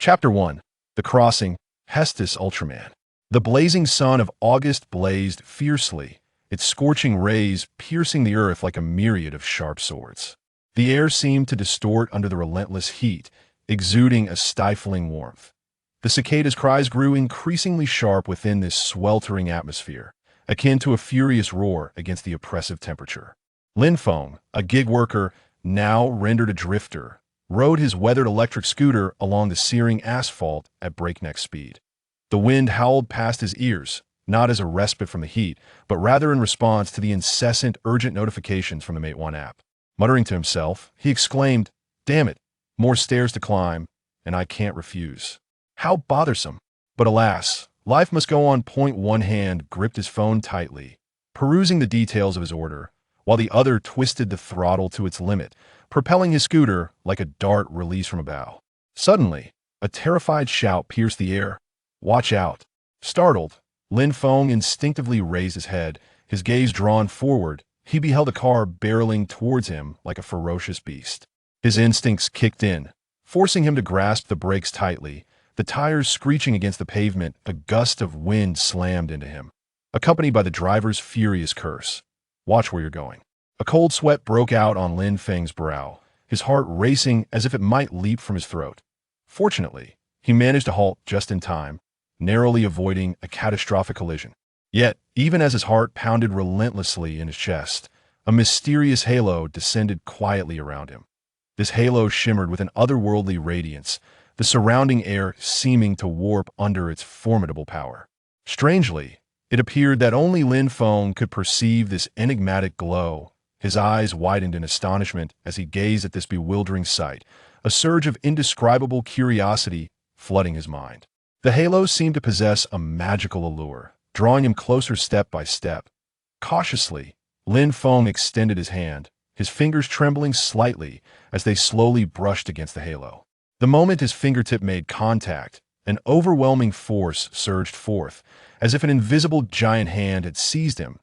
Chapter 1. The Crossing, Hestos Ultraman. The blazing sun of August blazed fiercely, its scorching rays piercing the earth like a myriad of sharp swords. The air seemed to distort under the relentless heat, exuding a stifling warmth. The cicada's cries grew increasingly sharp within this sweltering atmosphere, akin to a furious roar against the oppressive temperature. Lin Feng, a gig worker, now rendered a drifter, rode his weathered electric scooter along the searing asphalt at breakneck speed. The wind howled past his ears, not as a respite from the heat, but rather in response to the incessant, urgent notifications from the Mate 1 app. Muttering to himself, he exclaimed, "Damn it, more stairs to climb, and I can't refuse. How bothersome." But alas, life must go on. One hand gripped his phone tightly, perusing the details of his order, while the other twisted the throttle to its limit, propelling his scooter like a dart released from a bow. Suddenly, a terrified shout pierced the air. "Watch out!" Startled, Lin Feng instinctively raised his head, his gaze drawn forward. He beheld a car barreling towards him like a ferocious beast. His instincts kicked in, forcing him to grasp the brakes tightly. The tires screeching against the pavement, a gust of wind slammed into him, accompanied by the driver's furious curse. "Watch where you're going." A cold sweat broke out on Lin Feng's brow, his heart racing as if it might leap from his throat. Fortunately, he managed to halt just in time, narrowly avoiding a catastrophic collision. Yet, even as his heart pounded relentlessly in his chest, a mysterious halo descended quietly around him. This halo shimmered with an otherworldly radiance, the surrounding air seeming to warp under its formidable power. Strangely, it appeared that only Lin Feng could perceive this enigmatic glow. His eyes widened in astonishment as he gazed at this bewildering sight, a surge of indescribable curiosity flooding his mind. The halo seemed to possess a magical allure, drawing him closer step by step. Cautiously, Lin Feng extended his hand, his fingers trembling slightly as they slowly brushed against the halo. The moment his fingertip made contact, an overwhelming force surged forth, as if an invisible giant hand had seized him.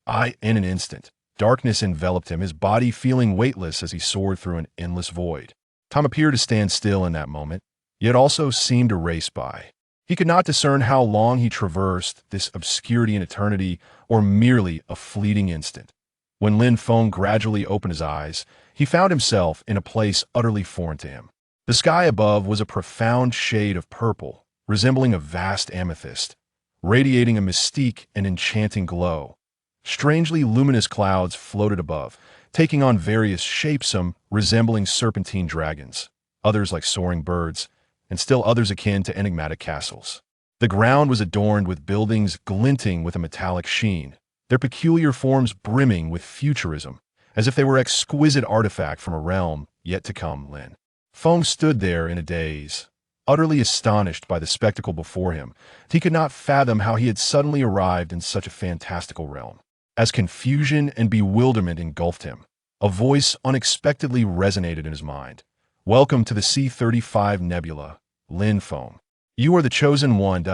In an instant, darkness enveloped him, his body feeling weightless as he soared through an endless void. Time appeared to stand still in that moment, yet also seemed to race by. He could not discern how long he traversed this obscurity in eternity, or merely a fleeting instant. When Lin Feng gradually opened his eyes, he found himself in a place utterly foreign to him. The sky above was a profound shade of purple, resembling a vast amethyst, radiating a mystique and enchanting glow. Strangely luminous clouds floated above, taking on various shapes, some resembling serpentine dragons, others like soaring birds, and still others akin to enigmatic castles. The ground was adorned with buildings glinting with a metallic sheen, their peculiar forms brimming with futurism, as if they were exquisite artifact from a realm yet to come. Lin Feng stood there in a daze, utterly astonished by the spectacle before him. He could not fathom how he had suddenly arrived in such a fantastical realm. As confusion and bewilderment engulfed him, a voice unexpectedly resonated in his mind. "Welcome to the C-35 Nebula, Lin Feng. You are the chosen one."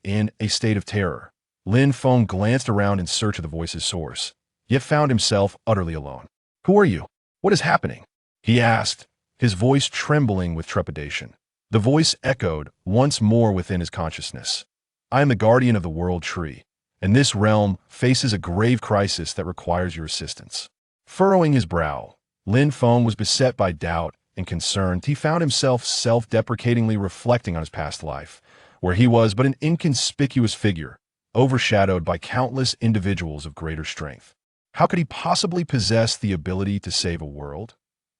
In a state of terror, Lin Feng glanced around in search of the voice's source, yet found himself utterly alone. "Who are you? What is happening?" he asked, his voice trembling with trepidation. The voice echoed once more within his consciousness. "I am the guardian of the world tree, and this realm faces a grave crisis that requires your assistance." Furrowing his brow, Lin Feng was beset by doubt and concern. He found himself self-deprecatingly reflecting on his past life, where he was but an inconspicuous figure, overshadowed by countless individuals of greater strength. How could he possibly possess the ability to save a world?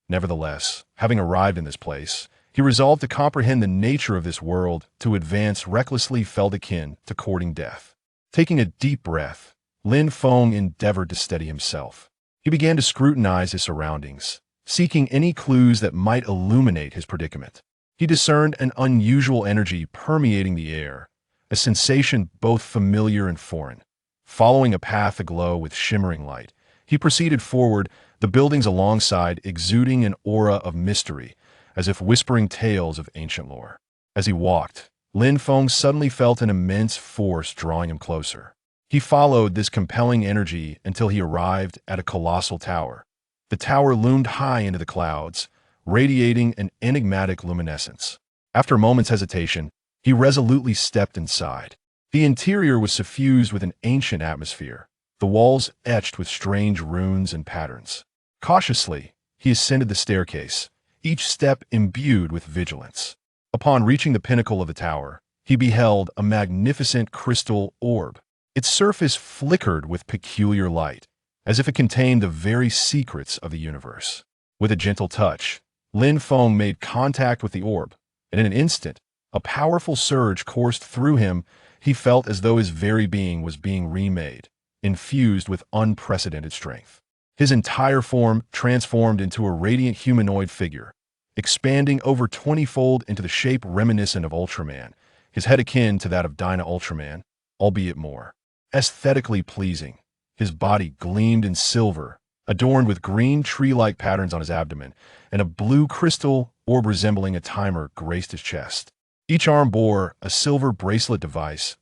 Nevertheless, having arrived in this place, he resolved to comprehend the nature of this world. To advance recklessly felt akin to courting death. Taking a deep breath, Lin Feng endeavored to steady himself. He began to scrutinize his surroundings, seeking any clues that might illuminate his predicament. He discerned an unusual energy permeating the air, a sensation both familiar and foreign. Following a path aglow with shimmering light, he proceeded forward, the buildings alongside exuding an aura of mystery, as if whispering tales of ancient lore. As he walked, Lin Feng suddenly felt an immense force drawing him closer. He followed this compelling energy until he arrived at a colossal tower. The tower loomed high into the clouds, radiating an enigmatic luminescence. After a moment's hesitation, he resolutely stepped inside. The interior was suffused with an ancient atmosphere, the walls etched with strange runes and patterns. Cautiously, he ascended the staircase, each step imbued with vigilance. Upon reaching the pinnacle of the tower, he beheld a magnificent crystal orb. Its surface flickered with peculiar light, as if it contained the very secrets of the universe. With a gentle touch, Lin Feng made contact with the orb, and in an instant, a powerful surge coursed through him. He felt as though his very being was being remade, infused with unprecedented strength. His entire form transformed into a radiant humanoid figure, expanding over 20-fold into the shape reminiscent of Ultraman, his head akin to that of Dyna Ultraman, albeit more aesthetically pleasing. His body gleamed in silver, adorned with green tree-like patterns on his abdomen, and a blue crystal orb resembling a timer graced his chest. Each arm bore a silver bracelet device.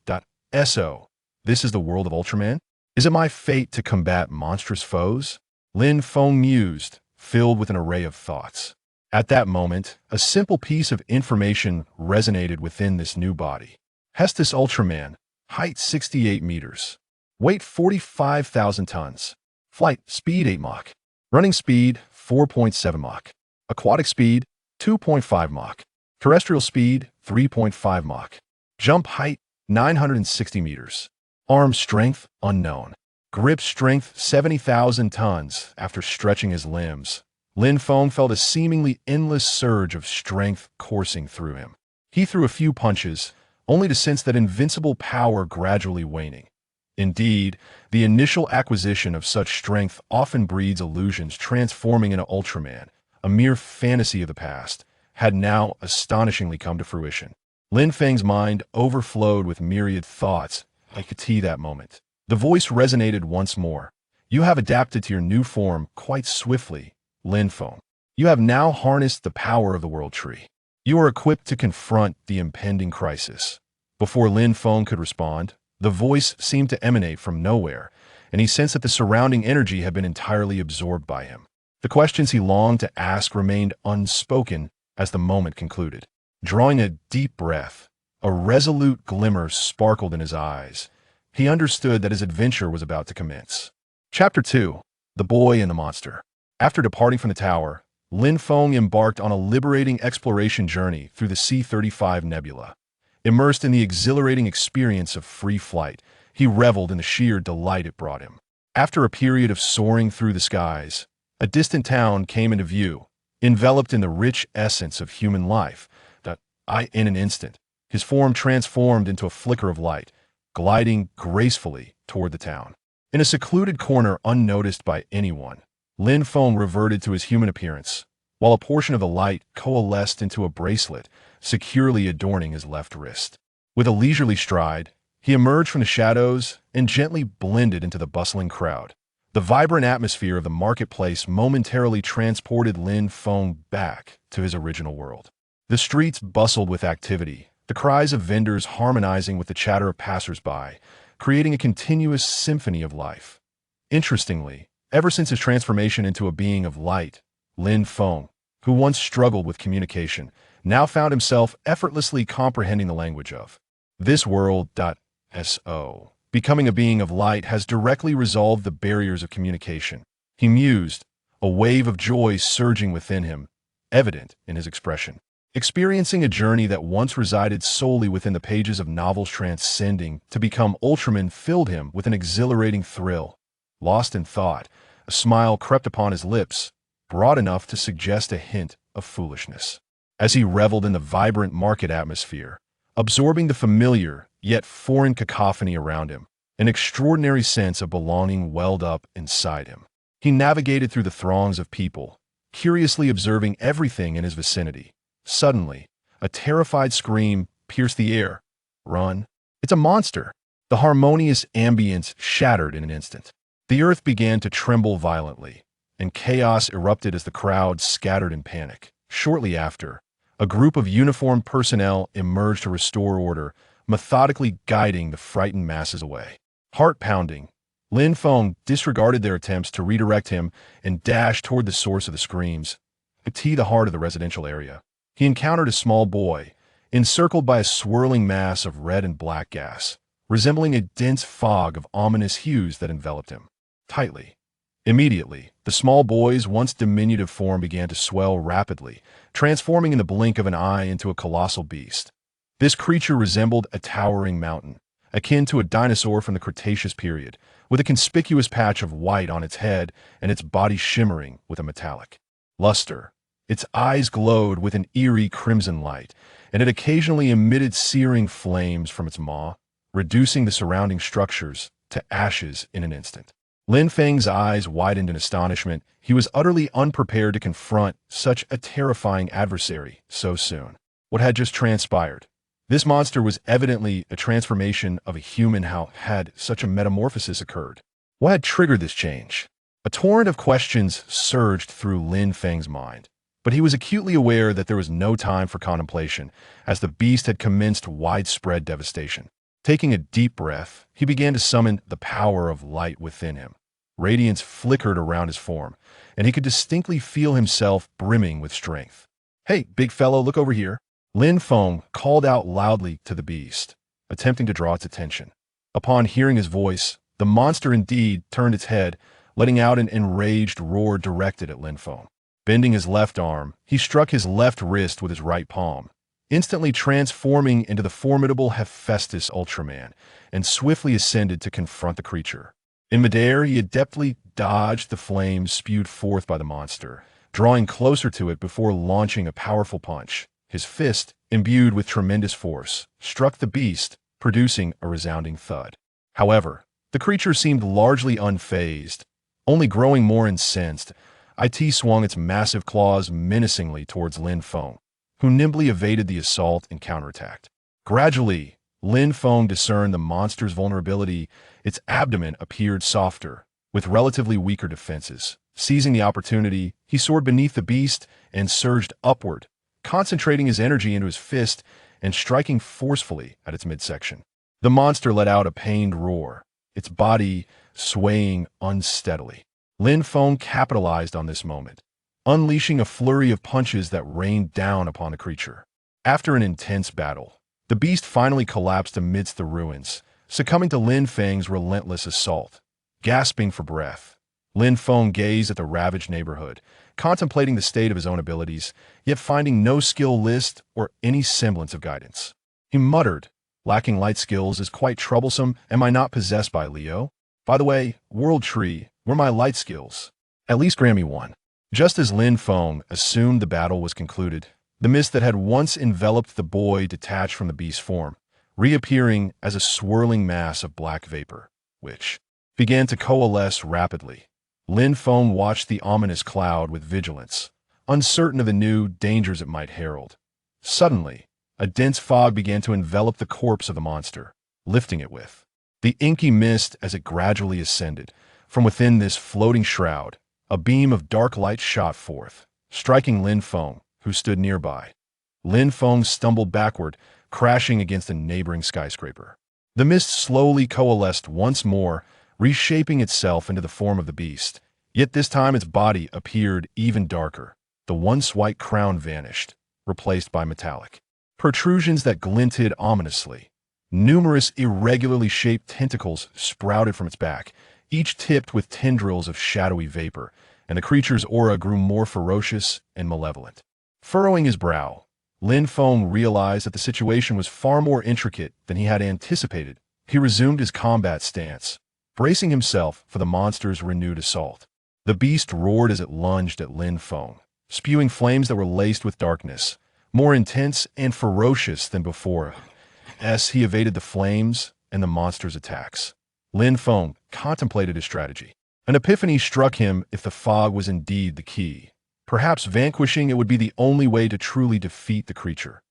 So, this is the world of Ultraman? Is it my fate to combat monstrous foes? Lin Feng mused, filled with an array of thoughts. At that moment, a simple piece of information resonated within this new body. Hestos Ultraman, height 68 meters, weight 45,000 tons, flight speed 8 Mach, running speed 4.7 Mach, aquatic speed 2.5 Mach, terrestrial speed 3.5 Mach, jump height 960 meters, arm strength unknown, grip strength 70,000 tons. After stretching his limbs, Lin Feng felt a seemingly endless surge of strength coursing through him. He threw a few punches, only to sense that invincible power gradually waning. Indeed, the initial acquisition of such strength often breeds illusions, transforming into Ultraman, a mere fantasy of the past, had now astonishingly come to fruition. Lin Feng's mind overflowed with myriad thoughts. I could see that moment. The voice resonated once more. You have adapted to your new form quite swiftly, Lin Feng. You have now harnessed the power of the World Tree. You are equipped to confront the impending crisis. Before Lin Feng could respond, the voice seemed to emanate from nowhere, and he sensed that the surrounding energy had been entirely absorbed by him. The questions he longed to ask remained unspoken as the moment concluded. Drawing a deep breath, a resolute glimmer sparkled in his eyes. He understood that his adventure was about to commence. Chapter 2. The Boy and the Monster. After departing from the tower, Lin Feng embarked on a liberating exploration journey through the C-35 Nebula. Immersed in the exhilarating experience of free flight, he reveled in the sheer delight it brought him. After a period of soaring through the skies, a distant town came into view, enveloped in the rich essence of human life. In an instant, his form transformed into a flicker of light, gliding gracefully toward the town. In a secluded corner unnoticed by anyone, Lin Feng reverted to his human appearance, while a portion of the light coalesced into a bracelet, securely adorning his left wrist. With a leisurely stride, he emerged from the shadows and gently blended into the bustling crowd. The vibrant atmosphere of the marketplace momentarily transported Lin Feng back to his original world. The streets bustled with activity, the cries of vendors harmonizing with the chatter of passers-by, creating a continuous symphony of life. Interestingly, ever since his transformation into a being of light, Lin Feng, who once struggled with communication, now found himself effortlessly comprehending the language of this world. So, becoming a being of light has directly resolved the barriers of communication. He mused, a wave of joy surging within him, evident in his expression. Experiencing a journey that once resided solely within the pages of novels transcending to become Ultraman filled him with an exhilarating thrill. Lost in thought, a smile crept upon his lips, broad enough to suggest a hint of foolishness. As he reveled in the vibrant market atmosphere, absorbing the familiar yet foreign cacophony around him, an extraordinary sense of belonging welled up inside him. He navigated through the throngs of people, curiously observing everything in his vicinity. Suddenly, a terrified scream pierced the air. Run! It's a monster! The harmonious ambience shattered in an instant. The earth began to tremble violently, and chaos erupted as the crowd scattered in panic. Shortly after, a group of uniformed personnel emerged to restore order, methodically guiding the frightened masses away. Heart-pounding, Lin Feng disregarded their attempts to redirect him and dashed toward the source of the screams, the heart of the residential area. He encountered a small boy, encircled by a swirling mass of red and black gas, resembling a dense fog of ominous hues that enveloped him tightly. Immediately, the small boy's once diminutive form began to swell rapidly, transforming in the blink of an eye into a colossal beast. This creature resembled a towering mountain, akin to a dinosaur from the Cretaceous period, with a conspicuous patch of white on its head and its body shimmering with a metallic luster. Its eyes glowed with an eerie crimson light, and it occasionally emitted searing flames from its maw, reducing the surrounding structures to ashes in an instant. Lin Feng's eyes widened in astonishment. He was utterly unprepared to confront such a terrifying adversary so soon. What had just transpired? This monster was evidently a transformation of a human. How had such a metamorphosis occurred? What had triggered this change? A torrent of questions surged through Lin Feng's mind, but he was acutely aware that there was no time for contemplation, as the beast had commenced widespread devastation. Taking a deep breath, he began to summon the power of light within him. Radiance flickered around his form, and he could distinctly feel himself brimming with strength. "Hey, big fellow, look over here." Lin Feng called out loudly to the beast, attempting to draw its attention. Upon hearing his voice, the monster indeed turned its head, letting out an enraged roar directed at Lin Feng. Bending his left arm, he struck his left wrist with his right palm, instantly transforming into the formidable Hestos Ultraman, and swiftly ascended to confront the creature. In midair, he adeptly dodged the flames spewed forth by the monster, drawing closer to it before launching a powerful punch. His fist, imbued with tremendous force, struck the beast, producing a resounding thud. However, the creature seemed largely unfazed. Only growing more incensed, It swung its massive claws menacingly towards Lin Feng, who nimbly evaded the assault and counterattacked. Gradually, Lin Feng discerned the monster's vulnerability. Its abdomen appeared softer, with relatively weaker defenses. Seizing the opportunity, he soared beneath the beast and surged upward, concentrating his energy into his fist and striking forcefully at its midsection. The monster let out a pained roar, its body swaying unsteadily. Lin Feng capitalized on this moment, unleashing a flurry of punches that rained down upon the creature. After an intense battle, the beast finally collapsed amidst the ruins, succumbing to Lin Feng's relentless assault. Gasping for breath, Lin Feng gazed at the ravaged neighborhood, contemplating the state of his own abilities, yet finding no skill list or any semblance of guidance. He muttered, "Lacking light skills is quite troublesome. Am I not possessed by Leo? By the way, World Tree, where are my light skills? At least grant me one." Just as Lin Feng assumed the battle was concluded, the mist that had once enveloped the boy detached from the beast's form, reappearing as a swirling mass of black vapor, which began to coalesce rapidly. Lin Feng watched the ominous cloud with vigilance, uncertain of the new dangers it might herald. Suddenly, a dense fog began to envelop the corpse of the monster, lifting it with the inky mist as it gradually ascended. From within this floating shroud, a beam of dark light shot forth, striking Lin Feng, who stood nearby. Lin Feng stumbled backward, crashing against a neighboring skyscraper. The mist slowly coalesced once more, reshaping itself into the form of the beast, yet this time its body appeared even darker. The once white crown vanished, replaced by metallic protrusions that glinted ominously. Numerous irregularly shaped tentacles sprouted from its back, each tipped with tendrils of shadowy vapor, and the creature's aura grew more ferocious and malevolent. Furrowing his brow, Lin Feng realized that the situation was far more intricate than he had anticipated. He resumed his combat stance, bracing himself for the monster's renewed assault. The beast roared as it lunged at Lin Feng, spewing flames that were laced with darkness, more intense and ferocious than before. As he evaded the flames and the monster's attacks, Lin Feng contemplated his strategy. An epiphany struck him. If the fog was indeed the key, perhaps vanquishing it would be the only way to truly defeat the creature.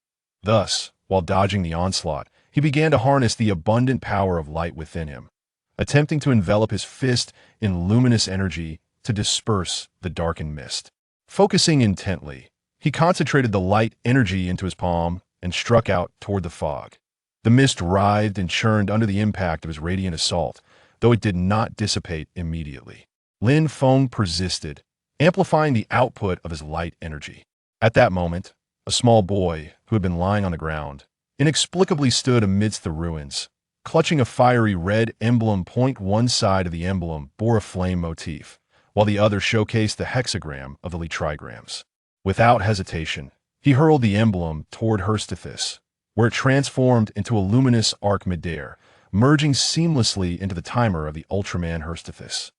Thus, while dodging the onslaught, he began to harness the abundant power of light within him, attempting to envelop his fist in luminous energy to disperse the darkened mist. Focusing intently, he concentrated the light energy into his palm and struck out toward the fog. The mist writhed and churned under the impact of his radiant assault, though it did not dissipate immediately. Lin Feng persisted, amplifying the output of his light energy. At that moment, a small boy who had been lying on the ground, inexplicably stood amidst the ruins, clutching a fiery red emblem. One side of the emblem bore a flame motif, while the other showcased the hexagram of the trigrams. Without hesitation, he hurled the emblem toward Hestos, where it transformed into a luminous arc midair, merging seamlessly into the timer of the Ultraman Hestos.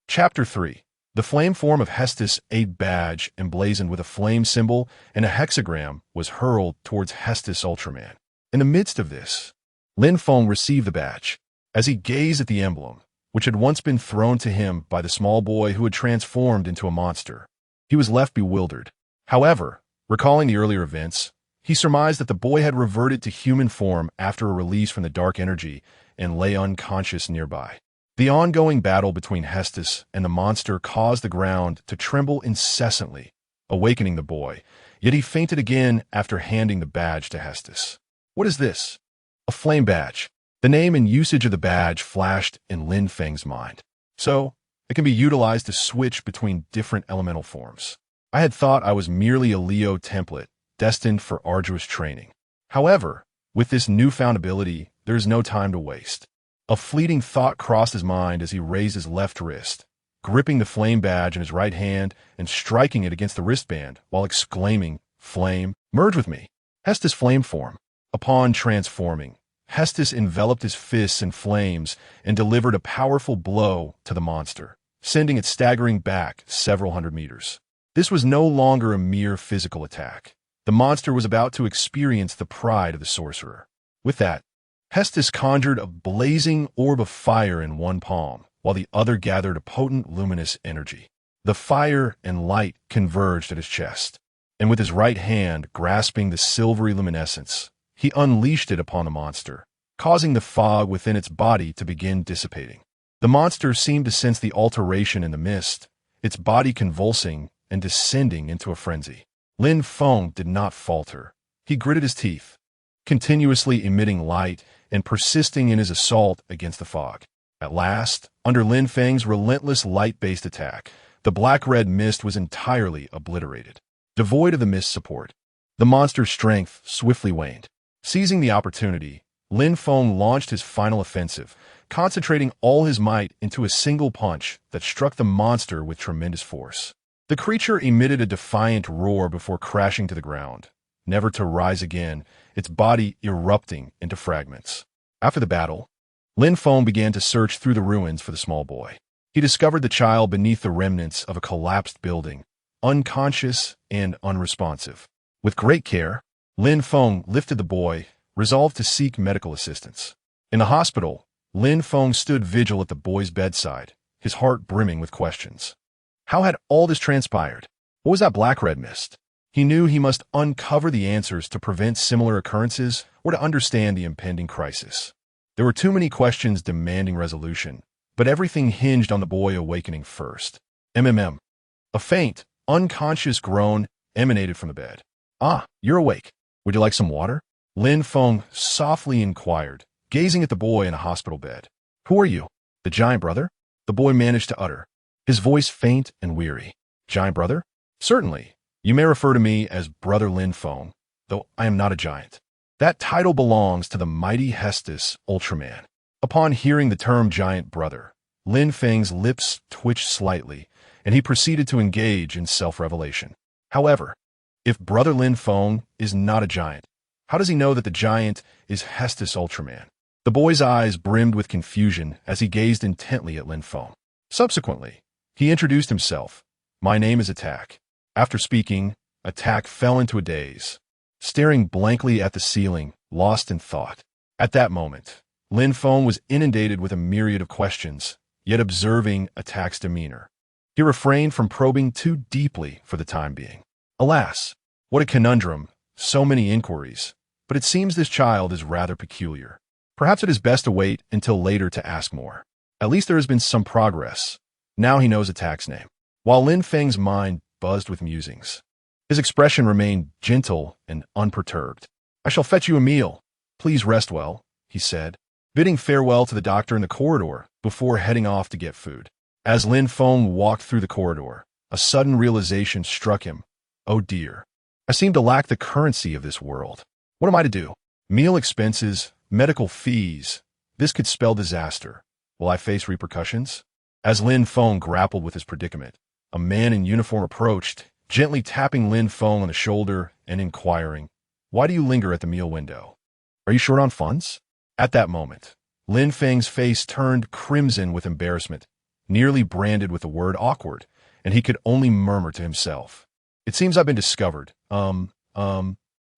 Chapter 3. The flame form of Hestos, a badge emblazoned with a flame symbol and a hexagram, was hurled towards Hestos Ultraman. In the midst of this, Lin Feng received the badge. As he gazed at the emblem, which had once been thrown to him by the small boy who had transformed into a monster, he was left bewildered. However, recalling the earlier events, he surmised that the boy had reverted to human form after a release from the dark energy and lay unconscious nearby. The ongoing battle between Hestos and the monster caused the ground to tremble incessantly, awakening the boy, yet he fainted again after handing the badge to Hestos. What is this? A flame badge. The name and usage of the badge flashed in Lin Feng's mind. So, it can be utilized to switch between different elemental forms. I had thought I was merely a Leo template, destined for arduous training. However, with this newfound ability, there is no time to waste. A fleeting thought crossed his mind as he raised his left wrist, gripping the flame badge in his right hand and striking it against the wristband while exclaiming, "Flame, merge with me." Hestos flame form. Upon transforming, Hestos enveloped his fists in flames and delivered a powerful blow to the monster, sending it staggering back several hundred meters. This was no longer a mere physical attack. The monster was about to experience the pride of the sorcerer. With that, Hestos conjured a blazing orb of fire in one palm, while the other gathered a potent luminous energy. The fire and light converged at his chest, and with his right hand grasping the silvery luminescence, he unleashed it upon the monster, causing the fog within its body to begin dissipating. The monster seemed to sense the alteration in the mist, its body convulsing and descending into a frenzy. Lin Feng did not falter. He gritted his teeth, continuously emitting light and persisting in his assault against the fog. At last, under Lin Feng's relentless light-based attack, the black-red mist was entirely obliterated. Devoid of the mist's support, the monster's strength swiftly waned. Seizing the opportunity, Lin Feng launched his final offensive, concentrating all his might into a single punch that struck the monster with tremendous force. The creature emitted a defiant roar before crashing to the ground, never to rise again, its body erupting into fragments. After the battle, Lin Feng began to search through the ruins for the small boy. He discovered the child beneath the remnants of a collapsed building, unconscious and unresponsive. With great care, Lin Feng lifted the boy, resolved to seek medical assistance. In the hospital, Lin Feng stood vigil at the boy's bedside, his heart brimming with questions. How had all this transpired? What was that black-red mist? He knew he must uncover the answers to prevent similar occurrences or to understand the impending crisis. There were too many questions demanding resolution, but everything hinged on the boy awakening first. MMM. A faint, unconscious groan emanated from the bed. "Ah, you're awake. Would you like some water?" Lin Feng softly inquired, gazing at the boy in a hospital bed. "Who are you? The giant brother?" the boy managed to utter, his voice faint and weary. "Giant brother? Certainly. You may refer to me as Brother Lin Feng, though I am not a giant. That title belongs to the mighty Hestos Ultraman." Upon hearing the term giant brother, Lin Feng's lips twitched slightly, and he proceeded to engage in self-revelation. However, if Brother Lin Feng is not a giant, how does he know that the giant is Hestos Ultraman? The boy's eyes brimmed with confusion as he gazed intently at Lin Feng. Subsequently, he introduced himself. "My name is Attack." After speaking, Attack fell into a daze, staring blankly at the ceiling, lost in thought. At that moment, Lin Feng was inundated with a myriad of questions, yet observing Attack's demeanor, he refrained from probing too deeply for the time being. Alas, what a conundrum, so many inquiries, but it seems this child is rather peculiar. Perhaps it is best to wait until later to ask more. At least there has been some progress. Now he knows Attack's name. While Lin Feng's mind buzzed with musings, his expression remained gentle and unperturbed. "I shall fetch you a meal. Please rest well," he said, bidding farewell to the doctor in the corridor before heading off to get food. As Lin Feng walked through the corridor, a sudden realization struck him. Oh dear. I seem to lack the currency of this world. What am I to do? Meal expenses, medical fees. This could spell disaster. Will I face repercussions? As Lin Feng grappled with his predicament, a man in uniform approached, gently tapping Lin Feng on the shoulder and inquiring, "Why do you linger at the meal window? Are you short on funds?" At that moment, Lin Feng's face turned crimson with embarrassment, nearly branded with the word awkward, and he could only murmur to himself, "It seems I've been discovered.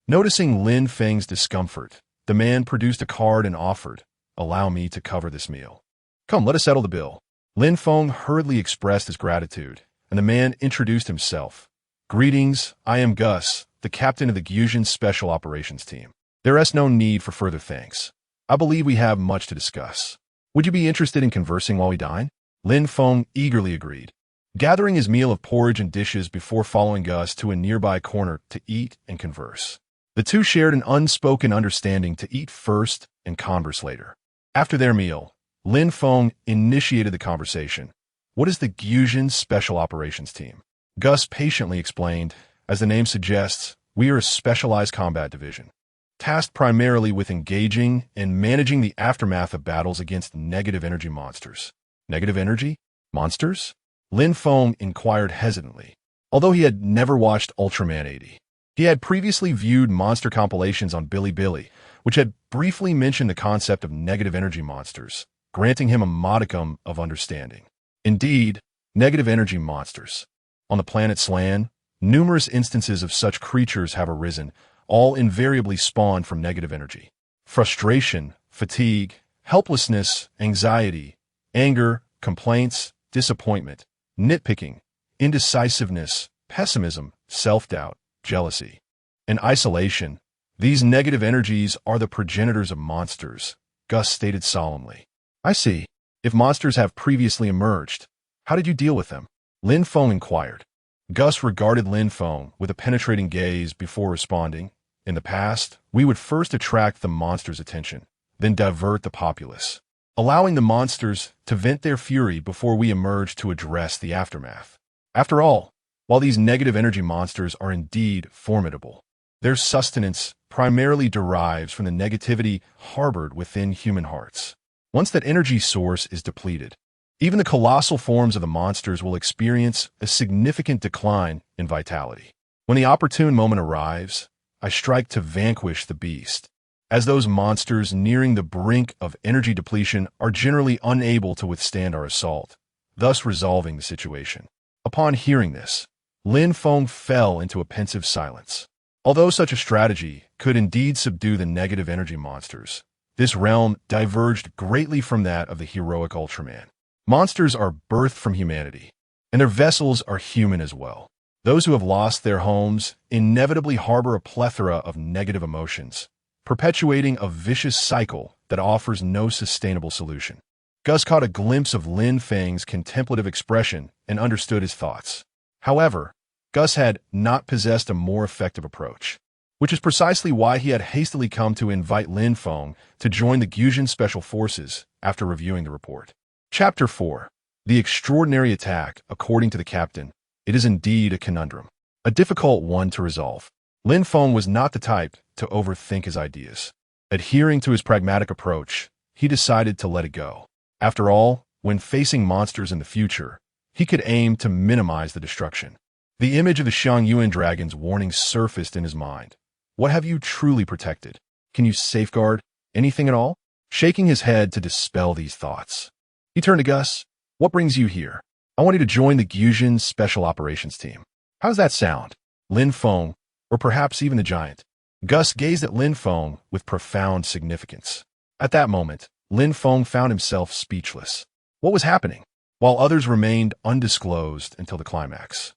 Noticing Lin Feng's discomfort, the man produced a card and offered, "Allow me to cover this meal. Come, let us settle the bill." Lin Feng hurriedly expressed his gratitude, and the man introduced himself. "Greetings, I am Gus, the captain of the Gyujin Special Operations Team. There is no need for further thanks. I believe we have much to discuss. Would you be interested in conversing while we dine?" Lin Feng eagerly agreed, gathering his meal of porridge and dishes before following Gus to a nearby corner to eat and converse. The two shared an unspoken understanding to eat first and converse later. After their meal, Lin Feng initiated the conversation. "What is the Gyujin Special Operations Team?" Gus patiently explained. "As the name suggests, we are a specialized combat division, tasked primarily with engaging and managing the aftermath of battles against negative energy monsters." Negative energy? Monsters? Lin Feng inquired hesitantly. Although he had never watched Ultraman 80, he had previously viewed monster compilations on Bilibili, which had briefly mentioned the concept of negative energy monsters, granting him a modicum of understanding. Indeed, negative energy monsters. On the planet Slan, numerous instances of such creatures have arisen, all invariably spawned from negative energy. Frustration, fatigue, helplessness, anxiety, anger, complaints, disappointment, nitpicking, indecisiveness, pessimism, self-doubt, jealousy, and isolation. These negative energies are the progenitors of monsters, Gus stated solemnly. "I see. If monsters have previously emerged, how did you deal with them?" Lin Feng inquired. Gus regarded Lin Feng with a penetrating gaze before responding. "In the past, we would first attract the monster's attention, then divert the populace, allowing the monsters to vent their fury before we emerge to address the aftermath. After all, while these negative energy monsters are indeed formidable, their sustenance primarily derives from the negativity harbored within human hearts. Once that energy source is depleted, even the colossal forms of the monsters will experience a significant decline in vitality. When the opportune moment arrives, I strike to vanquish the beast, as those monsters nearing the brink of energy depletion are generally unable to withstand our assault, thus resolving the situation." Upon hearing this, Lin Feng fell into a pensive silence. Although such a strategy could indeed subdue the negative energy monsters, this realm diverged greatly from that of the heroic Ultraman. Monsters are birthed from humanity, and their vessels are human as well. Those who have lost their homes inevitably harbor a plethora of negative emotions, perpetuating a vicious cycle that offers no sustainable solution. Gus caught a glimpse of Lin Feng's contemplative expression and understood his thoughts. However, Gus had not possessed a more effective approach, which is precisely why he had hastily come to invite Lin Feng to join the Gyujin Special Forces after reviewing the report. Chapter 4. The Extraordinary Attack. According to the captain, it is indeed a conundrum, a difficult one to resolve. Lin Feng was not the type to overthink his ideas. Adhering to his pragmatic approach, he decided to let it go. After all, when facing monsters in the future, he could aim to minimize the destruction. The image of the Xiangyuan dragon's warning surfaced in his mind. What have you truly protected? Can you safeguard anything at all? Shaking his head to dispel these thoughts, he turned to Gus. "What brings you here?" "I want you to join the Gyujin Special Operations Team." "How does that sound?" Lin Feng, or perhaps even the giant. Gus gazed at Lin Feng with profound significance. At that moment, Lin Feng found himself speechless. What was happening? While others remained undisclosed until the climax,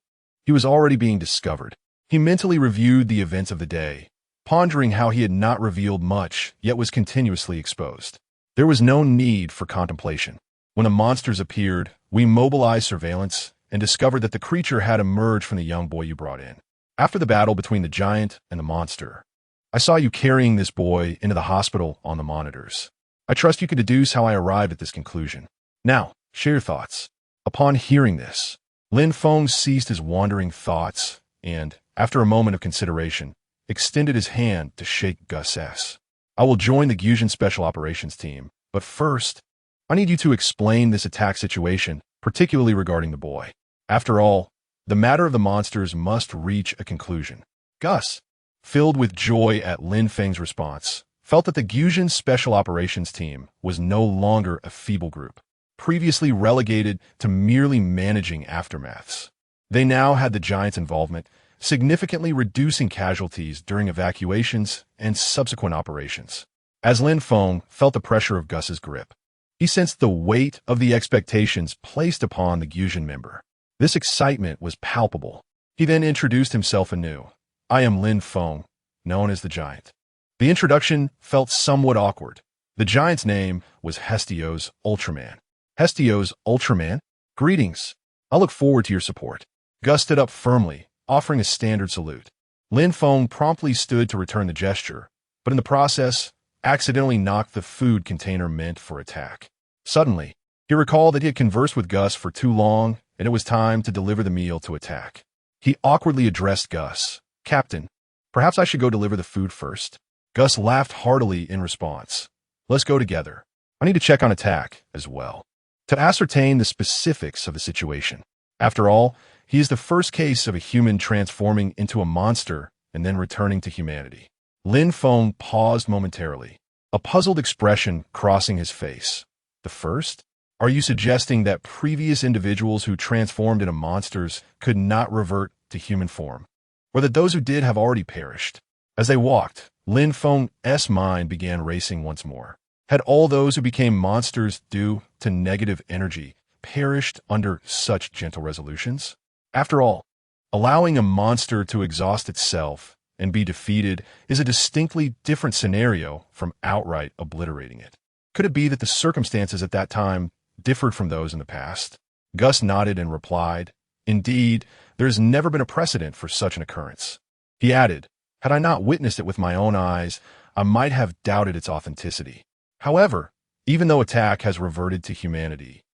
he was already being discovered. He mentally reviewed the events of the day, pondering how he had not revealed much, yet was continuously exposed. There was no need for contemplation. When the monsters appeared, we mobilized surveillance and discovered that the creature had emerged from the young boy you brought in. After the battle between the giant and the monster, I saw you carrying this boy into the hospital on the monitors. I trust you can deduce how I arrived at this conclusion. Now, share your thoughts." Upon hearing this, Lin Feng ceased his wandering thoughts and, after a moment of consideration, extended his hand to shake Gus's. I will join the Gyujin Special Operations team, but first, I need you to explain this attack situation, particularly regarding the boy. After all, the matter of the monsters must reach a conclusion. Gus, filled with joy at Lin Feng's response, felt that the Gyujin Special Operations team was no longer a feeble group, previously relegated to merely managing aftermaths. They now had the giant's involvement, significantly reducing casualties during evacuations and subsequent operations. As Lin Feng felt the pressure of Gus's grip, he sensed the weight of the expectations placed upon the Gyujin member. This excitement was palpable. He then introduced himself anew. I am Lin Feng, known as the Giant. The introduction felt somewhat awkward. The Giant's name was Hestos Ultraman. Hestos Ultraman? Greetings. I look forward to your support. Gus stood up firmly, offering a standard salute. Lin Feng promptly stood to return the gesture, but in the process, accidentally knocked the food container meant for attack. Suddenly, he recalled that he had conversed with Gus for too long, and it was time to deliver the meal to attack. He awkwardly addressed Gus. Captain, perhaps I should go deliver the food first. Gus laughed heartily in response. Let's go together. I need to check on attack as well, to ascertain the specifics of the situation. After all, he is the first case of a human transforming into a monster and then returning to humanity. Lin Feng paused momentarily, a puzzled expression crossing his face. The first? Are you suggesting that previous individuals who transformed into monsters could not revert to human form, or that those who did have already perished? As they walked, Lin Feng's mind began racing once more. Had all those who became monsters due to negative energy perished under such gentle resolutions? After all, allowing a monster to exhaust itself and be defeated is a distinctly different scenario from outright obliterating it. Could it be that the circumstances at that time differed from those in the past? Gus nodded and replied, Indeed, there has never been a precedent for such an occurrence. He added, Had I not witnessed it with my own eyes, I might have doubted its authenticity. However, even though attack has reverted to humanity,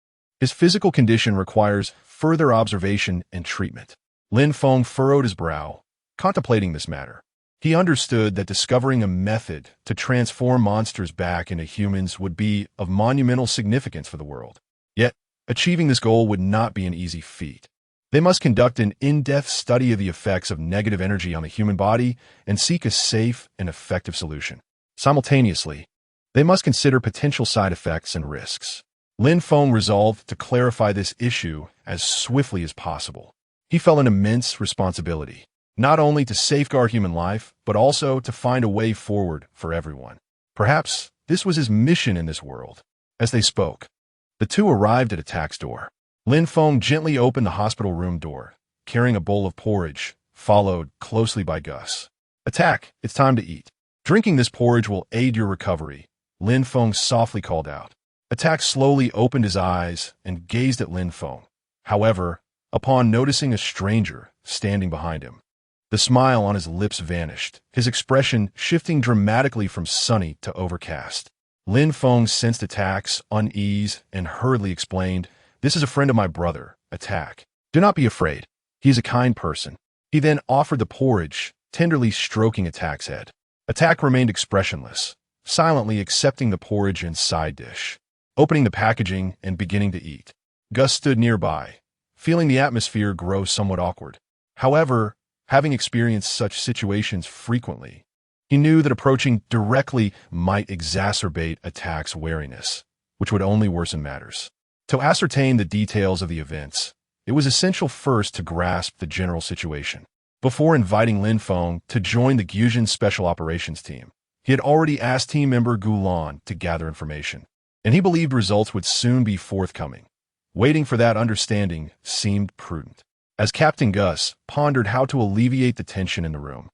his physical condition requires further observation and treatment. Lin Feng furrowed his brow, contemplating this matter. He understood that discovering a method to transform monsters back into humans would be of monumental significance for the world. Yet, achieving this goal would not be an easy feat. They must conduct an in-depth study of the effects of negative energy on the human body and seek a safe and effective solution. Simultaneously, they must consider potential side effects and risks. Lin Feng resolved to clarify this issue as swiftly as possible. He felt an immense responsibility, not only to safeguard human life, but also to find a way forward for everyone. Perhaps this was his mission in this world. As they spoke, the two arrived at Attack's door. Lin Feng gently opened the hospital room door, carrying a bowl of porridge, followed closely by Gus. Attack, it's time to eat. Drinking this porridge will aid your recovery, Lin Feng softly called out. Attack slowly opened his eyes and gazed at Lin Feng. However, upon noticing a stranger standing behind him, the smile on his lips vanished, his expression shifting dramatically from sunny to overcast. Lin Feng sensed Attack's unease and hurriedly explained, This is a friend of my brother, Attack. Do not be afraid. He is a kind person. He then offered the porridge, tenderly stroking Attack's head. Attack remained expressionless, silently accepting the porridge and side dish, opening the packaging and beginning to eat. Gus stood nearby, feeling the atmosphere grow somewhat awkward. However, having experienced such situations frequently, he knew that approaching directly might exacerbate Attack's wariness, which would only worsen matters. To ascertain the details of the events, it was essential first to grasp the general situation. Before inviting Lin Feng to join the Gyujin Special Operations team, he had already asked team member Gulan to gather information, and he believed results would soon be forthcoming. Waiting for that understanding seemed prudent. As Captain Gus pondered how to alleviate the tension in the room,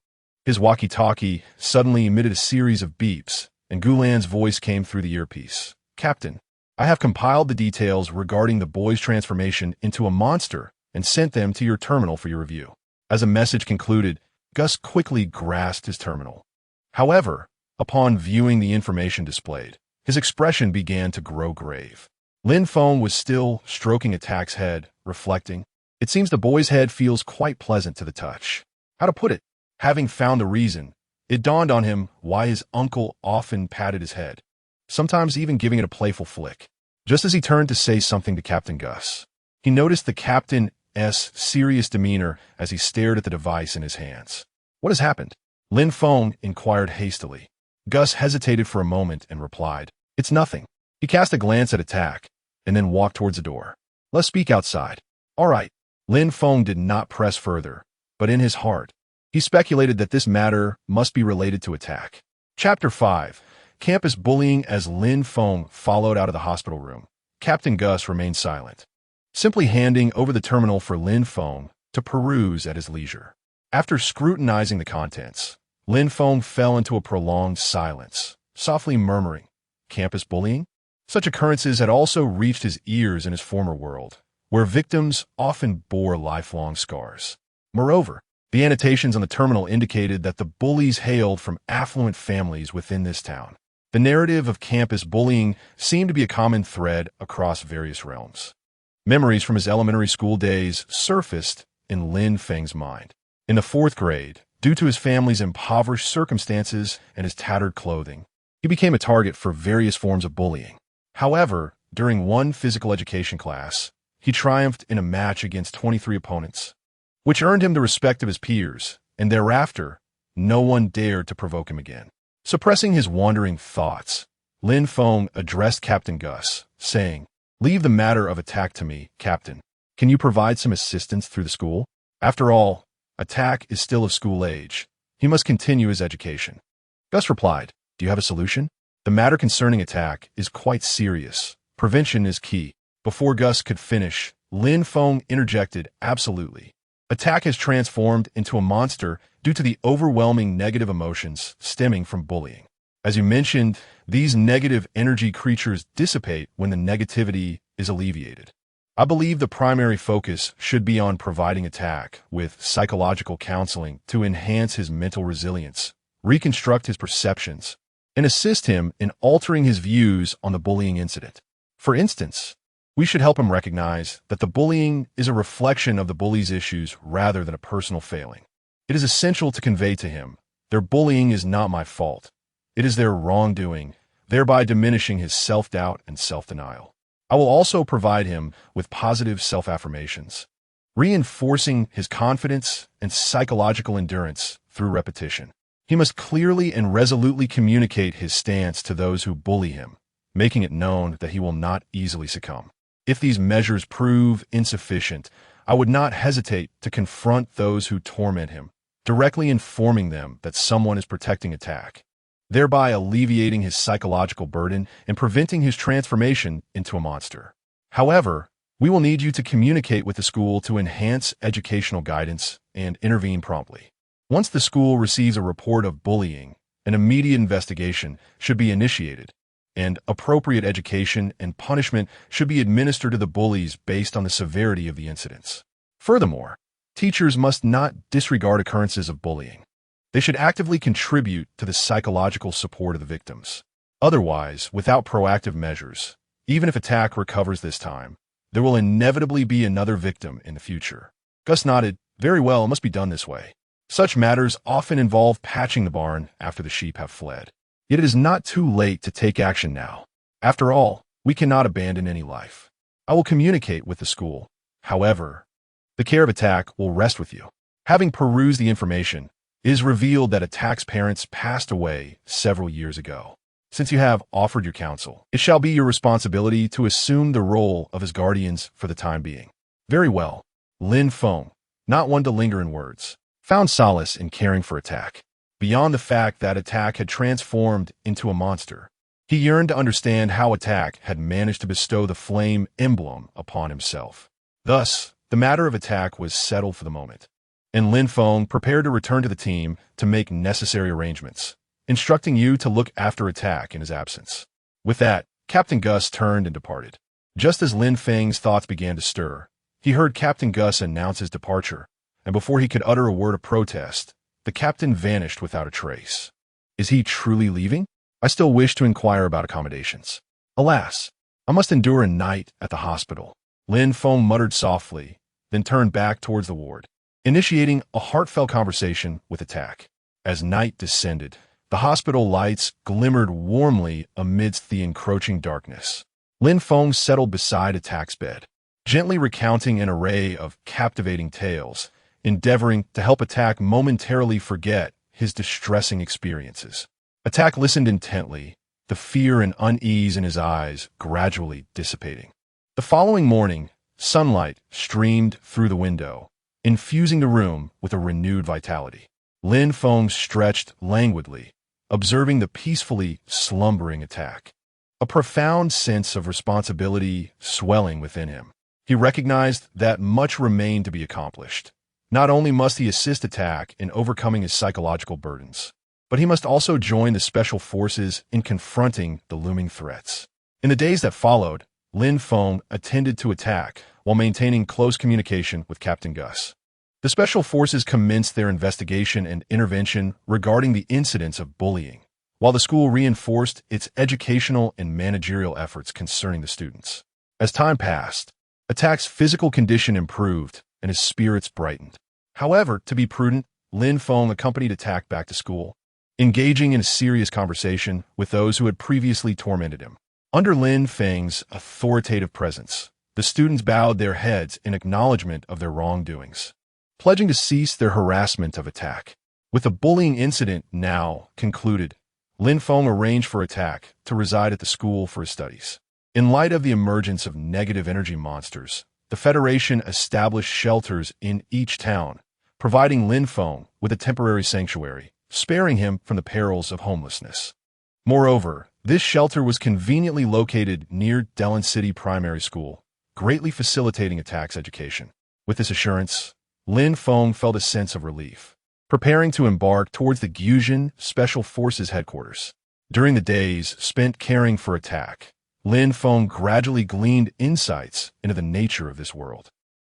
his walkie-talkie suddenly emitted a series of beeps, and Gulan's voice came through the earpiece. Captain, I have compiled the details regarding the boy's transformation into a monster and sent them to your terminal for your review. As a message concluded, Gus quickly grasped his terminal. However, upon viewing the information displayed, his expression began to grow grave. Lin Feng was still stroking Attack's head, reflecting, It seems the boy's head feels quite pleasant to the touch. how to put it. Having found the reason, it dawned on him why his uncle often patted his head, sometimes even giving it a playful flick. Just as he turned to say something to Captain Gus, he noticed the captain's serious demeanor as he stared at the device in his hands. What has happened? Lin Feng inquired hastily. Gus hesitated for a moment and replied, It's nothing. He cast a glance at Attack, and then walked towards the door. Let's speak outside. All right. Lin Feng did not press further, but in his heart, he speculated that this matter must be related to Attack. Chapter 5. Campus bullying. As Lin Feng followed out of the hospital room, Captain Gus remained silent, simply handing over the terminal for Lin Feng to peruse at his leisure. After scrutinizing the contents, Lin Feng fell into a prolonged silence, softly murmuring, Campus bullying? Such occurrences had also reached his ears in his former world, where victims often bore lifelong scars. Moreover, the annotations on the terminal indicated that the bullies hailed from affluent families within this town. The narrative of campus bullying seemed to be a common thread across various realms. Memories from his elementary school days surfaced in Lin Feng's mind. In the 4th grade, due to his family's impoverished circumstances and his tattered clothing, he became a target for various forms of bullying. However, during one physical education class, he triumphed in a match against 23 opponents, which earned him the respect of his peers, and thereafter, no one dared to provoke him again. Suppressing his wandering thoughts, Lin Feng addressed Captain Gus, saying, Leave the matter of Attack to me, Captain. Can you provide some assistance through the school? After all, Attack is still of school age. He must continue his education. Gus replied, Do you have a solution? The matter concerning Attack is quite serious. Prevention is key. Before Gus could finish, Lin Feng interjected, Absolutely. Attack has transformed into a monster due to the overwhelming negative emotions stemming from bullying. As you mentioned, these negative energy creatures dissipate when the negativity is alleviated. I believe the primary focus should be on providing Attack with psychological counseling to enhance his mental resilience, reconstruct his perceptions, and assist him in altering his views on the bullying incident. For instance, we should help him recognize that the bullying is a reflection of the bully's issues rather than a personal failing. It is essential to convey to him, their bullying is not my fault. It is their wrongdoing, thereby diminishing his self-doubt and self-denial. I will also provide him with positive self-affirmations, reinforcing his confidence and psychological endurance through repetition. He must clearly and resolutely communicate his stance to those who bully him, making it known that he will not easily succumb. If these measures prove insufficient, I would not hesitate to confront those who torment him, directly informing them that someone is protecting Attack, thereby alleviating his psychological burden and preventing his transformation into a monster. However, we will need you to communicate with the school to enhance educational guidance and intervene promptly. Once the school receives a report of bullying, an immediate investigation should be initiated, and appropriate education and punishment should be administered to the bullies based on the severity of the incidents. Furthermore, teachers must not disregard occurrences of bullying. They should actively contribute to the psychological support of the victims. Otherwise, without proactive measures, even if Attack recovers this time, there will inevitably be another victim in the future. Gus nodded. Very well, it must be done this way. Such matters often involve patching the barn after the sheep have fled. Yet it is not too late to take action now. After all, we cannot abandon any life. I will communicate with the school. However, the care of Attack will rest with you. Having perused the information, it is revealed that Attack's parents passed away several years ago. Since you have offered your counsel, it shall be your responsibility to assume the role of his guardians for the time being. Very well. Lin Feng, not one to linger in words, found solace in caring for Attack. Beyond the fact that Attack had transformed into a monster, he yearned to understand how Attack had managed to bestow the flame emblem upon himself. Thus, the matter of Attack was settled for the moment, and Lin Feng prepared to return to the team to make necessary arrangements, instructing you to look after Attack in his absence. With that, Captain Gus turned and departed. Just as Lin Feng's thoughts began to stir, he heard Captain Gus announce his departure, and before he could utter a word of protest, the captain vanished without a trace. Is he truly leaving? I still wish to inquire about accommodations. Alas, I must endure a night at the hospital. Lin Feng muttered softly, then turned back towards the ward. initiating a heartfelt conversation with Attack. As night descended, the hospital lights glimmered warmly amidst the encroaching darkness. Lin Feng settled beside Attack's bed, gently recounting an array of captivating tales, endeavoring to help Attack momentarily forget his distressing experiences. Attack listened intently, the fear and unease in his eyes gradually dissipating. The following morning, sunlight streamed through the window, infusing the room with a renewed vitality. Lin Feng stretched languidly, observing the peacefully slumbering Attack. A profound sense of responsibility swelling within him. He recognized that much remained to be accomplished. Not only must he assist Attack in overcoming his psychological burdens, but he must also join the special forces in confronting the looming threats. In the days that followed, Lin Feng attended to Attack while maintaining close communication with Captain Gus. The special forces commenced their investigation and intervention regarding the incidents of bullying, while the school reinforced its educational and managerial efforts concerning the students. As time passed, Attack's physical condition improved and his spirits brightened. However, to be prudent, Lin Feng accompanied Attack back to school, engaging in a serious conversation with those who had previously tormented him. Under Lin Feng's authoritative presence, the students bowed their heads in acknowledgement of their wrongdoings, pledging to cease their harassment of Attack. With the bullying incident now concluded, Lin Feng arranged for Attack to reside at the school for his studies. In light of the emergence of negative energy monsters, the Federation established shelters in each town, providing Lin Feng with a temporary sanctuary, sparing him from the perils of homelessness. Moreover, this shelter was conveniently located near Delin City Primary School, greatly facilitating Attack's education. With this assurance, Lin Feng felt a sense of relief, preparing to embark towards the Gyujin Special Forces headquarters. During the days spent caring for Attack, Lin Feng gradually gleaned insights into the nature of this world.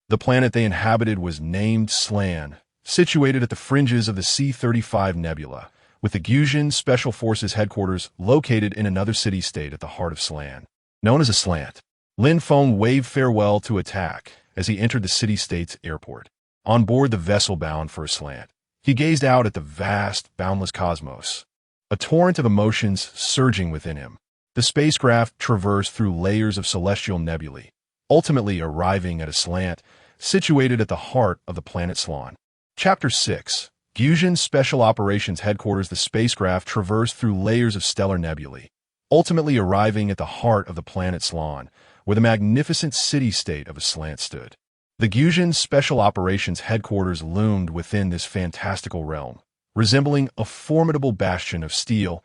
The planet they inhabited was named Slan, situated at the fringes of the C-35 Nebula, with the Gyujin Special Forces headquarters located in another city-state at the heart of Slan. Known as a slant, Lin Feng waved farewell to Attack as he entered the city-state's airport. On board the vessel bound for a slant, he gazed out at the vast, boundless cosmos, a torrent of emotions surging within him. The spacecraft traversed through layers of celestial nebulae, ultimately arriving at a slant situated at the heart of the planet Slan. Chapter 6. Gyujin Special Operations Headquarters. The spacecraft traversed through layers of stellar nebulae, ultimately arriving at the heart of the planet Slan, where the magnificent city-state of a slant stood. The Gyujin Special Operations Headquarters loomed within this fantastical realm, resembling a formidable bastion of steel,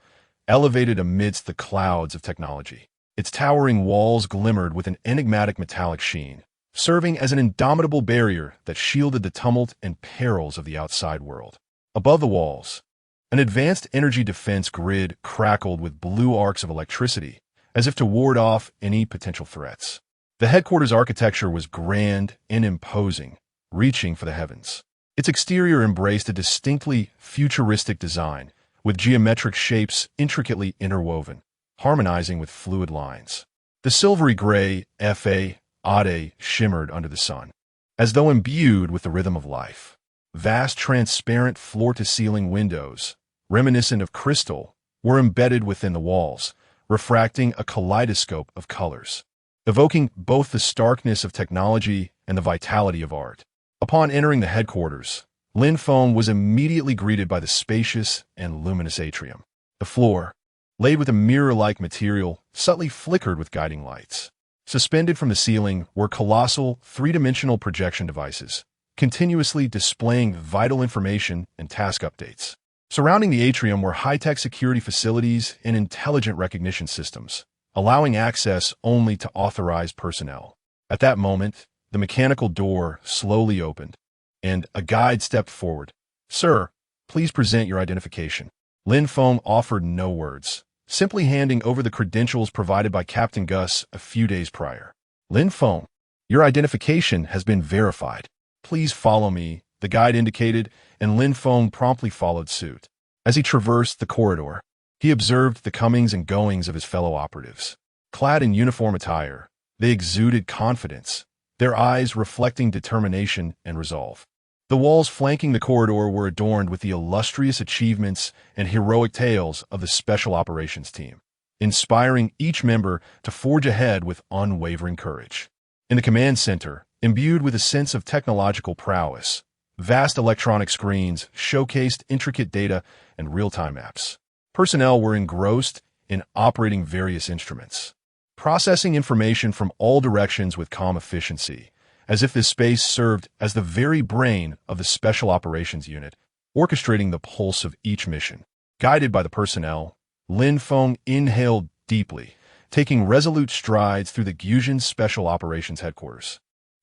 elevated amidst the clouds of technology. Its towering walls glimmered with an enigmatic metallic sheen, serving as an indomitable barrier that shielded the tumult and perils of the outside world. Above the walls, an advanced energy defense grid crackled with blue arcs of electricity, as if to ward off any potential threats. The headquarters architecture was grand and imposing, reaching for the heavens. Its exterior embraced a distinctly futuristic design, with geometric shapes intricately interwoven, harmonizing with fluid lines. The silvery gray Ade shimmered under the sun, as though imbued with the rhythm of life. Vast transparent floor-to-ceiling windows, reminiscent of crystal, were embedded within the walls, refracting a kaleidoscope of colors, evoking both the starkness of technology and the vitality of art. Upon entering the headquarters, Lin Feng was immediately greeted by the spacious and luminous atrium. The floor, laid with a mirror-like material, subtly flickered with guiding lights. Suspended from the ceiling were colossal, three-dimensional projection devices, continuously displaying vital information and task updates. Surrounding the atrium were high-tech security facilities and intelligent recognition systems, allowing access only to authorized personnel. At that moment, the mechanical door slowly opened, and a guide stepped forward. "Sir, please present your identification." Lin Feng offered no words, simply handing over the credentials provided by Captain Gus a few days prior. "Lin Feng, your identification has been verified. Please follow me," the guide indicated, and Lin Feng promptly followed suit. As he traversed the corridor, he observed the comings and goings of his fellow operatives. Clad in uniform attire, they exuded confidence, their eyes reflecting determination and resolve. The walls flanking the corridor were adorned with the illustrious achievements and heroic tales of the Special Operations Team, inspiring each member to forge ahead with unwavering courage. In the command center, imbued with a sense of technological prowess, vast electronic screens showcased intricate data and real-time maps. Personnel were engrossed in operating various instruments, processing information from all directions with calm efficiency, as if this space served as the very brain of the Special Operations Unit, orchestrating the pulse of each mission. Guided by the personnel, Lin Feng inhaled deeply, taking resolute strides through the Gyujin Special Operations Headquarters.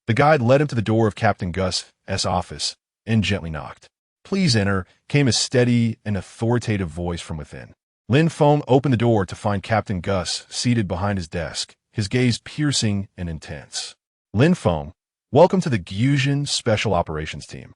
The guide led him to the door of Captain Gus's office and gently knocked. "Please enter," came a steady and authoritative voice from within. Lin Feng opened the door to find Captain Gus seated behind his desk, his gaze piercing and intense. "Lin Feng, welcome to the Gyujin Special Operations Team."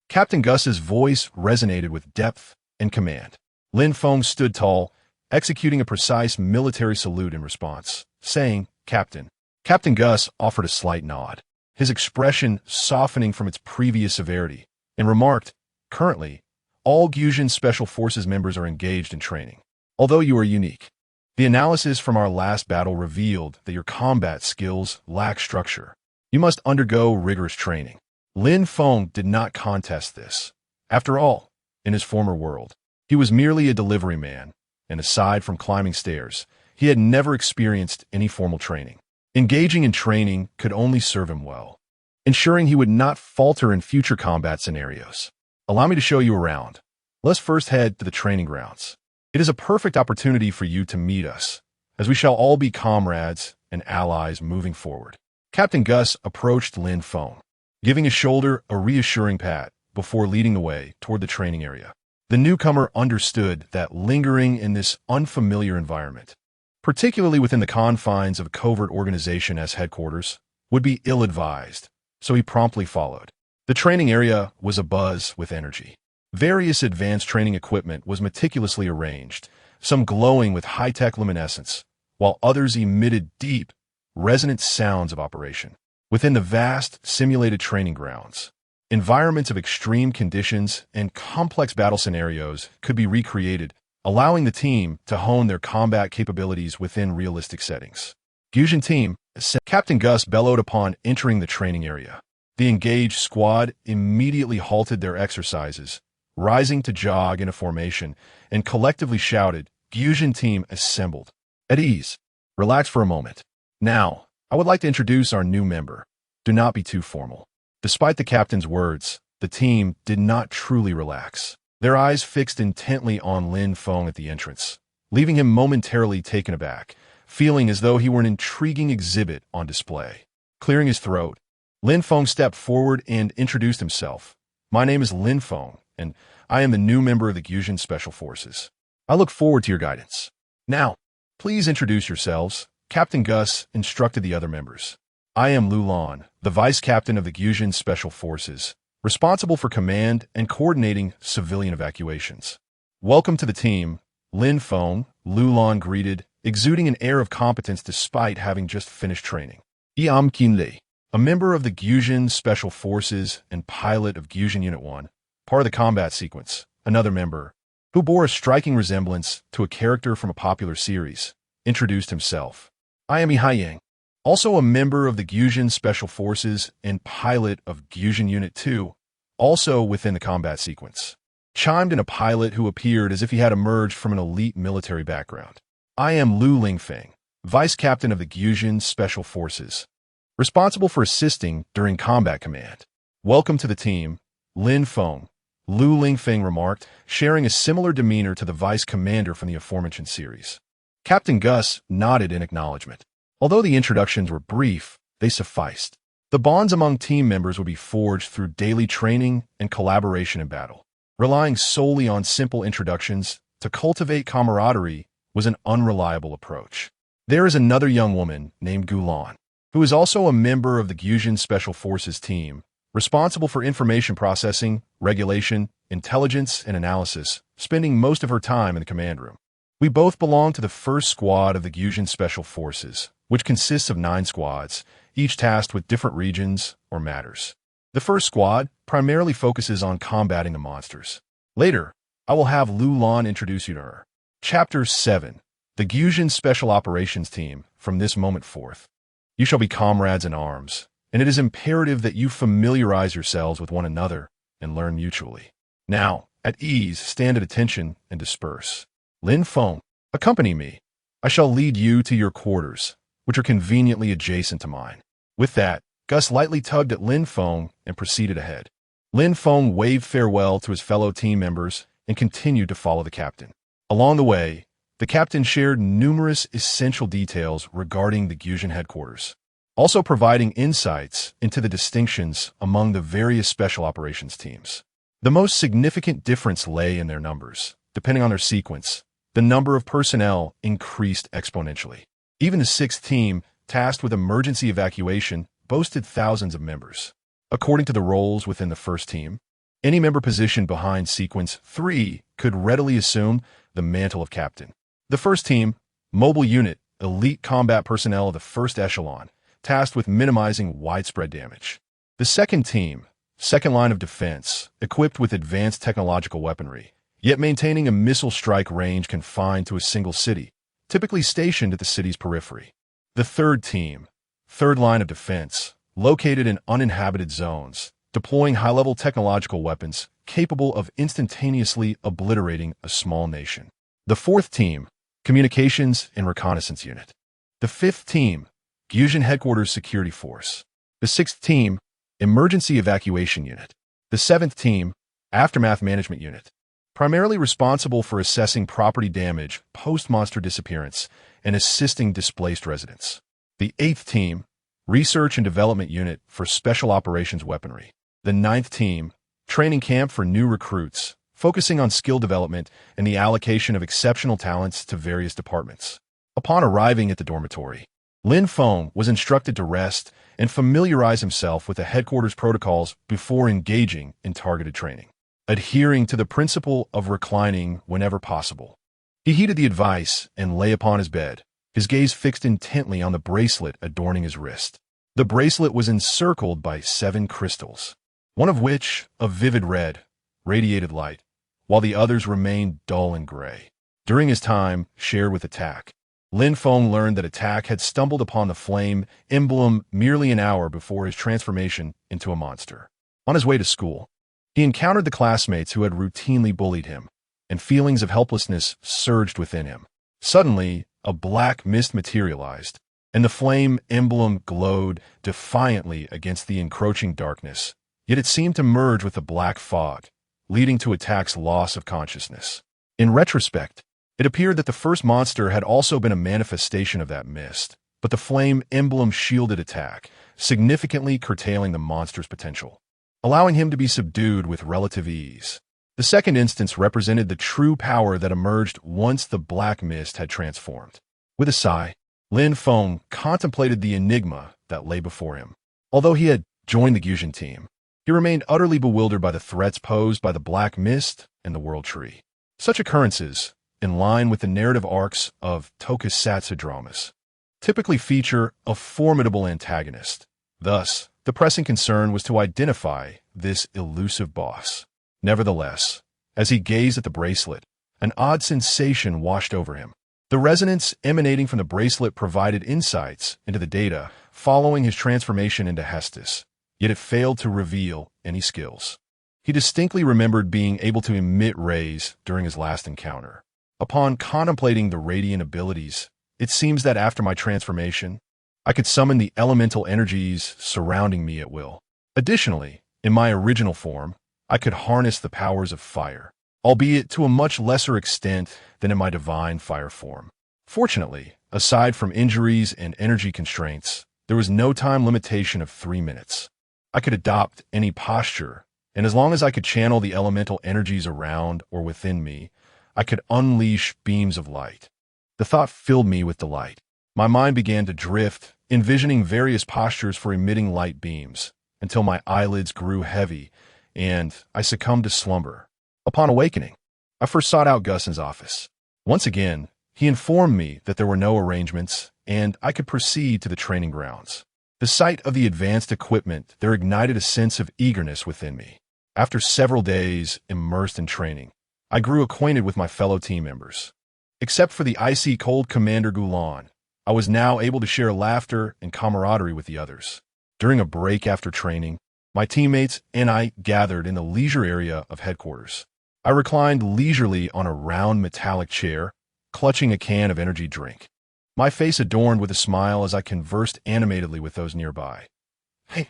Captain Gus's voice resonated with depth and command. Lin Feng stood tall, executing a precise military salute in response, saying, "Captain." Captain Gus offered a slight nod, his expression softening from its previous severity, and remarked, "Currently, all Gyujin Special Forces members are engaged in training. Although you are unique, the analysis from our last battle revealed that your combat skills lack structure. You must undergo rigorous training." Lin Feng did not contest this. After all, in his former world, he was merely a delivery man, and aside from climbing stairs, he had never experienced any formal training. Engaging in training could only serve him well, ensuring he would not falter in future combat scenarios. "Allow me to show you around. Let's first head to the training grounds. It is a perfect opportunity for you to meet us, as we shall all be comrades and allies moving forward." Captain Gus approached Lin Feng, giving his shoulder a reassuring pat before leading the way toward the training area. The newcomer understood that lingering in this unfamiliar environment, particularly within the confines of a covert organization as headquarters, would be ill-advised, so he promptly followed. The training area was abuzz with energy. Various advanced training equipment was meticulously arranged, some glowing with high-tech luminescence, while others emitted deep, resonant sounds of operation. Within the vast, simulated training grounds, environments of extreme conditions and complex battle scenarios could be recreated, allowing the team to hone their combat capabilities within realistic settings. "Gyujin team," Captain Gus bellowed upon entering the training area. The engaged squad immediately halted their exercises, rising to jog in a formation, and collectively shouted, "Gyujin team assembled. At ease. Relax for a moment. Now, I would like to introduce our new member. Do not be too formal." Despite the captain's words, the team did not truly relax. Their eyes fixed intently on Lin Feng at the entrance, leaving him momentarily taken aback, feeling as though he were an intriguing exhibit on display. Clearing his throat, Lin Feng stepped forward and introduced himself. "My name is Lin Feng, and I am the new member of the Gyujin Special Forces. I look forward to your guidance. Now, please introduce yourselves," Captain Gus instructed the other members. "I am Lu Lan, the Vice Captain of the Gyujin Special Forces, responsible for command and coordinating civilian evacuations." "Welcome to the team, Lin Feng," Lu Lan greeted, exuding an air of competence despite having just finished training. "I Ching, a member of the Gyujin Special Forces and pilot of Gyujin Unit 1, part of the combat sequence," another member, who bore a striking resemblance to a character from a popular series, introduced himself. "I am I Ching, also a member of the Gyujin Special Forces and pilot of Gyujin Unit 2, also within the combat sequence," chimed in a pilot who appeared as if he had emerged from an elite military background. "I am Lu Lingfeng, Vice Captain of the Gyujin Special Forces, responsible for assisting during combat command." "Welcome to the team, Lin Feng," Lu Lingfeng remarked, sharing a similar demeanor to the vice commander from the aforementioned series. Captain Gus nodded in acknowledgement. Although the introductions were brief, they sufficed. The bonds among team members would be forged through daily training and collaboration in battle. Relying solely on simple introductions to cultivate camaraderie was an unreliable approach. There is another young woman named Gulan, who is also a member of the Gyujin Special Forces team, responsible for information processing, regulation, intelligence, and analysis, spending most of her time in the command room. "We both belong to the first squad of the Gyujin Special Forces, which consists of 9 squads, each tasked with different regions or matters. The first squad primarily focuses on combating the monsters. Later, I will have Lu Lan introduce you to her. Chapter 7. The Gyujin Special Operations Team. From this moment forth, you shall be comrades in arms, and it is imperative that you familiarize yourselves with one another and learn mutually. Now, at ease, stand at attention and disperse. Lin Feng, accompany me. I shall lead you to your quarters, which are conveniently adjacent to mine. With that, Gus lightly tugged at Lin Feng and proceeded ahead. Lin Feng waved farewell to his fellow team members and continued to follow the captain. Along the way, the captain shared numerous essential details regarding the Gyujin headquarters, also providing insights into the distinctions among the various special operations teams. The most significant difference lay in their numbers. Depending on their sequence, the number of personnel increased exponentially. Even the sixth team, tasked with emergency evacuation, boasted thousands of members. According to the roles within the first team, any member positioned behind Sequence 3 could readily assume the mantle of captain. The first team, mobile unit, elite combat personnel of the first echelon, tasked with minimizing widespread damage. The second team, second line of defense, equipped with advanced technological weaponry, yet maintaining a missile strike range confined to a single city, typically stationed at the city's periphery. The third team, third line of defense, located in uninhabited zones, deploying high-level technological weapons capable of instantaneously obliterating a small nation. The fourth team, communications and reconnaissance unit. The fifth team, Gyujin Headquarters Security Force. The sixth team, emergency evacuation unit. The seventh team, aftermath management unit, primarily responsible for assessing property damage post-monster disappearance and assisting displaced residents. The eighth team, research and development unit for special operations weaponry. The ninth team, training camp for new recruits, focusing on skill development and the allocation of exceptional talents to various departments. Upon arriving at the dormitory, Lin Feng was instructed to rest and familiarize himself with the headquarters protocols before engaging in targeted training. Adhering to the principle of reclining whenever possible, he heeded the advice and lay upon his bed, his gaze fixed intently on the bracelet adorning his wrist. The bracelet was encircled by 7 crystals, one of which, a vivid red, radiated light, while the others remained dull and gray. During his time shared with Attack, Lin Feng learned that Attack had stumbled upon the flame emblem merely an hour before his transformation into a monster. On his way to school, he encountered the classmates who had routinely bullied him, and feelings of helplessness surged within him. Suddenly, a black mist materialized, and the flame emblem glowed defiantly against the encroaching darkness, yet it seemed to merge with the black fog, leading to Attack's loss of consciousness. In retrospect, it appeared that the first monster had also been a manifestation of that mist, but the flame emblem shielded Attack, significantly curtailing the monster's potential, allowing him to be subdued with relative ease. The second instance represented the true power that emerged once the black mist had transformed. With a sigh, Lin Feng contemplated the enigma that lay before him. Although he had joined the Gyujin team, he remained utterly bewildered by the threats posed by the black mist and the world tree. Such occurrences, in line with the narrative arcs of tokusatsu dramas, typically feature a formidable antagonist. Thus, the pressing concern was to identify this elusive boss. Nevertheless, as he gazed at the bracelet, an odd sensation washed over him. The resonance emanating from the bracelet provided insights into the data following his transformation into Hestos, yet it failed to reveal any skills. He distinctly remembered being able to emit rays during his last encounter. Upon contemplating the radiant abilities, it seems that after my transformation, I could summon the elemental energies surrounding me at will. Additionally, in my original form, I could harness the powers of fire, albeit to a much lesser extent than in my divine fire form. Fortunately, aside from injuries and energy constraints, there was no time limitation of 3 minutes. I could adopt any posture, and as long as I could channel the elemental energies around or within me, I could unleash beams of light. The thought filled me with delight. My mind began to drift, envisioning various postures for emitting light beams, until my eyelids grew heavy, and I succumbed to slumber. Upon awakening, I first sought out Gussen's office. Once again, he informed me that there were no arrangements, and I could proceed to the training grounds. The sight of the advanced equipment there ignited a sense of eagerness within me. After several days immersed in training, I grew acquainted with my fellow team members. Except for the icy cold Commander Gulan, I was now able to share laughter and camaraderie with the others. During a break after training, my teammates and I gathered in the leisure area of headquarters. I reclined leisurely on a round metallic chair, clutching a can of energy drink, my face adorned with a smile as I conversed animatedly with those nearby. Hey,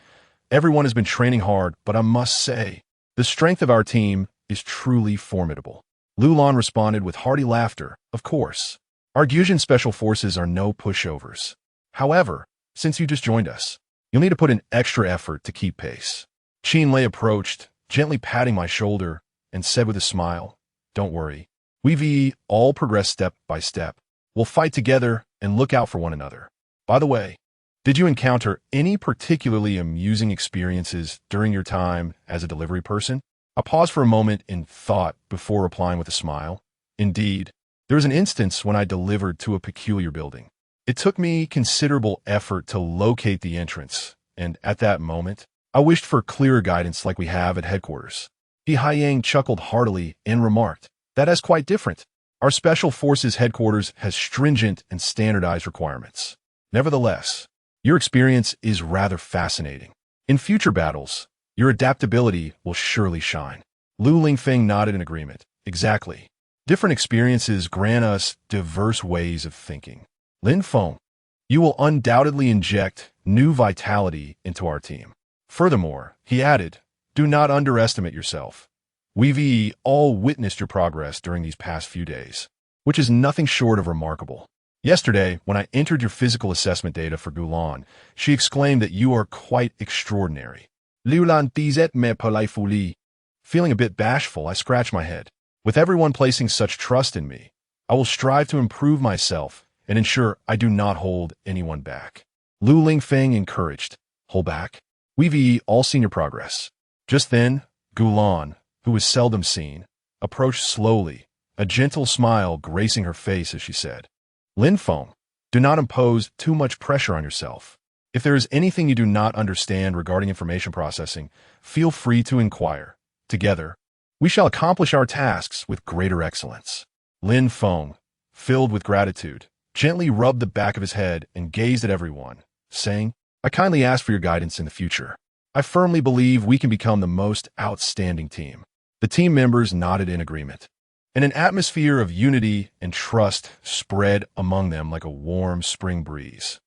everyone has been training hard, but I must say, the strength of our team is truly formidable. Lulan responded with hearty laughter. Of course, our Gyujin Special Forces are no pushovers. However, since you just joined us, you'll need to put in extra effort to keep pace. Qinlei approached, gently patting my shoulder, and said with a smile, "Don't worry. We've all progressed step by step. We'll fight together and look out for one another. By the way, did you encounter any particularly amusing experiences during your time as a delivery person?" I paused for a moment in thought before replying with a smile. Indeed, there was an instance when I delivered to a peculiar building. It took me considerable effort to locate the entrance, and at that moment, I wished for clearer guidance like we have at headquarters. He Haiyang chuckled heartily and remarked, "That is quite different. Our Special Forces headquarters has stringent and standardized requirements. Nevertheless, your experience is rather fascinating. In future battles, your adaptability will surely shine." Lu Lingfeng nodded in agreement. Exactly. Different experiences grant us diverse ways of thinking. Lin Feng, you will undoubtedly inject new vitality into our team. Furthermore, he added, do not underestimate yourself. We've all witnessed your progress during these past few days, which is nothing short of remarkable. Yesterday, when I entered your physical assessment data for Gulan, she exclaimed that you are quite extraordinary. Lulan disait me politely. Feeling a bit bashful, I scratched my head. With everyone placing such trust in me, I will strive to improve myself and ensure I do not hold anyone back. Lu Lingfeng encouraged, hold back. We've all seen your progress. Just then, Gulan, who was seldom seen, approached slowly, a gentle smile gracing her face as she said, Lin Feng, do not impose too much pressure on yourself. If there is anything you do not understand regarding information processing, feel free to inquire. Together, we shall accomplish our tasks with greater excellence. Lin Feng, filled with gratitude, gently rubbed the back of his head and gazed at everyone, saying, I kindly ask for your guidance in the future. I firmly believe we can become the most outstanding team. The team members nodded in agreement, and an atmosphere of unity and trust spread among them like a warm spring breeze.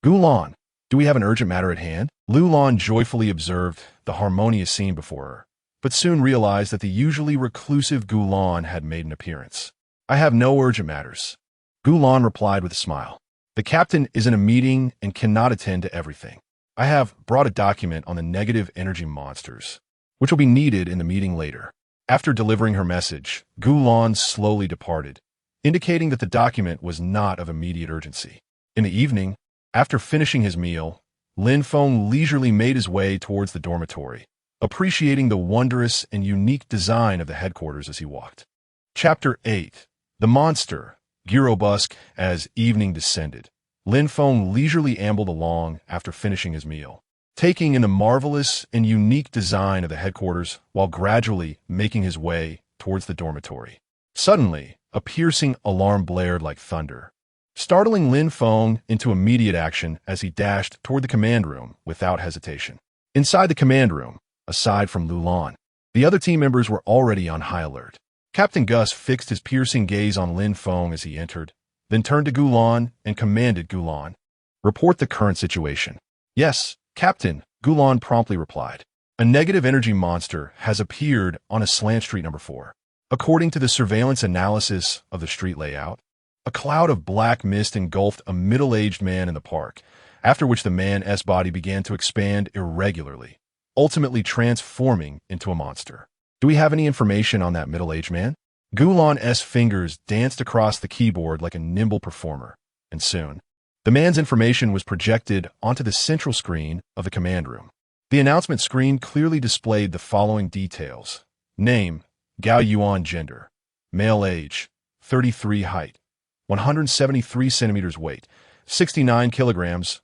Gulan, do we have an urgent matter at hand? Lulan joyfully observed the harmonious scene before her, but soon realized that the usually reclusive Gulan had made an appearance. I have no urgent matters. Gulan replied with a smile. The captain is in a meeting and cannot attend to everything. I have brought a document on the negative energy monsters, which will be needed in the meeting later. After delivering her message, Gulan slowly departed, indicating that the document was not of immediate urgency. In the evening, after finishing his meal, Lin Feng leisurely made his way towards the dormitory, appreciating the wondrous and unique design of the headquarters as he walked. Chapter 8. The Monster, Girobusk. As evening descended, Lin Feng leisurely ambled along after finishing his meal, taking in the marvelous and unique design of the headquarters while gradually making his way towards the dormitory. Suddenly, a piercing alarm blared like thunder, startling Lin Feng into immediate action as he dashed toward the command room without hesitation. Inside the command room, aside from Lulan, the other team members were already on high alert. Captain Gus fixed his piercing gaze on Lin Feng as he entered, then turned to Gulan and commanded Gulan, report the current situation. Yes, Captain, Gulan promptly replied. A negative energy monster has appeared on a slant street number 4. According to the surveillance analysis of the street layout, a cloud of black mist engulfed a middle-aged man in the park, after which the man's body began to expand irregularly, ultimately transforming into a monster. Do we have any information on that middle-aged man? Gulan's fingers danced across the keyboard like a nimble performer, and soon, the man's information was projected onto the central screen of the command room. The announcement screen clearly displayed the following details. Name, Gao Yuan. Gender, male. Age, 33. Height, 173 centimeters. Weight, 69 kilograms.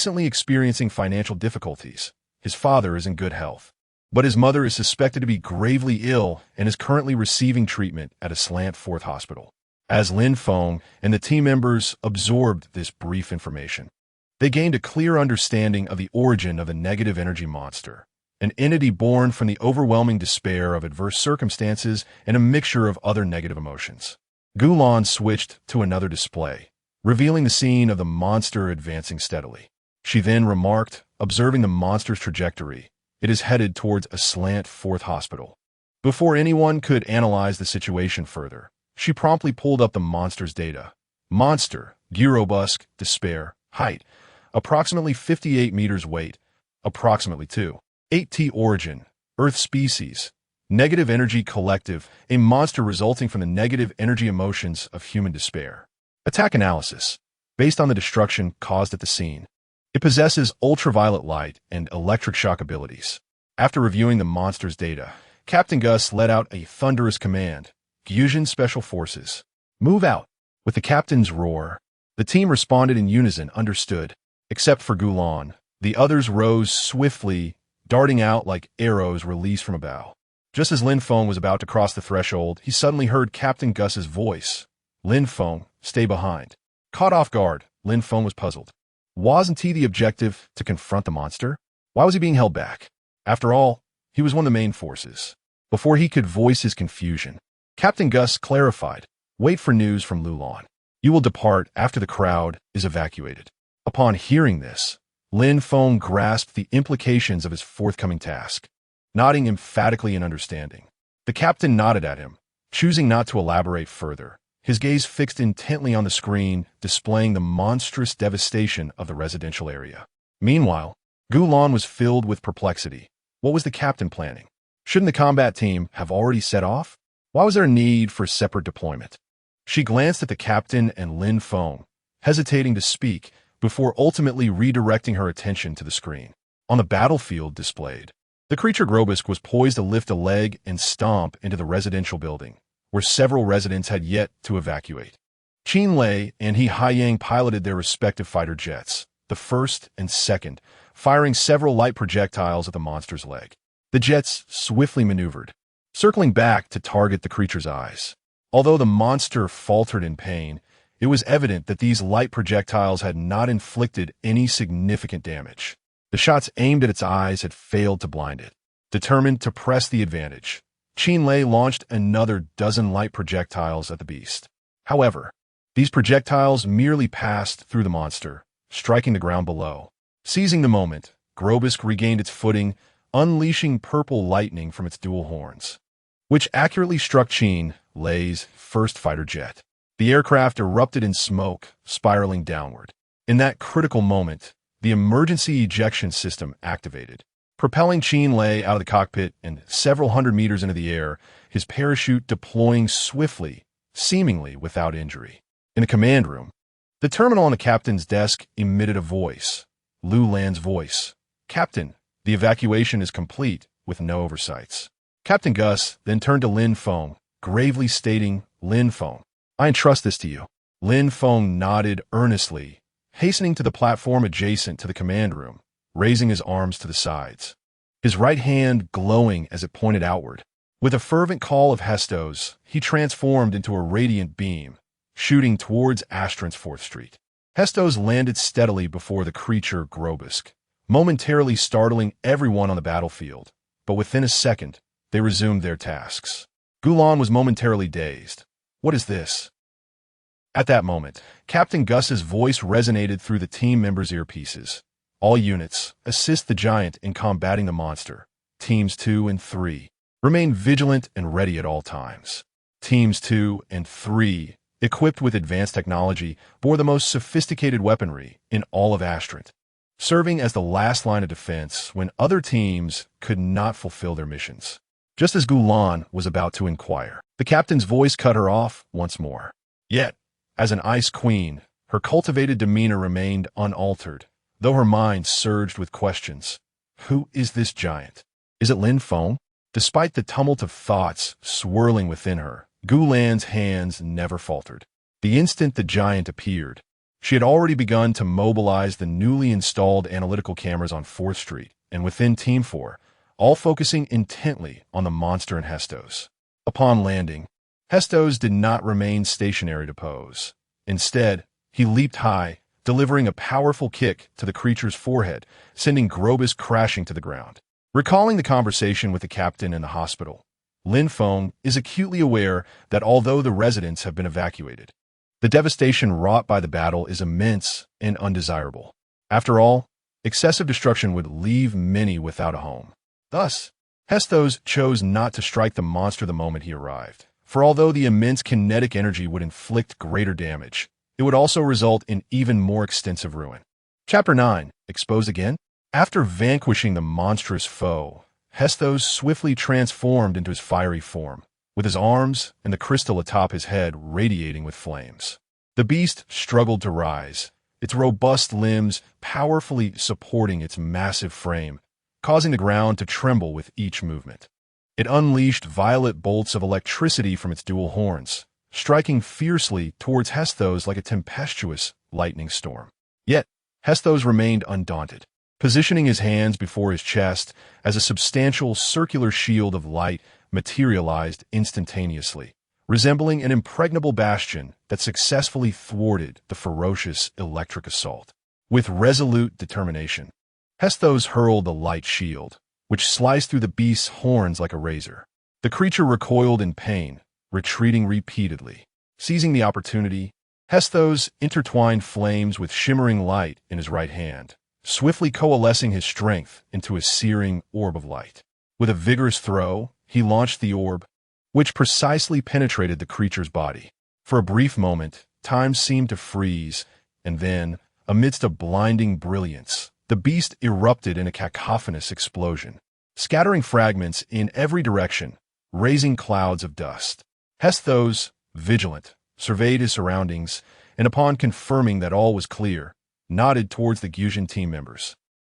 recently experiencing financial difficulties. His father is in good health, but his mother is suspected to be gravely ill and is currently receiving treatment at a Slant Fourth hospital. As Lin Feng and the team members absorbed this brief information, they gained a clear understanding of the origin of the negative energy monster, an entity born from the overwhelming despair of adverse circumstances and a mixture of other negative emotions. Gulan switched to another display, revealing the scene of the monster advancing steadily. She then remarked, observing the monster's trajectory, "It is headed towards a Slant Fourth hospital." Before anyone could analyze the situation further, she promptly pulled up the monster's data. Monster, Girobusk, despair, height, approximately 58 meters, weight, approximately 2.8 origin, Earth species, negative energy collective, a monster resulting from the negative energy emotions of human despair. Attack analysis. Based on the destruction caused at the scene, it possesses ultraviolet light and electric shock abilities. After reviewing the monster's data, Captain Gus let out a thunderous command, "Gyujin Special Forces, move out." With the captain's roar, the team responded in unison, understood. Except for Gulan, the others rose swiftly, darting out like arrows released from a bow. Just as Lin Feng was about to cross the threshold, he suddenly heard Captain Gus's voice. "Lin Feng, stay behind." Caught off guard, Lin Feng was puzzled. Wasn't he the objective to confront the monster? Why was he being held back? After all, he was one of the main forces. Before he could voice his confusion, Captain Gus clarified, "Wait for news from Lulan. You will depart after the crowd is evacuated." Upon hearing this, Lin Feng grasped the implications of his forthcoming task, nodding emphatically in understanding. The captain nodded at him, choosing not to elaborate further, his gaze fixed intently on the screen, displaying the monstrous devastation of the residential area. Meanwhile, Gulan was filled with perplexity. What was the captain planning? Shouldn't the combat team have already set off? Why was there a need for separate deployment? She glanced at the captain and Lin Feng, hesitating to speak, before ultimately redirecting her attention to the screen. On the battlefield displayed, the creature Grobisk was poised to lift a leg and stomp into the residential building, where several residents had yet to evacuate. Qin Lei and He Haiyang piloted their respective fighter jets, the first and second, firing several light projectiles at the monster's leg. The jets swiftly maneuvered, circling back to target the creature's eyes. Although the monster faltered in pain, it was evident that these light projectiles had not inflicted any significant damage. The shots aimed at its eyes had failed to blind it. Determined to press the advantage, Qin Lei launched another dozen light projectiles at the beast. However, these projectiles merely passed through the monster, striking the ground below. Seizing the moment, Grobisk regained its footing, unleashing purple lightning from its dual horns, which accurately struck Qin Lei's first fighter jet. The aircraft erupted in smoke, spiraling downward. In that critical moment, the emergency ejection system activated, propelling Qin Lei out of the cockpit and several hundred meters into the air, his parachute deploying swiftly, seemingly without injury. In the command room, the terminal on the captain's desk emitted a voice, Lu Lan's voice. "Captain, the evacuation is complete with no oversights." Captain Gus then turned to Lin Feng, gravely stating, "Lin Feng, I entrust this to you." Lin Feng nodded earnestly, hastening to the platform adjacent to the command room, raising his arms to the sides, his right hand glowing as it pointed outward. With a fervent call of Hestos, he transformed into a radiant beam, shooting towards Astrant's 4th Street. Hestos landed steadily before the creature Grobisk, momentarily startling everyone on the battlefield, but within a second, they resumed their tasks. Gulan was momentarily dazed. What is this? At that moment, Captain Gus's voice resonated through the team members' earpieces. All units, assist the giant in combating the monster. Teams 2 and 3, remain vigilant and ready at all times. Teams 2 and 3, equipped with advanced technology, bore the most sophisticated weaponry in all of Astrant, serving as the last line of defense when other teams could not fulfill their missions. Just as Gulan was about to inquire, the captain's voice cut her off once more. Yet, as an ice queen, her cultivated demeanor remained unaltered, though her mind surged with questions. Who is this giant? Is it Lin Feng? Despite the tumult of thoughts swirling within her, Gulan's hands never faltered. The instant the giant appeared, she had already begun to mobilize the newly installed analytical cameras on 4th Street and within Team 4, all focusing intently on the monster in Hestos. Upon landing, Hestos did not remain stationary to pose. Instead, he leaped high, delivering a powerful kick to the creature's forehead, sending Grobus crashing to the ground. Recalling the conversation with the captain in the hospital, Lin Feng is acutely aware that although the residents have been evacuated, the devastation wrought by the battle is immense and undesirable. After all, excessive destruction would leave many without a home. Thus, Hestos chose not to strike the monster the moment he arrived, for although the immense kinetic energy would inflict greater damage, it would also result in even more extensive ruin. Chapter 9. Expose again? After vanquishing the monstrous foe, Hestos swiftly transformed into his fiery form, with his arms and the crystal atop his head radiating with flames. The beast struggled to rise, its robust limbs powerfully supporting its massive frame, causing the ground to tremble with each movement. It unleashed violet bolts of electricity from its dual horns, striking fiercely towards Hestos like a tempestuous lightning storm. Yet, Hestos remained undaunted, positioning his hands before his chest as a substantial circular shield of light materialized instantaneously, resembling an impregnable bastion that successfully thwarted the ferocious electric assault. With resolute determination, Hestos hurled the light shield, which sliced through the beast's horns like a razor. The creature recoiled in pain, retreating repeatedly. Seizing the opportunity, Hestos intertwined flames with shimmering light in his right hand, swiftly coalescing his strength into a searing orb of light. With a vigorous throw, he launched the orb, which precisely penetrated the creature's body. For a brief moment, time seemed to freeze, and then, amidst a blinding brilliance, the beast erupted in a cacophonous explosion, scattering fragments in every direction, raising clouds of dust. Hestos, vigilant, surveyed his surroundings, and upon confirming that all was clear, nodded towards the Gyujin team members.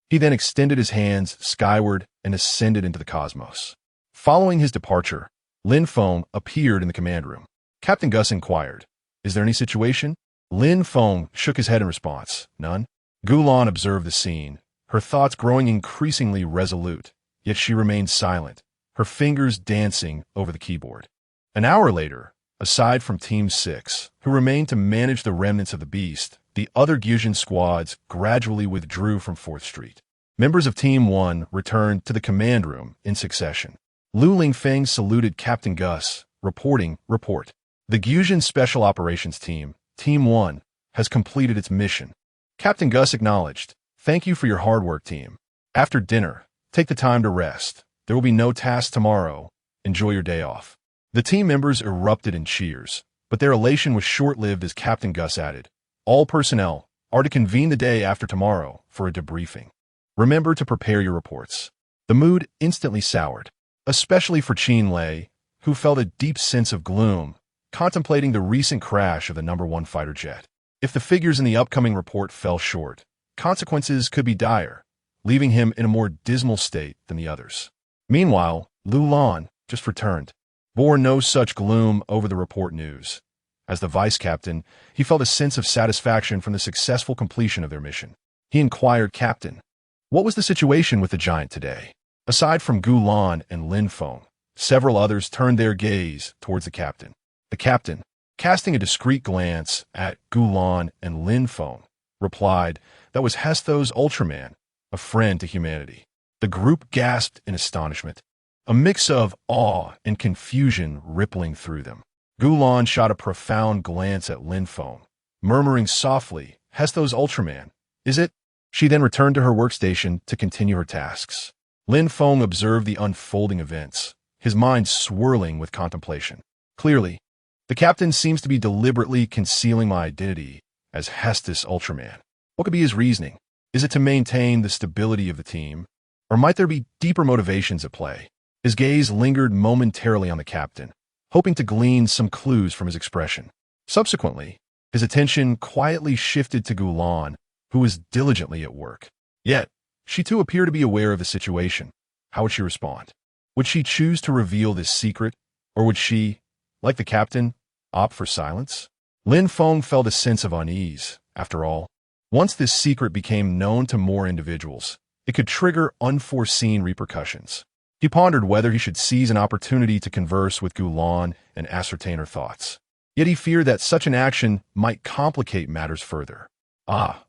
He then extended his hands skyward and ascended into the cosmos. Following his departure, Lin Feng appeared in the command room. Captain Gus inquired, "Is there any situation?" Lin Feng shook his head in response, "None." Gulan observed the scene, her thoughts growing increasingly resolute, yet she remained silent, her fingers dancing over the keyboard. An hour later, aside from Team 6, who remained to manage the remnants of the beast, the other Gyujin squads gradually withdrew from 4th Street. Members of Team 1 returned to the command room in succession. Lu Lingfeng saluted Captain Gus, reporting, "Report. The Gyujin Special Operations Team, Team 1, has completed its mission." Captain Gus acknowledged, "Thank you for your hard work, team. After dinner, take the time to rest. There will be no tasks tomorrow. Enjoy your day off." The team members erupted in cheers, but their elation was short-lived as Captain Gus added, "All personnel are to convene the day after tomorrow for a debriefing. Remember to prepare your reports." The mood instantly soured, especially for Qin Lei, who felt a deep sense of gloom, contemplating the recent crash of the No. 1 fighter jet. If the figures in the upcoming report fell short, consequences could be dire, leaving him in a more dismal state than the others. Meanwhile, Lu Lan, just returned, bore no such gloom over the report news. As the vice captain, he felt a sense of satisfaction from the successful completion of their mission. He inquired, "Captain, what was the situation with the giant today?" Aside from Gulan and Lin Feng, several others turned their gaze towards the captain. The captain, casting a discreet glance at Gulan and Lin Feng, replied, "That was Hestos Ultraman, a friend to humanity." The group gasped in astonishment, a mix of awe and confusion rippling through them. Gulan shot a profound glance at Lin Feng, murmuring softly, "Hestos Ultraman, is it?" She then returned to her workstation to continue her tasks. Lin Feng observed the unfolding events, his mind swirling with contemplation. Clearly, the captain seems to be deliberately concealing my identity as Hestos Ultraman. What could be his reasoning? Is it to maintain the stability of the team? Or might there be deeper motivations at play? His gaze lingered momentarily on the captain, hoping to glean some clues from his expression. Subsequently, his attention quietly shifted to Gulan, who was diligently at work. Yet, she too appeared to be aware of the situation. How would she respond? Would she choose to reveal this secret, or would she, like the captain, opt for silence? Lin Feng felt a sense of unease. After all, once this secret became known to more individuals, it could trigger unforeseen repercussions. He pondered whether he should seize an opportunity to converse with Gulan and ascertain her thoughts. Yet he feared that such an action might complicate matters further.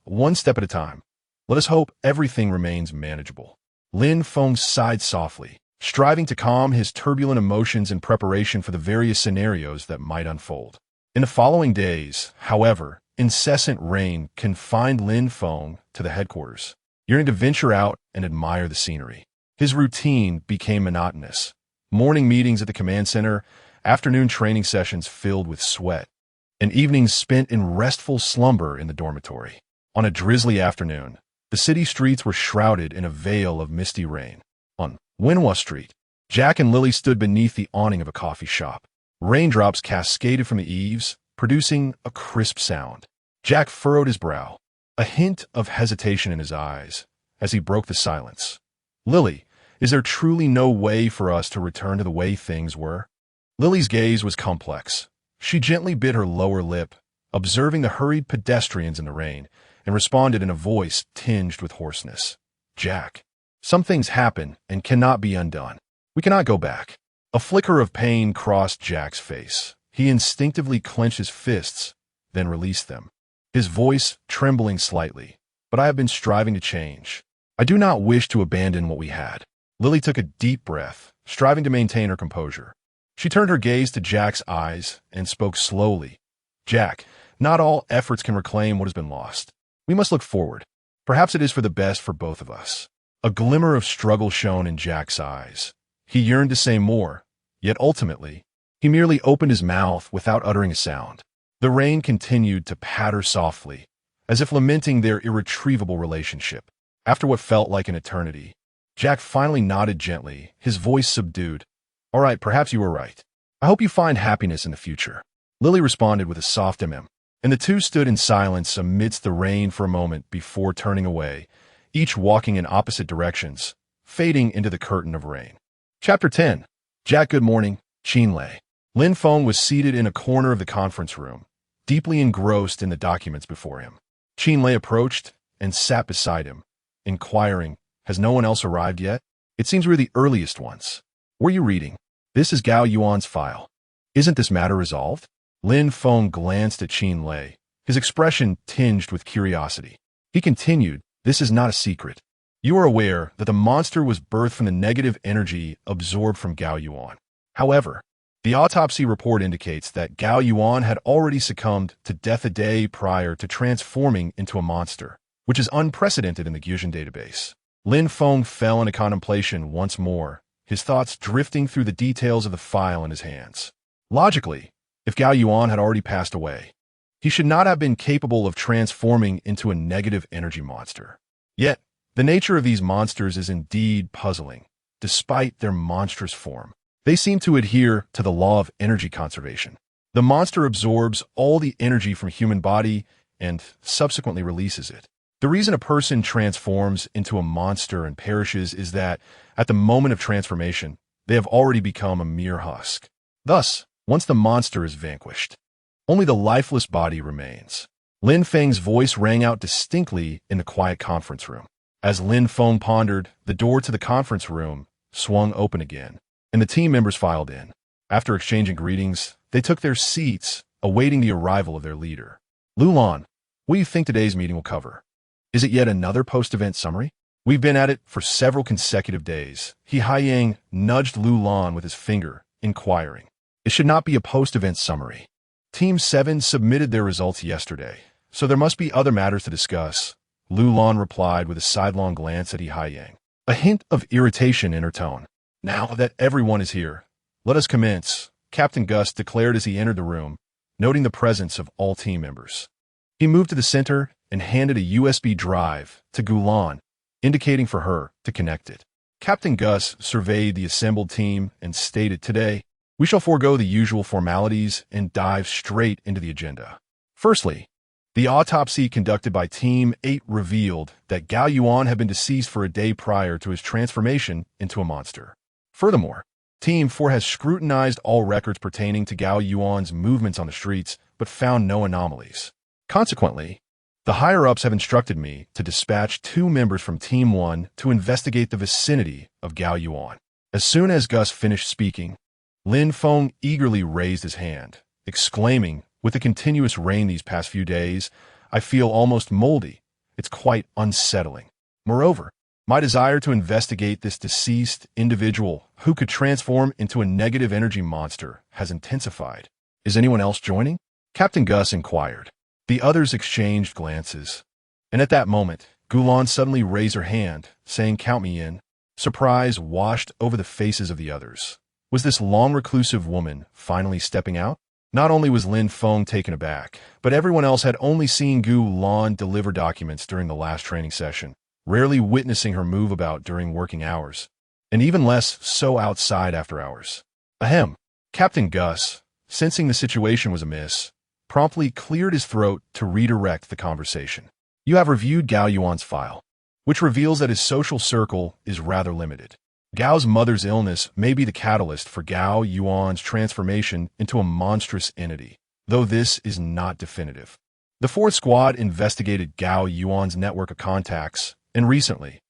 One step at a time. Let us hope everything remains manageable. Lin Feng sighed softly, striving to calm his turbulent emotions in preparation for the various scenarios that might unfold. In the following days, however, incessant rain confined Lin Feng to the headquarters, yearning to venture out and admire the scenery. His routine became monotonous. Morning meetings at the command center, afternoon training sessions filled with sweat, and evenings spent in restful slumber in the dormitory. On a drizzly afternoon, the city streets were shrouded in a veil of misty rain. On Winhua Street, Jack and Lily stood beneath the awning of a coffee shop. Raindrops cascaded from the eaves, producing a crisp sound. Jack furrowed his brow, a hint of hesitation in his eyes, as he broke the silence. Lily, is there truly no way for us to return to the way things were? Lily's gaze was complex. She gently bit her lower lip, observing the hurried pedestrians in the rain, and responded in a voice tinged with hoarseness. Jack, some things happen and cannot be undone. We cannot go back. A flicker of pain crossed Jack's face. He instinctively clenched his fists, then released them, his voice trembling slightly. But I have been striving to change. I do not wish to abandon what we had. Lily took a deep breath, striving to maintain her composure. She turned her gaze to Jack's eyes and spoke slowly. Jack, not all efforts can reclaim what has been lost. We must look forward. Perhaps it is for the best for both of us. A glimmer of struggle shone in Jack's eyes. He yearned to say more, yet ultimately, he merely opened his mouth without uttering a sound. The rain continued to patter softly, as if lamenting their irretrievable relationship. After what felt like an eternity, Jack finally nodded gently, his voice subdued. All right, perhaps you were right. I hope you find happiness in the future. Lily responded with a soft and the two stood in silence amidst the rain for a moment before turning away, each walking in opposite directions, fading into the curtain of rain. Chapter 10. Jack, good morning. Qinlei. Lin Feng was seated in a corner of the conference room, deeply engrossed in the documents before him. Qinlei approached and sat beside him, inquiring, has no one else arrived yet? It seems we're the earliest ones. What are you reading? This is Gao Yuan's file. Isn't this matter resolved? Lin Feng glanced at Qinlei, his expression tinged with curiosity. He continued, this is not a secret. You are aware that the monster was birthed from the negative energy absorbed from Gao Yuan. However, the autopsy report indicates that Gao Yuan had already succumbed to death a day prior to transforming into a monster, which is unprecedented in the Gyujin database. Lin Feng fell into contemplation once more, his thoughts drifting through the details of the file in his hands. Logically, if Gao Yuan had already passed away, he should not have been capable of transforming into a negative energy monster. Yet, the nature of these monsters is indeed puzzling. Despite their monstrous form, they seem to adhere to the law of energy conservation. The monster absorbs all the energy from human body and subsequently releases it. The reason a person transforms into a monster and perishes is that, at the moment of transformation, they have already become a mere husk. Thus, once the monster is vanquished, only the lifeless body remains. Lin Feng's voice rang out distinctly in the quiet conference room. As Lin Feng pondered, the door to the conference room swung open again, and the team members filed in. After exchanging greetings, they took their seats, awaiting the arrival of their leader. Lulan, what do you think today's meeting will cover? Is it yet another post-event summary? We've been at it for several consecutive days. He Haiyang nudged Lulan with his finger, inquiring. It should not be a post-event summary. Team 7 submitted their results yesterday, so there must be other matters to discuss. Lulan replied with a sidelong glance at He Haiyang, a hint of irritation in her tone. Now that everyone is here, let us commence, Captain Gus declared as he entered the room, noting the presence of all team members. He moved to the center and handed a USB drive to Gulan, indicating for her to connect it. Captain Gus surveyed the assembled team and stated, today, we shall forego the usual formalities and dive straight into the agenda. Firstly, the autopsy conducted by Team 8 revealed that Gao Yuan had been deceased for a day prior to his transformation into a monster. Furthermore, Team 4 has scrutinized all records pertaining to Gao Yuan's movements on the streets, but found no anomalies. Consequently, the higher-ups have instructed me to dispatch 2 members from Team 1 to investigate the vicinity of Gao Yuan. As soon as Gus finished speaking, Lin Feng eagerly raised his hand, exclaiming, "With the continuous rain these past few days, I feel almost moldy. It's quite unsettling. Moreover, my desire to investigate this deceased individual who could transform into a negative energy monster has intensified. Is anyone else joining?" Captain Gus inquired. The others exchanged glances. And at that moment, Gulan suddenly raised her hand, saying, "Count me in." Surprise washed over the faces of the others. Was this long reclusive woman finally stepping out? Not only was Lin Feng taken aback, but everyone else had only seen Gu Lan deliver documents during the last training session, rarely witnessing her move about during working hours, and even less so outside after hours. Ahem. Captain Gus, sensing the situation was amiss, promptly cleared his throat to redirect the conversation. "You have reviewed Gao Yuan's file, which reveals that his social circle is rather limited. Gao's mother's illness may be the catalyst for Gao Yuan's transformation into a monstrous entity, though this is not definitive. The 4th squad investigated Gao Yuan's network of contacts, and recently,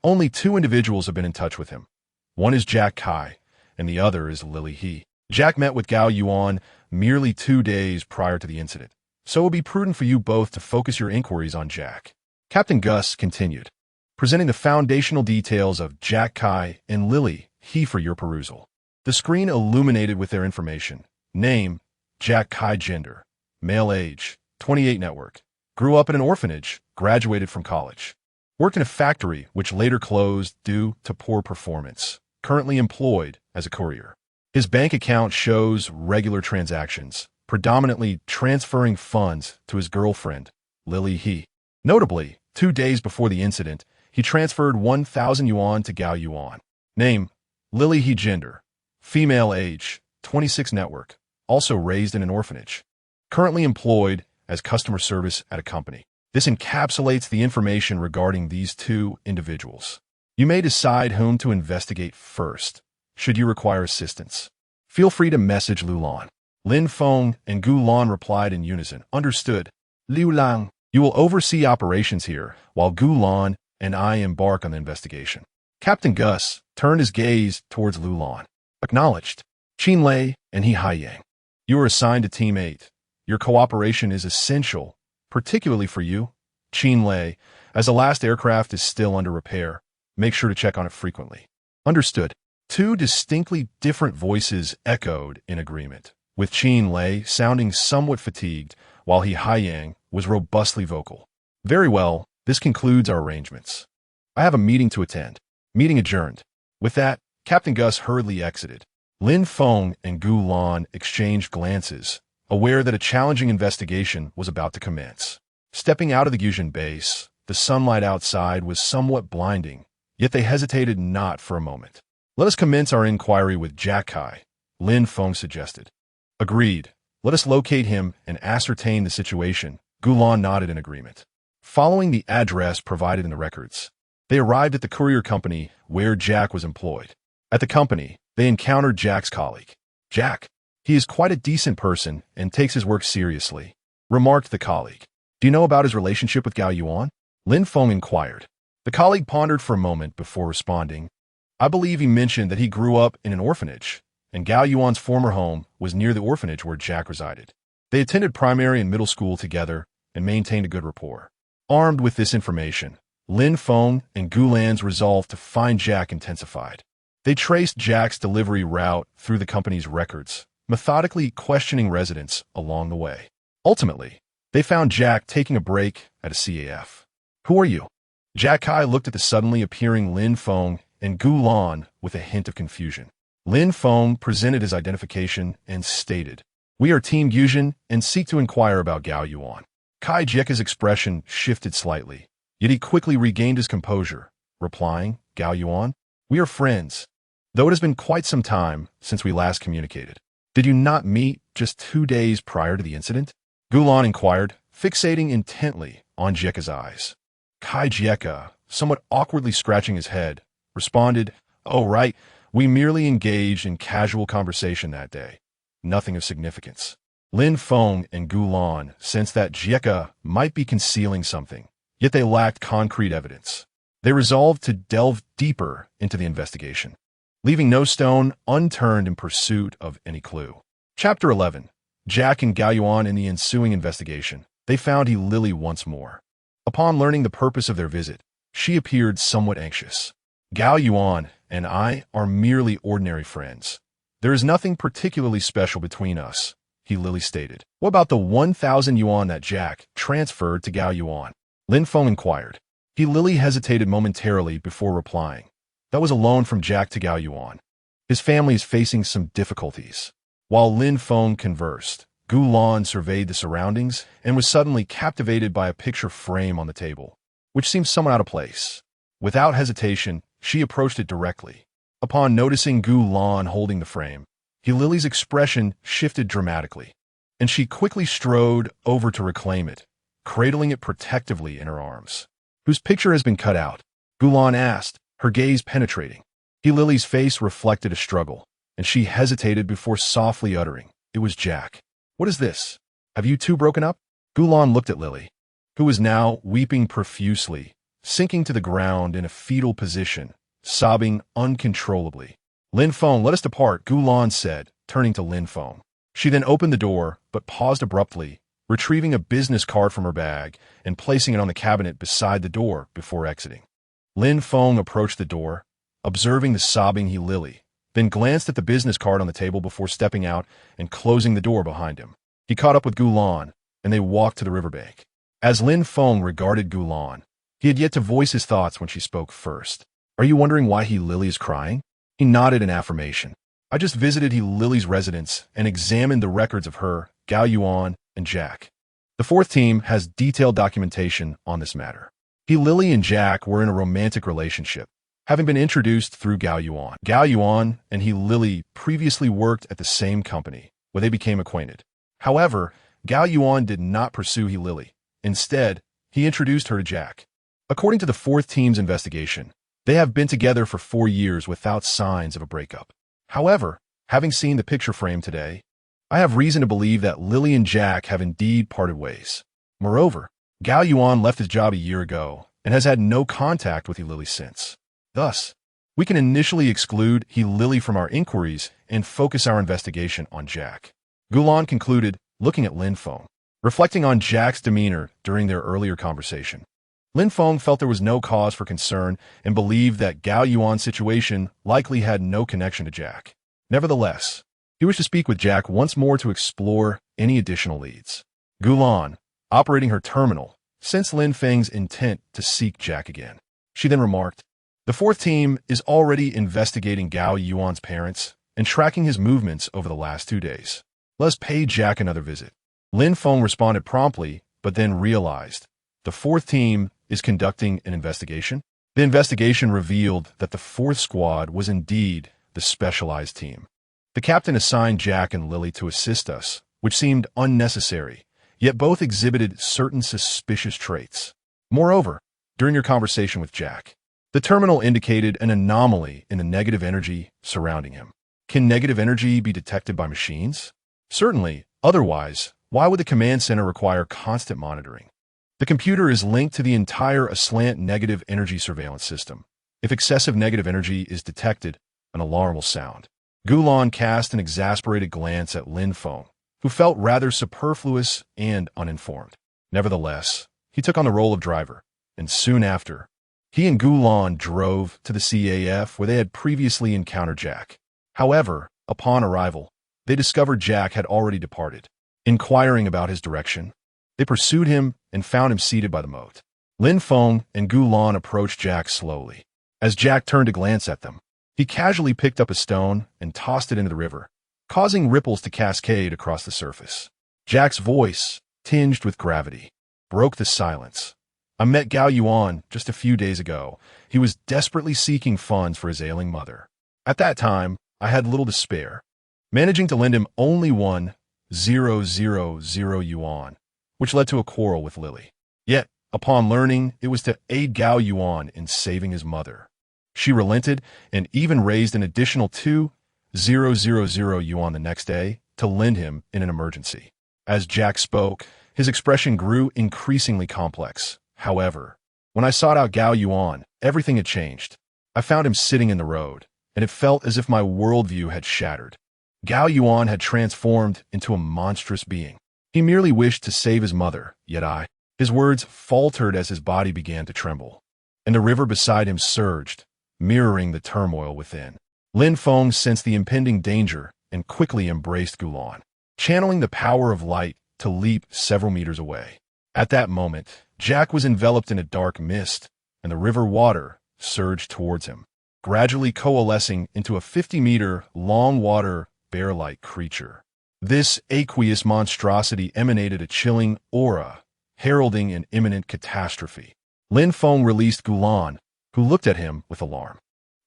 only 2 individuals have been in touch with him. One is Jack Kai, and the other is Lily He. Jack met with Gao Yuan merely 2 days prior to the incident, so it would be prudent for you both to focus your inquiries on Jack." Captain Gus continued, presenting the foundational details of Jack Kai and Lily He for your perusal. The screen illuminated with their information. Name, Jack Kai. Gender, male. Age, 28. Network, grew up in an orphanage, graduated from college. Worked in a factory which later closed due to poor performance. Currently employed as a courier. His bank account shows regular transactions, predominantly transferring funds to his girlfriend, Lily He. Notably, 2 days before the incident, he transferred 1,000 yuan to Gao Yuan. Name, Lily He. Gender, female. Age, 26. Network, also raised in an orphanage. Currently employed as customer service at a company. This encapsulates the information regarding these 2 individuals. You may decide whom to investigate first, should you require assistance. Feel free to message Lu Lan. Lin Feng and Gu Lan replied in unison. Understood. Liu Lang, you will oversee operations here, while Gu Lan and I embark on the investigation. Captain Gus turned his gaze towards Lu Lan. Acknowledged. Qin Lei and He Haiyang. You are assigned to Team 8. Your cooperation is essential, particularly for you, Qin Lei, as the last aircraft is still under repair. Make sure to check on it frequently. Understood. 2 distinctly different voices echoed in agreement, with Qin Lei sounding somewhat fatigued, while He Haiyang was robustly vocal. Very well, this concludes our arrangements. I have a meeting to attend. Meeting adjourned. With that, Captain Gus hurriedly exited. Lin Feng and Gu Lan exchanged glances, aware that a challenging investigation was about to commence. Stepping out of the Gyujin base, the sunlight outside was somewhat blinding, yet they hesitated not for a moment. "Let us commence our inquiry with Jack Kai," Lin Feng suggested. "Agreed. Let us locate him and ascertain the situation." Gulan nodded in agreement. Following the address provided in the records, they arrived at the courier company where Jack was employed. At the company, they encountered Jack's colleague. "Jack, he is quite a decent person and takes his work seriously," remarked the colleague. "Do you know about his relationship with Gao Yuan?" Lin Feng inquired. The colleague pondered for a moment before responding. "I believe he mentioned that he grew up in an orphanage, and Gao Yuan's former home was near the orphanage where Jack resided. They attended primary and middle school together and maintained a good rapport." Armed with this information, Lin Feng and Gu Lan's resolve to find Jack intensified. They traced Jack's delivery route through the company's records, methodically questioning residents along the way. Ultimately, they found Jack taking a break at a CAF. "Who are you?" Jack Kai looked at the suddenly appearing Lin Feng and Gu Lan with a hint of confusion. Lin Feng presented his identification and stated, "We are Team Gyujin and seek to inquire about Gao Yuan." Kai Jieka's expression shifted slightly, yet he quickly regained his composure, replying, "Gao Yuan? We are friends, though it has been quite some time since we last communicated." "Did you not meet just 2 days prior to the incident?" Gulan inquired, fixating intently on Jieka's eyes. Kai Jieka, somewhat awkwardly scratching his head, responded, "Oh, right. We merely engaged in casual conversation that day. Nothing of significance. Lin Feng and Gulan sensed that Jieka might be concealing something, yet they lacked concrete evidence. They resolved to delve deeper into the investigation, leaving no stone unturned in pursuit of any clue. Chapter 11. Jack and Gao Yuan. In the ensuing investigation, they found Lily once more. Upon learning the purpose of their visit, she appeared somewhat anxious. Gao Yuan and I are merely ordinary friends. There is nothing particularly special between us, Lily stated. What about the 1,000 yuan that Jack transferred to Gao Yuan? Lin Feng inquired. Lily hesitated momentarily before replying. That was a loan from Jack to Gao Yuan. His family is facing some difficulties. While Lin Feng conversed, Gulan surveyed the surroundings and was suddenly captivated by a picture frame on the table, which seemed somewhat out of place. Without hesitation, she approached it directly. Upon noticing Gulan holding the frame, Lily's expression shifted dramatically, and she quickly strode over to reclaim it, cradling it protectively in her arms. Whose picture has been cut out? Gulan asked, her gaze penetrating. Lily's face reflected a struggle, and she hesitated before softly uttering, "It was Jack." "What is this? Have you two broken up?" Gulan looked at Lily, who was now weeping profusely, sinking to the ground in a fetal position, sobbing uncontrollably. "Lin Feng, let us depart," Gulan said, turning to Lin Feng. She then opened the door, but paused abruptly, retrieving a business card from her bag and placing it on the cabinet beside the door before exiting. Lin Feng approached the door, observing the sobbing Lily, then glanced at the business card on the table before stepping out and closing the door behind him. He caught up with Gulan, and they walked to the riverbank. As Lin Feng regarded Gulan, he had yet to voice his thoughts when she spoke first. "Are you wondering why Lily is crying?" He nodded in affirmation. "I just visited Lily's residence and examined the records of her, Gao Yuan, and Jack. The fourth team has detailed documentation on this matter. Lily and Jack were in a romantic relationship, having been introduced through Gao Yuan. Gao Yuan and Lily previously worked at the same company, where they became acquainted. However, Gao Yuan did not pursue Lily. Instead, he introduced her to Jack. According to the fourth team's investigation, they have been together for 4 years without signs of a breakup. However, having seen the picture frame today, I have reason to believe that Lily and Jack have indeed parted ways. Moreover, Gao Yuan left his job a year ago and has had no contact with Lily since. Thus, we can initially exclude Lily from our inquiries and focus our investigation on Jack." Gulan concluded, looking at Lin Feng. Reflecting on Jack's demeanor during their earlier conversation, Lin Feng felt there was no cause for concern and believed that Gao Yuan's situation likely had no connection to Jack. Nevertheless, he wished to speak with Jack once more to explore any additional leads. Gulan, operating her terminal, sensed Lin Feng's intent to seek Jack again. She then remarked, "The fourth team is already investigating Gao Yuan's parents and tracking his movements over the last 2 days. Let us pay Jack another visit." Lin Feng responded promptly, but then realized the fourth team is conducting an investigation. The investigation revealed that the fourth squad was indeed the specialized team. The captain assigned Jack and Lily to assist us, which seemed unnecessary, yet both exhibited certain suspicious traits. Moreover, during your conversation with Jack, the terminal indicated an anomaly in the negative energy surrounding him. Can negative energy be detected by machines? Certainly, otherwise, why would the command center require constant monitoring? The computer is linked to the entire aslant negative energy surveillance system. If excessive negative energy is detected, an alarm will sound. Gulan cast an exasperated glance at Lin Feng, who felt rather superfluous and uninformed. Nevertheless, he took on the role of driver, and soon after, he and Gulan drove to the CAF where they had previously encountered Jack. However, upon arrival, they discovered Jack had already departed. Inquiring about his direction, they pursued him and found him seated by the moat. Lin Feng and Gulan approached Jack slowly. As Jack turned to glance at them, he casually picked up a stone and tossed it into the river, causing ripples to cascade across the surface. Jack's voice, tinged with gravity, broke the silence. "I met Gao Yuan just a few days ago. He was desperately seeking funds for his ailing mother. At that time, I had little to spare, managing to lend him only 1,000 yuan, which led to a quarrel with Lily. Yet, upon learning it was to aid Gao Yuan in saving his mother, She relented and even raised an additional 2,000 yuan the next day to lend him in an emergency. As Jack spoke, his expression grew increasingly complex. However, when I sought out Gao Yuan, everything had changed. I found him sitting in the road, and it felt as if my worldview had shattered. Gao Yuan had transformed into a monstrous being. He merely wished to save his mother, yet his words faltered as his body began to tremble, and the river beside him surged, mirroring the turmoil within. Lin Feng sensed the impending danger and quickly embraced Gulan, channeling the power of light to leap several meters away. At that moment, Jack was enveloped in a dark mist, and the river water surged towards him, gradually coalescing into a 50-meter-long water bear-like creature. This aqueous monstrosity emanated a chilling aura, heralding an imminent catastrophe. Lin Feng released Gulan, who looked at him with alarm.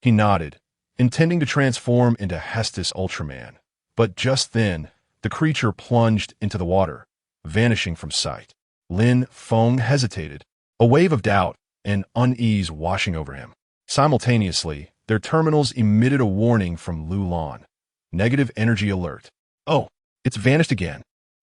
He nodded, intending to transform into Hestos Ultraman, but just then, the creature plunged into the water, vanishing from sight. Lin Feng hesitated, a wave of doubt and unease washing over him. Simultaneously, their terminals emitted a warning from Lulan. Negative energy alert. Oh, it's vanished again.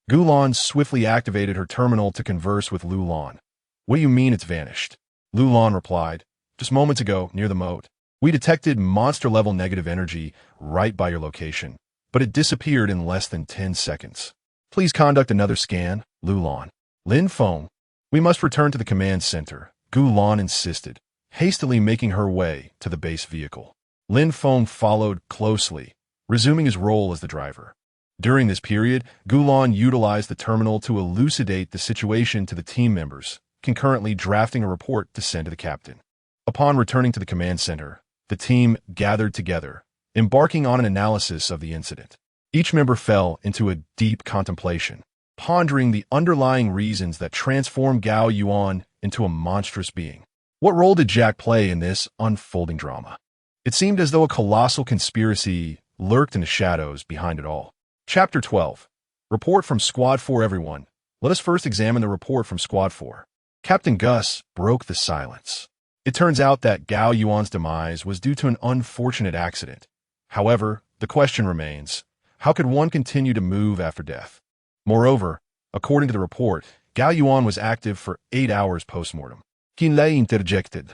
Gulan swiftly activated her terminal to converse with Lulan. What do you mean it's vanished? Lulan replied, just moments ago, near the moat. We detected monster-level negative energy right by your location, but it disappeared in less than 10 seconds. Please conduct another scan, Lulan. Lin Feng, we must return to the command center, Gulan insisted, hastily making her way to the base vehicle. Lin Feng followed closely, resuming his role as the driver. During this period, Gulan utilized the terminal to elucidate the situation to the team members, concurrently drafting a report to send to the captain. Upon returning to the command center, the team gathered together, embarking on an analysis of the incident. Each member fell into a deep contemplation, pondering the underlying reasons that transformed Gao Yuan into a monstrous being. What role did Jack play in this unfolding drama? It seemed as though a colossal conspiracy lurked in the shadows behind it all. Chapter 12. Report from Squad 4. Everyone, let us first examine the report from Squad 4. Captain Gus broke the silence. It turns out that Gao Yuan's demise was due to an unfortunate accident. However, the question remains, how could one continue to move after death? Moreover, according to the report, Gao Yuan was active for 8 hours post-mortem. Qinlei interjected.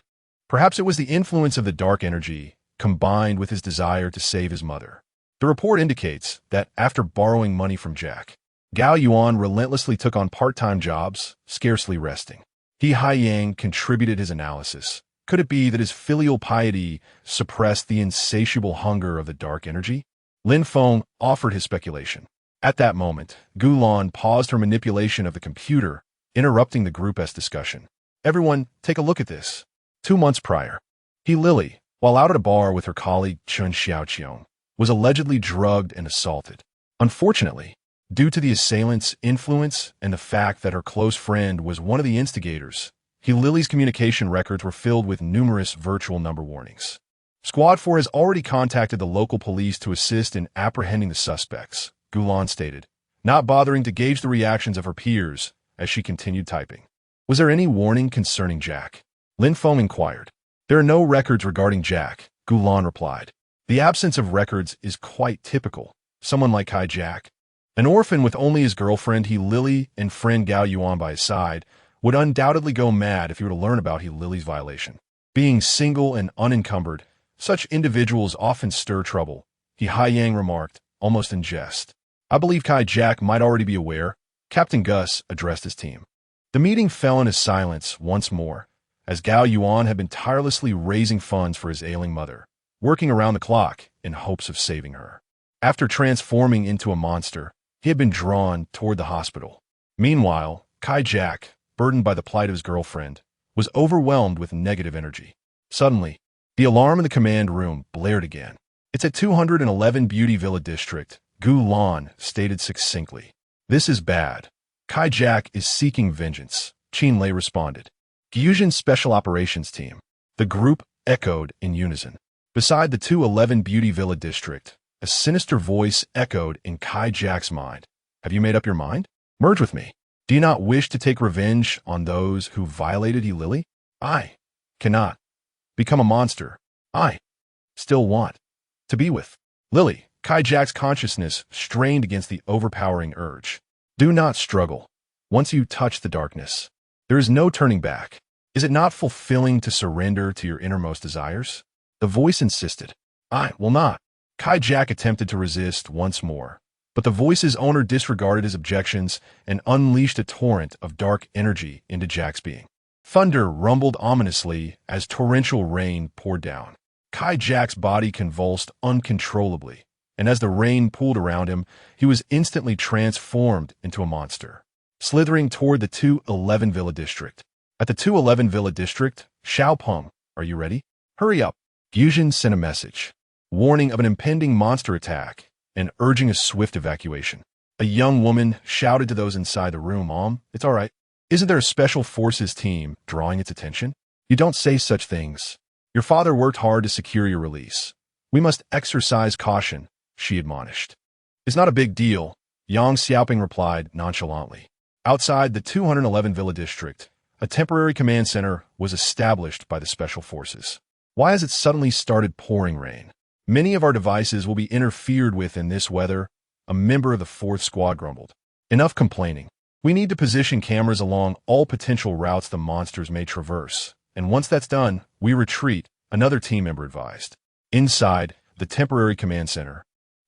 Perhaps it was the influence of the dark energy, combined with his desire to save his mother. The report indicates that after borrowing money from Jack, Gao Yuan relentlessly took on part-time jobs, scarcely resting. He Haiyang contributed his analysis. Could it be that his filial piety suppressed the insatiable hunger of the dark energy? Lin Feng offered his speculation. At that moment, Gulan paused her manipulation of the computer, interrupting the Group S discussion. Everyone, take a look at this. 2 months prior, Lily, while out at a bar with her colleague Chun Xiaoqiong, was allegedly drugged and assaulted. Unfortunately, due to the assailant's influence and the fact that her close friend was one of the instigators, Lily's communication records were filled with numerous virtual number warnings. Squad 4 has already contacted the local police to assist in apprehending the suspects, Gulan stated, not bothering to gauge the reactions of her peers as she continued typing. Was there any warning concerning Jack? Lin Feng inquired. There are no records regarding Jack, Gulan replied. The absence of records is quite typical. Someone like Kai Jack, an orphan with only his girlfriend Lily and friend Gao Yuan by his side, would undoubtedly go mad if he were to learn about Lily's violation. Being single and unencumbered, such individuals often stir trouble, Haiyang remarked, almost in jest. I believe Kai Jack might already be aware. Captain Gus addressed his team. The meeting fell into silence once more, as Gao Yuan had been tirelessly raising funds for his ailing mother, working around the clock in hopes of saving her. After transforming into a monster, he had been drawn toward the hospital. Meanwhile, Kai Jack, burdened by the plight of his girlfriend, was overwhelmed with negative energy. Suddenly, the alarm in the command room blared again. It's at 211 Beauty Villa District, Gulan stated succinctly. This is bad. Kai Jack is seeking vengeance, Qinlei responded. Gyujin's Special Operations Team. The group echoed in unison. Beside the 211 Beauty Villa District, a sinister voice echoed in Kai Jack's mind. Have you made up your mind? Merge with me. Do you not wish to take revenge on those who violated Lily? I cannot become a monster. I still want to be with Lily. Kai Jack's consciousness strained against the overpowering urge. Do not struggle. Once you touch the darkness, there is no turning back. Is it not fulfilling to surrender to your innermost desires? The voice insisted. I will not. Kai Jack attempted to resist once more, but the voice's owner disregarded his objections and unleashed a torrent of dark energy into Jack's being. Thunder rumbled ominously as torrential rain poured down. Kai Jack's body convulsed uncontrollably, and as the rain pooled around him, he was instantly transformed into a monster, slithering toward the 211 Villa District. At the 211 Villa District, Xiao Peng, are you ready? Hurry up. Fusion sent a message, warning of an impending monster attack and urging a swift evacuation. A young woman shouted to those inside the room, it's all right. Isn't there a special forces team drawing its attention? You don't say such things. Your father worked hard to secure your release. We must exercise caution, she admonished. It's not a big deal, Yang Xiaoping replied nonchalantly. Outside the 211 Villa District, a temporary command center was established by the special forces. Why has it suddenly started pouring rain? Many of our devices will be interfered with in this weather, a member of the 4th Squad grumbled. Enough complaining. We need to position cameras along all potential routes the monsters may traverse, and once that's done, we retreat, another team member advised. Inside the temporary command center,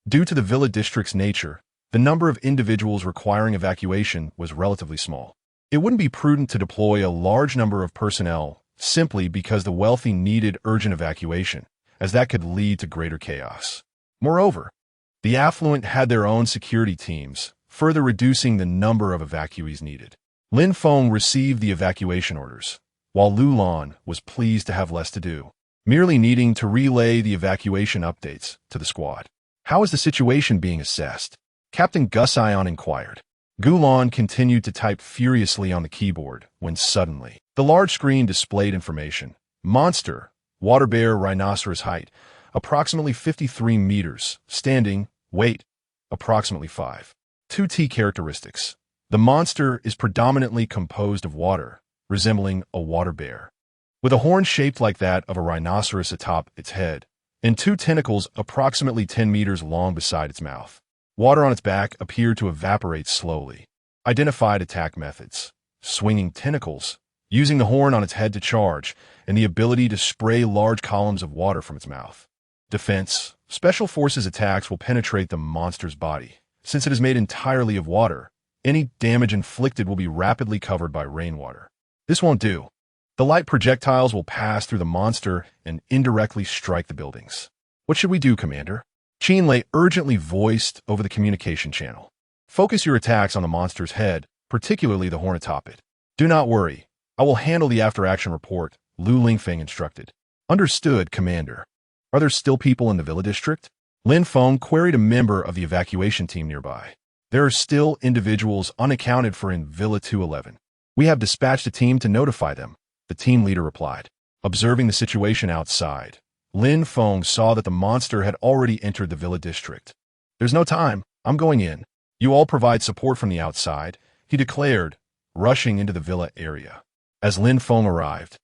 due to the Villa District's nature, the number of individuals requiring evacuation was relatively small. It wouldn't be prudent to deploy a large number of personnel simply because the wealthy needed urgent evacuation, as that could lead to greater chaos. Moreover, the affluent had their own security teams, further reducing the number of evacuees needed. Lin Feng received the evacuation orders, while Lu Lan was pleased to have less to do, merely needing to relay the evacuation updates to the squad. How is the situation being assessed? Captain Gus Ion inquired. Gulan continued to type furiously on the keyboard when suddenly the large screen displayed information. Monster, water bear, rhinoceros height, approximately 53 meters, standing, weight, approximately 5. 2T characteristics. The monster is predominantly composed of water, resembling a water bear, with a horn shaped like that of a rhinoceros atop its head, and 2 tentacles approximately 10 meters long beside its mouth. Water on its back appeared to evaporate slowly. Identified attack methods. Swinging tentacles, using the horn on its head to charge, and the ability to spray large columns of water from its mouth. Defense. Special Forces attacks will penetrate the monster's body. Since it is made entirely of water, any damage inflicted will be rapidly covered by rainwater. This won't do. The light projectiles will pass through the monster and indirectly strike the buildings. What should we do, Commander? Qin Lei urgently voiced over the communication channel. Focus your attacks on the monster's head, particularly the horn atop it. Do not worry. I will handle the after-action report, Lu Lingfeng instructed. Understood, Commander. Are there still people in the Villa District? Lin Feng queried a member of the evacuation team nearby. There are still individuals unaccounted for in Villa 211. We have dispatched a team to notify them, the team leader replied. Observing the situation outside, Lin Feng saw that the monster had already entered the Villa District. There's no time. I'm going in. You all provide support from the outside, he declared, rushing into the villa area. As Lin Feng arrived,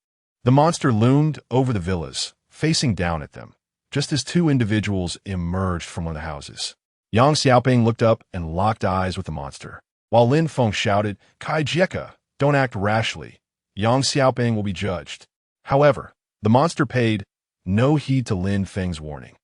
the monster loomed over the villas, facing down at them, just as 2 individuals emerged from one of the houses. Yang Xiaoping looked up and locked eyes with the monster, while Lin Feng shouted, Kai Jieka, don't act rashly. Yang Xiaoping will be judged. However, the monster paid no heed to Lin Feng's warning,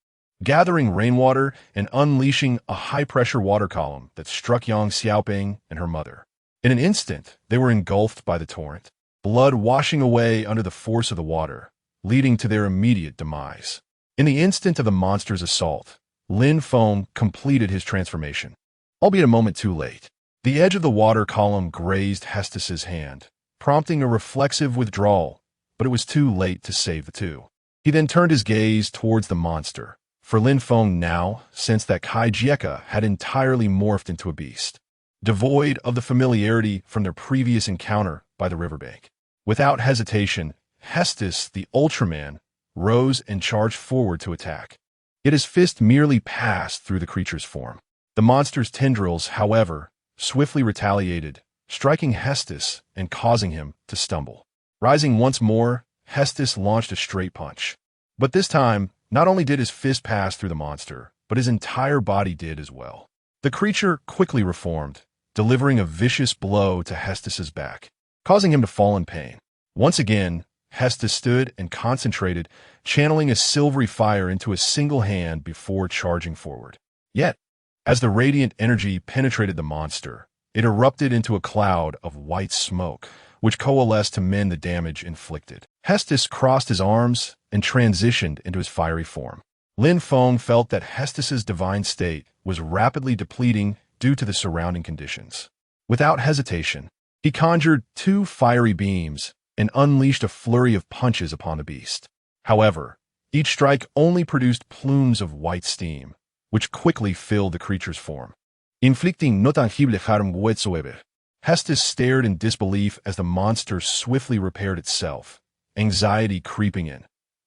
gathering rainwater and unleashing a high-pressure water column that struck Yang Xiaoping and her mother. In an instant, they were engulfed by the torrent, blood washing away under the force of the water, leading to their immediate demise. In the instant of the monster's assault, Lin Feng completed his transformation, albeit a moment too late. The edge of the water column grazed Hestos' hand, prompting a reflexive withdrawal, but it was too late to save the two. He then turned his gaze towards the monster, for Lin Feng now sensed that Kai Jieka had entirely morphed into a beast, devoid of the familiarity from their previous encounter by the riverbank. Without hesitation, Hestos, the Ultraman, rose and charged forward to attack. Yet his fist merely passed through the creature's form. The monster's tendrils, however, swiftly retaliated, striking Hestos and causing him to stumble. Rising once more, Hestos launched a straight punch. But this time, not only did his fist pass through the monster, but his entire body did as well. The creature quickly reformed, delivering a vicious blow to Hestos' back, causing him to fall in pain. Once again, Hestos stood and concentrated, channeling a silvery fire into a single hand before charging forward. Yet, as the radiant energy penetrated the monster, it erupted into a cloud of white smoke, which coalesced to mend the damage inflicted. Hestos crossed his arms and transitioned into his fiery form. Lin Feng felt that Hestos' divine state was rapidly depleting due to the surrounding conditions. Without hesitation, he conjured 2 fiery beams and unleashed a flurry of punches upon the beast. However, each strike only produced plumes of white steam, which quickly filled the creature's form. Inflicting no tangible harm whatsoever, Hestos stared in disbelief as the monster swiftly repaired itself, anxiety creeping in.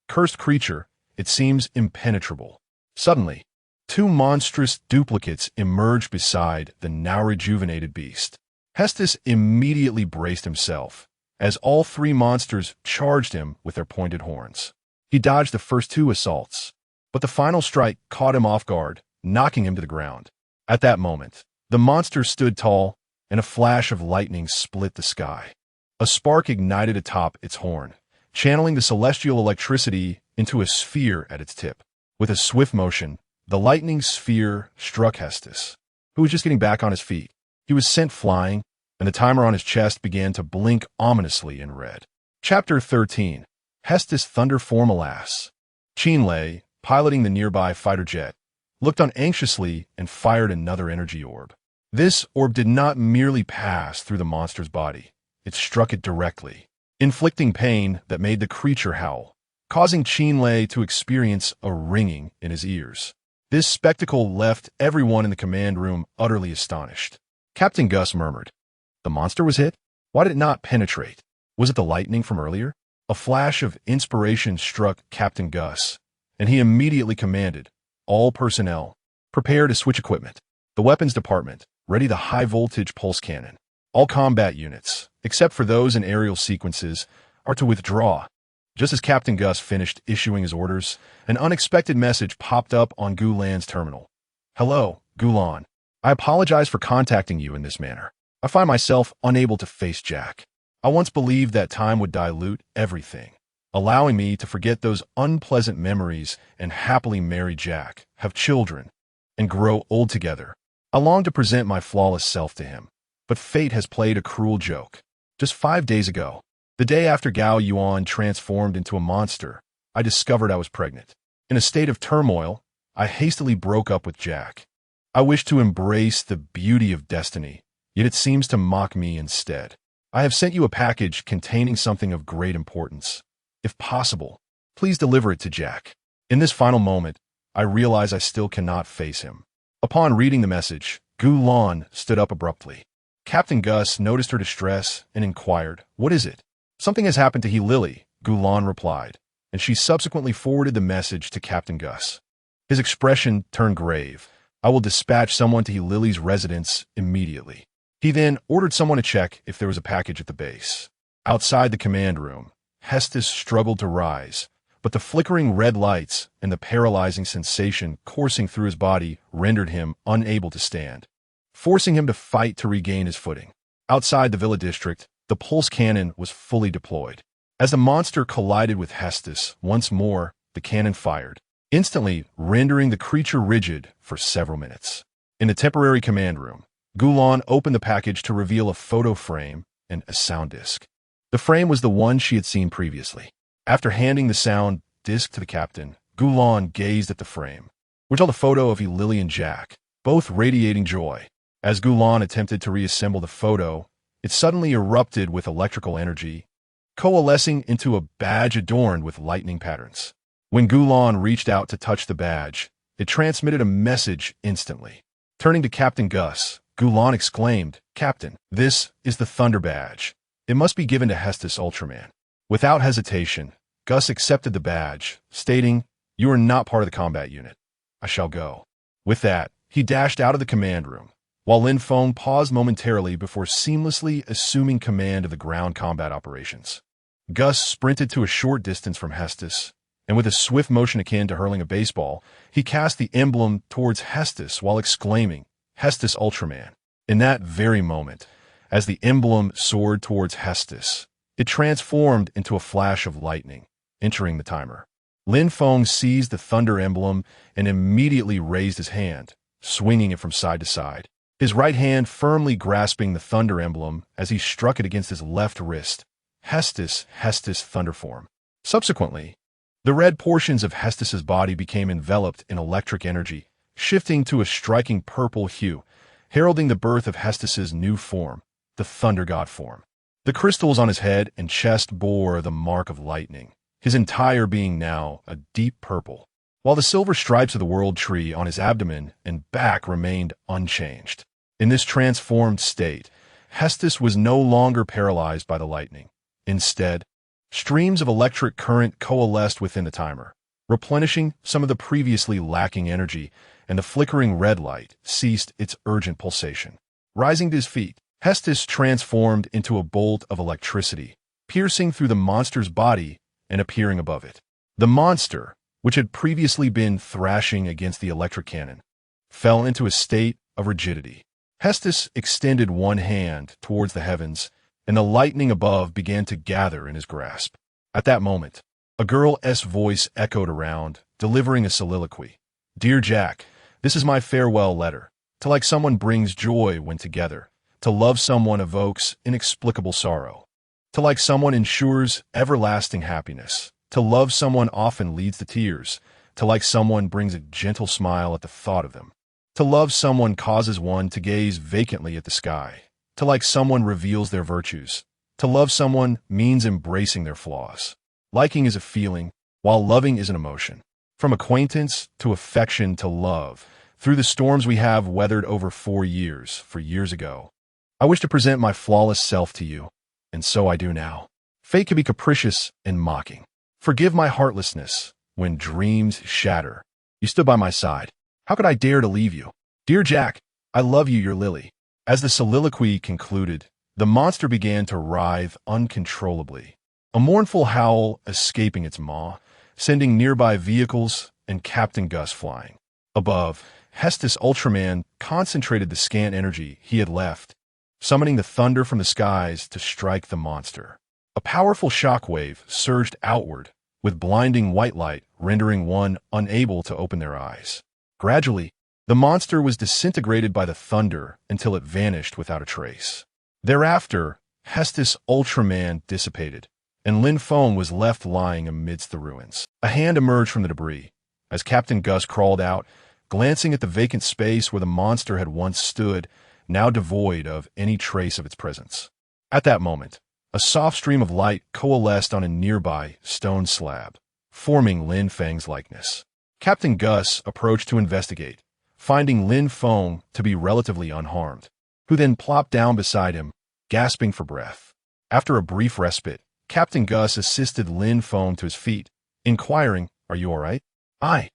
Cursed creature, it seems impenetrable. Suddenly, 2 monstrous duplicates emerged beside the now rejuvenated beast. Hestos immediately braced himself, as all 3 monsters charged him with their pointed horns. He dodged the first 2 assaults, but the final strike caught him off guard, knocking him to the ground. At that moment, the monster stood tall, and a flash of lightning split the sky. A spark ignited atop its horn, channeling the celestial electricity into a sphere at its tip. With a swift motion, the lightning sphere struck Hestos, who was just getting back on his feet. He was sent flying, and the timer on his chest began to blink ominously in red. Chapter 13. Hestos Thunder Form. Alas. Qin Lei, piloting the nearby fighter jet, looked on anxiously and fired another energy orb. This orb did not merely pass through the monster's body. It struck it directly, inflicting pain that made the creature howl, causing Qin Lei to experience a ringing in his ears. This spectacle left everyone in the command room utterly astonished. Captain Gus murmured, "The monster was hit? Why did it not penetrate? Was it the lightning from earlier?" A flash of inspiration struck Captain Gus, and he immediately commanded, "All personnel, prepare to switch equipment. The weapons department, ready the high-voltage pulse cannon. All combat units, except for those in aerial sequences, are to withdraw." Just as Captain Gus finished issuing his orders, an unexpected message popped up on Gulan's terminal. "Hello, Gulan. I apologize for contacting you in this manner. I find myself unable to face Jack. I once believed that time would dilute everything, allowing me to forget those unpleasant memories and happily marry Jack, have children, and grow old together. I long to present my flawless self to him, but fate has played a cruel joke. Just 5 days ago, the day after Gao Yuan transformed into a monster, I discovered I was pregnant. In a state of turmoil, I hastily broke up with Jack. I wish to embrace the beauty of destiny, yet it seems to mock me instead. I have sent you a package containing something of great importance. If possible, please deliver it to Jack." In this final moment, I realize I still cannot face him. Upon reading the message, Gulan stood up abruptly. Captain Gus noticed her distress and inquired, "What is it?" "Something has happened to He Lily," Gulan replied, and she subsequently forwarded the message to Captain Gus. His expression turned grave. "I will dispatch someone to He Lily's residence immediately." He then ordered someone to check if there was a package at the base. Outside the command room, Hestos struggled to rise, but the flickering red lights and the paralyzing sensation coursing through his body rendered him unable to stand, forcing him to fight to regain his footing. Outside the Villa district, the pulse cannon was fully deployed. As the monster collided with Hestos, once more, the cannon fired, instantly rendering the creature rigid for several minutes. In the temporary command room, Gulan opened the package to reveal a photo frame and a sound disc. The frame was the one she had seen previously. After handing the sound disc to the captain, Gulan gazed at the frame, which held a photo of Lily and Jack, both radiating joy. As Gulan attempted to reassemble the photo, it suddenly erupted with electrical energy, coalescing into a badge adorned with lightning patterns. When Gulan reached out to touch the badge, it transmitted a message instantly. Turning to Captain Gus, Gulan exclaimed, "Captain, this is the Thunder Badge. It must be given to Hestos Ultraman." Without hesitation, Gus accepted the badge, stating, "You are not part of the combat unit. I shall go." With that, he dashed out of the command room, while Lin Feng paused momentarily before seamlessly assuming command of the ground combat operations. Gus sprinted to a short distance from Hestos and with a swift motion akin to hurling a baseball, he cast the emblem towards Hestos while exclaiming, "Hestos Ultraman." In that very moment, as the emblem soared towards Hestos, it transformed into a flash of lightning, entering the timer. Lin Feng seized the thunder emblem and immediately raised his hand, swinging it from side to side, his right hand firmly grasping the thunder emblem as he struck it against his left wrist. Hestos, Hestos Thunderform. Subsequently, the red portions of Hestos's body became enveloped in electric energy, shifting to a striking purple hue, heralding the birth of Hestos's new form, the Thunder God form. The crystals on his head and chest bore the mark of lightning, his entire being now a deep purple, while the silver stripes of the world tree on his abdomen and back remained unchanged. In this transformed state, Hestos was no longer paralyzed by the lightning. Instead, streams of electric current coalesced within the timer, replenishing some of the previously lacking energy, and the flickering red light ceased its urgent pulsation. Rising to his feet, Hestos transformed into a bolt of electricity, piercing through the monster's body and appearing above it. The monster, which had previously been thrashing against the electric cannon, fell into a state of rigidity. Hestos extended one hand towards the heavens, and the lightning above began to gather in his grasp. At that moment, a girl's voice echoed around, delivering a soliloquy. "Dear Jack, this is my farewell letter. To like someone brings joy when together. To love someone evokes inexplicable sorrow. To like someone ensures everlasting happiness. To love someone often leads to tears. To like someone brings a gentle smile at the thought of them. To love someone causes one to gaze vacantly at the sky. To like someone reveals their virtues. To love someone means embracing their flaws. Liking is a feeling, while loving is an emotion. From acquaintance to affection to love, through the storms we have weathered over 4 years, for years ago, I wish to present my flawless self to you, and so I do now. Fate can be capricious and mocking. Forgive my heartlessness when dreams shatter. You stood by my side. How could I dare to leave you? Dear Jack, I love you, your Lily." As the soliloquy concluded, the monster began to writhe uncontrollably, a mournful howl escaping its maw, sending nearby vehicles and Captain Gus flying. Above, Hestos Ultraman concentrated the scant energy he had left, summoning the thunder from the skies to strike the monster. A powerful shockwave surged outward, with blinding white light rendering one unable to open their eyes. Gradually, the monster was disintegrated by the thunder until it vanished without a trace. Thereafter, Hestos Ultraman dissipated, and Lin Feng was left lying amidst the ruins. A hand emerged from the debris, as Captain Gus crawled out, glancing at the vacant space where the monster had once stood, now devoid of any trace of its presence. At that moment, a soft stream of light coalesced on a nearby stone slab, forming Lin Feng's likeness. Captain Gus approached to investigate, finding Lin Feng to be relatively unharmed, who then plopped down beside him, gasping for breath. After a brief respite, Captain Gus assisted Lin Feng to his feet, inquiring, "Are you all right?" I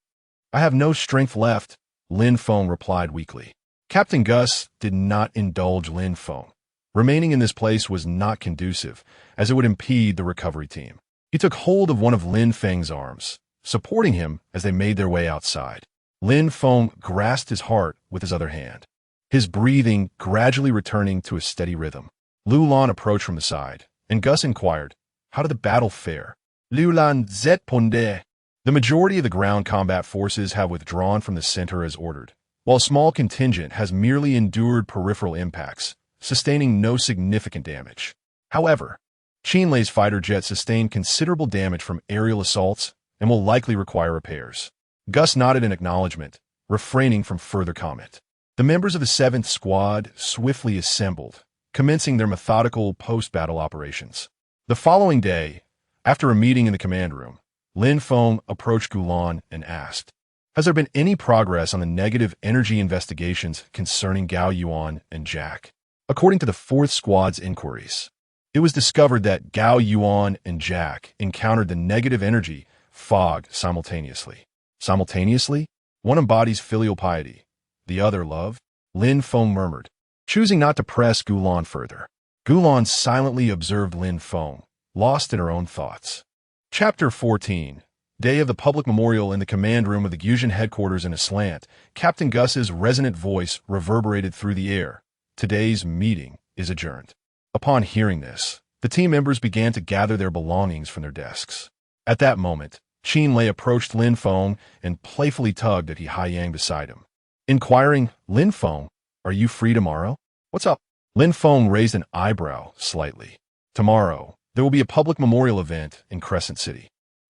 have no strength left," Lin Feng replied weakly. Captain Gus did not indulge Lin Feng. Remaining in this place was not conducive, as it would impede the recovery team. He took hold of one of Lin Feng's arms, supporting him as they made their way outside. Lin Feng grasped his heart with his other hand, his breathing gradually returning to a steady rhythm. Lu Lan approached from the side, and Gus inquired, "How did the battle fare?" Lu Lan zet ponde. The majority of the ground combat forces have withdrawn from the center as ordered, while a small contingent has merely endured peripheral impacts, sustaining no significant damage. However, Qinlei's fighter jet sustained considerable damage from aerial assaults and will likely require repairs. Gus nodded in acknowledgement, refraining from further comment. The members of the 7th Squad swiftly assembled, commencing their methodical post-battle operations. The following day, after a meeting in the command room, Lin Feng approached Gulan and asked, "Has there been any progress on the negative energy investigations concerning Gao Yuan and Jack?" According to the 4th Squad's inquiries, it was discovered that Gao Yuan and Jack encountered the negative energy fog simultaneously. Simultaneously, one embodies filial piety, the other love, Lin Feng murmured, choosing not to press Gulan further. Gulan silently observed Lin Feng, lost in her own thoughts. Chapter 14. Day of the public memorial in the command room of the Gusion headquarters in Aslant, Captain Gus's resonant voice reverberated through the air. Today's meeting is adjourned. Upon hearing this, the team members began to gather their belongings from their desks. At that moment, Qin Lei approached Lin Feng and playfully tugged at He Haiyang beside him. Inquiring, "Lin Feng, are you free tomorrow?" "What's up?" Lin Feng raised an eyebrow slightly. "Tomorrow, there will be a public memorial event in Crescent City.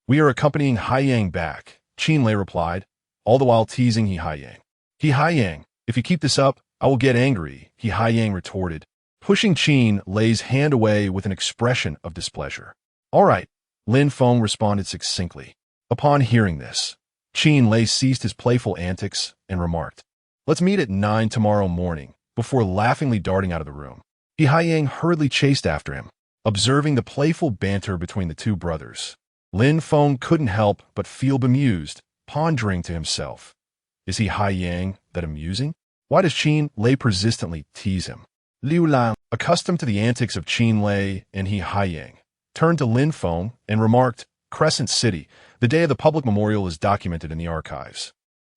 We are accompanying Haiyang back," Qin Lei replied, all the while teasing He Haiyang. "He Haiyang, if you keep this up, I will get angry," He Haiyang retorted, pushing Qin Lei's hand away with an expression of displeasure. "All right," Lin Feng responded succinctly. Upon hearing this, Qin Lei ceased his playful antics and remarked, "Let's meet at 9 tomorrow morning," before laughingly darting out of the room. He Haiyang hurriedly chased after him, observing the playful banter between the two brothers. Lin Feng couldn't help but feel bemused, pondering to himself, is He Haiyang that amusing? Why does Qin Lei persistently tease him? Liu Lang, accustomed to the antics of Qin Lei and He Haiyang, turned to Lin Feng and remarked, "Crescent City, the day of the public memorial is documented in the archives.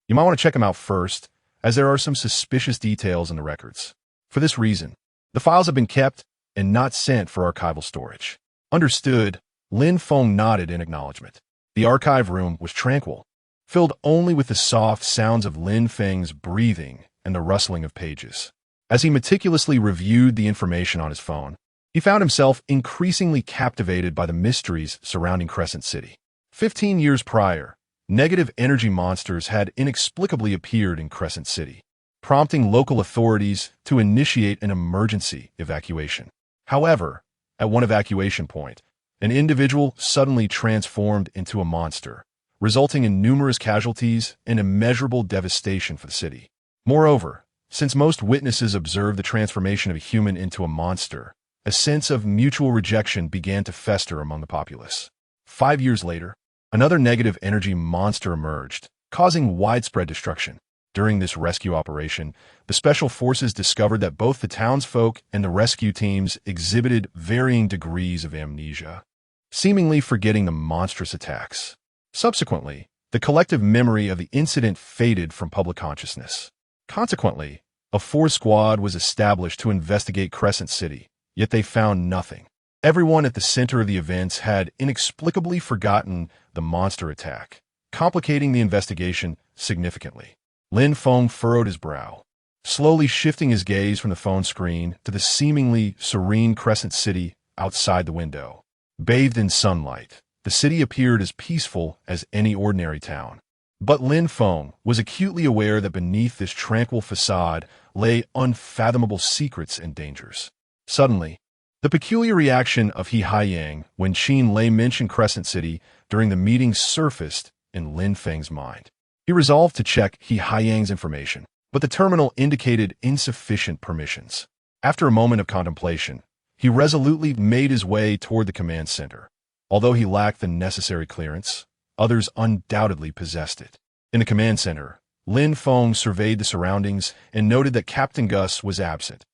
You might want to check them out first, as there are some suspicious details in the records. For this reason, the files have been kept and not sent for archival storage." "Understood," Lin Feng nodded in acknowledgement. The archive room was tranquil, filled only with the soft sounds of Lin Feng's breathing and the rustling of pages. As he meticulously reviewed the information on his phone, he found himself increasingly captivated by the mysteries surrounding Crescent City. 15 years prior, negative energy monsters had inexplicably appeared in Crescent City, prompting local authorities to initiate an emergency evacuation. However, at one evacuation point, an individual suddenly transformed into a monster, resulting in numerous casualties and immeasurable devastation for the city. Moreover, since most witnesses observed the transformation of a human into a monster, a sense of mutual rejection began to fester among the populace. 5 years later, another negative energy monster emerged, causing widespread destruction. During this rescue operation, the special forces discovered that both the townsfolk and the rescue teams exhibited varying degrees of amnesia, seemingly forgetting the monstrous attacks. Subsequently, the collective memory of the incident faded from public consciousness. Consequently, a force squad was established to investigate Crescent City, yet they found nothing. Everyone at the center of the events had inexplicably forgotten the monster attack, complicating the investigation significantly. Lin Feng furrowed his brow, slowly shifting his gaze from the phone screen to the seemingly serene Crescent City outside the window. Bathed in sunlight, the city appeared as peaceful as any ordinary town. But Lin Feng was acutely aware that beneath this tranquil facade lay unfathomable secrets and dangers. Suddenly, the peculiar reaction of He Haiyang when Qin Lei mentioned Crescent City during the meeting surfaced in Lin Feng's mind. He resolved to check He Haiyang's information, but the terminal indicated insufficient permissions. After a moment of contemplation, he resolutely made his way toward the command center. Although he lacked the necessary clearance, others undoubtedly possessed it. In the command center, Lin Feng surveyed the surroundings and noted that Captain Gus was absent.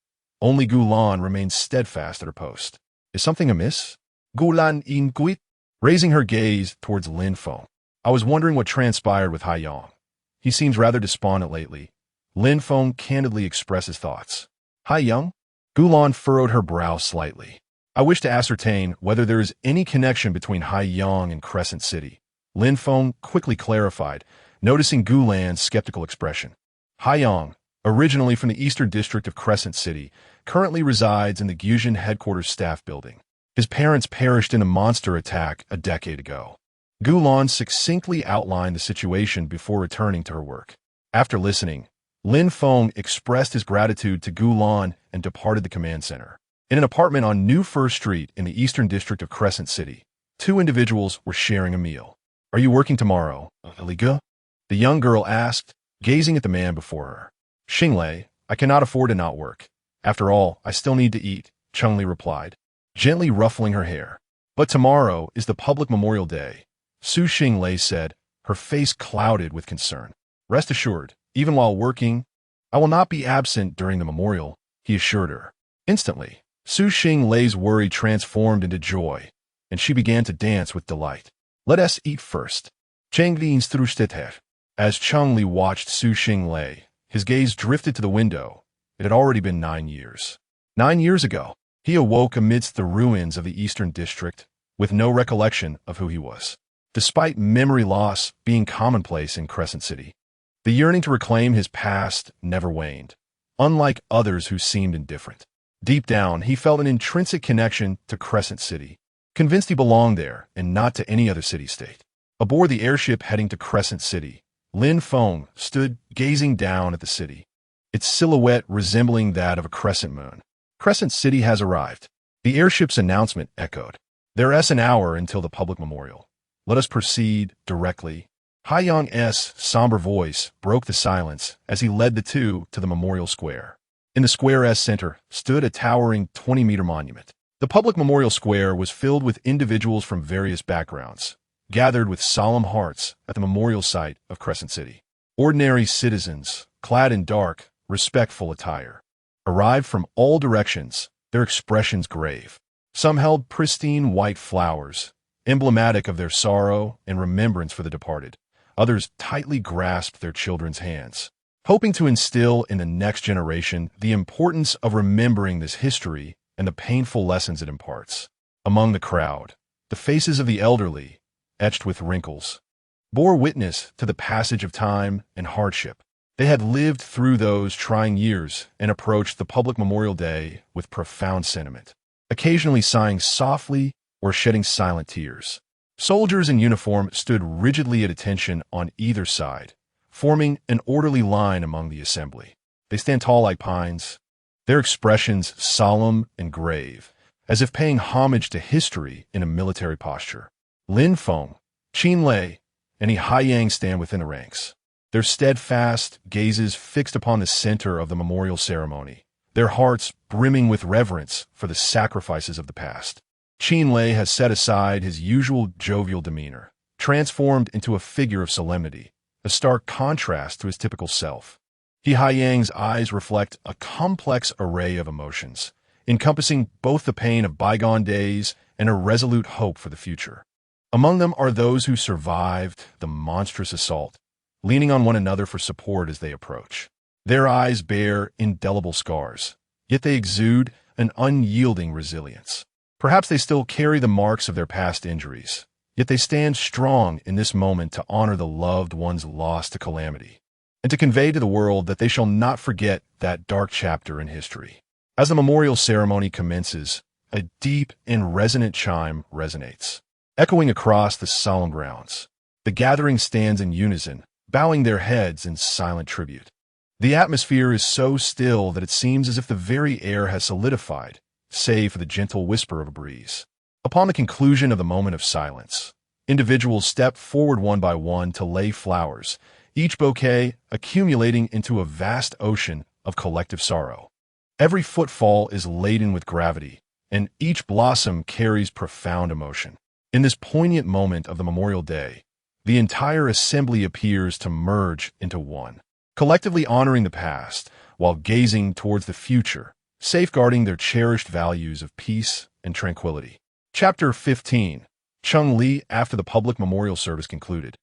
Only Gulan remained steadfast at her post. "Is something amiss?" Gulan inquit, raising her gaze towards Lin Feng. "I was wondering what transpired with Haiyang. He seems rather despondent lately." Lin Feng candidly expressed his thoughts. "Haiyang?" Gulan furrowed her brow slightly. "I wish to ascertain whether there is any connection between Haiyang and Crescent City." Lin Feng quickly clarified, noticing Gulan's skeptical expression. "Haiyang, originally from the eastern district of Crescent City, currently resides in the Gusion headquarters staff building. His parents perished in a monster attack a decade ago." Gulan succinctly outlined the situation before returning to her work. After listening, Lin Feng expressed his gratitude to Gulan and departed the command center. In an apartment on New First Street in the eastern district of Crescent City, two individuals were sharing a meal. "Are you working tomorrow, Liga?" the young girl asked, gazing at the man before her. "Xinglei, I cannot afford to not work. After all, I still need to eat," Chengli replied, gently ruffling her hair. "But tomorrow is the public memorial day," Su Xinglei said, her face clouded with concern. "Rest assured, even while working, I will not be absent during the memorial," he assured her. Instantly, Su Xinglei's worry transformed into joy, and she began to dance with delight. "Let us eat first," Cheng Li's Trusteter. As Cheng Li watched Su Xinglei, his gaze drifted to the window. It had already been 9 years. 9 years ago, he awoke amidst the ruins of the Eastern District, with no recollection of who he was. Despite memory loss being commonplace in Crescent City, the yearning to reclaim his past never waned, unlike others who seemed indifferent. Deep down, he felt an intrinsic connection to Crescent City, convinced he belonged there and not to any other city-state. Aboard the airship heading to Crescent City, Lin Feng stood gazing down at the city, its silhouette resembling that of a crescent moon. Crescent City has arrived. The airship's announcement echoed. There is an hour until the public memorial. Let us proceed directly. Haiyang's somber voice broke the silence as he led the two to the memorial square. In the square's center stood a towering 20-meter monument. The public memorial square was filled with individuals from various backgrounds, gathered with solemn hearts at the memorial site of Crescent City. Ordinary citizens, clad in dark, respectful attire, arrived from all directions, their expressions grave. Some held pristine white flowers, emblematic of their sorrow and remembrance for the departed. Others tightly grasped their children's hands, hoping to instill in the next generation the importance of remembering this history and the painful lessons it imparts. Among the crowd, the faces of the elderly, etched with wrinkles, bore witness to the passage of time and hardship. They had lived through those trying years and approached the public memorial day with profound sentiment, occasionally sighing softly or shedding silent tears. Soldiers in uniform stood rigidly at attention on either side, forming an orderly line among the assembly. They stand tall like pines, their expressions solemn and grave, as if paying homage to history in a military posture. Lin Feng, Qin Lei, and Haiyang stand within the ranks, their steadfast gazes fixed upon the center of the memorial ceremony, their hearts brimming with reverence for the sacrifices of the past. Qin Lei has set aside his usual jovial demeanor, transformed into a figure of solemnity, a stark contrast to his typical self. Haiyang's eyes reflect a complex array of emotions, encompassing both the pain of bygone days and a resolute hope for the future. Among them are those who survived the monstrous assault, leaning on one another for support as they approach. Their eyes bear indelible scars, yet they exude an unyielding resilience. Perhaps they still carry the marks of their past injuries, yet they stand strong in this moment to honor the loved ones lost to calamity, and to convey to the world that they shall not forget that dark chapter in history. As the memorial ceremony commences, a deep and resonant chime resonates, echoing across the solemn grounds. The gathering stands in unison, bowing their heads in silent tribute. The atmosphere is so still that it seems as if the very air has solidified, save for the gentle whisper of a breeze. Upon the conclusion of the moment of silence, individuals step forward one by one to lay flowers, each bouquet accumulating into a vast ocean of collective sorrow. Every footfall is laden with gravity, and each blossom carries profound emotion. In this poignant moment of the Memorial Day, the entire assembly appears to merge into one, collectively honoring the past while gazing towards the future, safeguarding their cherished values of peace and tranquility. Chapter 15. Cheng Li. After the public memorial service concluded,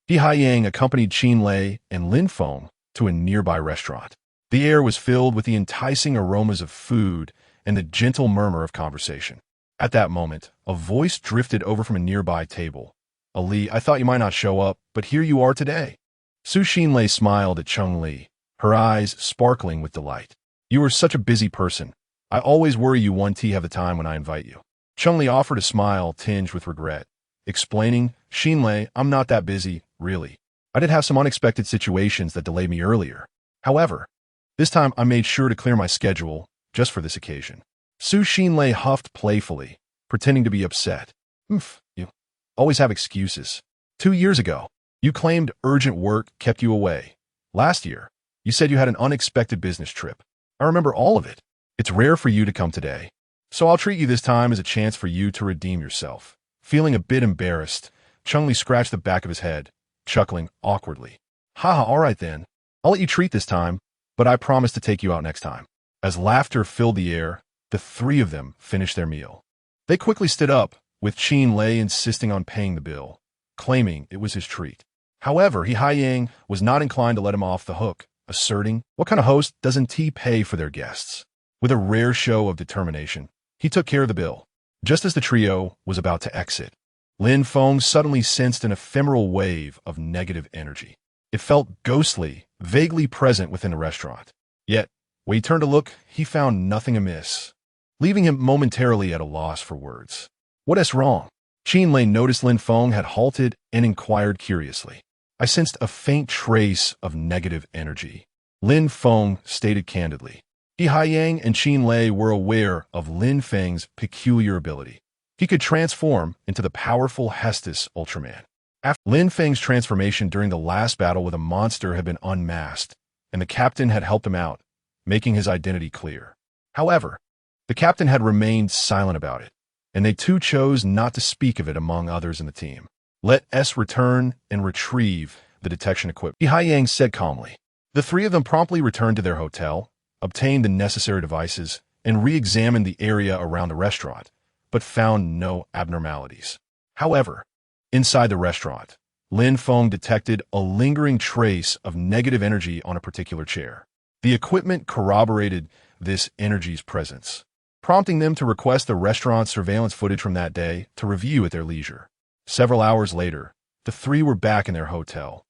Haiyang accompanied Qin Lei and Lin Feng to a nearby restaurant. The air was filled with the enticing aromas of food and the gentle murmur of conversation. At that moment, a voice drifted over from a nearby table. Ali, I thought you might not show up, but here you are today. Su Xinlei smiled at Cheng Li, her eyes sparkling with delight. You are such a busy person. I always worry you won't have the time when I invite you. Cheng Li offered a smile tinged with regret, explaining, Xinlei, I'm not that busy, really. I did have some unexpected situations that delayed me earlier. However, this time I made sure to clear my schedule just for this occasion. Su Xinlei huffed playfully, pretending to be upset. You always have excuses. 2 years ago, you claimed urgent work kept you away. Last year, you said you had an unexpected business trip. I remember all of it. It's rare for you to come today, so I'll treat you this time as a chance for you to redeem yourself. Feeling a bit embarrassed, Cheng Li scratched the back of his head, chuckling awkwardly. Haha, all right then. I'll let you treat this time, but I promise to take you out next time. As laughter filled the air, the three of them finished their meal. They quickly stood up, with Qin Lei insisting on paying the bill, claiming it was his treat. However, He Haiyang was not inclined to let him off the hook, asserting, "What kind of host doesn't tea pay for their guests?" With a rare show of determination, he took care of the bill. Just as the trio was about to exit, Lin Feng suddenly sensed an ephemeral wave of negative energy. It felt ghostly, vaguely present within the restaurant. Yet, when he turned to look, he found nothing amiss, leaving him momentarily at a loss for words. "What is wrong?" Qin Lei noticed Lin Feng had halted and inquired curiously. "I sensed a faint trace of negative energy," Lin Feng stated candidly. He Haiyang and Qin Lei were aware of Lin Feng's peculiar ability. He could transform into the powerful Hestos Ultraman. After Lin Feng's transformation during the last battle with a monster had been unmasked, and the captain had helped him out, making his identity clear. However, the captain had remained silent about it, and they too chose not to speak of it among others in the team. "Let us return and retrieve the detection equipment," He Haiyang said calmly. The three of them promptly returned to their hotel, obtained the necessary devices, and re-examined the area around the restaurant, but found no abnormalities. However, inside the restaurant, Lin Feng detected a lingering trace of negative energy on a particular chair. The equipment corroborated this energy's presence, prompting them to request the restaurant's surveillance footage from that day to review at their leisure. Several hours later, the three were back in their hotel,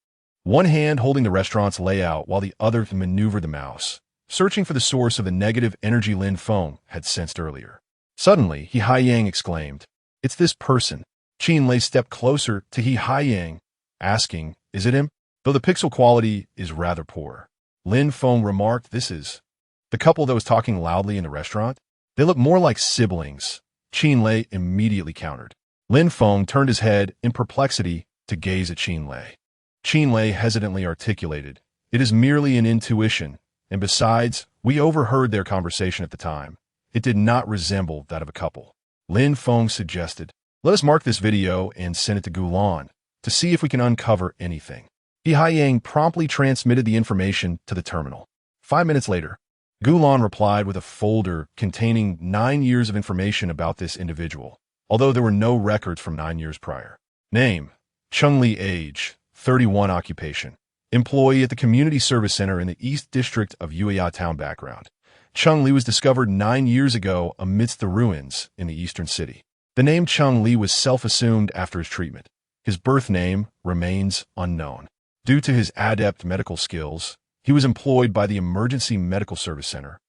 one hand holding the restaurant's layout while the other maneuvered the mouse, searching for the source of the negative energy Lin Feng had sensed earlier. Suddenly, He Haiyang exclaimed, "It's this person." Qin Lei stepped closer to He Haiyang, asking, "Is it him?" Though the pixel quality is rather poor, Lin Feng remarked, "This is the couple that was talking loudly in the restaurant. They look more like siblings." Qin Lei immediately countered. Lin Feng turned his head in perplexity to gaze at Qin Lei. Qin Lei hesitantly articulated, "It is merely an intuition, and besides, we overheard their conversation at the time. It did not resemble that of a couple." Lin Feng suggested, "Let us mark this video and send it to Gulan to see if we can uncover anything." He Haiyang promptly transmitted the information to the terminal. 5 minutes later, Gulan replied with a folder containing 9 years of information about this individual, although there were no records from 9 years prior. Name: Chung Li. Age: 31. Occupation: employee at the Community Service Center in the East District of Yuya Town. Background: Chung Li was discovered 9 years ago amidst the ruins in the eastern city. The name Chung Li was self-assumed after his treatment. His birth name remains unknown. Due to his adept medical skills, he was employed by the Emergency Medical Service Center,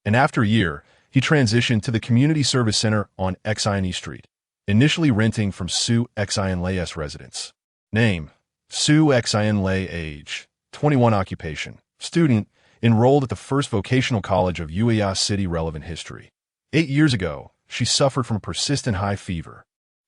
and after a year, he transitioned to the Community Service Center on Xian Street, initially renting from Su Xian Lei's residence. Name: Su Xian Lei. Age: 21. Occupation: student, enrolled at the First Vocational College of Yuya City. Relevant history: 8 years ago, she suffered from persistent high fever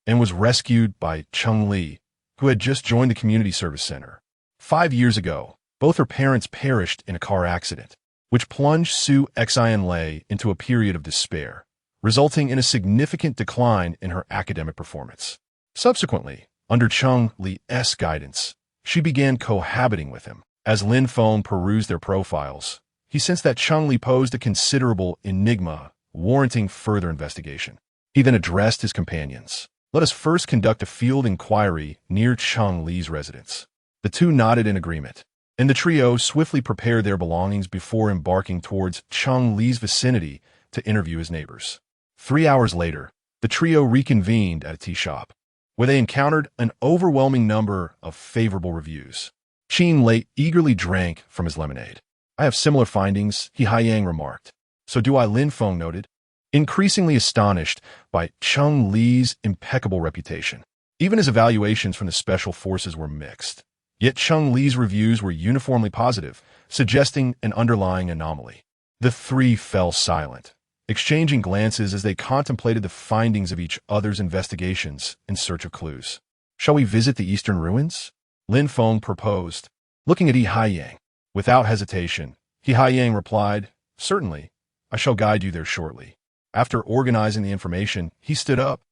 and was rescued by Chung Li, who had just joined the Community Service Center. 5 years ago, both her parents perished in a car accident, which plunged Su Xian Lei into a period of despair, resulting in a significant decline in her academic performance. Subsequently, under Chung Li's guidance, she began cohabiting with him. As Lin Feng perused their profiles, he sensed that Chung Li posed a considerable enigma, warranting further investigation. He then addressed his companions. "Let us first conduct a field inquiry near Chung Li's residence." The two nodded in agreement, and the trio swiftly prepared their belongings before embarking towards Chung Li's vicinity to interview his neighbors. 3 hours later, the trio reconvened at a tea shop, where they encountered an overwhelming number of favorable reviews. Qin Lei eagerly drank from his lemonade. "I have similar findings," He Haiyang remarked. "So do I," Lin Feng noted, increasingly astonished by Chung Li's impeccable reputation. Even his evaluations from the special forces were mixed. Yet Chung Li's reviews were uniformly positive, suggesting an underlying anomaly. The three fell silent, exchanging glances as they contemplated the findings of each other's investigations in search of clues. "Shall we visit the eastern ruins?" Lin Feng proposed, looking at He Haiyang. Without hesitation, He Haiyang replied, "Certainly, I shall guide you there shortly." After organizing the information, he stood up,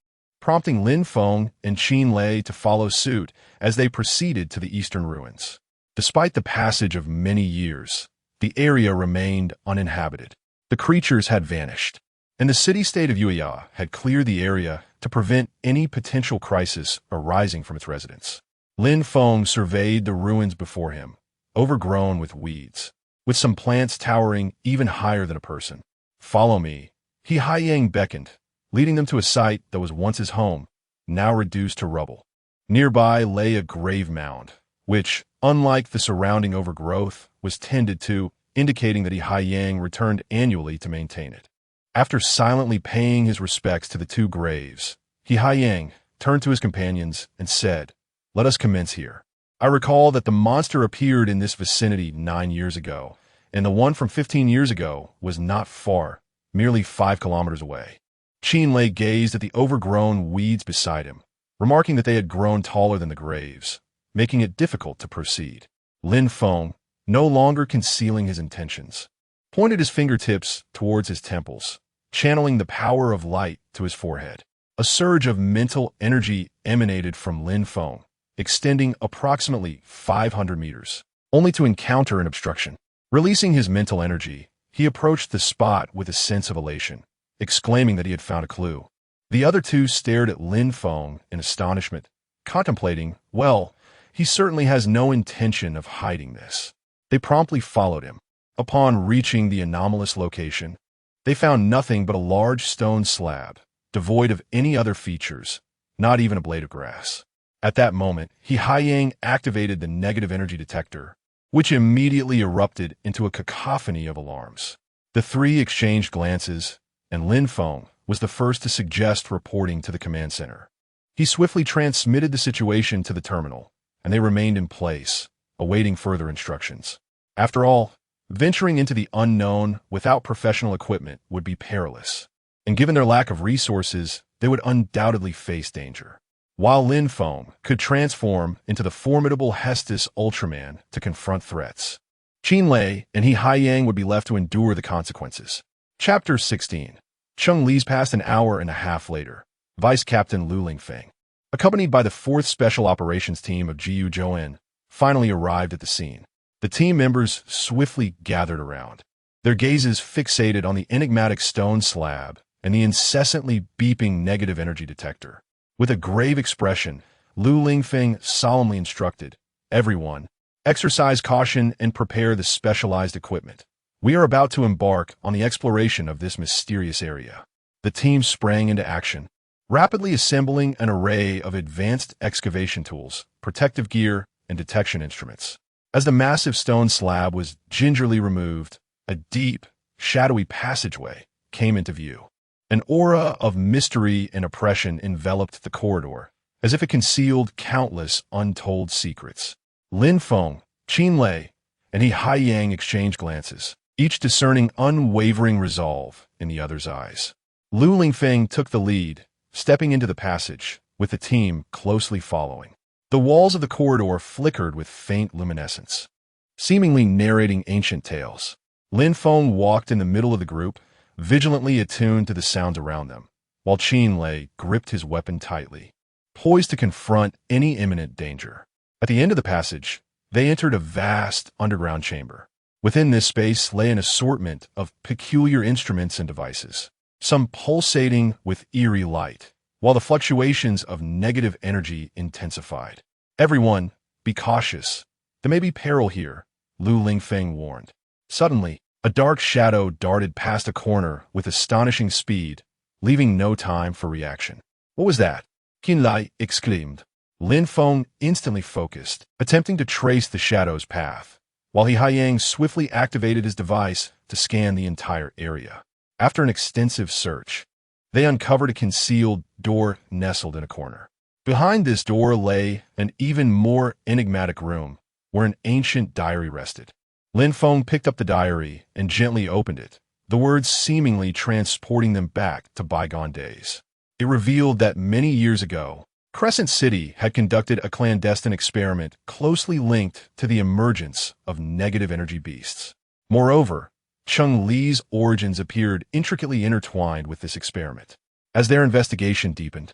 prompting Lin Feng and Qin Lei to follow suit as they proceeded to the eastern ruins. Despite the passage of many years, the area remained uninhabited. The creatures had vanished, and the city-state of Yuya had cleared the area to prevent any potential crisis arising from its residents. Lin Feng surveyed the ruins before him, overgrown with weeds, with some plants towering even higher than a person. "Follow me." He Haiyang beckoned, leading them to a site that was once his home, now reduced to rubble. Nearby lay a grave mound, which, unlike the surrounding overgrowth, was tended to, indicating that He Haiyang returned annually to maintain it. After silently paying his respects to the two graves, He Haiyang turned to his companions and said, "Let us commence here. I recall that the monster appeared in this vicinity 9 years ago, and the one from 15 years ago was not far, merely 5 kilometers away." Qin gazed at the overgrown weeds beside him, remarking that they had grown taller than the graves, making it difficult to proceed. Lin Feng, no longer concealing his intentions, pointed his fingertips towards his temples, channeling the power of light to his forehead. A surge of mental energy emanated from Lin Feng, extending approximately 500 meters, only to encounter an obstruction. Releasing his mental energy, he approached the spot with a sense of elation, exclaiming that he had found a clue. The other two stared at Lin Feng in astonishment, contemplating, well, he certainly has no intention of hiding this. They promptly followed him. Upon reaching the anomalous location, they found nothing but a large stone slab, devoid of any other features, not even a blade of grass. At that moment, He Haiyang activated the negative energy detector, which immediately erupted into a cacophony of alarms. The three exchanged glances, and Lin Feng was the first to suggest reporting to the command center. He swiftly transmitted the situation to the terminal, and they remained in place, awaiting further instructions. After all, venturing into the unknown without professional equipment would be perilous, and given their lack of resources, they would undoubtedly face danger. While Lin Feng could transform into the formidable Hestos Ultraman to confront threats, Qin and He Haiyang would be left to endure the consequences. Chapter 16. Cheng Li's passed an hour and a half later. Vice Captain Lu Lingfeng, accompanied by the 4th Special Operations Team of Jiu Zhouyin, finally arrived at the scene. The team members swiftly gathered around, their gazes fixated on the enigmatic stone slab and the incessantly beeping negative energy detector. With a grave expression, Lu Lingfeng solemnly instructed, "Everyone, exercise caution and prepare the specialized equipment. We are about to embark on the exploration of this mysterious area." The team sprang into action, rapidly assembling an array of advanced excavation tools, protective gear, and detection instruments. As the massive stone slab was gingerly removed, a deep, shadowy passageway came into view. An aura of mystery and oppression enveloped the corridor, as if it concealed countless untold secrets. Lin Feng, Qin and He Haiyang exchanged glances, each discerning unwavering resolve in the other's eyes. Lu Lingfeng took the lead, stepping into the passage, with the team closely following. The walls of the corridor flickered with faint luminescence, seemingly narrating ancient tales. Lin Feng walked in the middle of the group, vigilantly attuned to the sounds around them, while Qin gripped his weapon tightly, poised to confront any imminent danger. At the end of the passage, they entered a vast underground chamber. Within this space lay an assortment of peculiar instruments and devices, some pulsating with eerie light, while the fluctuations of negative energy intensified. "Everyone, be cautious. There may be peril here," Lu Lingfeng warned. Suddenly, a dark shadow darted past a corner with astonishing speed, leaving no time for reaction. "What was that?" Qin exclaimed. Lin Feng instantly focused, attempting to trace the shadow's path, while He Haiyang swiftly activated his device to scan the entire area. After an extensive search, they uncovered a concealed door nestled in a corner. Behind this door lay an even more enigmatic room, where an ancient diary rested. Lin Feng picked up the diary and gently opened it, the words seemingly transporting them back to bygone days. It revealed that many years ago, Crescent City had conducted a clandestine experiment closely linked to the emergence of negative energy beasts. Moreover, Cheng Li's origins appeared intricately intertwined with this experiment. As their investigation deepened,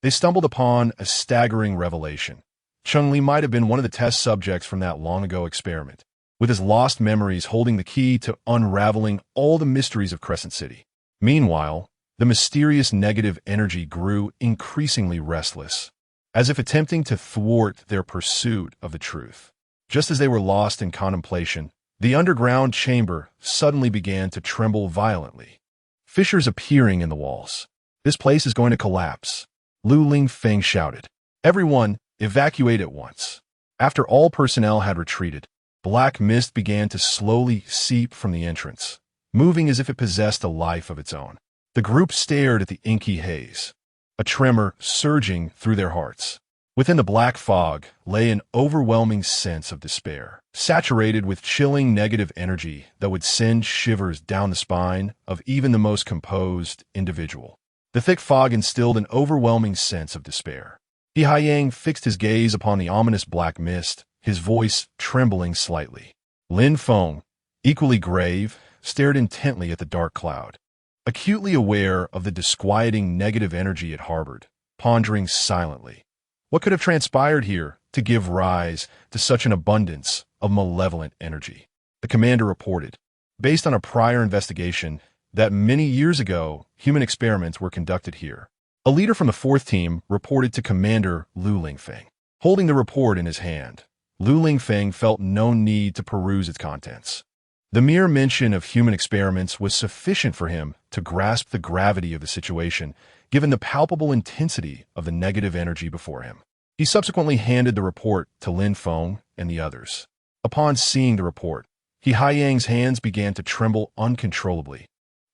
they stumbled upon a staggering revelation. Cheng Li might have been one of the test subjects from that long-ago experiment, with his lost memories holding the key to unraveling all the mysteries of Crescent City. Meanwhile, the mysterious negative energy grew increasingly restless, as if attempting to thwart their pursuit of the truth. Just as they were lost in contemplation, the underground chamber suddenly began to tremble violently. Fissures appearing in the walls. "This place is going to collapse," Lu Lingfeng shouted. "Everyone, evacuate at once." After all personnel had retreated, black mist began to slowly seep from the entrance, moving as if it possessed a life of its own. The group stared at the inky haze, a tremor surging through their hearts. Within the black fog lay an overwhelming sense of despair, saturated with chilling negative energy that would send shivers down the spine of even the most composed individual. The thick fog instilled an overwhelming sense of despair. He Haiyang fixed his gaze upon the ominous black mist, his voice trembling slightly. Lin Feng, equally grave, stared intently at the dark cloud, acutely aware of the disquieting negative energy it harbored, pondering silently. What could have transpired here to give rise to such an abundance of malevolent energy? The commander reported, based on a prior investigation, that many years ago, human experiments were conducted here. A leader from the fourth team reported to Commander Lu Lingfeng. Holding the report in his hand, Lu Lingfeng felt no need to peruse its contents. The mere mention of human experiments was sufficient for him to grasp the gravity of the situation, given the palpable intensity of the negative energy before him. He subsequently handed the report to Lin Feng and the others. Upon seeing the report, He Haiyang's hands began to tremble uncontrollably,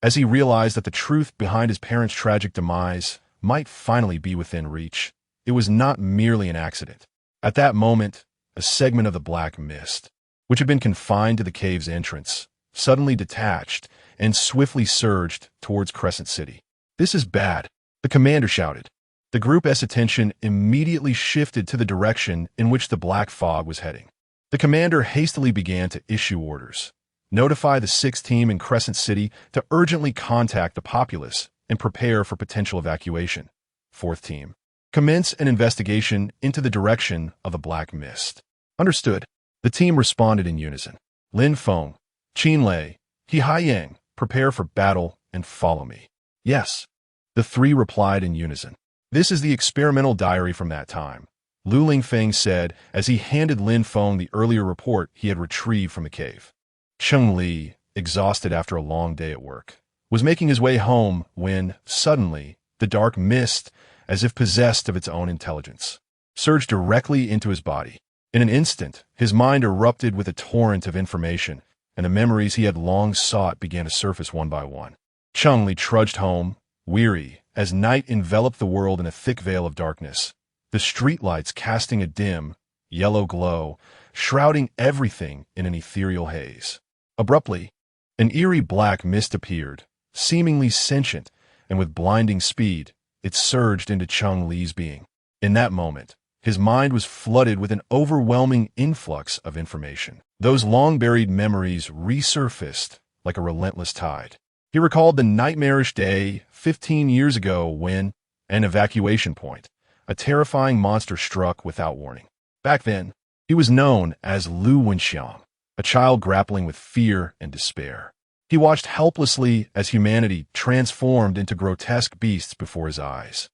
as he realized that the truth behind his parents' tragic demise might finally be within reach. It was not merely an accident. At that moment, a segment of the black mist, which had been confined to the cave's entrance, suddenly detached and swiftly surged towards Crescent City. "This is bad," the commander shouted. The group's attention immediately shifted to the direction in which the black fog was heading. The commander hastily began to issue orders. Notify the 6th team in Crescent City to urgently contact the populace and prepare for potential evacuation. 4th team, commence an investigation into the direction of the black mist. Understood. The team responded in unison. Lin Feng, Qin Lei, He Haiyang, prepare for battle and follow me. Yes. The three replied in unison. This is the experimental diary from that time, Lu Lingfeng said as he handed Lin Feng the earlier report he had retrieved from the cave. Cheng Li, exhausted after a long day at work, was making his way home when, suddenly, the dark mist, as if possessed of its own intelligence, surged directly into his body. In an instant, his mind erupted with a torrent of information, and the memories he had long sought began to surface one by one. Cheng Li trudged home, weary, as night enveloped the world in a thick veil of darkness, the streetlights casting a dim, yellow glow, shrouding everything in an ethereal haze. Abruptly, an eerie black mist appeared, seemingly sentient, and with blinding speed, it surged into Cheng Li's being. In that moment, his mind was flooded with an overwhelming influx of information. Those long-buried memories resurfaced like a relentless tide. He recalled the nightmarish day 15 years ago when, an evacuation point, a terrifying monster struck without warning. Back then, he was known as Lu Wenxiang, a child grappling with fear and despair. He watched helplessly as humanity transformed into grotesque beasts before his eyes,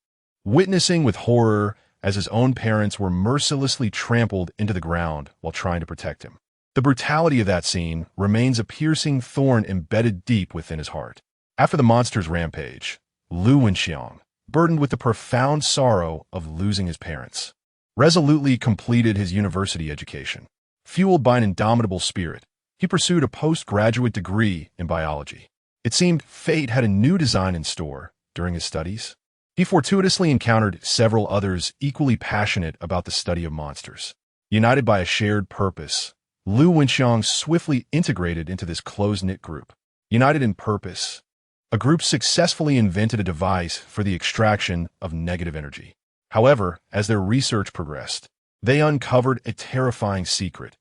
witnessing with horror as his own parents were mercilessly trampled into the ground while trying to protect him. The brutality of that scene remains a piercing thorn embedded deep within his heart. After the monster's rampage, Lu Wenxiang, burdened with the profound sorrow of losing his parents, resolutely completed his university education. Fueled by an indomitable spirit, he pursued a postgraduate degree in biology. It seemed fate had a new design in store during his studies. He fortuitously encountered several others equally passionate about the study of monsters. United by a shared purpose, Lu Wenxiang swiftly integrated into this close-knit group. United in purpose, a group successfully invented a device for the extraction of negative energy. However, as their research progressed, they uncovered a terrifying secret.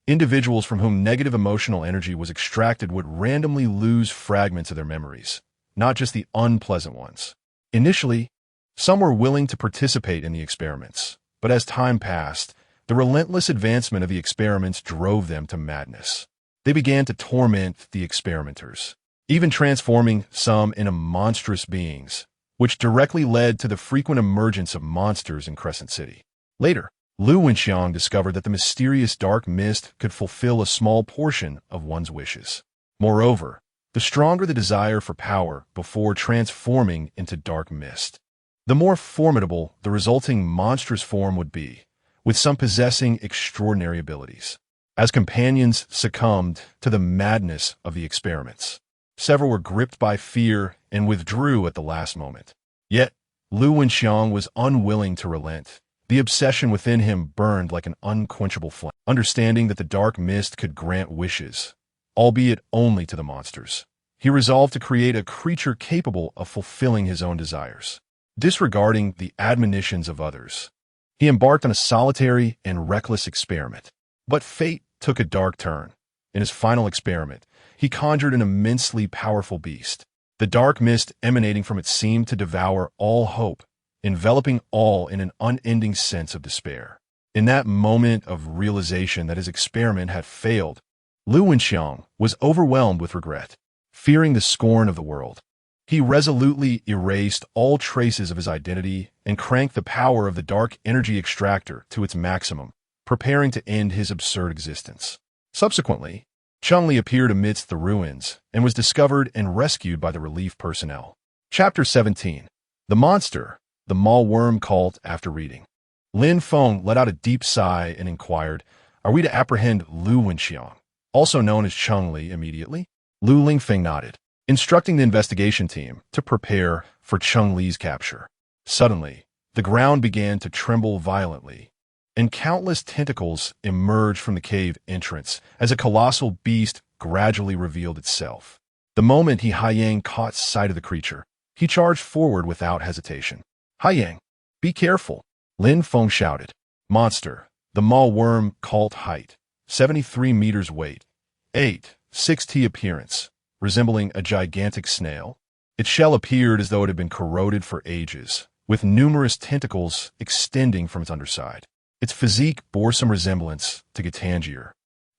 Individuals from whom negative emotional energy was extracted would randomly lose fragments of their memories, not just the unpleasant ones. Initially, some were willing to participate in the experiments, but as time passed, the relentless advancement of the experiments drove them to madness. They began to torment the experimenters, even transforming some into monstrous beings, which directly led to the frequent emergence of monsters in Crescent City. Later, Lu Wenxiang discovered that the mysterious dark mist could fulfill a small portion of one's wishes. Moreover, the stronger the desire for power before transforming into dark mist, the more formidable the resulting monstrous form would be, with some possessing extraordinary abilities. As companions succumbed to the madness of the experiments, several were gripped by fear and withdrew at the last moment. Yet, Lu Wenxiang was unwilling to relent. The obsession within him burned like an unquenchable flame. Understanding that the dark mist could grant wishes, albeit only to the monsters, he resolved to create a creature capable of fulfilling his own desires. Disregarding the admonitions of others, he embarked on a solitary and reckless experiment. But fate took a dark turn. In his final experiment, he conjured an immensely powerful beast. The dark mist emanating from it seemed to devour all hope, enveloping all in an unending sense of despair. In that moment of realization that his experiment had failed, Lu Wenxiang was overwhelmed with regret. Fearing the scorn of the world, he resolutely erased all traces of his identity and cranked the power of the dark energy extractor to its maximum, preparing to end his absurd existence. Subsequently, Changli appeared amidst the ruins and was discovered and rescued by the relief personnel. Chapter 17. The Monster, the Maw Worm called after reading. Lin Feng let out a deep sigh and inquired, "Are we to apprehend Lu Wenxiang, also known as Changli, immediately?" Lu Lingfeng nodded, instructing the investigation team to prepare for Changli's capture. Suddenly, the ground began to tremble violently, and countless tentacles emerged from the cave entrance as a colossal beast gradually revealed itself. The moment Haiyang caught sight of the creature, he charged forward without hesitation. "Haiyang, be careful," Lin Feng shouted. Monster, the Maw Worm cult height, 73 meters weight, 8'6" appearance, resembling a gigantic snail. Its shell appeared as though it had been corroded for ages, with numerous tentacles extending from its underside. Its physique bore some resemblance to Gitangier,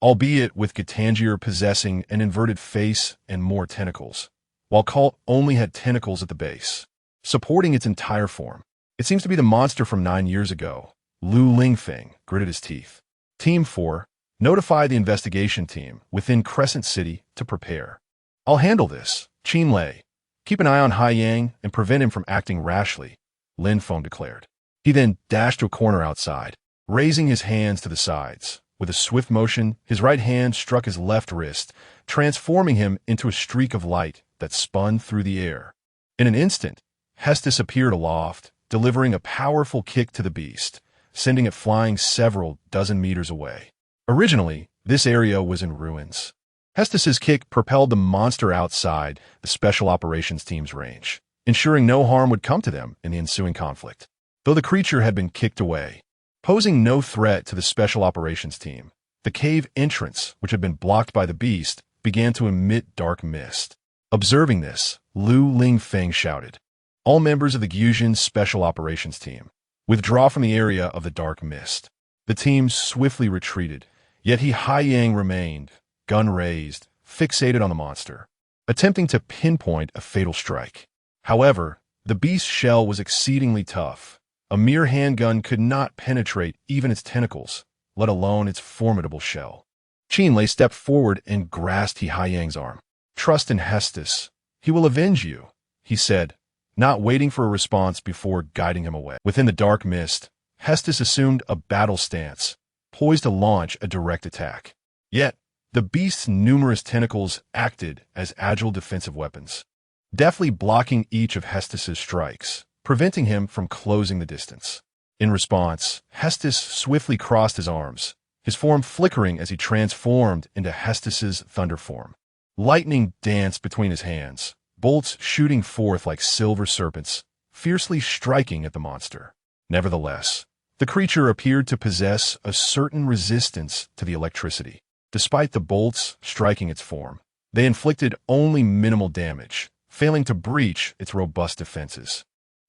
albeit with Gitangier possessing an inverted face and more tentacles, while Cult only had tentacles at the base, supporting its entire form. "It seems to be the monster from 9 years ago," Lu Lingfeng gritted his teeth. Team 4, notify the investigation team within Crescent City to prepare. "I'll handle this, Qin Lei. Keep an eye on Haiyang and prevent him from acting rashly," Lin Feng declared. He then dashed to a corner outside, raising his hands to the sides. With a swift motion, his right hand struck his left wrist, transforming him into a streak of light that spun through the air. In an instant, Hestos appeared aloft, delivering a powerful kick to the beast, sending it flying several dozen meters away. Originally, this area was in ruins. Hestos's kick propelled the monster outside the Special Operations Team's range, ensuring no harm would come to them in the ensuing conflict. Though the creature had been kicked away, posing no threat to the Special Operations Team, the cave entrance, which had been blocked by the beast, began to emit dark mist. Observing this, Lu Lingfeng shouted, "All members of the Gyujin Special Operations Team, withdraw from the area of the dark mist." The team swiftly retreated, yet Haiyang remained, gun raised, fixated on the monster, attempting to pinpoint a fatal strike. However, the beast's shell was exceedingly tough. A mere handgun could not penetrate even its tentacles, let alone its formidable shell. Qin Lei stepped forward and grasped Haiyang's arm. "Trust in Hestos. He will avenge you," he said, not waiting for a response before guiding him away. Within the dark mist, Hestos assumed a battle stance, poised to launch a direct attack. Yet, the beast's numerous tentacles acted as agile defensive weapons, deftly blocking each of Hestos's strikes, preventing him from closing the distance. In response, Hestos swiftly crossed his arms, his form flickering as he transformed into Hestos's thunder form. Lightning danced between his hands, bolts shooting forth like silver serpents, fiercely striking at the monster. Nevertheless, the creature appeared to possess a certain resistance to the electricity. Despite the bolts striking its form, they inflicted only minimal damage, failing to breach its robust defenses.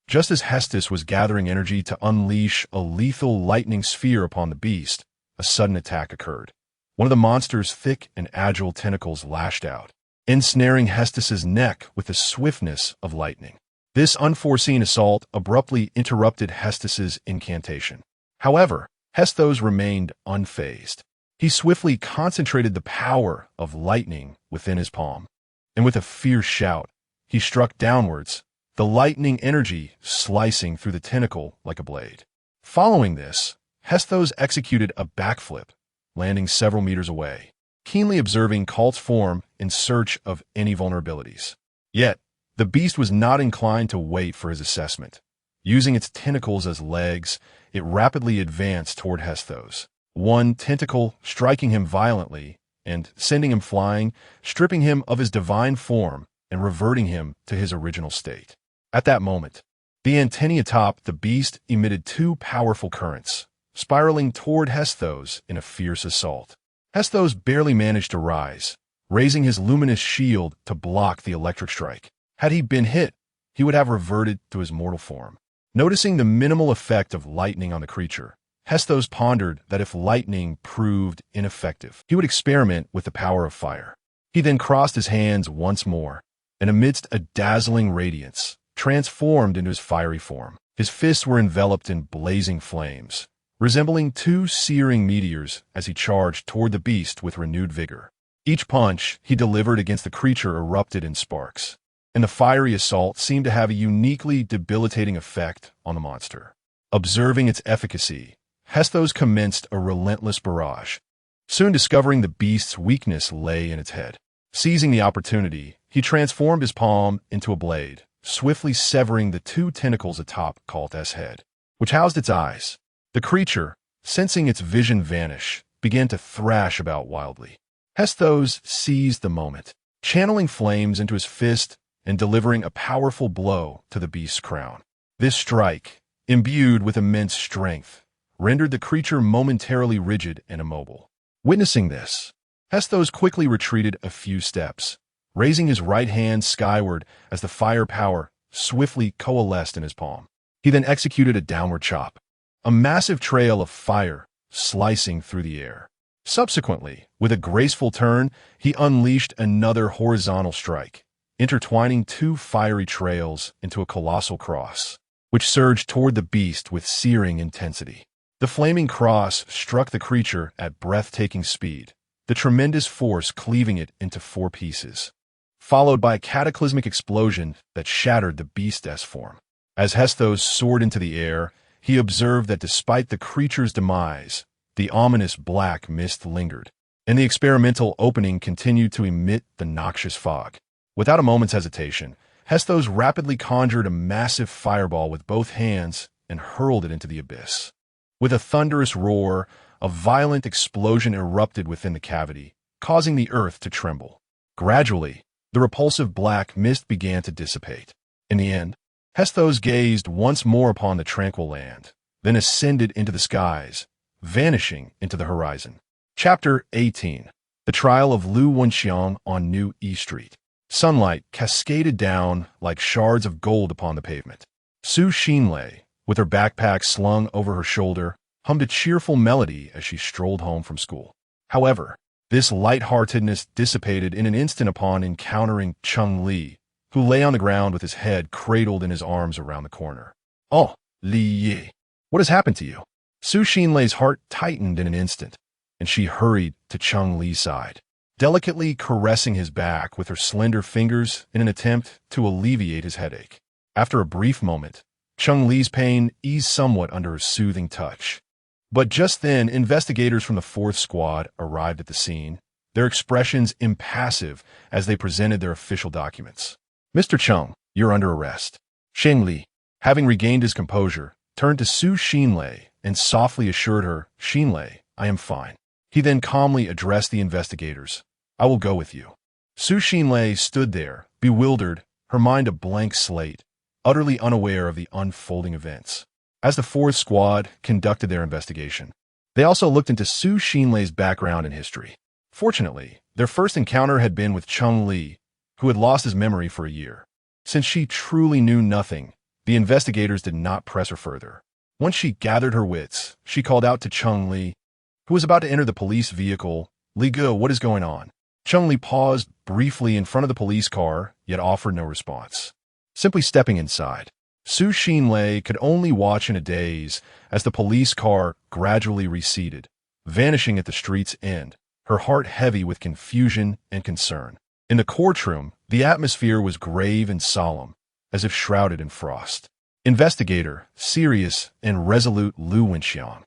Just as Hestos was gathering energy to unleash a lethal lightning sphere upon the beast, a sudden attack occurred. One of the monster's thick and agile tentacles lashed out, ensnaring Hestos's neck with the swiftness of lightning. This unforeseen assault abruptly interrupted Hestos's incantation. However, Hestos remained unfazed. He swiftly concentrated the power of lightning within his palm, and with a fierce shout, he struck downwards, the lightning energy slicing through the tentacle like a blade. Following this, Hestos executed a backflip, landing several meters away, keenly observing Kult's form in search of any vulnerabilities. Yet, the beast was not inclined to wait for his assessment. Using its tentacles as legs, it rapidly advanced toward Hestos, one tentacle striking him violently and sending him flying, stripping him of his divine form and reverting him to his original state. At that moment, the antennae atop the beast emitted two powerful currents, spiraling toward Hestos in a fierce assault. Hestos barely managed to rise, raising his luminous shield to block the electric strike. Had he been hit, he would have reverted to his mortal form. Noticing the minimal effect of lightning on the creature, Hestos pondered that if lightning proved ineffective, he would experiment with the power of fire. He then crossed his hands once more, and amidst a dazzling radiance, transformed into his fiery form. His fists were enveloped in blazing flames, resembling two searing meteors as he charged toward the beast with renewed vigor. Each punch he delivered against the creature erupted in sparks, and the fiery assault seemed to have a uniquely debilitating effect on the monster. Observing its efficacy, Hestos commenced a relentless barrage. Soon discovering the beast's weakness lay in its head. Seizing the opportunity, he transformed his palm into a blade, swiftly severing the two tentacles atop Kult's head, which housed its eyes. The creature, sensing its vision vanish, began to thrash about wildly. Hestos seized the moment, channeling flames into his fist and delivering a powerful blow to the beast's crown. This strike, imbued with immense strength, rendered the creature momentarily rigid and immobile. Witnessing this, Hestos quickly retreated a few steps, raising his right hand skyward as the fire power swiftly coalesced in his palm. He then executed a downward chop, a massive trail of fire slicing through the air. Subsequently, with a graceful turn, he unleashed another horizontal strike, intertwining two fiery trails into a colossal cross, which surged toward the beast with searing intensity. The flaming cross struck the creature at breathtaking speed, the tremendous force cleaving it into four pieces, followed by a cataclysmic explosion that shattered the beast's form. As Hestos soared into the air, he observed that despite the creature's demise, the ominous black mist lingered, and the experimental opening continued to emit the noxious fog. Without a moment's hesitation, Hestos rapidly conjured a massive fireball with both hands and hurled it into the abyss. With a thunderous roar, a violent explosion erupted within the cavity, causing the earth to tremble. Gradually, the repulsive black mist began to dissipate. In the end, Hestos gazed once more upon the tranquil land, then ascended into the skies, vanishing into the horizon. Chapter 18. The Trial of Lu Wenxiang on New E Street. Sunlight cascaded down like shards of gold upon the pavement. Su Xinlei, with her backpack slung over her shoulder, hummed a cheerful melody as she strolled home from school. However, this lightheartedness dissipated in an instant upon encountering Cheng Li, who lay on the ground with his head cradled in his arms around the corner. "Oh, Li Yi, what has happened to you?" Su Xinlei's heart tightened in an instant, and she hurried to Cheng Li's side, delicately caressing his back with her slender fingers in an attempt to alleviate his headache. After a brief moment, Cheng Li's pain eased somewhat under her soothing touch. But just then, investigators from the 4th Squad arrived at the scene, their expressions impassive as they presented their official documents. "Mr. Cheng, you're under arrest." Cheng Li, having regained his composure, turned to Su Xinlei and softly assured her, "Xinlei, I am fine." He then calmly addressed the investigators. "I will go with you." Su Xinlei stood there, bewildered, her mind a blank slate, utterly unaware of the unfolding events. As the 4th Squad conducted their investigation, they also looked into Su Xinlei's background and history. Fortunately, their first encounter had been with Cheng Li, who had lost his memory for a year. Since she truly knew nothing, the investigators did not press her further. Once she gathered her wits, she called out to Cheng Li, who was about to enter the police vehicle. "Li Ge, what is going on?" Cheng Li paused briefly in front of the police car, yet offered no response. simply stepping inside. Su Xinlei could only watch in a daze as the police car gradually receded, vanishing at the street's end, her heart heavy with confusion and concern. In the courtroom, the atmosphere was grave and solemn, as if shrouded in frost. Investigator, serious and resolute Lu Wenxiang.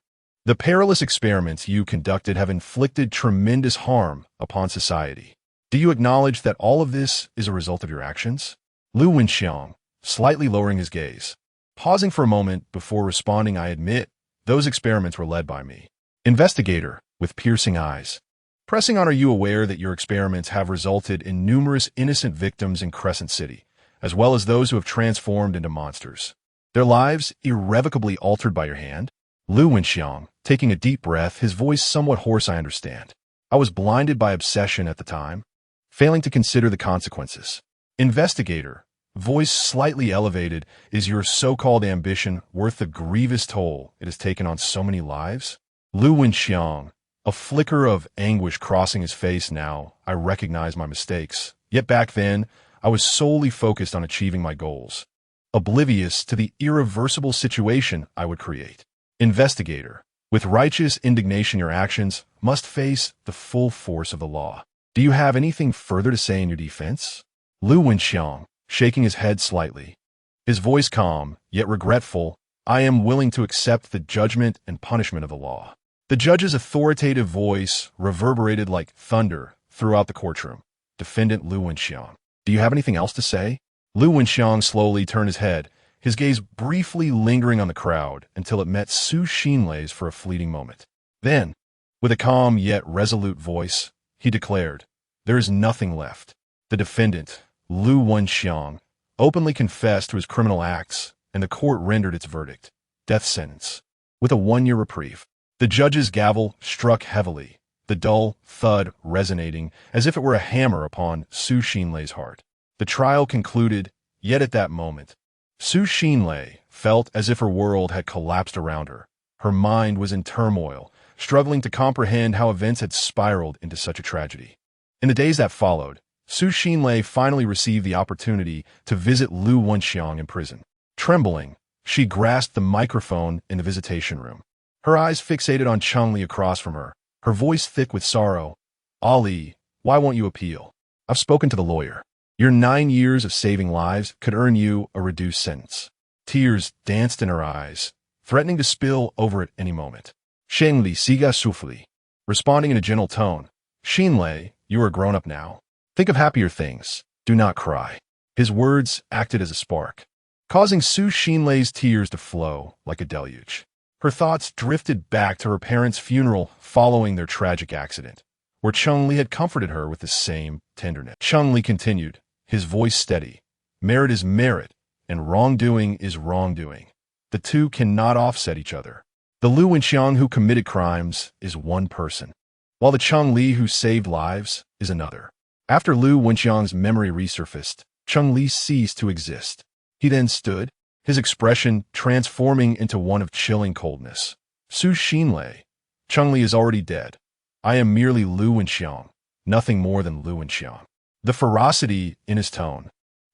The perilous experiments you conducted have inflicted tremendous harm upon society. Do you acknowledge that all of this is a result of your actions? Lu Wenxiang, slightly lowering his gaze. Pausing for a moment before responding, I admit, those experiments were led by me. Investigator, with piercing eyes. Pressing on, are you aware that your experiments have resulted in numerous innocent victims in Crescent City, as well as those who have transformed into monsters? Their lives irrevocably altered by your hand? Lu Wenxiang, taking a deep breath, his voice somewhat hoarse, I understand. I was blinded by obsession at the time, failing to consider the consequences. Investigator, voice slightly elevated, is your so-called ambition worth the grievous toll it has taken on so many lives? Lu Wenxiang, a flicker of anguish crossing his face. Now, I recognize my mistakes. Yet back then, I was solely focused on achieving my goals, oblivious to the irreversible situation I would create. Investigator, with righteous indignation, your actions must face the full force of the law. Do you have anything further to say in your defense? Lu Wenxiang, shaking his head slightly, his voice calm, yet regretful, I am willing to accept the judgment and punishment of the law. The judge's authoritative voice reverberated like thunder throughout the courtroom. Defendant Lu Wenxiang, do you have anything else to say? Lu Wenxiang slowly turned his head, his gaze briefly lingering on the crowd until it met Su Xinlei's for a fleeting moment. Then, with a calm yet resolute voice, he declared, there is nothing left. The defendant, Lu Wenxiang, openly confessed to his criminal acts, and the court rendered its verdict, death sentence, with a 1-year reprieve. The judge's gavel struck heavily, the dull thud resonating as if it were a hammer upon Su Xinlei's heart. The trial concluded, yet at that moment, Su Xinlei felt as if her world had collapsed around her. Her mind was in turmoil, struggling to comprehend how events had spiraled into such a tragedy. In the days that followed, Su Xinlei finally received the opportunity to visit Lu Wenxiang in prison. Trembling, she grasped the microphone in the visitation room. Her eyes fixated on Chengli across from her, her voice thick with sorrow. Ali, why won't you appeal? I've spoken to the lawyer. Your 9 years of saving lives could earn you a reduced sentence. Tears danced in her eyes, threatening to spill over at any moment. Chengli siga sufli, responding in a gentle tone. Xinlei, you are grown up now. Think of happier things. Do not cry. His words acted as a spark, causing Su Xinlei's tears to flow like a deluge. Her thoughts drifted back to her parents' funeral following their tragic accident, where Chengli had comforted her with the same tenderness. Chengli continued, his voice steady. Merit is merit, and wrongdoing is wrongdoing. The two cannot offset each other. The Lu Wenxiang who committed crimes is one person, while the Chengli who saved lives is another. After Lu Wenxiang's memory resurfaced, Chengli ceased to exist. He then stood, his expression transforming into one of chilling coldness. Su Xinlei, Chengli is already dead. I am merely Lu Wenxiang, nothing more than Lu Wenxiang. The ferocity in his tone,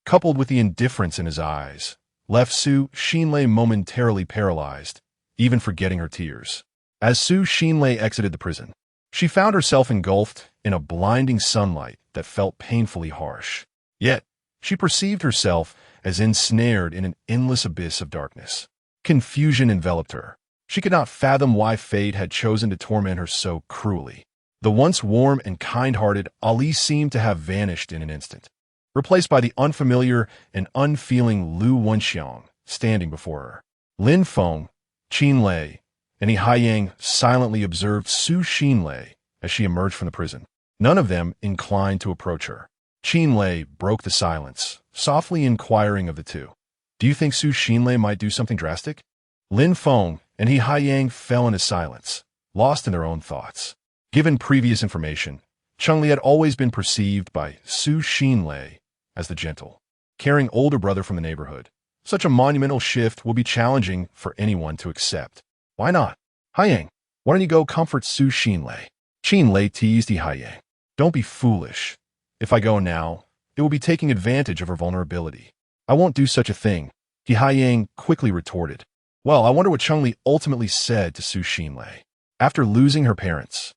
coupled with the indifference in his eyes, left Su Xinlei momentarily paralyzed, even forgetting her tears. As Su Xinlei exited the prison, she found herself engulfed in a blinding sunlight that felt painfully harsh. Yet, she perceived herself as ensnared in an endless abyss of darkness. Confusion enveloped her. She could not fathom why fate had chosen to torment her so cruelly. The once warm and kind-hearted Ali seemed to have vanished in an instant, replaced by the unfamiliar and unfeeling Lu Wenxiang standing before her. Lin Feng, Qin Lei, and He Haiyang silently observed Su Xinlei as she emerged from the prison. None of them inclined to approach her. Qin Lei broke the silence, softly inquiring of the two, do you think Su Xinlei might do something drastic? Lin Feng and He Haiyang fell into silence, lost in their own thoughts. Given previous information, Chengli had always been perceived by Su Xinlei as the gentle, caring older brother from the neighborhood. Such a monumental shift will be challenging for anyone to accept. Why not? Haiyang, why don't you go comfort Su Xinlei? Qin Lei teased He Haiyang. Don't be foolish. If I go now, it will be taking advantage of her vulnerability. I won't do such a thing, He Haiyang quickly retorted. Well, I wonder what Changli ultimately said to Su Xinlei. After losing her parents,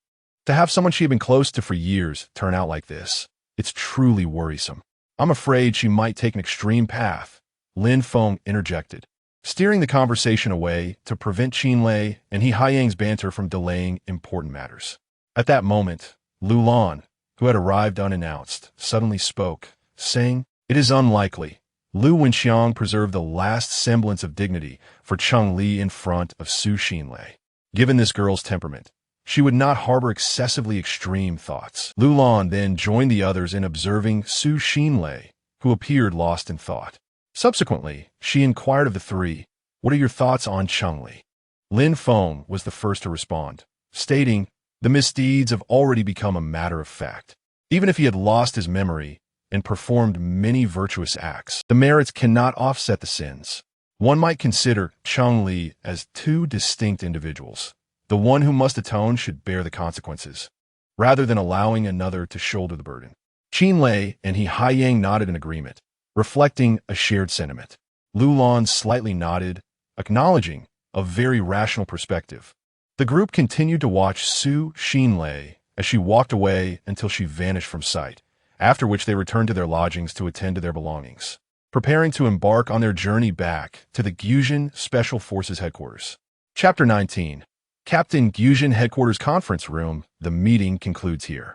to have someone she had been close to for years turn out like this, it's truly worrisome. I'm afraid she might take an extreme path, Lin Feng interjected, steering the conversation away to prevent Xinlei and He Haiyang's banter from delaying important matters. At that moment, Lu Lan, who had arrived unannounced, suddenly spoke, saying, "It is unlikely." Lu Wenxiang preserved the last semblance of dignity for Cheng Li in front of Su Xinlei. Given this girl's temperament, she would not harbor excessively extreme thoughts. Lu Lan then joined the others in observing Su Xinlei, who appeared lost in thought. Subsequently, she inquired of the three, "What are your thoughts on Cheng Li?" Lin Feng was the first to respond, stating, "The misdeeds have already become a matter of fact. Even if he had lost his memory and performed many virtuous acts, the merits cannot offset the sins. One might consider Cheng Li as two distinct individuals. The one who must atone should bear the consequences, rather than allowing another to shoulder the burden." Xinlei and He Haiyang nodded in agreement, reflecting a shared sentiment. Lu Lan slightly nodded, acknowledging a very rational perspective. The group continued to watch Su Xinlei as she walked away until she vanished from sight, after which they returned to their lodgings to attend to their belongings, preparing to embark on their journey back to the Gyujin Special Forces Headquarters. Chapter 19. Captain Gyujin Headquarters Conference Room. The meeting concludes here.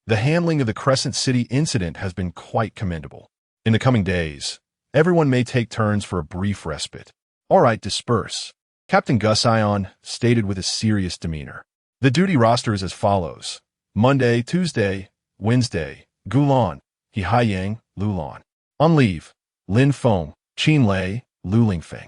The handling of the Crescent City incident has been quite commendable. In the coming days, everyone may take turns for a brief respite. All right, disperse, Captain Gus Ion stated with a serious demeanor. The duty roster is as follows. Monday, Tuesday, Wednesday, Gulan, He Haiyang, Lu Lan. On leave, Lin Feng, Xinlei, Lu Lingfeng.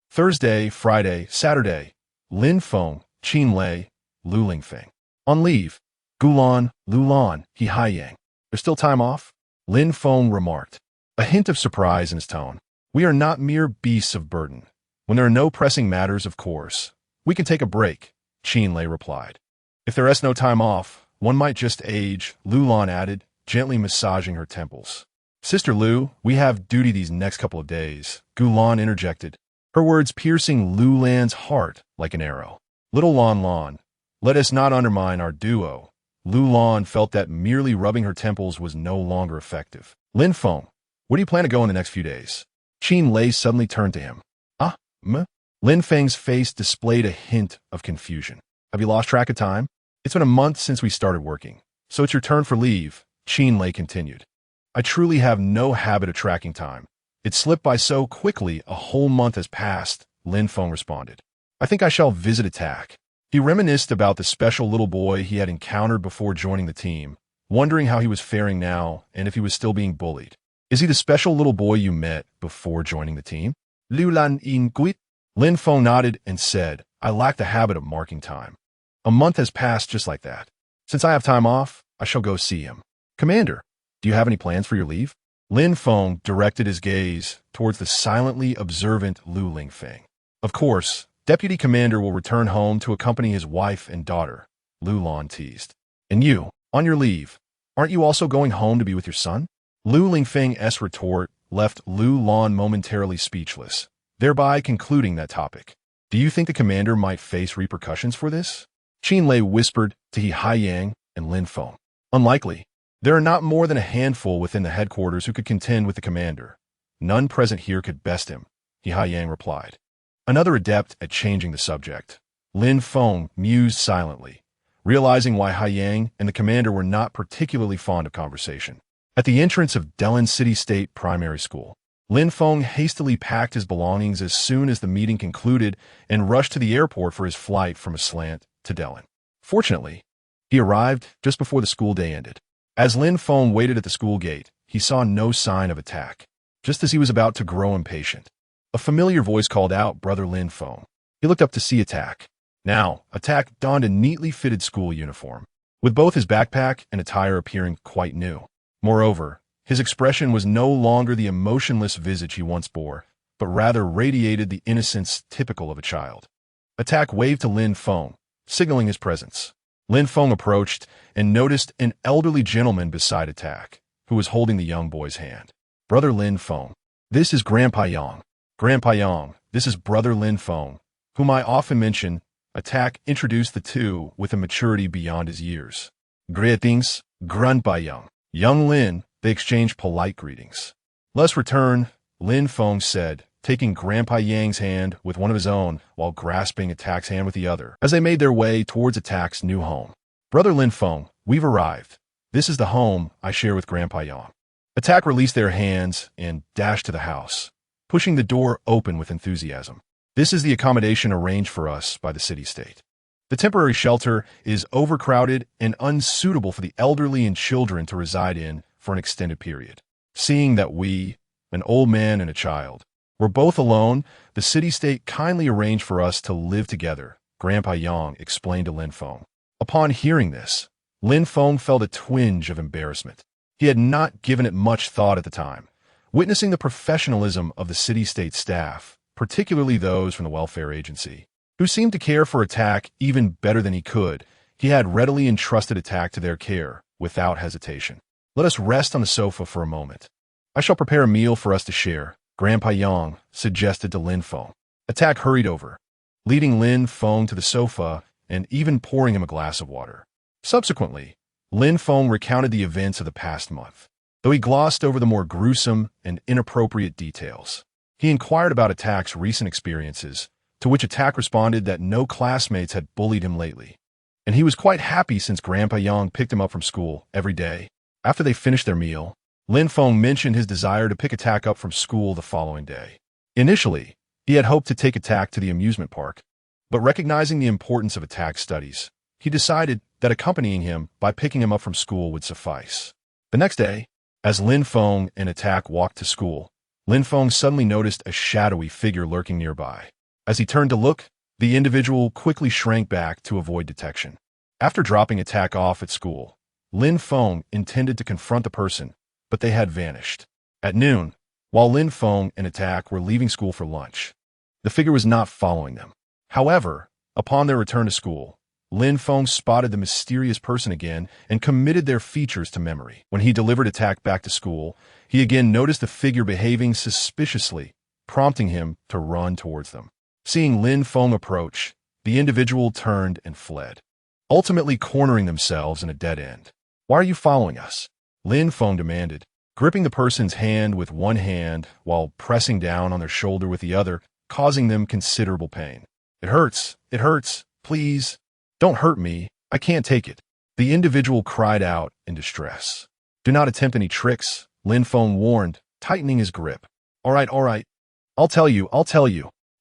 Thursday, Friday, Saturday, Lin Feng, Xinlei, Lu Lingfeng. On leave, Gulan, Lu Lan, He Haiyang. There's still time off? Lin Feng remarked, a hint of surprise in his tone. We are not mere beasts of burden. When there are no pressing matters, of course, we can take a break, Xinlei replied. If there is no time off, one might just age, Lu Lan added, gently massaging her temples. Sister Lu, we have duty these next couple of days, Gulan interjected, her words piercing Lu Lan's heart like an arrow. Little Lan, let us not undermine our duo. Lu Lan felt that merely rubbing her temples was no longer effective. Lin Feng, where do you plan to go in the next few days? Xinlei suddenly turned to him. Lin Feng's face displayed a hint of confusion. Have you lost track of time? It's been a month since we started working, so it's your turn for leave, Xinlei continued. I truly have no habit of tracking time. It slipped by so quickly a whole month has passed, Lin Feng responded. I think I shall visit attack. He reminisced about the special little boy he had encountered before joining the team, wondering how he was faring now and if he was still being bullied. Is he the special little boy you met before joining the team? Liu Lan in Guit? Lin Feng nodded and said, I lack the habit of marking time. A month has passed just like that. Since I have time off, I shall go see him. Commander, do you have any plans for your leave? Lin Feng directed his gaze towards the silently observant Lu Lingfeng. Of course, Deputy Commander will return home to accompany his wife and daughter, Lu Lan teased. And you, on your leave, aren't you also going home to be with your son? Lu Lingfeng's retort left Lu Lan momentarily speechless, thereby concluding that topic. Do you think the commander might face repercussions for this? Xinlei whispered to He Haiyang and Lin Feng. Unlikely. There are not more than a handful within the headquarters who could contend with the commander. None present here could best him, He Haiyang replied. Another adept at changing the subject. Lin Feng mused silently, realizing why Haiyang and the commander were not particularly fond of conversation. At the entrance of Delin City State Primary School, Lin Feng hastily packed his belongings as soon as the meeting concluded and rushed to the airport for his flight from Aslant to Delin. Fortunately, he arrived just before the school day ended. As Lin Feng waited at the school gate, he saw no sign of attack. Just as he was about to grow impatient, a familiar voice called out, Brother Lin Feng. He looked up to see Attack. Now, Attack donned a neatly fitted school uniform, with both his backpack and attire appearing quite new. Moreover, his expression was no longer the emotionless visage he once bore, but rather radiated the innocence typical of a child. Attack waved to Lin Feng, signaling his presence. Lin Feng approached and noticed an elderly gentleman beside Attack, who was holding the young boy's hand. Brother Lin Feng, This is Grandpa Yang. Grandpa Yang, this is Brother Lin Feng, whom I often mention. Attack introduced the two with a maturity beyond his years. Greetings, Grandpa Yang. Young Lin, they exchanged polite greetings. Let's return, Lin Feng said, taking Grandpa Yang's hand with one of his own while grasping Attack's hand with the other, as they made their way towards Attack's new home. Brother Lin Feng, we've arrived. This is the home I share with Grandpa Yang. Attack released their hands and dashed to the house, pushing the door open with enthusiasm. This is the accommodation arranged for us by the city-state. The temporary shelter is overcrowded and unsuitable for the elderly and children to reside in for an extended period. Seeing that we, an old man and a child, were both alone, the city-state kindly arranged for us to live together, Grandpa Yang explained to Lin Feng. Upon hearing this, Lin Feng felt a twinge of embarrassment. He had not given it much thought at the time. Witnessing the professionalism of the city-state staff, particularly those from the welfare agency, who seemed to care for Attack even better than he could, he had readily entrusted Attack to their care without hesitation. Let us rest on the sofa for a moment. I shall prepare a meal for us to share, Grandpa Yang suggested to Lin Feng. Attack hurried over, leading Lin Feng to the sofa and even pouring him a glass of water. Subsequently, Lin Feng recounted the events of the past month, though he glossed over the more gruesome and inappropriate details. He inquired about Attack's recent experiences, to which Attack responded that no classmates had bullied him lately, and he was quite happy since Grandpa Yang picked him up from school every day. After they finished their meal, Lin Feng mentioned his desire to pick Attack up from school the following day. Initially, he had hoped to take Attack to the amusement park, but recognizing the importance of Attack's studies, he decided that accompanying him by picking him up from school would suffice. The next day, as Lin Feng and Attack walked to school, Lin Feng suddenly noticed a shadowy figure lurking nearby. As he turned to look, the individual quickly shrank back to avoid detection. After dropping Attack off at school, Lin Feng intended to confront the person, but they had vanished. At noon, while Lin Feng and Attack were leaving school for lunch, the figure was not following them. However, upon their return to school, Lin Feng spotted the mysterious person again and committed their features to memory. When he delivered Attack back to school, he again noticed the figure behaving suspiciously, prompting him to run towards them. Seeing Lin Feng approach, the individual turned and fled, ultimately cornering themselves in a dead end. "Why are you following us?" Lin Feng demanded, gripping the person's hand with one hand while pressing down on their shoulder with the other, causing them considerable pain. It hurts, please. Don't hurt me, I can't take it," the individual cried out in distress. "Do not attempt any tricks," Lin Feng warned, tightening his grip. All right. I'll tell you.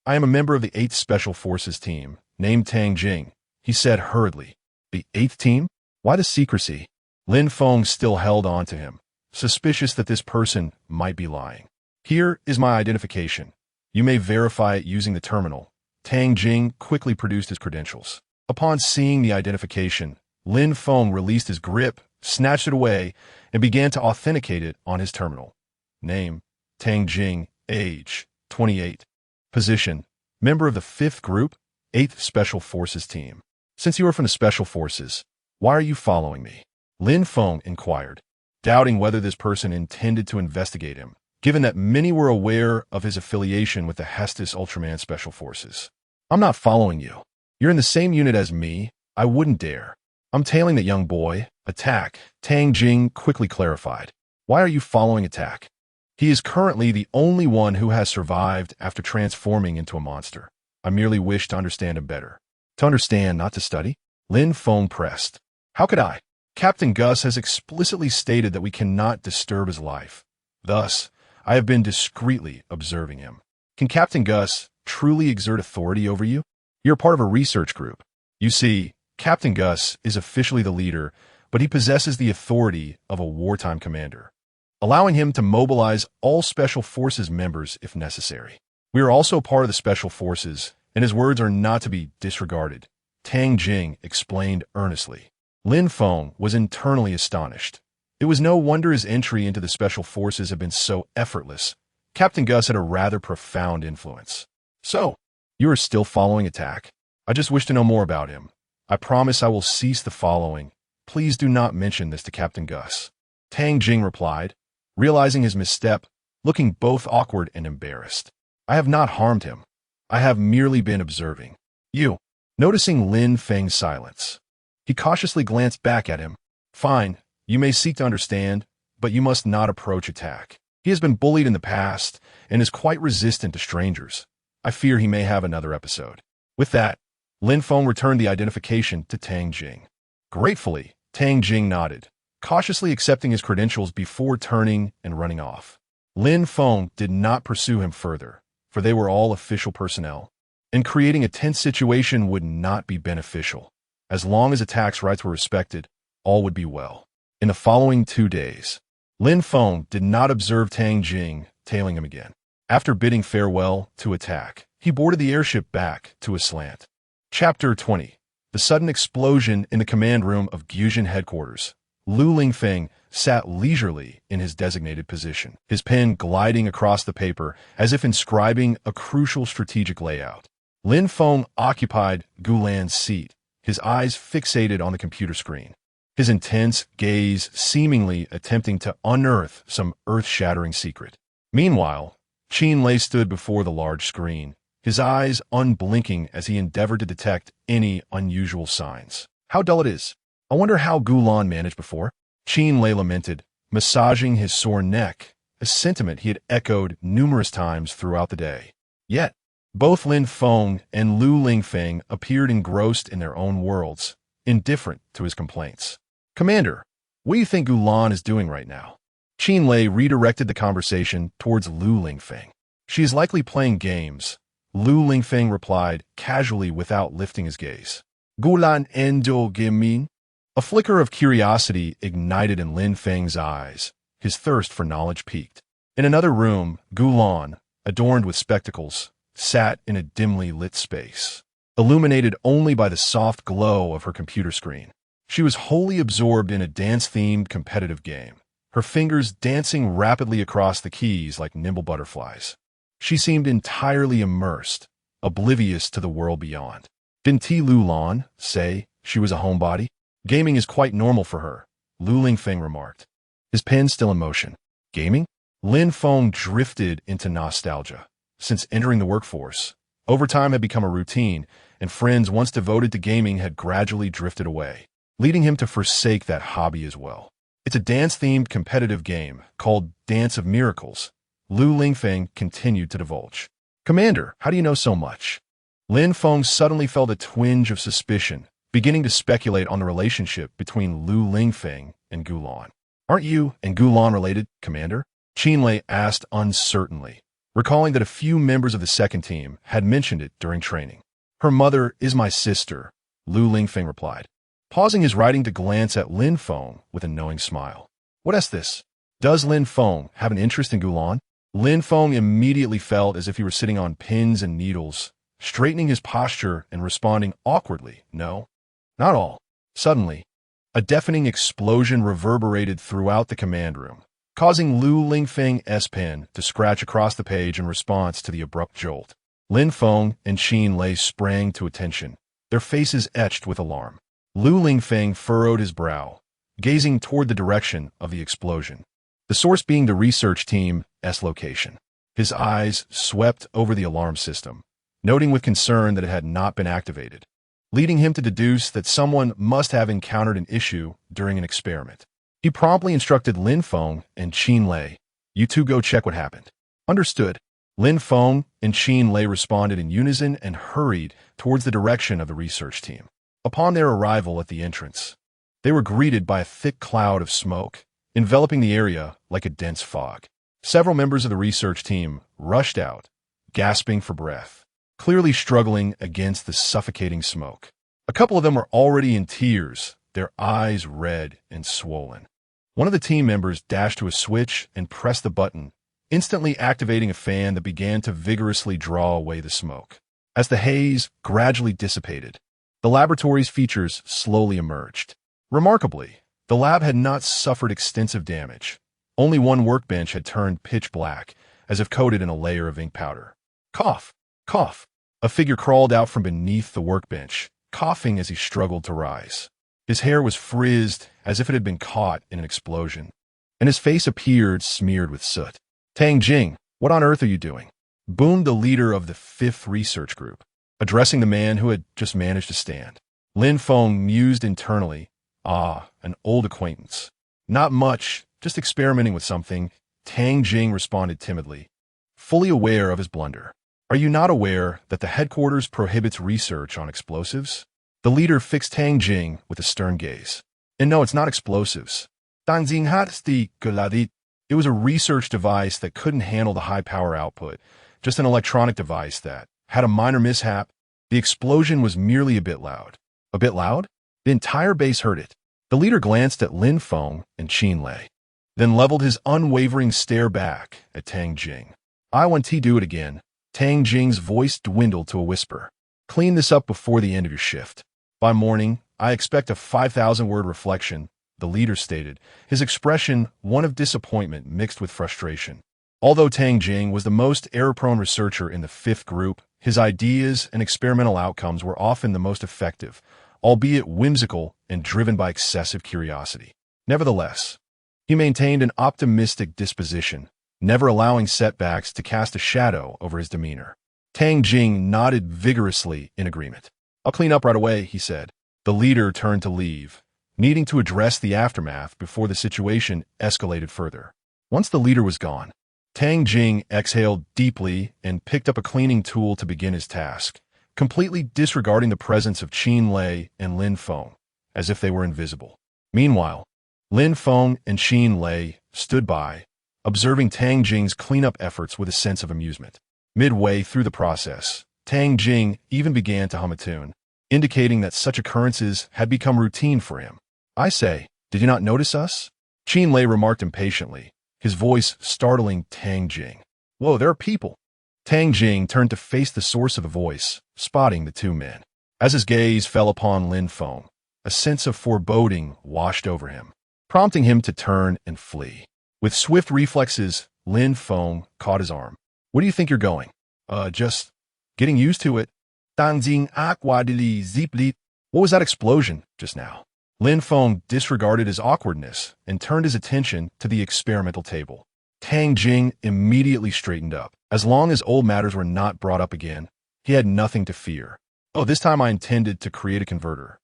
I am a member of the 8th Special Forces team, named Tang Jing," he said hurriedly. "The 8th team? Why the secrecy?" Lin Feng still held on to him, suspicious that this person might be lying. "Here is my identification. You may verify it using the terminal." Tang Jing quickly produced his credentials. Upon seeing the identification, Lin Feng released his grip, snatched it away, and began to authenticate it on his terminal. Name: Tang Jing. Age: 28. Position: member of the 5th Group, 8th Special Forces Team. "Since you are from the Special Forces, why are you following me?" Lin Feng inquired, doubting whether this person intended to investigate him, given that many were aware of his affiliation with the Hestos Ultraman Special Forces. "I'm not following you. You're in the same unit as me. I wouldn't dare. I'm tailing that young boy, Attack," Tang Jing quickly clarified. "Why are you following Attack? He is currently the only one who has survived after transforming into a monster. I merely wish to understand him better." "To understand, not to study?" Lin Feng pressed. "How could I? Captain Gus has explicitly stated that we cannot disturb his life. Thus, I have been discreetly observing him. Can Captain Gus truly exert authority over you? You're part of a research group. You see, Captain Gus is officially the leader, but he possesses the authority of a wartime commander, allowing him to mobilize all Special Forces members if necessary. We are also part of the Special Forces, and his words are not to be disregarded," Tang Jing explained earnestly. Lin Feng was internally astonished. It was no wonder his entry into the Special Forces had been so effortless. Captain Gus had a rather profound influence. "So, you are still following Attack? I just wish to know more about him. I promise I will cease the following. Please do not mention this to Captain Gus," Tang Jing replied. Realizing his misstep, looking both awkward and embarrassed. I have not harmed him. I have merely been observing. You. Noticing Lin Feng's silence, he cautiously glanced back at him. Fine, you may seek to understand, but you must not approach attack. He has been bullied in the past and is quite resistant to strangers. I fear he may have another episode. With that, Lin Feng returned the identification to Tang Jing. Gratefully, Tang Jing nodded, cautiously accepting his credentials before turning and running off. Lin Feng did not pursue him further, for they were all official personnel, and creating a tense situation would not be beneficial. As long as attack's rights were respected, all would be well. In the following 2 days, Lin Feng did not observe Tang Jing tailing him again. After bidding farewell to attack, he boarded the airship back to a slant. Chapter 20. The sudden explosion in the command room of Gyujin headquarters. Lu Lingfeng sat leisurely in his designated position, his pen gliding across the paper as if inscribing a crucial strategic layout. Lin Feng occupied Gulan's seat, his eyes fixated on the computer screen, his intense gaze seemingly attempting to unearth some earth-shattering secret. Meanwhile, Qin Lei stood before the large screen, his eyes unblinking as he endeavored to detect any unusual signs. How dull it is. I wonder how Gulan managed before. Qin Lei lamented, massaging his sore neck, a sentiment he had echoed numerous times throughout the day. Yet, both Lin Feng and Lu Lingfeng appeared engrossed in their own worlds, indifferent to his complaints. Commander, what do you think Gulan is doing right now? Qin Lei redirected the conversation towards Lu Lingfeng. She is likely playing games, Lu Lingfeng replied casually without lifting his gaze. Gulan endo gemin? A flicker of curiosity ignited in Lin Feng's eyes. His thirst for knowledge peaked. In another room, Gulan, adorned with spectacles, sat in a dimly lit space, illuminated only by the soft glow of her computer screen. She was wholly absorbed in a dance-themed competitive game, her fingers dancing rapidly across the keys like nimble butterflies. She seemed entirely immersed, oblivious to the world beyond. Didn't T. Lu Lan say she was a homebody? Gaming is quite normal for her, Lu Lingfeng remarked, his pen still in motion. Gaming? Lin Feng drifted into nostalgia. Since entering the workforce, overtime had become a routine, and friends once devoted to gaming had gradually drifted away, leading him to forsake that hobby as well. It's a dance-themed competitive game called Dance of Miracles, Lu Lingfeng continued to divulge. Commander, how do you know so much? Lin Feng suddenly felt a twinge of suspicion, beginning to speculate on the relationship between Lu Lingfeng and Gulan. Aren't you and Gulan related, Commander? Qin Lei asked uncertainly, recalling that a few members of the second team had mentioned it during training. Her mother is my sister, Lu Lingfeng replied, pausing his writing to glance at Lin Feng with a knowing smile. What is this? Does Lin Feng have an interest in Gulan? Lin Feng immediately felt as if he were sitting on pins and needles, straightening his posture and responding awkwardly, no, not all. Suddenly, a deafening explosion reverberated throughout the command room, causing Lu Lingfeng's pen to scratch across the page in response to the abrupt jolt. Lin Feng and Qin Lei sprang to attention, their faces etched with alarm. Lu Lingfeng furrowed his brow, gazing toward the direction of the explosion, the source being the research team's location. His eyes swept over the alarm system, noting with concern that it had not been activated, leading him to deduce that someone must have encountered an issue during an experiment. He promptly instructed Lin Feng and Qin Lei, you two go check what happened. Understood. Lin Feng and Qin Lei responded in unison and hurried towards the direction of the research team. Upon their arrival at the entrance, they were greeted by a thick cloud of smoke, enveloping the area like a dense fog. Several members of the research team rushed out, gasping for breath, clearly struggling against the suffocating smoke. A couple of them were already in tears, their eyes red and swollen. One of the team members dashed to a switch and pressed the button, instantly activating a fan that began to vigorously draw away the smoke. As the haze gradually dissipated, the laboratory's features slowly emerged. Remarkably, the lab had not suffered extensive damage. Only one workbench had turned pitch black, as if coated in a layer of ink powder. Cough! Cough! A figure crawled out from beneath the workbench, coughing as he struggled to rise. His hair was frizzed as if it had been caught in an explosion, and his face appeared smeared with soot. Tang Jing, what on earth are you doing? Boomed the leader of the fifth research group, addressing the man who had just managed to stand. Lin Feng mused internally. Ah, an old acquaintance. Not much, just experimenting with something, Tang Jing responded timidly, fully aware of his blunder. Are you not aware that the headquarters prohibits research on explosives? The leader fixed Tang Jing with a stern gaze. And no, it's not explosives. It was a research device that couldn't handle the high power output, just an electronic device that had a minor mishap. The explosion was merely a bit loud. A bit loud? The entire base heard it. The leader glanced at Lin Feng and Qin Lei, then leveled his unwavering stare back at Tang Jing. I want to do it again. Tang Jing's voice dwindled to a whisper. Clean this up before the end of your shift. By morning, I expect a 5,000-word reflection, the leader stated, his expression one of disappointment mixed with frustration. Although Tang Jing was the most error-prone researcher in the fifth group, his ideas and experimental outcomes were often the most effective, albeit whimsical and driven by excessive curiosity. Nevertheless, he maintained an optimistic disposition, never allowing setbacks to cast a shadow over his demeanor. Tang Jing nodded vigorously in agreement. I'll clean up right away, he said. The leader turned to leave, needing to address the aftermath before the situation escalated further. Once the leader was gone, Tang Jing exhaled deeply and picked up a cleaning tool to begin his task, completely disregarding the presence of Qin Lei and Lin Feng, as if they were invisible. Meanwhile, Lin Feng and Qin Lei stood by, observing Tang Jing's cleanup efforts with a sense of amusement. Midway through the process, Tang Jing even began to hum a tune, indicating that such occurrences had become routine for him. I say, did you not notice us? Qin Lei remarked impatiently, his voice startling Tang Jing. Whoa, there are people. Tang Jing turned to face the source of the voice, spotting the two men. As his gaze fell upon Lin Feng, a sense of foreboding washed over him, prompting him to turn and flee. With swift reflexes, Lin Feng caught his arm. Where do you think you're going? Just getting used to it. What was that explosion just now? Lin Feng disregarded his awkwardness and turned his attention to the experimental table. Tang Jing immediately straightened up. As long as old matters were not brought up again, he had nothing to fear. Oh, this time I intended to create a converter,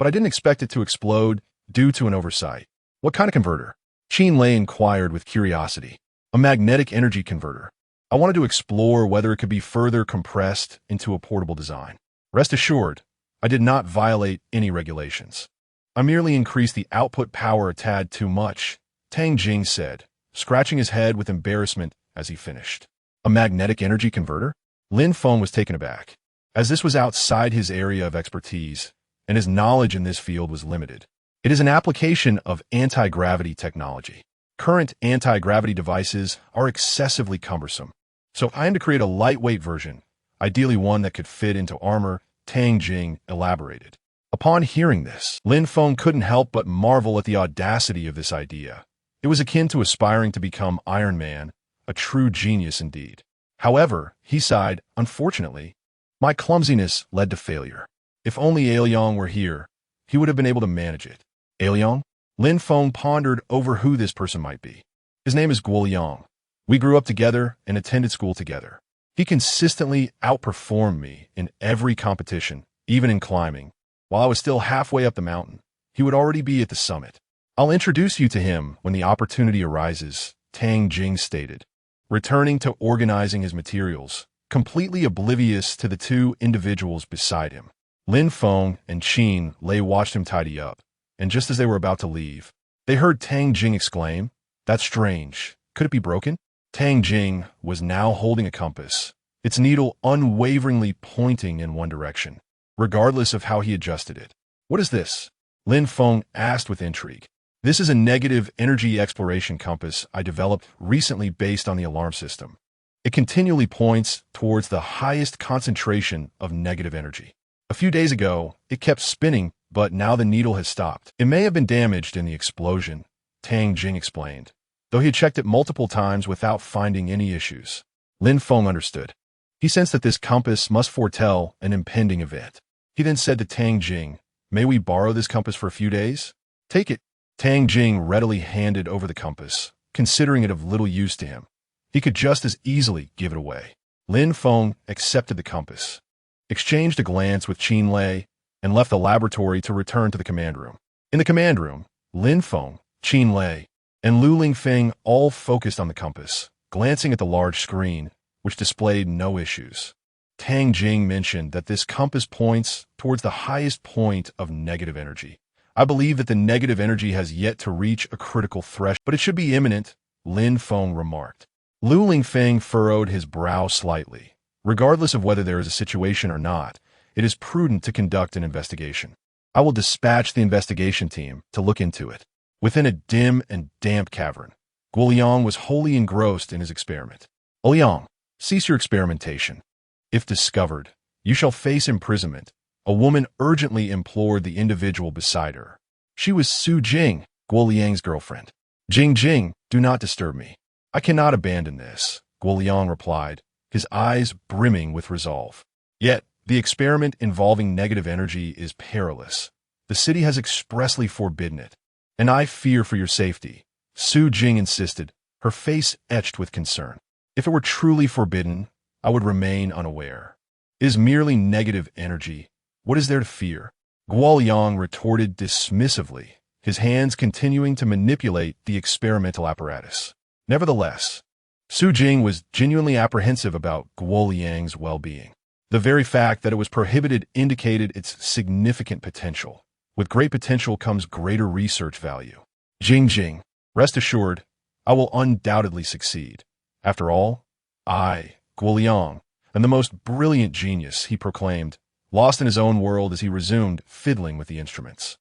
but I didn't expect it to explode due to an oversight. What kind of converter? Qin Lei inquired with curiosity. A magnetic energy converter. I wanted to explore whether it could be further compressed into a portable design. Rest assured, I did not violate any regulations. I merely increased the output power a tad too much, Tang Jing said, scratching his head with embarrassment as he finished. A magnetic energy converter? Lin Feng was taken aback, as this was outside his area of expertise, and his knowledge in this field was limited. It is an application of anti-gravity technology. Current anti-gravity devices are excessively cumbersome, so I aim to create a lightweight version, ideally one that could fit into armor, Tang Jing elaborated. Upon hearing this, Lin Feng couldn't help but marvel at the audacity of this idea. It was akin to aspiring to become Iron Man, a true genius indeed. However, he sighed, unfortunately, my clumsiness led to failure. If only Ailiang were here, he would have been able to manage it. Ailiang? Lin Feng pondered over who this person might be. His name is Guoliang. We grew up together and attended school together. He consistently outperformed me in every competition, even in climbing. While I was still halfway up the mountain, he would already be at the summit. I'll introduce you to him when the opportunity arises, Tang Jing stated, returning to organizing his materials, completely oblivious to the two individuals beside him. Lin Feng and Qin Lei watched him tidy up, and just as they were about to leave, they heard Tang Jing exclaim, "That's strange. Could it be broken?" Tang Jing was now holding a compass, its needle unwaveringly pointing in one direction, regardless of how he adjusted it. "What is this?" Lin Feng asked with intrigue. "This is a negative energy exploration compass I developed recently based on the alarm system. It continually points towards the highest concentration of negative energy. A few days ago, it kept spinning, but now the needle has stopped. It may have been damaged in the explosion," Tang Jing explained, though he had checked it multiple times without finding any issues. Lin Feng understood. He sensed that this compass must foretell an impending event. He then said to Tang Jing, "May we borrow this compass for a few days?" "Take it." Tang Jing readily handed over the compass, considering it of little use to him. He could just as easily give it away. Lin Feng accepted the compass, exchanged a glance with Qin Lei, and left the laboratory to return to the command room. In the command room, Lin Feng, Qin Lei, and Lu Lingfeng all focused on the compass, glancing at the large screen, which displayed no issues. Tang Jing mentioned that this compass points towards the highest point of negative energy. I believe that the negative energy has yet to reach a critical threshold, but it should be imminent, Lin Feng remarked. Lu Lingfeng furrowed his brow slightly. Regardless of whether there is a situation or not, it is prudent to conduct an investigation. I will dispatch the investigation team to look into it. Within a dim and damp cavern, Guoliang was wholly engrossed in his experiment. Liang, cease your experimentation. If discovered, you shall face imprisonment. A woman urgently implored the individual beside her. She was Su Jing, Guoliang's girlfriend. Jing, do not disturb me. I cannot abandon this, Guoliang replied, his eyes brimming with resolve. Yet, the experiment involving negative energy is perilous. The city has expressly forbidden it. And I fear for your safety, Su Jing insisted, her face etched with concern. If it were truly forbidden, I would remain unaware. It is merely negative energy. What is there to fear? Guoliang retorted dismissively, his hands continuing to manipulate the experimental apparatus. Nevertheless, Su Jing was genuinely apprehensive about Guoliang's well-being. The very fact that it was prohibited indicated its significant potential. With great potential comes greater research value. Jing, rest assured, I will undoubtedly succeed. After all, I, Guoliang, am the most brilliant genius, he proclaimed, lost in his own world as he resumed fiddling with the instruments.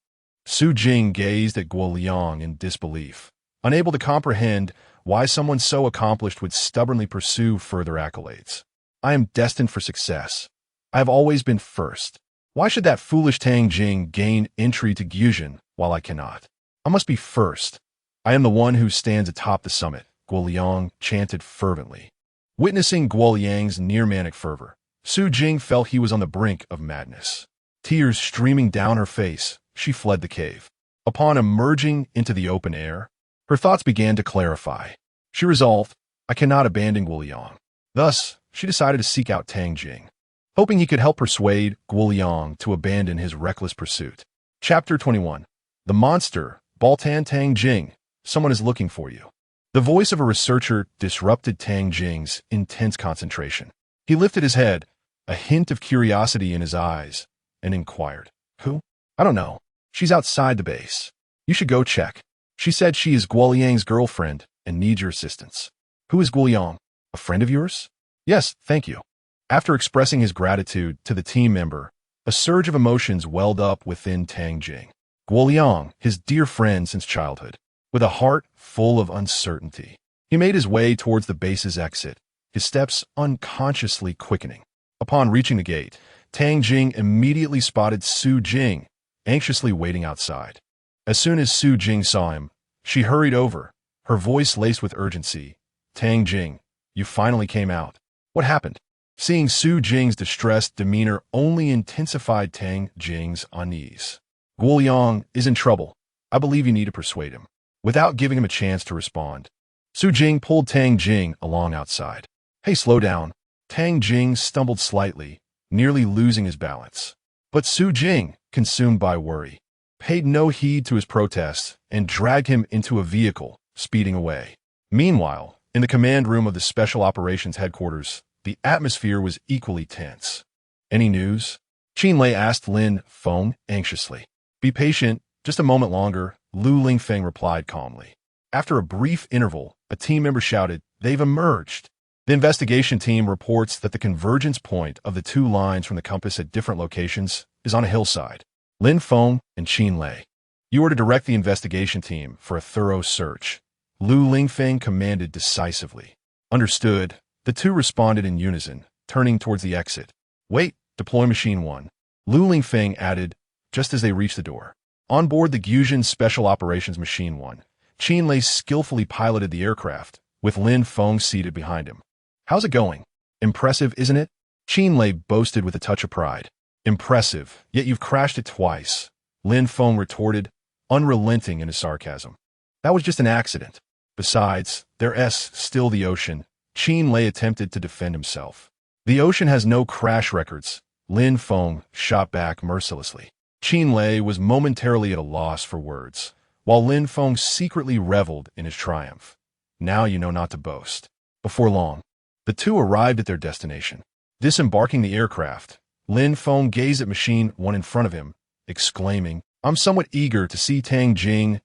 Su Jing gazed at Guoliang in disbelief, unable to comprehend why someone so accomplished would stubbornly pursue further accolades. I am destined for success. I have always been first. Why should that foolish Tang Jing gain entry to Gyujin while I cannot? I must be first. I am the one who stands atop the summit, Guoliang chanted fervently. Witnessing Guoliang's near-manic fervor, Su Jing felt he was on the brink of madness. Tears streaming down her face, she fled the cave. Upon emerging into the open air, her thoughts began to clarify. She resolved, I cannot abandon Guoliang. Thus, she decided to seek out Tang Jing, hoping he could help persuade Guoliang to abandon his reckless pursuit. Chapter 21. The Monster, Baltan Tang Jing, someone is looking for you. The voice of a researcher disrupted Tang Jing's intense concentration. He lifted his head, a hint of curiosity in his eyes, and inquired, Who? I don't know. She's outside the base. You should go check. She said she is Guoliang's girlfriend and needs your assistance. Who is Guoliang? A friend of yours? Yes, thank you. After expressing his gratitude to the team member, a surge of emotions welled up within Tang Jing. Guoliang, his dear friend since childhood. With a heart full of uncertainty, he made his way towards the base's exit, his steps unconsciously quickening. Upon reaching the gate, Tang Jing immediately spotted Su Jing, anxiously waiting outside. As soon as Su Jing saw him, she hurried over, her voice laced with urgency. Tang Jing, you finally came out. What happened? Seeing Su Jing's distressed demeanor only intensified Tang Jing's unease. Guoliang is in trouble. I believe you need to persuade him. Without giving him a chance to respond, Su Jing pulled Tang Jing along outside. Hey, slow down. Tang Jing stumbled slightly, nearly losing his balance. But Su Jing, consumed by worry, paid no heed to his protests and dragged him into a vehicle, speeding away. Meanwhile, in the command room of the Special Operations Headquarters, the atmosphere was equally tense. Any news? Qin Lei asked Lin Feng anxiously. Be patient, just a moment longer, Lu Lingfeng replied calmly. After a brief interval, a team member shouted, They've emerged. The investigation team reports that the convergence point of the two lines from the compass at different locations is on a hillside. Lin Feng and Qin Lei, you are to direct the investigation team for a thorough search. Lu Lingfeng commanded decisively. Understood. The two responded in unison, turning towards the exit. Wait, deploy Machine 1. Lu Lingfeng added, just as they reached the door. On board the Gyujin Special Operations Machine 1, Qin Lei skillfully piloted the aircraft, with Lin Feng seated behind him. How's it going? Impressive, isn't it? Qin Lei boasted with a touch of pride. Impressive, yet you've crashed it twice, Lin Feng retorted, unrelenting in his sarcasm. That was just an accident. Besides, there's still the ocean, Qin Lei attempted to defend himself. The ocean has no crash records, Lin Feng shot back mercilessly. Qin Lei was momentarily at a loss for words, while Lin Feng secretly reveled in his triumph. Now you know not to boast. Before long, the two arrived at their destination. Disembarking the aircraft, Lin Feng gazed at machine one in front of him, exclaiming, "I'm somewhat eager to see Tang Jing's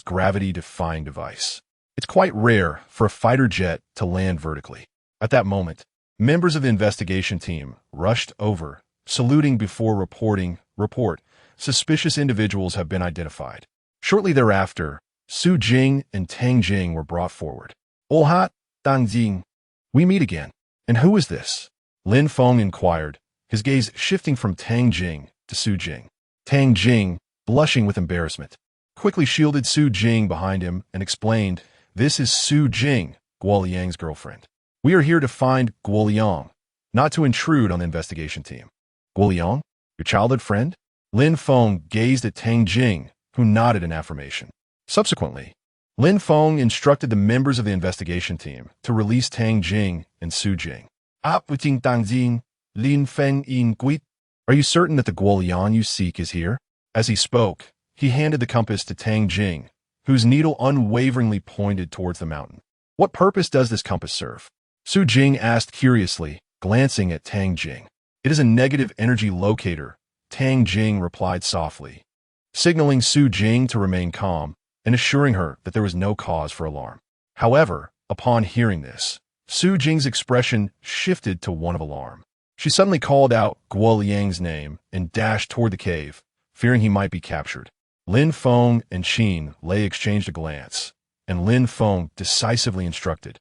gravity-defying device. It's quite rare for a fighter jet to land vertically." At that moment, members of the investigation team rushed over, saluting before report, suspicious individuals have been identified. Shortly thereafter, Su Jing and Tang Jing were brought forward. "Oh, Tang Jing, we meet again. And who is this?" Lin Feng inquired, his gaze shifting from Tang Jing to Su Jing. Tang Jing, blushing with embarrassment, quickly shielded Su Jing behind him and explained, "This is Su Jing, Guo Liang's girlfriend. We are here to find Guo Liang, not to intrude on the investigation team." "Guo Liang? Your childhood friend?" Lin Feng gazed at Tang Jing, who nodded in affirmation. Subsequently, Lin Feng instructed the members of the investigation team to release Tang Jing and Su Jing. Tang Jing, Lin Feng in Guit. "Are you certain that the Guo Liang you seek is here?" As he spoke, he handed the compass to Tang Jing, whose needle unwaveringly pointed towards the mountain. "What purpose does this compass serve?" Su Jing asked curiously, glancing at Tang Jing. "It is a negative energy locator," Tang Jing replied softly, signaling Su Jing to remain calm and assuring her that there was no cause for alarm. However, upon hearing this, Su Jing's expression shifted to one of alarm. She suddenly called out Guo Liang's name and dashed toward the cave, fearing he might be captured. Lin Feng and Qin Lei exchanged a glance, and Lin Feng decisively instructed,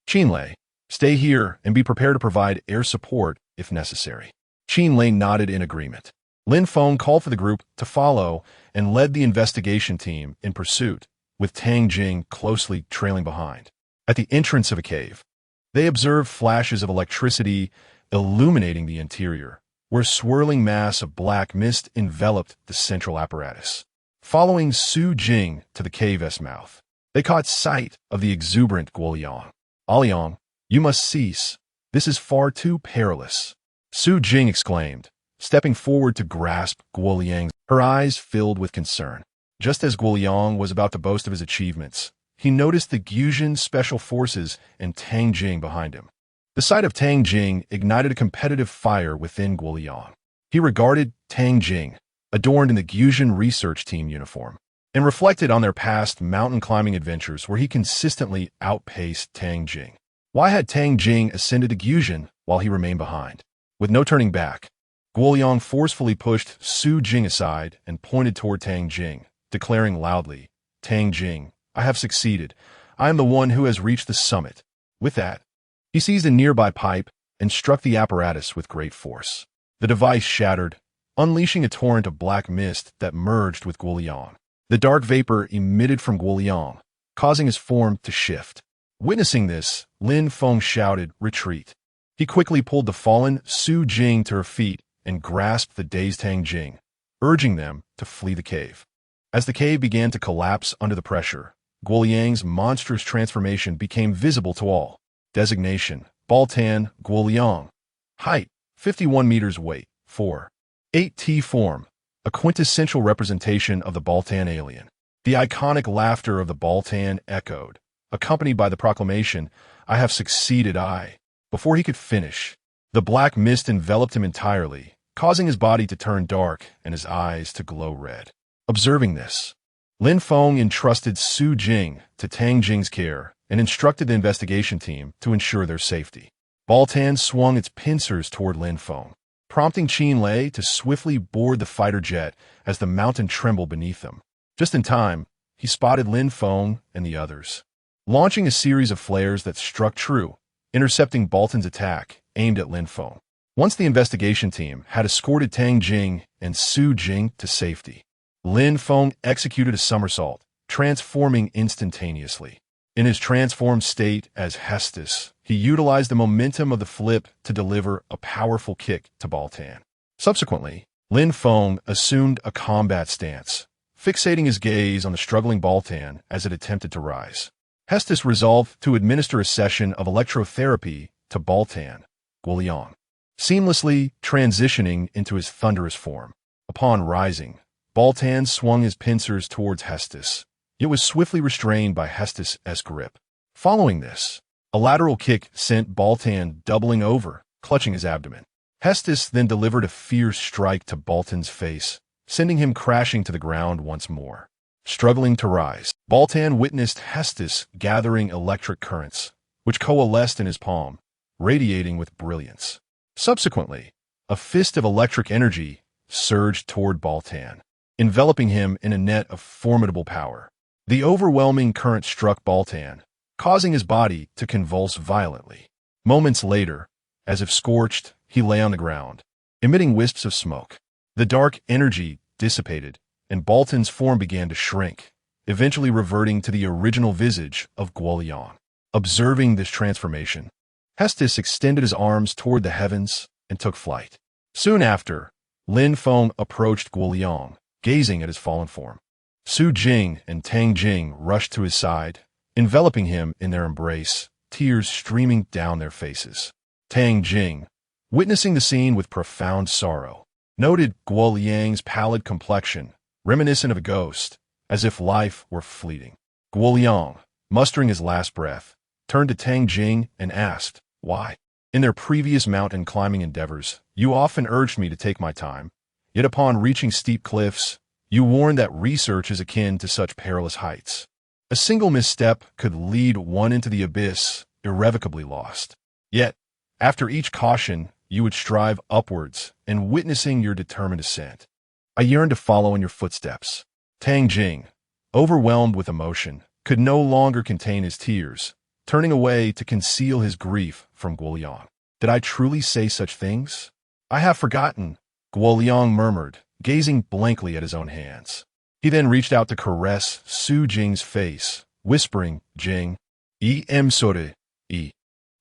"Qin Lei, stay here and be prepared to provide air support if necessary." Qin Lei nodded in agreement. Lin Feng called for the group to follow and led the investigation team in pursuit, with Tang Jing closely trailing behind. At the entrance of a cave, they observed flashes of electricity illuminating the interior, where a swirling mass of black mist enveloped the central apparatus. Following Su Jing to the cave's mouth, they caught sight of the exuberant Guo Liang. "Liang, you must cease. This is far too perilous," Su Jing exclaimed, stepping forward to grasp Guo Liang. Her eyes filled with concern. Just as Guo Liang was about to boast of his achievements, he noticed the Gyujin Special Forces and Tang Jing behind him. The sight of Tang Jing ignited a competitive fire within Guo Liang. He regarded Tang Jing, adorned in the Gyujin Research Team uniform, and reflected on their past mountain climbing adventures where he consistently outpaced Tang Jing. Why had Tang Jing ascended to Gyujin while he remained behind? With no turning back, Guo Liang forcefully pushed Su Jing aside and pointed toward Tang Jing, declaring loudly, "Tang Jing, I have succeeded. I am the one who has reached the summit." With that, he seized a nearby pipe and struck the apparatus with great force. The device shattered, unleashing a torrent of black mist that merged with Guo Liang. The dark vapor emitted from Guo Liang, causing his form to shift. Witnessing this, Lin Feng shouted, "Retreat." He quickly pulled the fallen Su Jing to her feet and grasped the dazed Tang Jing, urging them to flee the cave. As the cave began to collapse under the pressure, Guo Liang's monstrous transformation became visible to all. Designation: Baltan Guo Liang. Height: 51 meters. Weight: 4.8 form, a quintessential representation of the Baltan alien. The iconic laughter of the Baltan echoed, accompanied by the proclamation, "I have succeeded, I." Before he could finish, the black mist enveloped him entirely, causing his body to turn dark and his eyes to glow red. Observing this, Lin Feng entrusted Su Jing to Tang Jing's care and instructed the investigation team to ensure their safety. Baltan swung its pincers toward Lin Feng, prompting Qin Lei to swiftly board the fighter jet as the mountain trembled beneath them. Just in time, he spotted Lin Feng and the others, launching a series of flares that struck true, intercepting Baltan's attack aimed at Lin Feng. Once the investigation team had escorted Tang Jing and Su Jing to safety, Lin Feng executed a somersault, transforming instantaneously. In his transformed state as Hestos, he utilized the momentum of the flip to deliver a powerful kick to Baltan. Subsequently, Lin Feng assumed a combat stance, fixating his gaze on the struggling Baltan as it attempted to rise. Hestos resolved to administer a session of electrotherapy to Baltan, Guoliang, seamlessly transitioning into his thunderous form. Upon rising, Baltan swung his pincers towards Hestos. It was swiftly restrained by Hestos' grip. Following this, a lateral kick sent Baltan doubling over, clutching his abdomen. Hestos then delivered a fierce strike to Baltan's face, sending him crashing to the ground once more. Struggling to rise, Baltan witnessed Hestos gathering electric currents, which coalesced in his palm, radiating with brilliance. Subsequently, a fist of electric energy surged toward Baltan, enveloping him in a net of formidable power. The overwhelming current struck Baltan, causing his body to convulse violently. Moments later, as if scorched, he lay on the ground, emitting wisps of smoke. The dark energy dissipated, and Baltan's form began to shrink, eventually reverting to the original visage of Guoliang. Observing this transformation, Hestos extended his arms toward the heavens and took flight. Soon after, Lin Feng approached Guoliang, gazing at his fallen form. Su Jing and Tang Jing rushed to his side, enveloping him in their embrace, tears streaming down their faces. Tang Jing, witnessing the scene with profound sorrow, noted Guoliang's pallid complexion, reminiscent of a ghost, as if life were fleeting. Guoliang, mustering his last breath, turned to Tang Jing and asked, "Why? In their previous mountain climbing endeavors, you often urged me to take my time, yet upon reaching steep cliffs, you warned that research is akin to such perilous heights. A single misstep could lead one into the abyss, irrevocably lost. Yet, after each caution, you would strive upwards, and witnessing your determined ascent, I yearned to follow in your footsteps." Tang Jing, overwhelmed with emotion, could no longer contain his tears, turning away to conceal his grief from Guoliang. "Did I truly say such things? I have forgotten," Guoliang murmured, gazing blankly at his own hands. He then reached out to caress Su Jing's face, whispering, "Jing, sore, e."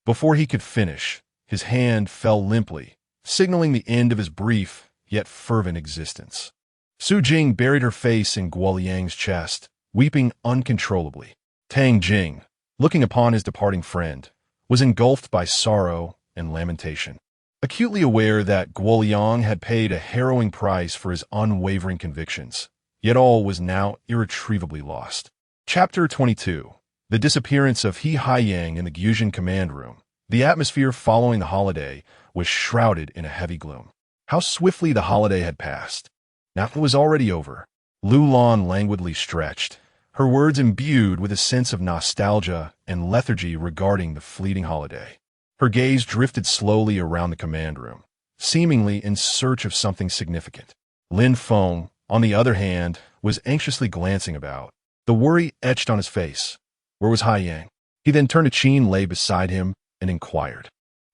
Before he could finish, his hand fell limply, signaling the end of his brief yet fervent existence. Su Jing buried her face in Guoliang's chest, weeping uncontrollably. Tang Jing, looking upon his departing friend, was engulfed by sorrow and lamentation. Acutely aware that Guoliang had paid a harrowing price for his unwavering convictions, yet all was now irretrievably lost. Chapter 22. The disappearance of He Haiyang in the Gyujin command room. The atmosphere following the holiday was shrouded in a heavy gloom. How swiftly the holiday had passed. Now it was already over. Lu Lan languidly stretched, her words imbued with a sense of nostalgia and lethargy regarding the fleeting holiday. Her gaze drifted slowly around the command room, seemingly in search of something significant. Lin Feng, on the other hand, was anxiously glancing about, the worry etched on his face. Where was Haiyang? He then turned to Qin Lei beside him and inquired.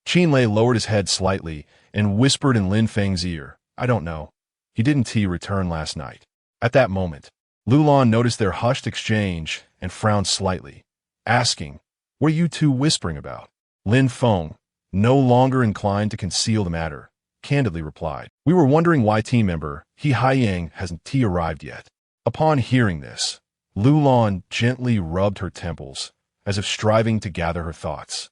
Qin Lei lowered his head slightly and whispered in Lin Feng's ear, "I don't know. He didn't return last night." At that moment, Lu Lan noticed their hushed exchange and frowned slightly, asking, "What are you two whispering about?" Lin Feng, no longer inclined to conceal the matter, candidly replied, "We were wondering why team member He Haiyang hasn't arrived yet." Upon hearing this, Lu Lan gently rubbed her temples, as if striving to gather her thoughts.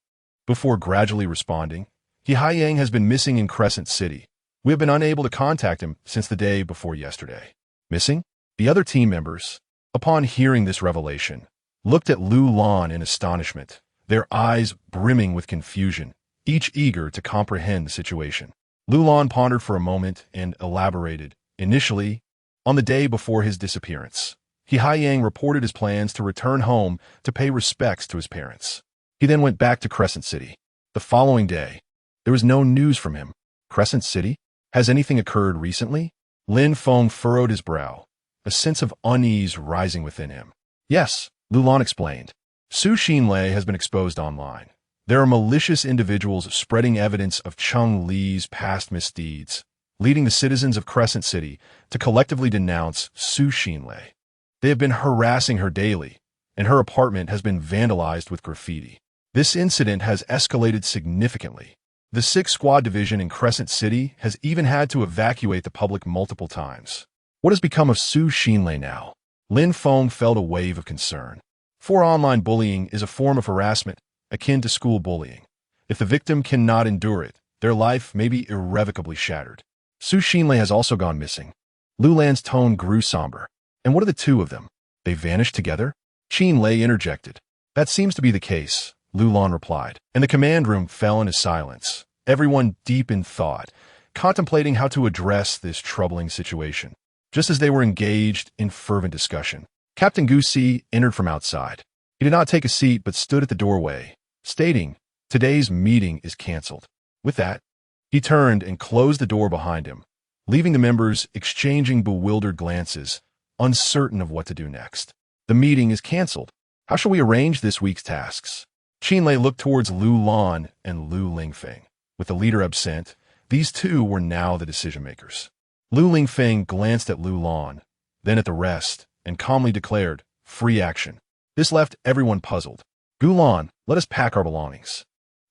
Before gradually responding, He Haiyang has been missing in Crescent City. We have been unable to contact him since the day before yesterday. Missing? The other team members, upon hearing this revelation, looked at Lu Lan in astonishment, their eyes brimming with confusion, each eager to comprehend the situation. Lu Lan pondered for a moment and elaborated. Initially, on the day before his disappearance, He Haiyang reported his plans to return home to pay respects to his parents. He then went back to Crescent City. The following day, there was no news from him. Crescent City? Has anything occurred recently? Lin Feng furrowed his brow, a sense of unease rising within him. Yes, Lu Lan explained. Su Xinlei has been exposed online. There are malicious individuals spreading evidence of Cheng Li's past misdeeds, leading the citizens of Crescent City to collectively denounce Su Xinlei. They have been harassing her daily, and her apartment has been vandalized with graffiti. This incident has escalated significantly. The 6th Squad Division in Crescent City has even had to evacuate the public multiple times. What has become of Su Xinlei now? Lin Feng felt a wave of concern. For online bullying is a form of harassment akin to school bullying. If the victim cannot endure it, their life may be irrevocably shattered. Su Xinlei has also gone missing. Lu Lan's tone grew somber. And what are the two of them? They vanished together? Qin Lei interjected. That seems to be the case, Lu Lan replied. And the command room fell into silence, everyone deep in thought, contemplating how to address this troubling situation. Just as they were engaged in fervent discussion, Captain Gu Si entered from outside. He did not take a seat but stood at the doorway, stating, "Today's meeting is cancelled." With that, he turned and closed the door behind him, leaving the members exchanging bewildered glances, uncertain of what to do next. The meeting is cancelled. How shall we arrange this week's tasks? Qinlei looked towards Lu Lan and Lu Lingfeng. With the leader absent, these two were now the decision-makers. Lu Lingfeng glanced at Lu Lan, then at the rest, and calmly declared, "Free action." This left everyone puzzled. "Gu Lan, let us pack our belongings."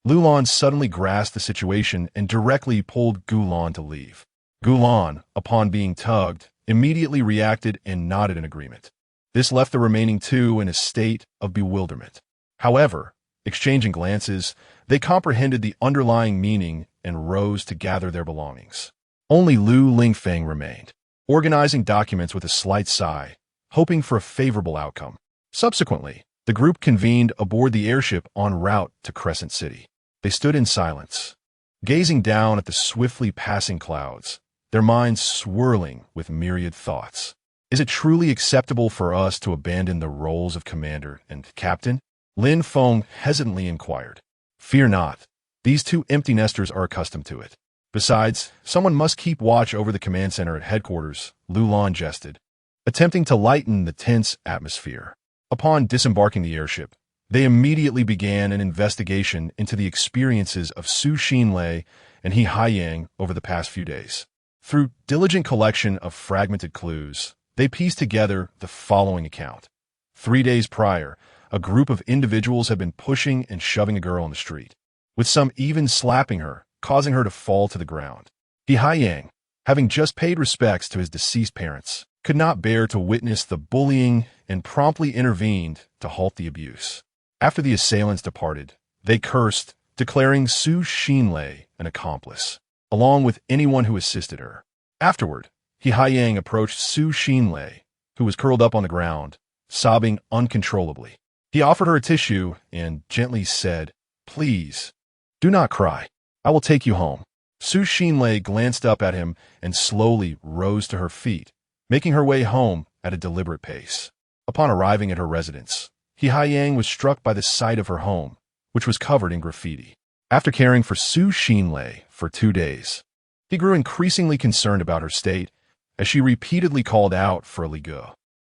Lu Lan suddenly grasped the situation and directly pulled Gu Lan to leave. Gu Lan, upon being tugged, immediately reacted and nodded in agreement. This left the remaining two in a state of bewilderment. However, exchanging glances, they comprehended the underlying meaning and rose to gather their belongings. Only Lu Lingfeng remained, organizing documents with a slight sigh, hoping for a favorable outcome. Subsequently, the group convened aboard the airship en route to Crescent City. They stood in silence, gazing down at the swiftly passing clouds, their minds swirling with myriad thoughts. Is it truly acceptable for us to abandon the roles of commander and captain? Lin Feng hesitantly inquired. Fear not. These two empty nesters are accustomed to it. Besides, someone must keep watch over the command center at headquarters, Lu Lan jested, attempting to lighten the tense atmosphere. Upon disembarking the airship, they immediately began an investigation into the experiences of Su Xinlei and He Haiyang over the past few days. Through diligent collection of fragmented clues, they pieced together the following account. 3 days prior, a group of individuals had been pushing and shoving a girl on the street, with some even slapping her, causing her to fall to the ground. He Haiyang, having just paid respects to his deceased parents, could not bear to witness the bullying and promptly intervened to halt the abuse. After the assailants departed, they cursed, declaring Su Xinlei an accomplice, along with anyone who assisted her. Afterward, He Haiyang approached Su Xinlei, who was curled up on the ground, sobbing uncontrollably. He offered her a tissue and gently said, "Please, do not cry. I will take you home." Su Xinlei glanced up at him and slowly rose to her feet, making her way home at a deliberate pace. Upon arriving at her residence, He Haiyang was struck by the sight of her home, which was covered in graffiti. After caring for Su Xinlei for 2 days, he grew increasingly concerned about her state as she repeatedly called out for a ligue.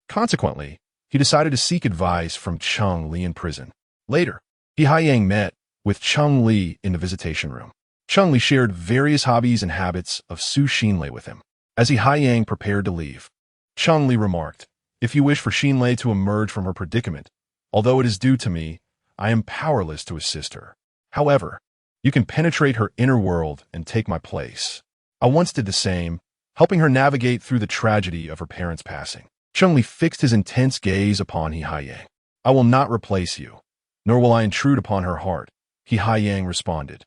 Consequently, he decided to seek advice from Cheng Li in prison. Later, He Haiyang met with Cheng Li in the visitation room. Cheng Li shared various hobbies and habits of Su Xinlei with him. As He Haiyang prepared to leave, Cheng Li remarked, "If you wish for Xinlei to emerge from her predicament, although it is due to me, I am powerless to assist her. However, you can penetrate her inner world and take my place. I once did the same, helping her navigate through the tragedy of her parents' passing." Cheng Li fixed his intense gaze upon He Haiyang. "I will not replace you, nor will I intrude upon her heart," He Haiyang responded,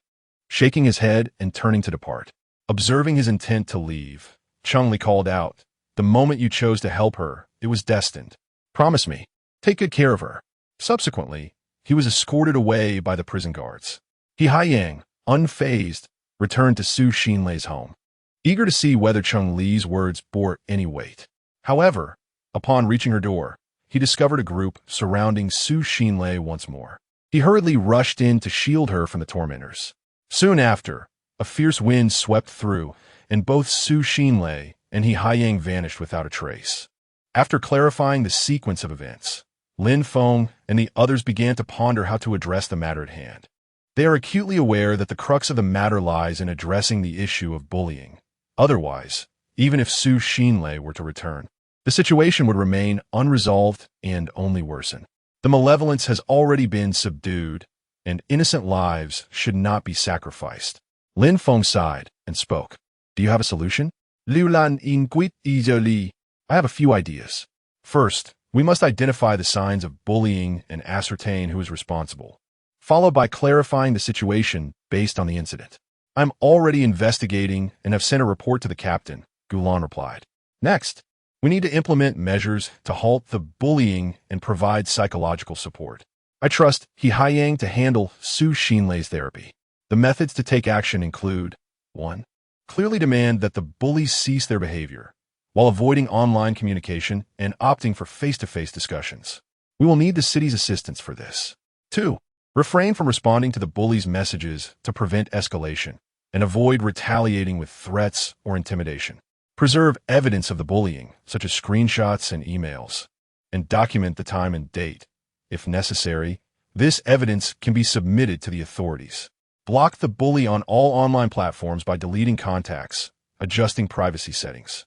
shaking his head and turning to depart. Observing his intent to leave, Cheng Li called out, "The moment you chose to help her, it was destined. Promise me, take good care of her." Subsequently, he was escorted away by the prison guards. He Haiyang, unfazed, returned to Su Xinlei's home, eager to see whether Cheng Li's words bore any weight. However, upon reaching her door, he discovered a group surrounding Su Xinlei once more. He hurriedly rushed in to shield her from the tormentors. Soon after, a fierce wind swept through, and both Su Xinlei and He Haiyang vanished without a trace. After clarifying the sequence of events, Lin Feng and the others began to ponder how to address the matter at hand. They are acutely aware that the crux of the matter lies in addressing the issue of bullying. Otherwise, even if Su Xinlei were to return, the situation would remain unresolved and only worsen. The malevolence has already been subdued, and innocent lives should not be sacrificed. Lin Feng sighed and spoke. "Do you have a solution?" Liu Lan inquit eagerly. "I have a few ideas. First, We must identify the signs of bullying and ascertain who is responsible, followed by clarifying the situation based on the incident. I'm already investigating and have sent a report to the captain, Gulan replied. Next, we need to implement measures to halt the bullying and provide psychological support. I trust He Haiyang to handle Su Xinlei's therapy. The methods to take action include 1. Clearly demand that the bullies cease their behavior, while avoiding online communication and opting for face-to-face discussions. We will need the city's assistance for this. 2. Refrain from responding to the bullies' messages to prevent escalation, and avoid retaliating with threats or intimidation. Preserve evidence of the bullying, such as screenshots and emails, and document the time and date. If necessary, this evidence can be submitted to the authorities. Block the bully on all online platforms by deleting contacts, adjusting privacy settings,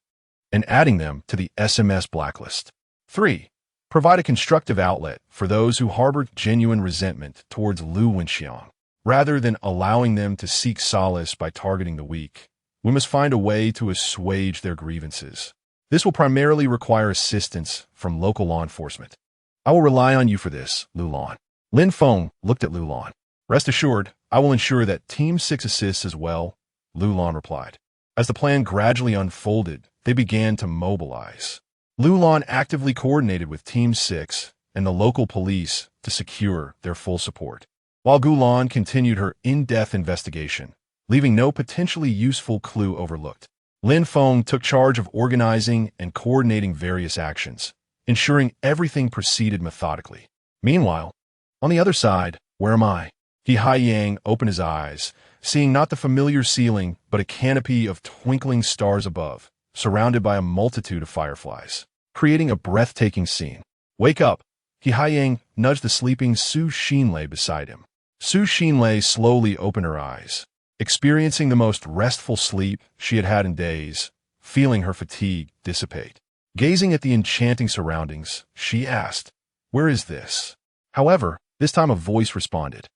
and adding them to the SMS blacklist. 3. Provide a constructive outlet for those who harbor genuine resentment towards Lu Wenxiang. Rather than allowing them to seek solace by targeting the weak, we must find a way to assuage their grievances. This will primarily require assistance from local law enforcement. I will rely on you for this, Lulan. Lin Feng looked at Lulan. Rest assured, I will ensure that Team 6 assists as well, Lulan replied. As the plan gradually unfolded, they began to mobilize. Lulan actively coordinated with Team 6 and the local police to secure their full support, while Gulan continued her in-depth investigation, leaving no potentially useful clue overlooked. Lin Feng took charge of organizing and coordinating various actions, ensuring everything proceeded methodically. Meanwhile, on the other side, where am I? He Haiyang opened his eyes, seeing not the familiar ceiling, but a canopy of twinkling stars above, surrounded by a multitude of fireflies, creating a breathtaking scene. Wake up! He Haiyang nudged the sleeping Su Xinlei beside him. Su Xinlei slowly opened her eyes, experiencing the most restful sleep she had had in days, feeling her fatigue dissipate. Gazing at the enchanting surroundings, she asked, "Where is this?" However, this time a voice responded,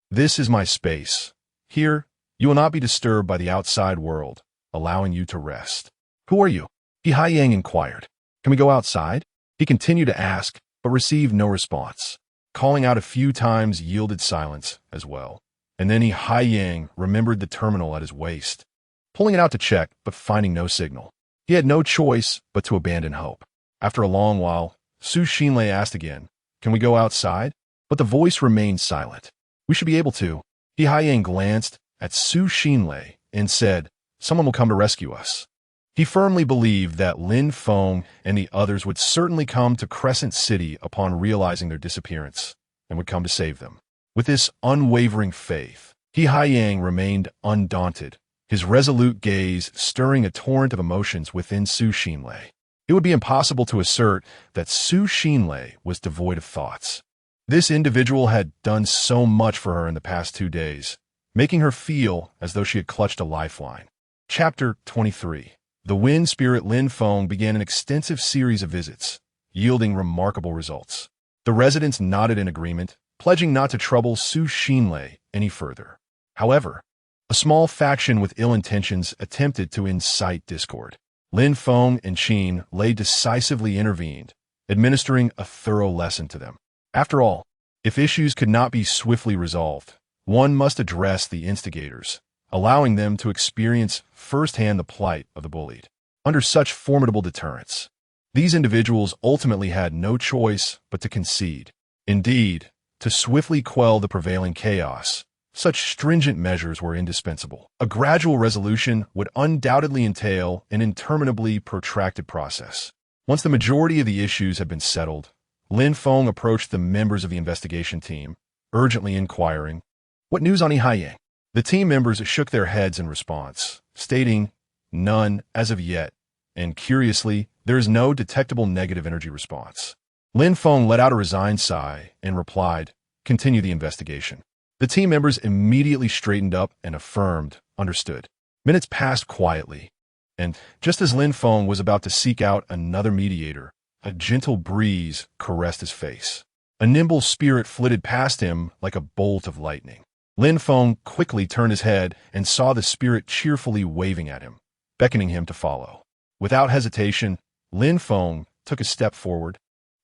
"This is my space. Here, you will not be disturbed by the outside world, allowing you to rest." "Who are you?" He Haiyang inquired. "Can we go outside?" He continued to ask, but received no response. Calling out a few times yielded silence as well. And then He Haiyang remembered the terminal at his waist, pulling it out to check, but finding no signal. He had no choice but to abandon hope. After a long while, Su Xinlei asked again, "Can we go outside?" But the voice remained silent. "We should be able to." He Haiyang glanced at Su Xinlei and said, "Someone will come to rescue us." He firmly believed that Lin Feng and the others would certainly come to Crescent City upon realizing their disappearance, and would come to save them. With this unwavering faith, He Haiyang remained undaunted, his resolute gaze stirring a torrent of emotions within Su Xinlei. It would be impossible to assert that Su Xinlei was devoid of thoughts. This individual had done so much for her in the past 2 days, making her feel as though she had clutched a lifeline. Chapter 23. The wind spirit Lin Feng began an extensive series of visits, yielding remarkable results. The residents nodded in agreement, pledging not to trouble Su Xinlei any further. However, a small faction with ill intentions attempted to incite discord. Lin Feng and Qin Lei decisively intervened, administering a thorough lesson to them. After all, if issues could not be swiftly resolved, one must address the instigators, allowing them to experience firsthand the plight of the bullied. Under such formidable deterrence, these individuals ultimately had no choice but to concede. Indeed, to swiftly quell the prevailing chaos, such stringent measures were indispensable. A gradual resolution would undoubtedly entail an interminably protracted process. Once the majority of the issues had been settled, Lin Feng approached the members of the investigation team, urgently inquiring, "What news on He Haiyang?" The team members shook their heads in response, stating, "None as of yet," and curiously, there is no detectable negative energy response. Lin Feng let out a resigned sigh and replied, "Continue the investigation." The team members immediately straightened up and affirmed, "Understood." Minutes passed quietly, and just as Lin Feng was about to seek out another mediator, a gentle breeze caressed his face. A nimble spirit flitted past him like a bolt of lightning. Lin Feng quickly turned his head and saw the spirit cheerfully waving at him, beckoning him to follow. Without hesitation, Lin Feng took a step forward,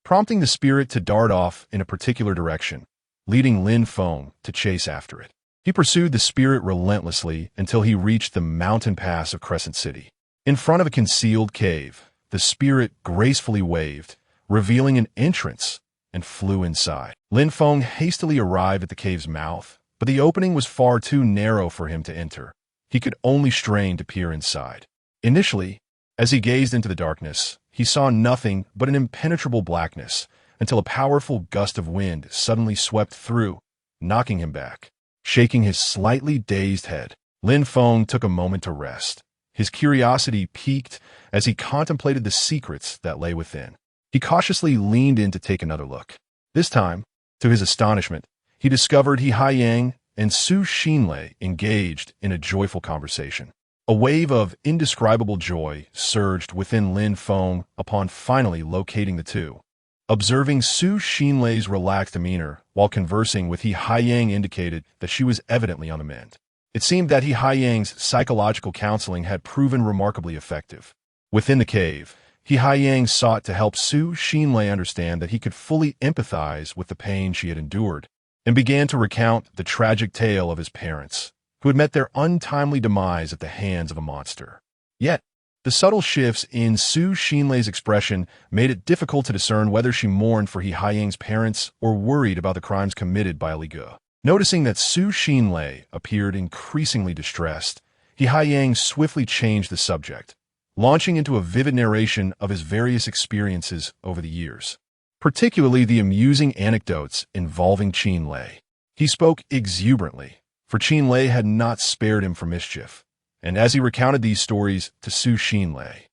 prompting the spirit to dart off in a particular direction, leading Lin Feng to chase after it. He pursued the spirit relentlessly until he reached the mountain pass of Crescent City. In front of a concealed cave, the spirit gracefully waved, revealing an entrance, and flew inside. Lin Feng hastily arrived at the cave's mouth, but the opening was far too narrow for him to enter. He could only strain to peer inside. Initially, as he gazed into the darkness, he saw nothing but an impenetrable blackness, until a powerful gust of wind suddenly swept through, knocking him back. Shaking his slightly dazed head, Lin Feng took a moment to rest. His curiosity piqued as he contemplated the secrets that lay within. He cautiously leaned in to take another look. This time, to his astonishment, he discovered He Haiyang and Su Xinlei engaged in a joyful conversation. A wave of indescribable joy surged within Lin Feng upon finally locating the two. Observing Su Xinlei's relaxed demeanor while conversing with He Haiyang indicated that she was evidently on the mend. It seemed that He Haiyang's psychological counseling had proven remarkably effective. Within the cave, He Haiyang sought to help Su Xinlei understand that he could fully empathize with the pain she had endured, and began to recount the tragic tale of his parents, who had met their untimely demise at the hands of a monster. Yet, the subtle shifts in Su Xinlei's expression made it difficult to discern whether she mourned for He Haiyang's parents or worried about the crimes committed by Li Ge. Noticing that Su Xinlei appeared increasingly distressed, He Haiyang swiftly changed the subject, launching into a vivid narration of his various experiences over the years, particularly the amusing anecdotes involving Xinlei. He spoke exuberantly, for Xinlei had not spared him for mischief, and as he recounted these stories to Su Xinlei,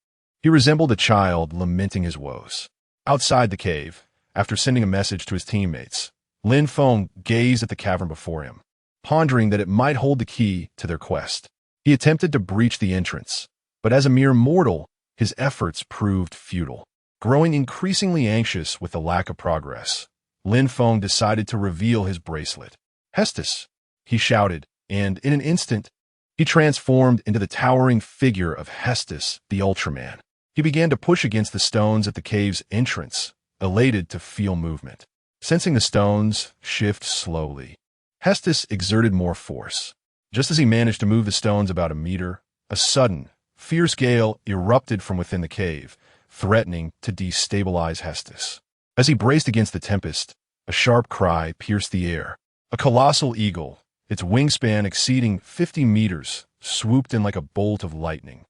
he resembled a child lamenting his woes. Outside the cave, after sending a message to his teammates, Lin Feng gazed at the cavern before him, pondering that it might hold the key to their quest. He attempted to breach the entrance, but as a mere mortal, his efforts proved futile. Growing increasingly anxious with the lack of progress, Lin Feng decided to reveal his bracelet. "Hestos!" he shouted, and in an instant, he transformed into the towering figure of Hestos, the Ultraman. He began to push against the stones at the cave's entrance, elated to feel movement. Sensing the stones shift slowly, Hestos exerted more force. Just as he managed to move the stones about a meter, a sudden, fierce gale erupted from within the cave, threatening to destabilize Hestos. As he braced against the tempest, a sharp cry pierced the air. A colossal eagle, its wingspan exceeding 50 meters, swooped in like a bolt of lightning,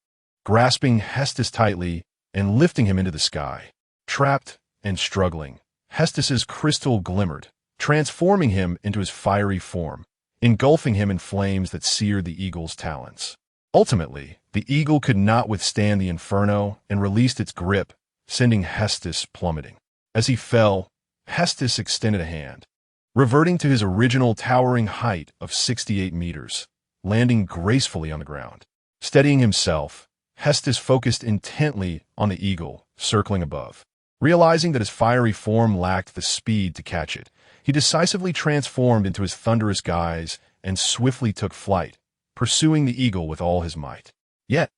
grasping Hestos tightly and lifting him into the sky. Trapped and struggling, Hestos's crystal glimmered, transforming him into his fiery form, engulfing him in flames that seared the eagle's talons. Ultimately, the eagle could not withstand the inferno and released its grip, sending Hestos plummeting. As he fell, Hestos extended a hand, reverting to his original towering height of 68 meters, landing gracefully on the ground. Steadying himself, Hestos focused intently on the eagle, circling above. Realizing that his fiery form lacked the speed to catch it, he decisively transformed into his thunderous guise and swiftly took flight, pursuing the eagle with all his might. Yet,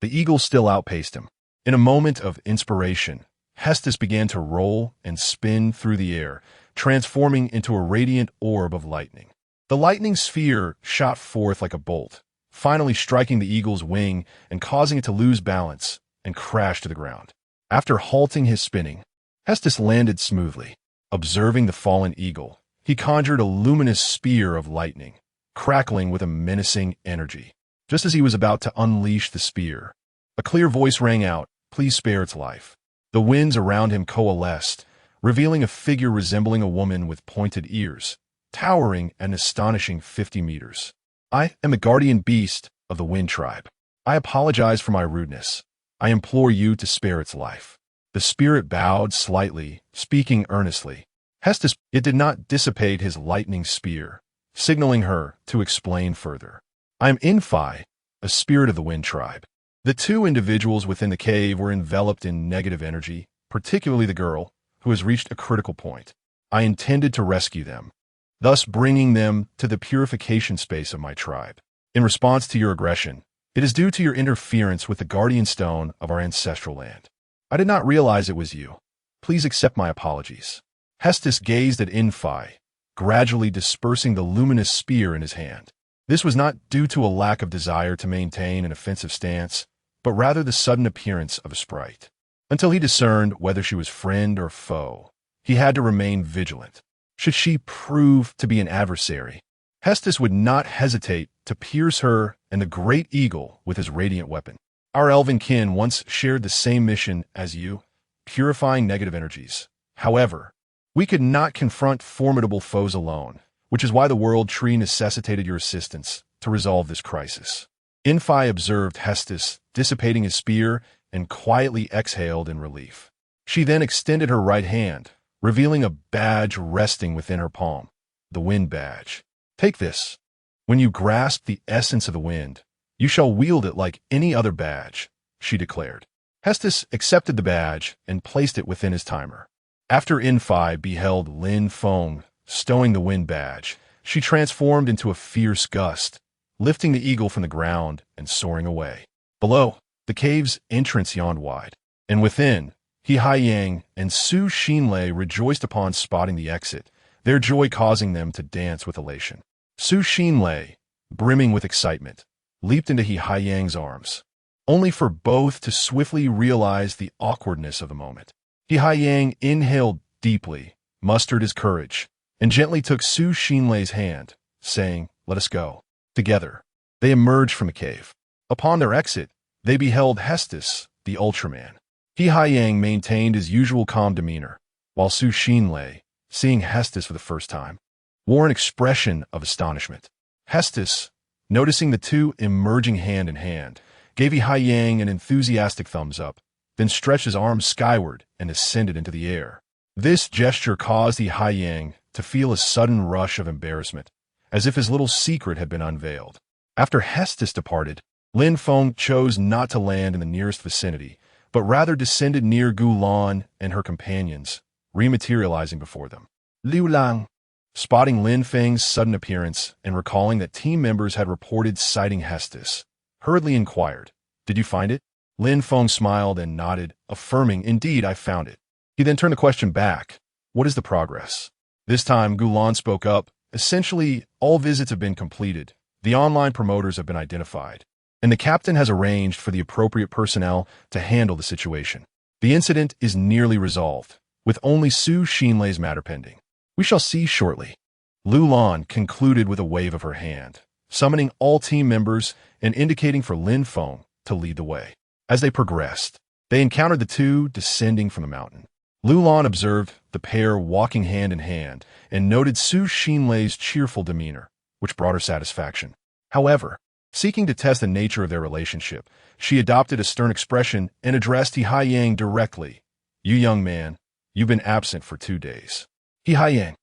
the eagle still outpaced him. In a moment of inspiration, Hestos began to roll and spin through the air, transforming into a radiant orb of lightning. The lightning sphere shot forth like a bolt, finally striking the eagle's wing and causing it to lose balance and crash to the ground. After halting his spinning, Hestos landed smoothly. Observing the fallen eagle, he conjured a luminous spear of lightning, crackling with a menacing energy. Just as he was about to unleash the spear, a clear voice rang out, "Please spare its life." The winds around him coalesced, revealing a figure resembling a woman with pointed ears, towering an astonishing 50 meters. "I am the guardian beast of the Wind Tribe. I apologize for my rudeness. I implore you to spare its life." The spirit bowed slightly, speaking earnestly. Hestos, it did not dissipate his lightning spear, signaling her to explain further. "I am Infi, a spirit of the Wind Tribe." The two individuals within the cave were enveloped in negative energy, particularly the girl, who has reached a critical point. I intended to rescue them, thus bringing them to the purification space of my tribe. In response to your aggression, it is due to your interference with the guardian stone of our ancestral land. I did not realize it was you. Please accept my apologies. Hestos gazed at Infi, gradually dispersing the luminous spear in his hand. This was not due to a lack of desire to maintain an offensive stance, but rather the sudden appearance of a sprite. Until he discerned whether she was friend or foe, he had to remain vigilant. Should she prove to be an adversary, Hestos would not hesitate to pierce her and the great eagle with his radiant weapon. Our elven kin once shared the same mission as you, purifying negative energies. However, we could not confront formidable foes alone, which is why the world tree necessitated your assistance to resolve this crisis. Infi observed Hestos dissipating his spear and quietly exhaled in relief. She then extended her right hand, revealing a badge resting within her palm, the wind badge. Take this. When you grasp the essence of the wind, you shall wield it like any other badge, she declared. Hestos accepted the badge and placed it within his timer. After Infi beheld Lin Feng stowing the wind badge, she transformed into a fierce gust, lifting the eagle from the ground and soaring away. Below, the cave's entrance yawned wide, and within, He Haiyang and Su Xinlei rejoiced upon spotting the exit, their joy causing them to dance with elation. Su Xinlei, brimming with excitement, leaped into He Haiyang's arms, only for both to swiftly realize the awkwardness of the moment. He Haiyang inhaled deeply, mustered his courage, and gently took Su Xinlei's hand, saying, "Let us go." Together, they emerged from the cave. Upon their exit, they beheld Hestos, the Ultraman. He Haiyang maintained his usual calm demeanor, while Su Xinlei, seeing Hestos for the first time, wore an expression of astonishment. Hestos, noticing the two emerging hand in hand, gave He Haiyang an enthusiastic thumbs up, then stretched his arms skyward and ascended into the air. This gesture caused He Haiyang to feel a sudden rush of embarrassment, as if his little secret had been unveiled. After Hestos departed, Lin Feng chose not to land in the nearest vicinity, but rather descended near Gulan and her companions, rematerializing before them. Liu Lang, spotting Lin Feng's sudden appearance and recalling that team members had reported sighting Hestos, hurriedly inquired, "Did you find it?" Lin Feng smiled and nodded, affirming, "Indeed, I found it." He then turned the question back, "What is the progress?" This time, Gulan spoke up, "Essentially, all visits have been completed, the online promoters have been identified, and the captain has arranged for the appropriate personnel to handle the situation. The incident is nearly resolved, with only Su Xinlei's matter pending. We shall see shortly." Lu Lan concluded with a wave of her hand, summoning all team members and indicating for Lin Feng to lead the way. As they progressed, they encountered the two descending from the mountain. Lu Lan observed the pair walking hand in hand and noted Su Xinlei's cheerful demeanor, which brought her satisfaction. However, seeking to test the nature of their relationship, she adopted a stern expression and addressed He Haiyang directly. "You young man, you've been absent for 2 days." He Haiyang,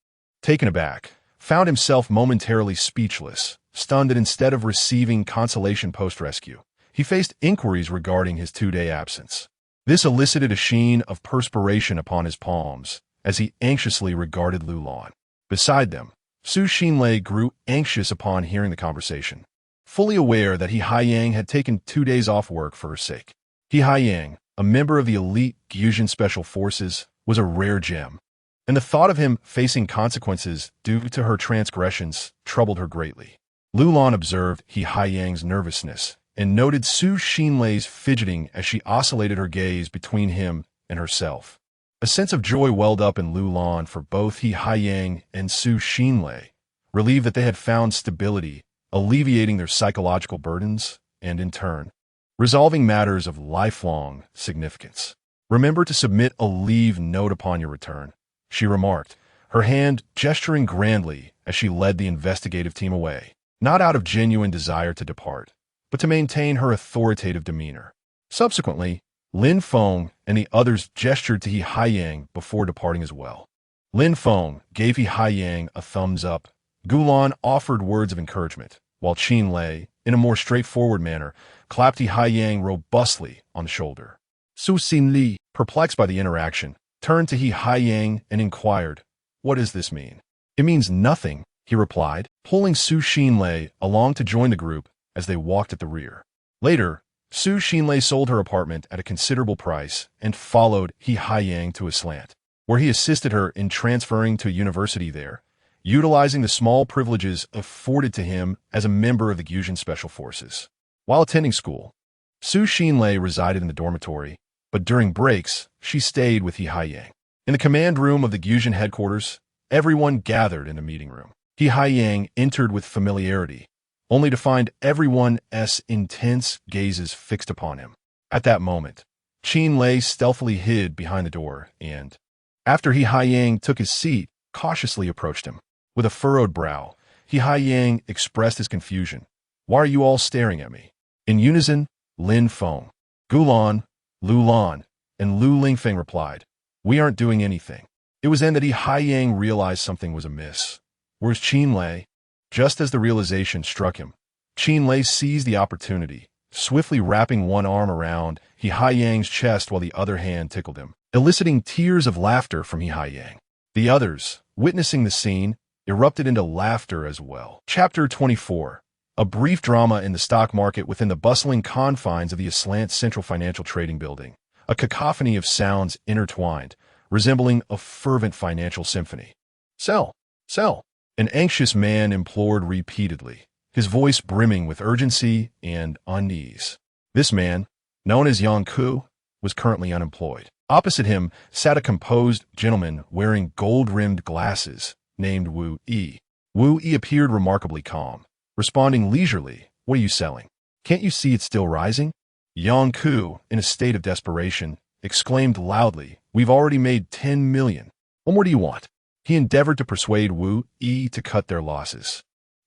taken aback, found himself momentarily speechless, stunned that instead of receiving consolation post-rescue, he faced inquiries regarding his 2-day absence. This elicited a sheen of perspiration upon his palms as he anxiously regarded Lu Lan. Beside them, Su Xinlei grew anxious upon hearing the conversation, fully aware that He Haiyang had taken 2 days off work for her sake. He Haiyang, a member of the elite Gyujin Special Forces, was a rare gem, and the thought of him facing consequences due to her transgressions troubled her greatly. Lu Lan observed He Haiyang's nervousness and noted Su Xinlei's fidgeting as she oscillated her gaze between him and herself. A sense of joy welled up in Lu Lan for both He Haiyang and Su Xinlei, relieved that they had found stability, alleviating their psychological burdens, and in turn, resolving matters of lifelong significance. "Remember to submit a leave note upon your return," she remarked, her hand gesturing grandly as she led the investigative team away, not out of genuine desire to depart, but to maintain her authoritative demeanor. Subsequently, Lin Feng and the others gestured to He Haiyang before departing as well. Lin Feng gave He Haiyang a thumbs up. Gulan offered words of encouragement, while Qin Lei, in a more straightforward manner, clapped He Haiyang robustly on the shoulder. Su Xinli, perplexed by the interaction, turned to He Haiyang and inquired, "What does this mean?" "It means nothing," he replied, pulling Su Xinlei along to join the group as they walked at the rear. Later, Su Xinlei sold her apartment at a considerable price and followed He Haiyang to a slant, where he assisted her in transferring to a university there, utilizing the small privileges afforded to him as a member of the Gyujin Special Forces. While attending school, Su Xinlei resided in the dormitory, but during breaks, she stayed with He Haiyang. In the command room of the Gyujin headquarters, everyone gathered in a meeting room. He Haiyang entered with familiarity, only to find everyone's intense gazes fixed upon him. At that moment, Qin Lei stealthily hid behind the door and, after He Haiyang took his seat, cautiously approached him. With a furrowed brow, He Haiyang expressed his confusion. "Why are you all staring at me?" In unison, Lin Feng, Gulan, Lu Lan, and Lu Lingfeng replied, "We aren't doing anything." It was then that He Haiyang realized something was amiss. Where's Qin Lei? Just as the realization struck him, Qin Lei seized the opportunity, swiftly wrapping one arm around He Haiyang's chest while the other hand tickled him, eliciting tears of laughter from He Haiyang. The others, witnessing the scene, erupted into laughter as well. Chapter 24. A brief drama in the stock market within the bustling confines of the Aslant Central Financial Trading Building. A cacophony of sounds intertwined, resembling a fervent financial symphony. "Sell! Sell!" An anxious man implored repeatedly, his voice brimming with urgency and unease. This man, known as Yang Ku, was currently unemployed. Opposite him sat a composed gentleman wearing gold-rimmed glasses, named Wu Yi. Wu Yi appeared remarkably calm, responding leisurely, "What are you selling? Can't you see it's still rising?" Yang Ku, in a state of desperation, exclaimed loudly, "We've already made 10 million. What more do you want?" He endeavored to persuade Wu Yi to cut their losses,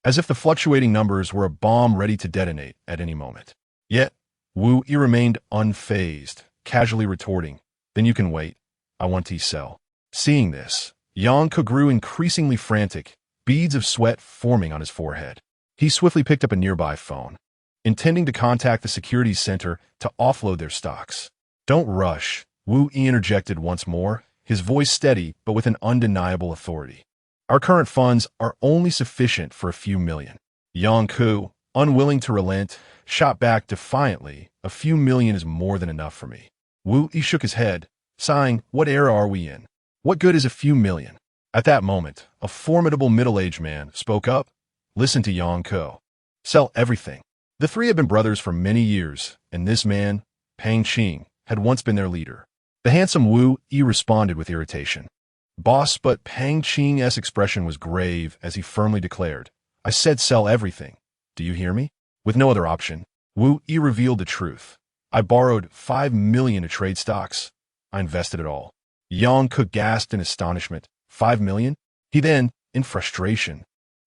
as if the fluctuating numbers were a bomb ready to detonate at any moment. Yet, Wu Yi remained unfazed, casually retorting, "Then you can wait. I want to sell." Seeing this, Yang Ku grew increasingly frantic, beads of sweat forming on his forehead. He swiftly picked up a nearby phone, intending to contact the securities center to offload their stocks. "Don't rush," Wu Yi interjected once more, his voice steady but with an undeniable authority. "Our current funds are only sufficient for a few million." Yang Ku, unwilling to relent, shot back defiantly, "A few million is more than enough for me." Wu Yi shook his head, sighing, "What era are we in? What good is a few million?" At that moment, a formidable middle-aged man spoke up. "Listen to Yang Ku. Sell everything." The three had been brothers for many years, and this man, Pang Qing, had once been their leader. The handsome Wu Yi responded with irritation. "Boss," but Pang Qing's expression was grave as he firmly declared, "I said sell everything. Do you hear me?" With no other option, Wu Yi revealed the truth. "I borrowed 5 million to trade stocks. I invested it all." Yang Ku gasped in astonishment. 5 million? He then, in frustration,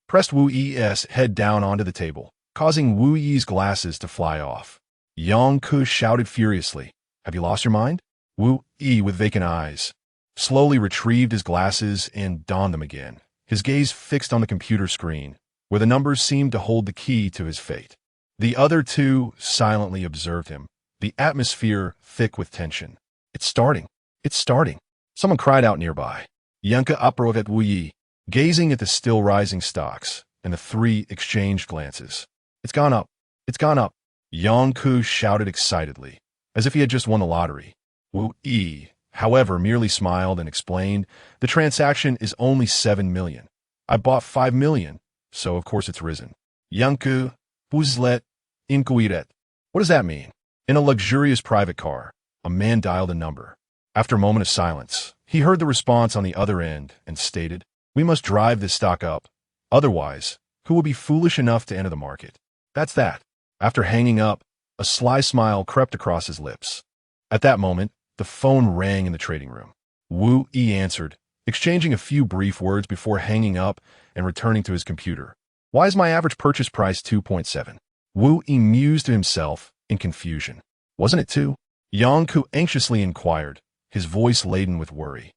pressed Wu Yi's head down onto the table, causing Wu Yi's glasses to fly off. Yang Ku shouted furiously, "Have you lost your mind?" Wu Yi, with vacant eyes, slowly retrieved his glasses and donned them again, his gaze fixed on the computer screen, where the numbers seemed to hold the key to his fate. The other two silently observed him, the atmosphere thick with tension. "It's starting. It's starting." Someone cried out nearby. Yanka uprose at Wu Yi, gazing at the still rising stocks, and the three exchanged glances. "It's gone up. It's gone up." Yang Ku shouted excitedly, as if he had just won the lottery. Wu Yi, however, merely smiled and explained, "The transaction is only 7 million. I bought 5 million, so of course it's risen." Yanku, Buzlet, Inkuiret. What does that mean? In a luxurious private car, a man dialed a number. After a moment of silence, he heard the response on the other end and stated, "We must drive this stock up. Otherwise, who will be foolish enough to enter the market?" That's that. After hanging up, a sly smile crept across his lips. At that moment, the phone rang in the trading room. Wu Yi answered, exchanging a few brief words before hanging up and returning to his computer. "Why is my average purchase price 2.7? Wu Yi mused to himself in confusion. "Wasn't it 2? Yang Ku anxiously inquired, his voice laden with worry.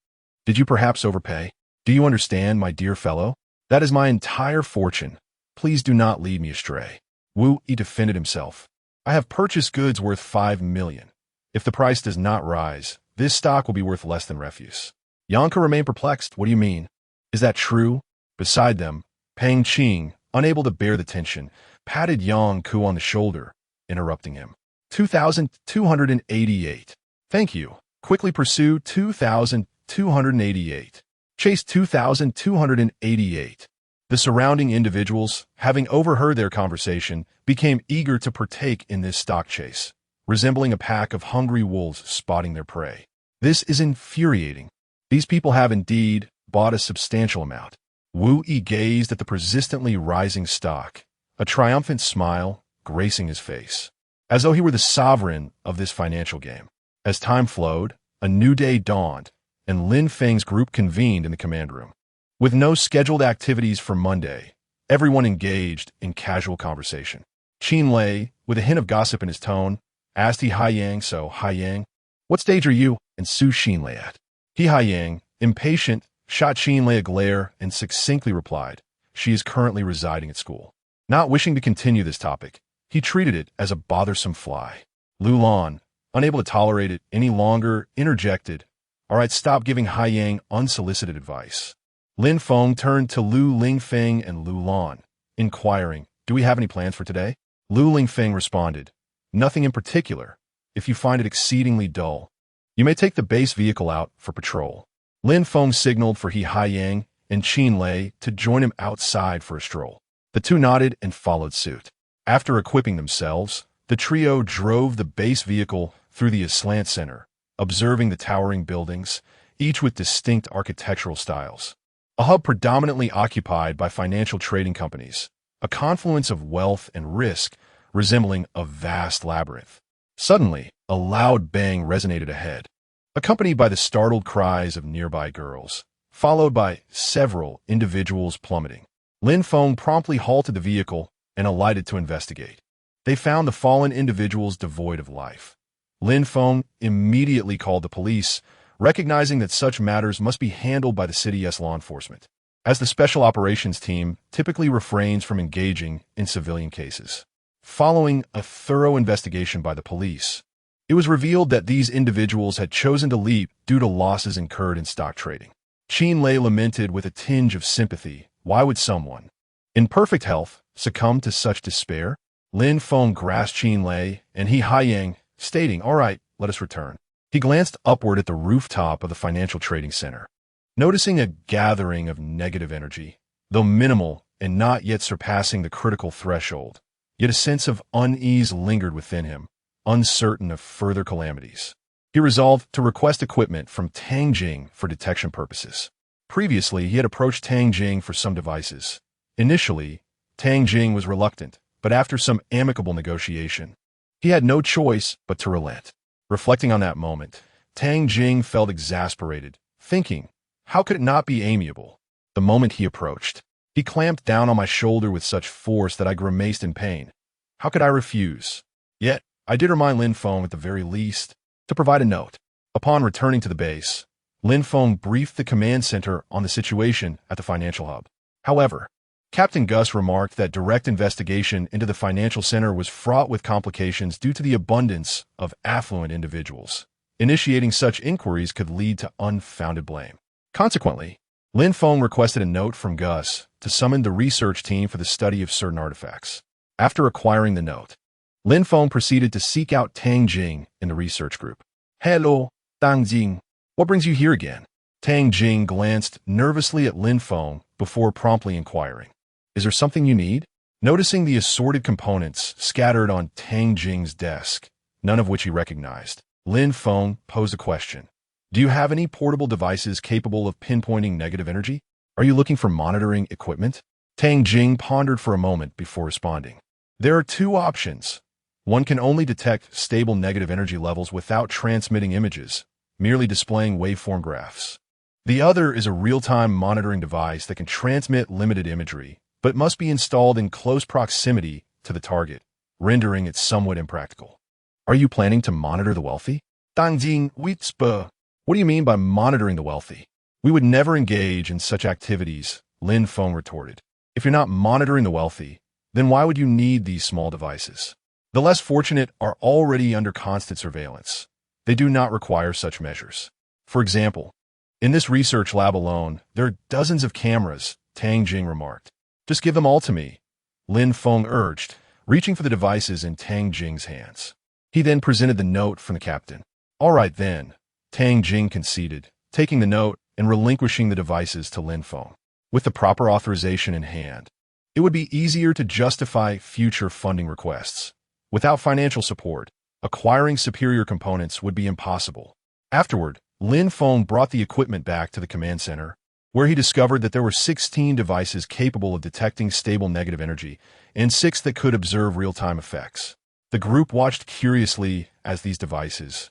"Did you perhaps overpay? Do you understand, my dear fellow? That is my entire fortune. Please do not lead me astray." Wu Yi defended himself. "I have purchased goods worth 5 million. If the price does not rise, this stock will be worth less than refuse." Yang Ku remained perplexed. "What do you mean? Is that true?" Beside them, Pang Qing, unable to bear the tension, patted Yang Ku on the shoulder, interrupting him. 2,288. Thank you. Quickly pursue 2,288. Chase 2,288. The surrounding individuals, having overheard their conversation, became eager to partake in this stock chase, resembling a pack of hungry wolves spotting their prey. This is infuriating. These people have indeed bought a substantial amount. Zhou Yi gazed at the persistently rising stock, a triumphant smile gracing his face, as though he were the sovereign of this financial game. As time flowed, a new day dawned, and Lin Feng's group convened in the command room. With no scheduled activities for Monday, everyone engaged in casual conversation. Qin Lei, with a hint of gossip in his tone, asked He Haiyang, "So, Haiyang, what stage are you and Su Qin Lei at?" He Haiyang, impatient, shot Qin Lei a glare and succinctly replied, "She is currently residing at school." Not wishing to continue this topic, he treated it as a bothersome fly. Lu Lan, unable to tolerate it any longer, interjected, "All right, stop giving Haiyang unsolicited advice." Lin Feng turned to Lu Lingfeng and Lu Lan, inquiring, "Do we have any plans for today?" Lu Lingfeng responded, "Nothing in particular. If you find it exceedingly dull, you may take the base vehicle out for patrol." Lin Feng signaled for He Haiyang and Qin Lei to join him outside for a stroll. The two nodded and followed suit. After equipping themselves, the trio drove the base vehicle through the Aslant Center, observing the towering buildings, each with distinct architectural styles. A hub predominantly occupied by financial trading companies, a confluence of wealth and risk resembling a vast labyrinth. Suddenly, a loud bang resonated ahead, accompanied by the startled cries of nearby girls, followed by several individuals plummeting. Lin Feng promptly halted the vehicle and alighted to investigate. They found the fallen individuals devoid of life. Lin Feng immediately called the police, recognizing that such matters must be handled by the city's law enforcement, as the special operations team typically refrains from engaging in civilian cases. Following a thorough investigation by the police, it was revealed that these individuals had chosen to leave due to losses incurred in stock trading. Qin Lei lamented with a tinge of sympathy. Why would someone, in perfect health, succumb to such despair? Lin Feng grasped Qin Lei and He Haiyang, stating, "All right, let us return." He glanced upward at the rooftop of the financial trading center. Noticing a gathering of negative energy, though minimal and not yet surpassing the critical threshold, yet a sense of unease lingered within him, uncertain of further calamities. He resolved to request equipment from Tang Jing for detection purposes. Previously, he had approached Tang Jing for some devices. Initially, Tang Jing was reluctant, but after some amicable negotiation, he had no choice but to relent. Reflecting on that moment, Tang Jing felt exasperated, thinking, how could it not be amiable? The moment he approached, he clamped down on my shoulder with such force that I grimaced in pain. How could I refuse? Yet, I did remind Lin Feng at the very least to provide a note. Upon returning to the base, Lin Feng briefed the command center on the situation at the financial hub. However, Captain Gus remarked that direct investigation into the financial center was fraught with complications due to the abundance of affluent individuals. Initiating such inquiries could lead to unfounded blame. Consequently, Lin Feng requested a note from Gus to summon the research team for the study of certain artifacts. After acquiring the note, Lin Feng proceeded to seek out Tang Jing in the research group. "Hello, Tang Jing. What brings you here again?" Tang Jing glanced nervously at Lin Feng before promptly inquiring, "Is there something you need?" Noticing the assorted components scattered on Tang Jing's desk, none of which he recognized, Lin Feng posed a question. "Do you have any portable devices capable of pinpointing negative energy? Are you looking for monitoring equipment?" Tang Jing pondered for a moment before responding. "There are two options. One can only detect stable negative energy levels without transmitting images, merely displaying waveform graphs. The other is a real-time monitoring device that can transmit limited imagery, but must be installed in close proximity to the target, rendering it somewhat impractical." "Are you planning to monitor the wealthy?" Tang Jing whispered. "What do you mean by monitoring the wealthy?" "We would never engage in such activities," Lin Feng retorted. "If you're not monitoring the wealthy, then why would you need these small devices? The less fortunate are already under constant surveillance. They do not require such measures. For example, in this research lab alone, there are dozens of cameras," Tang Jing remarked. "Just give them all to me," Lin Feng urged, reaching for the devices in Tang Jing's hands. He then presented the note from the captain. All right then, Tang Jing conceded, taking the note and relinquishing the devices to Lin Feng. With the proper authorization in hand, it would be easier to justify future funding requests. Without financial support, acquiring superior components would be impossible. Afterward, Lin Feng brought the equipment back to the command center, where he discovered that there were 16 devices capable of detecting stable negative energy and 6 that could observe real-time effects. The group watched curiously as these devices,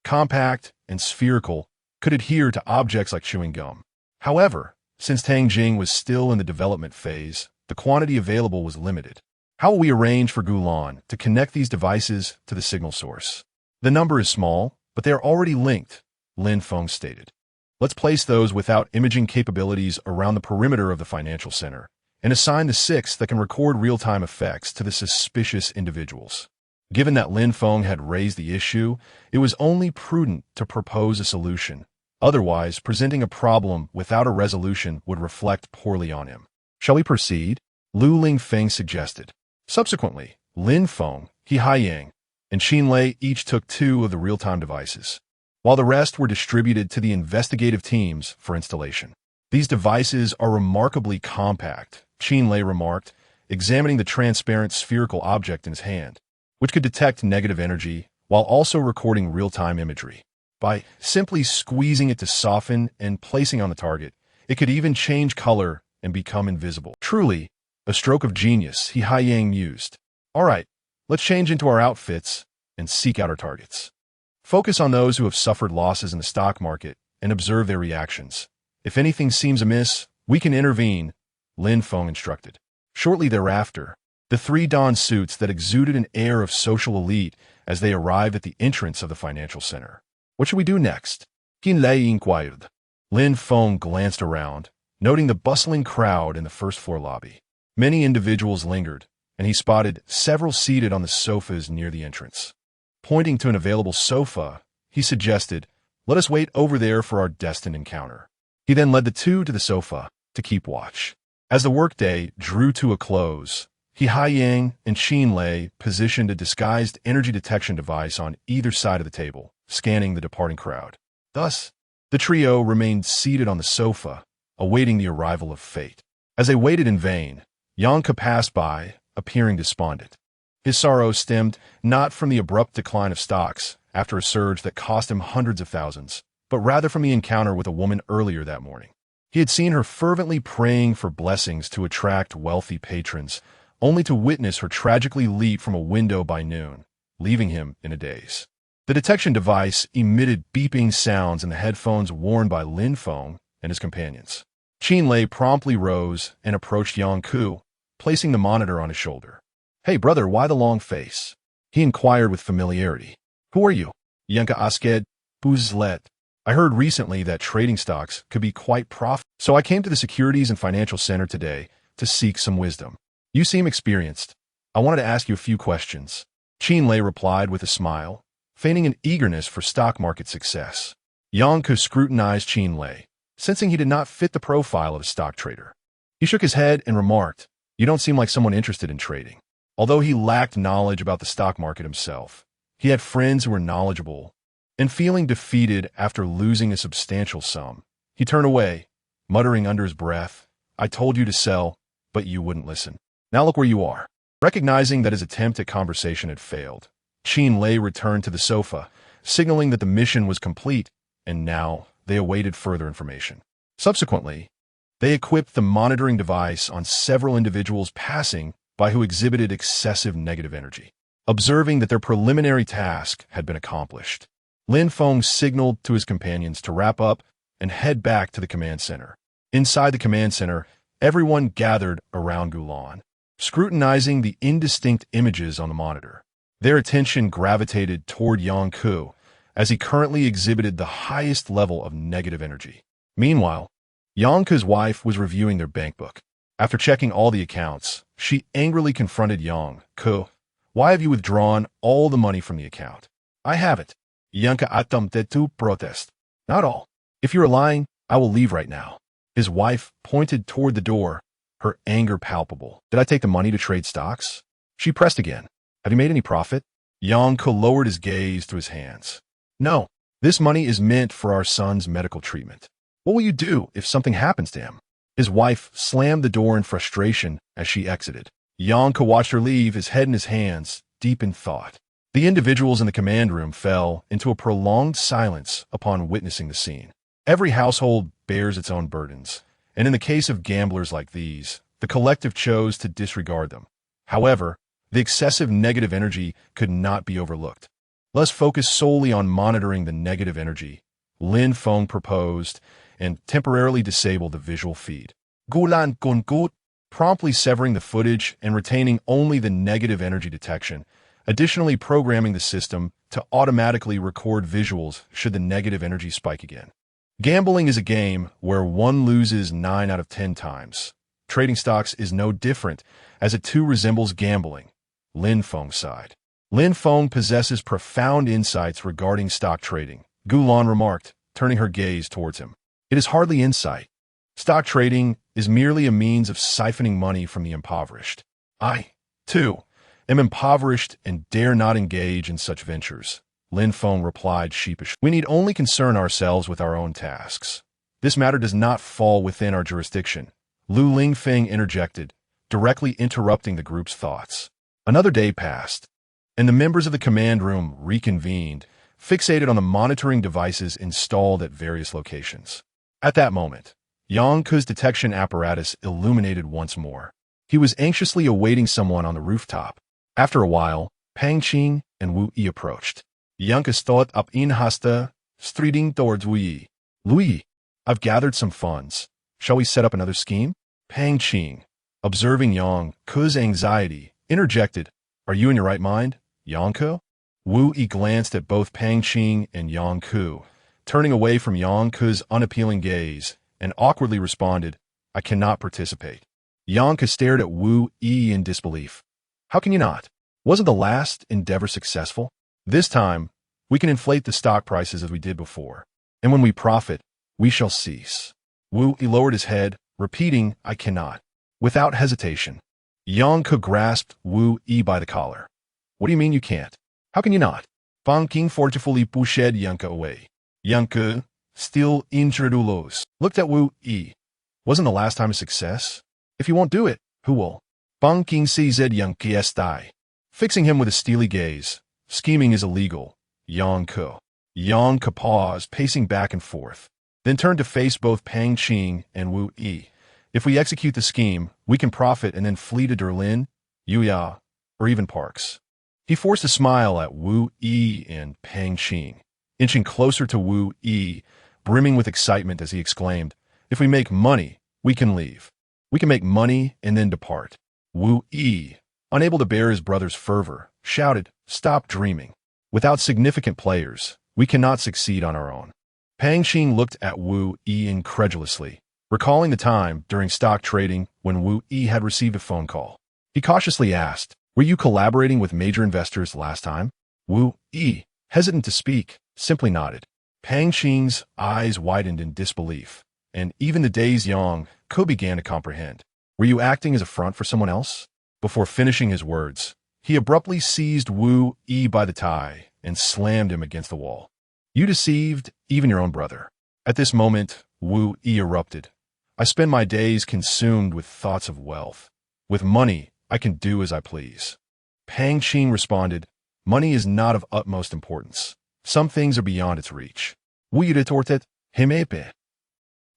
compact and spherical, could adhere to objects like chewing gum. However, since Tang Jing was still in the development phase, the quantity available was limited. How will we arrange for Gulan to connect these devices to the signal source? The number is small, but they are already linked, Lin Feng stated. Let's place those without imaging capabilities around the perimeter of the financial center and assign the 6 that can record real-time effects to the suspicious individuals. Given that Lin Feng had raised the issue, it was only prudent to propose a solution. Otherwise, presenting a problem without a resolution would reflect poorly on him. Shall we proceed? Lu Lingfeng suggested. Subsequently, Lin Feng, He Haiyang, and Qin Lei each took 2 of the real-time devices, while the rest were distributed to the investigative teams for installation. These devices are remarkably compact, Qin Lei remarked, examining the transparent spherical object in his hand, which could detect negative energy while also recording real-time imagery. By simply squeezing it to soften and placing on the target, it could even change color and become invisible. Truly, a stroke of genius, He Haiyang mused. All right, let's change into our outfits and seek out our targets. Focus on those who have suffered losses in the stock market and observe their reactions. If anything seems amiss, we can intervene, Lin Feng instructed. Shortly thereafter, the 3 donned suits that exuded an air of social elite as they arrived at the entrance of the financial center. What should we do next? Qin Lei inquired. Lin Feng glanced around, noting the bustling crowd in the first-floor lobby. Many individuals lingered, and he spotted several seated on the sofas near the entrance. Pointing to an available sofa, he suggested, "Let us wait over there for our destined encounter." He then led the 2 to the sofa to keep watch. As the workday drew to a close, He Haiyang and Qin Lei positioned a disguised energy detection device on either side of the table, scanning the departing crowd. Thus, the trio remained seated on the sofa, awaiting the arrival of fate. As they waited in vain, Yonka passed by, appearing despondent. His sorrow stemmed not from the abrupt decline of stocks after a surge that cost him hundreds of thousands, but rather from the encounter with a woman earlier that morning. He had seen her fervently praying for blessings to attract wealthy patrons, only to witness her tragically leap from a window by noon, leaving him in a daze. The detection device emitted beeping sounds in the headphones worn by Lin Feng and his companions. Qin Lei promptly rose and approached Yang Ku, placing the monitor on his shoulder. "Hey, brother, why the long face?" he inquired with familiarity. "Who are you?" Yanka asked, Buzlet. "I heard recently that trading stocks could be quite profitable, so I came to the Securities and Financial Center today to seek some wisdom. You seem experienced. I wanted to ask you a few questions." Qin Lei replied with a smile, feigning an eagerness for stock market success. Yang Ku scrutinized Qin Lei, sensing he did not fit the profile of a stock trader. He shook his head and remarked, "You don't seem like someone interested in trading." Although he lacked knowledge about the stock market himself, he had friends who were knowledgeable, and feeling defeated after losing a substantial sum, he turned away, muttering under his breath, "I told you to sell, but you wouldn't listen. Now look where you are." Recognizing that his attempt at conversation had failed, Qin Lei returned to the sofa, signaling that the mission was complete, and now they awaited further information. Subsequently, they equipped the monitoring device on several individuals passing by who exhibited excessive negative energy. Observing that their preliminary task had been accomplished, Lin Feng signaled to his companions to wrap up and head back to the command center. Inside the command center, everyone gathered around Gulan, scrutinizing the indistinct images on the monitor. Their attention gravitated toward Yang Ku, as he currently exhibited the highest level of negative energy. Meanwhile, Yang Ku's wife was reviewing their bank book. After checking all the accounts, she angrily confronted Yang Ku. "Why have you withdrawn all the money from the account?" "I haven't." Yanka attempted to protest. "Not all. If you're lying, I will leave right now." His wife pointed toward the door, her anger palpable. "Did I take the money to trade stocks?" She pressed again. "Have you made any profit?" Yang Ke lowered his gaze to his hands. No, this money is meant for our son's medical treatment. What will you do if something happens to him? His wife slammed the door in frustration as she exited. Yang Ke watched her leave, his head in his hands, deep in thought. The individuals in the command room fell into a prolonged silence upon witnessing the scene. Every household bears its own burdens, and in the case of gamblers like these, the collective chose to disregard them. However, the excessive negative energy could not be overlooked. Let's focus solely on monitoring the negative energy, Lin Feng proposed, and temporarily disable the visual feed. Gulan Gungut, promptly severing the footage and retaining only the negative energy detection, additionally programming the system to automatically record visuals should the negative energy spike again. Gambling is a game where one loses 9 out of 10 times. Trading stocks is no different, as it too resembles gambling. Lin Feng sighed. Lin Feng possesses profound insights regarding stock trading, Gulan remarked, turning her gaze towards him. It is hardly insight. Stock trading is merely a means of siphoning money from the impoverished. I, too, am impoverished and dare not engage in such ventures, Lin Feng replied sheepishly. We need only concern ourselves with our own tasks. This matter does not fall within our jurisdiction, Lu Lingfeng interjected, directly interrupting the group's thoughts. Another day passed, and the members of the command room reconvened, fixated on the monitoring devices installed at various locations. At that moment, Yang Ke's detection apparatus illuminated once more. He was anxiously awaiting someone on the rooftop. After a while, Pang Qing and Wu Yi approached. Yang Ke stood up in haste, striding towards Wu Yi. Wu Yi, I've gathered some funds. Shall we set up another scheme? Pang Qing, observing Yang Ke's anxiety, interjected, Are you in your right mind, Yang Ke? Wu Yi glanced at both Pang Qing and Yang Ke, turning away from Yang Ke's unappealing gaze, and awkwardly responded, I cannot participate. Yang Ke stared at Wu Yi in disbelief. How can you not? Wasn't the last endeavor successful? This time, we can inflate the stock prices as we did before, and when we profit, we shall cease. Wu Yi lowered his head, repeating, I cannot. Without hesitation, Yang Ke grasped Wu Yi by the collar. What do you mean you can't? How can you not? Fang Qing forcefully pushed Yang Ke away. Yang Ke, still incredulous, looked at Wu Yi. Wasn't the last time a success? If you won't do it, who will? Fang Qing seized Yang Ke's thigh, fixing him with a steely gaze. Scheming is illegal, Yang Ke. Yang Ke paused, pacing back and forth, then turned to face both Pang Qing and Wu Yi. If we execute the scheme, we can profit and then flee to Derlin, Yuya, or even Parks. He forced a smile at Wu Yi and Pang Qing, inching closer to Wu Yi, brimming with excitement as he exclaimed, If we make money, we can leave. We can make money and then depart. Wu Yi, unable to bear his brother's fervor, shouted, Stop dreaming. Without significant players, we cannot succeed on our own. Pang Qing looked at Wu Yi incredulously, recalling the time during stock trading when Wu Yi had received a phone call. He cautiously asked, Were you collaborating with major investors last time? Wu Yi, hesitant to speak, simply nodded. Pang Qing's eyes widened in disbelief, and even the dazed Yang Ke began to comprehend. Were you acting as a front for someone else? Before finishing his words, he abruptly seized Wu Yi by the tie and slammed him against the wall. You deceived even your own brother. At this moment, Wu Yi erupted. I spend my days consumed with thoughts of wealth. With money, I can do as I please. Pang Qing responded, Money is not of utmost importance. Some things are beyond its reach. Wu Yi retorted, Himepe.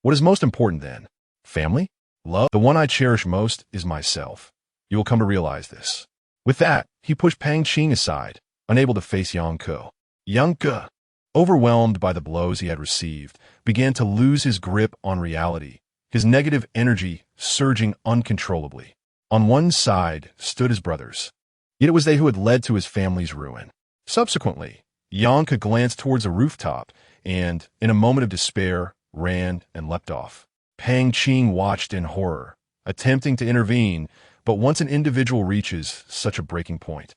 What is most important then? Family? Love? The one I cherish most is myself. You will come to realize this. With that, he pushed Pang Qing aside, unable to face Yang Ke. Yang Ke, overwhelmed by the blows he had received, began to lose his grip on reality, his negative energy surging uncontrollably. On one side stood his brothers, yet it was they who had led to his family's ruin. Subsequently, Yang Ke glanced towards a rooftop and, in a moment of despair, ran and leapt off. Pang Qing watched in horror, attempting to intervene, but once an individual reaches such a breaking point,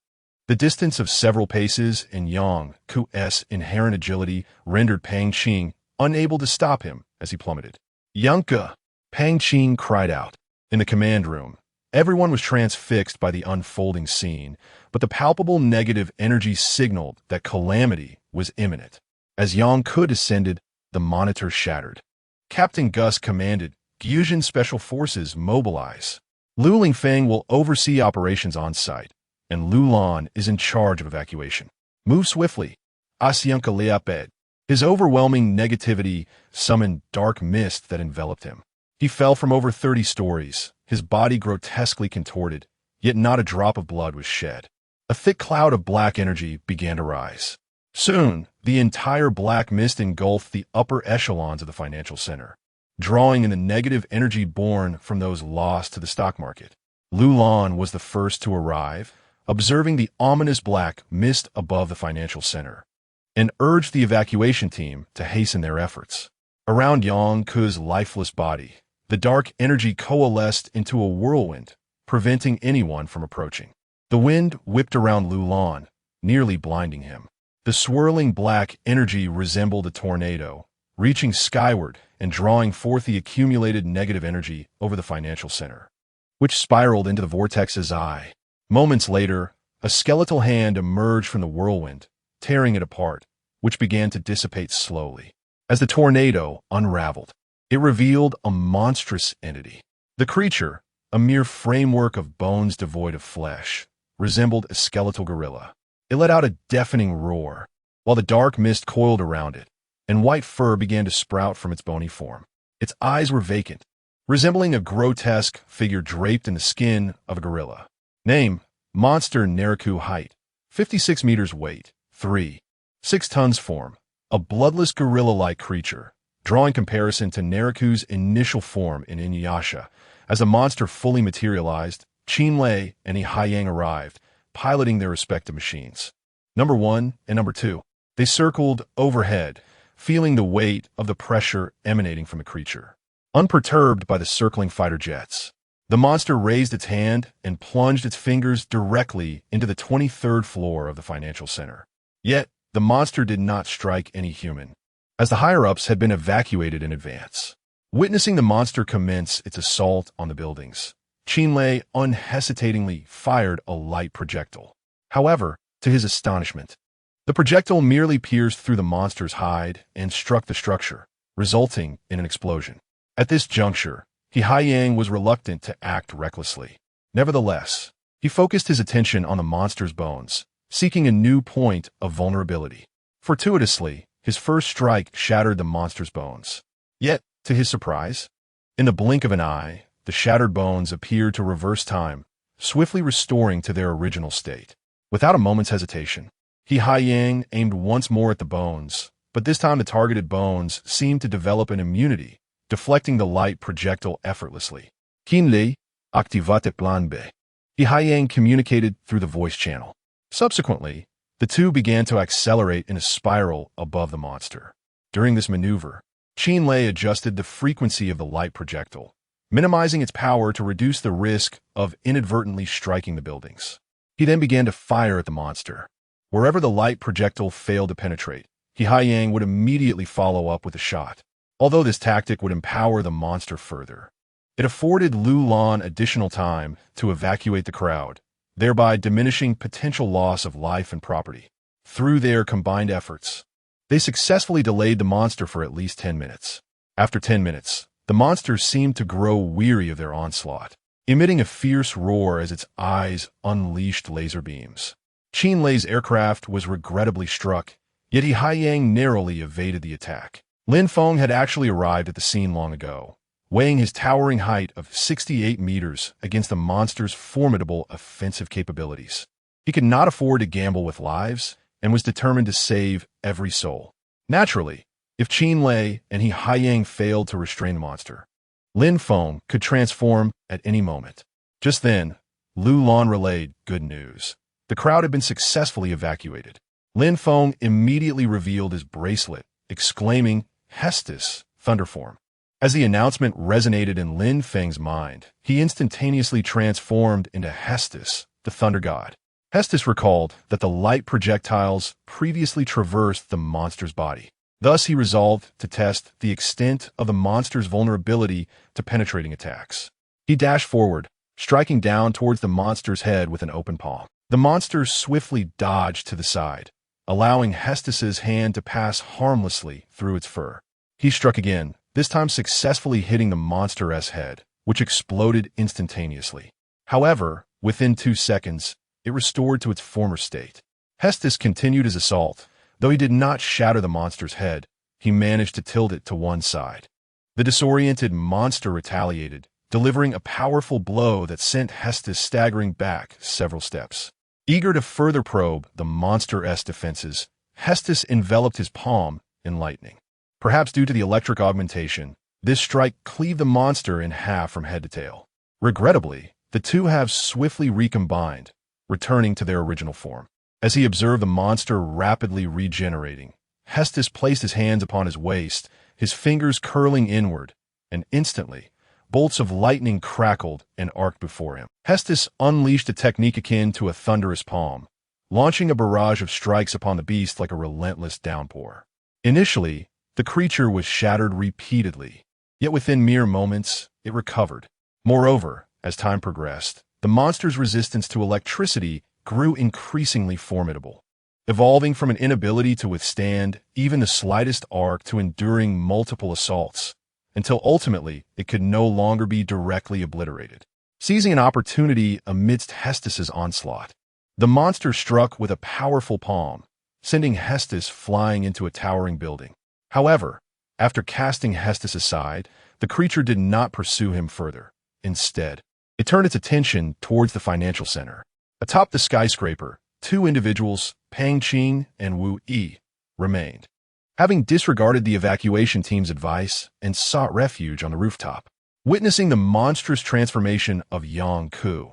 the distance of several paces and Yang Ke's inherent agility rendered Pang Qing unable to stop him as he plummeted. Yang Ke! Pang Qing cried out. In the command room, Everyone was transfixed by the unfolding scene, but the palpable negative energy signaled that calamity was imminent. As Yang Ke descended, the monitor shattered. Captain Gus commanded, Gyujin Special Forces mobilize. Lu Lingfeng will oversee operations on site, and Lu Lan is in charge of evacuation. Move swiftly. Asianka Liaped. His overwhelming negativity summoned dark mist that enveloped him. He fell from over 30 stories, his body grotesquely contorted, yet not a drop of blood was shed. A thick cloud of black energy began to rise. Soon, the entire black mist engulfed the upper echelons of the financial center, drawing in the negative energy born from those lost to the stock market. Lu Lan was the first to arrive, observing the ominous black mist above the financial center, and urged the evacuation team to hasten their efforts. Around Yang Ke's lifeless body, the dark energy coalesced into a whirlwind, preventing anyone from approaching. The wind whipped around Lu Lan, nearly blinding him. The swirling black energy resembled a tornado, reaching skyward and drawing forth the accumulated negative energy over the financial center, which spiraled into the vortex's eye. Moments later, a skeletal hand emerged from the whirlwind, tearing it apart, which began to dissipate slowly. As the tornado unraveled, it revealed a monstrous entity. The creature, a mere framework of bones devoid of flesh, resembled a skeletal gorilla. It let out a deafening roar, while the dark mist coiled around it, and white fur began to sprout from its bony form. Its eyes were vacant, resembling a grotesque figure draped in the skin of a gorilla. Name: Monster Neriku. Height: 56 meters. Weight: 3.6 tons. Form: a bloodless gorilla-like creature, drawing comparison to Neriku's initial form in Inuyasha. As the monster fully materialized, Qinlei and Haiyang arrived, piloting their respective machines. Number 1 and Number 2. They circled overhead, feeling the weight of the pressure emanating from the creature. Unperturbed by the circling fighter jets, the monster raised its hand and plunged its fingers directly into the 23rd floor of the financial center. Yet, the monster did not strike any human, as the higher-ups had been evacuated in advance. Witnessing the monster commence its assault on the buildings, Qinlei unhesitatingly fired a light projectile. Hahowever, to his astonishment, the projectile merely pierced through the monster's hide and struck the structure, resulting in an explosion. At this juncture, Haiyang was reluctant to act recklessly. Nevertheless, he focused his attention on the monster's bones, seeking a new point of vulnerability. Fortuitously, his first strike shattered the monster's bones. Yet, to his surprise, in the blink of an eye, the shattered bones appeared to reverse time, swiftly restoring to their original state. Without a moment's hesitation, Haiyang aimed once more at the bones, but this time the targeted bones seemed to develop an immunity, deflecting the light projectile effortlessly. Qinlei, activate plan B. Haiyang communicated through the voice channel. Subsequently, the two began to accelerate in a spiral above the monster. During this maneuver, Qinlei adjusted the frequency of the light projectile, minimizing its power to reduce the risk of inadvertently striking the buildings. He then began to fire at the monster. Wherever the light projectile failed to penetrate, Haiyang would immediately follow up with a shot. Although this tactic would empower the monster further, it afforded Lu Lan additional time to evacuate the crowd, thereby diminishing potential loss of life and property. Through their combined efforts, they successfully delayed the monster for at least 10 minutes. After 10 minutes, the monster seemed to grow weary of their onslaught, emitting a fierce roar as its eyes unleashed laser beams. Qinlei's aircraft was regrettably struck, yet Haiyang narrowly evaded the attack. Lin Feng had actually arrived at the scene long ago, weighing his towering height of 68 meters against the monster's formidable offensive capabilities. He could not afford to gamble with lives and was determined to save every soul. Naturally, if Qinlei and Haiyang failed to restrain the monster, Lin Feng could transform at any moment. Just then, Lu Lan relayed good news. The crowd had been successfully evacuated. Lin Feng immediately revealed his bracelet, exclaiming, Hestos, Thunderform. As the announcement resonated in Lin Feng's mind, he instantaneously transformed into Hestos, the Thunder God. Hestos recalled that the light projectiles previously traversed the monster's body. Thus, he resolved to test the extent of the monster's vulnerability to penetrating attacks. He dashed forward, striking down towards the monster's head with an open palm. The monster swiftly dodged to the side, allowing Hestus's hand to pass harmlessly through its fur. He struck again, this time successfully hitting the monster's head, which exploded instantaneously. However, within 2 seconds, it restored to its former state. Hestos continued his assault. Though he did not shatter the monster's head, he managed to tilt it to one side. The disoriented monster retaliated, delivering a powerful blow that sent Hestos staggering back several steps. Eager to further probe the monster's defenses, Hestos enveloped his palm in lightning. Perhaps due to the electric augmentation, this strike cleaved the monster in half from head to tail. Regrettably, the two halves swiftly recombined, returning to their original form. As he observed the monster rapidly regenerating, Hestos placed his hands upon his waist, his fingers curling inward, and instantly, bolts of lightning crackled and arced before him. Hestos unleashed a technique akin to a thunderous palm, launching a barrage of strikes upon the beast like a relentless downpour. Initially, the creature was shattered repeatedly, yet within mere moments, it recovered. Moreover, as time progressed, the monster's resistance to electricity grew increasingly formidable, evolving from an inability to withstand even the slightest arc to enduring multiple assaults, until ultimately it could no longer be directly obliterated. Seizing an opportunity amidst Hestos's onslaught, the monster struck with a powerful palm, sending Hestos flying into a towering building. However, after casting Hestos aside, the creature did not pursue him further. Instead, it turned its attention towards the financial center. Atop the skyscraper, 2 individuals, I Ching and Zhou Yi, remained, having disregarded the evacuation team's advice and sought refuge on the rooftop. Witnessing the monstrous transformation of Yang Ku,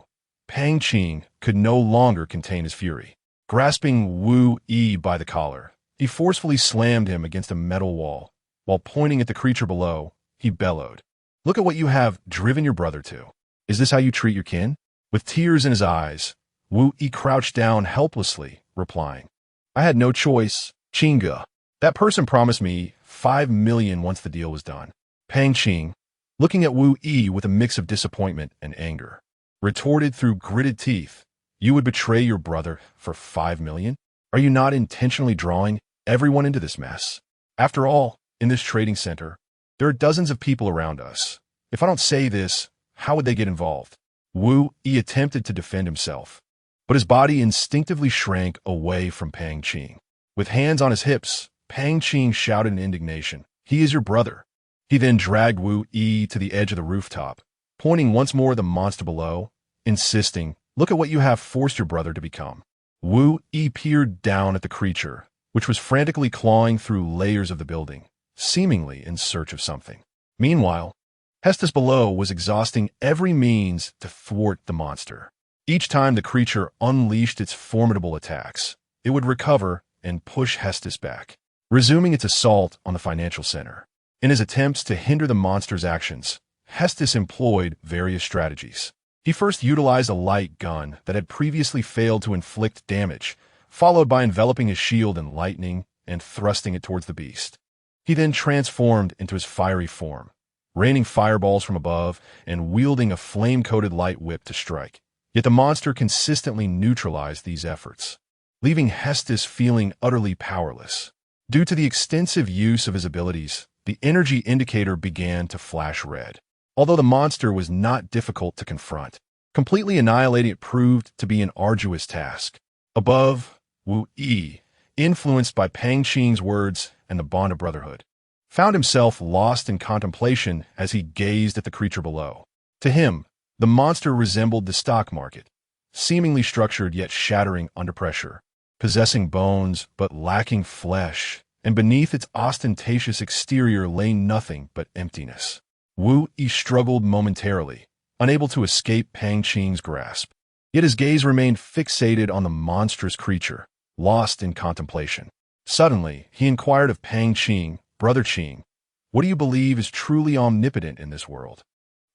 I Ching could no longer contain his fury. Grasping Zhou Yi by the collar, he forcefully slammed him against a metal wall. While pointing at the creature below, he bellowed, "Look at what you have driven your brother to. Is this how you treat your kin?" With tears in his eyes, Zhou Yi crouched down helplessly, replying, "I had no choice, Chinga. That person promised me 5 million once the deal was done." I Ching, looking at Zhou Yi with a mix of disappointment and anger, retorted through gritted teeth, "You would betray your brother for 5 million? Are you not intentionally drawing everyone into this mess? After all, in this trading center, there are dozens of people around us. If I don't say this, how would they get involved?" Zhou Yi attempted to defend himself, but his body instinctively shrank away from I Ching. With hands on his hips, I Ching shouted in indignation, "He is your brother." He then dragged Zhou Yi to the edge of the rooftop, pointing once more at the monster below, insisting, "Look at what you have forced your brother to become." Zhou Yi peered down at the creature, which was frantically clawing through layers of the building, seemingly in search of something. Meanwhile, Hestos below was exhausting every means to thwart the monster. Each time the creature unleashed its formidable attacks, it would recover and push Hestos back, resuming its assault on the financial center. In his attempts to hinder the monster's actions, Hestos employed various strategies. He first utilized a light gun that had previously failed to inflict damage, followed by enveloping his shield in lightning and thrusting it towards the beast. He then transformed into his fiery form, raining fireballs from above and wielding a flame-coated light whip to strike. Yet the monster consistently neutralized these efforts, leaving Hestos feeling utterly powerless. Due to the extensive use of his abilities, the energy indicator began to flash red. Although the monster was not difficult to confront, completely annihilating it proved to be an arduous task. Above, Zhou Yi, influenced by I Ching's words and the bond of brotherhood, found himself lost in contemplation as he gazed at the creature below. To him, the monster resembled the stock market, seemingly structured yet shattering under pressure, possessing bones but lacking flesh, and beneath its ostentatious exterior lay nothing but emptiness. Zhou Yi struggled momentarily, unable to escape I Ching's grasp. Yet his gaze remained fixated on the monstrous creature, lost in contemplation. Suddenly, he inquired of I Ching, "Brother Ching, what do you believe is truly omnipotent in this world?"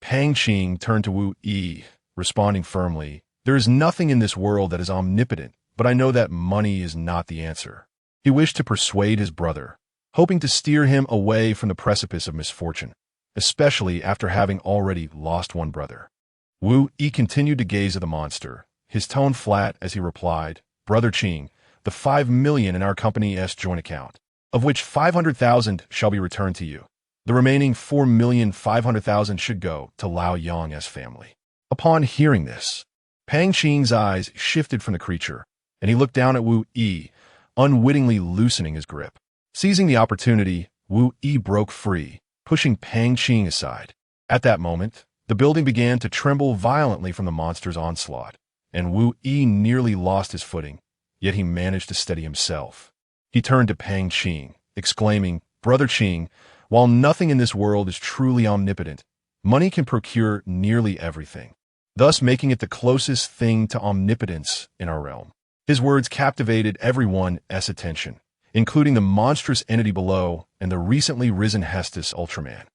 I Ching turned to Zhou Yi, responding firmly, "There is nothing in this world that is omnipotent, but I know that money is not the answer." He wished to persuade his brother, hoping to steer him away from the precipice of misfortune, especially after having already lost one brother. Wu Yi continued to gaze at the monster, his tone flat as he replied, "Brother Ching, the 5 million in our company's joint account, of which 500,000 shall be returned to you. The remaining 4,500,000 should go to Lao Yang's family." Upon hearing this, Pang Qing's eyes shifted from the creature, and he looked down at Wu Yi, unwittingly loosening his grip. Seizing the opportunity, Wu Yi broke free, pushing Pang Qing aside. At that moment, the building began to tremble violently from the monster's onslaught, and Wu Yi nearly lost his footing, yet he managed to steady himself. He turned to Pang Qing, exclaiming, "Brother Qing, while nothing in this world is truly omnipotent, money can procure nearly everything, thus making it the closest thing to omnipotence in our realm." His words captivated everyone's attention, including the monstrous entity below and the recently risen Hestos Ultraman.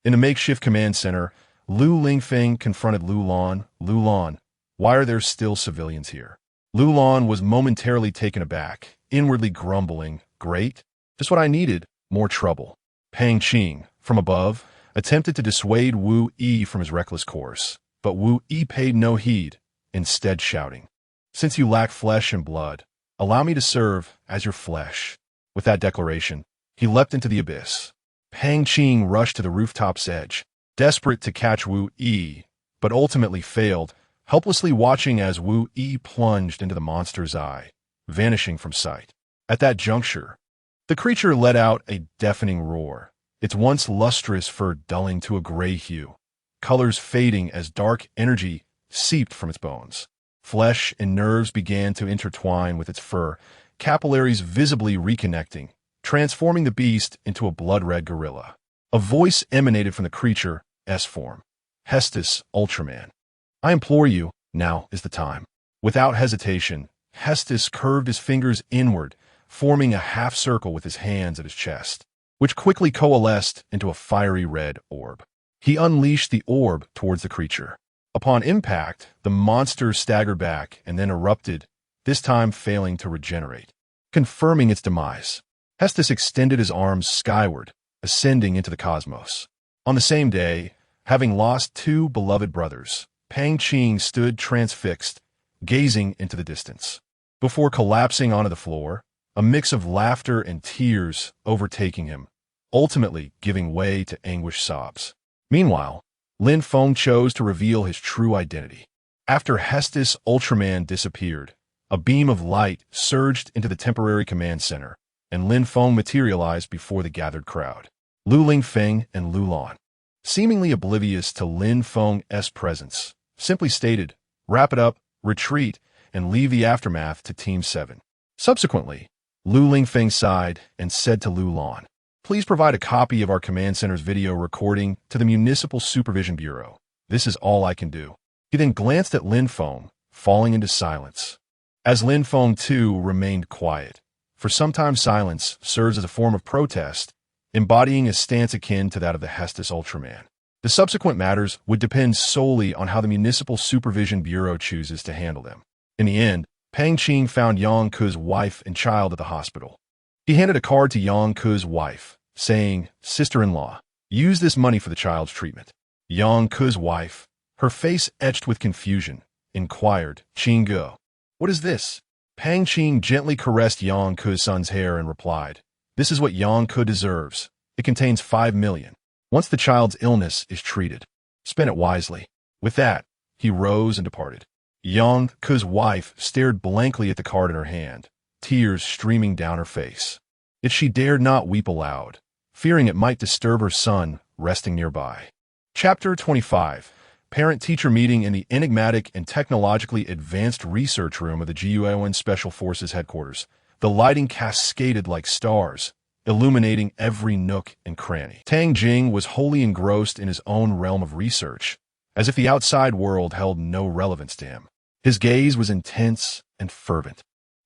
In a makeshift command center, Lu Lingfeng confronted Lu Lan. "Lu Lan, why are there still civilians here?" Lu Lan was momentarily taken aback, inwardly grumbling, "Great, just what I needed, more trouble." Pang Qing, from above, attempted to dissuade Wu Yi from his reckless course, but Wu Yi paid no heed, instead shouting, "Since you lack flesh and blood, allow me to serve as your flesh." With that declaration, he leapt into the abyss. Pang Qing rushed to the rooftop's edge, desperate to catch Wu Yi, but ultimately failed, helplessly watching as Wu Yi plunged into the monster's eye, vanishing from sight. At that juncture, the creature let out a deafening roar, its once lustrous fur dulling to a gray hue, colors fading as dark energy seeped from its bones. Flesh and nerves began to intertwine with its fur, capillaries visibly reconnecting, transforming the beast into a blood-red gorilla. A voice emanated from the creature's form. "Hestos, Ultraman, I implore you, now is the time." Without hesitation, Hestos curved his fingers inward, forming a half-circle with his hands at his chest, which quickly coalesced into a fiery red orb. He unleashed the orb towards the creature. Upon impact, the monster staggered back and then erupted, this time failing to regenerate, confirming its demise. Hestos extended his arms skyward, ascending into the cosmos. On the same day, having lost 2 beloved brothers, Pang Qing stood transfixed, gazing into the distance. Before collapsing onto the floor, a mix of laughter and tears overtaking him, ultimately giving way to anguished sobs. Meanwhile, Lin Feng chose to reveal his true identity. After Hestos Ultraman disappeared, a beam of light surged into the temporary command center, and Lin Feng materialized before the gathered crowd. Lu Lingfeng and Lu Lan, seemingly oblivious to Lin Feng's presence, simply stated, "Wrap it up, retreat, and leave the aftermath to Team 7. Subsequently, Lu Lingfeng sighed and said to Lu Lan, "Please provide a copy of our command center's video recording to the Municipal Supervision Bureau. This is all I can do." He then glanced at Lin Feng, falling into silence. As Lin Feng too remained quiet, for sometimes silence serves as a form of protest, embodying a stance akin to that of the Hestos Ultraman. The subsequent matters would depend solely on how the Municipal Supervision Bureau chooses to handle them. In the end, Pang Qing found Yang Ke's wife and child at the hospital. He handed a card to Yang Ke's wife, saying, "Sister-in-law, use this money for the child's treatment." Yang Ke's wife, her face etched with confusion, inquired, "Qing Ge, what is this?" Pang Qing gently caressed Yang Ke's son's hair and replied, "This is what Yang Ke deserves. It contains 5 million. Once the child's illness is treated, spend it wisely." With that, he rose and departed. Yang Ke's wife stared blankly at the card in her hand, tears streaming down her face. Yet she dared not weep aloud, fearing it might disturb her son resting nearby. Chapter 25. Parent-teacher meeting in the enigmatic and technologically advanced research room of the GUON Special Forces headquarters. The lighting cascaded like stars, illuminating every nook and cranny. Tang Jing was wholly engrossed in his own realm of research, as if the outside world held no relevance to him. His gaze was intense and fervent,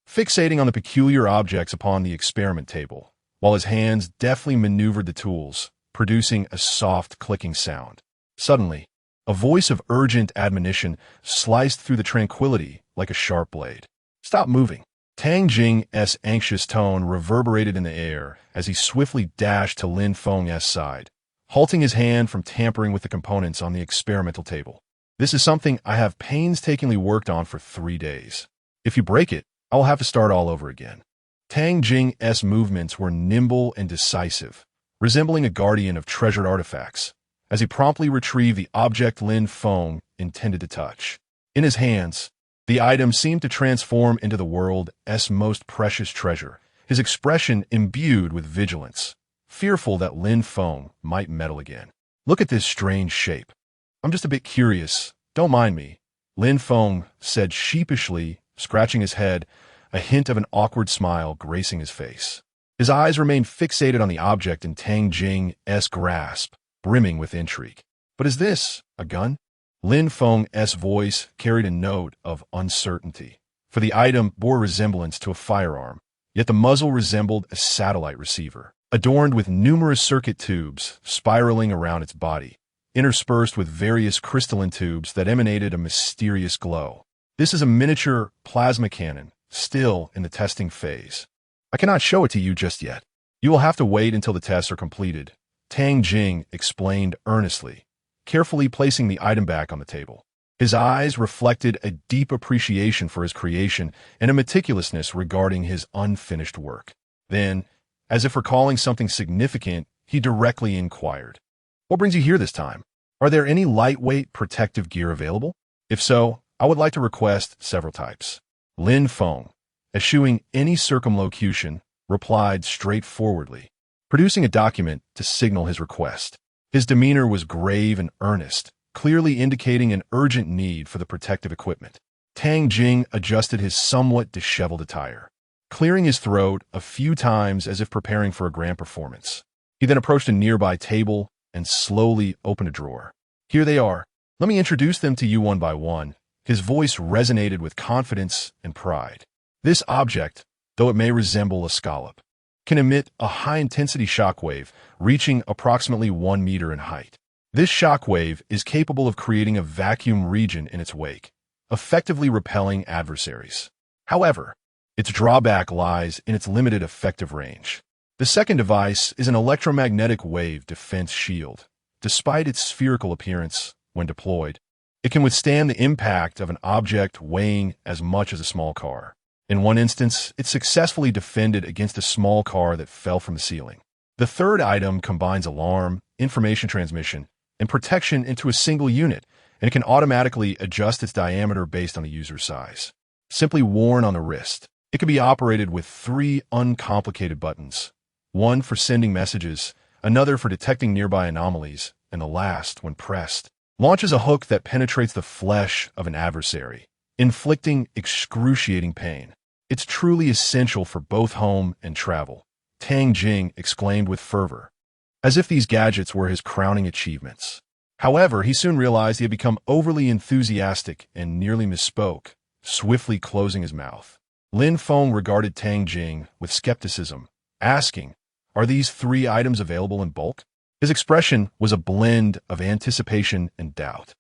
fixating on the peculiar objects upon the experiment table, while his hands deftly maneuvered the tools, producing a soft clicking sound. Suddenly, a voice of urgent admonition sliced through the tranquility like a sharp blade. "Stop moving." Tang Jing's anxious tone reverberated in the air as he swiftly dashed to Lin Feng's side, halting his hand from tampering with the components on the experimental table. This is something I have painstakingly worked on for 3 days. If you break it, I will have to start all over again. Tang Jing's movements were nimble and decisive, resembling a guardian of treasured artifacts, as he promptly retrieved the object Lin Feng intended to touch. In his hands, the item seemed to transform into the world's most precious treasure, his expression imbued with vigilance, fearful that Lin Feng might meddle again. Look at this strange shape. I'm just a bit curious. Don't mind me, Lin Feng said sheepishly, scratching his head, a hint of an awkward smile gracing his face. His eyes remained fixated on the object in Tang Jing's grasp, brimming with intrigue. But is this a gun? Lin Feng's voice carried a note of uncertainty, for the item bore resemblance to a firearm, yet the muzzle resembled a satellite receiver, adorned with numerous circuit tubes spiraling around its body, interspersed with various crystalline tubes that emanated a mysterious glow. This is a miniature plasma cannon, still in the testing phase. I cannot show it to you just yet. You will have to wait until the tests are completed, Tang Jing explained earnestly, carefully placing the item back on the table. His eyes reflected a deep appreciation for his creation and a meticulousness regarding his unfinished work. Then, as if recalling something significant, he directly inquired, "What brings you here this time? Are there any lightweight protective gear available? If so, I would like to request several types." Lin Feng, eschewing any circumlocution, replied straightforwardly, producing a document to signal his request. His demeanor was grave and earnest, clearly indicating an urgent need for the protective equipment. Tang Jing adjusted his somewhat disheveled attire, clearing his throat a few times as if preparing for a grand performance. He then approached a nearby table and slowly opened a drawer. "Here they are. Let me introduce them to you one by one." His voice resonated with confidence and pride. "This object, though it may resemble a scallop, can emit a high-intensity shockwave reaching approximately 1 meter in height. This shockwave is capable of creating a vacuum region in its wake, effectively repelling adversaries. However, its drawback lies in its limited effective range. The second device is an electromagnetic wave defense shield. Despite its spherical appearance, when deployed, it can withstand the impact of an object weighing as much as a small car. In one instance, it successfully defended against a small car that fell from the ceiling. The third item combines alarm, information transmission, and protection into a single unit, and it can automatically adjust its diameter based on the user's size. Simply worn on the wrist, it can be operated with 3 uncomplicated buttons, one for sending messages, another for detecting nearby anomalies, and the last, when pressed, launches a hook that penetrates the flesh of an adversary, inflicting excruciating pain. It's truly essential for both home and travel, Tang Jing exclaimed with fervor, as if these gadgets were his crowning achievements. However, he soon realized he had become overly enthusiastic and nearly misspoke, swiftly closing his mouth. Lin Feng regarded Tang Jing with skepticism, asking, "Are these 3 items available in bulk?" His expression was a blend of anticipation and doubt.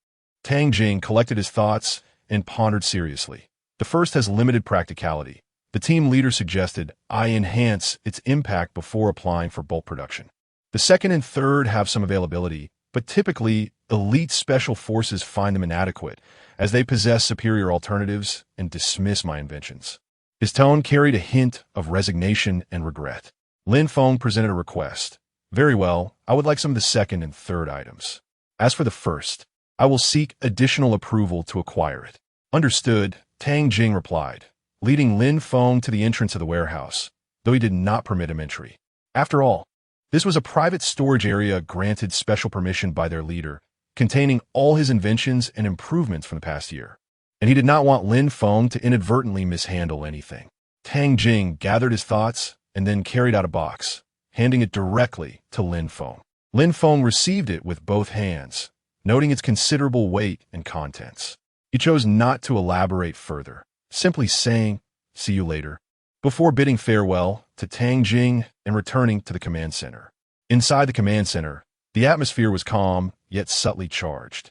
Tang Jing collected his thoughts and pondered seriously. "The first has limited practicality. The team leader suggested I enhance its impact before applying for bulk production. The second and third have some availability, but typically, elite special forces find them inadequate, as they possess superior alternatives and dismiss my inventions." His tone carried a hint of resignation and regret. Lin Feng presented a request. "Very well, I would like some of the second and third items. As for the first, I will seek additional approval to acquire it." "Understood," Tang Jing replied, leading Lin Feng to the entrance of the warehouse, though he did not permit him entry. After all, this was a private storage area granted special permission by their leader, containing all his inventions and improvements from the past year, and he did not want Lin Feng to inadvertently mishandle anything. Tang Jing gathered his thoughts and then carried out a box, handing it directly to Lin Feng. Lin Feng received it with both hands, noting its considerable weight and contents. He chose not to elaborate further, simply saying, "See you later," before bidding farewell to Tang Jing and returning to the command center. Inside the command center, the atmosphere was calm, yet subtly charged.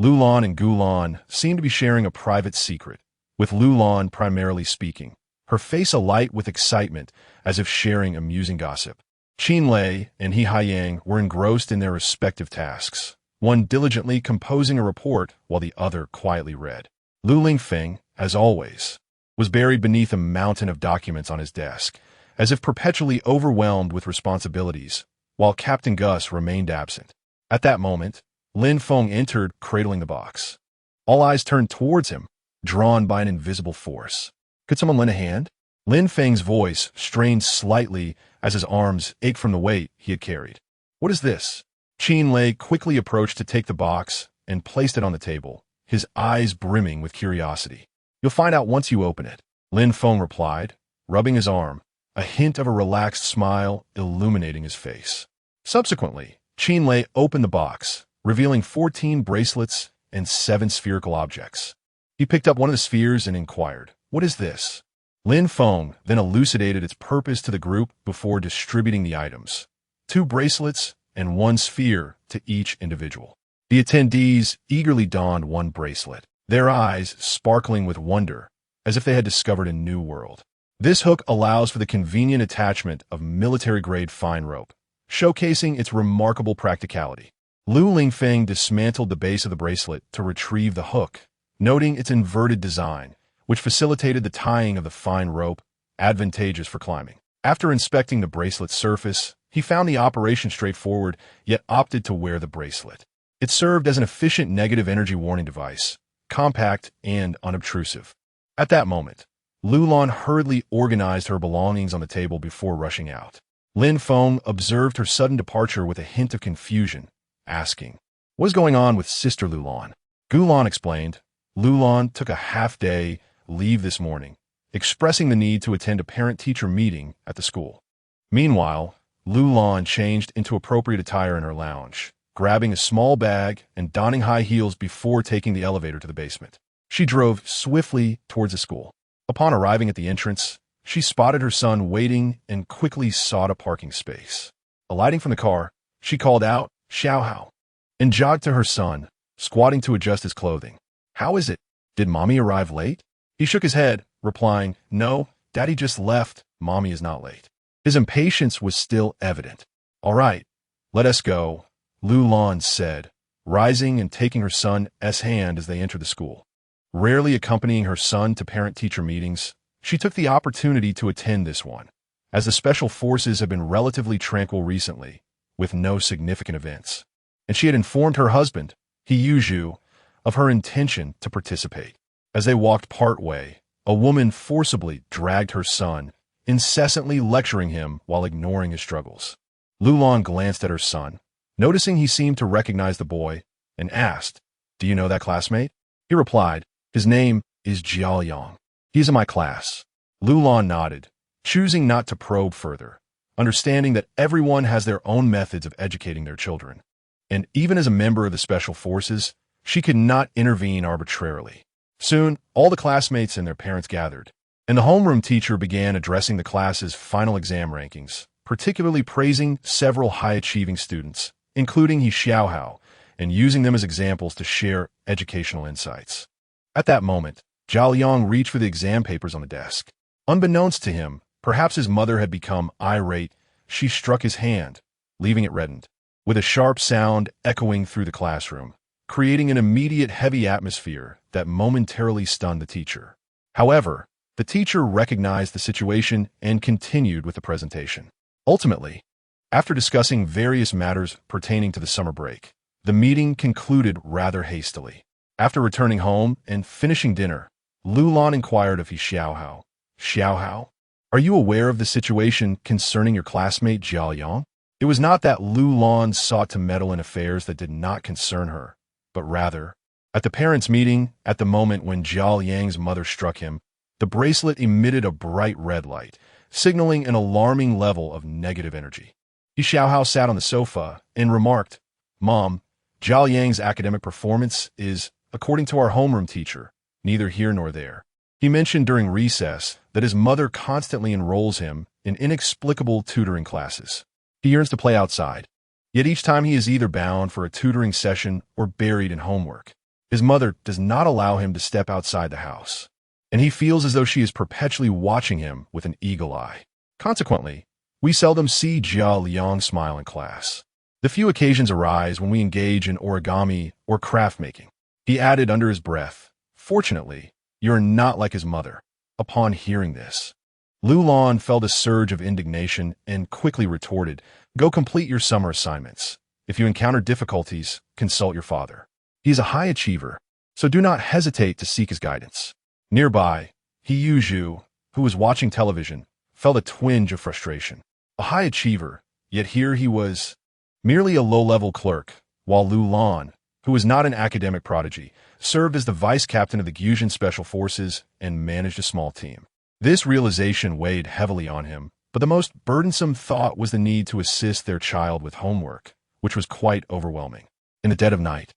Lulan and Gulan seemed to be sharing a private secret, with Lulan primarily speaking, her face alight with excitement as if sharing amusing gossip. Qin Lei and He Haiyang were engrossed in their respective tasks, one diligently composing a report while the other quietly read. Lu Lingfeng, as always, was buried beneath a mountain of documents on his desk, as if perpetually overwhelmed with responsibilities, while Captain Gus remained absent. At that moment, Lin Feng entered, cradling the box. All eyes turned towards him, drawn by an invisible force. Could someone lend a hand? Lin Feng's voice strained slightly as his arms ached from the weight he had carried. What is this? Qin Lei quickly approached to take the box and placed it on the table, his eyes brimming with curiosity. You'll find out once you open it, Lin Feng replied, rubbing his arm, a hint of a relaxed smile illuminating his face. Subsequently, Qin Lei opened the box, revealing 14 bracelets and 7 spherical objects. He picked up one of the spheres and inquired, "What is this?" Lin Feng then elucidated its purpose to the group before distributing the items. 2 bracelets and 1 sphere to each individual. The attendees eagerly donned 1 bracelet, their eyes sparkling with wonder, as if they had discovered a new world. This hook allows for the convenient attachment of military-grade fine rope, showcasing its remarkable practicality. Lu Lingfeng dismantled the base of the bracelet to retrieve the hook, noting its inverted design, which facilitated the tying of the fine rope, advantageous for climbing. After inspecting the bracelet's surface, he found the operation straightforward, yet opted to wear the bracelet. It served as an efficient negative energy warning device, compact and unobtrusive. At that moment, Lulan hurriedly organized her belongings on the table before rushing out. Lin Feng observed her sudden departure with a hint of confusion, asking, "What is going on with Sister Lulan?" Gulan explained, Lulan took a half-day leave this morning, expressing the need to attend a parent-teacher meeting at the school. Meanwhile, Lulan changed into appropriate attire in her lounge, grabbing a small bag and donning high heels before taking the elevator to the basement. She drove swiftly towards the school. Upon arriving at the entrance, she spotted her son waiting and quickly sought a parking space. Alighting from the car, she called out, "Xiao Hao," and jogged to her son, squatting to adjust his clothing. "How is it? Did Mommy arrive late?" He shook his head, replying, "No, Daddy just left. Mommy is not late." His impatience was still evident. "All right, let us go," Lulan said, rising and taking her son's hand as they entered the school. Rarely accompanying her son to parent-teacher meetings, she took the opportunity to attend this one, as the special forces have been relatively tranquil recently, with no significant events. And she had informed her husband, He Yuzhu, of her intention to participate. As they walked part way, a woman forcibly dragged her son, incessantly lecturing him while ignoring his struggles. Lulan glanced at her son, noticing he seemed to recognize the boy, and asked, "Do you know that classmate?" He replied, "His name is Jiao Yang. He's in my class." Lulan nodded, choosing not to probe further, understanding that everyone has their own methods of educating their children. And even as a member of the Special Forces, she could not intervene arbitrarily. Soon, all the classmates and their parents gathered, and the homeroom teacher began addressing the class's final exam rankings, particularly praising several high-achieving students, including He Xiaohao, and using them as examples to share educational insights. At that moment, Zhao Yang reached for the exam papers on the desk. Unbeknownst to him, perhaps his mother had become irate, she struck his hand, leaving it reddened, with a sharp sound echoing through the classroom, creating an immediate heavy atmosphere that momentarily stunned the teacher. However, the teacher recognized the situation and continued with the presentation. Ultimately, after discussing various matters pertaining to the summer break, the meeting concluded rather hastily. After returning home and finishing dinner, Lulan inquired of He Xiaohao, "Xiaohao, are you aware of the situation concerning your classmate Jiao Yang?" It was not that Lulan sought to meddle in affairs that did not concern her, but rather, at the parents' meeting, at the moment when Jiao Yang's mother struck him, the bracelet emitted a bright red light, signaling an alarming level of negative energy. He Xiaohao sat on the sofa and remarked, "Mom, Jiao Yang's academic performance is, according to our homeroom teacher, neither here nor there. He mentioned during recess that his mother constantly enrolls him in inexplicable tutoring classes. He yearns to play outside, yet each time he is either bound for a tutoring session or buried in homework. His mother does not allow him to step outside the house, and he feels as though she is perpetually watching him with an eagle eye. Consequently, we seldom see Jiao Liang smile in class. The few occasions arise when we engage in origami or craft making. He added under his breath, "Fortunately, you are not like his mother." Upon hearing this, Lu Lan felt a surge of indignation and quickly retorted, "Go complete your summer assignments. If you encounter difficulties, consult your father. He is a high achiever, so do not hesitate to seek his guidance." Nearby, Zhou, who was watching television, felt a twinge of frustration. A high achiever, yet here he was, merely a low-level clerk, while Lu Lan, who was not an academic prodigy, served as the vice captain of the Gyujian Special Forces and managed a small team. This realization weighed heavily on him, but the most burdensome thought was the need to assist their child with homework, which was quite overwhelming. In the dead of night,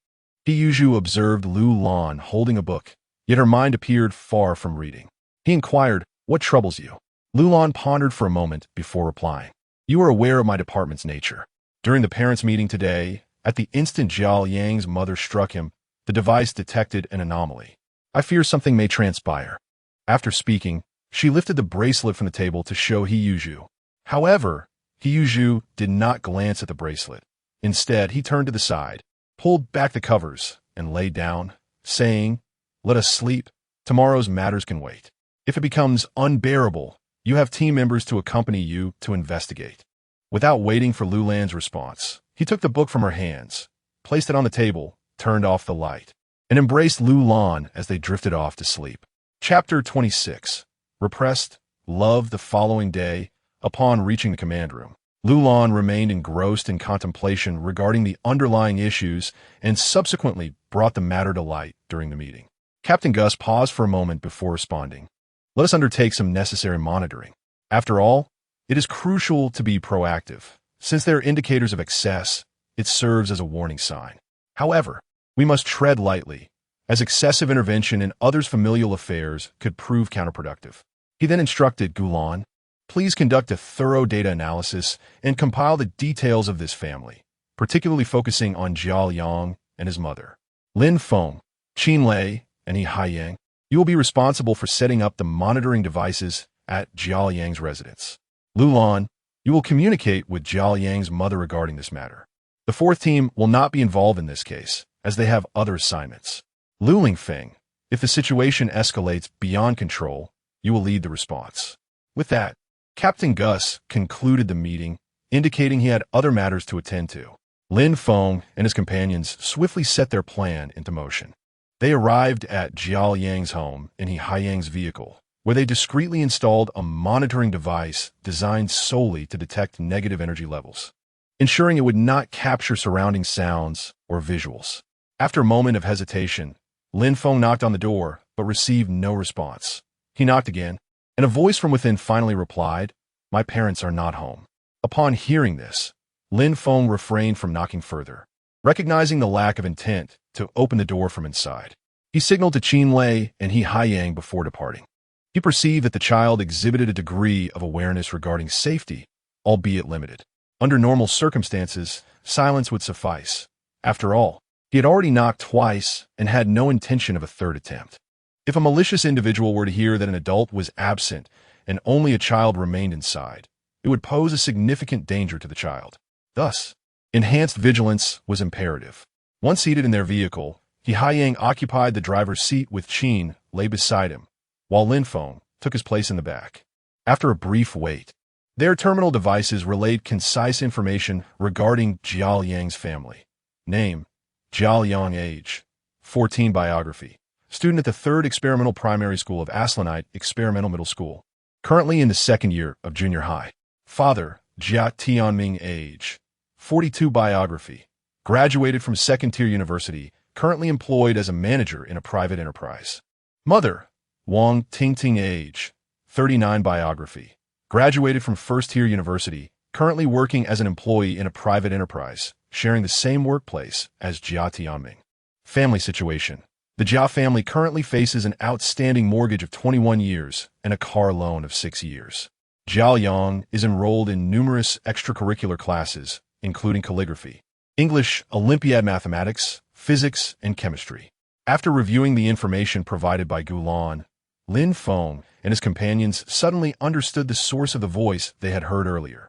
Zhou observed Lu Lan holding a book, yet her mind appeared far from reading. He inquired, "What troubles you?" Lu Lan pondered for a moment before replying, "You are aware of my department's nature. During the parents' meeting today, at the instant Zhao Yang's mother struck him, the device detected an anomaly. I fear something may transpire." After speaking, she lifted the bracelet from the table to show Zhou. However, Zhou did not glance at the bracelet. Instead, he turned to the side, pulled back the covers, and lay down, saying, "Let us sleep. Tomorrow's matters can wait. If it becomes unbearable, you have team members to accompany you to investigate." Without waiting for Lu Lan's response, he took the book from her hands, placed it on the table, turned off the light, and embraced Lu Lan as they drifted off to sleep. Chapter 26. Repressed Love. The following day, upon reaching the command room, Lu Lan remained engrossed in contemplation regarding the underlying issues and subsequently brought the matter to light during the meeting. Captain Gus paused for a moment before responding. "Let us undertake some necessary monitoring. After all, it is crucial to be proactive. Since there are indicators of excess, it serves as a warning sign. However, we must tread lightly, as excessive intervention in others' familial affairs could prove counterproductive." He then instructed Gulan, "Please conduct a thorough data analysis and compile the details of this family, particularly focusing on Jiao Yang and his mother, Lin Feng, Qin Lei, and Yi Haiyang. You will be responsible for setting up the monitoring devices at Jiao Yang's residence. Lu Lan, you will communicate with Jiao Yang's mother regarding this matter. The fourth team will not be involved in this case, as they have other assignments. Lu Lingfeng, if the situation escalates beyond control, you will lead the response." With that, Captain Gus concluded the meeting, indicating he had other matters to attend to. Lin Feng and his companions swiftly set their plan into motion. They arrived at Jiao Yang's home in Yi Haiyang's vehicle, where they discreetly installed a monitoring device designed solely to detect negative energy levels, ensuring it would not capture surrounding sounds or visuals. After a moment of hesitation, Lin Feng knocked on the door, but received no response. He knocked again, and a voice from within finally replied, "My parents are not home." Upon hearing this, Lin Feng refrained from knocking further, recognizing the lack of intent to open the door from inside. He signaled to Qin Lei and Yi Haiyang before departing. He perceived that the child exhibited a degree of awareness regarding safety, albeit limited. Under normal circumstances, silence would suffice. After all, he had already knocked twice and had no intention of a third attempt. If a malicious individual were to hear that an adult was absent and only a child remained inside, it would pose a significant danger to the child. Thus, enhanced vigilance was imperative. Once seated in their vehicle, Yi Haiyang occupied the driver's seat with Qin lay beside him, while Lin Feng took his place in the back. After a brief wait, their terminal devices relayed concise information regarding Jiao Yang's family. Name, Jiao Yang. Age, 14. Biography, student at the 3rd Experimental Primary School of Aslanite Experimental Middle School, currently in the 2nd year of junior high. Father, Jia Tianming. Age, 42. Biography, graduated from 2nd-tier university, currently employed as a manager in a private enterprise. Mother, Wang Tingting. Age, 39. Biography, graduated from 1st-tier university, currently working as an employee in a private enterprise, sharing the same workplace as Jia Tianming. Family situation. The Jia family currently faces an outstanding mortgage of 21 years and a car loan of 6 years. Jiao Yang is enrolled in numerous extracurricular classes, including calligraphy, English, Olympiad mathematics, physics, and chemistry. After reviewing the information provided by Gulan, Lin Feng and his companions suddenly understood the source of the voice they had heard earlier.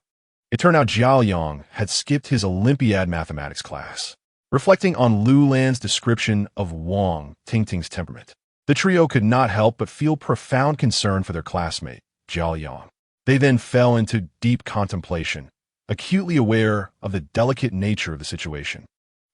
It turned out Zhao Yang had skipped his Olympiad mathematics class. Reflecting on Lu Lan's description of Wang Tingting's temperament, the trio could not help but feel profound concern for their classmate, Zhao Yang. They then fell into deep contemplation, acutely aware of the delicate nature of the situation.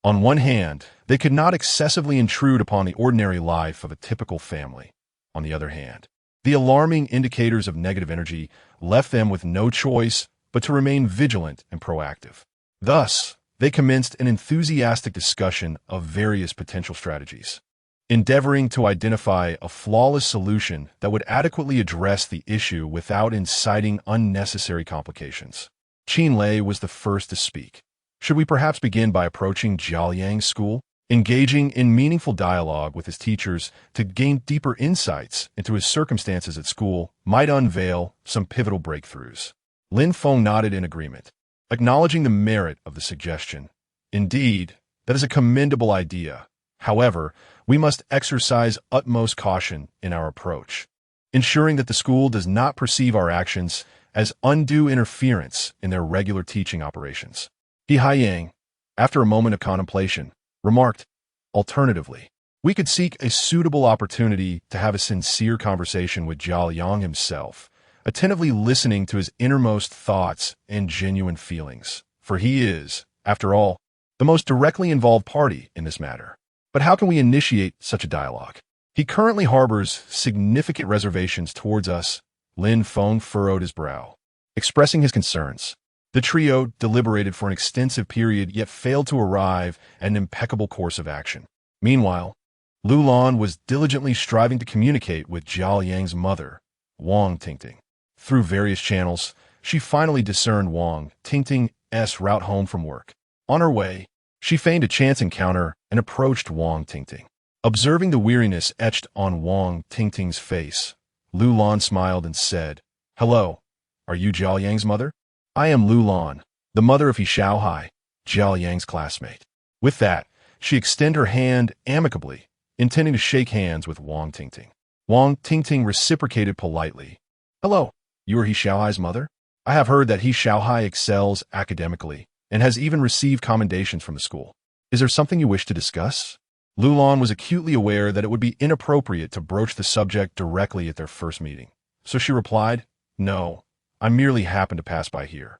On one hand, they could not excessively intrude upon the ordinary life of a typical family. On the other hand, the alarming indicators of negative energy left them with no choice but to remain vigilant and proactive. Thus, they commenced an enthusiastic discussion of various potential strategies, endeavoring to identify a flawless solution that would adequately address the issue without inciting unnecessary complications. Qin Lei was the first to speak. Should we perhaps begin by approaching Zhao Yang's school, engaging in meaningful dialogue with his teachers to gain deeper insights into his circumstances at school might unveil some pivotal breakthroughs? Lin Feng nodded in agreement, acknowledging the merit of the suggestion. Indeed, that is a commendable idea. However, we must exercise utmost caution in our approach, ensuring that the school does not perceive our actions as undue interference in their regular teaching operations. He Haiyang, after a moment of contemplation, remarked, alternatively, we could seek a suitable opportunity to have a sincere conversation with Zhao Yang himself, attentively listening to his innermost thoughts and genuine feelings, for he is, after all, the most directly involved party in this matter. But how can we initiate such a dialogue? He currently harbors significant reservations towards us. Lin Feng furrowed his brow, expressing his concerns. The trio deliberated for an extensive period yet failed to arrive at an impeccable course of action. Meanwhile, Lu Lan was diligently striving to communicate with Zhao Yang's mother, Wang Tingting. Through various channels, she finally discerned Wang Tingting's route home from work. On her way, she feigned a chance encounter and approached Wang Tingting. Observing the weariness etched on Wang Tingting's face, Lu Lan smiled and said, "Hello, are you Zhao Yang's mother? I am Lu Lan, the mother of He Xiaohai, Zhao Yang's classmate." With that, she extended her hand amicably, intending to shake hands with Wang Tingting. Wang Tingting reciprocated politely. "Hello, you are He Xiaohai's mother? I have heard that He Xiaohai excels academically and has even received commendations from the school. Is there something you wish to discuss?" Lu Lan was acutely aware that it would be inappropriate to broach the subject directly at their first meeting, so she replied, "No, I merely happened to pass by here.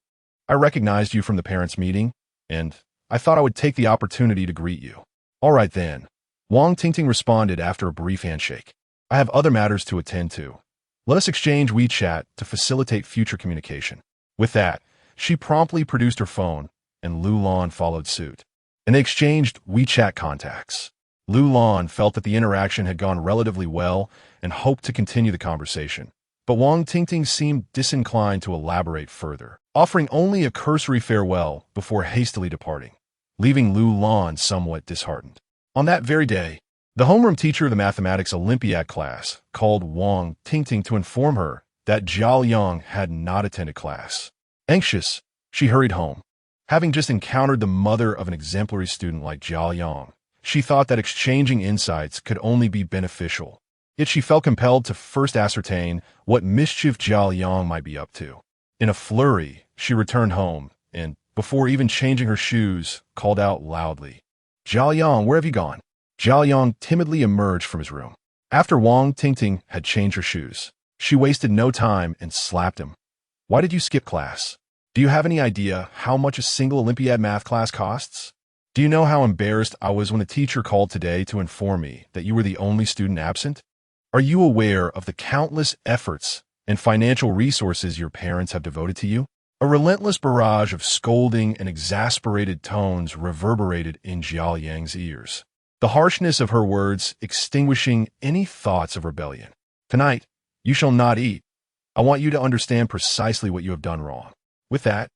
I recognized you from the parents' meeting, and I thought I would take the opportunity to greet you." "All right then," Wang Tingting responded after a brief handshake. "I have other matters to attend to. Let us exchange WeChat to facilitate future communication." With that, she promptly produced her phone, and Lu Lan followed suit, and they exchanged WeChat contacts. Lu Lan felt that the interaction had gone relatively well and hoped to continue the conversation. But Wang Tingting seemed disinclined to elaborate further, offering only a cursory farewell before hastily departing, leaving Lu Lan somewhat disheartened. On that very day, the homeroom teacher of the mathematics Olympiad class called Wang Tingting to inform her that Zhao Yang had not attended class. Anxious, she hurried home. Having just encountered the mother of an exemplary student like Zhao Yang, she thought that exchanging insights could only be beneficial. Yet she felt compelled to first ascertain what mischief Zhao Yang might be up to. In a flurry, she returned home and, before even changing her shoes, called out loudly, "Zhao Yang, where have you gone?" Zhao Yang timidly emerged from his room. After Wang Tingting had changed her shoes, she wasted no time and slapped him. "Why did you skip class? Do you have any idea how much a single Olympiad math class costs? Do you know how embarrassed I was when the teacher called today to inform me that you were the only student absent? Are you aware of the countless efforts and financial resources your parents have devoted to you?" A relentless barrage of scolding and exasperated tones reverberated in Zhao Yang's ears, the harshness of her words extinguishing any thoughts of rebellion. "Tonight, you shall not eat. I want you to understand precisely what you have done wrong." With that,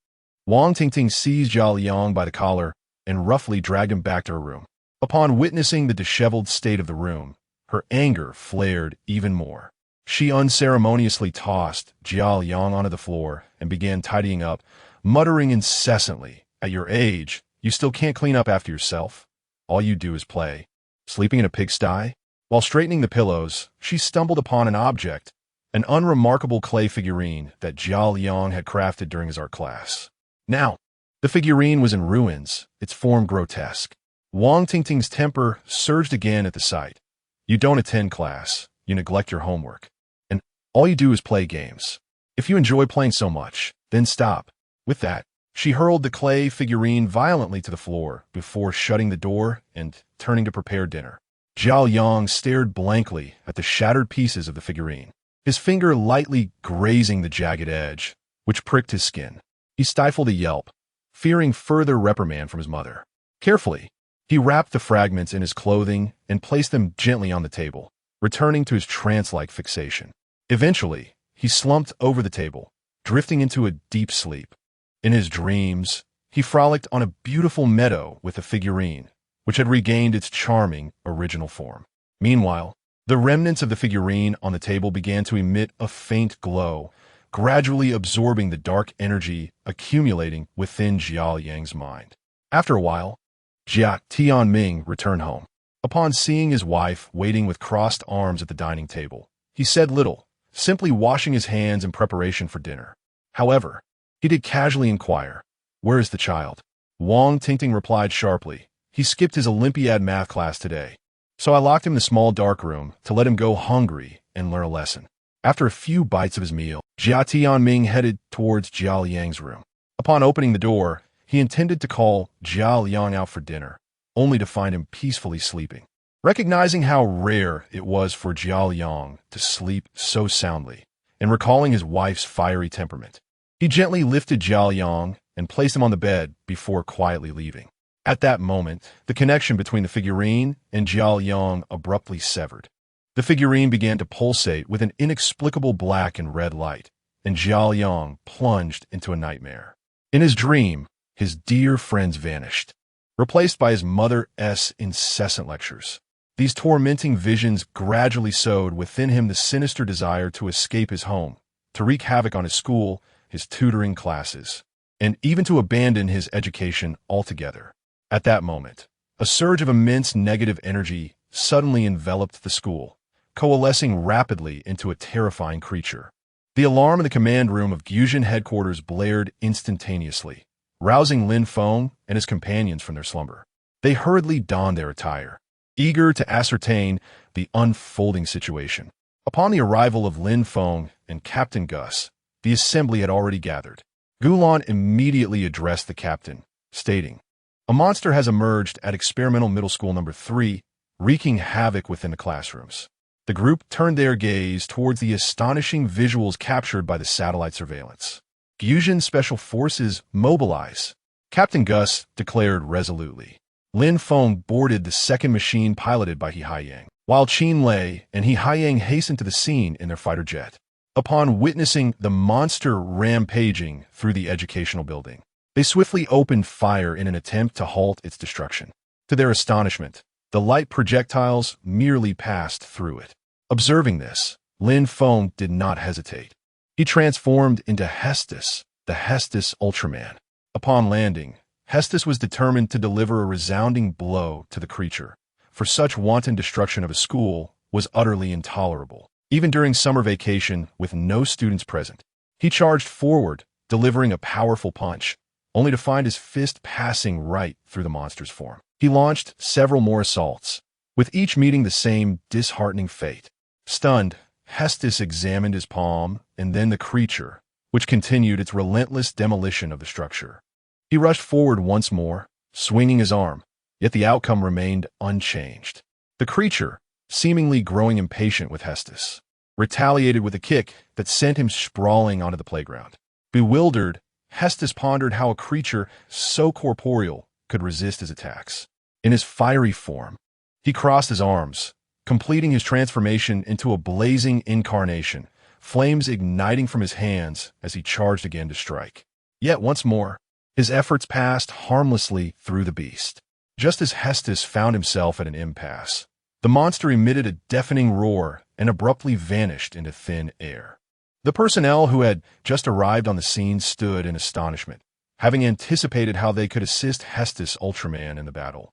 Wang Tingting seized Zhao Yang by the collar and roughly dragged him back to her room. Upon witnessing the disheveled state of the room, her anger flared even more. She unceremoniously tossed Zhao Yang onto the floor and began tidying up, muttering incessantly, "At your age, you still can't clean up after yourself. All you do is play. Sleeping in a pigsty?" While straightening the pillows, she stumbled upon an object, an unremarkable clay figurine that Zhao Yang had crafted during his art class. Now, the figurine was in ruins, its form grotesque. Wang Tingting's temper surged again at the sight. You don't attend class, you neglect your homework, and all you do is play games. If you enjoy playing so much, then stop. With that, she hurled the clay figurine violently to the floor before shutting the door and turning to prepare dinner. Zhao Yang stared blankly at the shattered pieces of the figurine, his finger lightly grazing the jagged edge, which pricked his skin. He stifled a yelp, fearing further reprimand from his mother. Carefully, he wrapped the fragments in his clothing and placed them gently on the table, returning to his trance-like fixation. Eventually, he slumped over the table, drifting into a deep sleep. In his dreams, he frolicked on a beautiful meadow with a figurine, which had regained its charming original form. Meanwhile, the remnants of the figurine on the table began to emit a faint glow, gradually absorbing the dark energy accumulating within Jiao Yang's mind. After a while, Jia Tianming returned home. Upon seeing his wife waiting with crossed arms at the dining table, he said little, simply washing his hands in preparation for dinner. However, he did casually inquire, "Where is the child?" Wang Tingting replied sharply, "He skipped his Olympiad math class today, so I locked him in the small dark room to let him go hungry and learn a lesson." After a few bites of his meal, Jia Tianming headed towards Jiao Yang's room. Upon opening the door, he intended to call Jiao Yang out for dinner, only to find him peacefully sleeping. Recognizing how rare it was for Jiao Yang to sleep so soundly, and recalling his wife's fiery temperament, he gently lifted Jiao Yang and placed him on the bed before quietly leaving. At that moment, the connection between the figurine and Jiao Yang abruptly severed. The figurine began to pulsate with an inexplicable black and red light, and Jiao Yang plunged into a nightmare. In his dream, his dear friends vanished, replaced by his mother's incessant lectures. These tormenting visions gradually sowed within him the sinister desire to escape his home, to wreak havoc on his school, his tutoring classes, and even to abandon his education altogether. At that moment, a surge of immense negative energy suddenly enveloped the school, coalescing rapidly into a terrifying creature. The alarm in the command room of Gyujin headquarters blared instantaneously, rousing Lin Feng and his companions from their slumber. They hurriedly donned their attire, eager to ascertain the unfolding situation. Upon the arrival of Lin Feng and Captain Gus, the assembly had already gathered. Gulan immediately addressed the captain, stating, "A monster has emerged at Experimental Middle School Number 3, wreaking havoc within the classrooms." The group turned their gaze towards the astonishing visuals captured by the satellite surveillance. "Gyujin Special Forces mobilize," Captain Gus declared resolutely. Lin Feng boarded the second machine piloted by He Haiyang, while Qin Lei and He Haiyang hastened to the scene in their fighter jet. Upon witnessing the monster rampaging through the educational building, they swiftly opened fire in an attempt to halt its destruction. To their astonishment, the light projectiles merely passed through it. Observing this, Lin Feng did not hesitate. He transformed into Hestos, the Hestos Ultraman. Upon landing, Hestos was determined to deliver a resounding blow to the creature, for such wanton destruction of a school was utterly intolerable. Even during summer vacation with no students present, he charged forward, delivering a powerful punch, only to find his fist passing right through the monster's form. He launched several more assaults, with each meeting the same disheartening fate. Stunned, Hestos examined his palm and then the creature, which continued its relentless demolition of the structure. He rushed forward once more, swinging his arm, yet the outcome remained unchanged. The creature, seemingly growing impatient with Hestos, retaliated with a kick that sent him sprawling onto the playground. Bewildered, Hestos pondered how a creature so corporeal could resist his attacks. In his fiery form, he crossed his arms, completing his transformation into a blazing incarnation, flames igniting from his hands as he charged again to strike. Yet once more, his efforts passed harmlessly through the beast. Just as Hestos found himself at an impasse, the monster emitted a deafening roar and abruptly vanished into thin air. The personnel who had just arrived on the scene stood in astonishment, having anticipated how they could assist Hestos Ultraman in the battle,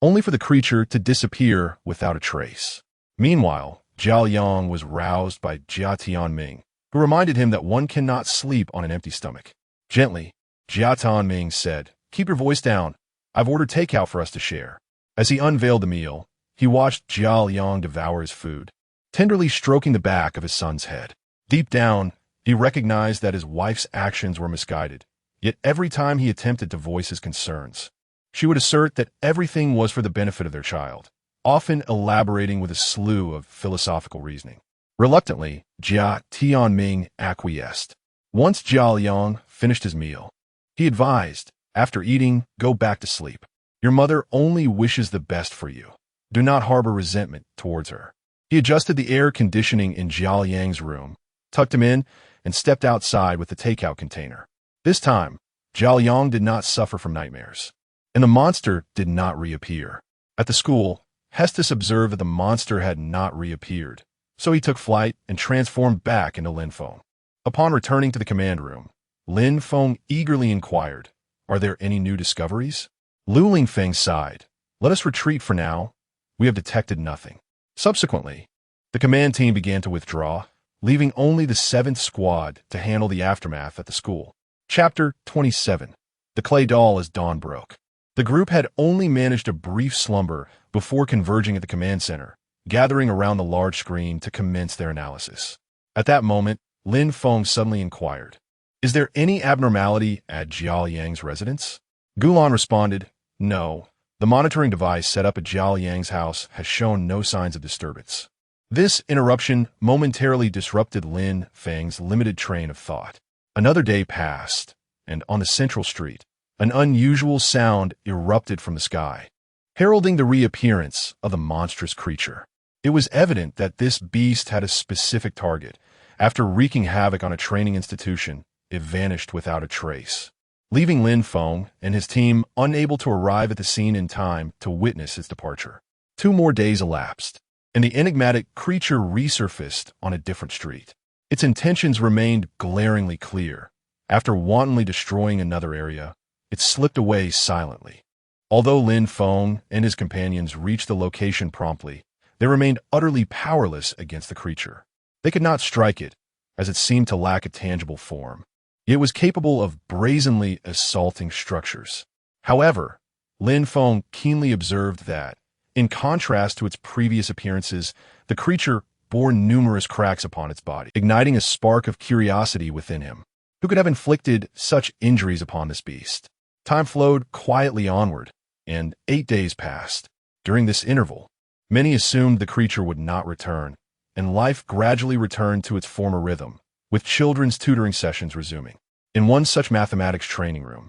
only for the creature to disappear without a trace. Meanwhile, Jiao Yang was roused by Jia Tianming, who reminded him that one cannot sleep on an empty stomach. Gently, Jia Tanming said, "Keep your voice down. I've ordered takeout for us to share." As he unveiled the meal, he watched Jia Liang devour his food, tenderly stroking the back of his son's head. Deep down, he recognized that his wife's actions were misguided, yet every time he attempted to voice his concerns, she would assert that everything was for the benefit of their child, often elaborating with a slew of philosophical reasoning. Reluctantly, Jia Tianming acquiesced. Once Jia Liang finished his meal, he advised, "After eating, go back to sleep. Your mother only wishes the best for you. Do not harbor resentment towards her." He adjusted the air conditioning in Jia Liang's room, tucked him in, and stepped outside with the takeout container. This time, Jia Liang did not suffer from nightmares, and the monster did not reappear. At the school, Hestos observed that the monster had not reappeared, so he took flight and transformed back into Lin Feng. Upon returning to the command room, Lin Feng eagerly inquired, "Are there any new discoveries?" Lu Lingfeng sighed, "Let us retreat for now. We have detected nothing." Subsequently, the command team began to withdraw, leaving only the 7th Squad to handle the aftermath at the school. Chapter 27. The Clay Doll as Dawn Broke. The group had only managed a brief slumber before converging at the command center, gathering around the large screen to commence their analysis. At that moment, Lin Feng suddenly inquired, "Is there any abnormality at Jia Liang's residence?" Gulan responded, "No. The monitoring device set up at Jia Liang's house has shown no signs of disturbance." This interruption momentarily disrupted Lin Feng's limited train of thought. Another day passed, and on the central street, an unusual sound erupted from the sky, heralding the reappearance of the monstrous creature. It was evident that this beast had a specific target. After wreaking havoc on a training institution, it vanished without a trace, leaving Lin Feng and his team unable to arrive at the scene in time to witness its departure. 2 more days elapsed, and the enigmatic creature resurfaced on a different street. Its intentions remained glaringly clear. After wantonly destroying another area, it slipped away silently. Although Lin Feng and his companions reached the location promptly, they remained utterly powerless against the creature. They could not strike it, as it seemed to lack a tangible form. It was capable of brazenly assaulting structures. However, Lin Feng keenly observed that, in contrast to its previous appearances, the creature bore numerous cracks upon its body, igniting a spark of curiosity within him. Who could have inflicted such injuries upon this beast? Time flowed quietly onward, and 8 days passed. During this interval, many assumed the creature would not return, and life gradually returned to its former rhythm, with children's tutoring sessions resuming. In one such mathematics training room,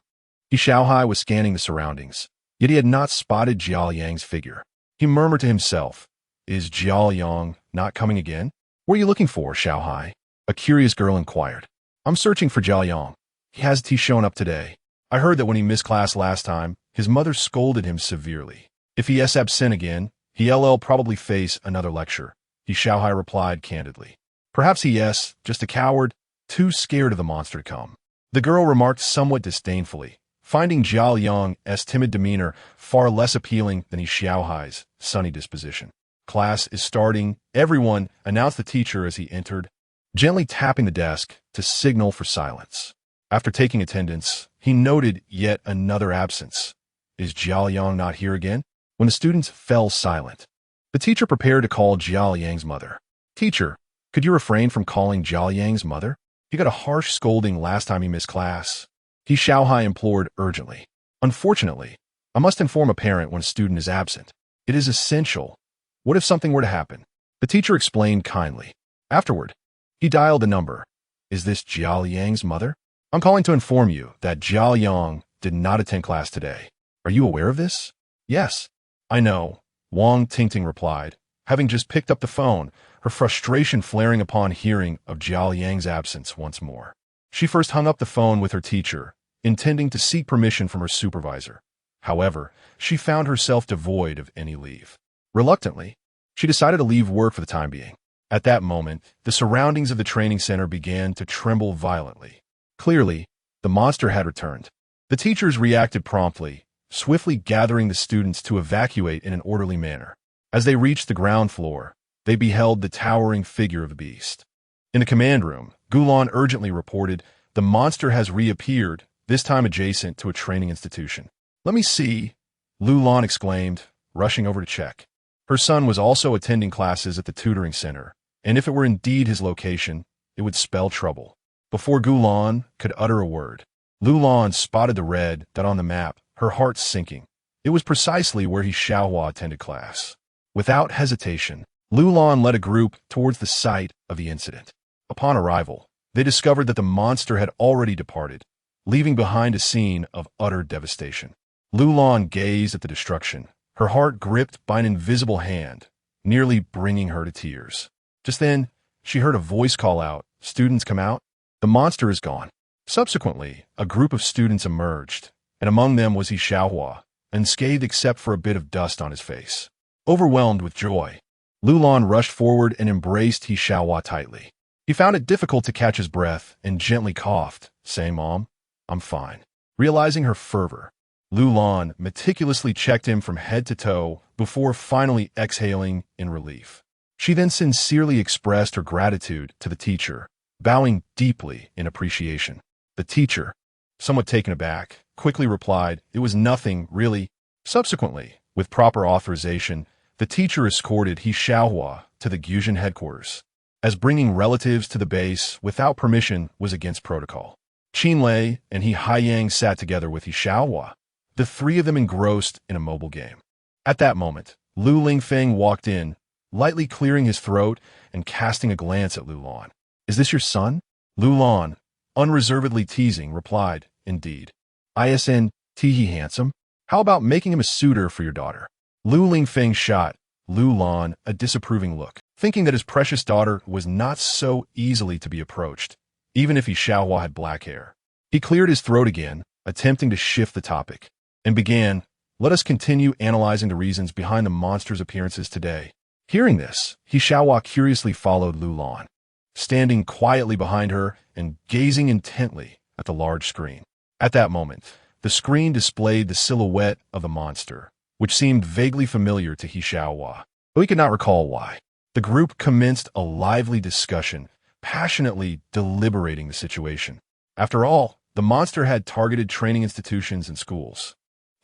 He Xiaohai was scanning the surroundings, yet he had not spotted Jia Liang's figure. He murmured to himself, "Is Jia Liang not coming again?" "What are you looking for, Xiaohai?" a curious girl inquired. "I'm searching for Jia Liang. Hasn't he shown up today? I heard that when he missed class last time, his mother scolded him severely. If he is absent again, he'll probably face another lecture." He Xiaohai replied candidly. "Perhaps he is just a coward, too scared of the monster to come." The girl remarked somewhat disdainfully, finding Jia Liang's timid demeanor far less appealing than He Xiaohai's sunny disposition. "Class is starting, everyone," announced the teacher as he entered, gently tapping the desk to signal for silence. After taking attendance, he noted yet another absence. "Is Jia Liang not here again?" When the students fell silent, the teacher prepared to call Jia Liang's mother. "Teacher, could you refrain from calling Jia Liang's mother? He got a harsh scolding last time he missed class." He Xiaohai implored urgently. "Unfortunately, I must inform a parent when a student is absent. It is essential. What if something were to happen?" The teacher explained kindly. Afterward, he dialed the number. "Is this Jia Liang's mother? I'm calling to inform you that Jia Liang did not attend class today. Are you aware of this?" "Yes, I know," Wang Tingting replied, having just picked up the phone, her frustration flaring upon hearing of Jia Liang's absence once more. She first hung up the phone with her teacher, intending to seek permission from her supervisor. However, she found herself devoid of any leave. Reluctantly, she decided to leave work for the time being. At that moment, the surroundings of the training center began to tremble violently. Clearly, the monster had returned. The teachers reacted promptly, swiftly gathering the students to evacuate in an orderly manner. As they reached the ground floor, they beheld the towering figure of the beast. In the command room, Gulan urgently reported, "The monster has reappeared. this time adjacent to a training institution. "Let me see," Lu Lan exclaimed, rushing over to check. Her son was also attending classes at the tutoring center, and if it were indeed his location, it would spell trouble. Before Gulan could utter a word, Lu Lan spotted the red dot on the map, her heart sinking. It was precisely where he Xiaohua attended class. Without hesitation, Lu Lan led a group towards the site of the incident. Upon arrival, they discovered that the monster had already departed, leaving behind a scene of utter devastation. Lu Lan gazed at the destruction, her heart gripped by an invisible hand, nearly bringing her to tears. Just then, she heard a voice call out, "Students, come out. The monster is gone." Subsequently, a group of students emerged, and among them was he Xiaohua, unscathed except for a bit of dust on his face. Overwhelmed with joy, Lu Lan rushed forward and embraced he Xiaohua tightly. He found it difficult to catch his breath and gently coughed, saying, "Mom, I'm fine." Realizing her fervor, Lu Lan meticulously checked him from head to toe before finally exhaling in relief. She then sincerely expressed her gratitude to the teacher, bowing deeply in appreciation. The teacher, somewhat taken aback, quickly replied, "It was nothing, really." Subsequently, with proper authorization, the teacher escorted he Xiaohua to the Gyujin headquarters, as bringing relatives to the base without permission was against protocol. Qin Lei and he Haiyang sat together with he Xiaohua, the three of them engrossed in a mobile game. At that moment, Lu Lingfeng walked in, lightly clearing his throat and casting a glance at Lu Lan. "Is this your son?" Lu Lan, unreservedly teasing, replied, "Indeed. Isn't he handsome? How about making him a suitor for your daughter?" Lu Lingfeng shot Lu Lan a disapproving look, thinking that his precious daughter was not so easily to be approached, even if he Xiaohua had black hair. He cleared his throat again, attempting to shift the topic, and began, "Let us continue analyzing the reasons behind the monster's appearances today." Hearing this, he Xiaohua curiously followed Lu Lan, standing quietly behind her and gazing intently at the large screen. At that moment, the screen displayed the silhouette of the monster, which seemed vaguely familiar to he Xiaohua, though he could not recall why. The group commenced a lively discussion, passionately deliberating the situation. After all, the monster had targeted training institutions and schools,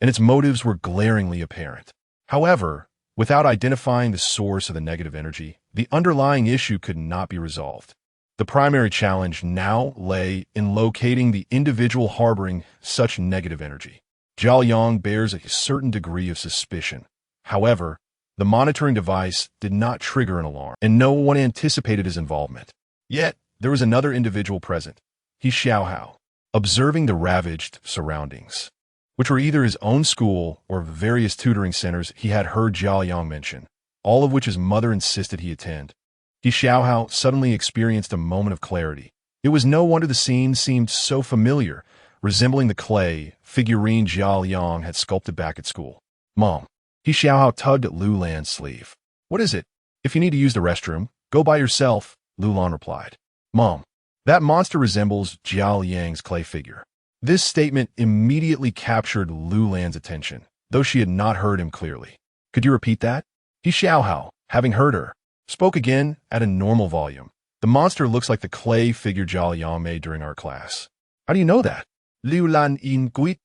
and its motives were glaringly apparent. However, without identifying the source of the negative energy, the underlying issue could not be resolved. The primary challenge now lay in locating the individual harboring such negative energy. Zhao Yang bears a certain degree of suspicion. However, the monitoring device did not trigger an alarm, and no one anticipated his involvement. Yet, there was another individual present, he Xiaohao, observing the ravaged surroundings, which were either his own school or various tutoring centers he had heard Zhao Yang mention, all of which his mother insisted he attend. He Xiaohao suddenly experienced a moment of clarity. It was no wonder the scene seemed so familiar, resembling the clay figurine Zhao Yang had sculpted back at school. "Mom." He Xiaohao tugged at Lu Lan's sleeve. "What is it? If you need to use the restroom, go by yourself," Lu Lan replied. "Mom, that monster resembles Zhao Yang's clay figure." This statement immediately captured Lu Lan's attention, though she had not heard him clearly. "Could you repeat that?" He Xiaohao, having heard her, spoke again at a normal volume. "The monster looks like the clay figure Zhao Yang made during our class." "How do you know that?" Liu Lan in Guit.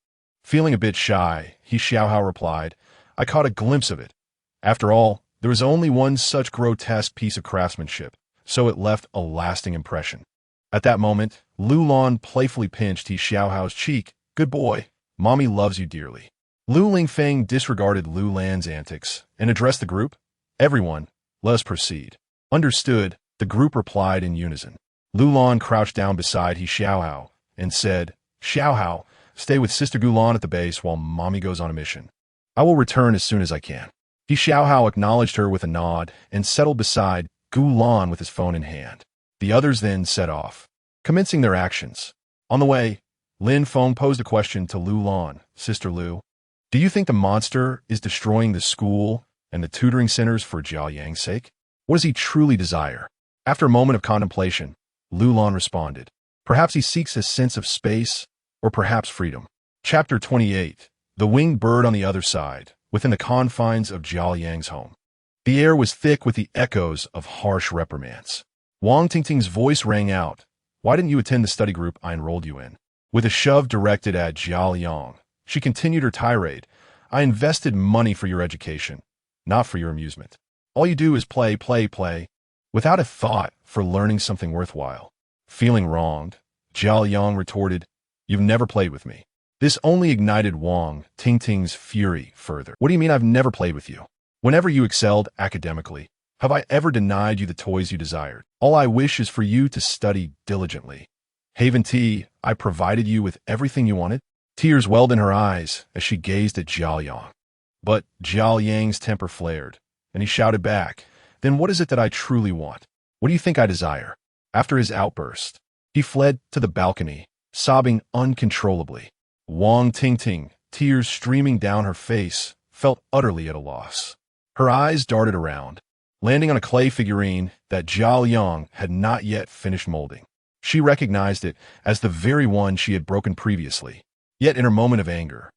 Feeling a bit shy, he Xiaohao replied, "I caught a glimpse of it. After all, there was only one such grotesque piece of craftsmanship, so it left a lasting impression." At that moment, Lu Lan playfully pinched he Xiaohao's cheek. "Good boy. Mommy loves you dearly." Lu Lingfeng disregarded Lu Lan's antics and addressed the group. "Everyone, let us proceed." "Understood," the group replied in unison. Lu Lan crouched down beside he Xiaohao and said, "Xiaohao, stay with Sister Gulan at the base while Mommy goes on a mission. I will return as soon as I can." He Xiaohao acknowledged her with a nod and settled beside Gulan with his phone in hand. The others then set off, commencing their actions. On the way, Lin Feng posed a question to Lu Lan. "Sister Lu, do you think the monster is destroying the school and the tutoring centers for Zhao Yang's sake? What does he truly desire?" After a moment of contemplation, Lu Lan responded, "Perhaps he seeks a sense of space, or perhaps freedom." Chapter 28. The Winged Bird on the Other Side, within the confines of Zhao Yang's home. The air was thick with the echoes of harsh reprimands. Wang Tingting's voice rang out. "Why didn't you attend the study group I enrolled you in?" With a shove directed at Zhao Yang, she continued her tirade. I invested money for your education, not for your amusement. All you do is play, play, play, without a thought for learning something worthwhile. Feeling wronged, Zhao Yang retorted, You've never played with me. This only ignited Wang Tingting's fury further. What do you mean I've never played with you? Whenever you excelled academically, have I ever denied you the toys you desired? All I wish is for you to study diligently. Haven T, I provided you with everything you wanted. Tears welled in her eyes as she gazed at Zhao Yang. But Zhao Yang's temper flared, and he shouted back, Then what is it that I truly want? What do you think I desire? After his outburst, he fled to the balcony, sobbing uncontrollably. Wang Tingting, tears streaming down her face, felt utterly at a loss. Her eyes darted around, landing on a clay figurine that Zhao Yang had not yet finished molding. She recognized it as the very one she had broken previously. Yet in her moment of anger,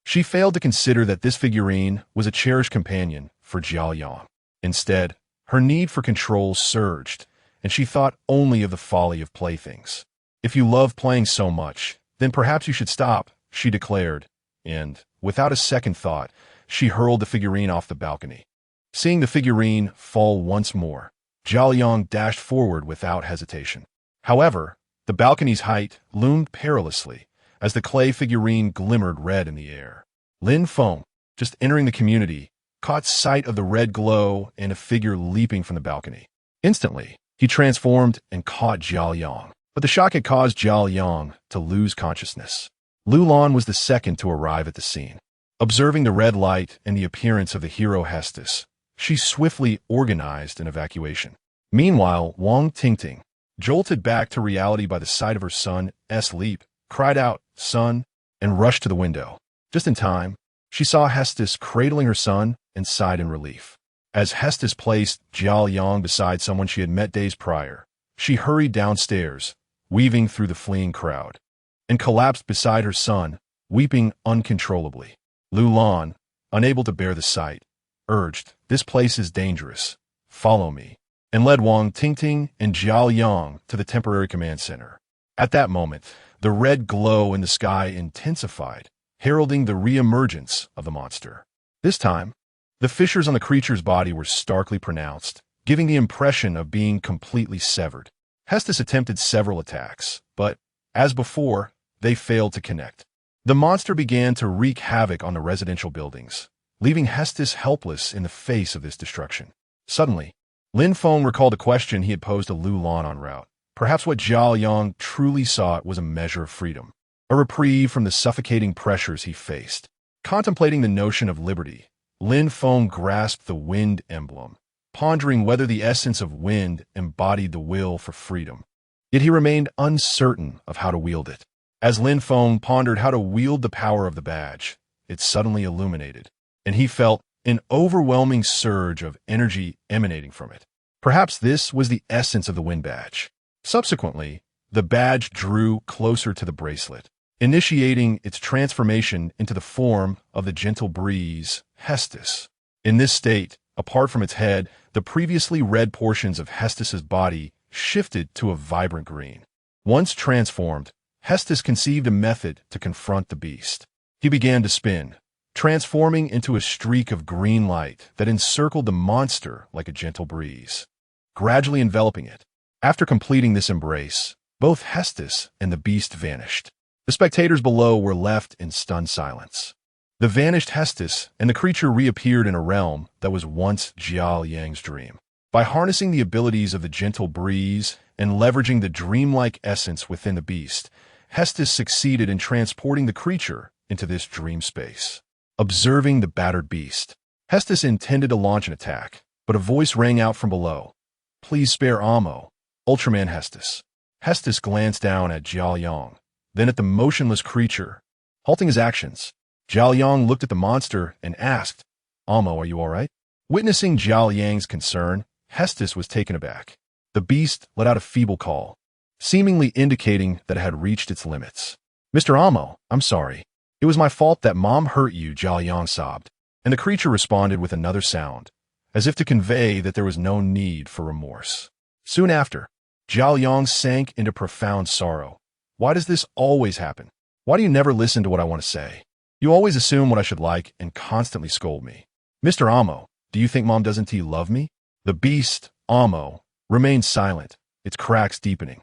she failed to consider that this figurine was a cherished companion for Zhao Yang. Instead, her need for control surged, and she thought only of the folly of playthings. If you love playing so much, then perhaps you should stop, she declared, and, without a second thought, she hurled the figurine off the balcony. Seeing the figurine fall once more, Zhao Yang dashed forward without hesitation. However, the balcony's height loomed perilously as the clay figurine glimmered red in the air. Lin Feng, just entering the community, caught sight of the red glow and a figure leaping from the balcony. Instantly, he transformed and caught Zhao Yang, but the shock had caused Zhao Yang to lose consciousness. Lu Lan was the second to arrive at the scene. Observing the red light and the appearance of the hero Hestos, she swiftly organized an evacuation. Meanwhile, Wang Tingting, jolted back to reality by the sight of her son's leap, cried out, Son, and rushed to the window. Just in time, she saw Hestos cradling her son and sighed in relief. As Hestos placed Zhao Yang beside someone she had met days prior, she hurried downstairs, weaving through the fleeing crowd, and collapsed beside her son, weeping uncontrollably. Lu Lan, unable to bear the sight, urged, This place is dangerous. Follow me, and led Wang Tingting and Zhao Yang to the temporary command center. At that moment, the red glow in the sky intensified, heralding the re-emergence of the monster. This time, the fissures on the creature's body were starkly pronounced, giving the impression of being completely severed. Hestos attempted several attacks, but, as before, they failed to connect. The monster began to wreak havoc on the residential buildings, leaving Hestos helpless in the face of this destruction. Suddenly, Lin Feng recalled a question he had posed to Lu Lan en route. Perhaps what Zhao Yang truly sought was a measure of freedom, a reprieve from the suffocating pressures he faced. Contemplating the notion of liberty, Lin Feng grasped the wind emblem, pondering whether the essence of wind embodied the will for freedom. Yet he remained uncertain of how to wield it. As Lin Feng pondered how to wield the power of the badge, it suddenly illuminated, and he felt an overwhelming surge of energy emanating from it. Perhaps this was the essence of the wind badge. Subsequently, the badge drew closer to the bracelet, initiating its transformation into the form of the gentle breeze, Hestos. In this state, apart from its head, the previously red portions of Hestos's body shifted to a vibrant green. Once transformed, Hestos conceived a method to confront the beast. He began to spin, transforming into a streak of green light that encircled the monster like a gentle breeze, gradually enveloping it. After completing this embrace, both Hestos and the beast vanished. The spectators below were left in stunned silence. The vanished Hestos and the creature reappeared in a realm that was once Zhao Yang's dream. By harnessing the abilities of the gentle breeze and leveraging the dreamlike essence within the beast, Hestos succeeded in transporting the creature into this dream space. Observing the battered beast, Hestos intended to launch an attack, but a voice rang out from below. Please spare Homo, Ultraman Hestos. Hestos glanced down at Zhao Yang, then at the motionless creature. Halting his actions, Zhao Yang looked at the monster and asked, Homo, are you all right? Witnessing Zhao Yang's concern, Hestos was taken aback. The beast let out a feeble call, seemingly indicating that it had reached its limits. Mr. Homo, I'm sorry. It was my fault that Mom hurt you, Zhao Yang sobbed, and the creature responded with another sound, as if to convey that there was no need for remorse. Soon after, Zhao Yang sank into profound sorrow, Why does this always happen? Why do you never listen to what I want to say? You always assume what I should like and constantly scold me. Mr. Amo, do you think Mom doesn't love me? The beast, Amo, remained silent, its cracks deepening.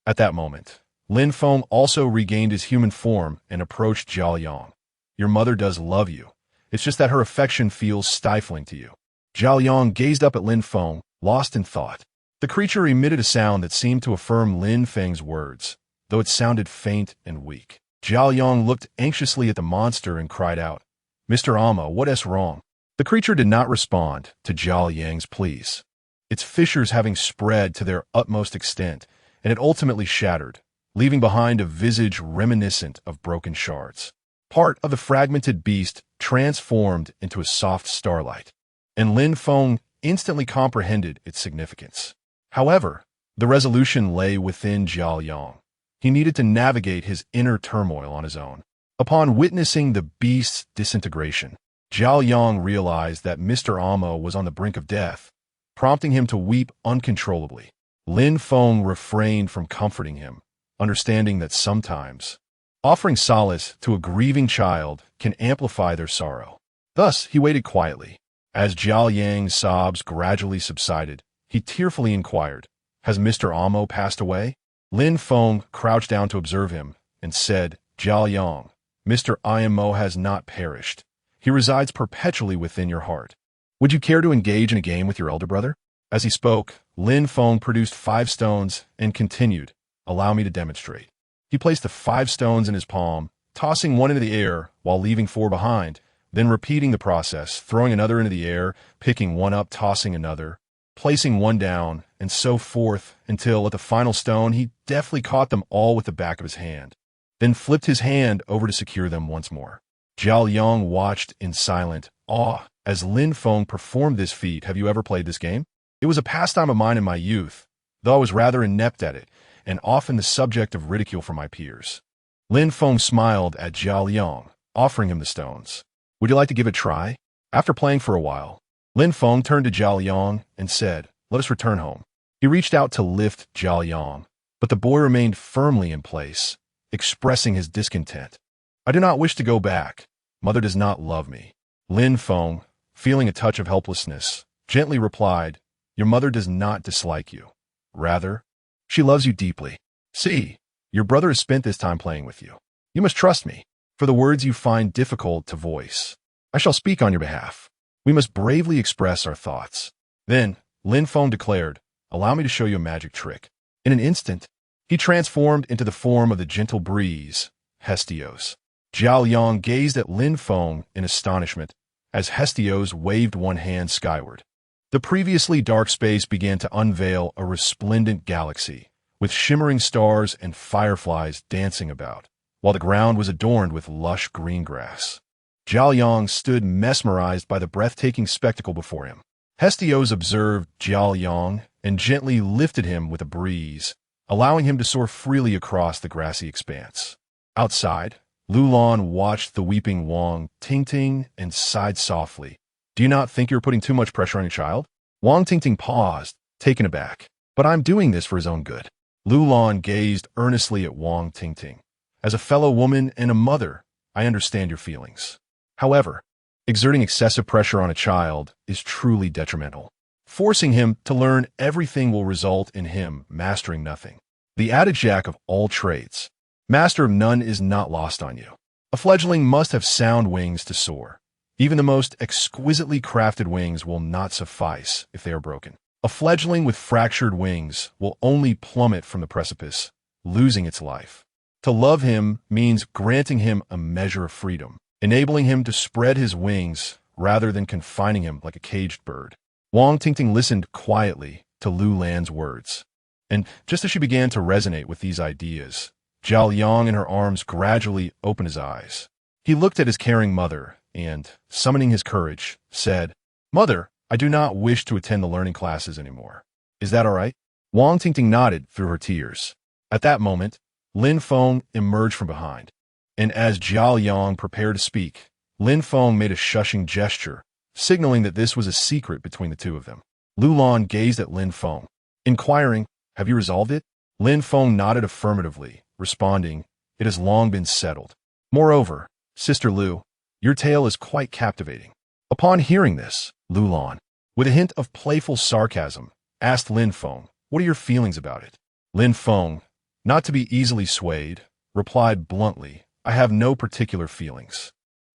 At that moment, Lin Feng also regained his human form and approached Zhao Yang. Your mother does love you. It's just that her affection feels stifling to you. Zhao Yang gazed up at Lin Feng, lost in thought. The creature emitted a sound that seemed to affirm Lin Feng's words, though it sounded faint and weak. Zhao Yang looked anxiously at the monster and cried out, Mr. Amo, what is wrong? The creature did not respond to Zhao Yang's pleas. Its fissures having spread to their utmost extent, and it ultimately shattered, leaving behind a visage reminiscent of broken shards. Part of the fragmented beast transformed into a soft starlight, and Lin Feng instantly comprehended its significance. However, the resolution lay within Zhao Yang. He needed to navigate his inner turmoil on his own. Upon witnessing the beast's disintegration, Zhao Yang realized that Mr. Amo was on the brink of death, prompting him to weep uncontrollably. Lin Feng refrained from comforting him, understanding that sometimes offering solace to a grieving child can amplify their sorrow. Thus, he waited quietly. As Zhao Yang's sobs gradually subsided, he tearfully inquired, Has Mr. Amo passed away? Lin Feng crouched down to observe him and said, Zhao Yang, Mr. Amo has not perished. He resides perpetually within your heart. Would you care to engage in a game with your elder brother? As he spoke, Lin Feng produced 5 stones and continued, Allow me to demonstrate. He placed the 5 stones in his palm, tossing one into the air while leaving 4 behind, then repeating the process, throwing another into the air, picking one up, tossing another, placing one down, and so forth until at the final stone he deftly caught them all with the back of his hand, then flipped his hand over to secure them once more. Zhao Yang watched in silent awe as Lin Feng performed this feat. Have you ever played this game? It was a pastime of mine in my youth, though I was rather inept at it, and often the subject of ridicule from my peers. Lin Feng smiled at Zhao Yang, offering him the stones. Would you like to give it a try? After playing for a while, Lin Feng turned to Zhao Yang and said, Let us return home. He reached out to lift Zhao Yang, but the boy remained firmly in place, expressing his discontent. I do not wish to go back. Mother does not love me. Lin Feng, feeling a touch of helplessness, gently replied, Your mother does not dislike you. Rather, she loves you deeply. See, your brother has spent this time playing with you. You must trust me, for the words you find difficult to voice. I shall speak on your behalf. We must bravely express our thoughts. Then, Lin Feng declared, Allow me to show you a magic trick. In an instant, he transformed into the form of the gentle breeze, Hestos. Zhao Yang gazed at Lin Feng in astonishment as Hestos waved one hand skyward. The previously dark space began to unveil a resplendent galaxy, with shimmering stars and fireflies dancing about, while the ground was adorned with lush green grass. Zhao Yang stood mesmerized by the breathtaking spectacle before him. Hestos observed Zhao Yang and gently lifted him with a breeze, allowing him to soar freely across the grassy expanse. Outside, Lulan watched the weeping Wang Tingting and sighed softly. Do you not think you're putting too much pressure on your child? Wang Tingting paused, taken aback. But I'm doing this for his own good. Lulan gazed earnestly at Wang Tingting. As a fellow woman and a mother, I understand your feelings. However, exerting excessive pressure on a child is truly detrimental. Forcing him to learn everything will result in him mastering nothing. The added jack of all trades, master of none, is not lost on you. A fledgling must have sound wings to soar. Even the most exquisitely crafted wings will not suffice if they are broken. A fledgling with fractured wings will only plummet from the precipice, losing its life. To love him means granting him a measure of freedom, enabling him to spread his wings rather than confining him like a caged bird. Wang Tingting listened quietly to Lu Lan's words, and just as she began to resonate with these ideas, Zhao Yang in her arms gradually opened his eyes. He looked at his caring mother and, summoning his courage, said, Mother, I do not wish to attend the learning classes anymore. Is that all right? Wang Tingting nodded through her tears. At that moment, Lin Feng emerged from behind, and as Zhao Yang prepared to speak, Lin Feng made a shushing gesture, signaling that this was a secret between the two of them. Lulan gazed at Lin Feng, inquiring, Have you resolved it? Lin Feng nodded affirmatively, responding, "It has long been settled. Moreover, Sister Lu, your tale is quite captivating." Upon hearing this, Lulan, with a hint of playful sarcasm, asked Lin Feng, "What are your feelings about it?" Lin Feng, not to be easily swayed, replied bluntly, "I have no particular feelings."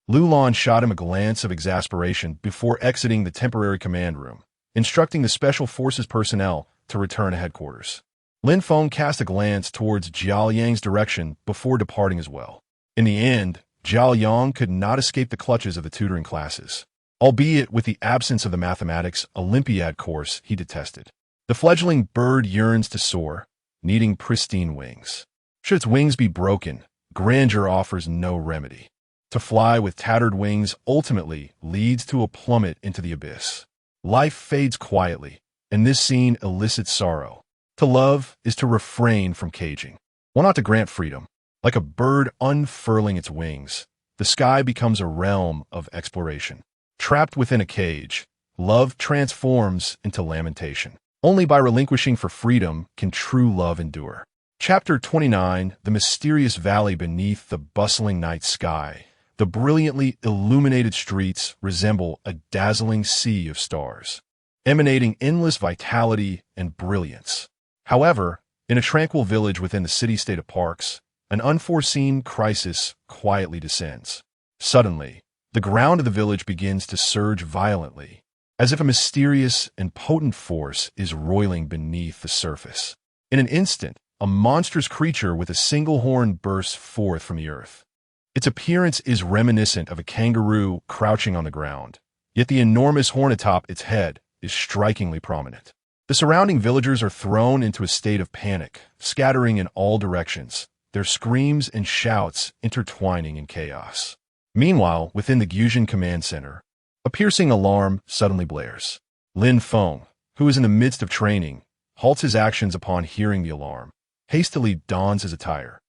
Lulan shot him a glance of exasperation before exiting the temporary command room, instructing the Special Forces personnel to return to headquarters. Lin Feng cast a glance towards Jiao Yang's direction before departing as well. In the end, Jiao Yang could not escape the clutches of the tutoring classes, albeit with the absence of the mathematics Olympiad course he detested. The fledgling bird yearns to soar, needing pristine wings. Should its wings be broken, grandeur offers no remedy. To fly with tattered wings ultimately leads to a plummet into the abyss. Life fades quietly, and this scene elicits sorrow. To love is to refrain from caging, while not to grant freedom. Like a bird unfurling its wings, the sky becomes a realm of exploration. Trapped within a cage, love transforms into lamentation. Only by relinquishing for freedom can true love endure. Chapter 29, The Mysterious Valley Beneath the Bustling Night Sky. The brilliantly illuminated streets resemble a dazzling sea of stars, emanating endless vitality and brilliance. However, in a tranquil village within the city-state of Parks, an unforeseen crisis quietly descends. Suddenly, the ground of the village begins to surge violently, as if a mysterious and potent force is roiling beneath the surface. In an instant, a monstrous creature with a single horn bursts forth from the earth. Its appearance is reminiscent of a kangaroo crouching on the ground, yet the enormous horn atop its head is strikingly prominent. The surrounding villagers are thrown into a state of panic, scattering in all directions, their screams and shouts intertwining in chaos. Meanwhile, within the Gyujin Command Center, a piercing alarm suddenly blares. Lin Feng, who is in the midst of training, halts his actions upon hearing the alarm, hastily dons his attire,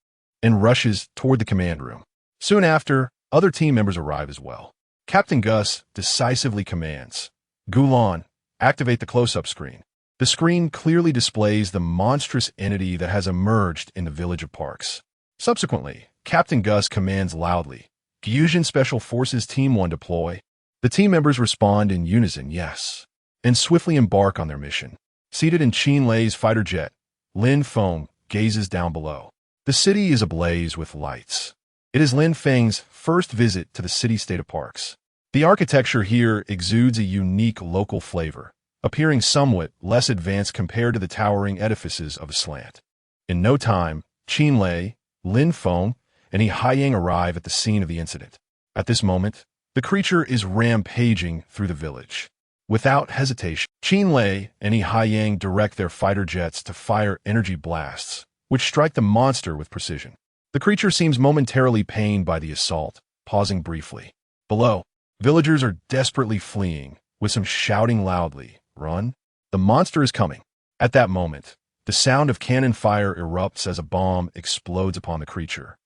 and rushes toward the command room. Soon after, other team members arrive as well. Captain Gus decisively commands, "Gulan, activate the close-up screen." The screen clearly displays the monstrous entity that has emerged in the village of Parks. Subsequently, Captain Gus commands loudly, "Gyujin Special Forces Team 1 deploy." The team members respond in unison, "Yes," and swiftly embark on their mission. Seated in Qin Lei's fighter jet, Lin Feng gazes down below. The city is ablaze with lights. It is Lin Feng's first visit to the city-state of Parks. The architecture here exudes a unique local flavor, appearing somewhat less advanced compared to the towering edifices of a slant. In no time, Qin Lei, Lin Feng, and Yi Haiyang arrive at the scene of the incident. At this moment, the creature is rampaging through the village. Without hesitation, Qin Lei and Yi Haiyang direct their fighter jets to fire energy blasts, which strike the monster with precision. The creature seems momentarily pained by the assault, pausing briefly. Below, villagers are desperately fleeing, with some shouting loudly, "Run! The monster is coming!" At that moment, the sound of cannon fire erupts as a bomb explodes upon the creature,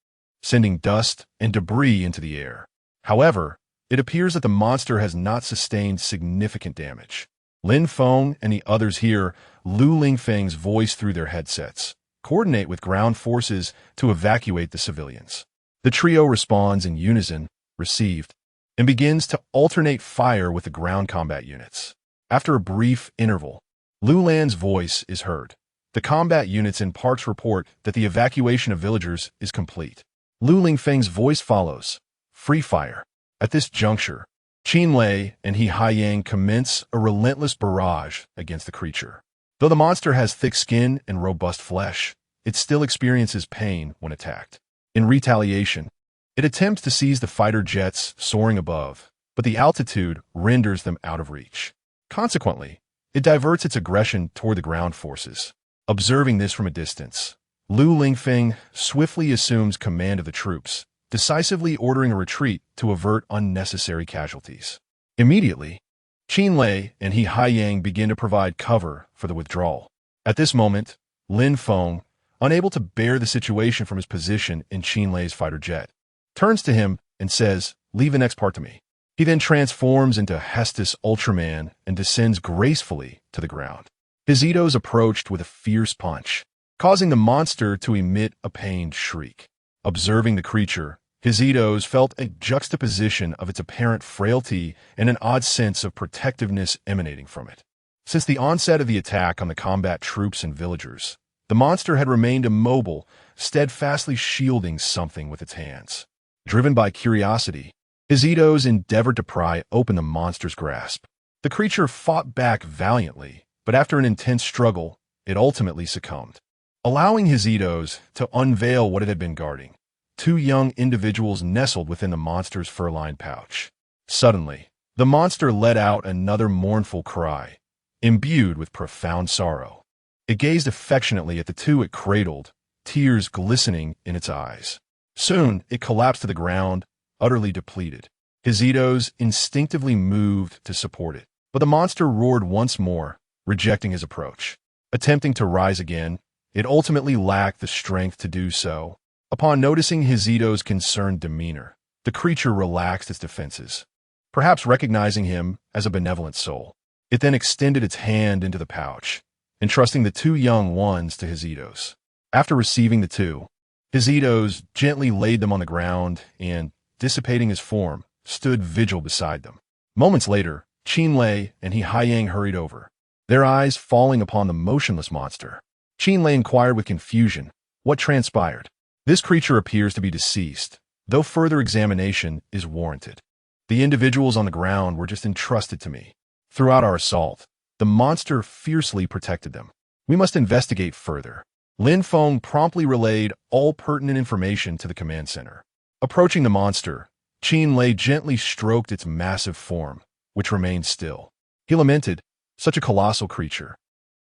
sending dust and debris into the air. However, it appears that the monster has not sustained significant damage. Lin Feng and the others hear Lu Lingfeng's voice through their headsets, coordinate with ground forces to evacuate the civilians. The trio responds in unison, "Received," and begins to alternate fire with the ground combat units. After a brief interval, Lu Lan's voice is heard. The combat units in Parks report that the evacuation of villagers is complete. Lu Lingfeng's voice follows, "Free fire." At this juncture, Qin Lei and Yi Haiyang commence a relentless barrage against the creature. Though the monster has thick skin and robust flesh, it still experiences pain when attacked. In retaliation, it attempts to seize the fighter jets soaring above, but the altitude renders them out of reach. Consequently, it diverts its aggression toward the ground forces. Observing this from a distance, Lu Lingfeng swiftly assumes command of the troops, decisively ordering a retreat to avert unnecessary casualties. Immediately, Qin Lei and Yi Haiyang begin to provide cover for the withdrawal. At this moment, Lin Feng, unable to bear the situation from his position in Qin Lei's fighter jet, turns to him and says, "Leave the next part to me." He then transforms into Hestos Ultraman and descends gracefully to the ground. His Hestos approached with a fierce punch, causing the monster to emit a pained shriek. Observing the creature, Hestos felt a juxtaposition of its apparent frailty and an odd sense of protectiveness emanating from it. Since the onset of the attack on the combat troops and villagers, the monster had remained immobile, steadfastly shielding something with its hands. Driven by curiosity, Hestos endeavored to pry open the monster's grasp. The creature fought back valiantly, but after an intense struggle, it ultimately succumbed. Allowing Hestos to unveil what it had been guarding, two young individuals nestled within the monster's fur-lined pouch. Suddenly, the monster let out another mournful cry, imbued with profound sorrow. It gazed affectionately at the two it cradled, tears glistening in its eyes. Soon, it collapsed to the ground, utterly depleted. Hestos instinctively moved to support it, but the monster roared once more, rejecting his approach. Attempting to rise again, it ultimately lacked the strength to do so. Upon noticing Hestos' concerned demeanor, the creature relaxed its defenses, perhaps recognizing him as a benevolent soul. It then extended its hand into the pouch, entrusting the two young ones to Hestos. After receiving the two, Hestos gently laid them on the ground and, dissipating his form, stood vigil beside them. Moments later, Qinlei and Haiyang hurried over, their eyes falling upon the motionless monster. Qinlei inquired with confusion, "What transpired?" "This creature appears to be deceased, though further examination is warranted. The individuals on the ground were just entrusted to me. Throughout our assault, the monster fiercely protected them. We must investigate further." Lin Feng promptly relayed all pertinent information to the command center. Approaching the monster, Qinlei gently stroked its massive form, which remained still. He lamented, "Such a colossal creature,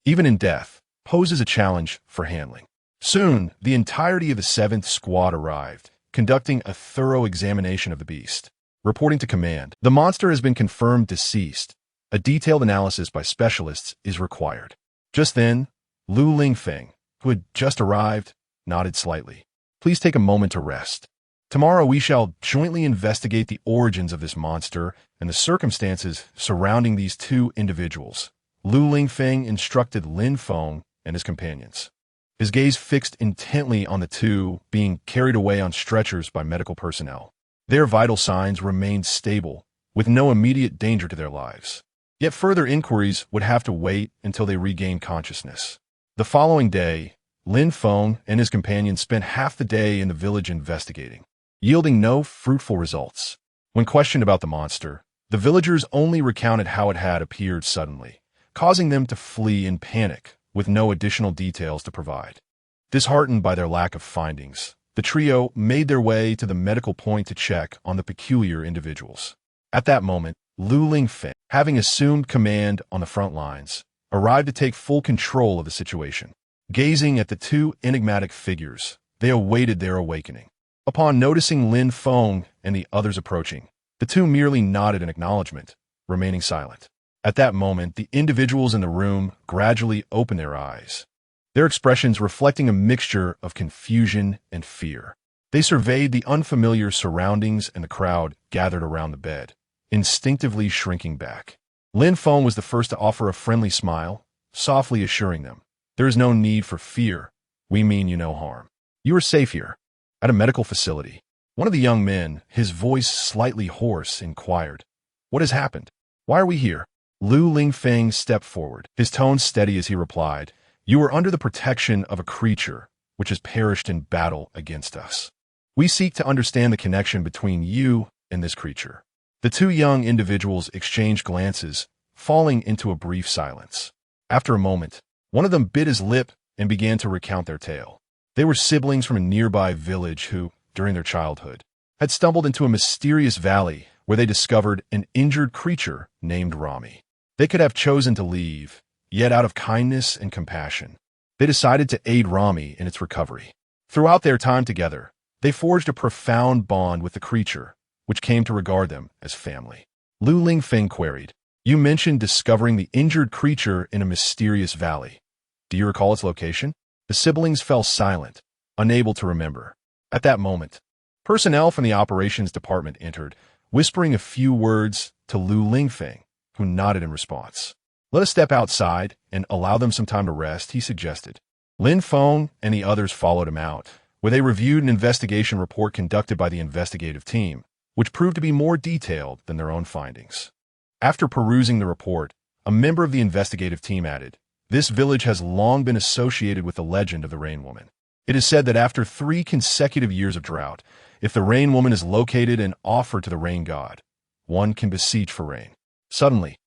even in death, poses a challenge for handling." Soon, the entirety of the 7th Squad arrived, conducting a thorough examination of the beast. Reporting to command, "The monster has been confirmed deceased. A detailed analysis by specialists is required." Just then, Lu Lingfeng, who had just arrived, nodded slightly. "Please take a moment to rest. Tomorrow we shall jointly investigate the origins of this monster and the circumstances surrounding these two individuals." Lu Lingfeng instructed Lin Feng and his companions, his gaze fixed intently on the two being carried away on stretchers by medical personnel. Their vital signs remained stable, with no immediate danger to their lives. Yet further inquiries would have to wait until they regained consciousness. The following day, Lin Feng and his companions spent half the day in the village investigating, yielding no fruitful results. When questioned about the monster, the villagers only recounted how it had appeared suddenly, causing them to flee in panic, with no additional details to provide. Disheartened by their lack of findings, the trio made their way to the medical point to check on the peculiar individuals. At that moment, Lu Lingfeng, having assumed command on the front lines, arrived to take full control of the situation. Gazing at the two enigmatic figures, they awaited their awakening. Upon noticing Lin Feng and the others approaching, the two merely nodded in acknowledgement, remaining silent. At that moment, the individuals in the room gradually opened their eyes, their expressions reflecting a mixture of confusion and fear. They surveyed the unfamiliar surroundings and the crowd gathered around the bed, instinctively shrinking back. Lin Feng was the first to offer a friendly smile, softly assuring them, "There is no need for fear. We mean you no harm. You are safe here, at a medical facility." One of the young men, his voice slightly hoarse, inquired, "What has happened? Why are we here?" Lu Lingfeng stepped forward, his tone steady as he replied, "You are under the protection of a creature which has perished in battle against us. We seek to understand the connection between you and this creature." The two young individuals exchanged glances, falling into a brief silence. After a moment, one of them bit his lip and began to recount their tale. They were siblings from a nearby village who, during their childhood, had stumbled into a mysterious valley where they discovered an injured creature named Rami. They could have chosen to leave, yet out of kindness and compassion, they decided to aid Rami in its recovery. Throughout their time together, they forged a profound bond with the creature, which came to regard them as family. Lu Lingfeng queried, "You mentioned discovering the injured creature in a mysterious valley. Do you recall its location?" The siblings fell silent, unable to remember. At that moment, personnel from the operations department entered, whispering a few words to Lu Lingfeng, who nodded in response. "Let us step outside and allow them some time to rest," he suggested. Lin Feng and the others followed him out, where they reviewed an investigation report conducted by the investigative team, which proved to be more detailed than their own findings. After perusing the report, a member of the investigative team added, "This village has long been associated with the legend of the Rain Woman. It is said that after 3 consecutive years of drought, if the Rain Woman is located and offered to the rain god, one can beseech for rain." Suddenly,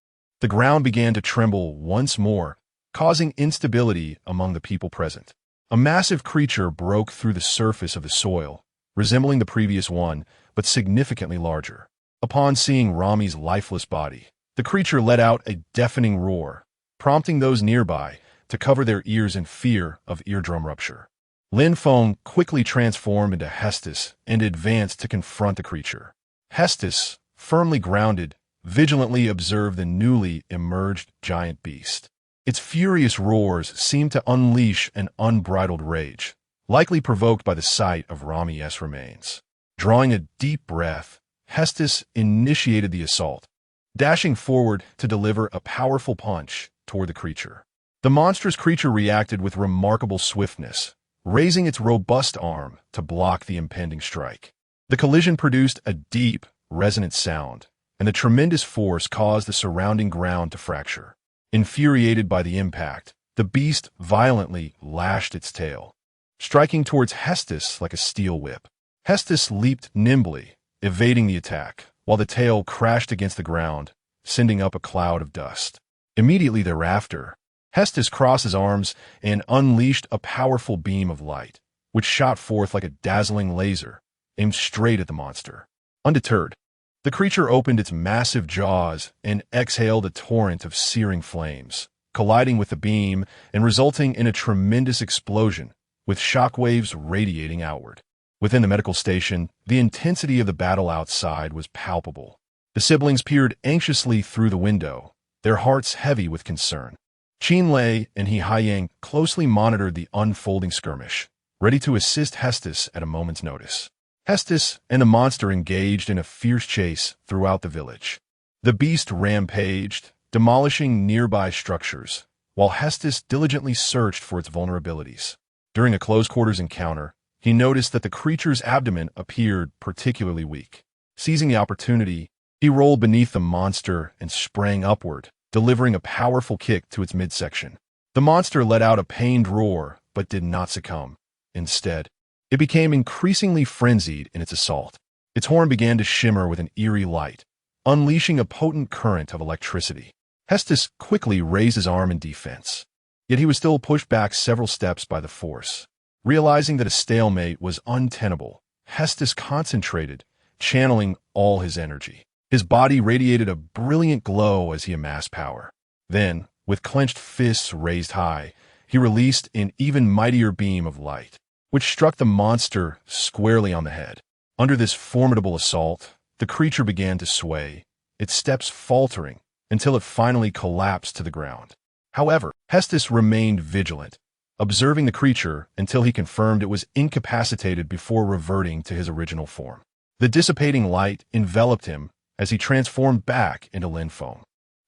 the ground began to tremble once more, causing instability among the people present. A massive creature broke through the surface of the soil, resembling the previous one, but significantly larger. Upon seeing Rami's lifeless body, the creature let out a deafening roar, prompting those nearby to cover their ears in fear of eardrum rupture. Lin Feng quickly transformed into Hestos and advanced to confront the creature. Hestos, firmly grounded, vigilantly observed the newly emerged giant beast. Its furious roars seemed to unleash an unbridled rage, likely provoked by the sight of Rami's remains. Drawing a deep breath, Hestos initiated the assault, dashing forward to deliver a powerful punch toward the creature. The monstrous creature reacted with remarkable swiftness, raising its robust arm to block the impending strike. The collision produced a deep, resonant sound, and the tremendous force caused the surrounding ground to fracture. Infuriated by the impact, the beast violently lashed its tail, striking towards Hestos like a steel whip. Hestos leaped nimbly, evading the attack, while the tail crashed against the ground, sending up a cloud of dust. Immediately thereafter, Hestos crossed his arms and unleashed a powerful beam of light, which shot forth like a dazzling laser, aimed straight at the monster. Undeterred, the creature opened its massive jaws and exhaled a torrent of searing flames, colliding with the beam and resulting in a tremendous explosion, with shockwaves radiating outward. Within the medical station, the intensity of the battle outside was palpable. The siblings peered anxiously through the window, their hearts heavy with concern. Qin Lei and He Haiyang closely monitored the unfolding skirmish, ready to assist Hestos at a moment's notice. Hestos and the monster engaged in a fierce chase throughout the village. The beast rampaged, demolishing nearby structures, while Hestos diligently searched for its vulnerabilities. During a close-quarters encounter, he noticed that the creature's abdomen appeared particularly weak. Seizing the opportunity, he rolled beneath the monster and sprang upward, delivering a powerful kick to its midsection. The monster let out a pained roar, but did not succumb. Instead, it became increasingly frenzied in its assault. Its horn began to shimmer with an eerie light, unleashing a potent current of electricity. Hestos quickly raised his arm in defense, yet he was still pushed back several steps by the force. Realizing that a stalemate was untenable, Hestos concentrated, channeling all his energy. His body radiated a brilliant glow as he amassed power. Then, with clenched fists raised high, he released an even mightier beam of light, which struck the monster squarely on the head. Under this formidable assault, the creature began to sway, its steps faltering until it finally collapsed to the ground. However, Hestos remained vigilant, observing the creature until he confirmed it was incapacitated before reverting to his original form. The dissipating light enveloped him as he transformed back into Lin Feng.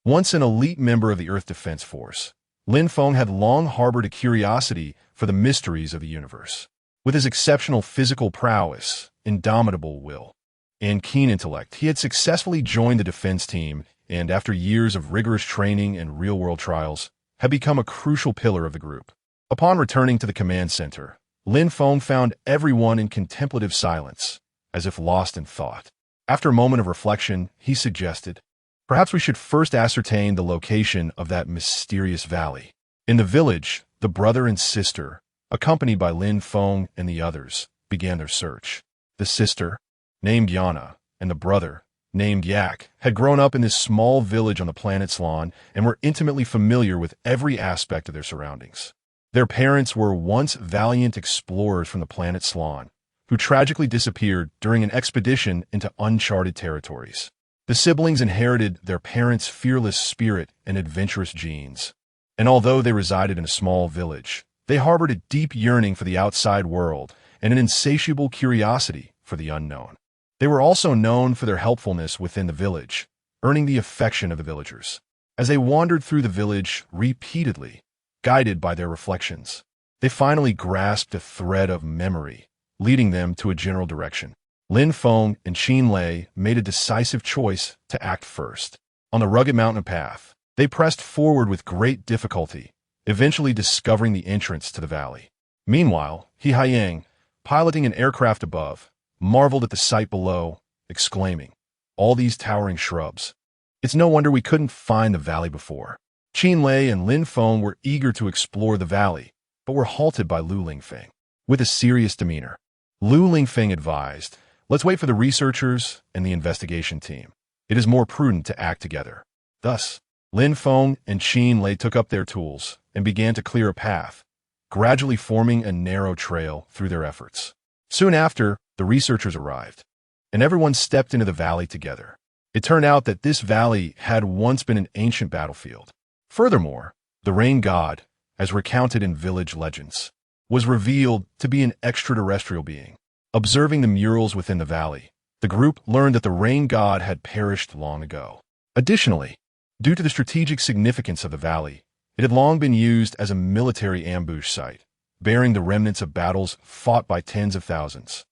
Once an elite member of the Earth Defense Force, Lin Feng had long harbored a curiosity for the mysteries of the universe. With his exceptional physical prowess, indomitable will, and keen intellect, he had successfully joined the defense team and, after years of rigorous training and real-world trials, had become a crucial pillar of the group. Upon returning to the command center, Lin Feng found everyone in contemplative silence, as if lost in thought. After a moment of reflection, he suggested, "Perhaps we should first ascertain the location of that mysterious valley." In the village, the brother and sister, accompanied by Lin Feng and the others, began their search. The sister, named Yana, and the brother, named Yak, had grown up in this small village on the planet Slan and were intimately familiar with every aspect of their surroundings. Their parents were once valiant explorers from the planet Slan, who tragically disappeared during an expedition into uncharted territories. The siblings inherited their parents' fearless spirit and adventurous genes, and although they resided in a small village, they harbored a deep yearning for the outside world and an insatiable curiosity for the unknown. They were also known for their helpfulness within the village, earning the affection of the villagers. As they wandered through the village repeatedly, guided by their reflections, They finally grasped a thread of memory, leading them to a general direction. Lin Feng and Qin Lei made a decisive choice to act first. On the rugged mountain path, they pressed forward with great difficulty, eventually discovering the entrance to the valley. Meanwhile, He Haiyang, piloting an aircraft above, marveled at the sight below, exclaiming, "All these towering shrubs. It's no wonder we couldn't find the valley before." Qin Lei and Lin Feng were eager to explore the valley, but were halted by Lu Lingfeng. With a serious demeanor, Lu Lingfeng advised, "Let's wait for the researchers and the investigation team. It is more prudent to act together." Thus, Lin Feng and Qin Lei took up their tools and began to clear a path, gradually forming a narrow trail through their efforts. Soon after, the researchers arrived, and everyone stepped into the valley together. It turned out that this valley had once been an ancient battlefield. Furthermore, the rain god, as recounted in village legends, was revealed to be an extraterrestrial being. Observing the murals within the valley, the group learned that the rain god had perished long ago. Additionally, due to the strategic significance of the valley, it had long been used as a military ambush site, bearing the remnants of battles fought by tens of thousands,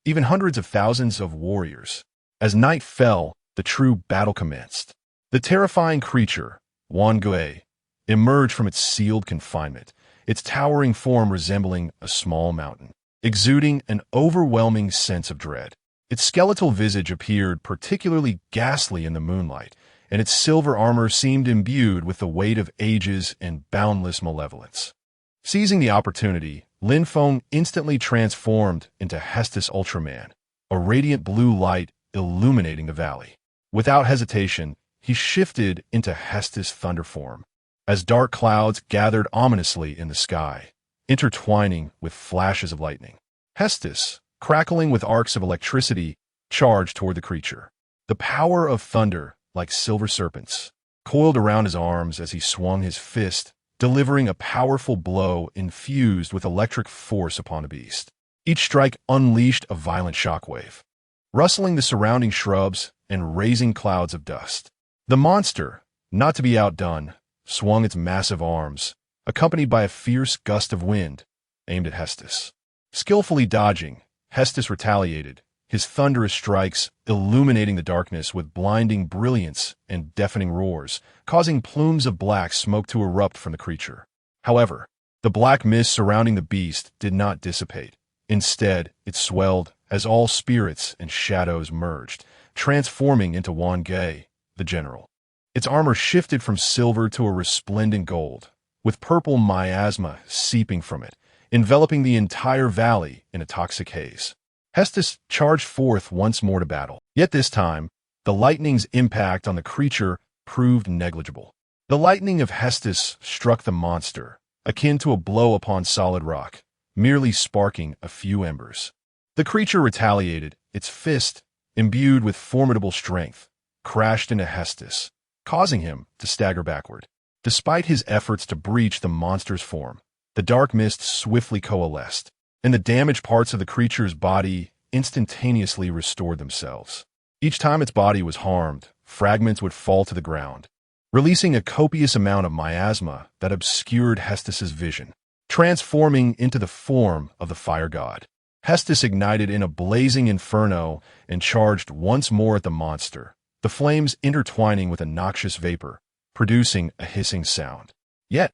even hundreds of thousands of warriors. As night fell, the true battle commenced. The terrifying creature, Wan Gui, emerged from its sealed confinement, its towering form resembling a small mountain, exuding an overwhelming sense of dread. Its skeletal visage appeared particularly ghastly in the moonlight, and its silver armor seemed imbued with the weight of ages and boundless malevolence. Seizing the opportunity, Lin Feng instantly transformed into Hestos Ultraman, a radiant blue light illuminating the valley. Without hesitation, he shifted into Hestos Thunder form, as dark clouds gathered ominously in the sky, intertwining with flashes of lightning. Hestos, crackling with arcs of electricity, charged toward the creature. The power of thunder, like silver serpents, coiled around his arms as he swung his fist, delivering a powerful blow infused with electric force upon the beast. Each strike unleashed a violent shockwave, rustling the surrounding shrubs and raising clouds of dust. The monster, not to be outdone, swung its massive arms, accompanied by a fierce gust of wind, aimed at Hestos. Skillfully dodging, Hestos retaliated, his thunderous strikes illuminating the darkness with blinding brilliance and deafening roars, causing plumes of black smoke to erupt from the creature. However, the black mist surrounding the beast did not dissipate. Instead, it swelled as all spirits and shadows merged, transforming into Wan Gui, the general. Its armor shifted from silver to a resplendent gold, with purple miasma seeping from it, enveloping the entire valley in a toxic haze. Hestos charged forth once more to battle. Yet this time, the lightning's impact on the creature proved negligible. The lightning of Hestos struck the monster, akin to a blow upon solid rock, merely sparking a few embers. The creature retaliated, its fist, imbued with formidable strength, crashed into Hestos, causing him to stagger backward. Despite his efforts to breach the monster's form, the dark mist swiftly coalesced, and the damaged parts of the creature's body instantaneously restored themselves. Each time its body was harmed, fragments would fall to the ground, releasing a copious amount of miasma that obscured Hestos's vision, transforming into the form of the fire god. Hestos ignited in a blazing inferno and charged once more at the monster, the flames intertwining with a noxious vapor, producing a hissing sound. Yet,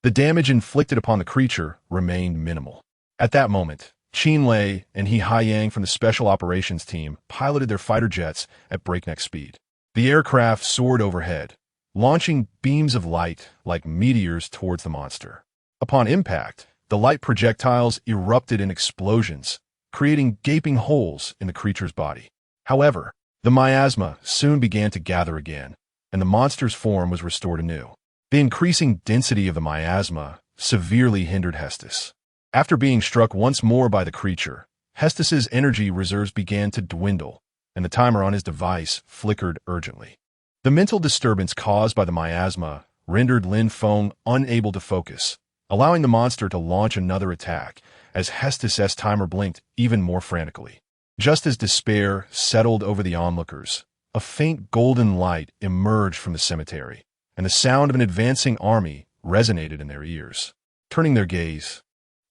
the damage inflicted upon the creature remained minimal. At that moment, Qin Lei and He Haiyang from the Special Operations Team piloted their fighter jets at breakneck speed. The aircraft soared overhead, launching beams of light like meteors towards the monster. Upon impact, the light projectiles erupted in explosions, creating gaping holes in the creature's body. However, the miasma soon began to gather again, and the monster's form was restored anew. The increasing density of the miasma severely hindered Hestos. After being struck once more by the creature, Hestos's energy reserves began to dwindle, and the timer on his device flickered urgently. The mental disturbance caused by the miasma rendered Lin Feng unable to focus, allowing the monster to launch another attack as Hestos's timer blinked even more frantically. Just as despair settled over the onlookers, a faint golden light emerged from the cemetery, and the sound of an advancing army resonated in their ears. Turning their gaze,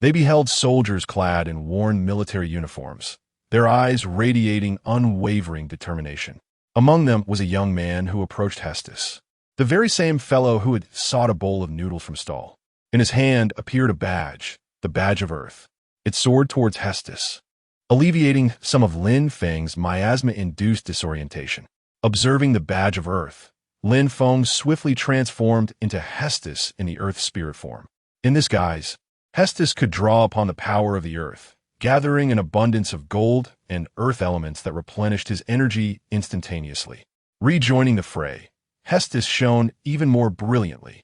They beheld soldiers clad in worn military uniforms, their eyes radiating unwavering determination. Among them was a young man who approached Hestos, the very same fellow who had sought a bowl of noodles from stall. In his hand appeared a badge, the badge of Earth. It soared towards Hestos, alleviating some of Lin Feng's miasma-induced disorientation. Observing the badge of Earth, Lin Feng swiftly transformed into Hestos in the Earth spirit form. In this guise, Hestos could draw upon the power of the Earth, gathering an abundance of gold and earth elements that replenished his energy instantaneously. Rejoining the fray, Hestos shone even more brilliantly.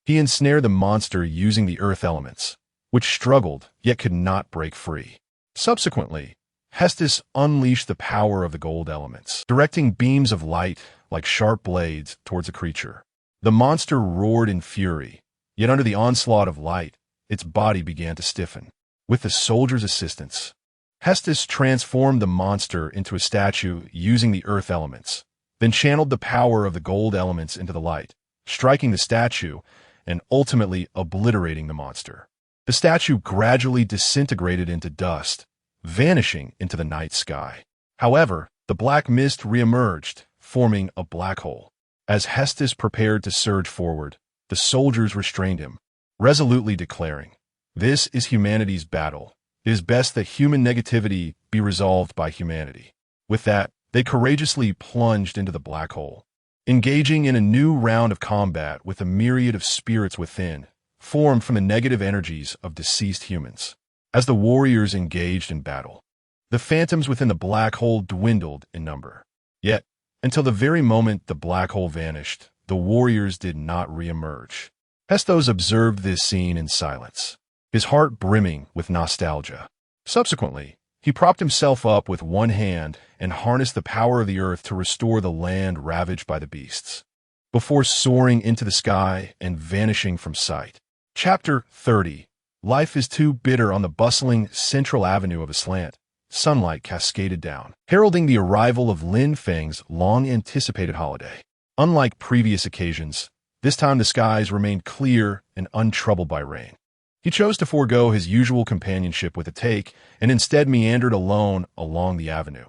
He ensnared the monster using the earth elements, which struggled yet could not break free. Subsequently, Hestos unleashed the power of the gold elements, directing beams of light like sharp blades towards the creature. The monster roared in fury, yet under the onslaught of light, its body began to stiffen. With the soldier's assistance, Hestos transformed the monster into a statue using the earth elements, then channeled the power of the gold elements into the light, striking the statue and ultimately obliterating the monster. The statue gradually disintegrated into dust, vanishing into the night sky. However, the black mist reemerged, forming a black hole. As Hestos prepared to surge forward, the soldiers restrained him, resolutely declaring, "This is humanity's battle. It is best that human negativity be resolved by humanity." With that, they courageously plunged into the black hole, engaging in a new round of combat with a myriad of spirits within, formed from the negative energies of deceased humans. As the warriors engaged in battle, the phantoms within the black hole dwindled in number. Yet, until the very moment the black hole vanished, the warriors did not reemerge. Hestos observed this scene in silence, his heart brimming with nostalgia. Subsequently, he propped himself up with one hand and harnessed the power of the earth to restore the land ravaged by the beasts, before soaring into the sky and vanishing from sight. Chapter 30. Life is too bitter on the bustling central avenue of Aslant. Sunlight cascaded down, heralding the arrival of Lin Feng's long-anticipated holiday. Unlike previous occasions, this time the skies remained clear and untroubled by rain. He chose to forego his usual companionship with a take and instead meandered alone along the avenue,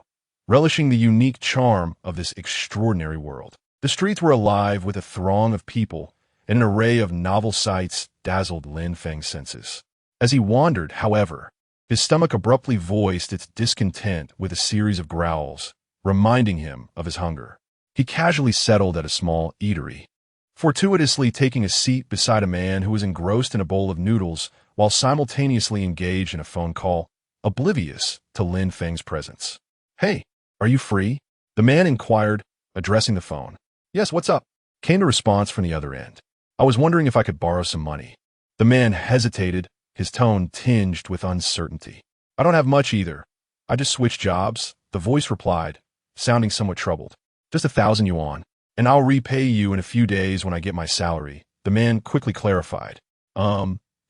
relishing the unique charm of this extraordinary world. The streets were alive with a throng of people, and an array of novel sights dazzled Lin Feng's senses. As he wandered, however, his stomach abruptly voiced its discontent with a series of growls, reminding him of his hunger. He casually settled at a small eatery, fortuitously taking a seat beside a man who was engrossed in a bowl of noodles while simultaneously engaged in a phone call, oblivious to Lin Feng's presence. "Hey, are you free?" the man inquired, addressing the phone. "Yes, what's up?" came the response from the other end. "I was wondering if I could borrow some money." The man hesitated, his tone tinged with uncertainty. "I don't have much either. I just switched jobs," the voice replied, sounding somewhat troubled. "Just 1,000 yuan, and I'll repay you in a few days when I get my salary," the man quickly clarified.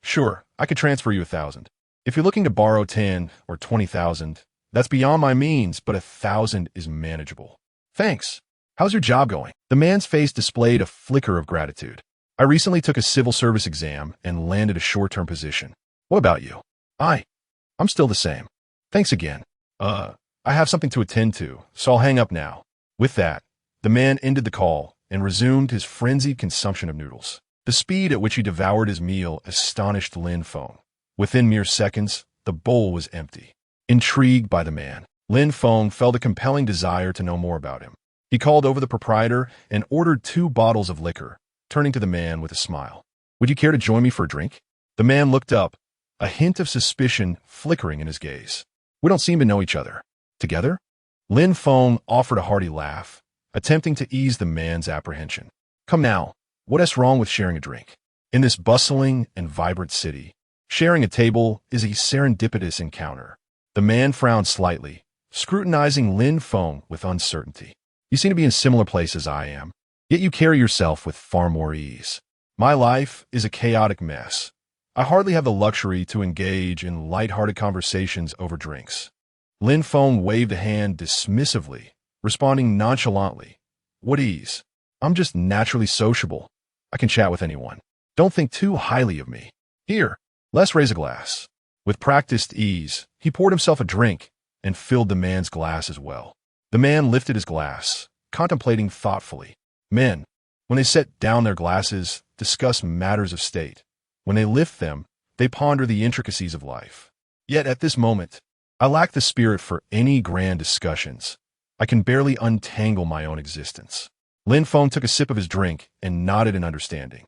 Sure, I could transfer you 1,000. If you're looking to borrow 10 or 20,000, that's beyond my means, but 1,000 is manageable." "Thanks. How's your job going?" The man's face displayed a flicker of gratitude. "I recently took a civil service exam and landed a short-term position. What about you?" I'm still the same. Thanks again. I have something to attend to, so I'll hang up now." With that, the man ended the call and resumed his frenzied consumption of noodles. The speed at which he devoured his meal astonished Lin Feng. Within mere seconds, the bowl was empty. Intrigued by the man, Lin Feng felt a compelling desire to know more about him. He called over the proprietor and ordered 2 bottles of liquor, turning to the man with a smile. "Would you care to join me for a drink?" The man looked up, a hint of suspicion flickering in his gaze. "We don't seem to know each other. Together?" Lin Feng offered a hearty laugh, attempting to ease the man's apprehension. "Come now, what's wrong with sharing a drink? In this bustling and vibrant city, sharing a table is a serendipitous encounter." The man frowned slightly, scrutinizing Lin Feng with uncertainty. "You seem to be in a similar place as I am, yet you carry yourself with far more ease. My life is a chaotic mess. I hardly have the luxury to engage in light-hearted conversations over drinks." Lin Feng waved a hand dismissively, responding nonchalantly, "What ease? I'm just naturally sociable. I can chat with anyone. Don't think too highly of me. Here, let's raise a glass." With practiced ease, he poured himself a drink and filled the man's glass as well. The man lifted his glass, contemplating thoughtfully. Men, when they set down their glasses, discuss matters of state. When they lift them, they ponder the intricacies of life. Yet at this moment, I lack the spirit for any grand discussions. I can barely untangle my own existence. Lin Feng took a sip of his drink and nodded in understanding.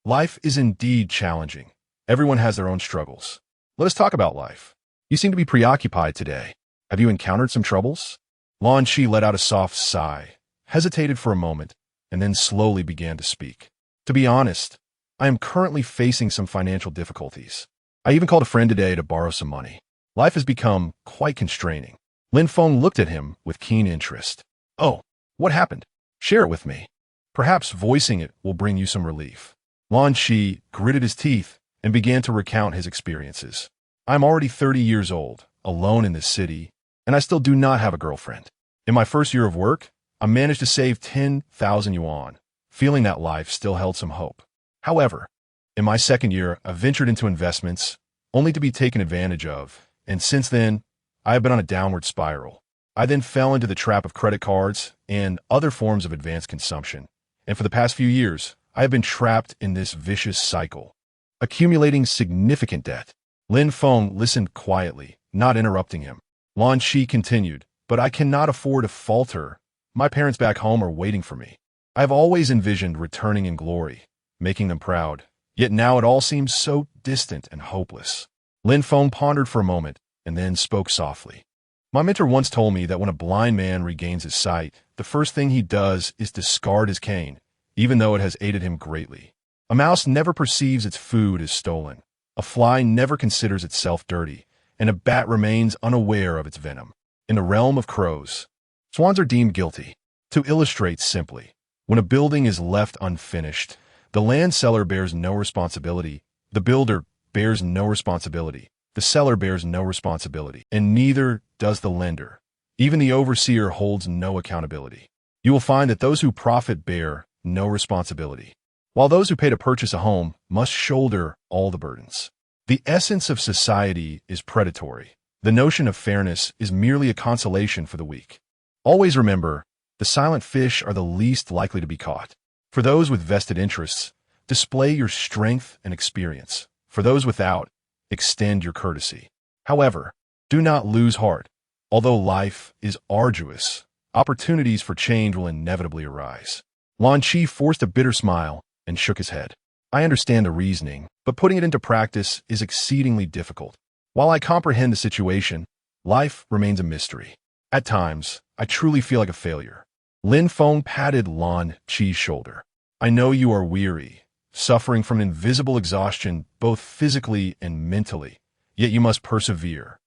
Life is indeed challenging. Everyone has their own struggles. Let us talk about life. You seem to be preoccupied today. Have you encountered some troubles? Lan Shi let out a soft sigh, hesitated for a moment, and then slowly began to speak. To be honest, I am currently facing some financial difficulties. I even called a friend today to borrow some money. Life has become quite constraining. Lin Feng looked at him with keen interest. Oh, what happened? Share it with me. Perhaps voicing it will bring you some relief. Lan Shi gritted his teeth and began to recount his experiences. I'm already 30 years old, alone in this city, and I still do not have a girlfriend. In my first year of work, I managed to save 10,000 yuan, feeling that life still held some hope. However, in my second year, I ventured into investments, only to be taken advantage of, and since then, I have been on a downward spiral. I then fell into the trap of credit cards and other forms of advanced consumption, and for the past few years, I have been trapped in this vicious cycle, accumulating significant debt. Lin Feng listened quietly, not interrupting him. Lan Shi continued, but I cannot afford to falter. My parents back home are waiting for me. I have always envisioned returning in glory, making them proud, yet now it all seems so distant and hopeless. Lin Feng pondered for a moment and then spoke softly. My mentor once told me that when a blind man regains his sight, the first thing he does is discard his cane, even though it has aided him greatly. A mouse never perceives its food is stolen. A fly never considers itself dirty, and a bat remains unaware of its venom. In the realm of crows, swans are deemed guilty. To illustrate simply, when a building is left unfinished, the land seller bears no responsibility, the builder bears no responsibility, the seller bears no responsibility, and neither does the lender. Even the overseer holds no accountability. You will find that those who profit bear no responsibility, while those who pay to purchase a home must shoulder all the burdens. The essence of society is predatory. The notion of fairness is merely a consolation for the weak. Always remember, the silent fish are the least likely to be caught. For those with vested interests, display your strength and experience. For those without, extend your courtesy. However, do not lose heart. Although life is arduous, opportunities for change will inevitably arise. Lan Shi forced a bitter smile and shook his head. I understand the reasoning, but putting it into practice is exceedingly difficult. While I comprehend the situation, life remains a mystery. At times, I truly feel like a failure. Lin Feng patted Lan Shi's shoulder. I know you are weary, suffering from invisible exhaustion both physically and mentally, yet you must persevere.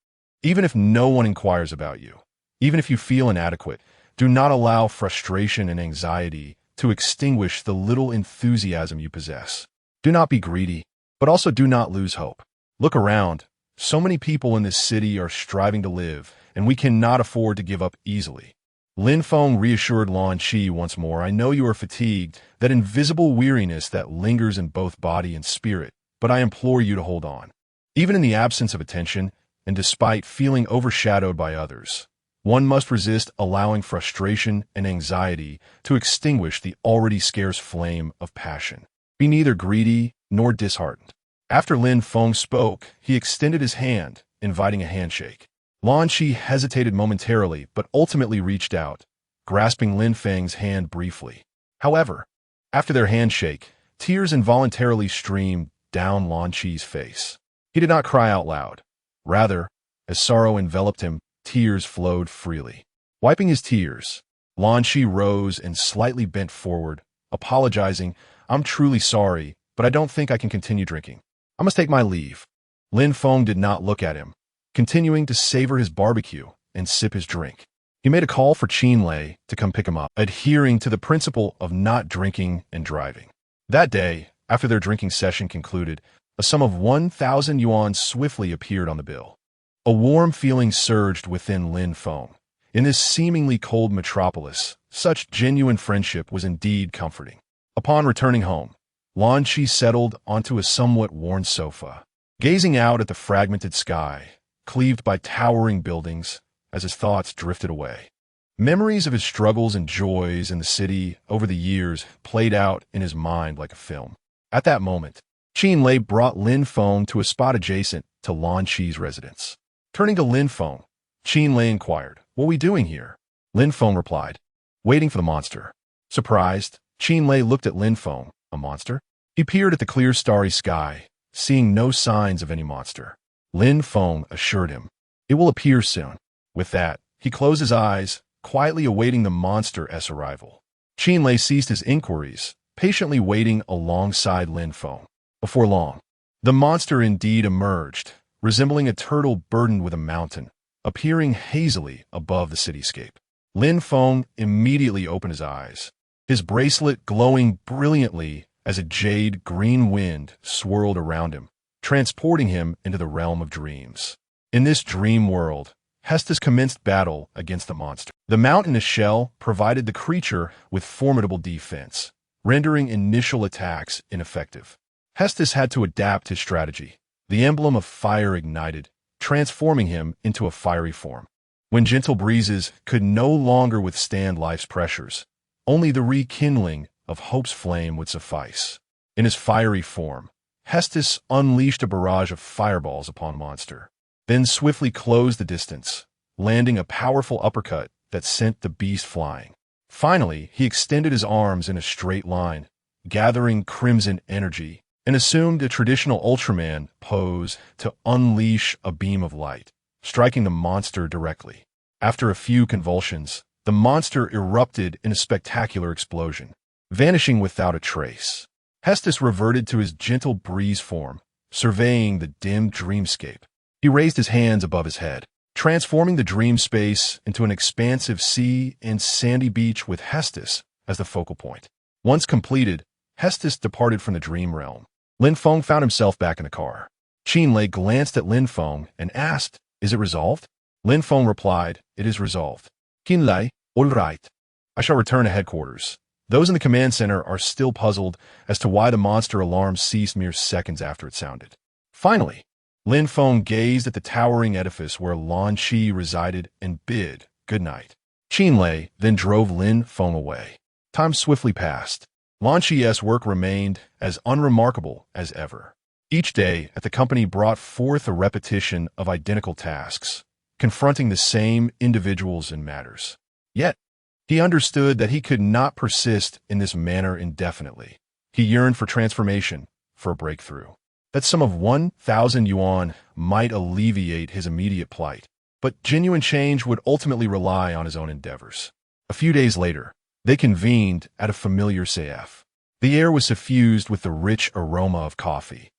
Even if no one inquires about you, even if you feel inadequate, do not allow frustration and anxiety to extinguish the little enthusiasm you possess. Do not be greedy, but also do not lose hope. Look around. So many people in this city are striving to live, and we cannot afford to give up easily. Lin Feng reassured Lan Shi once more, I know you are fatigued, that invisible weariness that lingers in both body and spirit, but I implore you to hold on. Even in the absence of attention, and despite feeling overshadowed by others, one must resist allowing frustration and anxiety to extinguish the already scarce flame of passion. Be neither greedy nor disheartened. After Lin Feng spoke, he extended his hand, inviting a handshake. Lan Shi hesitated momentarily, but ultimately reached out, grasping Lin Feng's hand briefly. However, after their handshake, tears involuntarily streamed down Lan Shi's face. He did not cry out loud. Rather, as sorrow enveloped him, tears flowed freely. Wiping his tears, Lan Shi rose and slightly bent forward, apologizing, I'm truly sorry, but I don't think I can continue drinking. I must take my leave. Lin Feng did not look at him, continuing to savor his barbecue and sip his drink. He made a call for Qin to come pick him up, adhering to the principle of not drinking and driving. That day, after their drinking session concluded, a sum of 1,000 yuan swiftly appeared on the bill. A warm feeling surged within Lin Feng. In this seemingly cold metropolis, such genuine friendship was indeed comforting. Upon returning home, Lan Shi settled onto a somewhat worn sofa. gazing out at the fragmented sky, cleaved by towering buildings, as his thoughts drifted away. Memories of his struggles and joys in the city over the years played out in his mind like a film. At that moment, Qin Lei brought Lin Feng to a spot adjacent to Lan Shi's residence. Turning to Lin Feng, Qin Lei inquired, "What are we doing here?" Lin Feng replied, "Waiting for the monster." Surprised, Qin Lei looked at Lin Feng. "A monster?" He peered at the clear starry sky, seeing no signs of any monster. Lin Feng assured him, "It will appear soon." With that, he closed his eyes, quietly awaiting the monster's arrival. Qin Lei ceased his inquiries, patiently waiting alongside Lin Feng. Before long, the monster indeed emerged, resembling a turtle burdened with a mountain, appearing hazily above the cityscape. Lin Feng immediately opened his eyes, his bracelet glowing brilliantly as a jade green wind swirled around him, transporting him into the realm of dreams. In this dream world, Hestos commenced battle against the monster. The mountainous shell provided the creature with formidable defense, rendering initial attacks ineffective. Hestos had to adapt his strategy. The emblem of fire ignited, transforming him into a fiery form. When gentle breezes could no longer withstand life's pressures, only the rekindling of hope's flame would suffice. In his fiery form, Hestos unleashed a barrage of fireballs upon monster, then swiftly closed the distance, landing a powerful uppercut that sent the beast flying. Finally, he extended his arms in a straight line, gathering crimson energy, and assumed a traditional Ultraman pose to unleash a beam of light, striking the monster directly. After a few convulsions, the monster erupted in a spectacular explosion, vanishing without a trace. Hestos reverted to his gentle breeze form, surveying the dim dreamscape. He raised his hands above his head, transforming the dream space into an expansive sea and sandy beach with Hestos as the focal point. Once completed, Hestos departed from the dream realm. Lin Feng found himself back in the car. Qin Lei glanced at Lin Feng and asked, "Is it resolved?" Lin Feng replied, "It is resolved." "Qin Lei, all right. I shall return to headquarters." Those in the command center are still puzzled as to why the monster alarm ceased mere seconds after it sounded. Finally, Lin Feng gazed at the towering edifice where Lan Shi resided and bid good night. Qin Lei then drove Lin Feng away. Time swiftly passed. Lan Shi's work remained as unremarkable as ever. Each day at the company brought forth a repetition of identical tasks, confronting the same individuals and matters. Yet, he understood that he could not persist in this manner indefinitely. He yearned for transformation, for a breakthrough. That sum of 1,000 yuan might alleviate his immediate plight, but genuine change would ultimately rely on his own endeavors. A few days later, they convened at a familiar CF. The air was suffused with the rich aroma of coffee,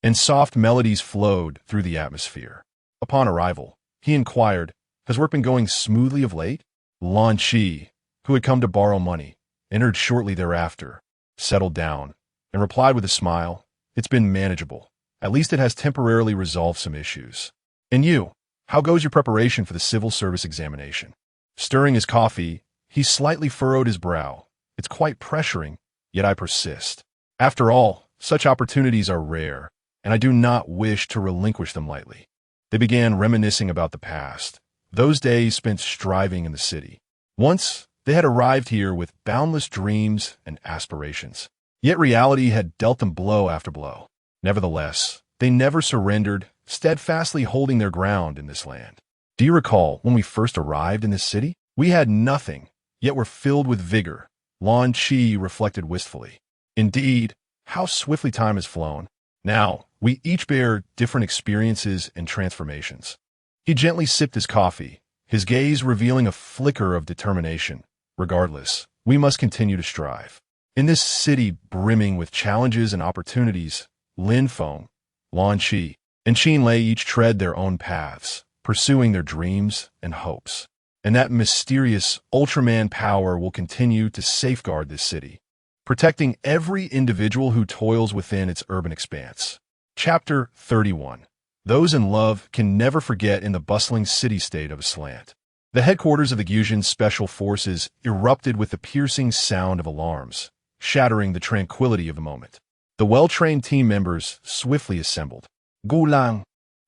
and soft melodies flowed through the atmosphere. Upon arrival, he inquired, "Has work been going smoothly of late?" Lan Shi, who had come to borrow money, entered shortly thereafter, settled down, and replied with a smile, "It's been manageable. At least it has temporarily resolved some issues. And you, how goes your preparation for the civil service examination?" Stirring his coffee, he slightly furrowed his brow. "It's quite pressuring, yet I persist. After all, such opportunities are rare, and I do not wish to relinquish them lightly." They began reminiscing about the past, those days spent striving in the city. Once, they had arrived here with boundless dreams and aspirations. Yet reality had dealt them blow after blow. Nevertheless, they never surrendered, steadfastly holding their ground in this land. "Do you recall when we first arrived in this city? We had nothing, yet were filled with vigor," Lan Shi reflected wistfully. "Indeed, how swiftly time has flown. Now, we each bear different experiences and transformations." He gently sipped his coffee, his gaze revealing a flicker of determination. "Regardless, we must continue to strive. In this city brimming with challenges and opportunities, Lin Feng, Lan Shi, and Qin Lei each tread their own paths, pursuing their dreams and hopes. And that mysterious Ultraman power will continue to safeguard this city, protecting every individual who toils within its urban expanse." Chapter 31. Those in love can never forget in the bustling city-state of Aslant. The headquarters of the Gyujin Special Forces erupted with the piercing sound of alarms, shattering the tranquility of the moment. The well-trained team members swiftly assembled. Gulang,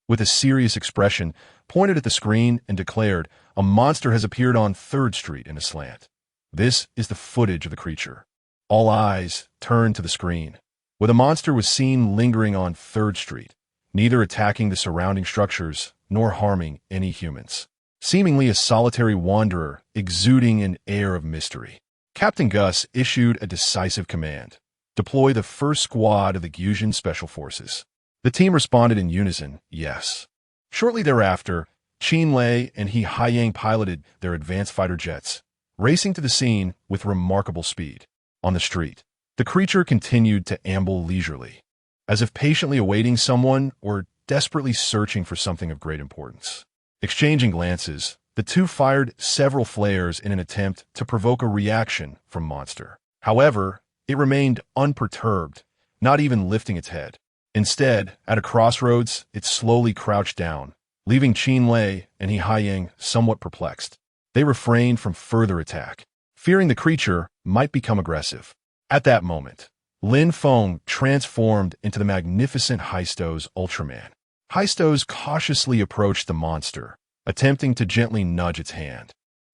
with a serious expression, pointed at the screen and declared, "A monster has appeared on 3rd Street in a slant." This is the footage of the creature. All eyes turned to the screen, where the monster was seen lingering on 3rd Street, neither attacking the surrounding structures nor harming any humans. Seemingly a solitary wanderer exuding an air of mystery. Captain Gus issued a decisive command: deploy the first squad of the Gyujin Special Forces. The team responded in unison, yes. Shortly thereafter, Qin Lei and He Haiyang piloted their advanced fighter jets, racing to the scene with remarkable speed. On the street, the creature continued to amble leisurely, as if patiently awaiting someone or desperately searching for something of great importance. Exchanging glances, the two fired several flares in an attempt to provoke a reaction from Monster. However, it remained unperturbed, not even lifting its head. Instead, at a crossroads, it slowly crouched down, leaving Qin Lei and He Haiyang somewhat perplexed. They refrained from further attack, fearing the creature might become aggressive. At that moment, Lin Feng transformed into the magnificent Hestos Ultraman. Hestos cautiously approached the monster, attempting to gently nudge its hand.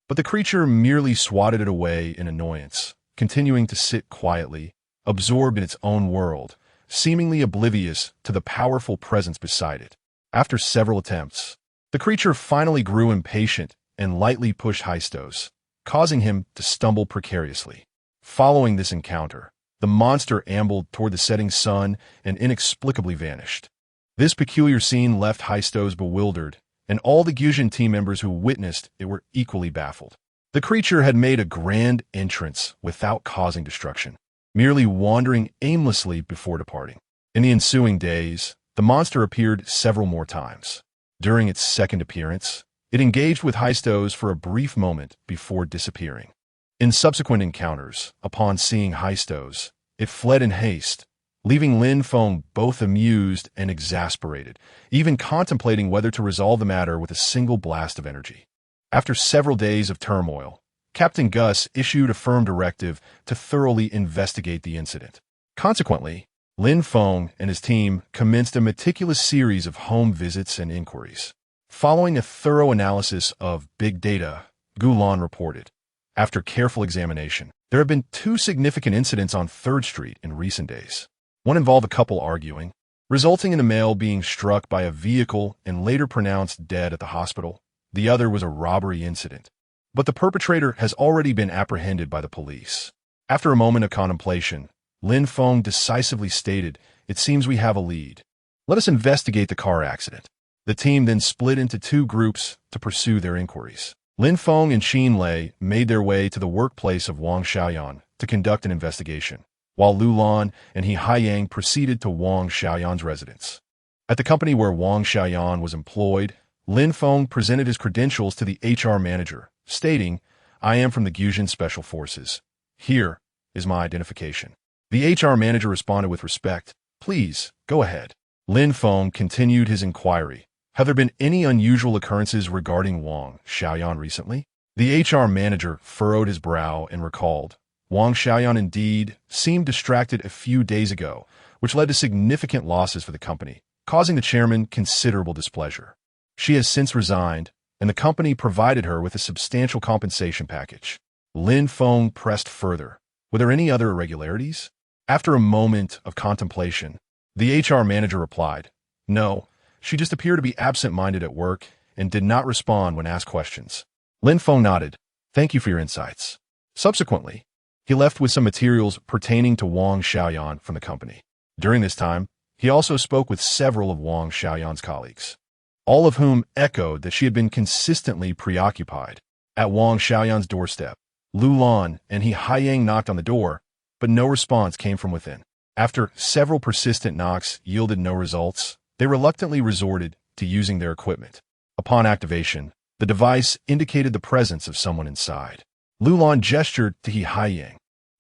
But the creature merely swatted it away in annoyance, continuing to sit quietly, absorbed in its own world, seemingly oblivious to the powerful presence beside it. After several attempts, the creature finally grew impatient and lightly pushed Hestos, causing him to stumble precariously. Following this encounter, the monster ambled toward the setting sun and inexplicably vanished. This peculiar scene left Hestos bewildered, and all the Gyujin team members who witnessed it were equally baffled. The creature had made a grand entrance without causing destruction, merely wandering aimlessly before departing. In the ensuing days, the monster appeared several more times. During its second appearance, it engaged with Hestos for a brief moment before disappearing. In subsequent encounters, upon seeing Hestos, it fled in haste, leaving Lin Feng both amused and exasperated, even contemplating whether to resolve the matter with a single blast of energy. After several days of turmoil, Captain Gus issued a firm directive to thoroughly investigate the incident. Consequently, Lin Feng and his team commenced a meticulous series of home visits and inquiries. Following a thorough analysis of big data, Gulan reported, after careful examination, there have been 2 significant incidents on 3rd Street in recent days. One involved a couple arguing, resulting in a male being struck by a vehicle and later pronounced dead at the hospital. The other was a robbery incident, but the perpetrator has already been apprehended by the police. After a moment of contemplation, Lin Feng decisively stated, "It seems we have a lead. Let us investigate the car accident." The team then split into 2 groups to pursue their inquiries. Lin Feng and Qin Lei made their way to the workplace of Wang Xiaoyan to conduct an investigation, while Lulan and He Haiyang proceeded to Wang Xiaoyan's residence. At the company where Wang Xiaoyan was employed, Lin Feng presented his credentials to the HR manager, stating, "I am from the Gyujin Special Forces. Here is my identification." The HR manager responded with respect, "Please, go ahead." Lin Feng continued his inquiry. "Have there been any unusual occurrences regarding Wang Xiaoyan recently?" The HR manager furrowed his brow and recalled, "Wang Xiaoyan indeed seemed distracted a few days ago, which led to significant losses for the company, causing the chairman considerable displeasure. She has since resigned, and the company provided her with a substantial compensation package." Lin Feng pressed further. "Were there any other irregularities?" After a moment of contemplation, the HR manager replied, "No, she just appeared to be absent-minded at work and did not respond when asked questions." Lin Feng nodded. "Thank you for your insights." Subsequently, he left with some materials pertaining to Wang Xiaoyan from the company. During this time, he also spoke with several of Wang Xiaoyan's colleagues, all of whom echoed that she had been consistently preoccupied. At Wang Xiaoyan's doorstep, Lulan and He Haiyang knocked on the door, but no response came from within. After several persistent knocks yielded no results, they reluctantly resorted to using their equipment. Upon activation, the device indicated the presence of someone inside. Lulan gestured to He Haiyang,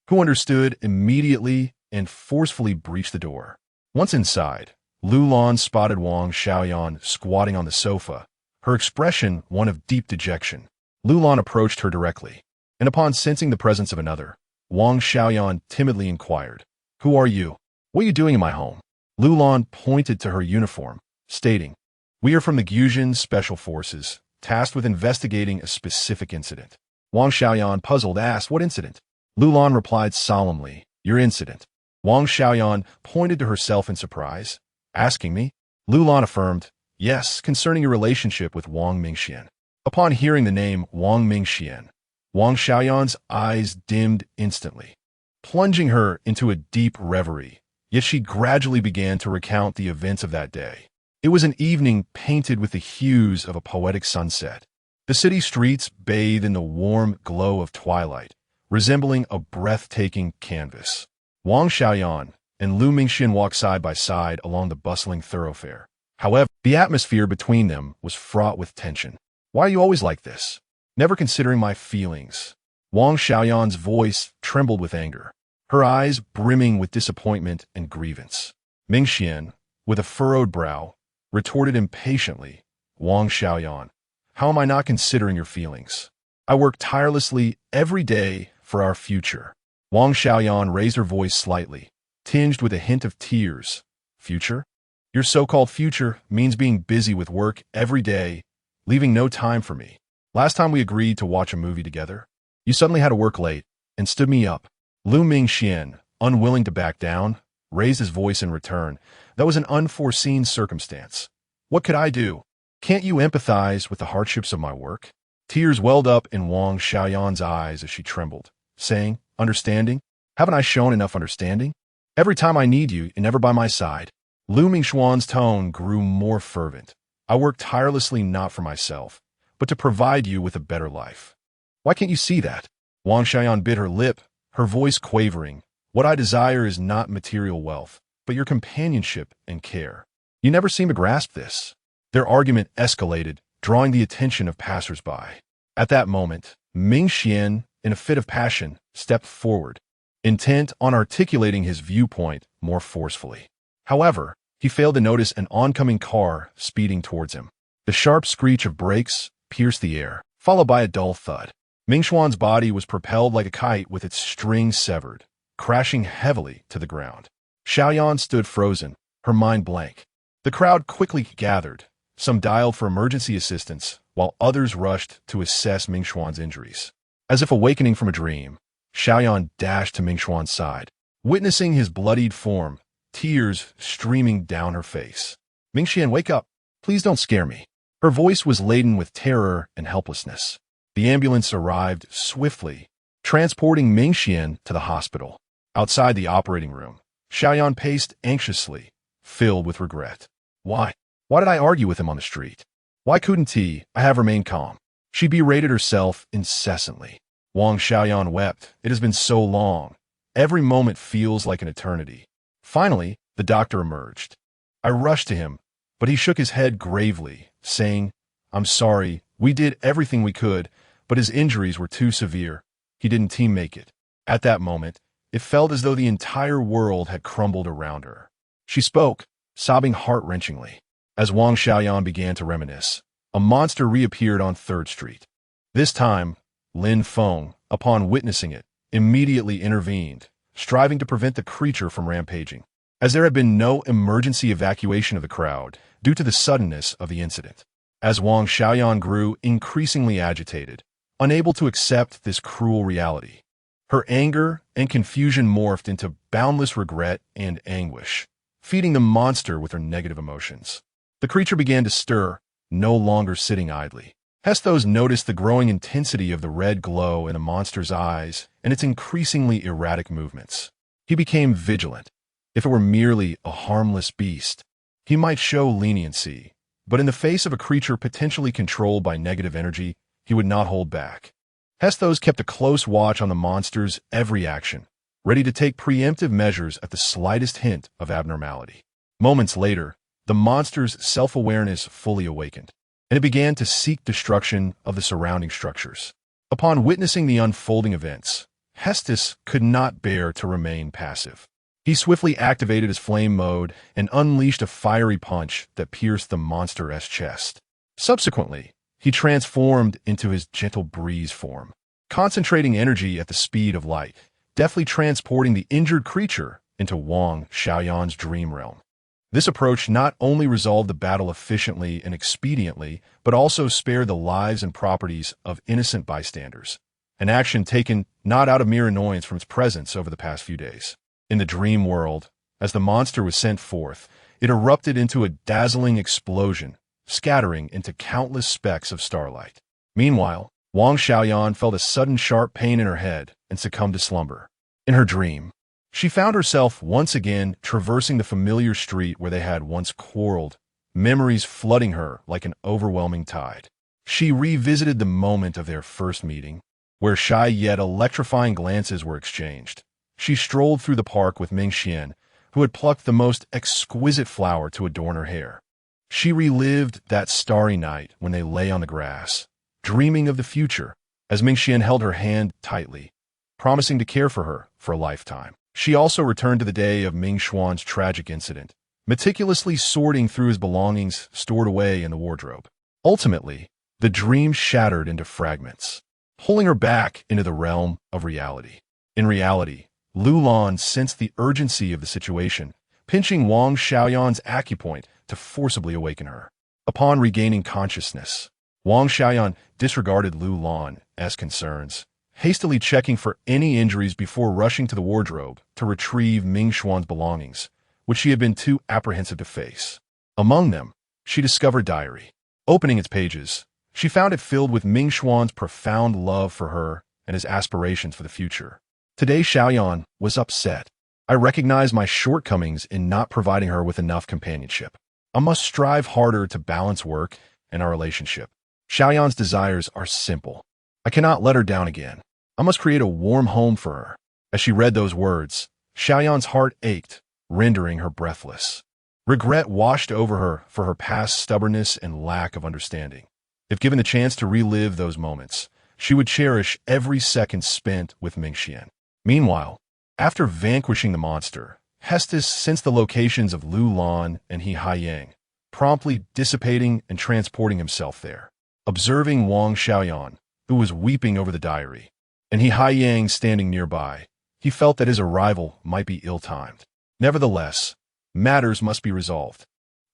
who understood immediately and forcefully breached the door. Once inside, Lulan spotted Wang Xiaoyan squatting on the sofa, her expression one of deep dejection. Lulan approached her directly, and upon sensing the presence of another, Wang Xiaoyan timidly inquired, "Who are you? What are you doing in my home?" Lulan pointed to her uniform, stating, "We are from the Gyujin Special Forces, tasked with investigating a specific incident." Wang Xiaoyan, puzzled, asked, "What incident?" Lulan replied solemnly, "Your incident." Wang Xiaoyan pointed to herself in surprise, asking me. Lulan affirmed, "Yes, concerning your relationship with Wang Mingxian." Upon hearing the name Wang Mingxian, Wang Xiaoyan's eyes dimmed instantly, plunging her into a deep reverie, yet she gradually began to recount the events of that day. It was an evening painted with the hues of a poetic sunset. The city streets bathed in the warm glow of twilight, resembling a breathtaking canvas. Wang Xiaoyan and Lu Mingxian walked side by side along the bustling thoroughfare. However, the atmosphere between them was fraught with tension. "Why are you always like this? Never considering my feelings?" Wang Xiaoyan's voice trembled with anger, her eyes brimming with disappointment and grievance. Mingxian, with a furrowed brow, retorted impatiently, "Wang Xiaoyan, how am I not considering your feelings? I work tirelessly every day for our future." Wang Xiaoyan raised her voice slightly, tinged with a hint of tears. "Future? Your so-called future means being busy with work every day, leaving no time for me. Last time we agreed to watch a movie together, you suddenly had to work late and stood me up." Lu Mingxian, unwilling to back down, raised his voice in return. "That was an unforeseen circumstance. What could I do? Can't you empathize with the hardships of my work?" Tears welled up in Wang Xiaoyan's eyes as she trembled, saying, "Understanding? Haven't I shown enough understanding? Every time I need you, you're never by my side." Lu Mingxuan's tone grew more fervent. "I work tirelessly not for myself, but to provide you with a better life. Why can't you see that?" Wang Xiaoyan bit her lip, her voice quavering. "What I desire is not material wealth, but your companionship and care. You never seem to grasp this." Their argument escalated, drawing the attention of passers-by. At that moment, Mingxian, in a fit of passion, stepped forward, intent on articulating his viewpoint more forcefully. However, he failed to notice an oncoming car speeding towards him. The sharp screech of brakes pierced the air, followed by a dull thud. Mingxuan's body was propelled like a kite with its string severed, crashing heavily to the ground. Xiaoyan stood frozen, her mind blank. The crowd quickly gathered. Some dialed for emergency assistance, while others rushed to assess Mingxuan's injuries. As if awakening from a dream, Xiaoyan dashed to Mingxuan's side, witnessing his bloodied form, tears streaming down her face. "Mingxian, wake up. Please don't scare me." Her voice was laden with terror and helplessness. The ambulance arrived swiftly, transporting Mingxian to the hospital. Outside the operating room, Xiaoyan paced anxiously, filled with regret. Why did I argue with him on the street? Why couldn't I have remained calm? She berated herself incessantly. Wang Xiaoyan wept. "It has been so long. Every moment feels like an eternity." Finally, the doctor emerged. I rushed to him, but he shook his head gravely, saying, "I'm sorry, we did everything we could, but his injuries were too severe. He didn't make it." At that moment, it felt as though the entire world had crumbled around her. She spoke, sobbing heart-wrenchingly. As Wang Xiaoyan began to reminisce, a monster reappeared on 3rd Street. This time, Lin Feng, upon witnessing it, immediately intervened, striving to prevent the creature from rampaging, as there had been no emergency evacuation of the crowd due to the suddenness of the incident. As Wang Xiaoyan grew increasingly agitated, unable to accept this cruel reality, her anger and confusion morphed into boundless regret and anguish, feeding the monster with her negative emotions. The creature began to stir, no longer sitting idly. Hestos noticed the growing intensity of the red glow in the monster's eyes and its increasingly erratic movements. He became vigilant. If it were merely a harmless beast, he might show leniency, but in the face of a creature potentially controlled by negative energy, he would not hold back. Hestos kept a close watch on the monster's every action, ready to take preemptive measures at the slightest hint of abnormality. Moments later, the monster's self-awareness fully awakened, and it began to seek destruction of the surrounding structures. Upon witnessing the unfolding events, Hestos could not bear to remain passive. He swiftly activated his flame mode and unleashed a fiery punch that pierced the monster's chest. Subsequently, he transformed into his gentle breeze form, concentrating energy at the speed of light, deftly transporting the injured creature into Wang Xiaoyan's dream realm. This approach not only resolved the battle efficiently and expediently, but also spared the lives and properties of innocent bystanders, an action taken not out of mere annoyance from its presence over the past few days. In the dream world, as the monster was sent forth, it erupted into a dazzling explosion, scattering into countless specks of starlight. Meanwhile, Wang Xiaoyan felt a sudden sharp pain in her head and succumbed to slumber. In her dream, she found herself once again traversing the familiar street where they had once quarreled, memories flooding her like an overwhelming tide. She revisited the moment of their first meeting, where shy yet electrifying glances were exchanged. She strolled through the park with Ming Xian, who had plucked the most exquisite flower to adorn her hair. She relived that starry night when they lay on the grass, dreaming of the future, as Ming Xian held her hand tightly, promising to care for her for a lifetime. She also returned to the day of Ming Xuan's tragic incident, meticulously sorting through his belongings stored away in the wardrobe. Ultimately, the dream shattered into fragments, pulling her back into the realm of reality. In reality, Lu Lan sensed the urgency of the situation, pinching Wang Xiaoyan's acupoint to forcibly awaken her. Upon regaining consciousness, Wang Xiaoyan disregarded Lu Lan's concerns, hastily checking for any injuries before rushing to the wardrobe to retrieve Ming Xuan's belongings, which she had been too apprehensive to face. Among them, she discovered a diary. Opening its pages, she found it filled with Ming Xuan's profound love for her and his aspirations for the future. Today, Xiaoyan was upset. I recognize my shortcomings in not providing her with enough companionship. I must strive harder to balance work and our relationship. Xiaoyan's desires are simple. I cannot let her down again. I must create a warm home for her. As she read those words, Xiaoyan's heart ached, rendering her breathless. Regret washed over her for her past stubbornness and lack of understanding. If given the chance to relive those moments, she would cherish every second spent with Ming Xian. Meanwhile, after vanquishing the monster, Hestos sensed the locations of Lu Lan and He Haiyang, promptly dissipating and transporting himself there. Observing Wang Xiaoyan, who was weeping over the diary, and He Haiyang standing nearby, he felt that his arrival might be ill-timed. Nevertheless, matters must be resolved.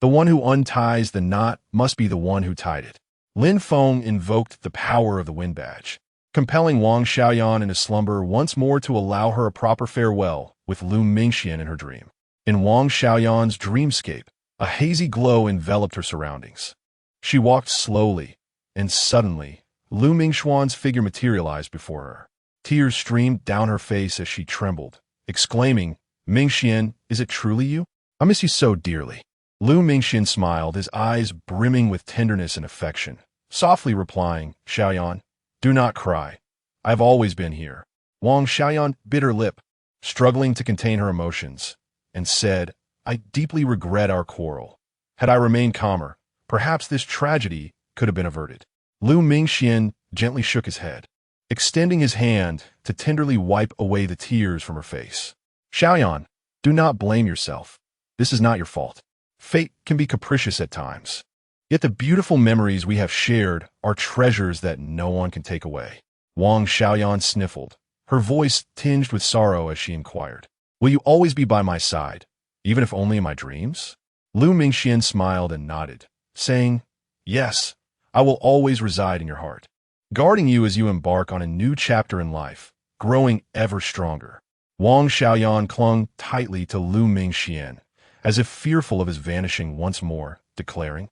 The one who unties the knot must be the one who tied it. Lin Feng invoked the power of the wind badge, compelling Wang Xiaoyan in his slumber once more to allow her a proper farewell with Lu Mingxian in her dream. In Wang Xiaoyan's dreamscape, a hazy glow enveloped her surroundings. She walked slowly, and suddenly, Lu Mingxuan's figure materialized before her. Tears streamed down her face as she trembled, exclaiming, "Mingxian, is it truly you? I miss you so dearly." Lu Mingxian smiled, his eyes brimming with tenderness and affection, softly replying, "Xiaoyan, do not cry. I have always been here." Wang Xiaoyan bit her lip, struggling to contain her emotions, and said, "I deeply regret our quarrel. Had I remained calmer, perhaps this tragedy could have been averted." Lu Mingxian gently shook his head, extending his hand to tenderly wipe away the tears from her face. "Xiaoyan, do not blame yourself. This is not your fault. Fate can be capricious at times. Yet the beautiful memories we have shared are treasures that no one can take away." Wang Xiaoyan sniffled, her voice tinged with sorrow as she inquired, "Will you always be by my side, even if only in my dreams?" Lu Mingxian smiled and nodded, saying, "Yes, I will always reside in your heart, guarding you as you embark on a new chapter in life, growing ever stronger." Wang Xiaoyan clung tightly to Lu Mingxian, as if fearful of his vanishing once more, declaring,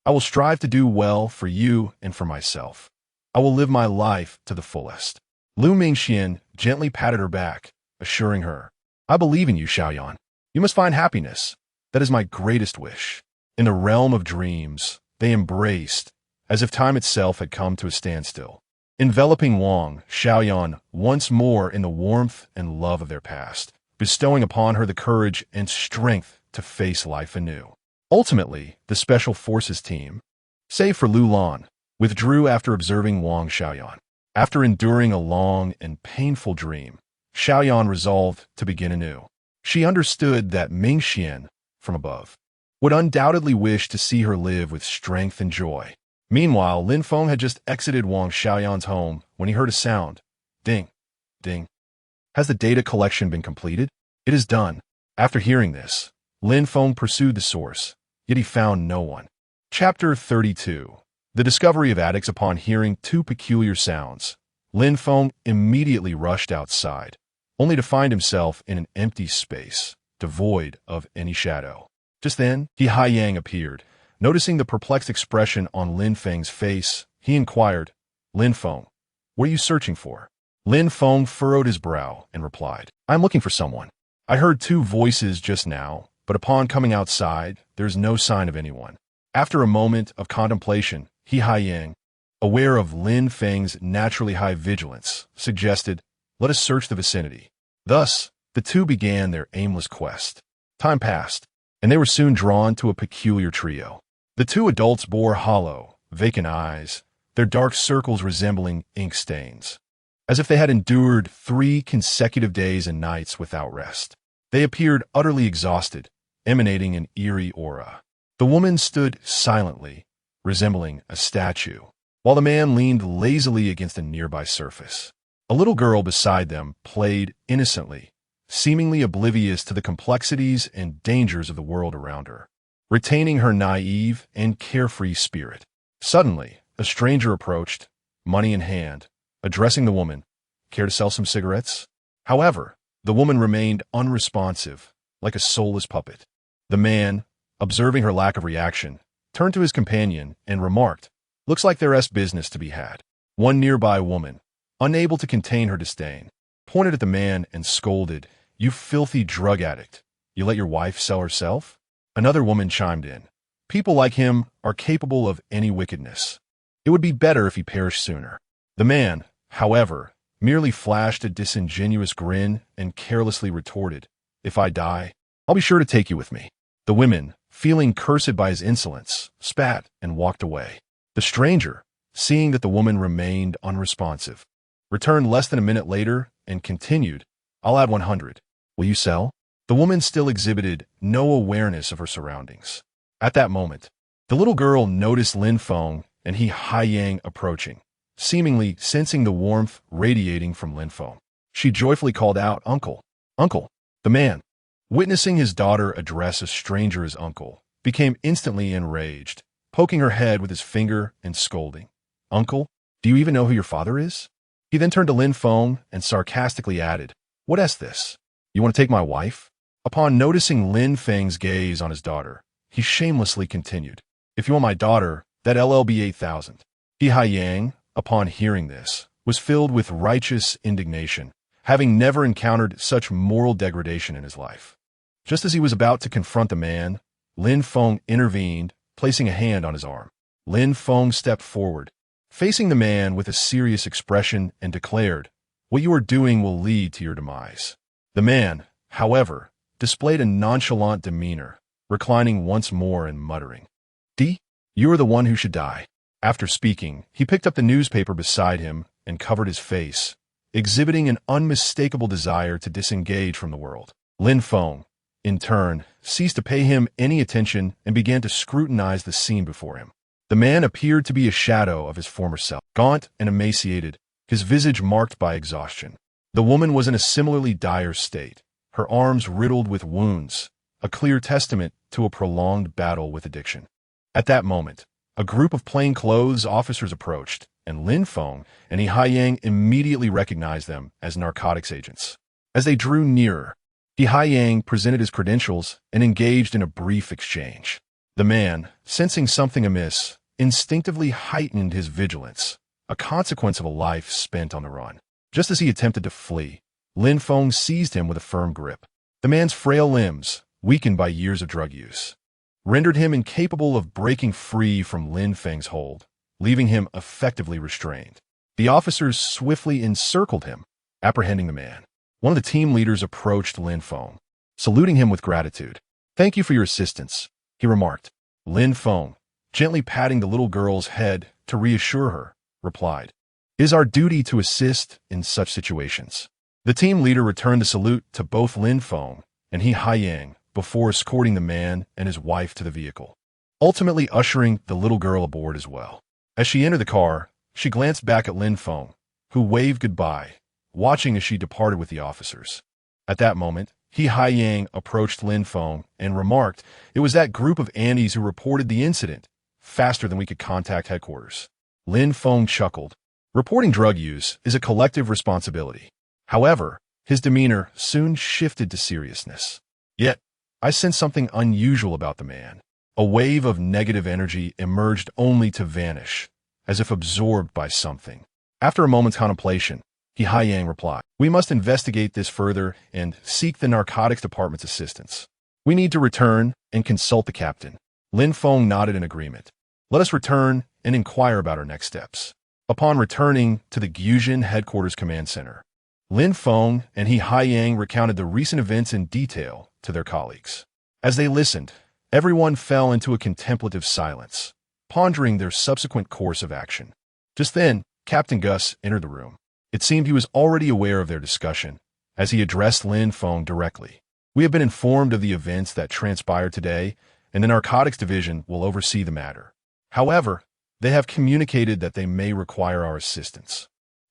"I will strive to do well for you and for myself. I will live my life to the fullest." Lu Mingxian gently patted her back, assuring her, "I believe in you, Xiaoyan. You must find happiness. That is my greatest wish." In the realm of dreams, they embraced, as if time itself had come to a standstill, enveloping Wang Xiaoyan once more in the warmth and love of their past, bestowing upon her the courage and strength to face life anew. Ultimately, the Special Forces team, save for Lu Lan, withdrew after observing Wang Xiaoyan. After enduring a long and painful dream, Xiaoyan resolved to begin anew. She understood that Ming Xian, from above, would undoubtedly wish to see her live with strength and joy. Meanwhile, Lin Feng had just exited Wang Xiaoyan's home when he heard a sound. Ding, ding. Has the data collection been completed? It is done. After hearing this, Lin Feng pursued the source, yet he found no one. Chapter 32. The discovery of addicts. Upon hearing two peculiar sounds, Lin Feng immediately rushed outside, only to find himself in an empty space, devoid of any shadow. Just then, He Haiyang appeared. Noticing the perplexed expression on Lin Feng's face, he inquired, "Lin Feng, what are you searching for?" Lin Feng furrowed his brow and replied, "I'm looking for someone. I heard two voices just now, but upon coming outside, there's no sign of anyone." After a moment of contemplation, He Haiyang, aware of Lin Feng's naturally high vigilance, suggested, "Let us search the vicinity." Thus, the two began their aimless quest. Time passed, and they were soon drawn to a peculiar trio. The two adults bore hollow, vacant eyes, their dark circles resembling ink stains, as if they had endured 3 consecutive days and nights without rest. They appeared utterly exhausted, emanating an eerie aura. The woman stood silently, resembling a statue, while the man leaned lazily against a nearby surface. A little girl beside them played innocently, seemingly oblivious to the complexities and dangers of the world around her, retaining her naive and carefree spirit. Suddenly, a stranger approached, money in hand, addressing the woman, "Care to sell some cigarettes?" However, the woman remained unresponsive, like a soulless puppet. The man, observing her lack of reaction, turned to his companion and remarked, "Looks like there's business to be had." One nearby woman, unable to contain her disdain, pointed at the man and scolded, "You filthy drug addict. You let your wife sell herself?" Another woman chimed in, "People like him are capable of any wickedness. It would be better if he perished sooner." The man, however, merely flashed a disingenuous grin and carelessly retorted, "If I die, I'll be sure to take you with me." The women, feeling cursed by his insolence, spat and walked away. The stranger, seeing that the woman remained unresponsive, returned less than a minute later and continued, "I'll add 100. Will you sell?" The woman still exhibited no awareness of her surroundings. At that moment, the little girl noticed Lin Feng and He Haiyang approaching, seemingly sensing the warmth radiating from Lin Feng. She joyfully called out, "Uncle! Uncle!" The man, witnessing his daughter address a stranger as uncle, became instantly enraged, poking her head with his finger and scolding, "Uncle, do you even know who your father is?" He then turned to Lin Feng and sarcastically added, "What is this? You want to take my wife?" Upon noticing Lin Feng's gaze on his daughter, he shamelessly continued, "If you want my daughter, that LLB 8,000. He Haiyang, upon hearing this, was filled with righteous indignation, having never encountered such moral degradation in his life. Just as he was about to confront the man, Lin Feng intervened, placing a hand on his arm. Lin Feng stepped forward, facing the man with a serious expression, and declared, "What you are doing will lead to your demise." The man, however, displayed a nonchalant demeanor, reclining once more and muttering, "You are the one who should die." After speaking, he picked up the newspaper beside him and covered his face, exhibiting an unmistakable desire to disengage from the world. Lin Feng, in turn, ceased to pay him any attention and began to scrutinize the scene before him. The man appeared to be a shadow of his former self, gaunt and emaciated, his visage marked by exhaustion. The woman was in a similarly dire state, her arms riddled with wounds, a clear testament to a prolonged battle with addiction. At that moment, a group of plainclothes officers approached, and Lin Feng and He Haiyang immediately recognized them as narcotics agents. As they drew nearer, He Haiyang presented his credentials and engaged in a brief exchange. The man, sensing something amiss, instinctively heightened his vigilance, a consequence of a life spent on the run. Just as he attempted to flee, Lin Feng seized him with a firm grip. The man's frail limbs, weakened by years of drug use, rendered him incapable of breaking free from Lin Feng's hold, leaving him effectively restrained. The officers swiftly encircled him, apprehending the man. One of the team leaders approached Lin Feng, saluting him with gratitude. "Thank you for your assistance," he remarked. Lin Feng, gently patting the little girl's head to reassure her, replied, "It is our duty to assist in such situations." The team leader returned the salute to both Lin Feng and He Haiyang before escorting the man and his wife to the vehicle, ultimately ushering the little girl aboard as well. As she entered the car, she glanced back at Lin Feng, who waved goodbye, watching as she departed with the officers. At that moment, He Haiyang approached Lin Feng and remarked, "It was that group of Andes who reported the incident, faster than we could contact headquarters." Lin Feng chuckled. Reporting drug use is a collective responsibility. However, his demeanor soon shifted to seriousness. Yet, I sensed something unusual about the man. A wave of negative energy emerged only to vanish, as if absorbed by something. After a moment's contemplation, He Haiyang replied, "We must investigate this further and seek the narcotics department's assistance. We need to return and consult the captain." Lin Feng nodded in agreement. "Let us return and inquire about our next steps." Upon returning to the Gyujin headquarters command center, Lin Feng and He Haiyang recounted the recent events in detail to their colleagues. As they listened, everyone fell into a contemplative silence, pondering their subsequent course of action. Just then, Captain Gus entered the room. It seemed he was already aware of their discussion, as he addressed Lin Feng directly. "We have been informed of the events that transpired today, and the Narcotics Division will oversee the matter. However, they have communicated that they may require our assistance,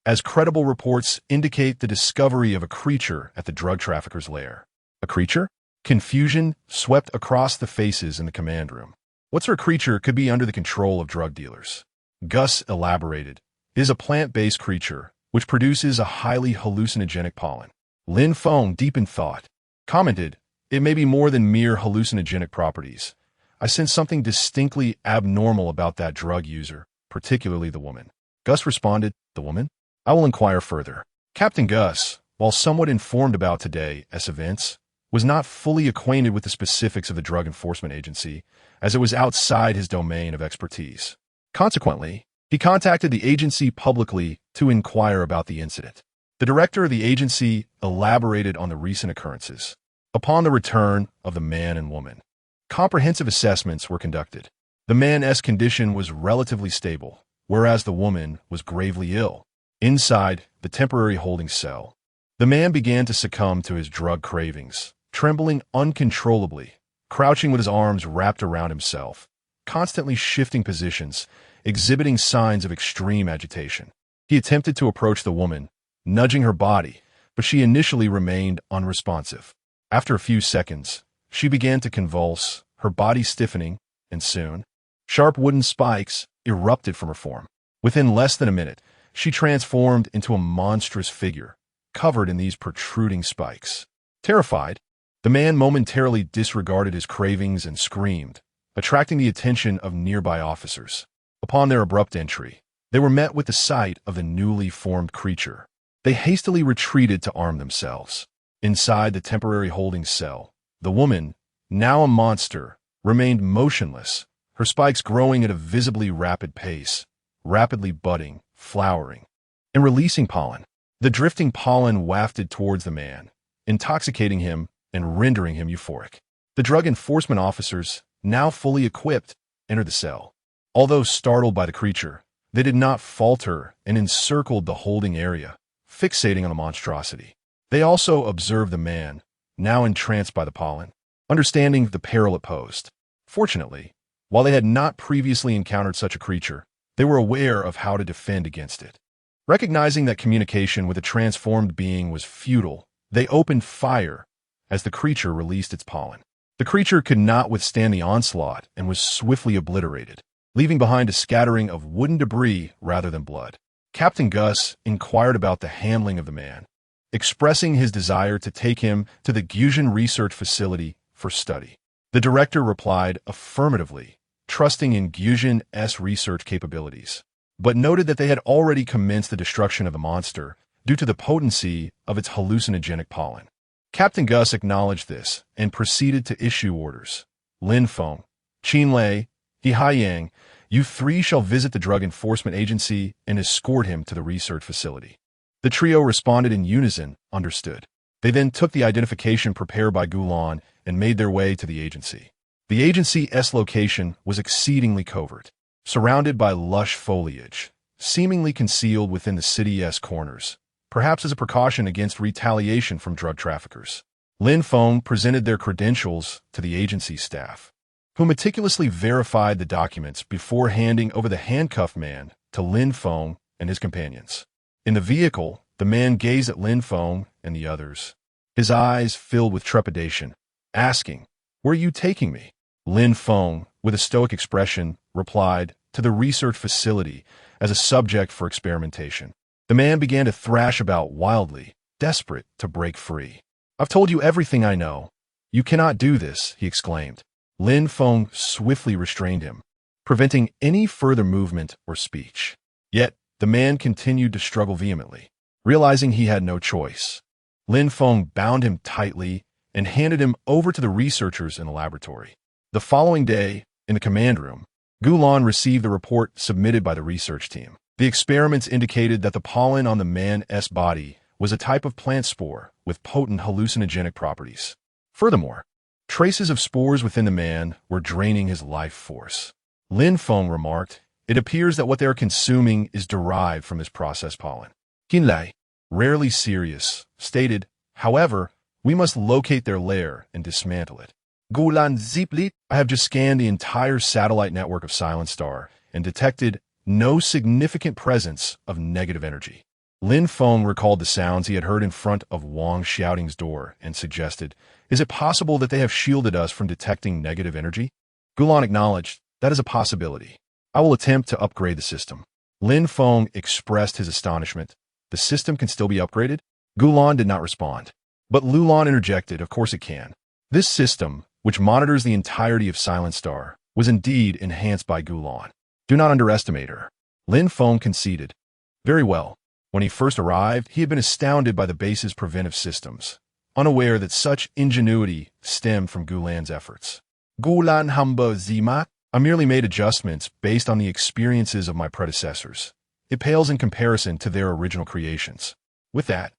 as credible reports indicate the discovery of a creature at the drug trafficker's lair." "A creature?" Confusion swept across the faces in the command room. What sort of creature could be under the control of drug dealers? Gus elaborated. "It is a plant-based creature, which produces a highly hallucinogenic pollen." Lin Feng, deep in thought, commented, "It may be more than mere hallucinogenic properties. I sense something distinctly abnormal about that drug user, particularly the woman." Gus responded, "The woman? I will inquire further." Captain Gus, while somewhat informed about today's events, was not fully acquainted with the specifics of the Drug Enforcement Agency, as it was outside his domain of expertise. Consequently, he contacted the agency publicly to inquire about the incident. The director of the agency elaborated on the recent occurrences. Upon the return of the man and woman, comprehensive assessments were conducted. The man's condition was relatively stable, whereas the woman was gravely ill. Inside the temporary holding cell, the man began to succumb to his drug cravings, trembling uncontrollably, crouching with his arms wrapped around himself, constantly shifting positions, exhibiting signs of extreme agitation. He attempted to approach the woman, nudging her body, but she initially remained unresponsive. After a few seconds, she began to convulse, her body stiffening, and soon, sharp wooden spikes erupted from her form. Within less than a minute, she transformed into a monstrous figure, covered in these protruding spikes. Terrified, the man momentarily disregarded his cravings and screamed, attracting the attention of nearby officers. Upon their abrupt entry, they were met with the sight of the newly formed creature. They hastily retreated to arm themselves. Inside the temporary holding cell, the woman, now a monster, remained motionless, her spikes growing at a visibly rapid pace, rapidly budding, flowering, and releasing pollen. The drifting pollen wafted towards the man, intoxicating him and rendering him euphoric. The drug enforcement officers, now fully equipped, entered the cell. Although startled by the creature, they did not falter and encircled the holding area, fixating on the monstrosity. They also observed the man, now entranced by the pollen, understanding the peril it posed. Fortunately, while they had not previously encountered such a creature, they were aware of how to defend against it. Recognizing that communication with a transformed being was futile, they opened fire as the creature released its pollen. The creature could not withstand the onslaught and was swiftly obliterated, leaving behind a scattering of wooden debris rather than blood. Captain Gus inquired about the handling of the man, expressing his desire to take him to the Gyujin Research Facility for study. The director replied affirmatively, trusting in Gyujin's research capabilities, but noted that they had already commenced the destruction of the monster due to the potency of its hallucinogenic pollen. Captain Gus acknowledged this and proceeded to issue orders. Lin Feng, Qin Lei, He Haiyang, you three shall visit the Drug Enforcement Agency and escort him to the research facility. The trio responded in unison, understood. They then took the identification prepared by Gulan and made their way to the agency. The agency's location was exceedingly covert, surrounded by lush foliage, seemingly concealed within the city's corners, perhaps as a precaution against retaliation from drug traffickers. Lin Feng presented their credentials to the agency staff, who meticulously verified the documents before handing over the handcuffed man to Lin Feng and his companions. In the vehicle, the man gazed at Lin Feng and the others, his eyes filled with trepidation, asking, "Where are you taking me?" Lin Feng, with a stoic expression, replied, "To the research facility as a subject for experimentation." The man began to thrash about wildly, desperate to break free. "I've told you everything I know. You cannot do this," he exclaimed. Lin Feng swiftly restrained him, preventing any further movement or speech. Yet, the man continued to struggle vehemently. Realizing he had no choice, Lin Feng bound him tightly and handed him over to the researchers in the laboratory. The following day, in the command room, Gulan received the report submitted by the research team. The experiments indicated that the pollen on the man's body was a type of plant spore with potent hallucinogenic properties. Furthermore, traces of spores within the man were draining his life force. Lin Feng remarked, "It appears that what they are consuming is derived from this processed pollen." Qinlai, rarely serious, stated, "However, we must locate their lair and dismantle it." Gulan Ziplit, "I have just scanned the entire satellite network of Silent Star and detected no significant presence of negative energy." Lin Feng recalled the sounds he had heard in front of Wang Xiaoting's door and suggested, "Is it possible that they have shielded us from detecting negative energy?" Gulan acknowledged, "That is a possibility. I will attempt to upgrade the system." Lin Feng expressed his astonishment. "The system can still be upgraded?" Gulan did not respond. But Lulan interjected, "Of course it can." This system, which monitors the entirety of Silent Star, was indeed enhanced by Gulan. "Do not underestimate her." Lin Feng conceded. Very well. When he first arrived, he had been astounded by the base's preventive systems, unaware that such ingenuity stemmed from Gulan's efforts. Gulan Hamba Zima, "I merely made adjustments based on the experiences of my predecessors. It pales in comparison to their original creations." With that,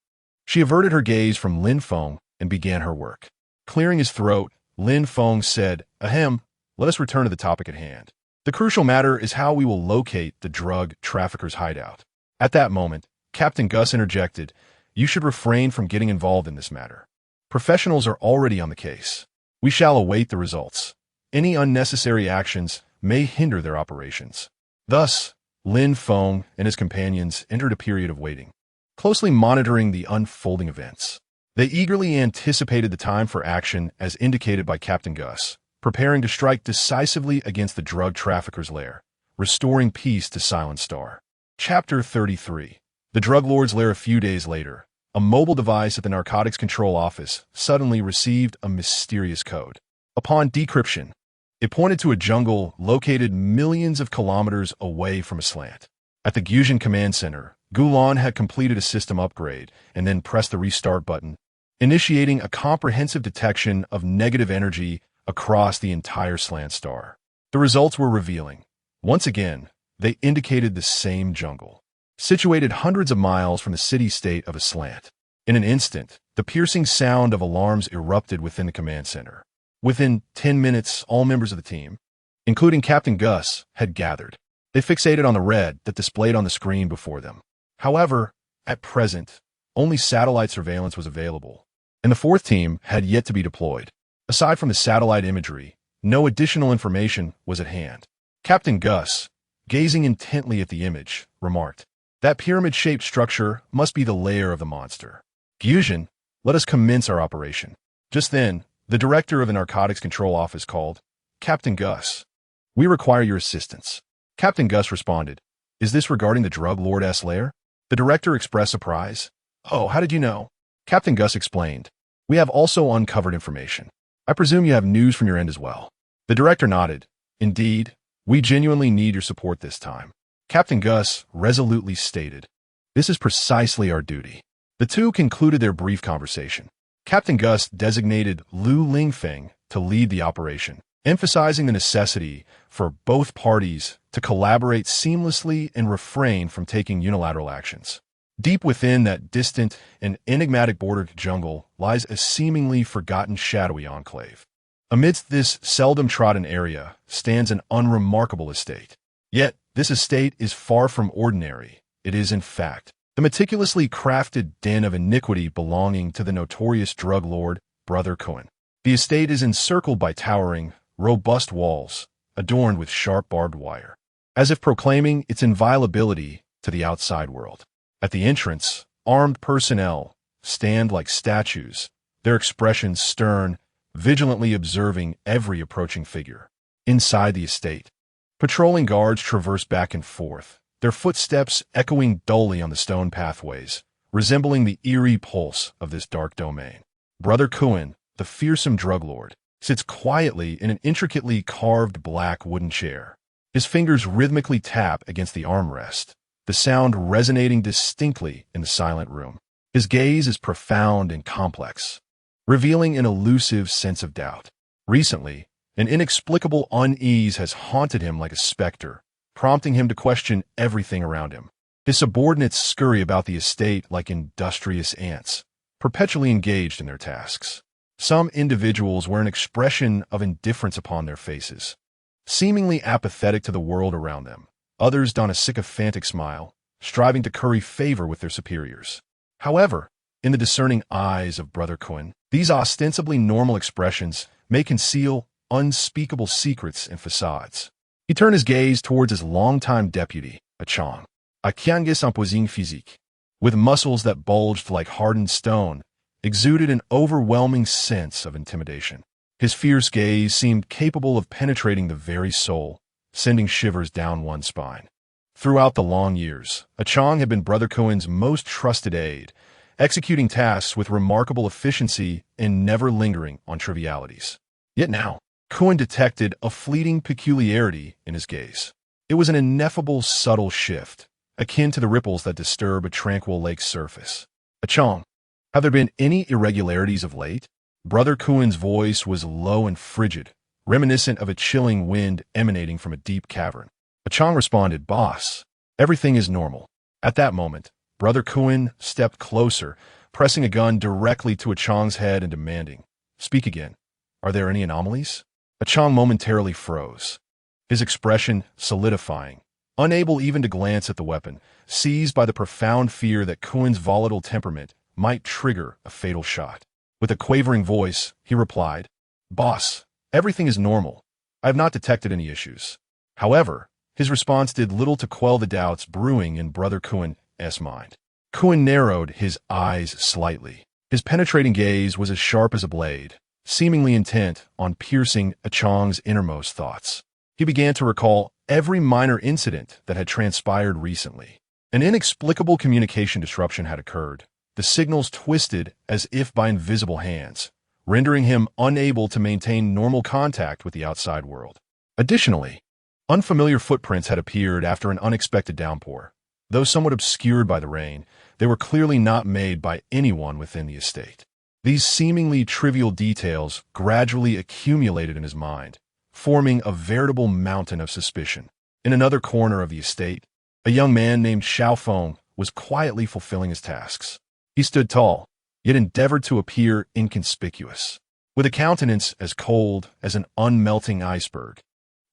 she averted her gaze from Lin Feng and began her work. Clearing his throat, Lin Feng said, "Ahem, let us return to the topic at hand. The crucial matter is how we will locate the drug trafficker's hideout." At that moment, Captain Gus interjected, "You should refrain from getting involved in this matter. Professionals are already on the case. We shall await the results. Any unnecessary actions may hinder their operations." Thus, Lin Feng and his companions entered a period of waiting, closely monitoring the unfolding events. They eagerly anticipated the time for action as indicated by Captain Gus, preparing to strike decisively against the drug trafficker's lair, restoring peace to Silent Star. Chapter 33. The drug lord's lair. A few days later, a mobile device at the Narcotics Control Office suddenly received a mysterious code. Upon decryption, it pointed to a jungle located millions of kilometers away from a slant. At the Gyujin Command Center, Gulan had completed a system upgrade and then pressed the restart button, initiating a comprehensive detection of negative energy across the entire Slant Star. The results were revealing. Once again, they indicated the same jungle, situated hundreds of miles from the city-state of a slant. In an instant, the piercing sound of alarms erupted within the command center. Within 10 minutes, all members of the team, including Captain Gus, had gathered. They fixated on the red that displayed on the screen before them. However, at present, only satellite surveillance was available, and the fourth team had yet to be deployed. Aside from the satellite imagery, no additional information was at hand. Captain Gus, gazing intently at the image, remarked, "That pyramid-shaped structure must be the lair of the monster. Gyujin, let us commence our operation." Just then, the director of the Narcotics Control Office called, "Captain Gus, we require your assistance." Captain Gus responded, "Is this regarding the drug lord's lair?" The director expressed surprise. "Oh, how did you know?" Captain Gus explained, "We have also uncovered information. I presume you have news from your end as well." The director nodded. "Indeed, we genuinely need your support this time." Captain Gus resolutely stated, "This is precisely our duty." The two concluded their brief conversation. Captain Gus designated Lu Lingfeng to lead the operation, emphasizing the necessity for both parties to collaborate seamlessly and refrain from taking unilateral actions. Deep within that distant and enigmatic border jungle lies a seemingly forgotten shadowy enclave. Amidst this seldom trodden area stands an unremarkable estate. Yet, this estate is far from ordinary. It is, in fact, the meticulously crafted den of iniquity belonging to the notorious drug lord, Brother Cohen. The estate is encircled by towering, robust walls, adorned with sharp barbed wire, as if proclaiming its inviolability to the outside world. At the entrance, armed personnel stand like statues, their expressions stern, vigilantly observing every approaching figure. Inside the estate, patrolling guards traverse back and forth, their footsteps echoing dully on the stone pathways, resembling the eerie pulse of this dark domain. Brother Kuan, the fearsome drug lord, sits quietly in an intricately carved black wooden chair. His fingers rhythmically tap against the armrest, the sound resonating distinctly in the silent room. His gaze is profound and complex, revealing an elusive sense of doubt. Recently, an inexplicable unease has haunted him like a specter, prompting him to question everything around him. His subordinates scurry about the estate like industrious ants, perpetually engaged in their tasks. Some individuals wear an expression of indifference upon their faces, seemingly apathetic to the world around them. Others don a sycophantic smile, striving to curry favor with their superiors. However, in the discerning eyes of Brother Kuan, these ostensibly normal expressions may conceal unspeakable secrets and facades. He turned his gaze towards his longtime deputy, I Ching, a Kiangis imposing physique, with muscles that bulged like hardened stone, exuded an overwhelming sense of intimidation. His fierce gaze seemed capable of penetrating the very soul, sending shivers down one's spine. Throughout the long years, I Ching had been Brother Kuan's most trusted aide, executing tasks with remarkable efficiency and never lingering on trivialities. Yet now, Kuan detected a fleeting peculiarity in his gaze. It was an ineffable, subtle shift, akin to the ripples that disturb a tranquil lake's surface. I Ching, have there been any irregularities of late? Brother Kuan's voice was low and frigid, reminiscent of a chilling wind emanating from a deep cavern. I Ching responded, "Boss, everything is normal." At that moment, Brother Kuan stepped closer, pressing a gun directly to I Ching's head and demanding, "Speak again. Are there any anomalies?" I Ching momentarily froze, his expression solidifying, unable even to glance at the weapon, seized by the profound fear that Kuan's volatile temperament might trigger a fatal shot. With a quavering voice, he replied, "Boss, everything is normal. I have not detected any issues." However, his response did little to quell the doubts brewing in Brother Kuan's mind. Kuan narrowed his eyes slightly. His penetrating gaze was as sharp as a blade, seemingly intent on piercing I Ching's innermost thoughts. He began to recall every minor incident that had transpired recently. An inexplicable communication disruption had occurred, the signals twisted as if by invisible hands, rendering him unable to maintain normal contact with the outside world. Additionally, unfamiliar footprints had appeared after an unexpected downpour. Though somewhat obscured by the rain, they were clearly not made by anyone within the estate. These seemingly trivial details gradually accumulated in his mind, forming a veritable mountain of suspicion. In another corner of the estate, a young man named Xiaofeng was quietly fulfilling his tasks. He stood tall, yet endeavored to appear inconspicuous. With a countenance as cold as an unmelting iceberg,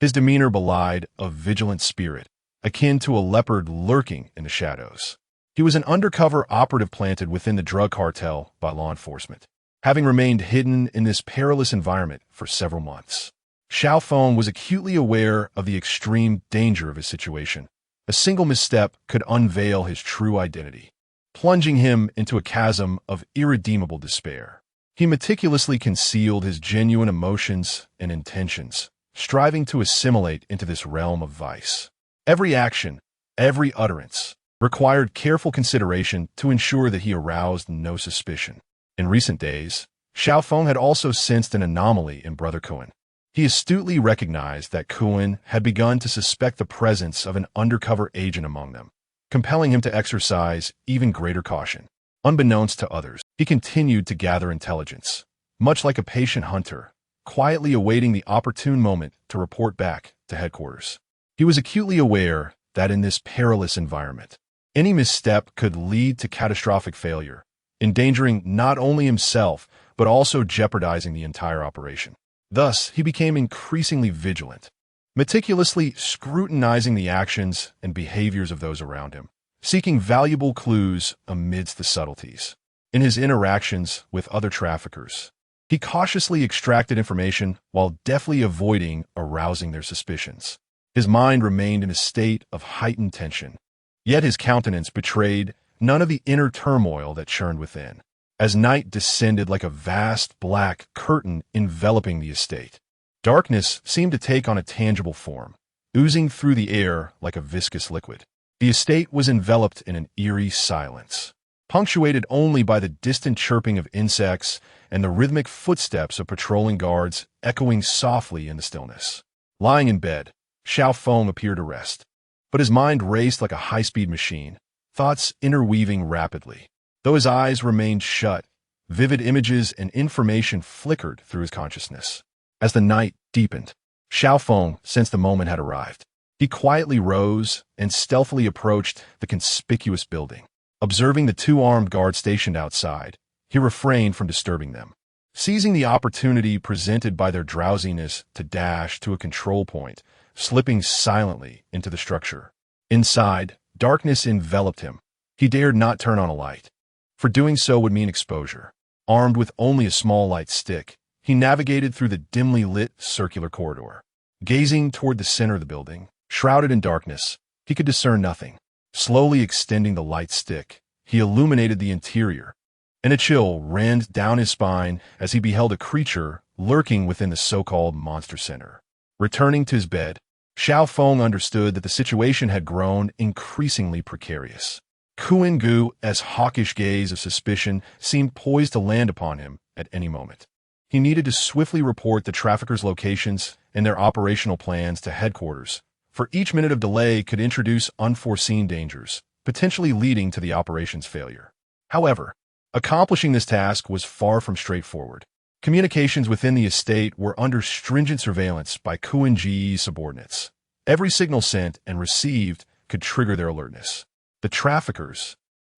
his demeanor belied a vigilant spirit, akin to a leopard lurking in the shadows. He was an undercover operative planted within the drug cartel by law enforcement, having remained hidden in this perilous environment for several months. Xiaofeng was acutely aware of the extreme danger of his situation. A single misstep could unveil his true identity, plunging him into a chasm of irredeemable despair. He meticulously concealed his genuine emotions and intentions, striving to assimilate into this realm of vice. Every action, every utterance, required careful consideration to ensure that he aroused no suspicion. In recent days, Xiaofeng had also sensed an anomaly in Brother Kuan. He astutely recognized that Kuan had begun to suspect the presence of an undercover agent among them, compelling him to exercise even greater caution. Unbeknownst to others, he continued to gather intelligence, much like a patient hunter, quietly awaiting the opportune moment to report back to headquarters. He was acutely aware that in this perilous environment, any misstep could lead to catastrophic failure, endangering not only himself, but also jeopardizing the entire operation. Thus, he became increasingly vigilant, meticulously scrutinizing the actions and behaviors of those around him, seeking valuable clues amidst the subtleties. In his interactions with other traffickers, he cautiously extracted information while deftly avoiding arousing their suspicions. His mind remained in a state of heightened tension, yet his countenance betrayed none of the inner turmoil that churned within. as night descended like a vast black curtain enveloping the estate. Darkness seemed to take on a tangible form, oozing through the air like a viscous liquid. The estate was enveloped in an eerie silence, punctuated only by the distant chirping of insects and the rhythmic footsteps of patrolling guards echoing softly in the stillness. Lying in bed, Xiao Feng appeared to rest, but his mind raced like a high-speed machine, thoughts interweaving rapidly. Though his eyes remained shut, vivid images and information flickered through his consciousness. As the night deepened, Xiao Feng sensed the moment had arrived. He quietly rose and stealthily approached the conspicuous building. Observing the two armed guards stationed outside, he refrained from disturbing them, seizing the opportunity presented by their drowsiness to dash to a control point, slipping silently into the structure. Inside, darkness enveloped him. He dared not turn on a light, for doing so would mean exposure. Armed with only a small light stick, he navigated through the dimly lit circular corridor. Gazing toward the center of the building, shrouded in darkness, he could discern nothing. Slowly extending the light stick, he illuminated the interior, and a chill ran down his spine as he beheld a creature lurking within the so-called monster center. Returning to his bed, Xiao Feng understood that the situation had grown increasingly precarious. Kuan Gu's hawkish gaze of suspicion seemed poised to land upon him at any moment. He needed to swiftly report the traffickers' locations and their operational plans to headquarters, for each minute of delay could introduce unforeseen dangers, potentially leading to the operation's failure. However, accomplishing this task was far from straightforward. Communications within the estate were under stringent surveillance by Kuan Gu's subordinates. Every signal sent and received could trigger their alertness. The traffickers,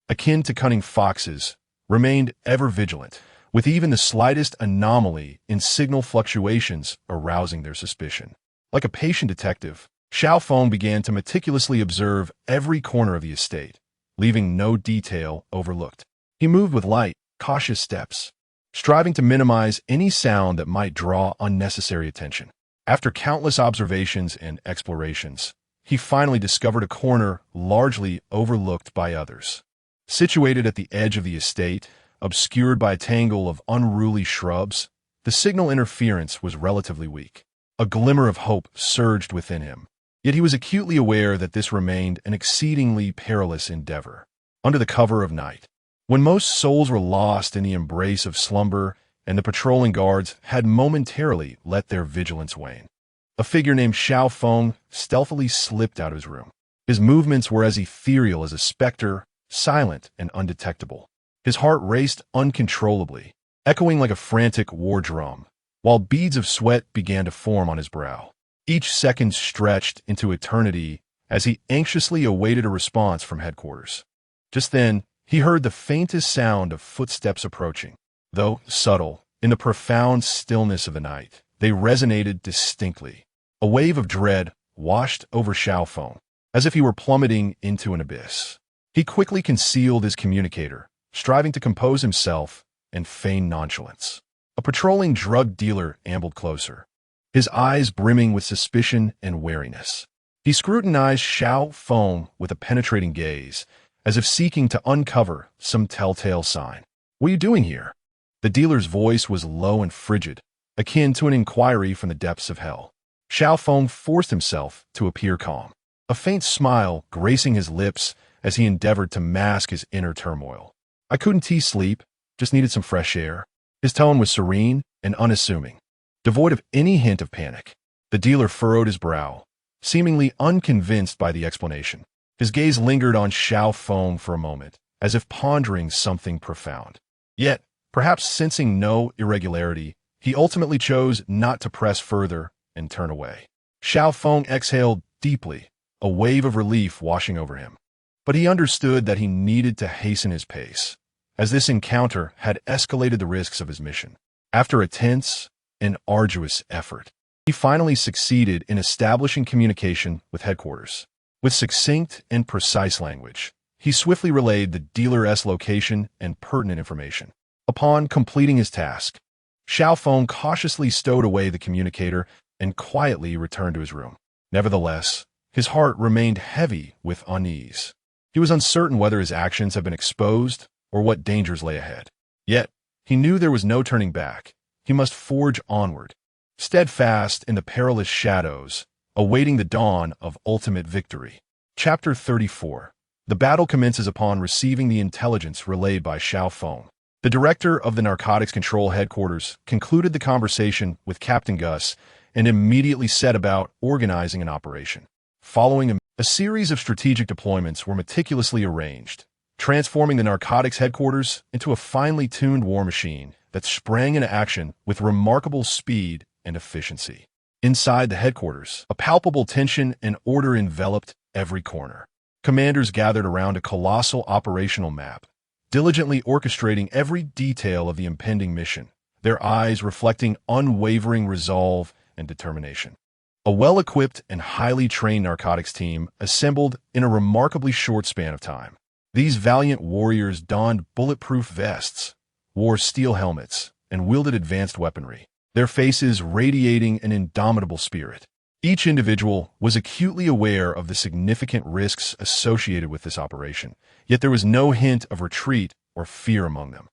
akin to cunning foxes, remained ever vigilant, with even the slightest anomaly in signal fluctuations arousing their suspicion. Like a patient detective, Xiao Feng began to meticulously observe every corner of the estate, leaving no detail overlooked. He moved with light, cautious steps, striving to minimize any sound that might draw unnecessary attention. After countless observations and explorations, he finally discovered a corner largely overlooked by others. Situated at the edge of the estate, obscured by a tangle of unruly shrubs, the signal interference was relatively weak. A glimmer of hope surged within him, yet he was acutely aware that this remained an exceedingly perilous endeavor. Under the cover of night, when most souls were lost in the embrace of slumber and the patrolling guards had momentarily let their vigilance wane, a figure named Xiao Feng stealthily slipped out of his room. His movements were as ethereal as a specter, silent and undetectable. His heart raced uncontrollably, echoing like a frantic war drum, while beads of sweat began to form on his brow. Each second stretched into eternity as he anxiously awaited a response from headquarters. Just then, he heard the faintest sound of footsteps approaching. Though subtle, in the profound stillness of the night, they resonated distinctly. A wave of dread washed over Xiao Feng, as if he were plummeting into an abyss. He quickly concealed his communicator, striving to compose himself and feign nonchalance. A patrolling drug dealer ambled closer, his eyes brimming with suspicion and wariness. He scrutinized Xiao Feng with a penetrating gaze, as if seeking to uncover some telltale sign. "What are you doing here?" The dealer's voice was low and frigid, akin to an inquiry from the depths of hell. Xiao Feng forced himself to appear calm, a faint smile gracing his lips as he endeavored to mask his inner turmoil. "I couldn't sleep, just needed some fresh air." His tone was serene and unassuming, devoid of any hint of panic. The dealer furrowed his brow, seemingly unconvinced by the explanation. His gaze lingered on Xiao Feng for a moment, as if pondering something profound. Yet, perhaps sensing no irregularity, he ultimately chose not to press further and turn away. Xiao Feng exhaled deeply, a wave of relief washing over him. But he understood that he needed to hasten his pace, as this encounter had escalated the risks of his mission. After a tense and arduous effort, he finally succeeded in establishing communication with headquarters. With succinct and precise language, he swiftly relayed the dealer's location and pertinent information. Upon completing his task, Xiao Feng cautiously stowed away the communicator and quietly returned to his room. Nevertheless, his heart remained heavy with unease. He was uncertain whether his actions had been exposed or what dangers lay ahead. Yet, he knew there was no turning back. He must forge onward, steadfast in the perilous shadows, awaiting the dawn of ultimate victory. Chapter 34. The battle commences upon receiving the intelligence relayed by Xiao Feng. The director of the Narcotics Control Headquarters concluded the conversation with Captain Gus and immediately set about organizing an operation. Following a series of strategic deployments were meticulously arranged, transforming the Narcotics Headquarters into a finely tuned war machine that sprang into action with remarkable speed and efficiency. Inside the headquarters, a palpable tension and order enveloped every corner. Commanders gathered around a colossal operational map, diligently orchestrating every detail of the impending mission, their eyes reflecting unwavering resolve and determination. A well-equipped and highly trained narcotics team assembled in a remarkably short span of time. These valiant warriors donned bulletproof vests, wore steel helmets, and wielded advanced weaponry, their faces radiating an indomitable spirit. Each individual was acutely aware of the significant risks associated with this operation, yet there was no hint of retreat or fear among them.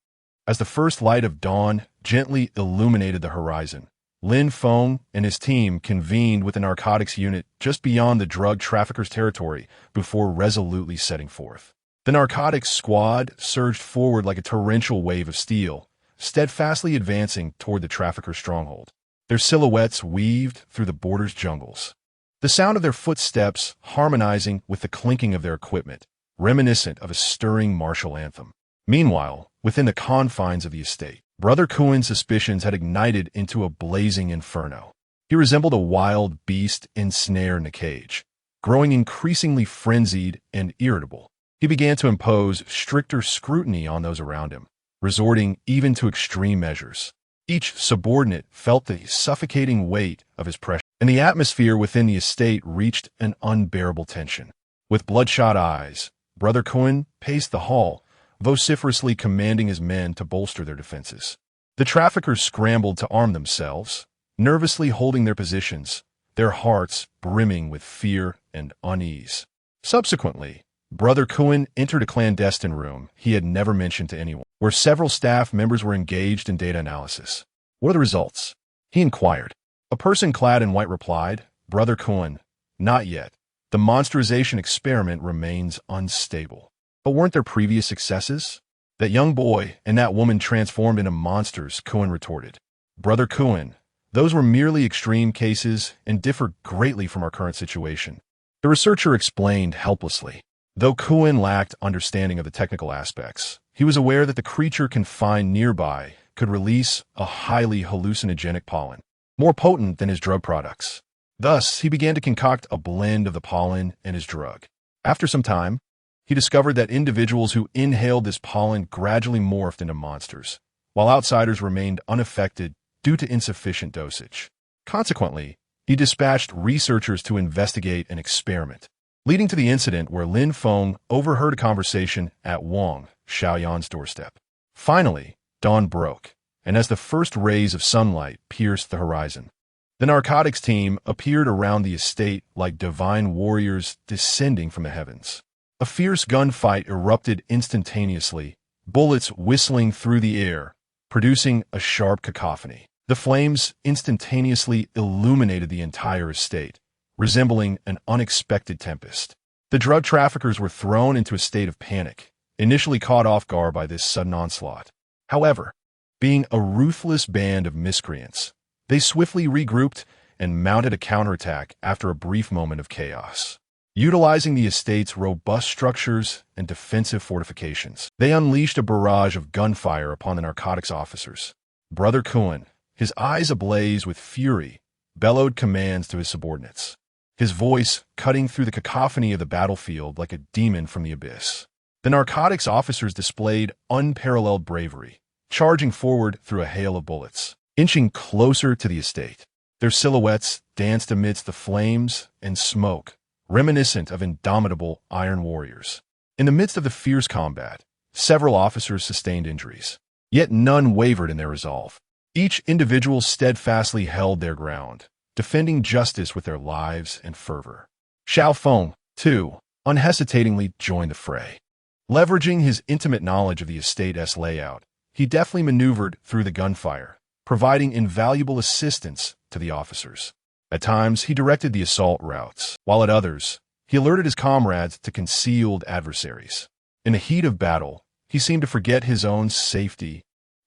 As the first light of dawn gently illuminated the horizon, Lin Feng and his team convened with the narcotics unit just beyond the drug traffickers' territory before resolutely setting forth. The narcotics squad surged forward like a torrential wave of steel, steadfastly advancing toward the traffickers' stronghold. Their silhouettes weaved through the border's jungles, the sound of their footsteps harmonizing with the clinking of their equipment, reminiscent of a stirring martial anthem. Meanwhile, within the confines of the estate, Brother Kuen's suspicions had ignited into a blazing inferno. He resembled a wild beast ensnared in a cage, growing increasingly frenzied and irritable. He began to impose stricter scrutiny on those around him, resorting even to extreme measures. Each subordinate felt the suffocating weight of his pressure, and the atmosphere within the estate reached an unbearable tension. With bloodshot eyes, Brother Kuen paced the hall, vociferously commanding his men to bolster their defenses. The traffickers scrambled to arm themselves, nervously holding their positions, their hearts brimming with fear and unease. Subsequently, Brother Kuen entered a clandestine room he had never mentioned to anyone, where several staff members were engaged in data analysis. "What are the results?" he inquired. A person clad in white replied, "Brother Kuen, not yet. The monsterization experiment remains unstable." "But weren't there previous successes?" "That young boy and that woman transformed into monsters," Kuen retorted. "Brother Kuen, those were merely extreme cases and differ greatly from our current situation," the researcher explained helplessly. Though Kuen lacked understanding of the technical aspects, he was aware that the creature confined nearby could release a highly hallucinogenic pollen, more potent than his drug products. Thus, he began to concoct a blend of the pollen and his drug. After some time, he discovered that individuals who inhaled this pollen gradually morphed into monsters, while outsiders remained unaffected due to insufficient dosage. Consequently, he dispatched researchers to investigate an experiment, leading to the incident where Lin Feng overheard a conversation at Wang Xiaoyan's doorstep. Finally, dawn broke, and as the first rays of sunlight pierced the horizon, the narcotics team appeared around the estate like divine warriors descending from the heavens. A fierce gunfight erupted instantaneously, bullets whistling through the air, producing a sharp cacophony. The flames instantaneously illuminated the entire estate, resembling an unexpected tempest. The drug traffickers were thrown into a state of panic, initially caught off guard by this sudden onslaught. However, being a ruthless band of miscreants, they swiftly regrouped and mounted a counterattack after a brief moment of chaos. Utilizing the estate's robust structures and defensive fortifications, they unleashed a barrage of gunfire upon the narcotics officers. Brother Kuen, his eyes ablaze with fury, bellowed commands to his subordinates, his voice cutting through the cacophony of the battlefield like a demon from the abyss. The narcotics officers displayed unparalleled bravery, charging forward through a hail of bullets, inching closer to the estate. Their silhouettes danced amidst the flames and smoke, reminiscent of indomitable iron warriors. In the midst of the fierce combat, several officers sustained injuries, yet none wavered in their resolve. Each individual steadfastly held their ground, defending justice with their lives and fervor. Xiao Feng, too, unhesitatingly joined the fray. Leveraging his intimate knowledge of the estate's layout, he deftly maneuvered through the gunfire, providing invaluable assistance to the officers. At times, he directed the assault routes, while at others, he alerted his comrades to concealed adversaries. In the heat of battle, he seemed to forget his own safety,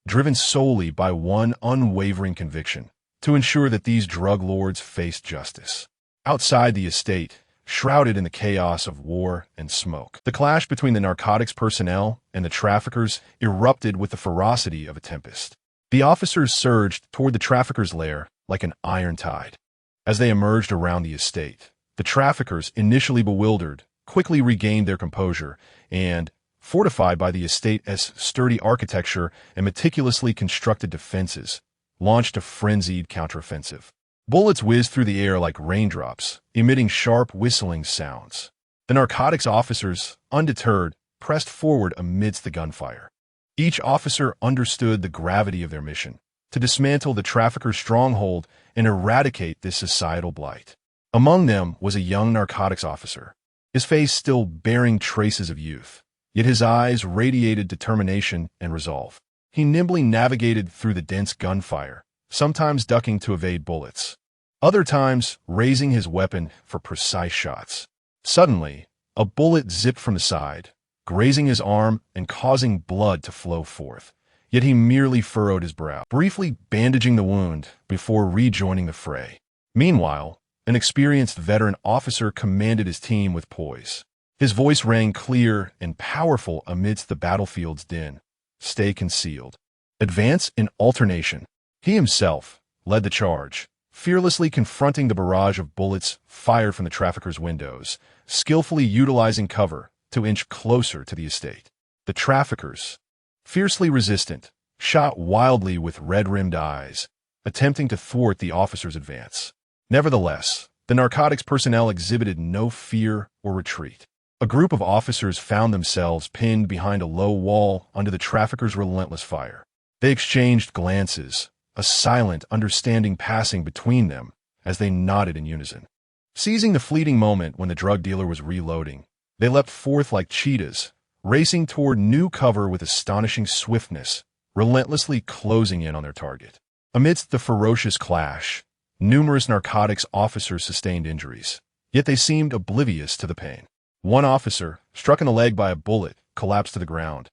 driven solely by one unwavering conviction: to ensure that these drug lords faced justice. Outside the estate, shrouded in the chaos of war and smoke, the clash between the narcotics personnel and the traffickers erupted with the ferocity of a tempest. The officers surged toward the traffickers' lair like an iron tide. As they emerged around the estate, the traffickers, initially bewildered, quickly regained their composure and, fortified by the estate's sturdy architecture and meticulously constructed defenses, launched a frenzied counteroffensive. Bullets whizzed through the air like raindrops, emitting sharp whistling sounds. The narcotics officers, undeterred, pressed forward amidst the gunfire. Each officer understood the gravity of their mission: to dismantle the traffickers' stronghold and eradicate this societal blight. Among them was a young narcotics officer, his face still bearing traces of youth, yet his eyes radiated determination and resolve. He nimbly navigated through the dense gunfire, sometimes ducking to evade bullets, other times raising his weapon for precise shots. Suddenly, a bullet zipped from the side, grazing his arm and causing blood to flow forth. Yet he merely furrowed his brow, briefly bandaging the wound before rejoining the fray. Meanwhile, an experienced veteran officer commanded his team with poise. His voice rang clear and powerful amidst the battlefield's din: "Stay concealed. Advance in alternation." He himself led the charge, fearlessly confronting the barrage of bullets fired from the traffickers' windows, skillfully utilizing cover to inch closer to the estate. The traffickers, fiercely resistant, shot wildly with red-rimmed eyes, attempting to thwart the officers' advance. Nevertheless, the narcotics personnel exhibited no fear or retreat. A group of officers found themselves pinned behind a low wall under the traffickers' relentless fire. They exchanged glances, a silent understanding passing between them as they nodded in unison. Seizing the fleeting moment when the drug dealer was reloading, they leapt forth like cheetahs, racing toward new cover with astonishing swiftness, relentlessly closing in on their target. Amidst the ferocious clash, numerous narcotics officers sustained injuries, yet they seemed oblivious to the pain. One officer, struck in the leg by a bullet, collapsed to the ground,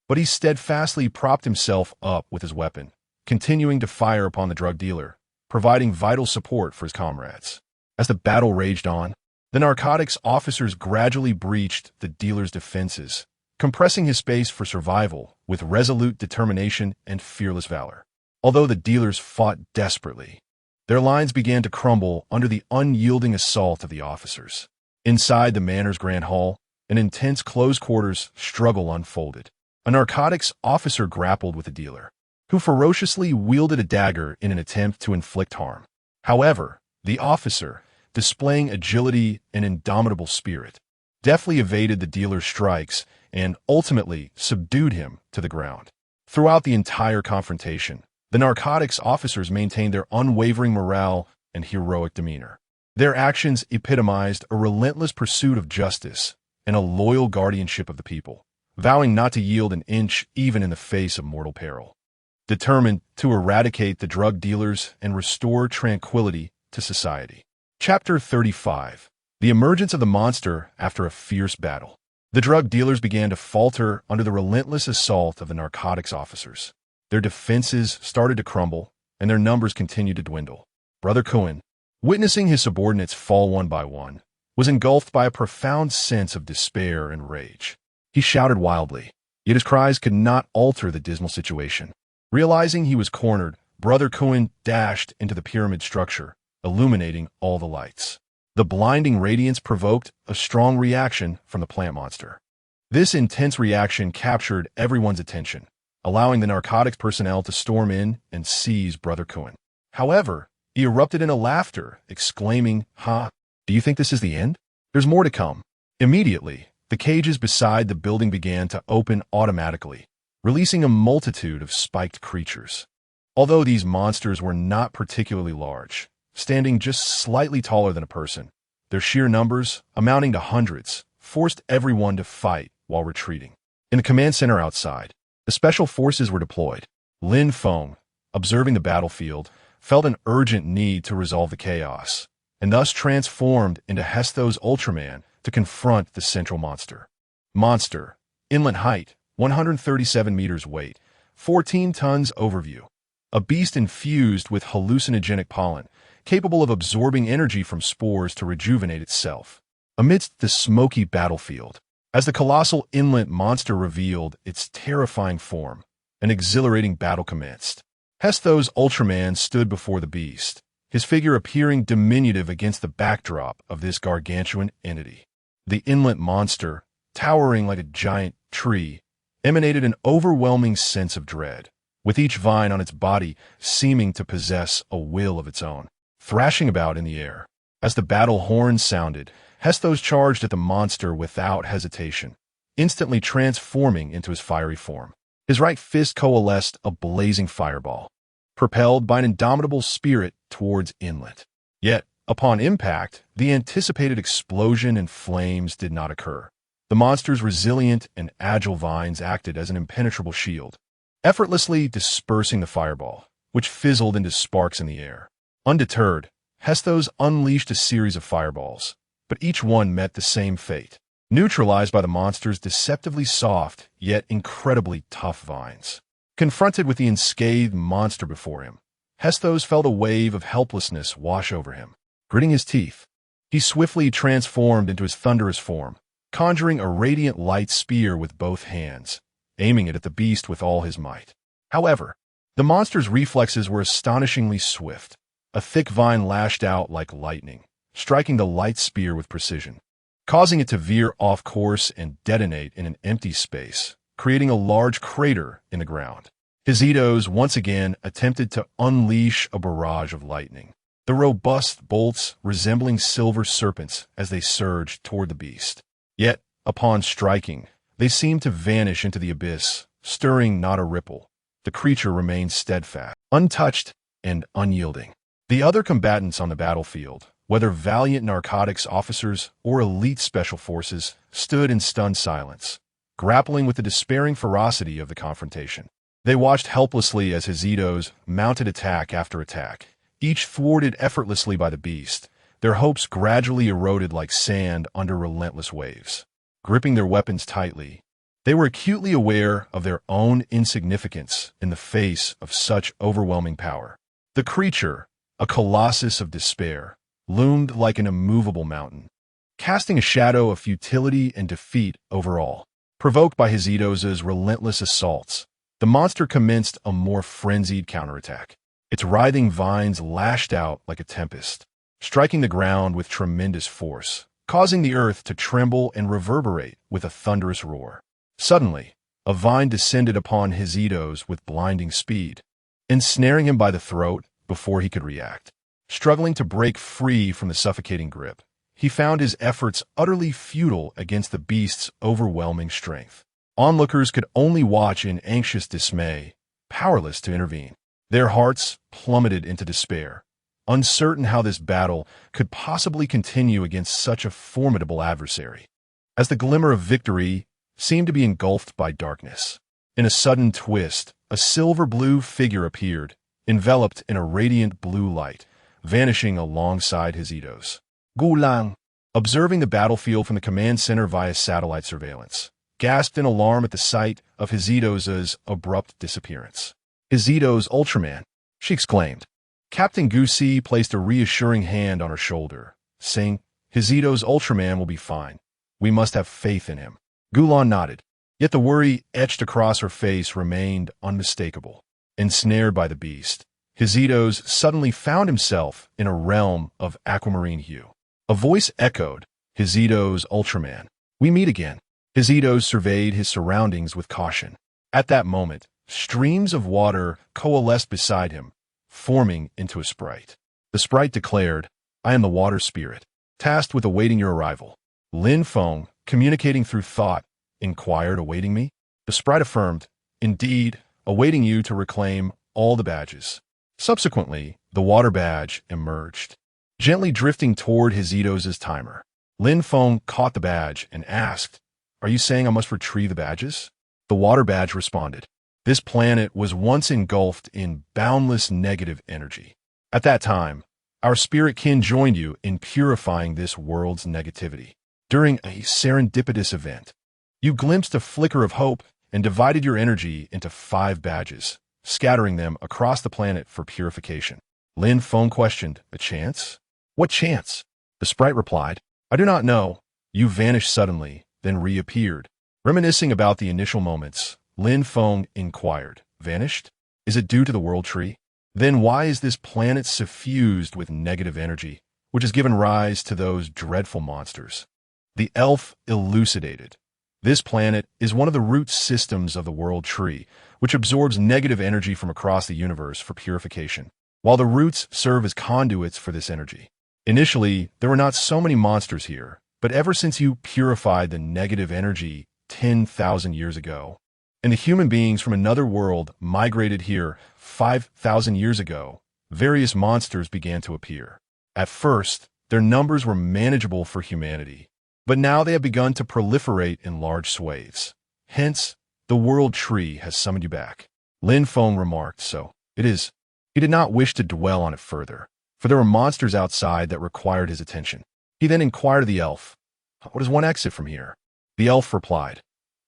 but he steadfastly propped himself up with his weapon, continuing to fire upon the drug dealer, providing vital support for his comrades. As the battle raged on, the narcotics officers gradually breached the dealer's defenses, compressing his space for survival with resolute determination and fearless valor. Although the dealers fought desperately, their lines began to crumble under the unyielding assault of the officers. Inside the manor's grand hall, an intense close-quarters struggle unfolded. A narcotics officer grappled with the dealer, who ferociously wielded a dagger in an attempt to inflict harm. However, the officer, displaying agility and indomitable spirit, deftly evaded the dealer's strikes and ultimately subdued him to the ground. Throughout the entire confrontation, the narcotics officers maintained their unwavering morale and heroic demeanor. Their actions epitomized a relentless pursuit of justice and a loyal guardianship of the people, vowing not to yield an inch even in the face of mortal peril. Determined to eradicate the drug dealers and restore tranquility to society. Chapter 35. The emergence of the monster after a fierce battle. The drug dealers began to falter under the relentless assault of the narcotics officers. Their defenses started to crumble, and their numbers continued to dwindle. Brother Cohen, witnessing his subordinates fall one by one, was engulfed by a profound sense of despair and rage. He shouted wildly, yet his cries could not alter the dismal situation. Realizing he was cornered, Brother Cohen dashed into the pyramid structure, illuminating all the lights. The blinding radiance provoked a strong reaction from the plant monster. This intense reaction captured everyone's attention, allowing the narcotics personnel to storm in and seize Brother Cohen. However, he erupted into laughter, exclaiming, "Ha! Do you think this is the end? There's more to come." Immediately, the cages beside the building began to open automatically, releasing a multitude of spiked creatures. Although these monsters were not particularly large, standing just slightly taller than a person, their sheer numbers, amounting to hundreds, forced everyone to fight while retreating. In the command center outside, The special forces were deployed. Lin Feng, observing the battlefield, felt an urgent need to resolve the chaos, and thus transformed into Hestos Ultraman to confront the central monster. Monster, inlet height, 137 meters weight, 14 tons overview. A beast infused with hallucinogenic pollen, capable of absorbing energy from spores to rejuvenate itself. Amidst the smoky battlefield, as the colossal inlet monster revealed its terrifying form, an exhilarating battle commenced. Hestos Ultraman stood before the beast, his figure appearing diminutive against the backdrop of this gargantuan entity. The inlet monster, towering like a giant tree, emanated an overwhelming sense of dread, with each vine on its body seeming to possess a will of its own. Thrashing about in the air, as the battle horn sounded, Hestos charged at the monster without hesitation, instantly transforming into his fiery form. His right fist coalesced a blazing fireball, propelled by an indomitable spirit towards Inlet. Yet, upon impact, the anticipated explosion and flames did not occur. The monster's resilient and agile vines acted as an impenetrable shield, effortlessly dispersing the fireball, which fizzled into sparks in the air. Undeterred, Hestos unleashed a series of fireballs, but each one met the same fate, neutralized by the monster's deceptively soft, yet incredibly tough vines. Confronted with the unscathed monster before him, Hestos felt a wave of helplessness wash over him. Gritting his teeth, he swiftly transformed into his thunderous form, conjuring a radiant light spear with both hands, aiming it at the beast with all his might. However, the monster's reflexes were astonishingly swift. A thick vine lashed out like lightning, striking the light spear with precision, causing it to veer off course and detonate in an empty space, creating a large crater in the ground. Hestos once again attempted to unleash a barrage of lightning, the robust bolts resembling silver serpents as they surged toward the beast. Yet, upon striking, they seemed to vanish into the abyss, stirring not a ripple. The creature remained steadfast, untouched, and unyielding. The other combatants on the battlefield, whether valiant narcotics officers or elite special forces, stood in stunned silence, grappling with the despairing ferocity of the confrontation. They watched helplessly as Hestos mounted attack after attack, each thwarted effortlessly by the beast, their hopes gradually eroded like sand under relentless waves. Gripping their weapons tightly, they were acutely aware of their own insignificance in the face of such overwhelming power. The creature, a colossus of despair, loomed like an immovable mountain, casting a shadow of futility and defeat over all. Provoked by Hestos' relentless assaults, the monster commenced a more frenzied counterattack. Its writhing vines lashed out like a tempest, striking the ground with tremendous force, causing the earth to tremble and reverberate with a thunderous roar. Suddenly, a vine descended upon Hestos with blinding speed, ensnaring him by the throat before he could react. Struggling to break free from the suffocating grip, he found his efforts utterly futile against the beast's overwhelming strength. Onlookers could only watch in anxious dismay, powerless to intervene. Their hearts plummeted into despair, uncertain how this battle could possibly continue against such a formidable adversary, as the glimmer of victory seemed to be engulfed by darkness. In a sudden twist, a silver-blue figure appeared, enveloped in a radiant blue light, vanishing alongside Hestos. Gulang, observing the battlefield from the command center via satellite surveillance, gasped in alarm at the sight of Hestos' abrupt disappearance. "Hestos Ultraman," she exclaimed. Captain Gusi placed a reassuring hand on her shoulder, saying, "Hestos Ultraman will be fine. We must have faith in him." Gulan nodded, yet the worry etched across her face remained unmistakable. Ensnared by the beast, Hestos suddenly found himself in a realm of aquamarine hue. A voice echoed, "Hestos Ultraman, we meet again." Hestos surveyed his surroundings with caution. At that moment, streams of water coalesced beside him, forming into a sprite. The sprite declared, "I am the water spirit, tasked with awaiting your arrival." Lin Feng, communicating through thought, inquired, "Awaiting me?" The sprite affirmed, "Indeed, awaiting you to reclaim all the badges." Subsequently, the water badge emerged, gently drifting toward Hestos' timer. Lin Feng caught the badge and asked, "Are you saying I must retrieve the badges?" The water badge responded, This planet was once engulfed in boundless negative energy. At that time, our spirit kin joined you in purifying this world's negativity. During a serendipitous event, you glimpsed a flicker of hope and divided your energy into 5 badges, scattering them across the planet for purification. Lin Feng questioned, "A chance? What chance?" The sprite replied, "I do not know." You vanished suddenly, then reappeared. Reminiscing about the initial moments, Lin Feng inquired, "Vanished? Is it due to the world tree? Then why is this planet suffused with negative energy, which has given rise to those dreadful monsters?" The elf elucidated. This planet is one of the root systems of the world tree, which absorbs negative energy from across the universe for purification, while the roots serve as conduits for this energy. Initially, there were not so many monsters here, but ever since you purified the negative energy 10,000 years ago, and the human beings from another world migrated here 5,000 years ago, various monsters began to appear. At first, their numbers were manageable for humanity, but now they have begun to proliferate in large swathes. Hence, the world tree has summoned you back. Lin Feng remarked, "So, it is." He did not wish to dwell on it further, for there were monsters outside that required his attention. He then inquired of the elf, "What is one exit from here?" The elf replied,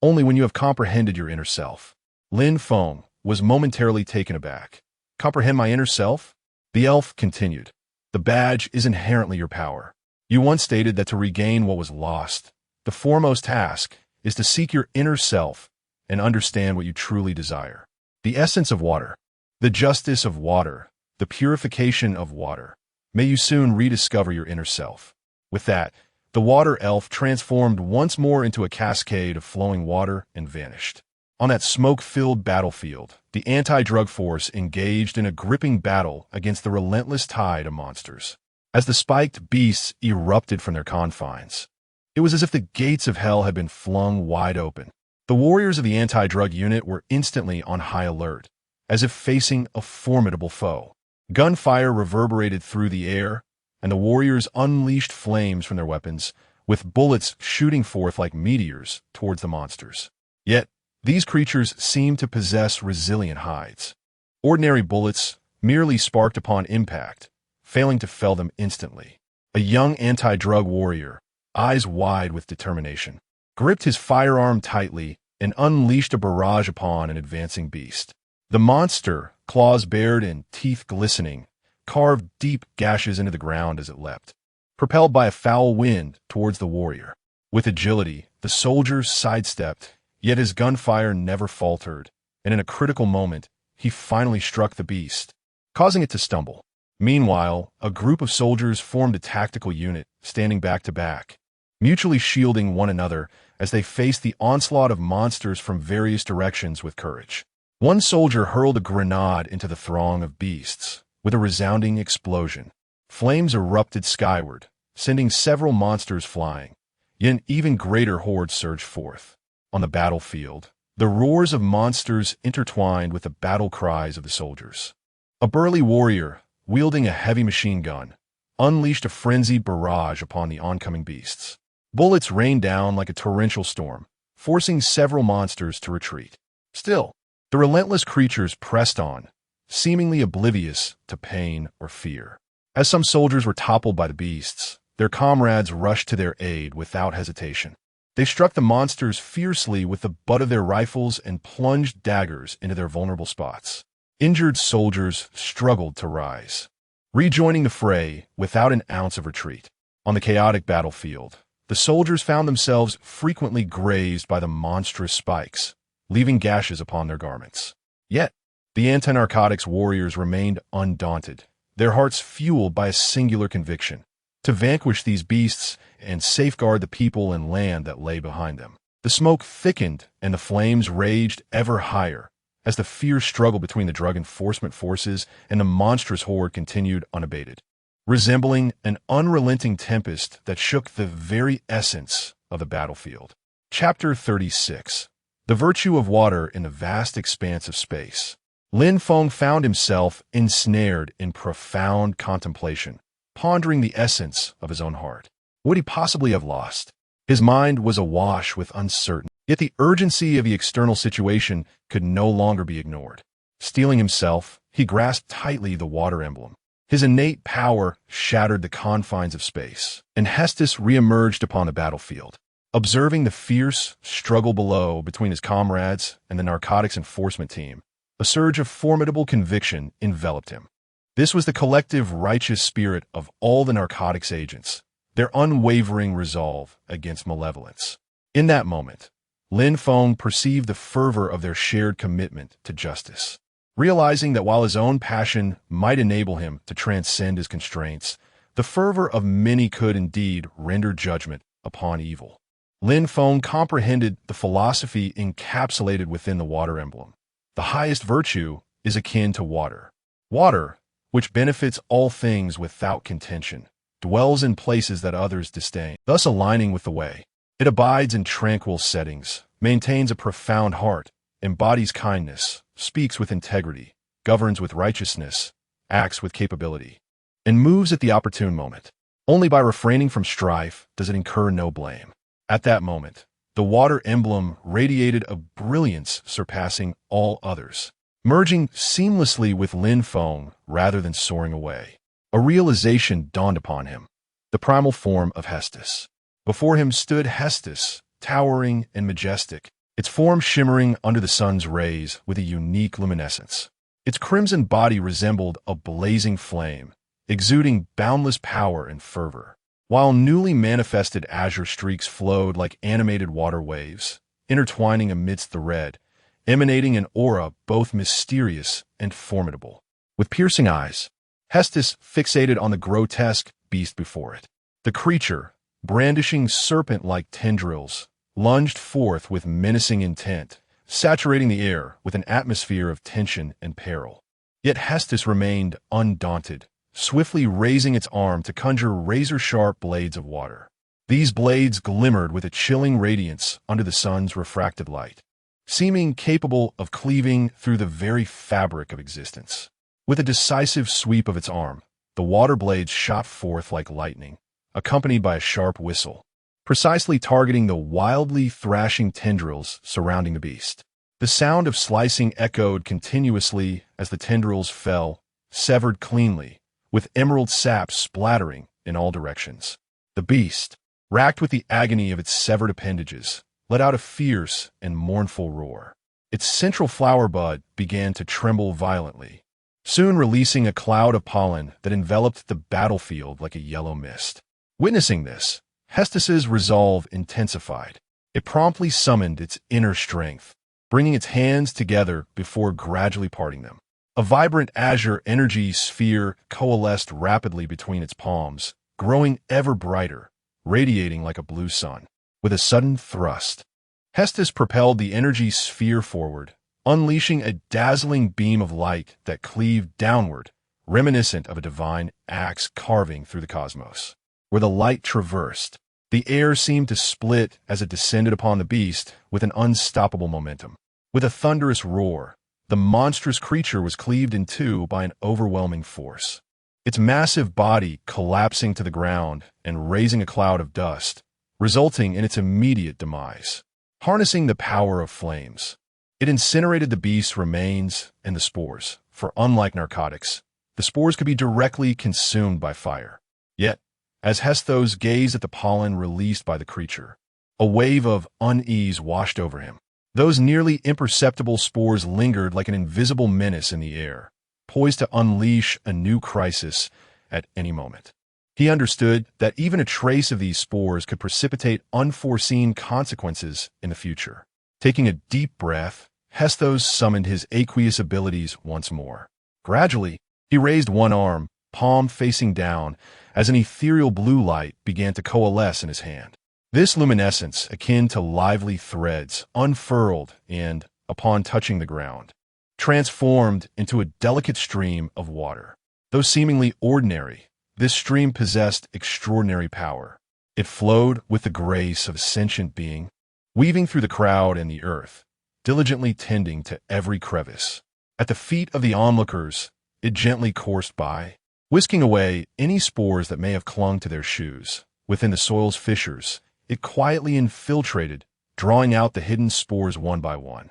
"Only when you have comprehended your inner self." Lin Feng was momentarily taken aback. "Comprehend my inner self?" The elf continued, "The badge is inherently your power. You once stated that to regain what was lost, the foremost task is to seek your inner self and understand what you truly desire. The essence of water, the justice of water, the purification of water. May you soon rediscover your inner self." With that, the water elf transformed once more into a cascade of flowing water and vanished. On that smoke-filled battlefield, the anti-drug force engaged in a gripping battle against the relentless tide of monsters. As the spiked beasts erupted from their confines, it was as if the gates of hell had been flung wide open. The warriors of the anti-drug unit were instantly on high alert, as if facing a formidable foe. Gunfire reverberated through the air, and the warriors unleashed flames from their weapons, with bullets shooting forth like meteors towards the monsters. Yet, these creatures seemed to possess resilient hides. Ordinary bullets merely sparked upon impact, failing to fell them instantly. A young anti-drug warrior, eyes wide with determination, gripped his firearm tightly and unleashed a barrage upon an advancing beast. The monster, claws bared and teeth glistening, carved deep gashes into the ground as it leapt, propelled by a foul wind towards the warrior. With agility, the soldier sidestepped, yet his gunfire never faltered, and in a critical moment, he finally struck the beast, causing it to stumble. Meanwhile, a group of soldiers formed a tactical unit, standing back to back, mutually shielding one another as they faced the onslaught of monsters from various directions with courage. One soldier hurled a grenade into the throng of beasts. With a resounding explosion, flames erupted skyward, sending several monsters flying, yet an even greater horde surged forth. On the battlefield, the roars of monsters intertwined with the battle cries of the soldiers. A burly warrior, wielding a heavy machine gun, unleashed a frenzied barrage upon the oncoming beasts. Bullets rained down like a torrential storm, forcing several monsters to retreat. Still, the relentless creatures pressed on, seemingly oblivious to pain or fear. As some soldiers were toppled by the beasts, their comrades rushed to their aid without hesitation. They struck the monsters fiercely with the butt of their rifles and plunged daggers into their vulnerable spots. Injured soldiers struggled to rise, rejoining the fray without an ounce of retreat. On the chaotic battlefield, the soldiers found themselves frequently grazed by the monstrous spikes, leaving gashes upon their garments. Yet, the anti-narcotics warriors remained undaunted, their hearts fueled by a singular conviction: to vanquish these beasts and safeguard the people and land that lay behind them. The smoke thickened and the flames raged ever higher, as the fierce struggle between the drug enforcement forces and the monstrous horde continued unabated, resembling an unrelenting tempest that shook the very essence of the battlefield. Chapter 36. The Virtue of Water in the Vast Expanse of Space. Lin Feng found himself ensnared in profound contemplation, pondering the essence of his own heart. What would he possibly have lost? His mind was awash with uncertainty. Yet the urgency of the external situation could no longer be ignored. Steeling himself, he grasped tightly the water emblem. His innate power shattered the confines of space, and Hestos reemerged upon the battlefield. Observing the fierce struggle below between his comrades and the narcotics enforcement team, a surge of formidable conviction enveloped him. This was the collective righteous spirit of all the narcotics agents, their unwavering resolve against malevolence. In that moment, Lin Feng perceived the fervor of their shared commitment to justice. Realizing that while his own passion might enable him to transcend his constraints, the fervor of many could indeed render judgment upon evil. Lin Feng comprehended the philosophy encapsulated within the water emblem. The highest virtue is akin to water. Water, which benefits all things without contention, dwells in places that others disdain, thus aligning with the way. It abides in tranquil settings, maintains a profound heart, embodies kindness, speaks with integrity, governs with righteousness, acts with capability, and moves at the opportune moment. Only by refraining from strife does it incur no blame. At that moment, the water emblem radiated a brilliance surpassing all others, merging seamlessly with Lin Feng rather than soaring away. A realization dawned upon him, the primal form of Hestos. Before him stood Hestos, towering and majestic, its form shimmering under the sun's rays with a unique luminescence. Its crimson body resembled a blazing flame, exuding boundless power and fervor, while newly manifested azure streaks flowed like animated water waves, intertwining amidst the red, emanating an aura both mysterious and formidable. With piercing eyes, Hestos fixated on the grotesque beast before it. The creature, brandishing serpent-like tendrils, lunged forth with menacing intent, saturating the air with an atmosphere of tension and peril. Yet Hestos remained undaunted, swiftly raising its arm to conjure razor-sharp blades of water. These blades glimmered with a chilling radiance under the sun's refracted light, seeming capable of cleaving through the very fabric of existence. With a decisive sweep of its arm, the water blades shot forth like lightning, accompanied by a sharp whistle, precisely targeting the wildly thrashing tendrils surrounding the beast. The sound of slicing echoed continuously as the tendrils fell, severed cleanly, with emerald sap splattering in all directions. The beast, racked with the agony of its severed appendages, let out a fierce and mournful roar. Its central flower bud began to tremble violently, soon releasing a cloud of pollen that enveloped the battlefield like a yellow mist. Witnessing this, Hestos's resolve intensified. It promptly summoned its inner strength, bringing its hands together before gradually parting them. A vibrant azure energy sphere coalesced rapidly between its palms, growing ever brighter, radiating like a blue sun. With a sudden thrust, Hestos propelled the energy sphere forward, unleashing a dazzling beam of light that cleaved downward, reminiscent of a divine axe carving through the cosmos. Where the light traversed, the air seemed to split as it descended upon the beast with an unstoppable momentum. With a thunderous roar, the monstrous creature was cleaved in two by an overwhelming force, its massive body collapsing to the ground and raising a cloud of dust, resulting in its immediate demise. Harnessing the power of flames, it incinerated the beast's remains and the spores, for unlike narcotics, the spores could be directly consumed by fire. Yet, as Hestos gazed at the pollen released by the creature, a wave of unease washed over him. Those nearly imperceptible spores lingered like an invisible menace in the air, poised to unleash a new crisis at any moment. He understood that even a trace of these spores could precipitate unforeseen consequences in the future. Taking a deep breath, Hestos summoned his aqueous abilities once more. Gradually, he raised one arm, palm facing down, as an ethereal blue light began to coalesce in his hand. This luminescence, akin to lively threads, unfurled and, upon touching the ground, transformed into a delicate stream of water. Though seemingly ordinary, this stream possessed extraordinary power. It flowed with the grace of a sentient being, weaving through the crowd and the earth, diligently tending to every crevice. At the feet of the onlookers, it gently coursed by, whisking away any spores that may have clung to their shoes. Within the soil's fissures, it quietly infiltrated, drawing out the hidden spores one by one.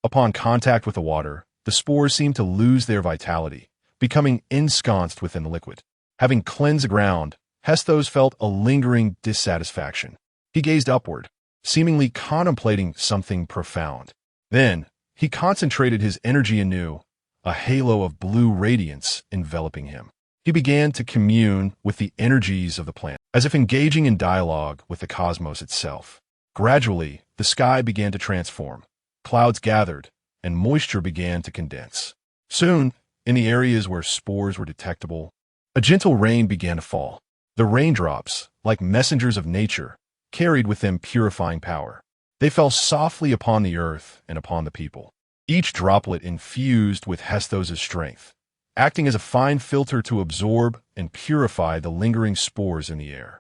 Upon contact with the water, the spores seemed to lose their vitality, becoming ensconced within the liquid. Having cleansed the ground, Hestos felt a lingering dissatisfaction. He gazed upward, seemingly contemplating something profound. Then, he concentrated his energy anew, a halo of blue radiance enveloping him. He began to commune with the energies of the planet, as if engaging in dialogue with the cosmos itself. Gradually, the sky began to transform. Clouds gathered, and moisture began to condense. Soon, in the areas where spores were detectable, a gentle rain began to fall. The raindrops, like messengers of nature, carried with them purifying power. They fell softly upon the earth and upon the people. Each droplet infused with Hestos' strength, acting as a fine filter to absorb and purify the lingering spores in the air.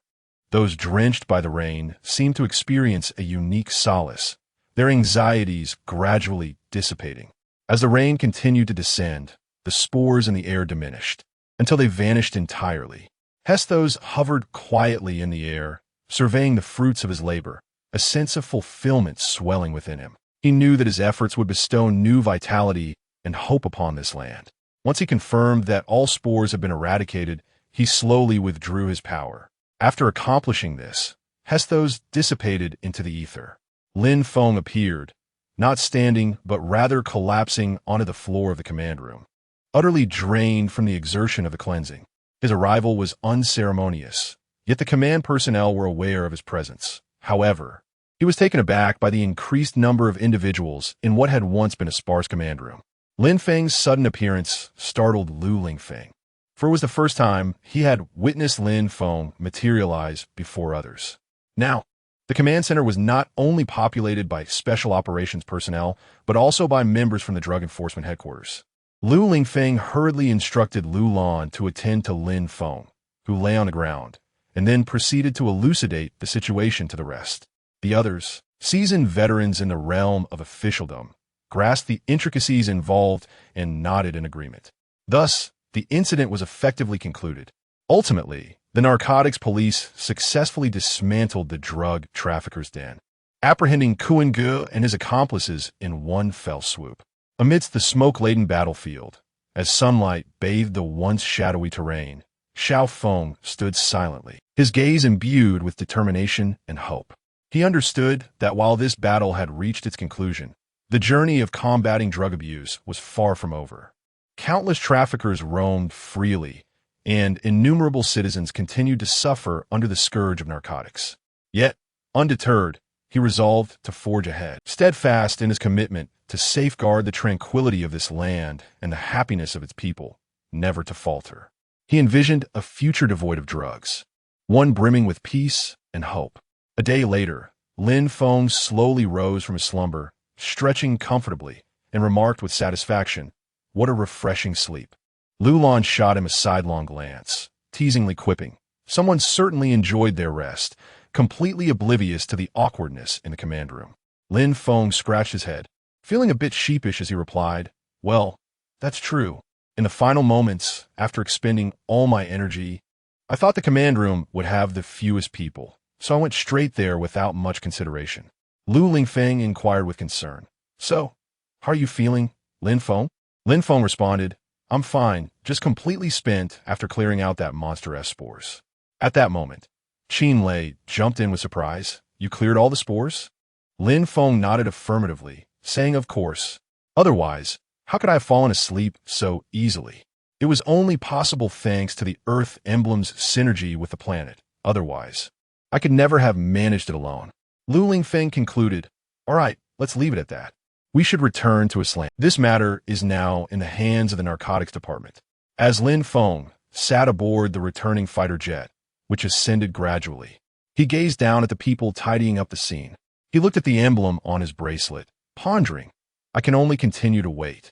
Those drenched by the rain seemed to experience a unique solace, their anxieties gradually dissipating. As the rain continued to descend, the spores in the air diminished, until they vanished entirely. Hestos hovered quietly in the air, surveying the fruits of his labor, a sense of fulfillment swelling within him. He knew that his efforts would bestow new vitality and hope upon this land. Once he confirmed that all spores had been eradicated, he slowly withdrew his power. After accomplishing this, Hestos dissipated into the ether. Lin Feng appeared, not standing but rather collapsing onto the floor of the command room, utterly drained from the exertion of the cleansing. His arrival was unceremonious, yet the command personnel were aware of his presence. However, he was taken aback by the increased number of individuals in what had once been a sparse command room. Lin Feng's sudden appearance startled Lu Lingfeng, for it was the first time he had witnessed Lin Feng materialize before others. Now, the command center was not only populated by special operations personnel, but also by members from the Drug Enforcement Headquarters. Lu Lingfeng hurriedly instructed Lu Lan to attend to Lin Feng, who lay on the ground, and then proceeded to elucidate the situation to the rest. The others, seasoned veterans in the realm of officialdom, grasped the intricacies involved and nodded in agreement. Thus, the incident was effectively concluded. Ultimately, the narcotics police successfully dismantled the drug trafficker's den, apprehending Kuan Ge and his accomplices in one fell swoop. Amidst the smoke-laden battlefield, as sunlight bathed the once shadowy terrain, Xiao Feng stood silently, his gaze imbued with determination and hope. He understood that while this battle had reached its conclusion, the journey of combating drug abuse was far from over. Countless traffickers roamed freely, and innumerable citizens continued to suffer under the scourge of narcotics. Yet, undeterred, he resolved to forge ahead, steadfast in his commitment to safeguard the tranquility of this land and the happiness of its people, never to falter. He envisioned a future devoid of drugs, one brimming with peace and hope. A day later, Lin Feng slowly rose from his slumber, stretching comfortably, and remarked with satisfaction, "What a refreshing sleep." Lu Lan shot him a sidelong glance, teasingly quipping, "Someone certainly enjoyed their rest," completely oblivious to the awkwardness in the command room. Lin Feng scratched his head, feeling a bit sheepish as he replied, "Well, that's true. In the final moments, after expending all my energy, I thought the command room would have the fewest people, so I went straight there without much consideration." Lu Lingfeng inquired with concern, "So, how are you feeling, Lin Feng?" Lin Feng responded, "I'm fine, just completely spent after clearing out that monster S spores." At that moment, Qin Lei jumped in with surprise. "You cleared all the spores?" Lin Feng nodded affirmatively, saying, "Of course. Otherwise, how could I have fallen asleep so easily? It was only possible thanks to the Earth emblem's synergy with the planet. Otherwise, I could never have managed it alone." Lu Lingfeng concluded, "All right, let's leave it at that. We should return to Aslan. This matter is now in the hands of the narcotics department." As Lin Feng sat aboard the returning fighter jet, which ascended gradually, he gazed down at the people tidying up the scene. He looked at the emblem on his bracelet, pondering, "I can only continue to wait,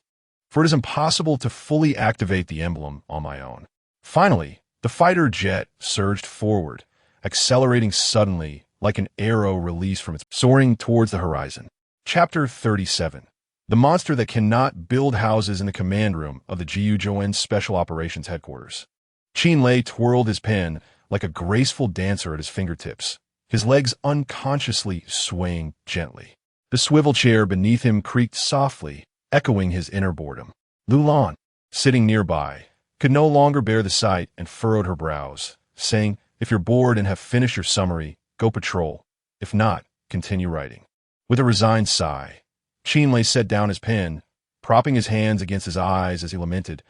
for it is impossible to fully activate the emblem on my own." Finally, the fighter jet surged forward, accelerating suddenly like an arrow released from its soaring towards the horizon. Chapter 37. The monster that cannot build houses in the command room of the Jiuzhouan Special Operations Headquarters. Qin Lei twirled his pen like a graceful dancer at his fingertips, his legs unconsciously swaying gently. The swivel chair beneath him creaked softly, echoing his inner boredom. Lulan, sitting nearby, could no longer bear the sight and furrowed her brows, saying, "If you're bored and have finished your summary, go patrol. If not, continue writing." With a resigned sigh, Qinlei set down his pen, propping his hands against his eyes as he lamented,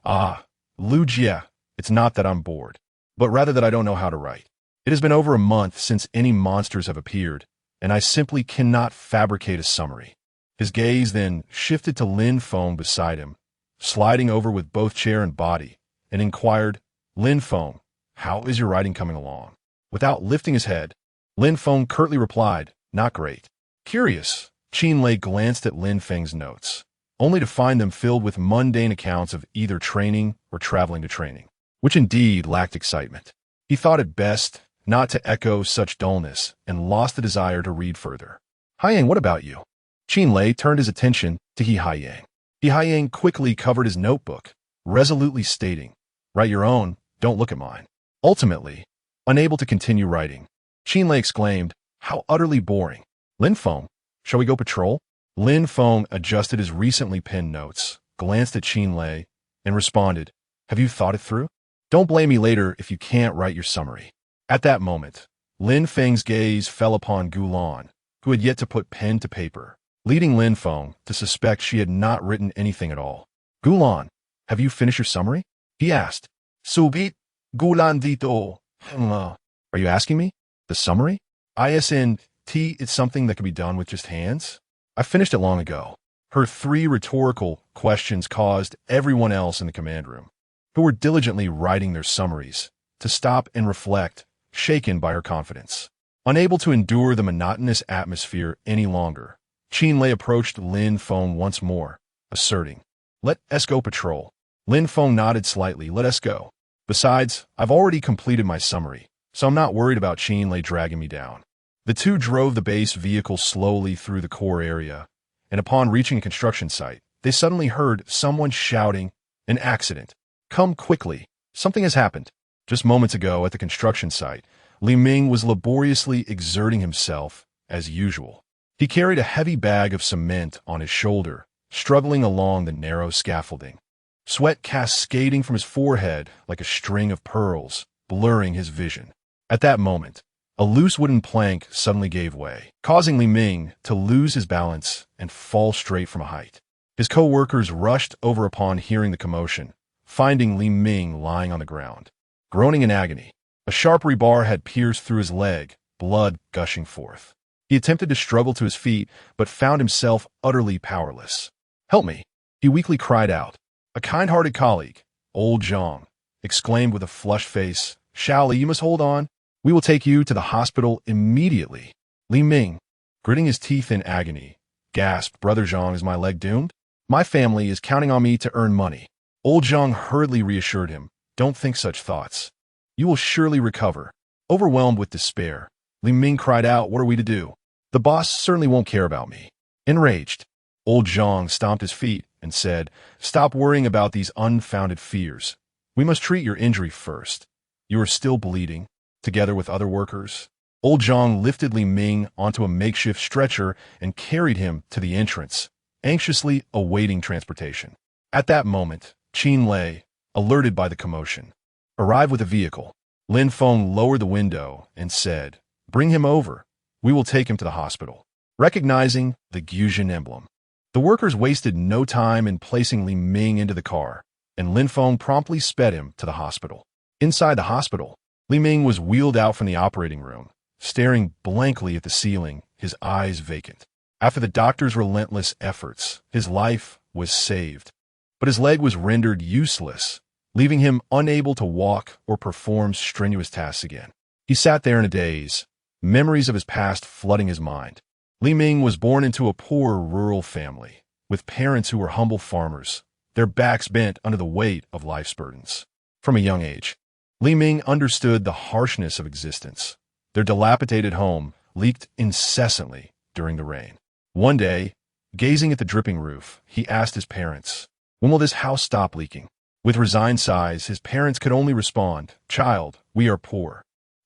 "Ah, Lu Jie, it's not that I'm bored, but rather that I don't know how to write. It has been over a month since any monsters have appeared, and I simply cannot fabricate a summary." His gaze then shifted to Lin Feng beside him, sliding over with both chair and body, and inquired, "Lin Feng, how is your writing coming along?" Without lifting his head, Lin Feng curtly replied, "Not great." Curious, Qinlei glanced at Lin Feng's notes, only to find them filled with mundane accounts of either training or traveling to training, which indeed lacked excitement. He thought it best not to echo such dullness and lost the desire to read further. "Haiyang, what about you?" Qinlei turned his attention to He Haiyang. He Haiyang quickly covered his notebook, resolutely stating, "Write your own, don't look at mine." Ultimately, unable to continue writing, Qinlei exclaimed, "How utterly boring. Lin Feng, shall we go patrol?" Lin Feng adjusted his recently penned notes, glanced at Qinlei, and responded, "Have you thought it through? Don't blame me later if you can't write your summary." At that moment, Lin Feng's gaze fell upon Gulan, who had yet to put pen to paper, leading Lin Feng to suspect she had not written anything at all. "Gulan, have you finished your summary?" he asked. "Subit, Gulan dito. Are you asking me? The summary? ISNT, it's something that can be done with just hands? I finished it long ago." Her three rhetorical questions caused everyone else in the command room, who were diligently writing their summaries, to stop and reflect, shaken by her confidence. Unable to endure the monotonous atmosphere any longer, Qinlei approached Lin Feng once more, asserting, "Let us go patrol." Lin Feng nodded slightly. "Let us go. Besides, I've already completed my summary, so I'm not worried about Qinlei dragging me down." The two drove the base vehicle slowly through the core area, and upon reaching a construction site, they suddenly heard someone shouting, "An accident! Come quickly! Something has happened!" Just moments ago at the construction site, Li Ming was laboriously exerting himself as usual. He carried a heavy bag of cement on his shoulder, struggling along the narrow scaffolding. Sweat cascading from his forehead like a string of pearls, blurring his vision. At that moment, a loose wooden plank suddenly gave way, causing Li Ming to lose his balance and fall straight from a height. His co-workers rushed over upon hearing the commotion, finding Li Ming lying on the ground, groaning in agony. A sharp rebar had pierced through his leg, blood gushing forth. He attempted to struggle to his feet, but found himself utterly powerless. "Help me!" he weakly cried out. A kind-hearted colleague, old Zhang, exclaimed with a flushed face, "Shaoli, you must hold on. We will take you to the hospital immediately." Li Ming, gritting his teeth in agony, gasped, "Brother Zhang, is my leg doomed? My family is counting on me to earn money." Old Zhang hurriedly reassured him, "Don't think such thoughts. You will surely recover." Overwhelmed with despair, Li Ming cried out, "What are we to do? The boss certainly won't care about me." Enraged, old Zhang stomped his feet and said, "Stop worrying about these unfounded fears. We must treat your injury first. You are still bleeding, together with other workers." Old Zhang lifted Li Ming onto a makeshift stretcher and carried him to the entrance, anxiously awaiting transportation. At that moment, Qinlei, alerted by the commotion, arrived with a vehicle. Lin Feng lowered the window and said, "Bring him over. We will take him to the hospital." Recognizing the Guxian emblem, the workers wasted no time in placing Li Ming into the car, and Lin Feng promptly sped him to the hospital. Inside the hospital, Li Ming was wheeled out from the operating room, staring blankly at the ceiling, his eyes vacant. After the doctor's relentless efforts, his life was saved, but his leg was rendered useless, leaving him unable to walk or perform strenuous tasks again. He sat there in a daze, memories of his past flooding his mind. Li Ming was born into a poor rural family, with parents who were humble farmers, their backs bent under the weight of life's burdens. From a young age, Li Ming understood the harshness of existence. Their dilapidated home leaked incessantly during the rain. One day, gazing at the dripping roof, he asked his parents, "When will this house stop leaking?" With resigned sighs, his parents could only respond, "Child, we are poor.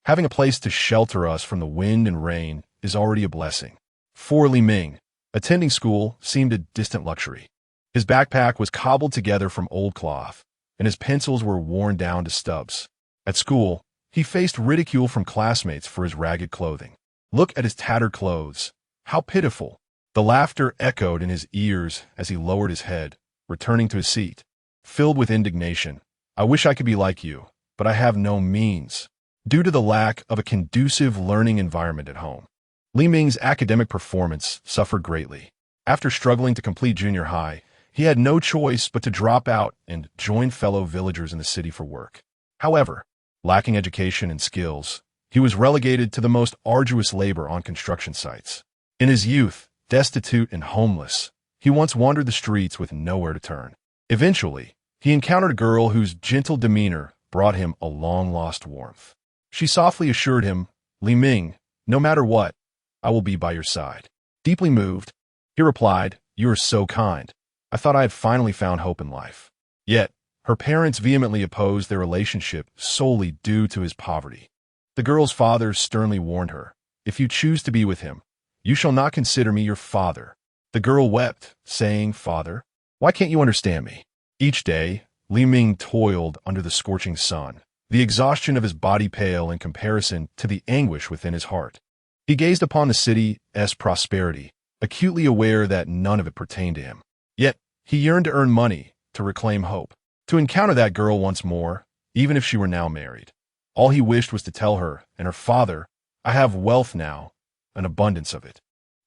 Having a place to shelter us from the wind and rain is already a blessing. For Li Ming, attending school seemed a distant luxury. His backpack was cobbled together from old cloth, and his pencils were worn down to stubs. At school, he faced ridicule from classmates for his ragged clothing. Look at his tattered clothes. How pitiful. The laughter echoed in his ears as he lowered his head, returning to his seat. Filled with indignation, I wish I could be like you, but I have no means. Due to the lack of a conducive learning environment at home, Li Ming's academic performance suffered greatly. After struggling to complete junior high, he had no choice but to drop out and join fellow villagers in the city for work. However, lacking education and skills, he was relegated to the most arduous labor on construction sites. In his youth, destitute and homeless, he once wandered the streets with nowhere to turn. Eventually, he encountered a girl whose gentle demeanor brought him a long-lost warmth. She softly assured him, "Li Ming, no matter what, I will be by your side." Deeply moved, he replied, "You are so kind. I thought I had finally found hope in life." Yet, her parents vehemently opposed their relationship solely due to his poverty. The girl's father sternly warned her, "If you choose to be with him, you shall not consider me your father." The girl wept, saying, "Father, why can't you understand me?" Each day, Li Ming toiled under the scorching sun, the exhaustion of his body pale in comparison to the anguish within his heart. He gazed upon the city's prosperity, acutely aware that none of it pertained to him. Yet, he yearned to earn money, to reclaim hope, to encounter that girl once more, even if she were now married. All he wished was to tell her and her father, "I have wealth now, an abundance of it."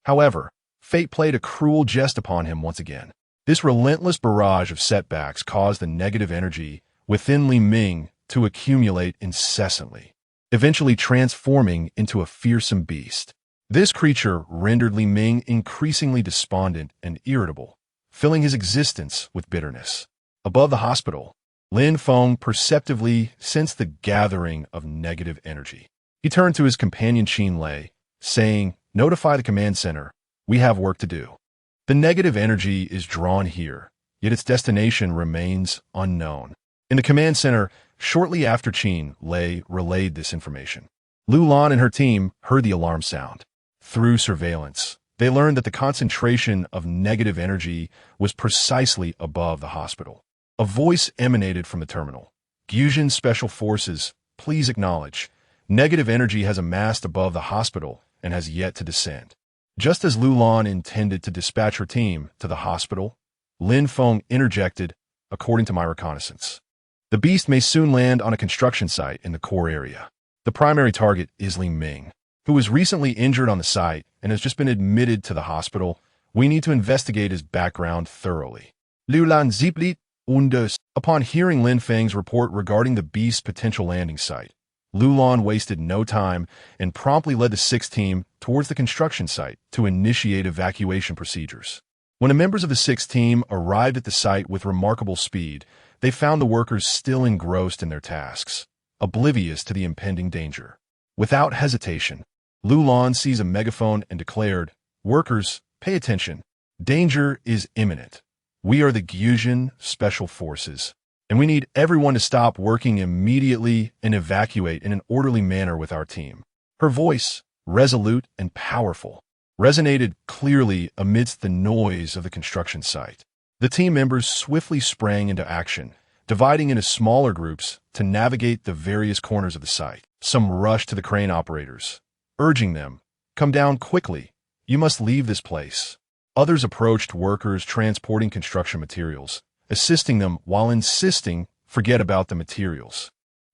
However, fate played a cruel jest upon him once again. This relentless barrage of setbacks caused the negative energy within Li Ming to accumulate incessantly, eventually transforming into a fearsome beast. This creature rendered Li Ming increasingly despondent and irritable, filling his existence with bitterness. Above the hospital, Lin Feng perceptively sensed the gathering of negative energy. He turned to his companion Qin Lei, saying, "Notify the command center. We have work to do." The negative energy is drawn here, yet its destination remains unknown. In the command center, shortly after Qin Lei relayed this information, Lu Lan and her team heard the alarm sound. Through surveillance, they learned that the concentration of negative energy was precisely above the hospital. A voice emanated from the terminal. "Gyujin Special Forces, please acknowledge. Negative energy has amassed above the hospital and has yet to descend." Just as Lu Lan intended to dispatch her team to the hospital, Lin Feng interjected, "According to my reconnaissance, the beast may soon land on a construction site in the core area. The primary target is Li Ming, who was recently injured on the site and has just been admitted to the hospital. We need to investigate his background thoroughly." Lu Lan ziplit undes. Upon hearing Lin Feng's report regarding the beast's potential landing site, Lu Lan wasted no time and promptly led the 6th team towards the construction site to initiate evacuation procedures. When the members of the 6th team arrived at the site with remarkable speed, they found the workers still engrossed in their tasks, oblivious to the impending danger. Without hesitation, Lu Lan seized a megaphone and declared, "Workers, pay attention. Danger is imminent. We are the Gyujin Special Forces, and we need everyone to stop working immediately and evacuate in an orderly manner with our team." Her voice, resolute and powerful, resonated clearly amidst the noise of the construction site. The team members swiftly sprang into action, dividing into smaller groups to navigate the various corners of the site. Some rushed to the crane operators, urging them, "Come down quickly. You must leave this place." Others approached workers transporting construction materials, assisting them while insisting, "Forget about the materials.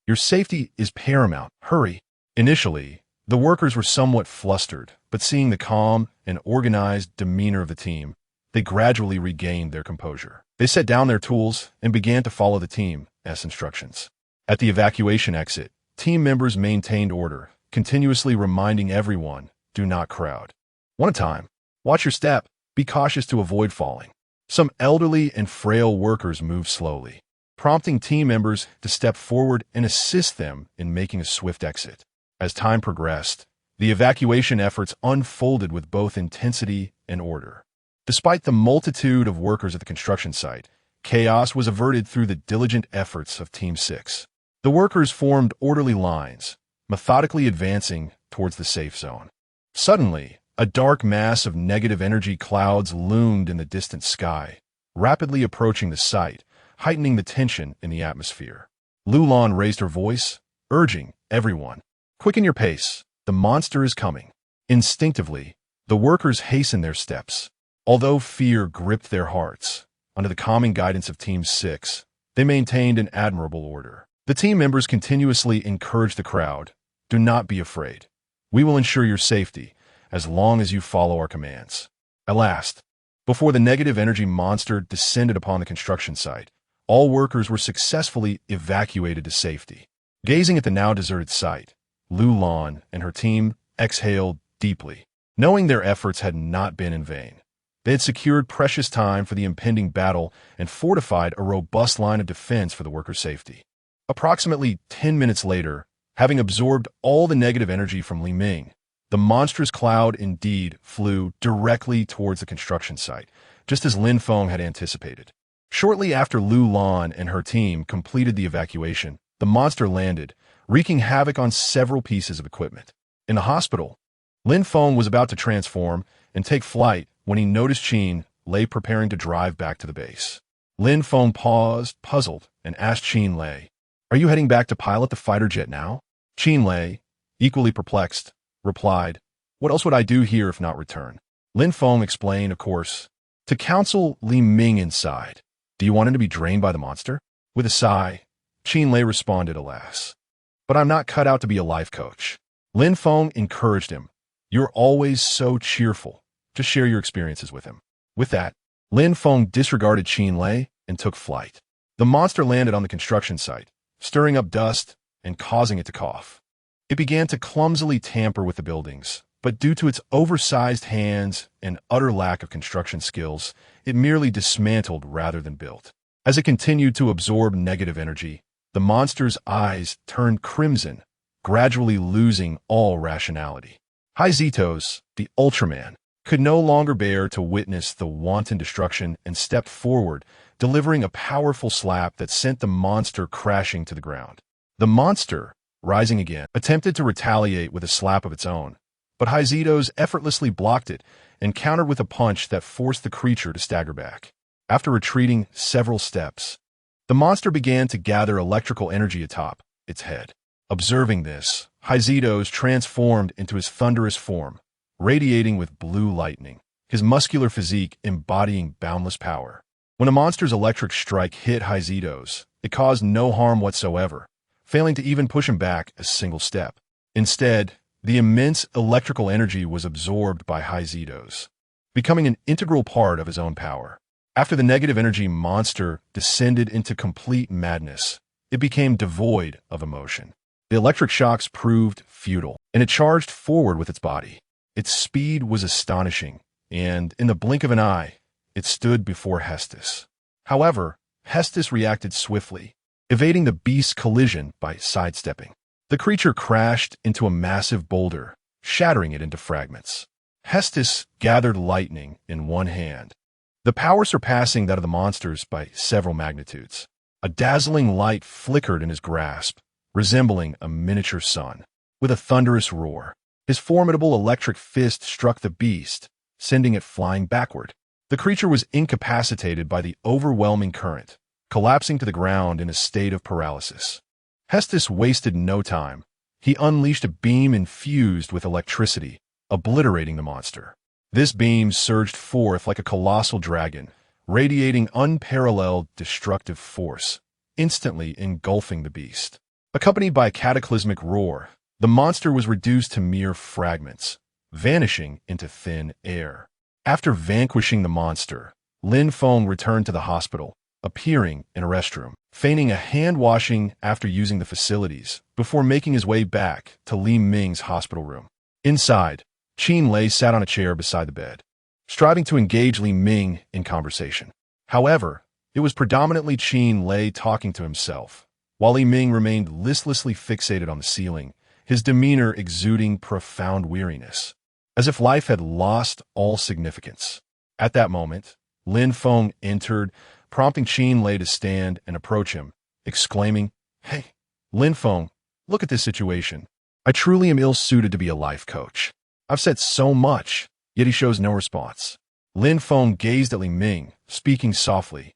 Your safety is paramount. Hurry." Initially, the workers were somewhat flustered, but seeing the calm and organized demeanor of the team, they gradually regained their composure. They set down their tools and began to follow the team's instructions. At the evacuation exit, team members maintained order, continuously reminding everyone, "Do not crowd. One at a time. Watch your step. Be cautious to avoid falling." Some elderly and frail workers moved slowly, prompting team members to step forward and assist them in making a swift exit. As time progressed, the evacuation efforts unfolded with both intensity and order. Despite the multitude of workers at the construction site, chaos was averted through the diligent efforts of Team 6. The workers formed orderly lines, methodically advancing towards the safe zone. Suddenly, a dark mass of negative energy clouds loomed in the distant sky, rapidly approaching the site, heightening the tension in the atmosphere. Lulan raised her voice, urging everyone, "Quicken your pace, the monster is coming." Instinctively, the workers hastened their steps. Although fear gripped their hearts, under the calming guidance of Team 6, they maintained an admirable order. The team members continuously encouraged the crowd, "Do not be afraid. We will ensure your safety, as long as you follow our commands." At last, before the negative energy monster descended upon the construction site, all workers were successfully evacuated to safety. Gazing at the now deserted site, Lulan and her team exhaled deeply, knowing their efforts had not been in vain. They had secured precious time for the impending battle and fortified a robust line of defense for the workers' safety. Approximately 10 minutes later, having absorbed all the negative energy from Li Ming, the monstrous cloud indeed flew directly towards the construction site, just as Lin Feng had anticipated. Shortly after Lu Lan and her team completed the evacuation, the monster landed, wreaking havoc on several pieces of equipment. In the hospital, Lin Feng was about to transform and take flight when he noticed Qin Lei preparing to drive back to the base. Lin Feng paused, puzzled, and asked Qin Lei, "Are you heading back to pilot the fighter jet now?" Qin Lei, equally perplexed, replied, "What else would I do here if not return?" Lin Feng explained, "Of course, to counsel Li Ming inside. Do you want him to be drained by the monster?" With a sigh, Qin Lei responded, "Alas, but I'm not cut out to be a life coach." Lin Feng encouraged him, "You're always so cheerful. Just share your experiences with him." With that, Lin Feng disregarded Qin Lei and took flight. The monster landed on the construction site, stirring up dust and causing it to cough. It began to clumsily tamper with the buildings, but due to its oversized hands and utter lack of construction skills, it merely dismantled rather than built. As it continued to absorb negative energy, the monster's eyes turned crimson, gradually losing all rationality. Hestos, the Ultraman, could no longer bear to witness the wanton destruction and stepped forward, delivering a powerful slap that sent the monster crashing to the ground. The monster, rising again, attempted to retaliate with a slap of its own, but Hestos effortlessly blocked it and countered with a punch that forced the creature to stagger back. After retreating several steps, the monster began to gather electrical energy atop its head. Observing this, Hestos transformed into his thunderous form, radiating with blue lightning, his muscular physique embodying boundless power. When a monster's electric strike hit Hestos, it caused no harm whatsoever, failing to even push him back a single step. Instead, the immense electrical energy was absorbed by Hestos, becoming an integral part of his own power. After the negative energy monster descended into complete madness, it became devoid of emotion. The electric shocks proved futile, and it charged forward with its body. Its speed was astonishing, and in the blink of an eye, it stood before Hestos. However, Hestos reacted swiftly, evading the beast's collision by sidestepping. The creature crashed into a massive boulder, shattering it into fragments. Hestos gathered lightning in one hand, the power surpassing that of the monsters by several magnitudes. A dazzling light flickered in his grasp, resembling a miniature sun. With a thunderous roar, his formidable electric fist struck the beast, sending it flying backward. The creature was incapacitated by the overwhelming current, collapsing to the ground in a state of paralysis. Hestos wasted no time. He unleashed a beam infused with electricity, obliterating the monster. This beam surged forth like a colossal dragon, radiating unparalleled destructive force, instantly engulfing the beast. Accompanied by a cataclysmic roar, the monster was reduced to mere fragments, vanishing into thin air. After vanquishing the monster, Lin Feng returned to the hospital, appearing in a restroom, feigning a hand-washing after using the facilities, before making his way back to Li Ming's hospital room. Inside, Qin Lei sat on a chair beside the bed, striving to engage Li Ming in conversation. However, it was predominantly Qin Lei talking to himself, while Li Ming remained listlessly fixated on the ceiling, his demeanor exuding profound weariness, as if life had lost all significance. At that moment, Lin Feng entered, prompting Qin Lei to stand and approach him, exclaiming, "Hey, Lin Feng, look at this situation. I truly am ill-suited to be a life coach. I've said so much, yet he shows no response. Lin Feng gazed at Li Ming, speaking softly.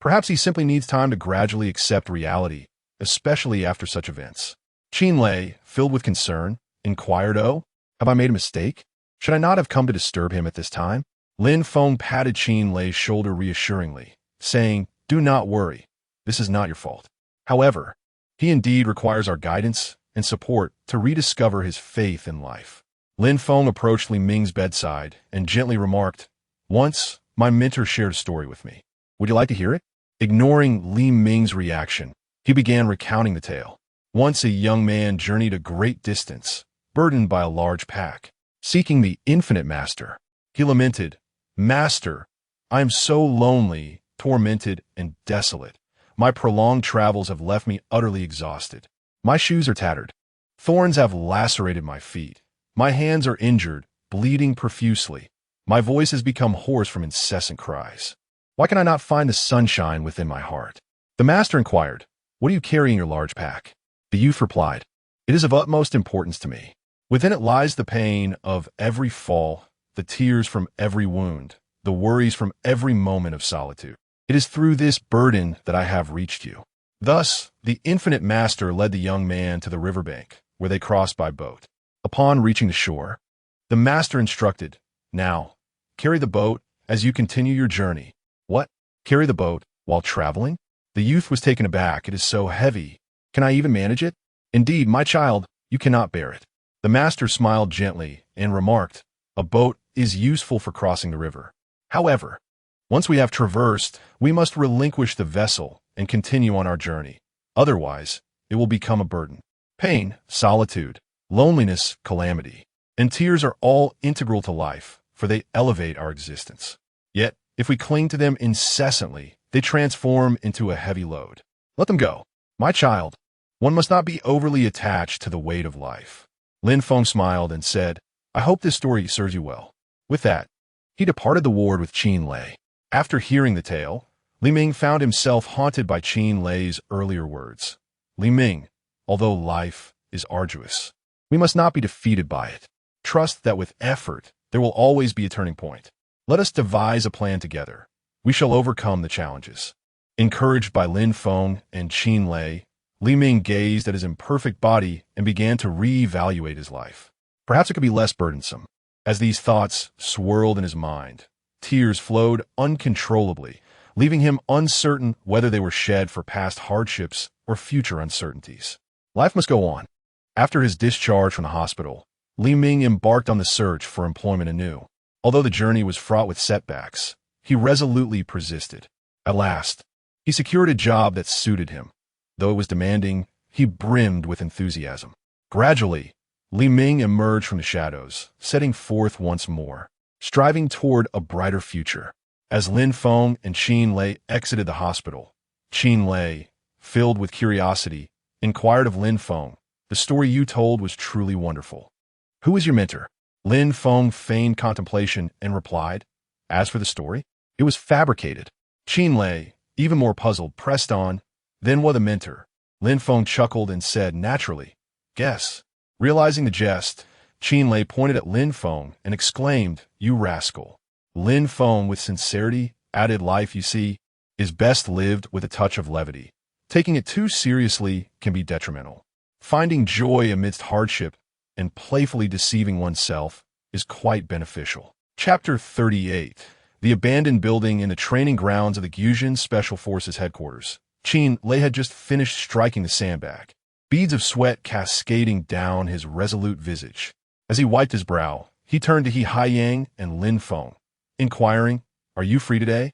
Perhaps he simply needs time to gradually accept reality, especially after such events. Qin Lei, filled with concern, inquired, "Oh, have I made a mistake? Should I not have come to disturb him at this time?" Lin Feng patted Qin Lei's shoulder reassuringly, saying, "Do not worry. This is not your fault. However, he indeed requires our guidance and support to rediscover his faith in life." Lin Feng approached Li Ming's bedside and gently remarked, "Once, my mentor shared a story with me. Would you like to hear it?" Ignoring Li Ming's reaction, he began recounting the tale. Once a young man journeyed a great distance, burdened by a large pack, seeking the infinite master. He lamented, "Master, I am so lonely, tormented, and desolate. My prolonged travels have left me utterly exhausted. My shoes are tattered. Thorns have lacerated my feet. My hands are injured, bleeding profusely. My voice has become hoarse from incessant cries. Why can I not find the sunshine within my heart?" The master inquired, "What do you carry in your large pack?" The youth replied, "It is of utmost importance to me. Within it lies the pain of every fall, the tears from every wound, the worries from every moment of solitude. It is through this burden that I have reached you." Thus, the infinite master led the young man to the riverbank, where they crossed by boat. Upon reaching the shore, the master instructed, "Now, carry the boat as you continue your journey." "What? Carry the boat while traveling?" The youth was taken aback. "It is so heavy. Can I even manage it?" "Indeed, my child, you cannot bear it." The master smiled gently and remarked, "A boat is useful for crossing the river. However, once we have traversed, we must relinquish the vessel and continue on our journey. Otherwise, it will become a burden. Pain, solitude, loneliness, calamity, and tears are all integral to life, for they elevate our existence. Yet, if we cling to them incessantly, they transform into a heavy load. Let them go. My child, one must not be overly attached to the weight of life." Lin Feng smiled and said, "I hope this story serves you well." With that, he departed the ward with Qin Lei. After hearing the tale, Li Ming found himself haunted by Qin Lei's earlier words. "Li Ming, although life is arduous, we must not be defeated by it. Trust that with effort, there will always be a turning point. Let us devise a plan together. We shall overcome the challenges." Encouraged by Lin Feng and Qin Lei, Li Ming gazed at his imperfect body and began to re-evaluate his life. Perhaps it could be less burdensome. As these thoughts swirled in his mind, tears flowed uncontrollably, leaving him uncertain whether they were shed for past hardships or future uncertainties. Life must go on. After his discharge from the hospital, Li Ming embarked on the search for employment anew. Although the journey was fraught with setbacks, he resolutely persisted. At last, he secured a job that suited him. Though it was demanding, he brimmed with enthusiasm. Gradually, Li Ming emerged from the shadows, setting forth once more, striving toward a brighter future. As Lin Feng and Qin Lei exited the hospital, Qin Lei, filled with curiosity, inquired of Lin Feng, "The story you told was truly wonderful. Who is your mentor?" Lin Feng feigned contemplation and replied, "As for the story, it was fabricated." Qin Lei, even more puzzled, pressed on, "Then what a mentor?" Lin Feng chuckled and said, "Naturally, guess." Realizing the jest, Qin Lei pointed at Lin Feng and exclaimed, "You rascal." Lin Feng, with sincerity, added, "Life, you see, is best lived with a touch of levity. Taking it too seriously can be detrimental. Finding joy amidst hardship and playfully deceiving oneself is quite beneficial." Chapter 38. The abandoned building in the training grounds of the Gyujin Special Forces headquarters. Qin Lei had just finished striking the sandbag, beads of sweat cascading down his resolute visage. As he wiped his brow, he turned to He Haiyang and Lin Feng, inquiring, "Are you free today?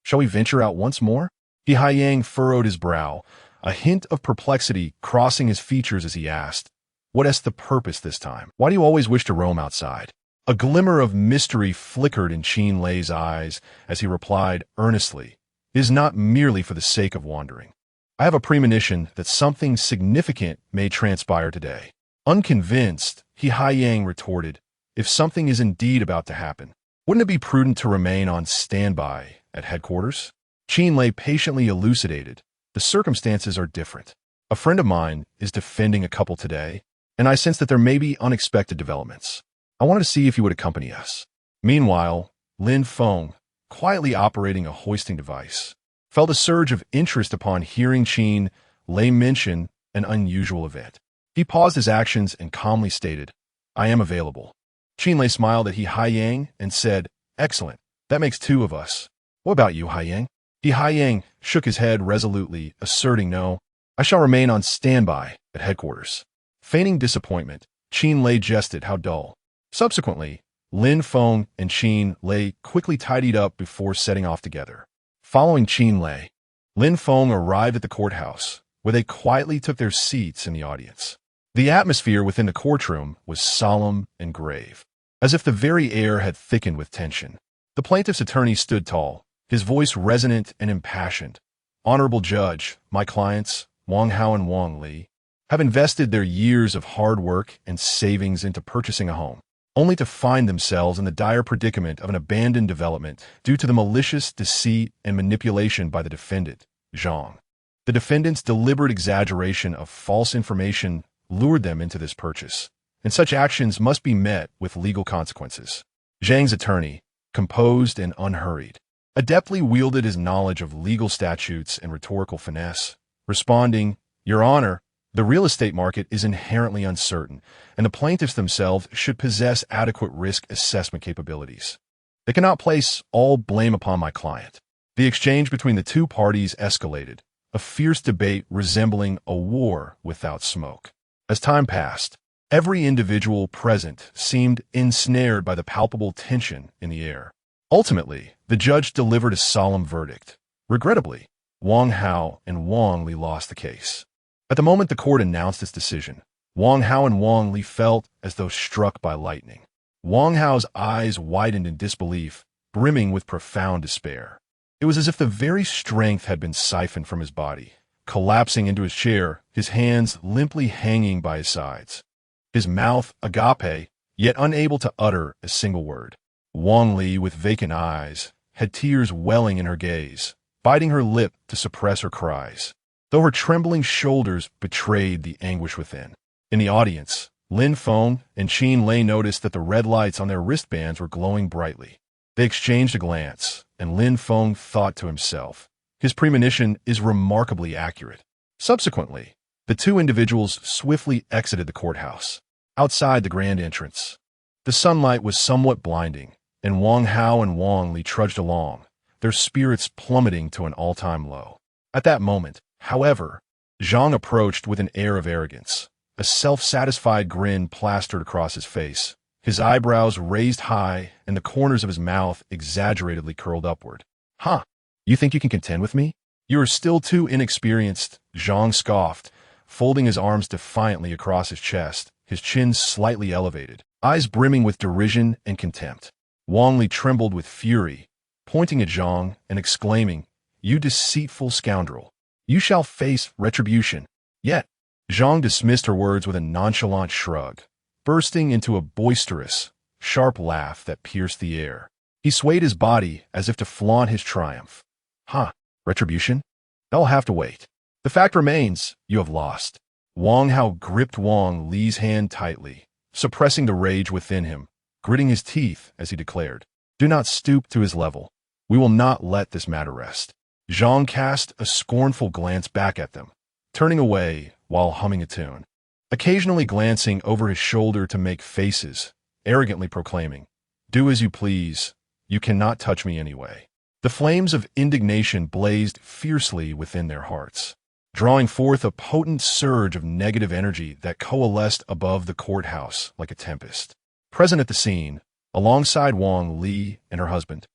Shall we venture out once more?" He Haiyang furrowed his brow, a hint of perplexity crossing his features as he asked, "What is the purpose this time? Why do you always wish to roam outside?" A glimmer of mystery flickered in Qin Lei's eyes as he replied earnestly, "It is not merely for the sake of wandering. I have a premonition that something significant may transpire today." Unconvinced, He Haiyang retorted, "If something is indeed about to happen, wouldn't it be prudent to remain on standby at headquarters?" Qin Lei patiently elucidated, "The circumstances are different. A friend of mine is defending a couple today, and I sense that there may be unexpected developments. I wanted to see if you would accompany us." Meanwhile, Lin Feng, quietly operating a hoisting device, felt a surge of interest upon hearing Qin Lei mention an unusual event. He paused his actions and calmly stated, "I am available." Qin Lei smiled at He Haiyang and said, "Excellent. That makes two of us. What about you, Haiyang?" He Haiyang shook his head resolutely, asserting, "No, I shall remain on standby at headquarters." Feigning disappointment, Qin Lei jested, "How dull." Subsequently, Lin Feng and Qin Lei quickly tidied up before setting off together. Following Qin Lei, Lin Feng arrived at the courthouse, where they quietly took their seats in the audience. The atmosphere within the courtroom was solemn and grave, as if the very air had thickened with tension. The plaintiff's attorney stood tall, his voice resonant and impassioned. "Honorable Judge, my clients, Wang Hao and Wang Li, have invested their years of hard work and savings into purchasing a home, only to find themselves in the dire predicament of an abandoned development due to the malicious deceit and manipulation by the defendant, Zhang. The defendant's deliberate exaggeration of false information lured them into this purchase, and such actions must be met with legal consequences." Zhang's attorney, composed and unhurried, adeptly wielded his knowledge of legal statutes and rhetorical finesse, responding, "Your Honor, the real estate market is inherently uncertain, and the plaintiffs themselves should possess adequate risk assessment capabilities. They cannot place all blame upon my client." The exchange between the two parties escalated, a fierce debate resembling a war without smoke. As time passed, every individual present seemed ensnared by the palpable tension in the air. Ultimately, the judge delivered a solemn verdict. Regrettably, Wang Hao and Wang Li lost the case. At the moment the court announced its decision, Wang Hao and Wang Li felt as though struck by lightning. Wang Hao's eyes widened in disbelief, brimming with profound despair. It was as if the very strength had been siphoned from his body. Collapsing into his chair, his hands limply hanging by his sides, his mouth agape, yet unable to utter a single word. Wang Li, with vacant eyes, had tears welling in her gaze, biting her lip to suppress her cries, though her trembling shoulders betrayed the anguish within. In the audience, Lin Feng and Qin Lei noticed that the red lights on their wristbands were glowing brightly. They exchanged a glance, and Lin Feng thought to himself, "His premonition is remarkably accurate." Subsequently, the two individuals swiftly exited the courthouse. Outside the grand entrance, the sunlight was somewhat blinding, and Wang Hao and Wang Li trudged along, their spirits plummeting to an all-time low. At that moment, however, Zhang approached with an air of arrogance, a self-satisfied grin plastered across his face, his eyebrows raised high and the corners of his mouth exaggeratedly curled upward. "Huh, you think you can contend with me? You are still too inexperienced," Zhang scoffed, folding his arms defiantly across his chest, his chin slightly elevated, eyes brimming with derision and contempt. Wang Li trembled with fury, pointing at Zhang and exclaiming, "You deceitful scoundrel! You shall face retribution." Yet, Zhang dismissed her words with a nonchalant shrug, bursting into a boisterous, sharp laugh that pierced the air. He swayed his body as if to flaunt his triumph. "Huh, retribution? That'll have to wait. The fact remains, you have lost." Wang Hao gripped Wang Li's hand tightly, suppressing the rage within him, gritting his teeth as he declared, "Do not stoop to his level. We will not let this matter rest." Zhang cast a scornful glance back at them, turning away while humming a tune, occasionally glancing over his shoulder to make faces, arrogantly proclaiming, "Do as you please. You cannot touch me anyway." The flames of indignation blazed fiercely within their hearts, drawing forth a potent surge of negative energy that coalesced above the courthouse like a tempest. Present at the scene, alongside Wang Li and her husband,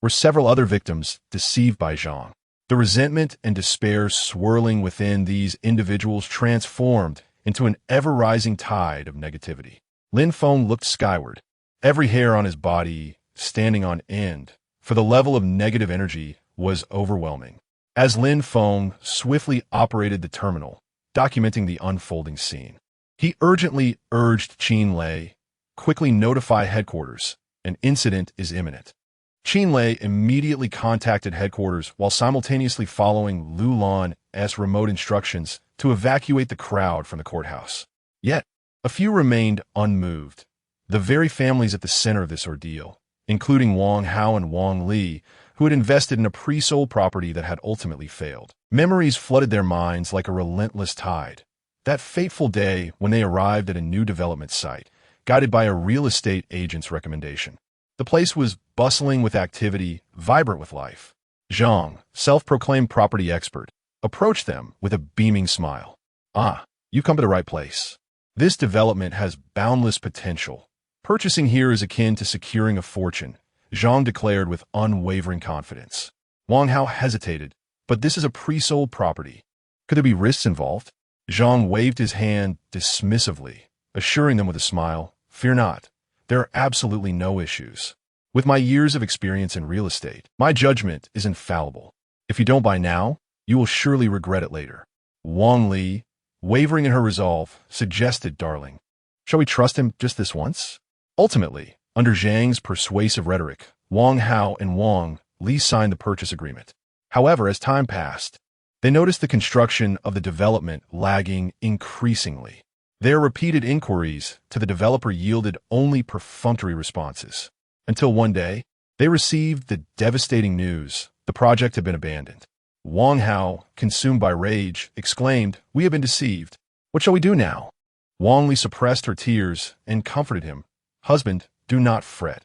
were several other victims deceived by Zhang. The resentment and despair swirling within these individuals transformed into an ever-rising tide of negativity. Lin Feng looked skyward, every hair on his body standing on end, for the level of negative energy was overwhelming. As Lin Feng swiftly operated the terminal, documenting the unfolding scene, he urgently urged Qin Lei, "Quickly notify headquarters. An incident is imminent." Qin Lei immediately contacted headquarters while simultaneously following Lu Lan's remote instructions to evacuate the crowd from the courthouse. Yet, A few remained unmoved. The very families at the center of this ordeal, including Wang Hao and Wang Li, who had invested in a pre-sold property that had ultimately failed. Memories flooded their minds like a relentless tide. That fateful day when they arrived at a new development site, guided by a real estate agent's recommendation. The place was bustling with activity, vibrant with life. Zhang, self-proclaimed property expert, approached them with a beaming smile. "Ah, you've come to the right place. This development has boundless potential. Purchasing here is akin to securing a fortune," Zhang declared with unwavering confidence. Wang Hao hesitated, "But this is a pre-sold property. Could there be risks involved?" Zhang waved his hand dismissively, assuring them with a smile, "Fear not. There are absolutely no issues. With my years of experience in real estate, my judgment is infallible. If you don't buy now, you will surely regret it later." Wang Li, wavering in her resolve, suggested, "Darling, shall we trust him just this once?" Ultimately, under Zhang's persuasive rhetoric, Wang Hao and Wang Li signed the purchase agreement. However, as time passed, they noticed the construction of the development lagging increasingly. Their repeated inquiries to the developer yielded only perfunctory responses, until one day, they received the devastating news the project had been abandoned. Wang Hao, consumed by rage, exclaimed, "We have been deceived. What shall we do now?" Wang Li suppressed her tears and comforted him. "Husband, do not fret.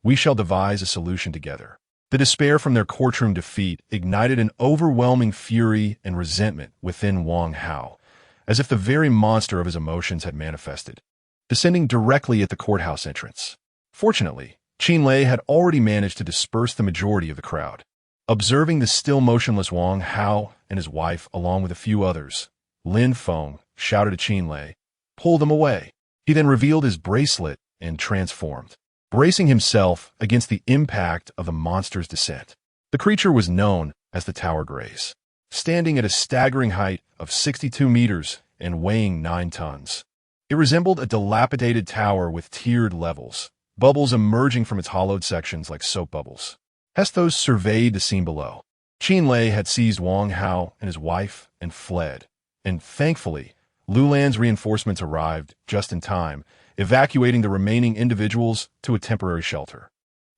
We shall devise a solution together." The despair from their courtroom defeat ignited an overwhelming fury and resentment within Wang Hao, as if the very monster of his emotions had manifested, descending directly at the courthouse entrance. Fortunately, Qin Lei had already managed to disperse the majority of the crowd. Observing the still motionless Wang Hao and his wife along with a few others, Lin Feng shouted to Qin Lei, "Pull them away." He then revealed his bracelet and transformed, bracing himself against the impact of the monster's descent. The creature was known as the Tower Grace, standing at a staggering height of 62 meters and weighing 9 tons. It resembled a dilapidated tower with tiered levels, bubbles emerging from its hollowed sections like soap bubbles. Hestos surveyed the scene below. Qin Lei had seized Wang Hao and his wife and fled, and thankfully, Lulan's reinforcements arrived just in time, evacuating the remaining individuals to a temporary shelter.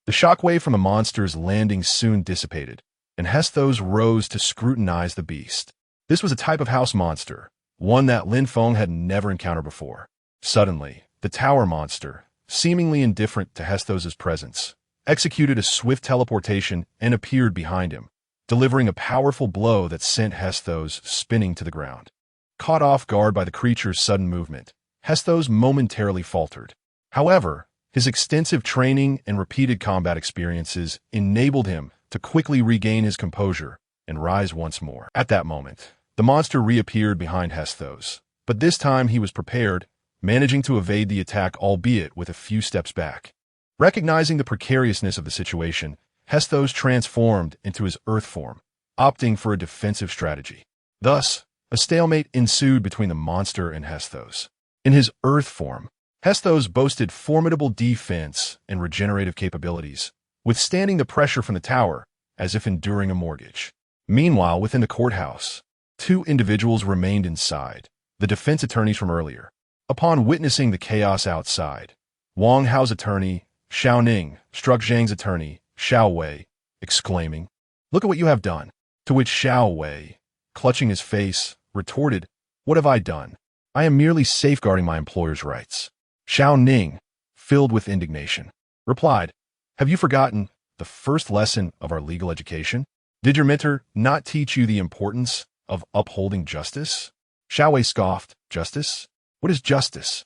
The shockwave from the monster's landing soon dissipated, and Hestos rose to scrutinize the beast. This was a type of house monster, one that Lin Feng had never encountered before. Suddenly, the tower monster, seemingly indifferent to Hestos' presence, executed a swift teleportation and appeared behind him, delivering a powerful blow that sent Hestos spinning to the ground. Caught off guard by the creature's sudden movement, Hestos momentarily faltered. However, his extensive training and repeated combat experiences enabled him to quickly regain his composure and rise once more. At that moment, the monster reappeared behind Hestos, but this time he was prepared, managing to evade the attack albeit with a few steps back. Recognizing the precariousness of the situation, Hestos transformed into his earth form, opting for a defensive strategy. Thus, a stalemate ensued between the monster and Hestos. In his earth form, Hestos boasted formidable defense and regenerative capabilities, withstanding the pressure from the tower as if enduring a mortgage. Meanwhile, within the courthouse, 2 individuals remained inside, the defense attorneys from earlier. Upon witnessing the chaos outside, Wang Hao's attorney, Xiao Ning, struck Zhang's attorney, Xiao Wei, exclaiming, "Look at what you have done." To which Xiao Wei, clutching his face, retorted, "What have I done? I am merely safeguarding my employer's rights." Xiao Ning, filled with indignation, replied, "Have you forgotten the first lesson of our legal education? Did your mentor not teach you the importance of upholding justice?" Xiao Wei scoffed, "Justice? What is justice?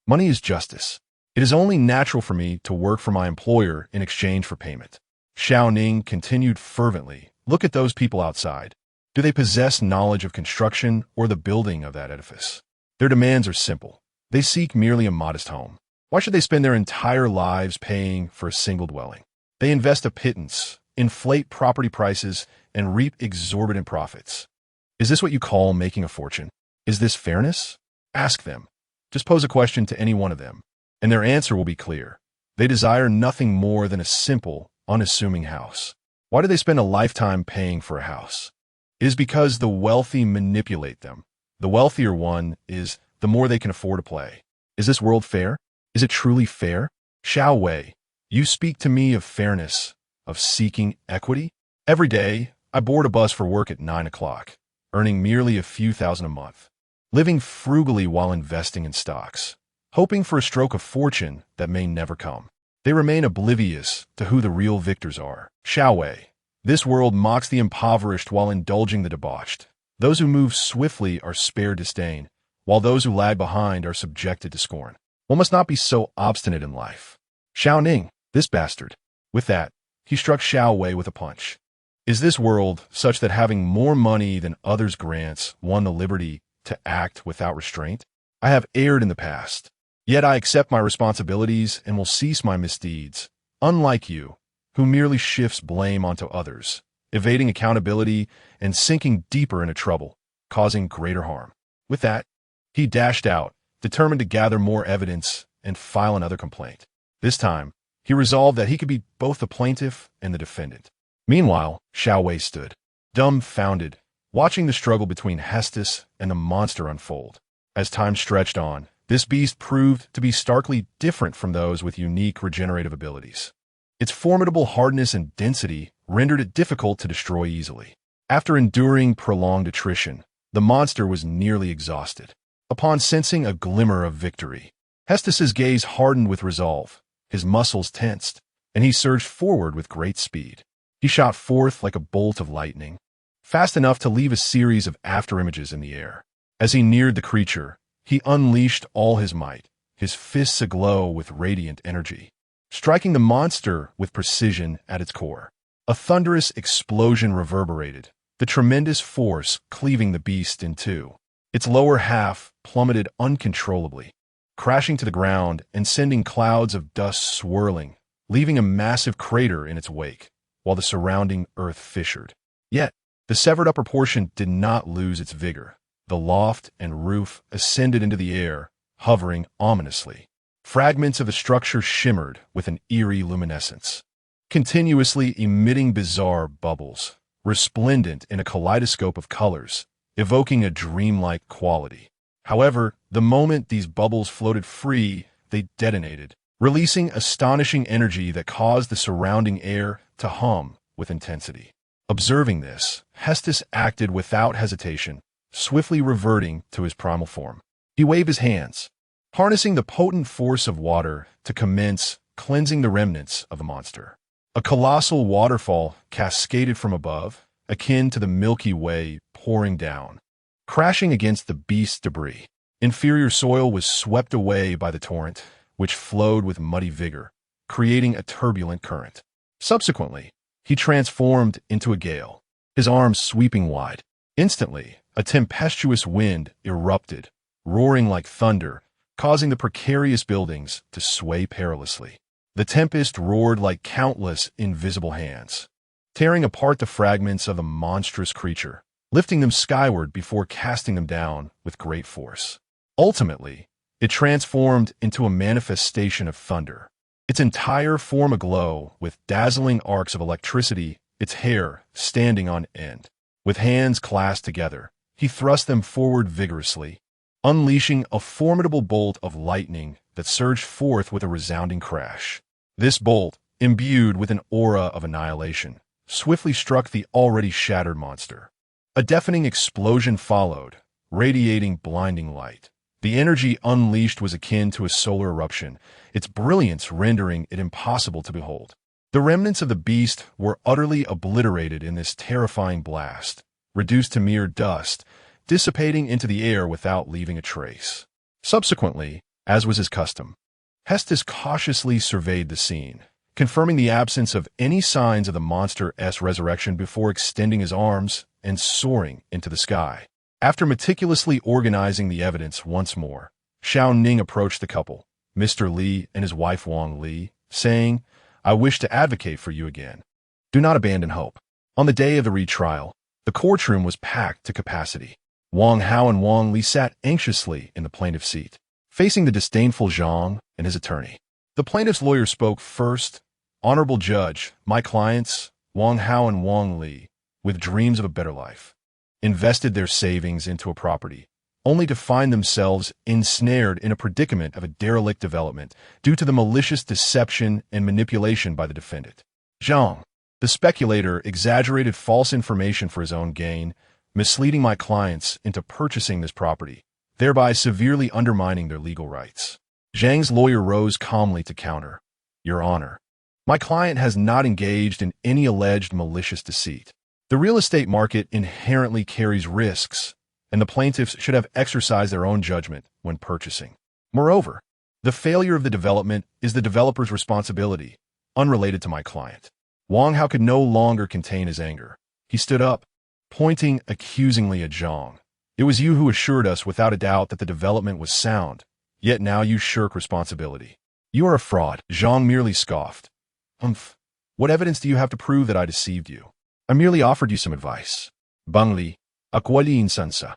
Money is justice. It is only natural for me to work for my employer in exchange for payment." Xiao Ning continued fervently, "Look at those people outside. Do they possess knowledge of construction or the building of that edifice? Their demands are simple. They seek merely a modest home. Why should they spend their entire lives paying for a single dwelling? They invest a pittance, inflate property prices, and reap exorbitant profits. Is this what you call making a fortune? Is this fairness? Ask them. Just pose a question to any one of them, and their answer will be clear. They desire nothing more than a simple, unassuming house. Why do they spend a lifetime paying for a house? It is because the wealthy manipulate them. The wealthier one is, the more they can afford to pay. Is this world fair? Is it truly fair? Xiao Wei, you speak to me of fairness, of seeking equity? Every day, I board a bus for work at 9 o'clock, earning merely a few thousand a month, living frugally while investing in stocks, hoping for a stroke of fortune that may never come. They remain oblivious to who the real victors are. Xiao Wei, this world mocks the impoverished while indulging the debauched. Those who move swiftly are spared disdain, while those who lag behind are subjected to scorn. One must not be so obstinate in life. Xiao Ning, this bastard. With that, he struck Xiao Wei with a punch. Is this world such that having more money than others grants one the liberty to act without restraint? I have erred in the past, yet I accept my responsibilities and will cease my misdeeds, unlike you, who merely shifts blame onto others, evading accountability and sinking deeper into trouble, causing greater harm. With that, he dashed out, determined to gather more evidence and file another complaint. This time, he resolved that he could be both the plaintiff and the defendant. Meanwhile, Xiao Wei stood, dumbfounded, watching the struggle between Hestos and the monster unfold. As time stretched on, this beast proved to be starkly different from those with unique regenerative abilities. Its formidable hardness and density rendered it difficult to destroy easily. After enduring prolonged attrition, the monster was nearly exhausted. Upon sensing a glimmer of victory, Hestos's gaze hardened with resolve, his muscles tensed, and he surged forward with great speed. He shot forth like a bolt of lightning, fast enough to leave a series of afterimages in the air. As he neared the creature, he unleashed all his might, his fists aglow with radiant energy, striking the monster with precision at its core. A thunderous explosion reverberated, the tremendous force cleaving the beast in two. Its lower half plummeted uncontrollably, crashing to the ground and sending clouds of dust swirling, leaving a massive crater in its wake, while the surrounding earth fissured. Yet, the severed upper portion did not lose its vigor. The loft and roof ascended into the air, hovering ominously. Fragments of the structure shimmered with an eerie luminescence, continuously emitting bizarre bubbles, resplendent in a kaleidoscope of colors, evoking a dreamlike quality. However, the moment these bubbles floated free, they detonated, releasing astonishing energy that caused the surrounding air to hum with intensity. Observing this, Hestos acted without hesitation, swiftly reverting to his primal form. He waved his hands, harnessing the potent force of water to commence cleansing the remnants of the monster. A colossal waterfall cascaded from above, akin to the Milky Way pouring down, crashing against the beast's debris. Inferior soil was swept away by the torrent, which flowed with muddy vigor, creating a turbulent current. Subsequently, he transformed into a gale, his arms sweeping wide. Instantly, a tempestuous wind erupted, roaring like thunder, causing the precarious buildings to sway perilously. The tempest roared like countless invisible hands, tearing apart the fragments of the monstrous creature, lifting them skyward before casting them down with great force. Ultimately, it transformed into a manifestation of thunder, its entire form aglow with dazzling arcs of electricity, its hair standing on end. With hands clasped together, he thrust them forward vigorously, unleashing a formidable bolt of lightning that surged forth with a resounding crash. This bolt, imbued with an aura of annihilation, swiftly struck the already shattered monster. A deafening explosion followed, radiating blinding light. The energy unleashed was akin to a solar eruption, its brilliance rendering it impossible to behold. The remnants of the beast were utterly obliterated in this terrifying blast, reduced to mere dust, dissipating into the air without leaving a trace. Subsequently, as was his custom, Hestos cautiously surveyed the scene, confirming the absence of any signs of the monster's resurrection before extending his arms and soaring into the sky. After meticulously organizing the evidence once more, Xiao Ning approached the couple, Mr. Li and his wife Wang Li, saying, "I wish to advocate for you again. Do not abandon hope." On the day of the retrial, the courtroom was packed to capacity. Wang Hao and Wang Li sat anxiously in the plaintiff's seat, facing the disdainful Zhang and his attorney. The plaintiff's lawyer spoke first. "Honorable Judge, my clients, Wang Hao and Wang Li, with dreams of a better life, invested their savings into a property, only to find themselves ensnared in a predicament of a derelict development due to the malicious deception and manipulation by the defendant. Zhang, the speculator, exaggerated false information for his own gain, misleading my clients into purchasing this property, thereby severely undermining their legal rights. Zhang's lawyer rose calmly to counter. Your Honor, my client has not engaged in any alleged malicious deceit. The real estate market inherently carries risks, and the plaintiffs should have exercised their own judgment when purchasing. Moreover, the failure of the development is the developer's responsibility, unrelated to my client. Wang Hao could no longer contain his anger. He stood up, pointing accusingly at Zhang. It was you who assured us without a doubt that the development was sound, yet now you shirk responsibility. You are a fraud. Zhang merely scoffed. What evidence do you have to prove that I deceived you? I merely offered you some advice. Bangli, Aqualin Sansa,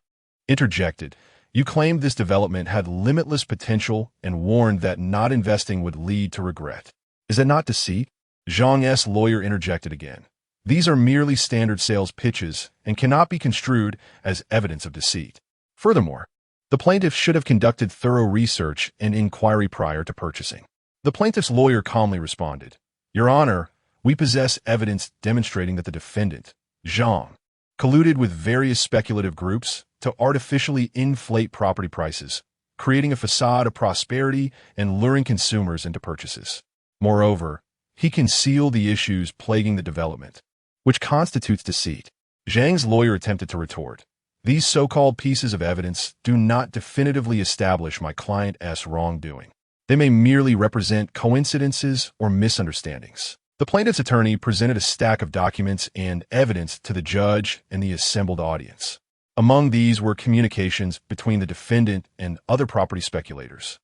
interjected. You claimed this development had limitless potential and warned that not investing would lead to regret. Is that not deceit? Zhang's lawyer interjected again. These are merely standard sales pitches and cannot be construed as evidence of deceit. Furthermore, the plaintiff should have conducted thorough research and inquiry prior to purchasing. The plaintiff's lawyer calmly responded, Your Honor, we possess evidence demonstrating that the defendant, Zhang, colluded with various speculative groups to artificially inflate property prices, creating a facade of prosperity and luring consumers into purchases. Moreover, he concealed the issues plaguing the development, which constitutes deceit. Zhang's lawyer attempted to retort. These so-called pieces of evidence do not definitively establish my client's wrongdoing. They may merely represent coincidences or misunderstandings. The plaintiff's attorney presented a stack of documents and evidence to the judge and the assembled audience. Among these were communications between the defendant and other property speculators,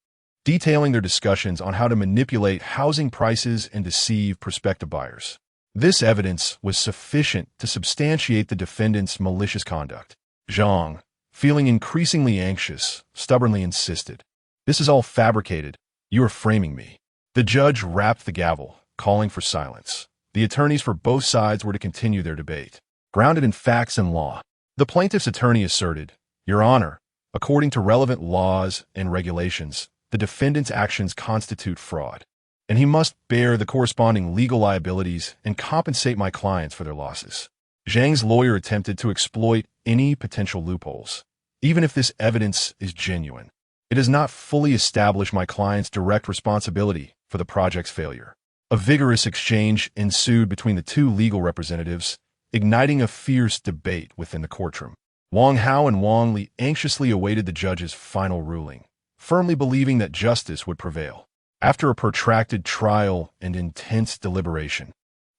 detailing their discussions on how to manipulate housing prices and deceive prospective buyers. This evidence was sufficient to substantiate the defendant's malicious conduct. Zhang, feeling increasingly anxious, stubbornly insisted, This is all fabricated. You are framing me. The judge rapped the gavel, calling for silence. The attorneys for both sides were to continue their debate, grounded in facts and law. The plaintiff's attorney asserted, Your Honor, according to relevant laws and regulations, the defendant's actions constitute fraud, and he must bear the corresponding legal liabilities and compensate my clients for their losses. Zhang's lawyer attempted to exploit any potential loopholes. Even if this evidence is genuine, it does not fully establish my client's direct responsibility for the project's failure. A vigorous exchange ensued between the two legal representatives, igniting a fierce debate within the courtroom. Wang Hao and Wang Li anxiously awaited the judge's final ruling, firmly believing that justice would prevail. After a protracted trial and intense deliberation,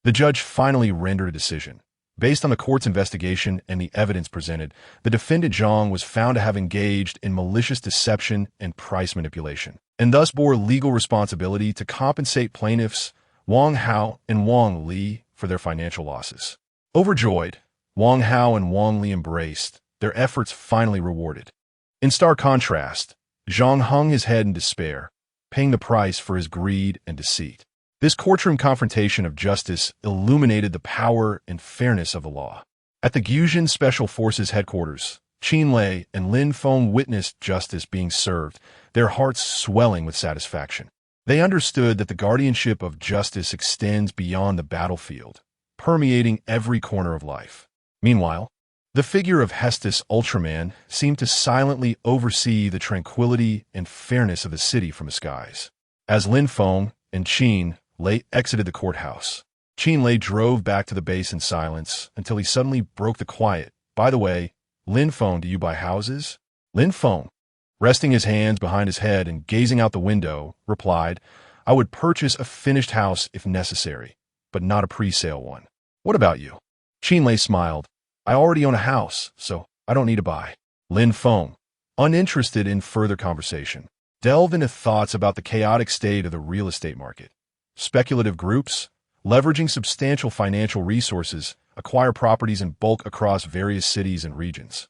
the judge finally rendered a decision. Based on the court's investigation and the evidence presented, the defendant Zhang was found to have engaged in malicious deception and price manipulation, and thus bore legal responsibility to compensate plaintiffs Wang Hao and Wang Li for their financial losses. Overjoyed, Wang Hao and Wang Li embraced, their efforts finally rewarded. In stark contrast, Zhang hung his head in despair, paying the price for his greed and deceit. This courtroom confrontation of justice illuminated the power and fairness of the law. At the Guzhan Special Forces headquarters, Qin Lei and Lin Feng witnessed justice being served, their hearts swelling with satisfaction. They understood that the guardianship of justice extends beyond the battlefield, permeating every corner of life. Meanwhile, the figure of Hestos Ultraman seemed to silently oversee the tranquility and fairness of the city from the skies. As Lin Feng and Qin Lei exited the courthouse, Qin Lei drove back to the base in silence until he suddenly broke the quiet. By the way, Lin Feng, do you buy houses? Lin Feng, resting his hands behind his head and gazing out the window, replied, I would purchase a finished house if necessary, but not a pre-sale one. What about you? Qin Lei smiled. I already own a house, so I don't need to buy. Lin Feng, uninterested in further conversation, delved into thoughts about the chaotic state of the real estate market. Speculative groups, leveraging substantial financial resources, acquire properties in bulk across various cities and regions,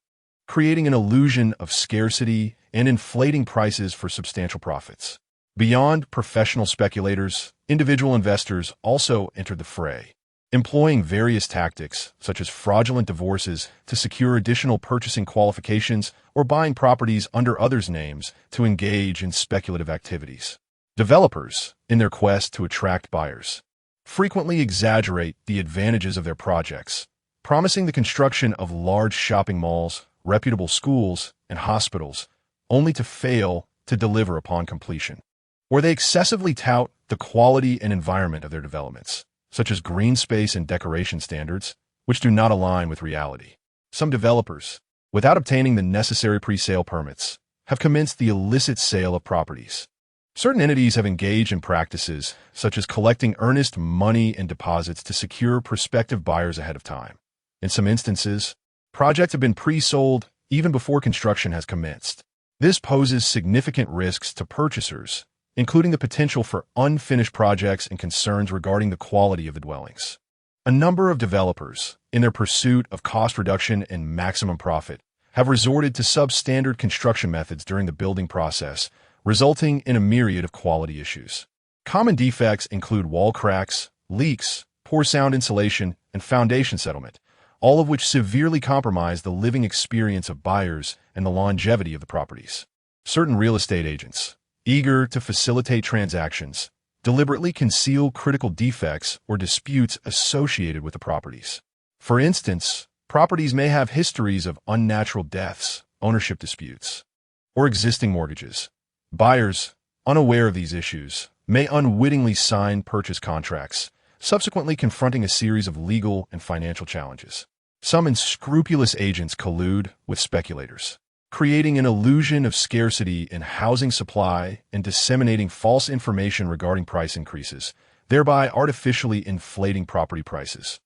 creating an illusion of scarcity and inflating prices for substantial profits. Beyond professional speculators, individual investors also entered the fray. employing various tactics, such as fraudulent divorces to secure additional purchasing qualifications or buying properties under others' names to engage in speculative activities. Developers, in their quest to attract buyers, frequently exaggerate the advantages of their projects, promising the construction of large shopping malls, reputable schools, and hospitals, only to fail to deliver upon completion. Or they excessively tout the quality and environment of their developments, such as green space and decoration standards, which do not align with reality. Some developers, without obtaining the necessary pre-sale permits, have commenced the illicit sale of properties. Certain entities have engaged in practices such as collecting earnest money and deposits to secure prospective buyers ahead of time. In some instances, projects have been pre-sold even before construction has commenced. This poses significant risks to purchasers, including the potential for unfinished projects and concerns regarding the quality of the dwellings. A number of developers, in their pursuit of cost reduction and maximum profit, have resorted to substandard construction methods during the building process, resulting in a myriad of quality issues. Common defects include wall cracks, leaks, poor sound insulation, and foundation settlement, all of which severely compromise the living experience of buyers and the longevity of the properties. Certain real estate agents, eager to facilitate transactions, deliberately conceal critical defects or disputes associated with the properties. For instance, properties may have histories of unnatural deaths, ownership disputes, or existing mortgages. Buyers, unaware of these issues, may unwittingly sign purchase contracts, subsequently confronting a series of legal and financial challenges. Some unscrupulous agents collude with speculators, creating an illusion of scarcity in housing supply and disseminating false information regarding price increases, thereby artificially inflating property prices.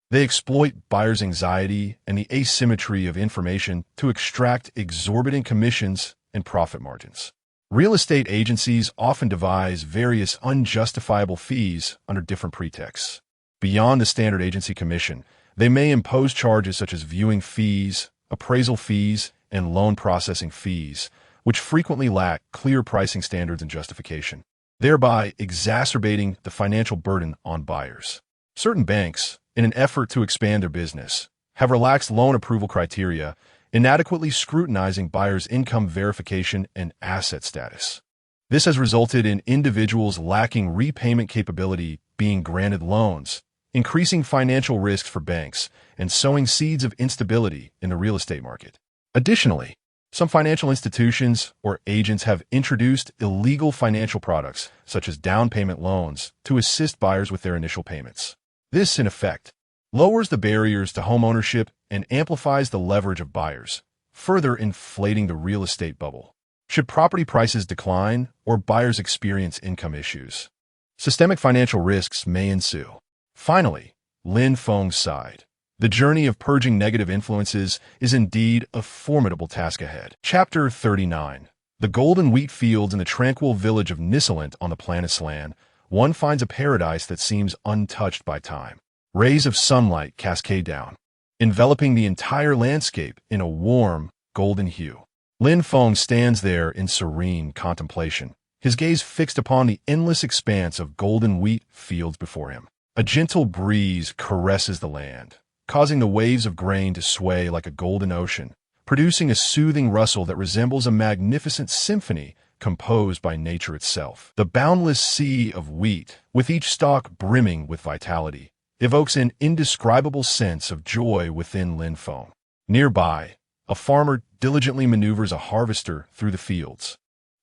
They exploit buyers' anxiety and the asymmetry of information to extract exorbitant commissions and profit margins. Real estate agencies often devise various unjustifiable fees under different pretexts. Beyond the standard agency commission, they may impose charges such as viewing fees, appraisal fees, and loan processing fees, which frequently lack clear pricing standards and justification, thereby exacerbating the financial burden on buyers. Certain banks, in an effort to expand their business, have relaxed loan approval criteria, inadequately scrutinizing buyers' income verification and asset status. This has resulted in individuals lacking repayment capability being granted loans, increasing financial risks for banks and sowing seeds of instability in the real estate market. Additionally, some financial institutions or agents have introduced illegal financial products, such as down payment loans, to assist buyers with their initial payments. This, in effect, lowers the barriers to homeownership and amplifies the leverage of buyers, further inflating the real estate bubble. Should property prices decline or buyers experience income issues, systemic financial risks may ensue. Finally, Lin Feng's side. The journey of purging negative influences is indeed a formidable task ahead. Chapter 39. The golden wheat fields in the tranquil village of Nissalent on the planet Slan, one finds a paradise that seems untouched by time. Rays of sunlight cascade down, enveloping the entire landscape in a warm, golden hue. Lin Feng stands there in serene contemplation, his gaze fixed upon the endless expanse of golden wheat fields before him. A gentle breeze caresses the land, causing the waves of grain to sway like a golden ocean, producing a soothing rustle that resembles a magnificent symphony composed by nature itself. The boundless sea of wheat, with each stalk brimming with vitality, evokes an indescribable sense of joy within Lin Feng. Nearby, a farmer diligently maneuvers a harvester through the fields,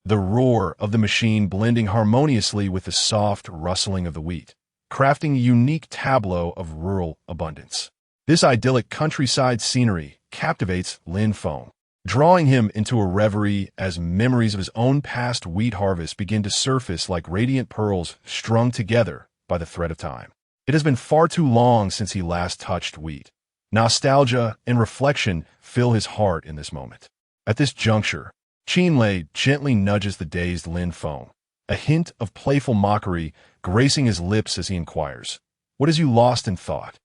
the roar of the machine blending harmoniously with the soft rustling of the wheat, crafting a unique tableau of rural abundance. This idyllic countryside scenery captivates Lin Feng, drawing him into a reverie as memories of his own past wheat harvest begin to surface like radiant pearls strung together by the thread of time. It has been far too long since he last touched wheat. Nostalgia and reflection fill his heart in this moment. At this juncture, Qin gently nudges the dazed Lin Feng, a hint of playful mockery gracing his lips as he inquires, "What has you lost in thought?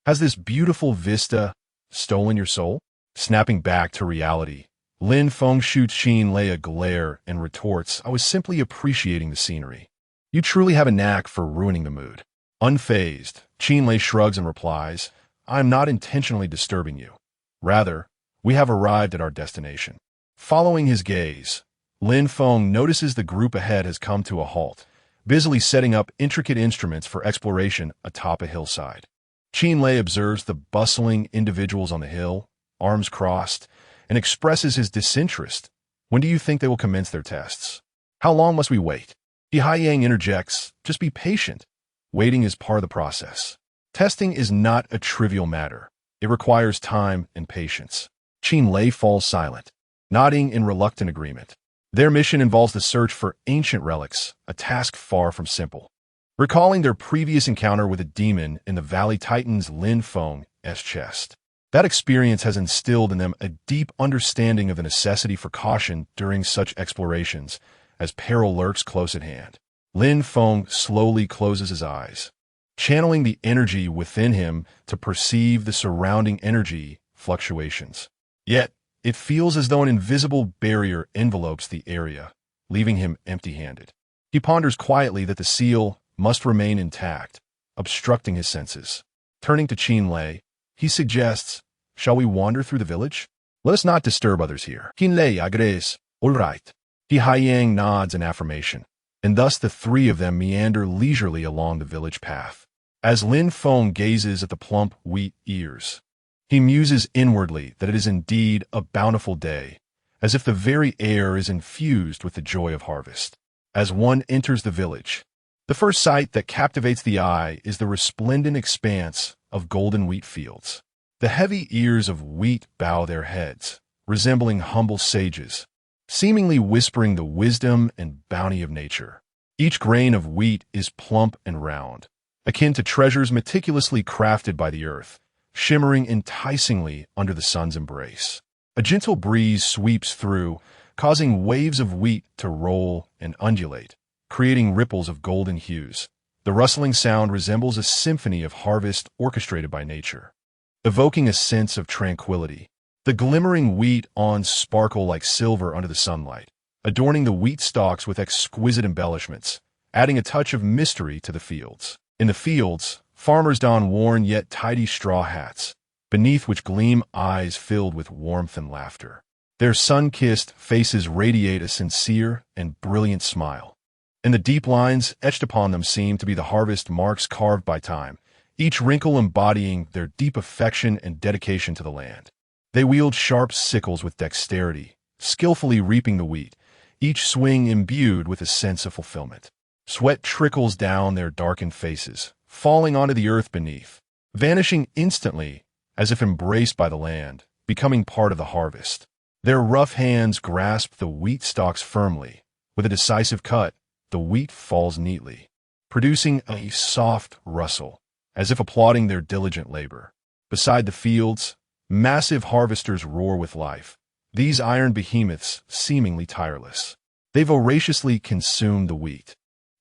Has this beautiful vista stolen your soul?" Snapping back to reality, Lin Feng shoots Qin a glare and retorts, "I was simply appreciating the scenery. You truly have a knack for ruining the mood." Unfazed, Qinlei shrugs and replies, "I am not intentionally disturbing you. Rather, we have arrived at our destination." Following his gaze, Lin Feng notices the group ahead has come to a halt, busily setting up intricate instruments for exploration atop a hillside. Qinlei observes the bustling individuals on the hill, arms crossed, and expresses his disinterest. "When do you think they will commence their tests? How long must we wait?" Haiyang interjects, "Just be patient. Waiting is part of the process. Testing is not a trivial matter. It requires time and patience." Qinlei falls silent, nodding in reluctant agreement. Their mission involves the search for ancient relics, a task far from simple. Recalling their previous encounter with a demon in the Valley Titan's Lin Feng's chest, that experience has instilled in them a deep understanding of the necessity for caution during such explorations, as peril lurks close at hand. Lin Feng slowly closes his eyes, channeling the energy within him to perceive the surrounding energy fluctuations. Yet, it feels as though an invisible barrier envelopes the area, leaving him empty-handed. He ponders quietly that the seal must remain intact, obstructing his senses. Turning to Qinlei, he suggests, "Shall we wander through the village? Let us not disturb others here." Qinlei agrees. "All right." Haiyang nods in affirmation, and thus the three of them meander leisurely along the village path. As Lin Feng gazes at the plump wheat ears, he muses inwardly that it is indeed a bountiful day, as if the very air is infused with the joy of harvest. As one enters the village, the first sight that captivates the eye is the resplendent expanse of golden wheat fields. The heavy ears of wheat bow their heads, resembling humble sages, seemingly whispering the wisdom and bounty of nature. Each grain of wheat is plump and round, akin to treasures meticulously crafted by the earth, shimmering enticingly under the sun's embrace. A gentle breeze sweeps through, causing waves of wheat to roll and undulate, creating ripples of golden hues. The rustling sound resembles a symphony of harvest orchestrated by nature, evoking a sense of tranquility. The glimmering wheat awns sparkle like silver under the sunlight, adorning the wheat stalks with exquisite embellishments, adding a touch of mystery to the fields. In the fields, farmers don worn yet tidy straw hats, beneath which gleam eyes filled with warmth and laughter. Their sun-kissed faces radiate a sincere and brilliant smile, and the deep lines etched upon them seem to be the harvest marks carved by time, each wrinkle embodying their deep affection and dedication to the land. They wield sharp sickles with dexterity, skillfully reaping the wheat, each swing imbued with a sense of fulfillment. Sweat trickles down their darkened faces, falling onto the earth beneath, vanishing instantly as if embraced by the land, becoming part of the harvest. Their rough hands grasp the wheat stalks firmly. With a decisive cut, the wheat falls neatly, producing a soft rustle, as if applauding their diligent labor. Beside the fields, massive harvesters roar with life, these iron behemoths seemingly tireless. They voraciously consume the wheat,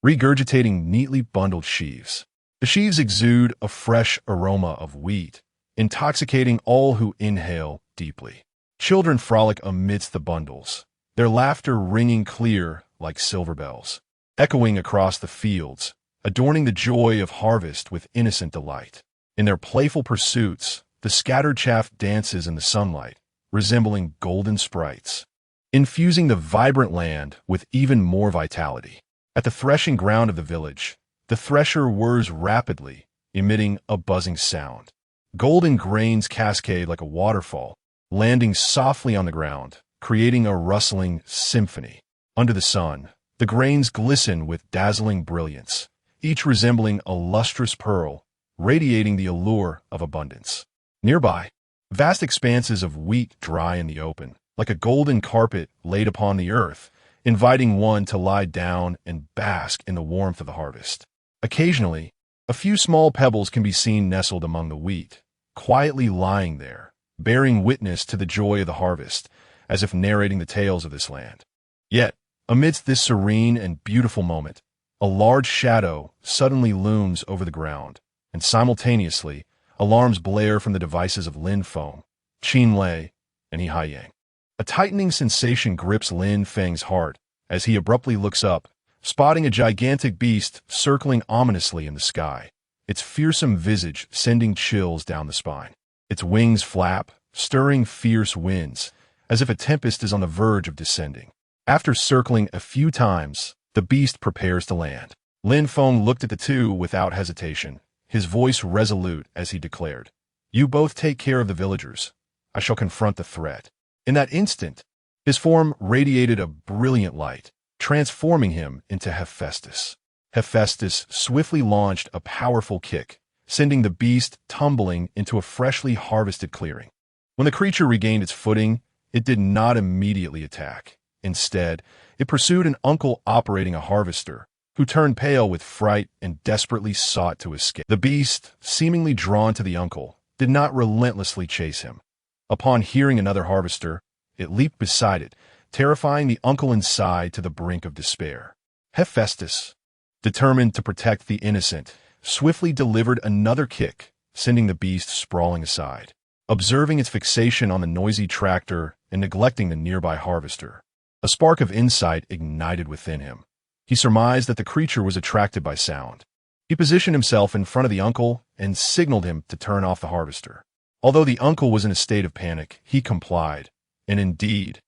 regurgitating neatly bundled sheaves. The sheaves exude a fresh aroma of wheat, intoxicating all who inhale deeply. Children frolic amidst the bundles, their laughter ringing clear like silver bells, echoing across the fields, adorning the joy of harvest with innocent delight. In their playful pursuits, the scattered chaff dances in the sunlight, resembling golden sprites, infusing the vibrant land with even more vitality. At the threshing ground of the village, the thresher whirs rapidly, emitting a buzzing sound. Golden grains cascade like a waterfall, landing softly on the ground, creating a rustling symphony. Under the sun, the grains glisten with dazzling brilliance, each resembling a lustrous pearl, radiating the allure of abundance. Nearby, vast expanses of wheat dry in the open, like a golden carpet laid upon the earth, inviting one to lie down and bask in the warmth of the harvest. Occasionally, a few small pebbles can be seen nestled among the wheat, quietly lying there, bearing witness to the joy of the harvest, as if narrating the tales of this land. Yet, amidst this serene and beautiful moment, a large shadow suddenly looms over the ground, and simultaneously, alarms blare from the devices of Lin Feng, Qinlei, and Haiyang. A tightening sensation grips Lin Feng's heart as he abruptly looks up, spotting a gigantic beast circling ominously in the sky. its fearsome visage sending chills down the spine. Its wings flap, stirring fierce winds, as if a tempest is on the verge of descending. After circling a few times, the beast prepares to land. Lin Feng looked at the two without hesitation, his voice resolute as he declared, "You both take care of the villagers. I shall confront the threat." In that instant, his form radiated a brilliant light, transforming him into Hephaestus. Hephaestus swiftly launched a powerful kick, sending the beast tumbling into a freshly harvested clearing. When the creature regained its footing, it did not immediately attack. Instead, it pursued an uncle operating a harvester, who turned pale with fright and desperately sought to escape. The beast, seemingly drawn to the uncle, did not relentlessly chase him. Upon hearing another harvester, it leaped beside it, terrifying the uncle inside to the brink of despair. Hephaestus, determined to protect the innocent, swiftly delivered another kick, sending the beast sprawling aside. Observing its fixation on the noisy tractor and neglecting the nearby harvester, a spark of insight ignited within him. He surmised that the creature was attracted by sound. He positioned himself in front of the uncle and signaled him to turn off the harvester. Although the uncle was in a state of panic, he complied, and indeed,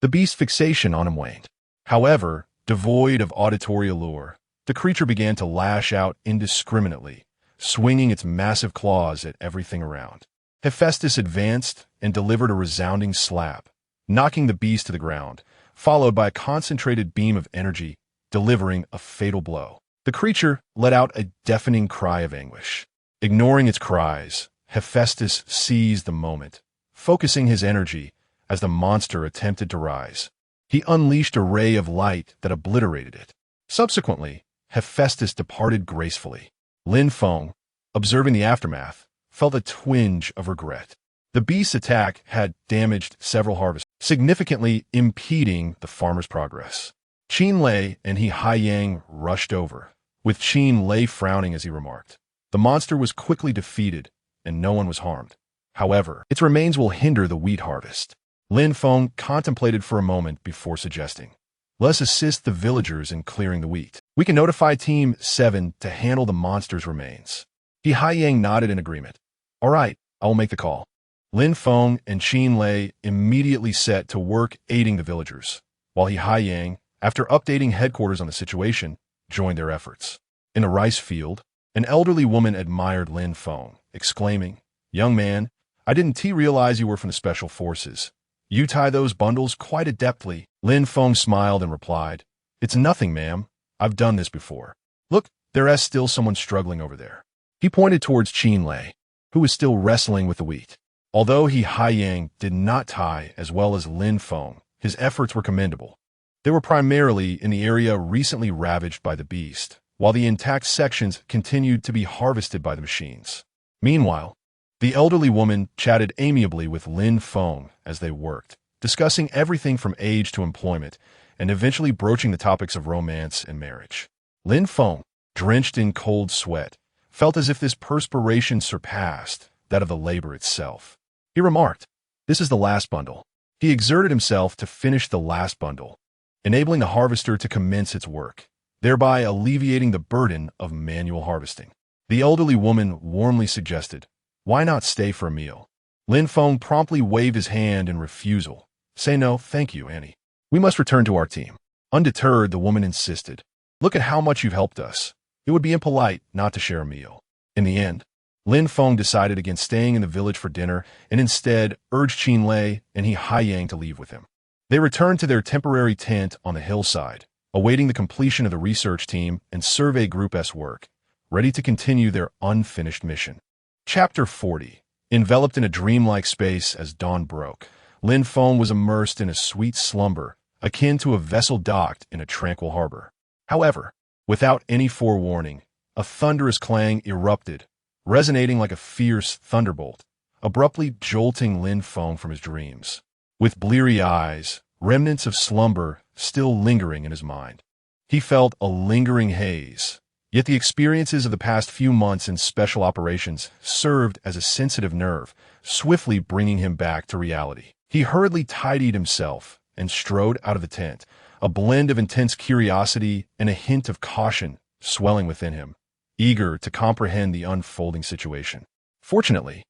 the beast's fixation on him waned. However, devoid of auditory allure, the creature began to lash out indiscriminately, swinging its massive claws at everything around. Hephaestus advanced and delivered a resounding slap, knocking the beast to the ground, followed by a concentrated beam of energy, delivering a fatal blow. The creature let out a deafening cry of anguish. Ignoring its cries, Hephaestus seized the moment, focusing his energy as the monster attempted to rise. He unleashed a ray of light that obliterated it. Subsequently, Hephaestus departed gracefully. Lin Feng, observing the aftermath, felt a twinge of regret. The beast's attack had damaged several harvests, significantly impeding the farmer's progress. Qin Lei and He Haiyang rushed over, with Qin Lei frowning as he remarked, "The monster was quickly defeated, and no one was harmed. However, its remains will hinder the wheat harvest." Lin Feng contemplated for a moment before suggesting, "Let's assist the villagers in clearing the wheat. We can notify Team 7 to handle the monster's remains." He Haiyang nodded in agreement. "All right, I will make the call." Lin Feng and Qin Lei immediately set to work aiding the villagers, while He Haiyang, after updating headquarters on the situation, joined their efforts. In a rice field, an elderly woman admired Lin Feng, exclaiming, "Young man, I didn't realize you were from the Special Forces. You tie those bundles quite adeptly." Lin Feng smiled and replied, "It's nothing, ma'am. I've done this before. Look, there is still someone struggling over there." He pointed towards Qin Lei, who was still wrestling with the wheat. Although He Haiyang did not tie as well as Lin Feng, his efforts were commendable. They were primarily in the area recently ravaged by the beast, while the intact sections continued to be harvested by the machines. Meanwhile, the elderly woman chatted amiably with Lin Feng as they worked, discussing everything from age to employment, and eventually broaching the topics of romance and marriage. Lin Feng, drenched in cold sweat, felt as if this perspiration surpassed that of the labor itself. He remarked, "This is the last bundle." He exerted himself to finish the last bundle, enabling the harvester to commence its work, thereby alleviating the burden of manual harvesting. The elderly woman warmly suggested, "Why not stay for a meal?" Lin Feng promptly waved his hand in refusal. "Say no, thank you, Annie. We must return to our team." Undeterred, the woman insisted, "Look at how much you've helped us. It would be impolite not to share a meal." In the end, Lin Feng decided against staying in the village for dinner and instead urged Qin Lei and He Haiyang to leave with him. They returned to their temporary tent on the hillside, awaiting the completion of the research team and survey group's work, ready to continue their unfinished mission. Chapter 40. Enveloped in a dreamlike space as dawn broke, Lin Feng was immersed in a sweet slumber, akin to a vessel docked in a tranquil harbor. However, without any forewarning, a thunderous clang erupted, resonating like a fierce thunderbolt, abruptly jolting Lin Feng from his dreams. With bleary eyes, remnants of slumber still lingering in his mind, he felt a lingering haze. Yet the experiences of the past few months in special operations served as a sensitive nerve, swiftly bringing him back to reality. He hurriedly tidied himself and strode out of the tent, a blend of intense curiosity and a hint of caution swelling within him. eager to comprehend the unfolding situation. Fortunately,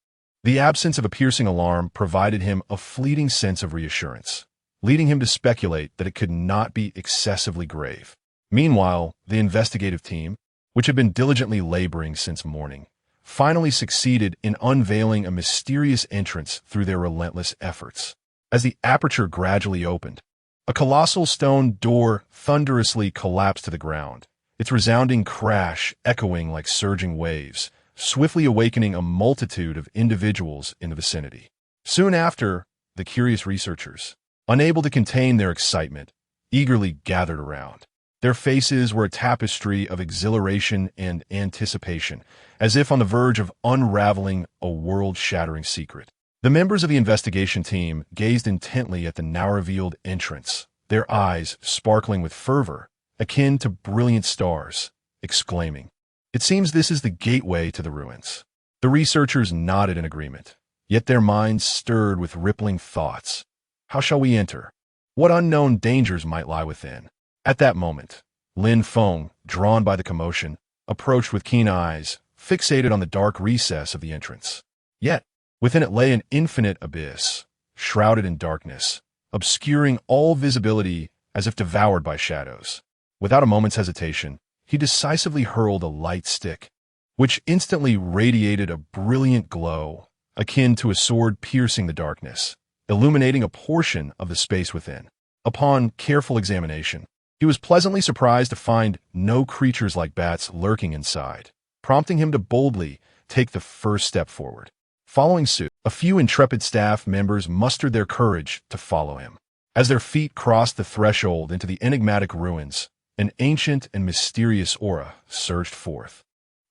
the absence of a piercing alarm provided him a fleeting sense of reassurance, leading him to speculate that it could not be excessively grave. Meanwhile, the investigative team, which had been diligently laboring since morning, finally succeeded in unveiling a mysterious entrance through their relentless efforts. As the aperture gradually opened, a colossal stone door thunderously collapsed to the ground, its resounding crash echoing like surging waves, swiftly awakening a multitude of individuals in the vicinity. Soon after, the curious researchers, unable to contain their excitement, eagerly gathered around. Their faces were a tapestry of exhilaration and anticipation, as if on the verge of unraveling a world-shattering secret. The members of the investigation team gazed intently at the now-revealed entrance, their eyes sparkling with fervor, akin to brilliant stars, exclaiming, "It seems this is the gateway to the ruins." The researchers nodded in agreement, yet their minds stirred with rippling thoughts. How shall we enter? What unknown dangers might lie within? At that moment, Lin Feng, drawn by the commotion, approached with keen eyes, fixated on the dark recess of the entrance. Yet, within it lay an infinite abyss, shrouded in darkness, obscuring all visibility as if devoured by shadows. Without a moment's hesitation, he decisively hurled a light stick, which instantly radiated a brilliant glow, akin to a sword piercing the darkness, illuminating a portion of the space within. Upon careful examination, he was pleasantly surprised to find no creatures like bats lurking inside, prompting him to boldly take the first step forward. Following suit, a few intrepid staff members mustered their courage to follow him. As their feet crossed the threshold into the enigmatic ruins, an ancient and mysterious aura surged forth,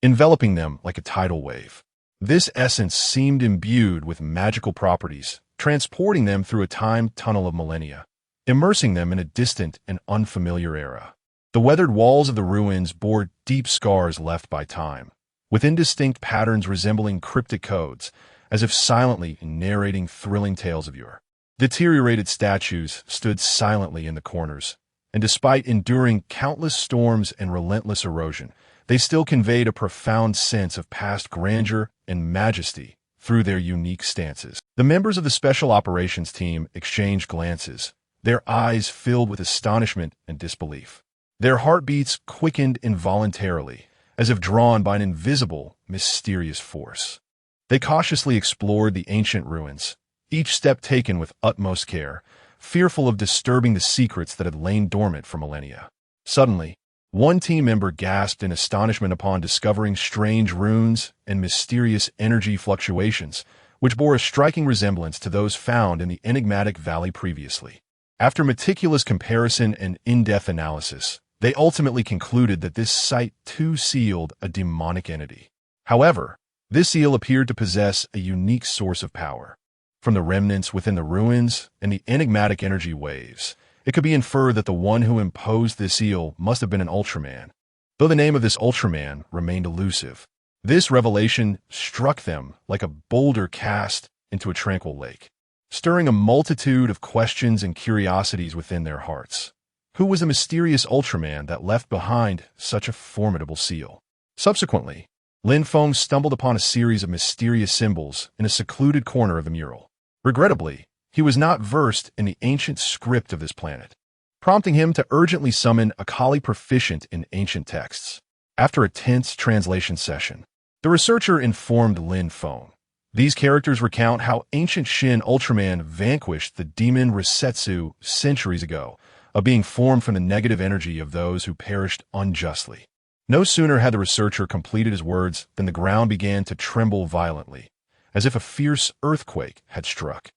enveloping them like a tidal wave. This essence seemed imbued with magical properties, transporting them through a time tunnel of millennia, immersing them in a distant and unfamiliar era. The weathered walls of the ruins bore deep scars left by time, with indistinct patterns resembling cryptic codes, as if silently narrating thrilling tales of yore. Deteriorated statues stood silently in the corners, and despite enduring countless storms and relentless erosion, they still conveyed a profound sense of past grandeur and majesty through their unique stances. The members of the Special Operations Team exchanged glances, their eyes filled with astonishment and disbelief. Their heartbeats quickened involuntarily, as if drawn by an invisible, mysterious force. They cautiously explored the ancient ruins, each step taken with utmost care, fearful of disturbing the secrets that had lain dormant for millennia. Suddenly, one team member gasped in astonishment upon discovering strange runes and mysterious energy fluctuations, which bore a striking resemblance to those found in the enigmatic valley previously. After meticulous comparison and in-depth analysis, they ultimately concluded that this site too sealed a demonic entity. However, this seal appeared to possess a unique source of power. From the remnants within the ruins and the enigmatic energy waves, it could be inferred that the one who imposed this seal must have been an Ultraman, though the name of this Ultraman remained elusive. This revelation struck them like a boulder cast into a tranquil lake, stirring a multitude of questions and curiosities within their hearts. Who was the mysterious Ultraman that left behind such a formidable seal? Subsequently, Lin Feng stumbled upon a series of mysterious symbols in a secluded corner of the mural. Regrettably, he was not versed in the ancient script of this planet, prompting him to urgently summon a colleague proficient in ancient texts. After a tense translation session, the researcher informed Lin Feng. These characters recount how ancient Shin Ultraman vanquished the demon Resetsu centuries ago, a being formed from the negative energy of those who perished unjustly. No sooner had the researcher completed his words than the ground began to tremble violently, as if a fierce earthquake had struck.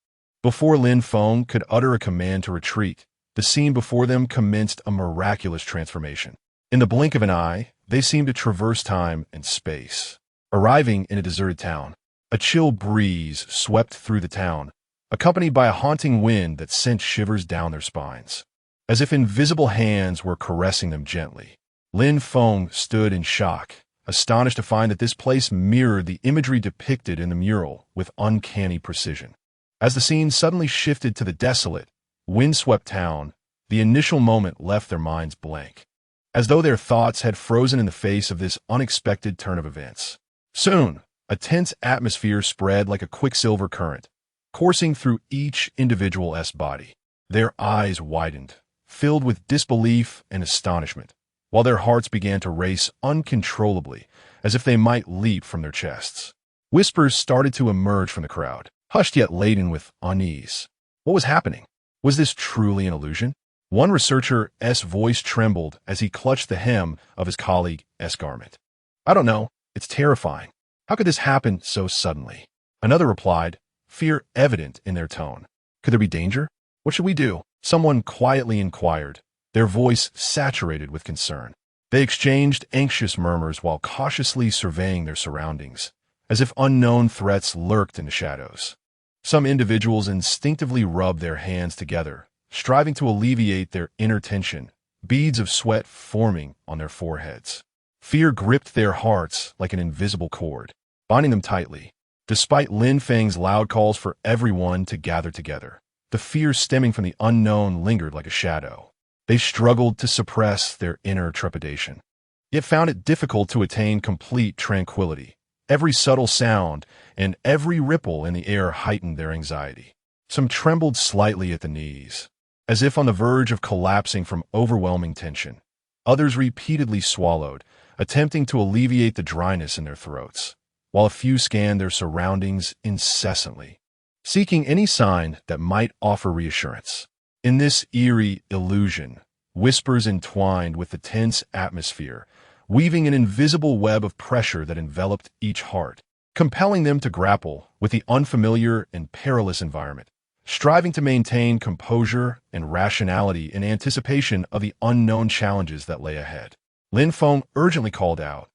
Before Lin Feng could utter a command to retreat, the scene before them commenced a miraculous transformation. In the blink of an eye, they seemed to traverse time and space. Arriving in a deserted town, a chill breeze swept through the town, accompanied by a haunting wind that sent shivers down their spines. As if invisible hands were caressing them gently, Lin Feng stood in shock, astonished to find that this place mirrored the imagery depicted in the mural with uncanny precision. As the scene suddenly shifted to the desolate, windswept town, the initial moment left their minds blank. as though their thoughts had frozen in the face of this unexpected turn of events. Soon, a tense atmosphere spread like a quicksilver current, coursing through each individual's body. Their eyes widened, filled with disbelief and astonishment, while their hearts began to race uncontrollably, as if they might leap from their chests. Whispers started to emerge from the crowd, hushed yet laden with unease. What was happening? Was this truly an illusion? One researcher's voice trembled as he clutched the hem of his colleague's garment. I don't know. It's terrifying. How could this happen so suddenly? Another replied, fear evident in their tone. Could there be danger? What should we do? Someone quietly inquired, their voice saturated with concern. They exchanged anxious murmurs while cautiously surveying their surroundings, as if unknown threats lurked in the shadows. Some individuals instinctively rubbed their hands together, striving to alleviate their inner tension, beads of sweat forming on their foreheads. Fear gripped their hearts like an invisible cord, binding them tightly. Despite Lin Feng's loud calls for everyone to gather together, the fear stemming from the unknown lingered like a shadow. They struggled to suppress their inner trepidation, yet found it difficult to attain complete tranquility. Every subtle sound and every ripple in the air heightened their anxiety. Some trembled slightly at the knees, as if on the verge of collapsing from overwhelming tension. Others repeatedly swallowed, attempting to alleviate the dryness in their throats, while a few scanned their surroundings incessantly, seeking any sign that might offer reassurance. In this eerie illusion, whispers entwined with the tense atmosphere, weaving an invisible web of pressure that enveloped each heart, compelling them to grapple with the unfamiliar and perilous environment, striving to maintain composure and rationality in anticipation of the unknown challenges that lay ahead. Lin Feng urgently called out,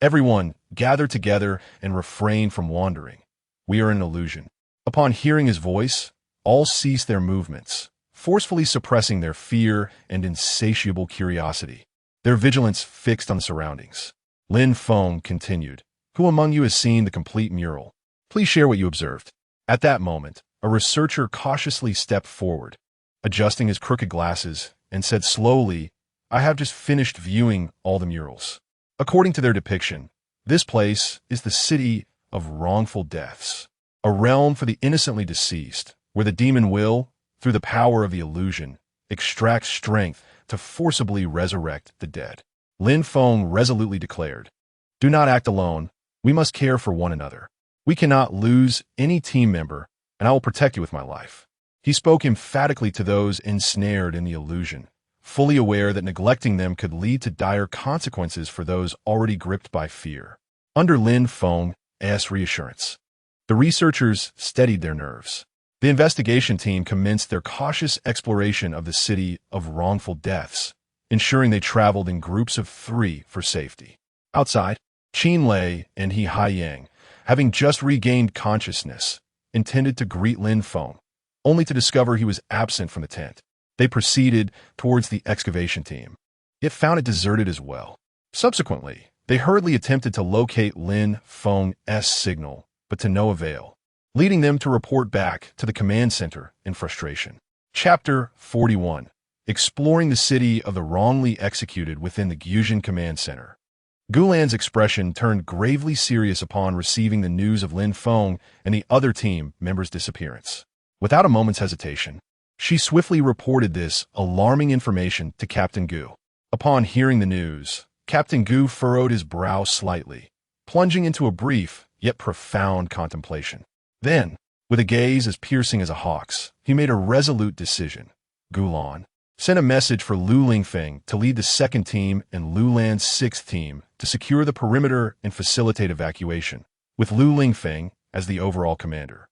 everyone, gather together and refrain from wandering. We are in an illusion. Upon hearing his voice, all ceased their movements, forcefully suppressing their fear and insatiable curiosity, their vigilance fixed on the surroundings. Lin Feng continued, who among you has seen the complete mural? Please share what you observed. At that moment, a researcher cautiously stepped forward, adjusting his crooked glasses, and said slowly, I have just finished viewing all the murals. According to their depiction, this place is the city of wrongful deaths, a realm for the innocently deceased, where the demon will, through the power of the illusion, extract strength to forcibly resurrect the dead. Lin Feng resolutely declared, do not act alone. We must care for one another. We cannot lose any team member, and I will protect you with my life. He spoke emphatically to those ensnared in the illusion, fully aware that neglecting them could lead to dire consequences for those already gripped by fear. Under Lin Feng's reassurance, the researchers steadied their nerves. The investigation team commenced their cautious exploration of the city of wrongful deaths, ensuring they traveled in groups of 3 for safety. Outside, Qin Lei and He Haiyang, having just regained consciousness, intended to greet Lin Feng, only to discover he was absent from the tent. They proceeded towards the excavation team, yet found it deserted as well. Subsequently, they hurriedly attempted to locate Lin Feng's signal, but to no avail, leading them to report back to the command center in frustration. Chapter 41. Exploring the city of the wrongly executed within the Gyujin Command Center. Gulan's expression turned gravely serious upon receiving the news of Lin Feng and the other team members' disappearance. Without a moment's hesitation, she swiftly reported this alarming information to Captain Gu. Upon hearing the news, Captain Gu furrowed his brow slightly, plunging into a brief yet profound contemplation. Then, with a gaze as piercing as a hawk's, he made a resolute decision. Gulan sent a message for Lu Lingfeng to lead the 2nd team and Lulan's 6th team to secure the perimeter and facilitate evacuation, with Lu Lingfeng as the overall commander.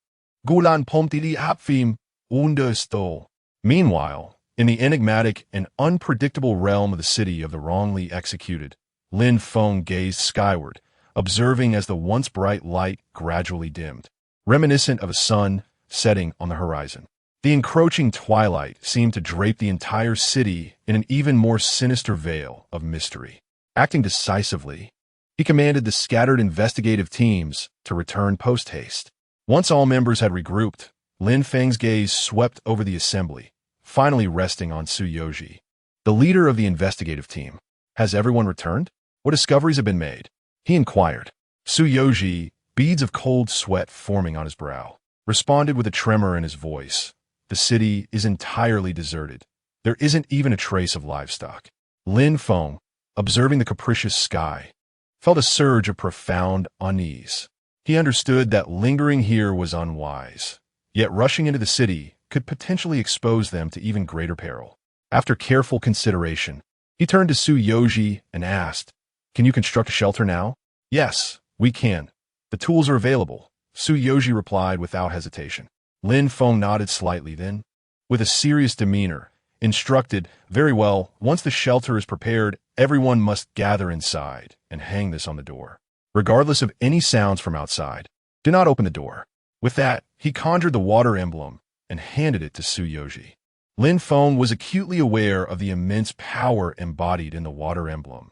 Gulan pomtili apfim understol. Meanwhile, in the enigmatic and unpredictable realm of the city of the wrongly executed, Lin Feng gazed skyward, observing as the once bright light gradually dimmed, reminiscent of a sun setting on the horizon. The encroaching twilight seemed to drape the entire city in an even more sinister veil of mystery. Acting decisively, he commanded the scattered investigative teams to return post-haste. Once all members had regrouped, Lin Feng's gaze swept over the assembly, finally resting on Su Yoji, the leader of the investigative team. Has everyone returned? What discoveries have been made? He inquired. Zhou Yi, beads of cold sweat forming on his brow, responded with a tremor in his voice. The city is entirely deserted. There isn't even a trace of livestock. Lin Feng, observing the capricious sky, felt a surge of profound unease. He understood that lingering here was unwise, yet rushing into the city could potentially expose them to even greater peril. After careful consideration, he turned to Zhou Yi and asked, "Can you construct a shelter now?" "Yes, we can. The tools are available," Zhou Yi replied without hesitation. Lin Feng nodded slightly, then, with a serious demeanor, instructed, "Very well, once the shelter is prepared, everyone must gather inside and hang this on the door. Regardless of any sounds from outside, do not open the door." With that, he conjured the water emblem and handed it to Zhou Yi. Lin Feng was acutely aware of the immense power embodied in the water emblem.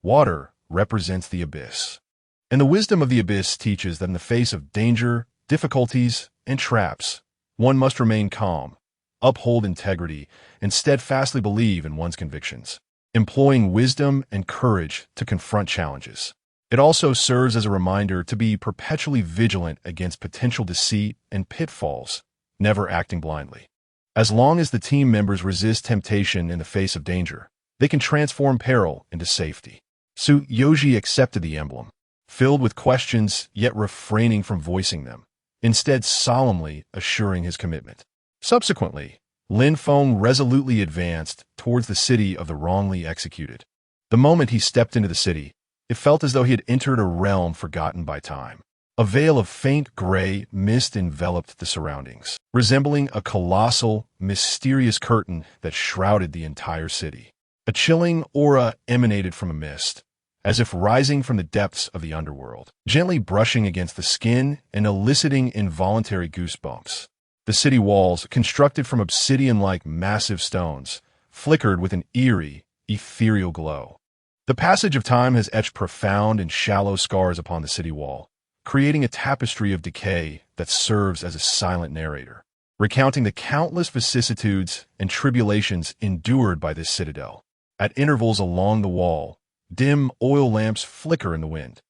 Water represents the abyss, and the wisdom of the abyss teaches that in the face of danger, difficulties, and traps, one must remain calm, uphold integrity, and steadfastly believe in one's convictions, employing wisdom and courage to confront challenges. It also serves as a reminder to be perpetually vigilant against potential deceit and pitfalls, never acting blindly. As long as the team members resist temptation in the face of danger, they can transform peril into safety. Zhou Yi accepted the emblem, filled with questions yet refraining from voicing them, instead solemnly assuring his commitment. Subsequently, Lin Feng resolutely advanced towards the city of the wrongly executed. The moment he stepped into the city, it felt as though he had entered a realm forgotten by time. A veil of faint gray mist enveloped the surroundings, resembling a colossal, mysterious curtain that shrouded the entire city. A chilling aura emanated from a mist, as if rising from the depths of the underworld, gently brushing against the skin and eliciting involuntary goosebumps. The city walls, constructed from obsidian-like massive stones, flickered with an eerie, ethereal glow. The passage of time has etched profound and shallow scars upon the city wall, creating a tapestry of decay that serves as a silent narrator, recounting the countless vicissitudes and tribulations endured by this citadel. At intervals along the wall, dim oil lamps flicker in the wind,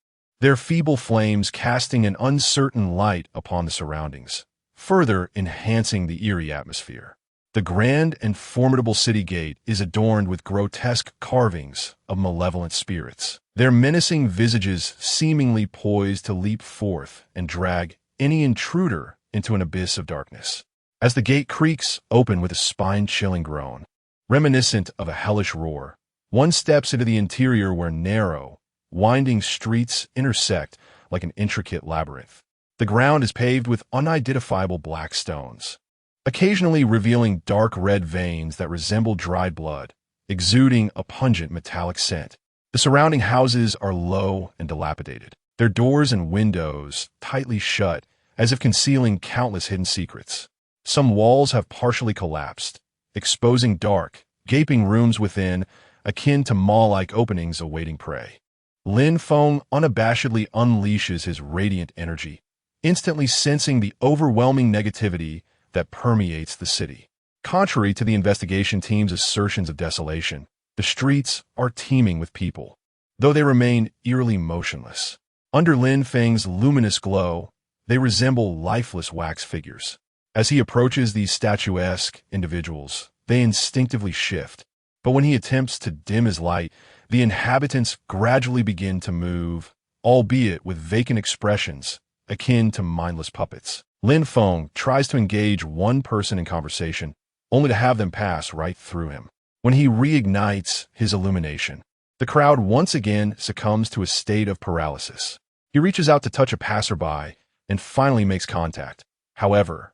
their feeble flames casting an uncertain light upon the surroundings, further enhancing the eerie atmosphere. The grand and formidable city gate is adorned with grotesque carvings of malevolent spirits, their menacing visages seemingly poised to leap forth and drag any intruder into an abyss of darkness. As the gate creaks open with a spine-chilling groan, reminiscent of a hellish roar, one steps into the interior where narrow, winding streets intersect like an intricate labyrinth. The ground is paved with unidentifiable black stones, occasionally revealing dark red veins that resemble dried blood, exuding a pungent metallic scent. The surrounding houses are low and dilapidated, their doors and windows tightly shut, as if concealing countless hidden secrets. Some walls have partially collapsed, exposing dark, gaping rooms within, akin to maw-like openings awaiting prey. Lin Feng unabashedly unleashes his radiant energy, instantly sensing the overwhelming negativity that permeates the city. Contrary to the investigation team's assertions of desolation, the streets are teeming with people, though they remain eerily motionless. Under Lin Feng's luminous glow, they resemble lifeless wax figures. As he approaches these statuesque individuals, they instinctively shift. But when he attempts to dim his light, the inhabitants gradually begin to move, albeit with vacant expressions, akin to mindless puppets. Lin Feng tries to engage one person in conversation, only to have them pass right through him. When he reignites his illumination, the crowd once again succumbs to a state of paralysis. He reaches out to touch a passerby and finally makes contact. However,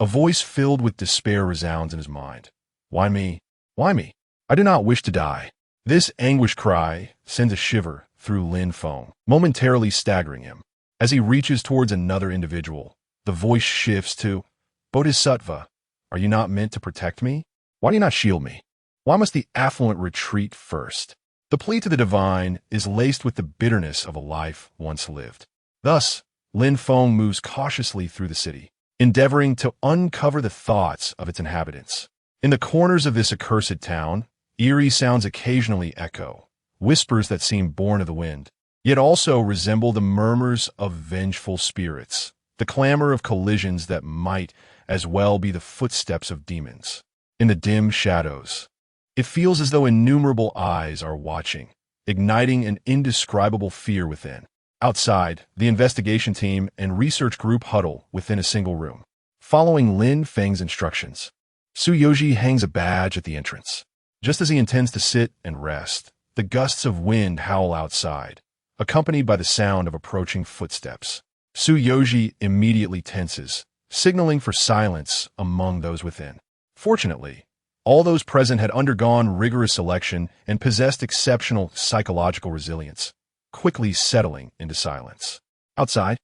a voice filled with despair resounds in his mind. "Why me? Why me? I do not wish to die." This anguished cry sends a shiver through Lin Feng, momentarily staggering him. As he reaches towards another individual, the voice shifts to, "Bodhisattva, are you not meant to protect me? Why do you not shield me? Why must the affluent retreat first?" The plea to the divine is laced with the bitterness of a life once lived. Thus, Lin Feng moves cautiously through the city, endeavoring to uncover the thoughts of its inhabitants. In the corners of this accursed town, eerie sounds occasionally echo, whispers that seem born of the wind, yet also resemble the murmurs of vengeful spirits, the clamor of collisions that might as well be the footsteps of demons. In the dim shadows, it feels as though innumerable eyes are watching, igniting an indescribable fear within. Outside, the investigation team and research group huddle within a single room, following Lin Feng's instructions. Tsuyoshi hangs a badge at the entrance. Just as he intends to sit and rest, the gusts of wind howl outside, accompanied by the sound of approaching footsteps. Tsuyoshi immediately tenses, signaling for silence among those within. Fortunately, all those present had undergone rigorous selection and possessed exceptional psychological resilience, quickly settling into silence. Outside,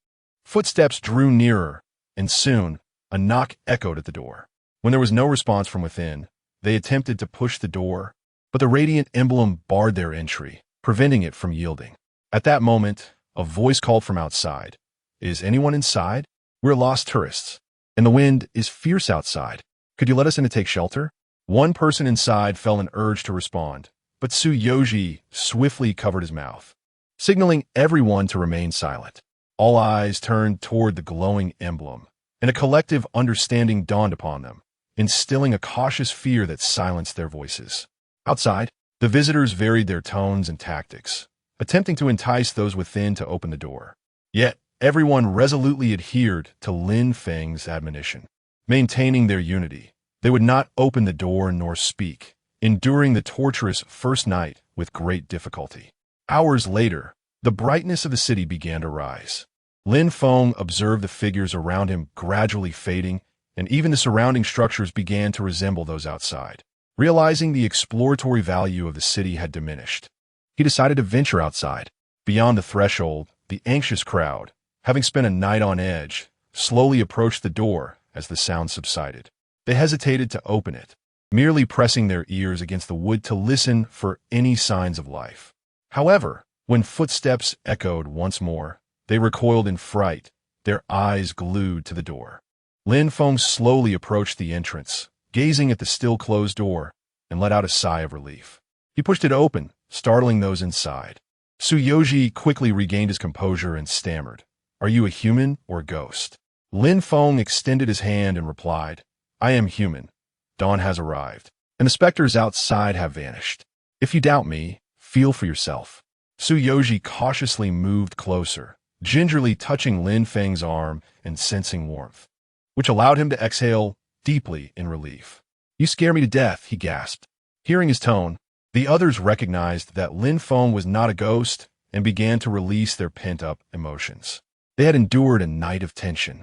footsteps drew nearer, and soon a knock echoed at the door. When there was no response from within, they attempted to push the door, but the radiant emblem barred their entry, preventing it from yielding. At that moment, a voice called from outside. "Is anyone inside? We're lost tourists, and the wind is fierce outside. Could you let us in to take shelter?" One person inside felt an urge to respond, but Tsuyoshi swiftly covered his mouth, signaling everyone to remain silent. All eyes turned toward the glowing emblem, and a collective understanding dawned upon them, instilling a cautious fear that silenced their voices. Outside, the visitors varied their tones and tactics, attempting to entice those within to open the door. Yet, everyone resolutely adhered to Lin Feng's admonition. Maintaining their unity, they would not open the door nor speak, enduring the torturous first night with great difficulty. Hours later, the brightness of the city began to rise. Lin Feng observed the figures around him gradually fading, and even the surrounding structures began to resemble those outside. Realizing the exploratory value of the city had diminished, he decided to venture outside. Beyond the threshold, the anxious crowd, having spent a night on edge, slowly approached the door as the sound subsided. They hesitated to open it, merely pressing their ears against the wood to listen for any signs of life. However, when footsteps echoed once more, they recoiled in fright, their eyes glued to the door. Lin Feng slowly approached the entrance, gazing at the still-closed door, and let out a sigh of relief. He pushed it open, startling those inside. Tsuyoshi quickly regained his composure and stammered, "Are you a human or a ghost?" Lin Feng extended his hand and replied, "I am human. Dawn has arrived, and the specters outside have vanished. If you doubt me, feel for yourself." Tsuyoshi cautiously moved closer, gingerly touching Lin Feng's arm and sensing warmth, which allowed him to exhale deeply in relief. "You scare me to death," he gasped. Hearing his tone, the others recognized that Lin Feng was not a ghost and began to release their pent-up emotions. They had endured a night of tension,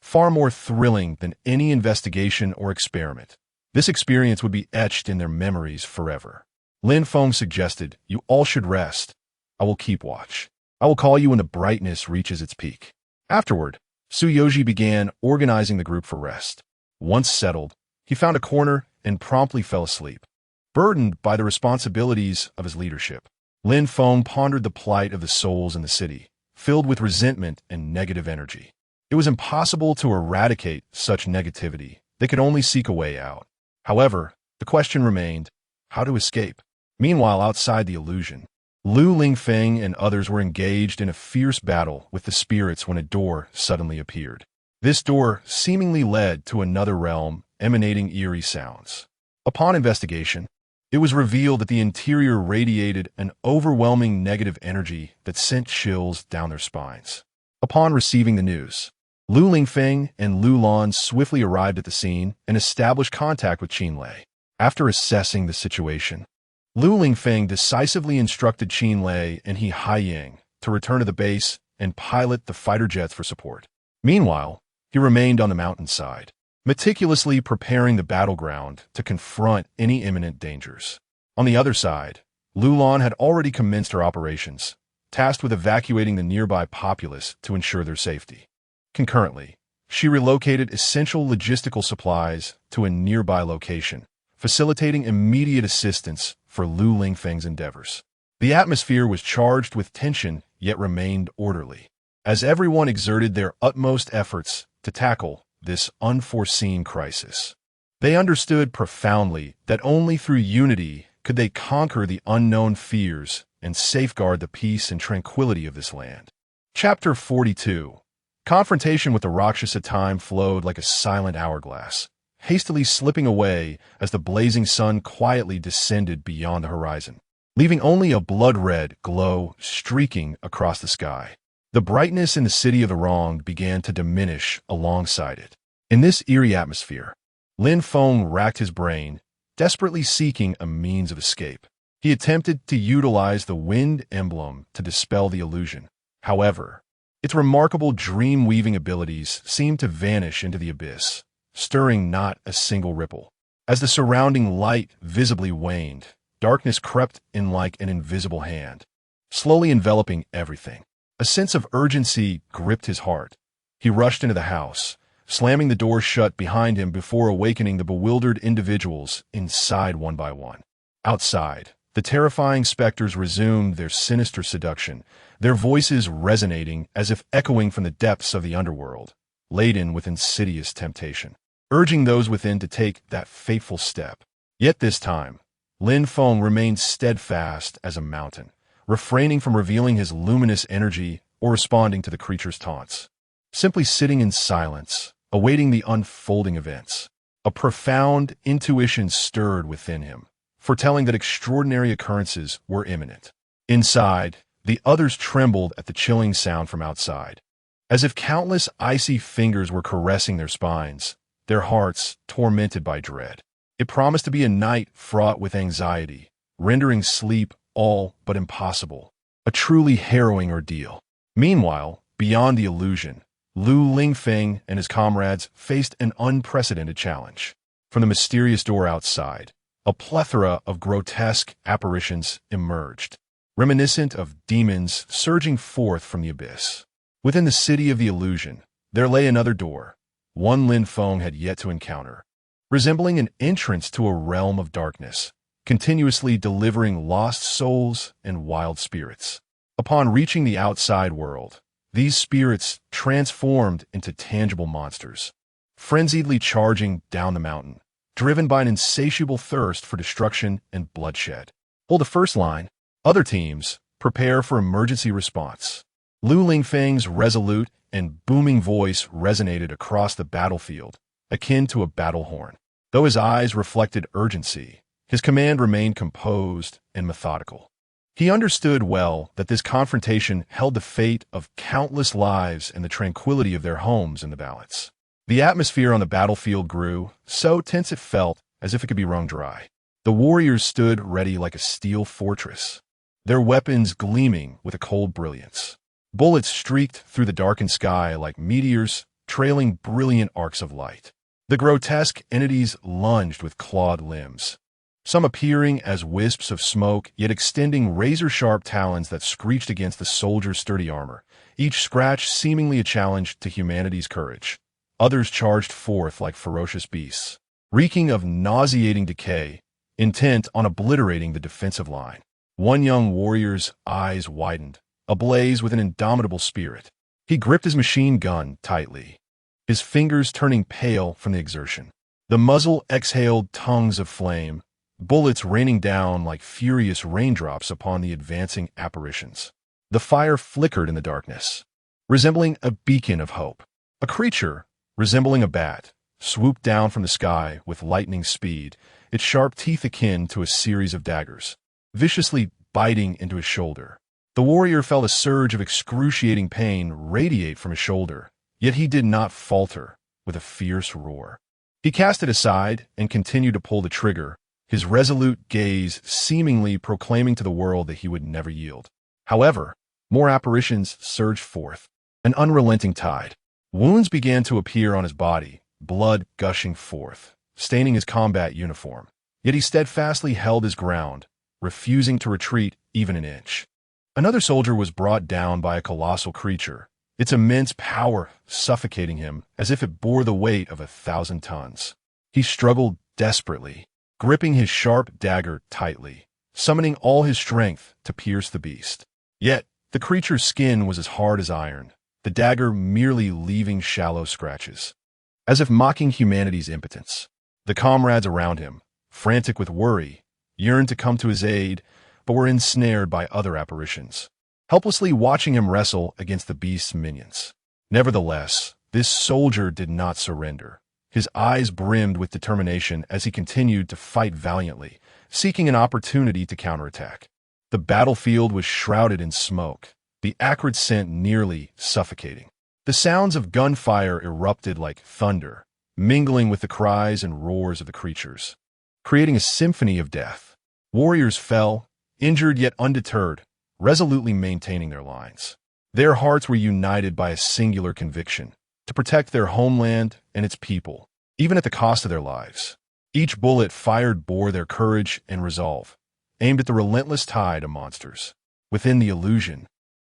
far more thrilling than any investigation or experiment. This experience would be etched in their memories forever. Lin Feng suggested, "You all should rest. I will keep watch. I will call you when the brightness reaches its peak." Afterward, Tsuyoshi began organizing the group for rest. Once settled, he found a corner and promptly fell asleep. Burdened by the responsibilities of his leadership, Lin Feng pondered the plight of the souls in the city, filled with resentment and negative energy. It was impossible to eradicate such negativity. They could only seek a way out. However, the question remained, how to escape? Meanwhile, outside the illusion, Lu Lingfeng and others were engaged in a fierce battle with the spirits when a door suddenly appeared. This door seemingly led to another realm, emanating eerie sounds. Upon investigation, it was revealed that the interior radiated an overwhelming negative energy that sent chills down their spines. Upon receiving the news, Lu Lingfeng and Lu Lan swiftly arrived at the scene and established contact with Qin Lei. After assessing the situation, Lu Lingfeng decisively instructed Qin Lei and He Haiying to return to the base and pilot the fighter jets for support. Meanwhile, he remained on the mountainside, meticulously preparing the battleground to confront any imminent dangers. On the other side, Lu Lan had already commenced her operations, tasked with evacuating the nearby populace to ensure their safety. Concurrently, she relocated essential logistical supplies to a nearby location, facilitating immediate assistance for Lu Lingfeng's endeavors. The atmosphere was charged with tension, yet remained orderly, as everyone exerted their utmost efforts to tackle this unforeseen crisis. They understood profoundly that only through unity could they conquer the unknown fears and safeguard the peace and tranquility of this land. Chapter 42. Confrontation with the Rakshasa time flowed like a silent hourglass, hastily slipping away as the blazing sun quietly descended beyond the horizon, leaving only a blood-red glow streaking across the sky. The brightness in the city of the wronged began to diminish alongside it. In this eerie atmosphere, Lin Feng racked his brain, desperately seeking a means of escape. He attempted to utilize the wind emblem to dispel the illusion. However, its remarkable dream-weaving abilities seemed to vanish into the abyss, stirring not a single ripple. As the surrounding light visibly waned, darkness crept in like an invisible hand, slowly enveloping everything. A sense of urgency gripped his heart. He rushed into the house, slamming the door shut behind him before awakening the bewildered individuals inside one by one. Outside, the terrifying specters resumed their sinister seduction, their voices resonating as if echoing from the depths of the underworld, laden with insidious temptation, urging those within to take that fateful step. Yet this time, Lin Feng remained steadfast as a mountain, refraining from revealing his luminous energy or responding to the creature's taunts. Simply sitting in silence, awaiting the unfolding events. A profound intuition stirred within him, foretelling that extraordinary occurrences were imminent. Inside, the others trembled at the chilling sound from outside, as if countless icy fingers were caressing their spines, their hearts tormented by dread. It promised to be a night fraught with anxiety, rendering sleep all but impossible, a truly harrowing ordeal. Meanwhile, beyond the illusion, Lu Lingfeng and his comrades faced an unprecedented challenge. From the mysterious door outside, a plethora of grotesque apparitions emerged, reminiscent of demons surging forth from the abyss. Within the city of the illusion, there lay another door, one Lin Feng had yet to encounter, resembling an entrance to a realm of darkness, continuously delivering lost souls and wild spirits. Upon reaching the outside world, these spirits transformed into tangible monsters, frenziedly charging down the mountain, driven by an insatiable thirst for destruction and bloodshed. Hold the first line. Other teams, prepare for emergency response. Lu Lingfeng's resolute and booming voice resonated across the battlefield, akin to a battle horn. Though his eyes reflected urgency, his command remained composed and methodical. He understood well that this confrontation held the fate of countless lives and the tranquility of their homes in the balance. The atmosphere on the battlefield grew so tense it felt as if it could be wrung dry. The warriors stood ready like a steel fortress, their weapons gleaming with a cold brilliance. Bullets streaked through the darkened sky like meteors, trailing brilliant arcs of light. The grotesque entities lunged with clawed limbs, some appearing as wisps of smoke, yet extending razor-sharp talons that screeched against the soldiers' sturdy armor, each scratch seemingly a challenge to humanity's courage. Others charged forth like ferocious beasts, reeking of nauseating decay, intent on obliterating the defensive line. One young warrior's eyes widened, ablaze with an indomitable spirit. He gripped his machine gun tightly, his fingers turning pale from the exertion. The muzzle exhaled tongues of flame, bullets raining down like furious raindrops upon the advancing apparitions. The fire flickered in the darkness, resembling a beacon of hope. A creature, resembling a bat, swooped down from the sky with lightning speed, its sharp teeth akin to a series of daggers, viciously biting into his shoulder. The warrior felt a surge of excruciating pain radiate from his shoulder, yet he did not falter. With a fierce roar, he cast it aside and continued to pull the trigger, his resolute gaze seemingly proclaiming to the world that he would never yield. However, more apparitions surged forth, an unrelenting tide. Wounds began to appear on his body, blood gushing forth, staining his combat uniform. Yet he steadfastly held his ground, refusing to retreat even an inch. Another soldier was brought down by a colossal creature, its immense power suffocating him as if it bore the weight of 1,000 tons. He struggled desperately, gripping his sharp dagger tightly, summoning all his strength to pierce the beast. Yet, the creature's skin was as hard as iron, the dagger merely leaving shallow scratches, as if mocking humanity's impotence. The comrades around him, frantic with worry, yearned to come to his aid, but were ensnared by other apparitions, helplessly watching him wrestle against the beast's minions. Nevertheless, this soldier did not surrender. His eyes brimmed with determination as he continued to fight valiantly, seeking an opportunity to counterattack. The battlefield was shrouded in smoke, the acrid scent nearly suffocating. The sounds of gunfire erupted like thunder, mingling with the cries and roars of the creatures, creating a symphony of death. Warriors fell, injured yet undeterred, resolutely maintaining their lines. Their hearts were united by a singular conviction: to protect their homeland and its people, even at the cost of their lives. Each bullet fired bore their courage and resolve, aimed at the relentless tide of monsters. Within the illusion,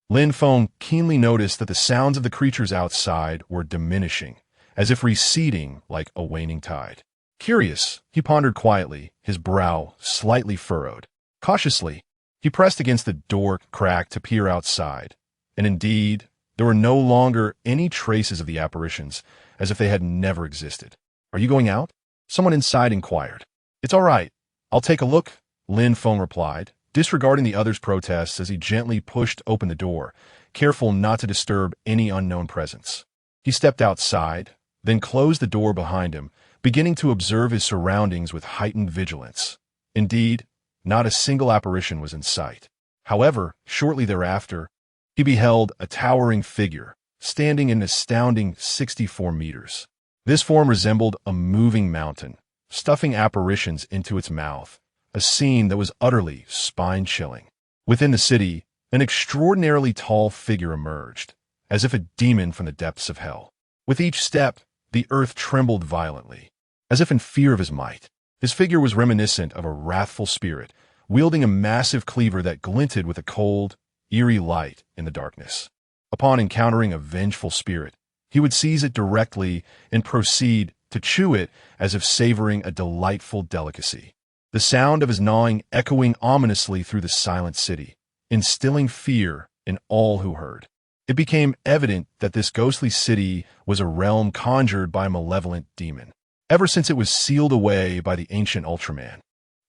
Lin Feng keenly noticed that the sounds of the creatures outside were diminishing, as if receding like a waning tide. Curious, he pondered quietly, his brow slightly furrowed. Cautiously, he pressed against the door crack to peer outside, and indeed, there were no longer any traces of the apparitions, as if they had never existed. "Are you going out?" someone inside inquired. "It's all right. I'll take a look," Lin Feng replied, disregarding the other's protests as he gently pushed open the door, careful not to disturb any unknown presence. He stepped outside, then closed the door behind him, beginning to observe his surroundings with heightened vigilance. Indeed, not a single apparition was in sight. However, shortly thereafter, he beheld a towering figure, standing an astounding 64 meters. This form resembled a moving mountain, stuffing apparitions into its mouth, a scene that was utterly spine-chilling. Within the city, an extraordinarily tall figure emerged, as if a demon from the depths of hell. With each step, the earth trembled violently, as if in fear of his might. His figure was reminiscent of a wrathful spirit, wielding a massive cleaver that glinted with a cold, eerie light in the darkness. Upon encountering a vengeful spirit, he would seize it directly and proceed to chew it as if savoring a delightful delicacy. The sound of his gnawing echoing ominously through the silent city, instilling fear in all who heard. It became evident that this ghostly city was a realm conjured by a malevolent demon. Ever since it was sealed away by the ancient Ultraman,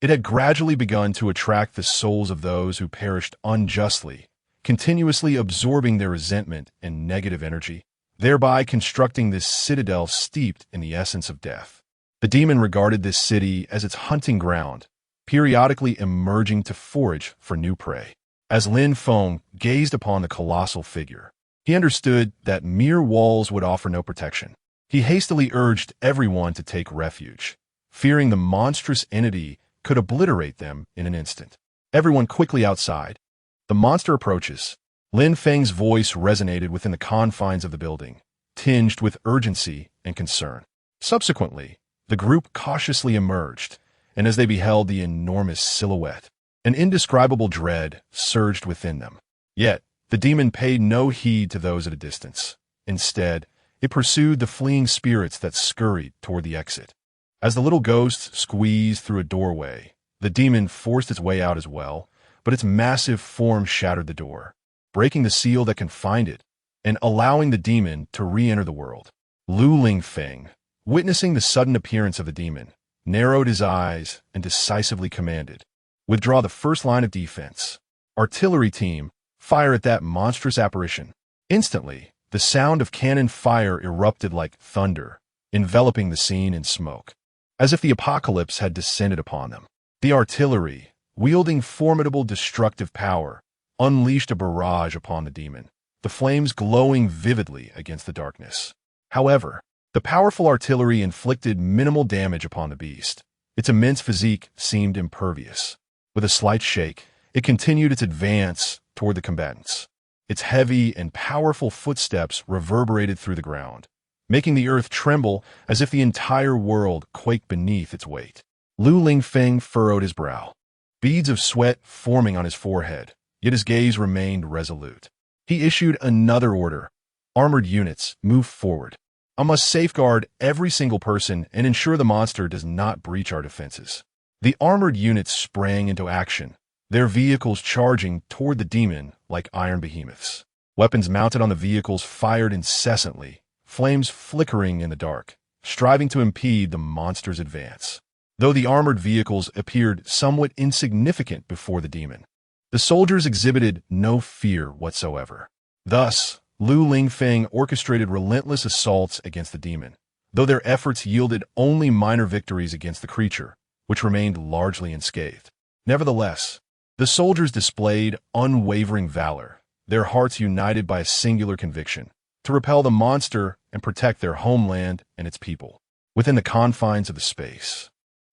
it had gradually begun to attract the souls of those who perished unjustly, continuously absorbing their resentment and negative energy, thereby constructing this citadel steeped in the essence of death. The demon regarded this city as its hunting ground, periodically emerging to forage for new prey. As Lin Feng gazed upon the colossal figure, he understood that mere walls would offer no protection. He hastily urged everyone to take refuge, fearing the monstrous entity could obliterate them in an instant. Everyone quickly outside. The monster approaches. Lin Feng's voice resonated within the confines of the building, tinged with urgency and concern. Subsequently, the group cautiously emerged, and as they beheld the enormous silhouette, an indescribable dread surged within them. Yet, the demon paid no heed to those at a distance. Instead, it pursued the fleeing spirits that scurried toward the exit. As the little ghost squeezed through a doorway, the demon forced its way out as well, but its massive form shattered the door, breaking the seal that confined it, and allowing the demon to re-enter the world. Lu Lingfeng, witnessing the sudden appearance of the demon, narrowed his eyes and decisively commanded, "Withdraw the first line of defense. Artillery team, fire at that monstrous apparition." Instantly, the sound of cannon fire erupted like thunder, enveloping the scene in smoke, as if the apocalypse had descended upon them. The artillery, wielding formidable destructive power, unleashed a barrage upon the demon, the flames glowing vividly against the darkness. However, the powerful artillery inflicted minimal damage upon the beast. Its immense physique seemed impervious. With a slight shake, it continued its advance toward the combatants. Its heavy and powerful footsteps reverberated through the ground, making the earth tremble as if the entire world quaked beneath its weight. Lu Lingfeng furrowed his brow, beads of sweat forming on his forehead, yet his gaze remained resolute. He issued another order. "Armored units, move forward. I must safeguard every single person and ensure the monster does not breach our defenses." The armored units sprang into action, their vehicles charging toward the demon like iron behemoths. Weapons mounted on the vehicles fired incessantly, flames flickering in the dark, striving to impede the monster's advance. though the armored vehicles appeared somewhat insignificant before the demon. The soldiers exhibited no fear whatsoever. Thus, Lu Lingfeng orchestrated relentless assaults against the demon, though their efforts yielded only minor victories against the creature, which remained largely unscathed. Nevertheless, the soldiers displayed unwavering valor, their hearts united by a singular conviction, to repel the monster and protect their homeland and its people. Within the confines of the space,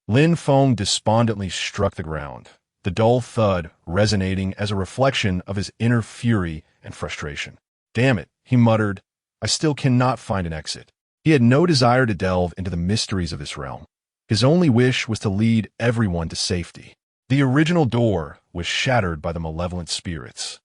Lin Feng despondently struck the ground, the dull thud resonating as a reflection of his inner fury and frustration. "Damn it," he muttered, "I still cannot find an exit." He had no desire to delve into the mysteries of this realm. His only wish was to lead everyone to safety. The original door was shattered by the malevolent spirits,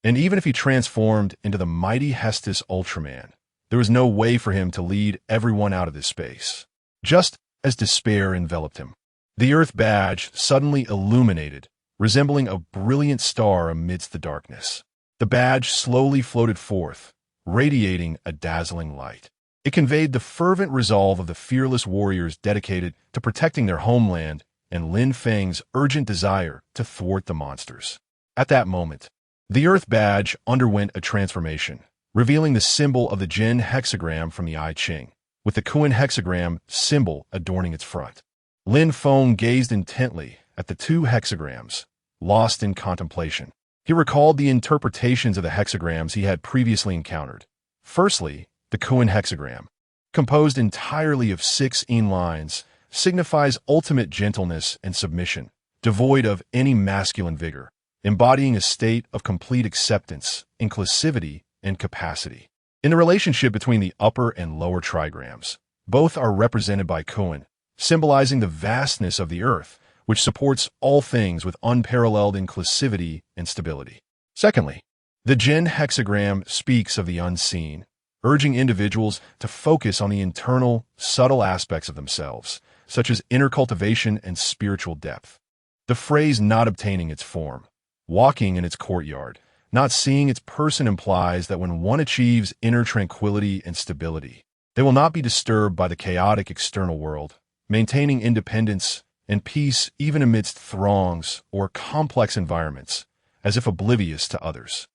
and even if he transformed into the mighty Hestos Ultraman, there was no way for him to lead everyone out of this space. Just as despair enveloped him, the Earth badge suddenly illuminated, resembling a brilliant star amidst the darkness. The badge slowly floated forth, radiating a dazzling light. It conveyed the fervent resolve of the fearless warriors dedicated to protecting their homeland and Lin Feng's urgent desire to thwart the monsters. At that moment, the Earth badge underwent a transformation, revealing the symbol of the Jin hexagram from the I Ching, with the Kuan hexagram symbol adorning its front. Lin Feng gazed intently at the two hexagrams, lost in contemplation. He recalled the interpretations of the hexagrams he had previously encountered. Firstly, the Kuan hexagram, composed entirely of 16 lines, signifies ultimate gentleness and submission, devoid of any masculine vigor, embodying a state of complete acceptance, inclusivity, and capacity. In the relationship between the upper and lower trigrams, both are represented by Kuan, symbolizing the vastness of the earth, which supports all things with unparalleled inclusivity and stability. Secondly, the Jin hexagram speaks of the unseen, urging individuals to focus on the internal, subtle aspects of themselves, such as inner cultivation and spiritual depth. The phrase "not obtaining its form," walking in its courtyard, not seeing its person implies that when one achieves inner tranquility and stability, they will not be disturbed by the chaotic external world, maintaining independence and peace even amidst throngs or complex environments, as if oblivious to others.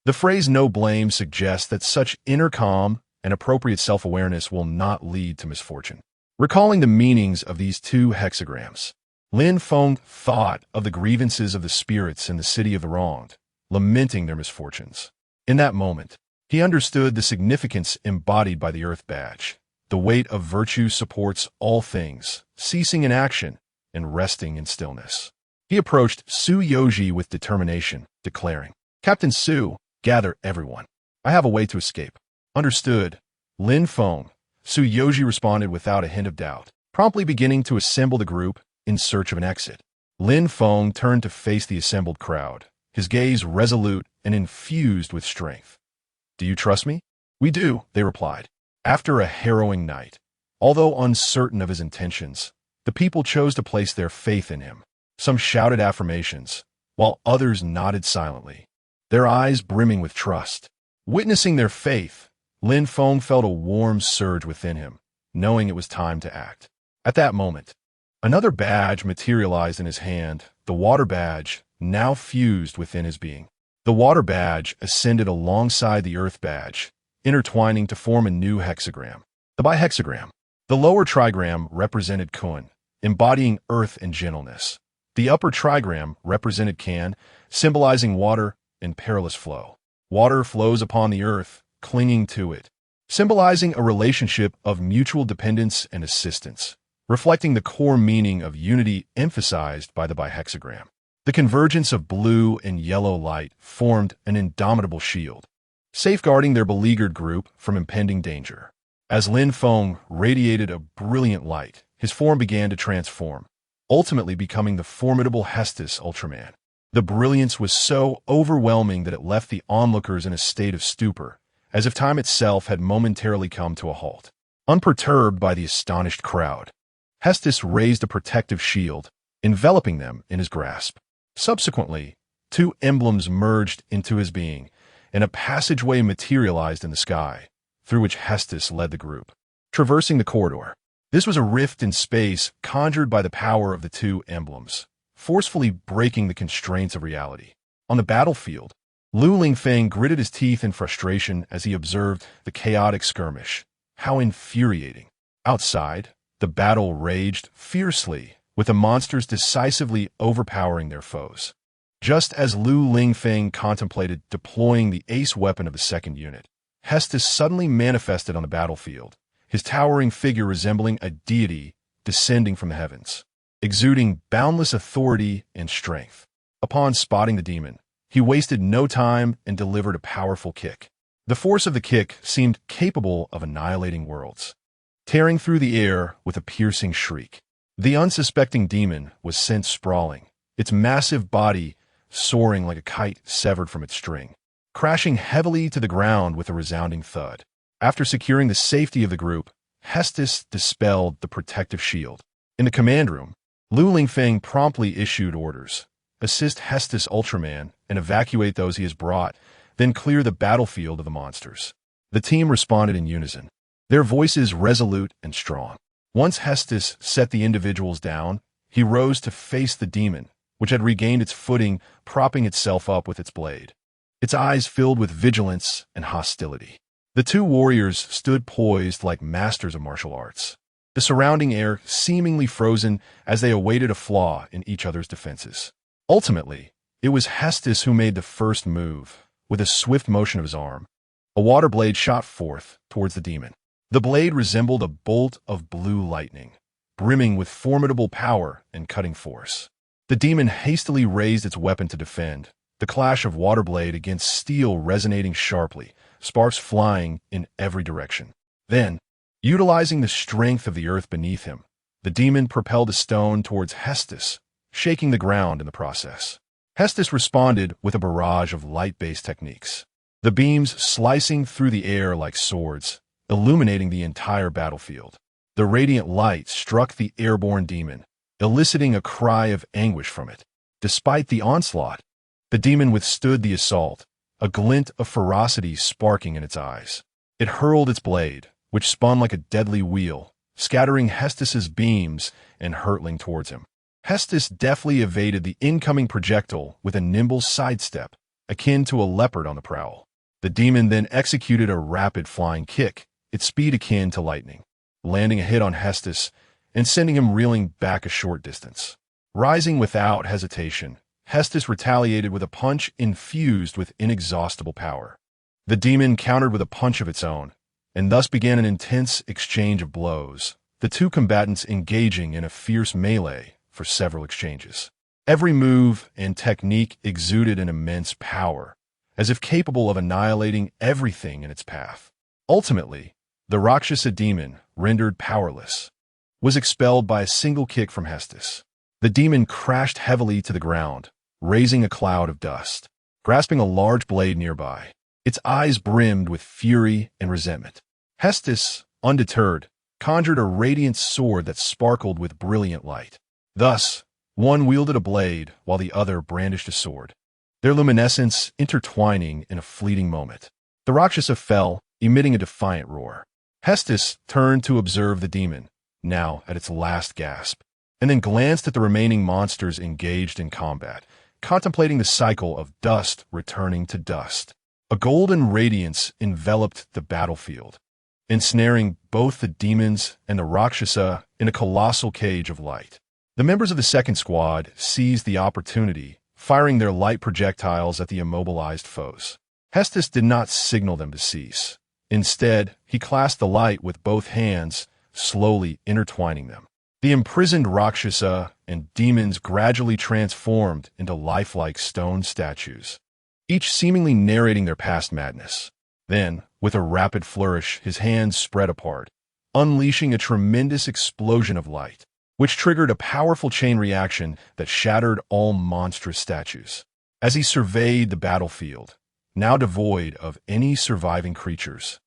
The phrase "no blame" suggests that such inner calm and appropriate self-awareness will not lead to misfortune. Recalling the meanings of these two hexagrams, Lin Feng thought of the grievances of the spirits in the city of the wronged, lamenting their misfortunes. In that moment, he understood the significance embodied by the Earth badge. The weight of virtue supports all things, ceasing in action and resting in stillness. He approached Su Yoji with determination, declaring, "Captain Su, gather everyone. I have a way to escape." "Understood, Lin Feng," Su Yoji responded without a hint of doubt, promptly beginning to assemble the group in search of an exit. Lin Feng turned to face the assembled crowd, his gaze resolute and infused with strength. "Do you trust me?" "We do," they replied. After a harrowing night, although uncertain of his intentions, the people chose to place their faith in him. Some shouted affirmations, while others nodded silently, their eyes brimming with trust. Witnessing their faith, Lin Feng felt a warm surge within him, knowing it was time to act. At that moment, another badge materialized in his hand, the water badge, now fused within his being. The water badge ascended alongside the earth badge, intertwining to form a new hexagram, the bihexagram. The lower trigram represented Kun, embodying earth and gentleness. The upper trigram represented Kan, symbolizing water and perilous flow. Water flows upon the earth, clinging to it, symbolizing a relationship of mutual dependence and assistance, reflecting the core meaning of unity emphasized by the bihexagram. The convergence of blue and yellow light formed an indomitable shield, safeguarding their beleaguered group from impending danger. As Lin Feng radiated a brilliant light, his form began to transform, ultimately becoming the formidable Hestos Ultraman. The brilliance was so overwhelming that it left the onlookers in a state of stupor, as if time itself had momentarily come to a halt. Unperturbed by the astonished crowd, Hestos raised a protective shield, enveloping them in his grasp. Subsequently, two emblems merged into his being, and a passageway materialized in the sky, through which Hestos led the group. Traversing the corridor, This was a rift in space conjured by the power of the two emblems, forcefully breaking the constraints of reality. On the battlefield, Lu Lingfeng gritted his teeth in frustration as he observed the chaotic skirmish. How infuriating. Outside, the battle raged fiercely, with the monsters decisively overpowering their foes. Just as Lu Lingfeng contemplated deploying the ace weapon of the second unit, Hestos suddenly manifested on the battlefield, his towering figure resembling a deity descending from the heavens, exuding boundless authority and strength. Upon spotting the demon, he wasted no time and delivered a powerful kick. The force of the kick seemed capable of annihilating worlds, tearing through the air with a piercing shriek. The unsuspecting demon was sent sprawling, its massive body soaring like a kite severed from its string, crashing heavily to the ground with a resounding thud. After securing the safety of the group, Hestos dispelled the protective shield. In the command room, Lu Lingfeng promptly issued orders. Assist Hestos Ultraman and evacuate those he has brought, then clear the battlefield of the monsters. The team responded in unison, their voices resolute and strong. Once Hestos set the individuals down, he rose to face the demon, which had regained its footing, propping itself up with its blade, its eyes filled with vigilance and hostility. The two warriors stood poised like masters of martial arts, the surrounding air seemingly frozen as they awaited a flaw in each other's defenses. Ultimately, it was Hestos who made the first move. With a swift motion of his arm, a water blade shot forth towards the demon. The blade resembled a bolt of blue lightning, brimming with formidable power and cutting force. The demon hastily raised its weapon to defend, the clash of water blade against steel resonating sharply, sparks flying in every direction. Then, utilizing the strength of the earth beneath him, the demon propelled a stone towards Hestos, shaking the ground in the process. Hestos responded with a barrage of light-based techniques, the beams slicing through the air like swords, illuminating the entire battlefield. The radiant light struck the airborne demon, eliciting a cry of anguish from it. Despite the onslaught, the demon withstood the assault, a glint of ferocity sparking in its eyes. It hurled its blade, which spun like a deadly wheel, scattering Hestos's beams and hurtling towards him. Hestos deftly evaded the incoming projectile with a nimble sidestep, akin to a leopard on the prowl. The demon then executed a rapid flying kick, its speed akin to lightning, landing a hit on Hestos and sending him reeling back a short distance. Rising without hesitation, Hestos retaliated with a punch infused with inexhaustible power. The demon countered with a punch of its own, and thus began an intense exchange of blows, the two combatants engaging in a fierce melee for several exchanges. Every move and technique exuded an immense power, as if capable of annihilating everything in its path. Ultimately, the Rakshasa demon, rendered powerless, was expelled by a single kick from Hestos. The demon crashed heavily to the ground, raising a cloud of dust, grasping a large blade nearby. Its eyes brimmed with fury and resentment. Hestos, undeterred, conjured a radiant sword that sparkled with brilliant light. Thus, one wielded a blade while the other brandished a sword, their luminescence intertwining in a fleeting moment. The Rakshasa fell, emitting a defiant roar. Hestos turned to observe the demon, now at its last gasp, and then glanced at the remaining monsters engaged in combat, contemplating the cycle of dust returning to dust. A golden radiance enveloped the battlefield, ensnaring both the demons and the Rakshasa in a colossal cage of light. The members of the second squad seized the opportunity, firing their light projectiles at the immobilized foes. Hestos did not signal them to cease. Instead, he clasped the light with both hands, slowly intertwining them. The imprisoned Rakshasa and demons gradually transformed into lifelike stone statues, each seemingly narrating their past madness. Then, with a rapid flourish, his hands spread apart, unleashing a tremendous explosion of light, which triggered a powerful chain reaction that shattered all monstrous statues. As he surveyed the battlefield, now devoid of any surviving creatures,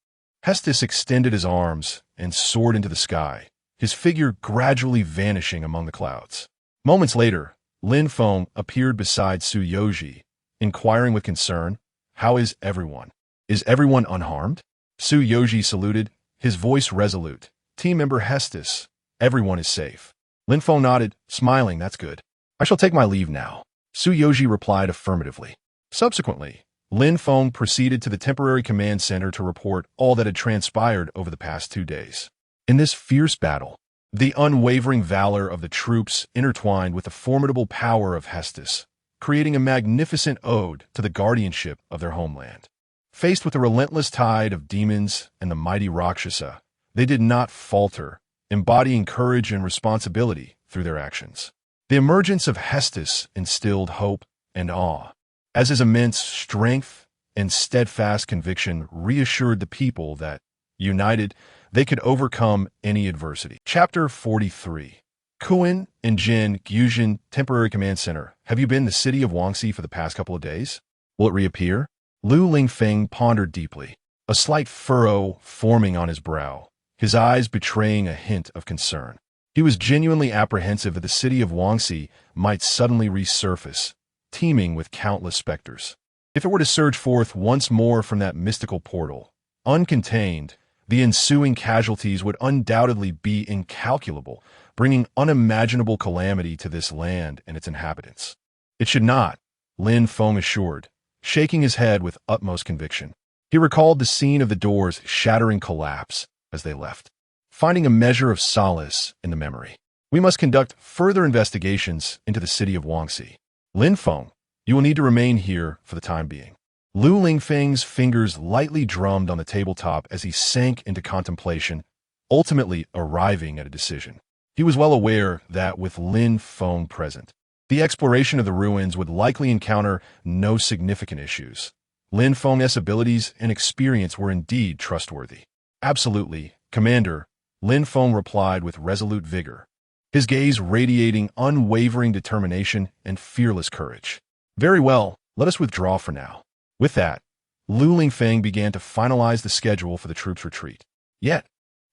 Hestos extended his arms and soared into the sky, his figure gradually vanishing among the clouds. Moments later, Lin Feng appeared beside Zhou Yi, inquiring with concern, "How is everyone? Is everyone unharmed?" Zhou Yi saluted, his voice resolute. "Team member Hestos, Everyone is safe. Lin Feng nodded, smiling. That's good. I shall take my leave now. Su Yoji replied affirmatively. Subsequently, Lin Feng proceeded to the temporary command center to report all that had transpired over the past 2 days. In this fierce battle, the unwavering valor of the troops intertwined with the formidable power of Hestos, creating a magnificent ode to the guardianship of their homeland. Faced with the relentless tide of demons and the mighty Rakshasa, they did not falter, embodying courage and responsibility through their actions. The emergence of Hestos instilled hope and awe, as his immense strength and steadfast conviction reassured the people that, united, they could overcome any adversity. Chapter 43. Kuan and Jin Gyujin Temporary Command Center. Have you been in the city of Wangxi for the past couple of days? Will it reappear? Lu Lingfeng pondered deeply, a slight furrow forming on his brow, his eyes betraying a hint of concern. He was genuinely apprehensive that the city of Wangxi might suddenly resurface, teeming with countless specters. If it were to surge forth once more from that mystical portal, uncontained, the ensuing casualties would undoubtedly be incalculable, bringing unimaginable calamity to this land and its inhabitants. It should not, Lin Feng assured, shaking his head with utmost conviction. He recalled the scene of the doors shattering collapse as they left, finding a measure of solace in the memory. We must conduct further investigations into the city of Wangxi. Lin Feng, you will need to remain here for the time being. Lu Lingfeng's fingers lightly drummed on the tabletop as he sank into contemplation, ultimately arriving at a decision. He was well aware that with Lin Feng present, the exploration of the ruins would likely encounter no significant issues. Lin Feng's abilities and experience were indeed trustworthy. Absolutely, Commander, Lin Feng replied with resolute vigor, his gaze radiating unwavering determination and fearless courage. Very well, let us withdraw for now. With that, Lu Lingfeng began to finalize the schedule for the troops' retreat. Yet,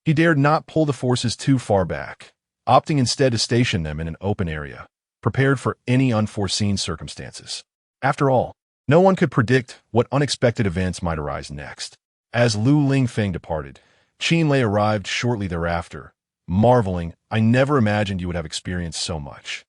he dared not pull the forces too far back, opting instead to station them in an open area, prepared for any unforeseen circumstances. After all, no one could predict what unexpected events might arise next. As Lu Lingfeng departed, Qin Lei arrived shortly thereafter, marveling, I never imagined you would have experienced so much.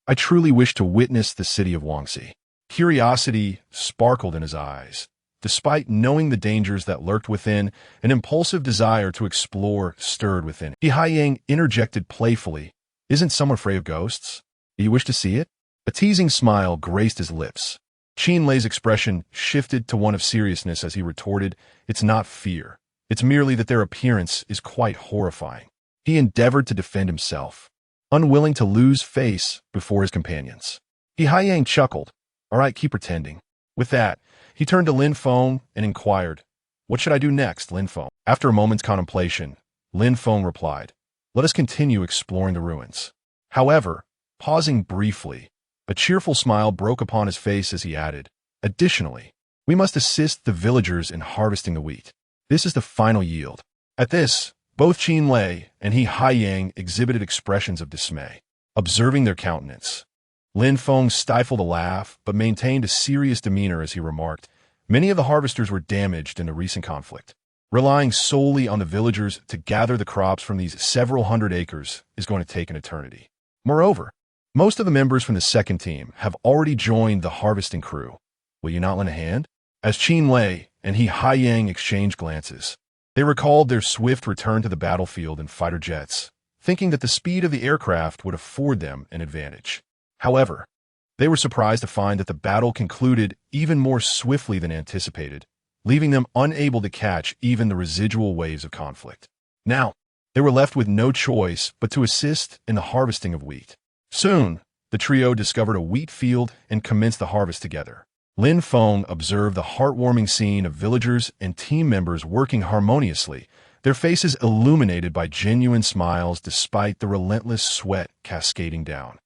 I truly wish to witness the city of Wangxi. Curiosity sparkled in his eyes. Despite knowing the dangers that lurked within, an impulsive desire to explore stirred within him. Haiyang interjected playfully, Isn't someone afraid of ghosts? Do you wish to see it? A teasing smile graced his lips. Qin Lei's expression shifted to one of seriousness as he retorted, It's not fear. It's merely that their appearance is quite horrifying. He endeavored to defend himself, unwilling to lose face before his companions. Haiyang chuckled. All right, keep pretending. With that, he turned to Lin Feng and inquired, What should I do next, Lin Feng? After a moment's contemplation, Lin Feng replied, Let us continue exploring the ruins. However, pausing briefly, a cheerful smile broke upon his face as he added, Additionally, we must assist the villagers in harvesting the wheat. This is the final yield. At this, both Qin Lei and Haiyang exhibited expressions of dismay. Observing their countenance, Lin Feng stifled a laugh but maintained a serious demeanor as he remarked, Many of the harvesters were damaged in the recent conflict. Relying solely on the villagers to gather the crops from these several hundred acres is going to take an eternity. Moreover, most of the members from the second team have already joined the harvesting crew. Will you not lend a hand? As Qin Lei and Haiyang exchanged glances, they recalled their swift return to the battlefield in fighter jets, thinking that the speed of the aircraft would afford them an advantage. However, they were surprised to find that the battle concluded even more swiftly than anticipated, leaving them unable to catch even the residual waves of conflict. Now, they were left with no choice but to assist in the harvesting of wheat. Soon, the trio discovered a wheat field and commenced the harvest together. Lin Feng observed the heartwarming scene of villagers and team members working harmoniously, their faces illuminated by genuine smiles despite the relentless sweat cascading down.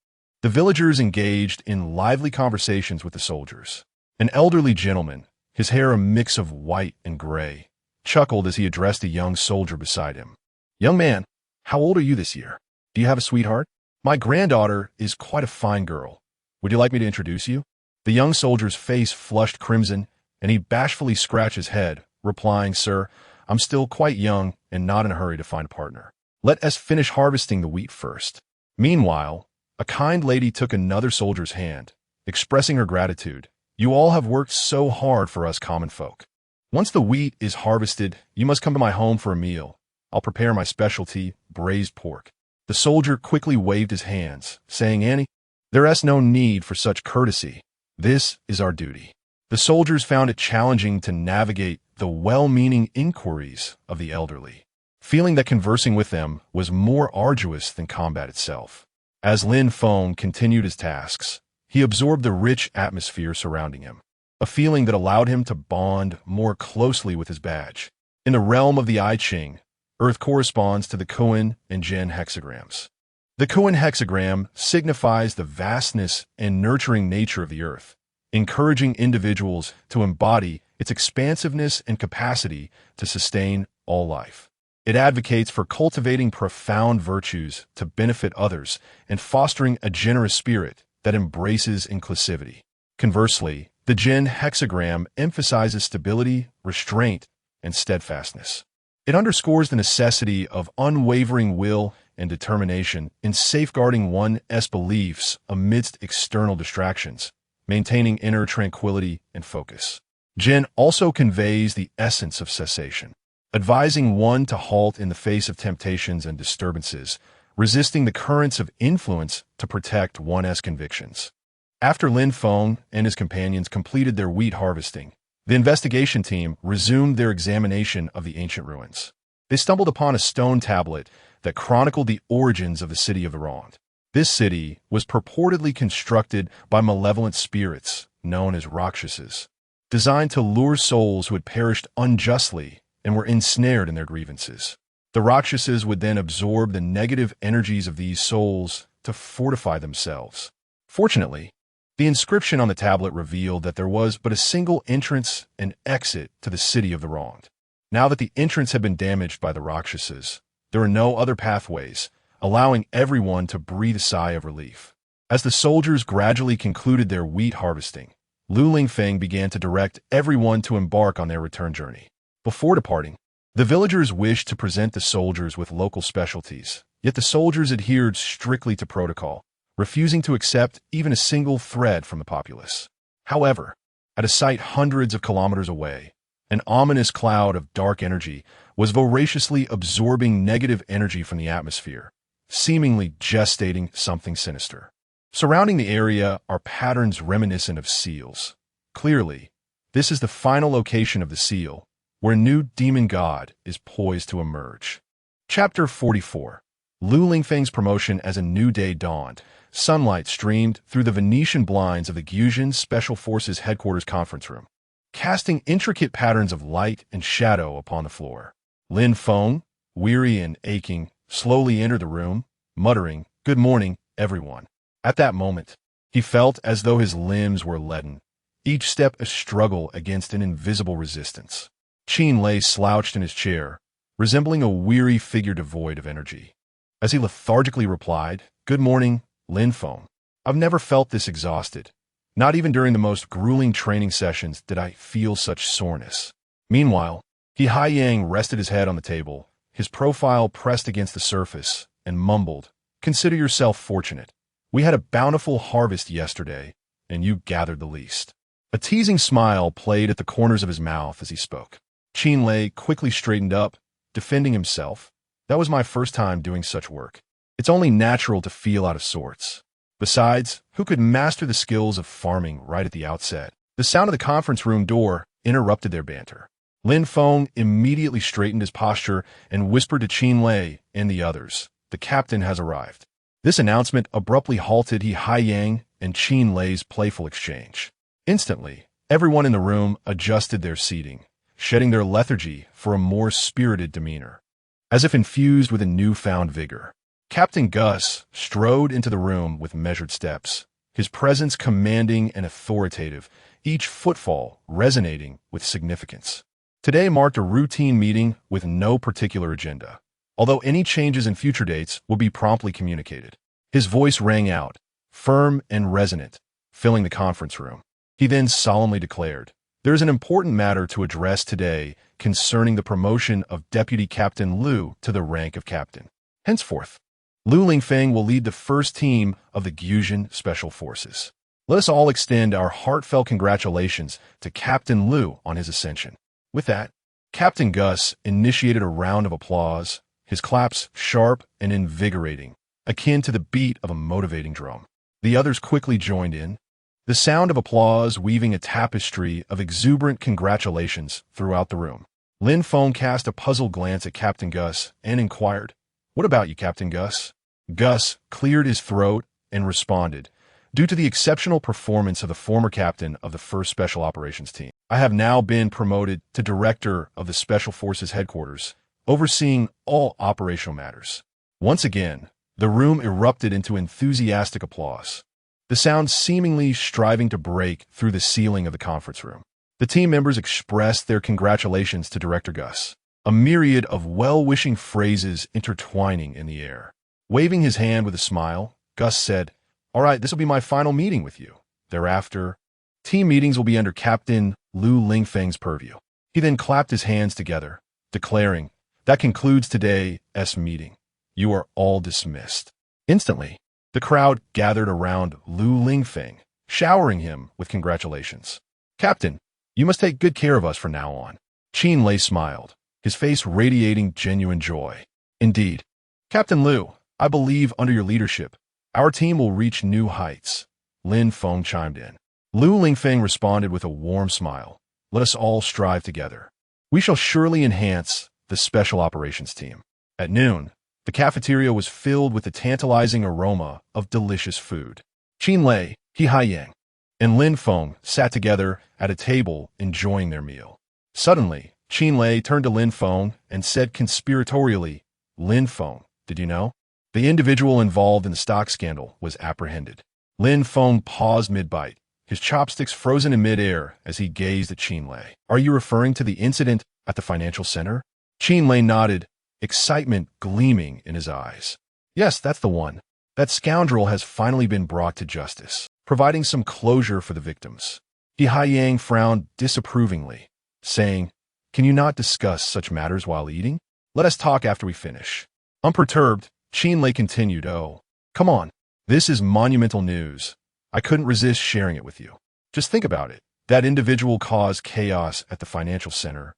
The villagers engaged in lively conversations with the soldiers. An elderly gentleman, his hair a mix of white and gray, chuckled as he addressed a young soldier beside him. Young man, how old are you this year? Do you have a sweetheart? My granddaughter is quite a fine girl. Would you like me to introduce you? The young soldier's face flushed crimson, and he bashfully scratched his head, replying, Sir, I'm still quite young and not in a hurry to find a partner. Let us finish harvesting the wheat first." Meanwhile, a kind lady took another soldier's hand, expressing her gratitude. "You all have worked so hard for us common folk. Once the wheat is harvested, you must come to my home for a meal. I'll prepare my specialty, braised pork." The soldier quickly waved his hands, saying, "Annie, there is no need for such courtesy. This is our duty." The soldiers found it challenging to navigate the well-meaning inquiries of the elderly, feeling that conversing with them was more arduous than combat itself. As Lin Feng continued his tasks, he absorbed the rich atmosphere surrounding him, a feeling that allowed him to bond more closely with his badge. In the realm of the I Ching, Earth corresponds to the Kuan and Jin hexagrams. The Kuan hexagram signifies the vastness and nurturing nature of the Earth, encouraging individuals to embody its expansiveness and capacity to sustain all life. It advocates for cultivating profound virtues to benefit others and fostering a generous spirit that embraces inclusivity. Conversely, the Jin hexagram emphasizes stability, restraint, and steadfastness. It underscores the necessity of unwavering will and determination in safeguarding one's beliefs amidst external distractions, maintaining inner tranquility and focus. Jin also conveys the essence of cessation, advising one to halt in the face of temptations and disturbances, resisting the currents of influence to protect one's convictions. After Lin Feng and his companions completed their wheat harvesting, the investigation team resumed their examination of the ancient ruins. They stumbled upon a stone tablet that chronicled the origins of the city of the Rond. This city was purportedly constructed by malevolent spirits known as Rakshasas, designed to lure souls who had perished unjustly and were ensnared in their grievances. The Rakshasas would then absorb the negative energies of these souls to fortify themselves. Fortunately, the inscription on the tablet revealed that there was but a single entrance and exit to the city of the Rond. Now that the entrance had been damaged by the Rakshasas, there were no other pathways, allowing everyone to breathe a sigh of relief. As the soldiers gradually concluded their wheat harvesting, Lu Lingfeng began to direct everyone to embark on their return journey. Before departing, the villagers wished to present the soldiers with local specialties, yet the soldiers adhered strictly to protocol, refusing to accept even a single thread from the populace. However, at a site hundreds of kilometers away, an ominous cloud of dark energy was voraciously absorbing negative energy from the atmosphere, seemingly gestating something sinister. Surrounding the area are patterns reminiscent of seals. Clearly, this is the final location of the seal, where a new demon god is poised to emerge. Chapter 44. Lu Lingfeng's promotion as a new day dawned. Sunlight streamed through the Venetian blinds of the Gyujin Special Forces headquarters conference room, casting intricate patterns of light and shadow upon the floor. Lin Feng, weary and aching, slowly entered the room, muttering, "Good morning, everyone." At that moment, he felt as though his limbs were leaden, each step a struggle against an invisible resistance. Qin lay slouched in his chair, resembling a weary figure devoid of energy. As he lethargically replied, "Good morning, Lin Feng. I've never felt this exhausted. Not even during the most grueling training sessions did I feel such soreness." Meanwhile, He Haiyang rested his head on the table, his profile pressed against the surface, and mumbled, "Consider yourself fortunate. We had a bountiful harvest yesterday, and you gathered the least." A teasing smile played at the corners of his mouth as he spoke. Qin Lei quickly straightened up, defending himself. "That was my first time doing such work. It's only natural to feel out of sorts. Besides, who could master the skills of farming right at the outset?" The sound of the conference room door interrupted their banter. Lin Feng immediately straightened his posture and whispered to Qin Lei and the others, "The captain has arrived." This announcement abruptly halted He Haiyang and Qin Lei's playful exchange. Instantly, everyone in the room adjusted their seating, shedding their lethargy for a more spirited demeanor. As if infused with a newfound vigor, Captain Gus strode into the room with measured steps, his presence commanding and authoritative, each footfall resonating with significance. Today marked a routine meeting with no particular agenda, although any changes in future dates will be promptly communicated. His voice rang out, firm and resonant, filling the conference room. He then solemnly declared, "There is an important matter to address today concerning the promotion of Deputy Captain Liu to the rank of captain. Henceforth, Lu Lingfeng will lead the first team of the Gyujin Special Forces. Let us all extend our heartfelt congratulations to Captain Lu on his ascension. With that, Captain Gus initiated a round of applause, his claps sharp and invigorating, akin to the beat of a motivating drum. The others quickly joined in, the sound of applause weaving a tapestry of exuberant congratulations throughout the room. Lin Feng cast a puzzled glance at Captain Gus and inquired, "What about you, Captain Gus?" Gus cleared his throat and responded, "Due to the exceptional performance of the former captain of the 1st Special Operations Team, I have now been promoted to Director of the Special Forces Headquarters, overseeing all operational matters." Once again, the room erupted into enthusiastic applause, the sound seemingly striving to break through the ceiling of the conference room. The team members expressed their congratulations to Director Gus, a myriad of well-wishing phrases intertwining in the air. Waving his hand with a smile, Gus said, "All right, this will be my final meeting with you. Thereafter, team meetings will be under Captain Lu Lingfeng's purview." He then clapped his hands together, declaring, "That concludes today's meeting. You are all dismissed." Instantly, the crowd gathered around Lu Lingfeng, showering him with congratulations. "Captain, you must take good care of us from now on." Qin Lei smiled, his face radiating genuine joy. "Indeed. Captain Lu, I believe under your leadership, our team will reach new heights." Lin Feng chimed in. Lu Lingfeng responded with a warm smile. "Let us all strive together. We shall surely enhance the Special Operations Team." At noon, the cafeteria was filled with the tantalizing aroma of delicious food. Qin Lei, He Haiyang, and Lin Feng sat together at a table enjoying their meal. Suddenly, Qin Lei turned to Lin Feng and said conspiratorially, "Lin Feng, did you know? The individual involved in the stock scandal was apprehended." Lin Feng paused mid-bite, his chopsticks frozen in mid-air as he gazed at Qin Lei. "Are you referring to the incident at the financial center?" Qin Lei nodded, excitement gleaming in his eyes. "Yes, that's the one. That scoundrel has finally been brought to justice, providing some closure for the victims." He Haiyang frowned disapprovingly, saying, "Can you not discuss such matters while eating? Let us talk after we finish." Unperturbed, Qin Lei continued, "Oh, come on. This is monumental news. I couldn't resist sharing it with you. Just think about it. That individual caused chaos at the financial center,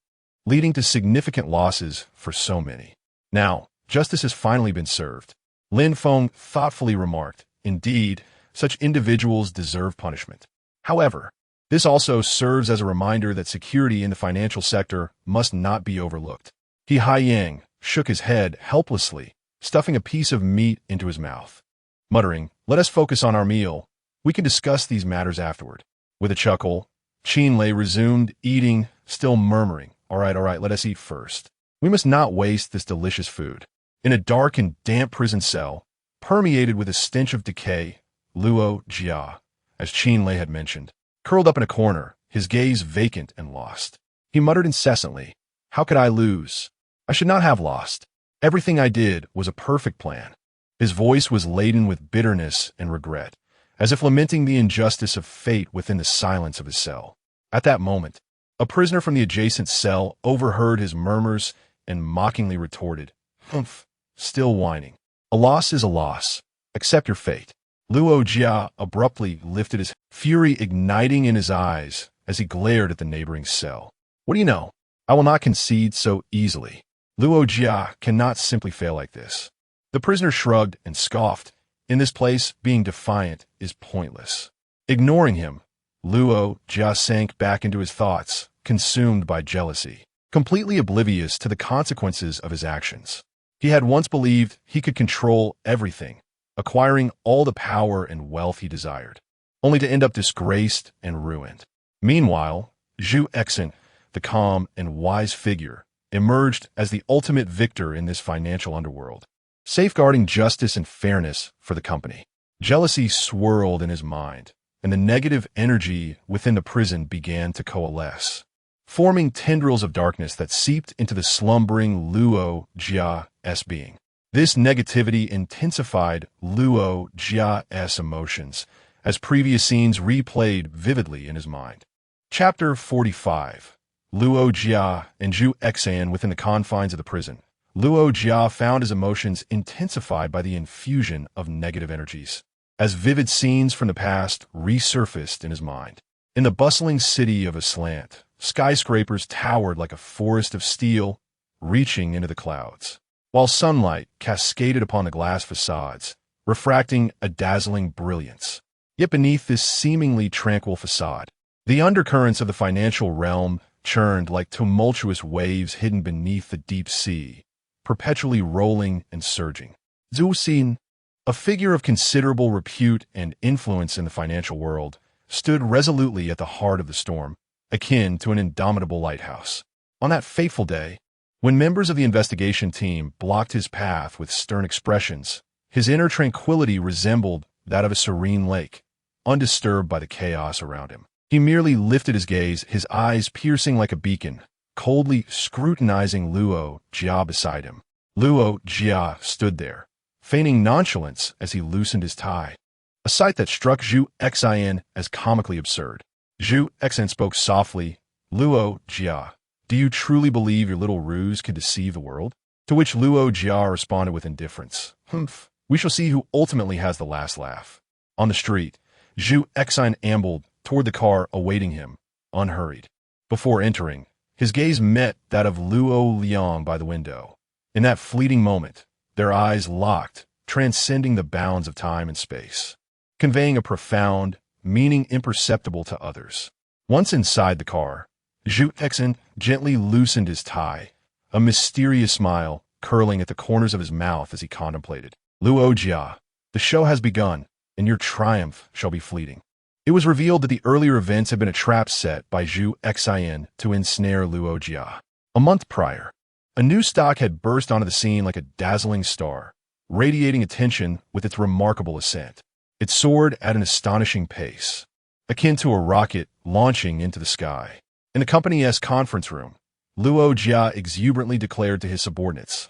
leading to significant losses for so many. Now, justice has finally been served." Lin Feng thoughtfully remarked, "Indeed, such individuals deserve punishment. However, this also serves as a reminder that security in the financial sector must not be overlooked." He Haiyang shook his head helplessly, stuffing a piece of meat into his mouth. Muttering, "Let us focus on our meal. We can discuss these matters afterward." With a chuckle, Qin Lei resumed eating, still murmuring, all right, let us eat first. We must not waste this delicious food." In a dark and damp prison cell, permeated with a stench of decay, Luo Jia, as Qin Lei had mentioned, curled up in a corner, his gaze vacant and lost. He muttered incessantly, "How could I lose? I should not have lost. Everything I did was a perfect plan." His voice was laden with bitterness and regret, as if lamenting the injustice of fate within the silence of his cell. At that moment, a prisoner from the adjacent cell overheard his murmurs and mockingly retorted, "Humph, still whining. A loss is a loss. Accept your fate." Luo Jia abruptly lifted his fury igniting in his eyes as he glared at the neighboring cell. "What do you know? I will not concede so easily. Luo Jia cannot simply fail like this." The prisoner shrugged and scoffed. In this place, being defiant is pointless. Ignoring him, Luo Jia sank back into his thoughts, consumed by jealousy, completely oblivious to the consequences of his actions. He had once believed he could control everything, acquiring all the power and wealth he desired, only to end up disgraced and ruined. Meanwhile, Zhu Exen, the calm and wise figure, emerged as the ultimate victor in this financial underworld, safeguarding justice and fairness for the company. Jealousy swirled in his mind, and the negative energy within the prison began to coalesce, forming tendrils of darkness that seeped into the slumbering Luo Jia's being. This negativity intensified Luo Jia's emotions as previous scenes replayed vividly in his mind. Chapter 45. Luo Jia and Zhu Exan within the confines of the prison. Luo Jia found his emotions intensified by the infusion of negative energies, as vivid scenes from the past resurfaced in his mind. In the bustling city of Aslant, skyscrapers towered like a forest of steel, reaching into the clouds, while sunlight cascaded upon the glass facades, refracting a dazzling brilliance. Yet beneath this seemingly tranquil facade, the undercurrents of the financial realm churned like tumultuous waves hidden beneath the deep sea, perpetually rolling and surging. Zhou Yi, a figure of considerable repute and influence in the financial world, stood resolutely at the heart of the storm, akin to an indomitable lighthouse. On that fateful day, when members of the investigation team blocked his path with stern expressions, his inner tranquility resembled that of a serene lake, undisturbed by the chaos around him. He merely lifted his gaze, his eyes piercing like a beacon, coldly scrutinizing Luo Jia beside him. Luo Jia stood there, feigning nonchalance as he loosened his tie, a sight that struck Zhou Xin as comically absurd. Zhou Xin spoke softly, "Luo Jia, do you truly believe your little ruse can deceive the world?" To which Luo Jia responded with indifference, "Humph, we shall see who ultimately has the last laugh." On the street, Zhou Xin ambled toward the car awaiting him, unhurried. Before entering, his gaze met that of Luo Liang by the window. In that fleeting moment, their eyes locked, transcending the bounds of time and space, conveying a profound meaning imperceptible to others. Once inside the car, Zhou Xin gently loosened his tie, a mysterious smile curling at the corners of his mouth as he contemplated. "Luo Jia, the show has begun, and your triumph shall be fleeting." It was revealed that the earlier events had been a trap set by Zhou Xin to ensnare Luo Jia. A month prior, a new stock had burst onto the scene like a dazzling star, radiating attention with its remarkable ascent. It soared at an astonishing pace, akin to a rocket launching into the sky. In the company's conference room, Luo Jia exuberantly declared to his subordinates,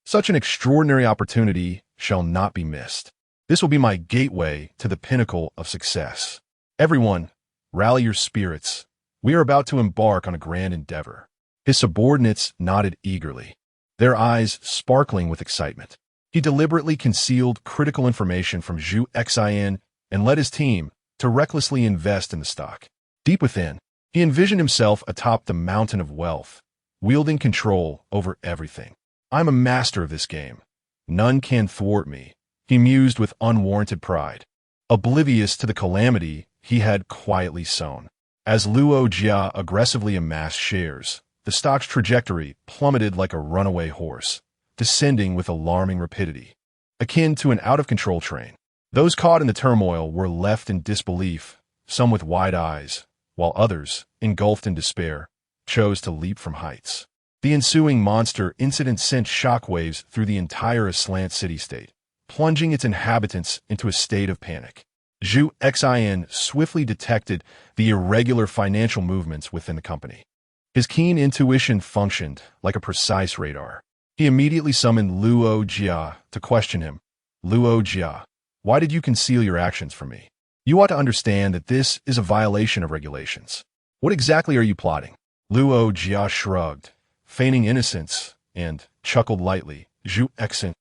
Such an extraordinary opportunity shall not be missed. This will be my gateway to the pinnacle of success. Everyone, rally your spirits. We are about to embark on a grand endeavor." His subordinates nodded eagerly, their eyes sparkling with excitement. He deliberately concealed critical information from Zhou Xin and led his team to recklessly invest in the stock. Deep within, he envisioned himself atop the mountain of wealth, wielding control over everything. "I'm a master of this game. None can thwart me," he mused with unwarranted pride, oblivious to the calamity he had quietly sown. As Luo Jia aggressively amassed shares, the stock's trajectory plummeted like a runaway horse, descending with alarming rapidity, akin to an out-of-control train. Those caught in the turmoil were left in disbelief, some with wide eyes, while others, engulfed in despair, chose to leap from heights. The ensuing monster incident sent shockwaves through the entire Aslant city-state, plunging its inhabitants into a state of panic. Zhou Xin swiftly detected the irregular financial movements within the company. His keen intuition functioned like a precise radar. He immediately summoned Luo Jia to question him. "Luo Jia, why did you conceal your actions from me? You ought to understand that this is a violation of regulations. What exactly are you plotting?" Luo Jia shrugged, feigning innocence, and chuckled lightly. "Zhou Xin,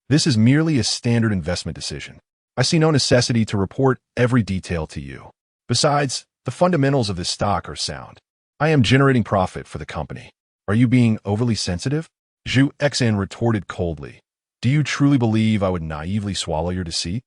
this is merely a standard investment decision. I see no necessity to report every detail to you. Besides, the fundamentals of this stock are sound. I am generating profit for the company. Are you being overly sensitive?" Zhou Xin retorted coldly. "Do you truly believe I would naively swallow your deceit?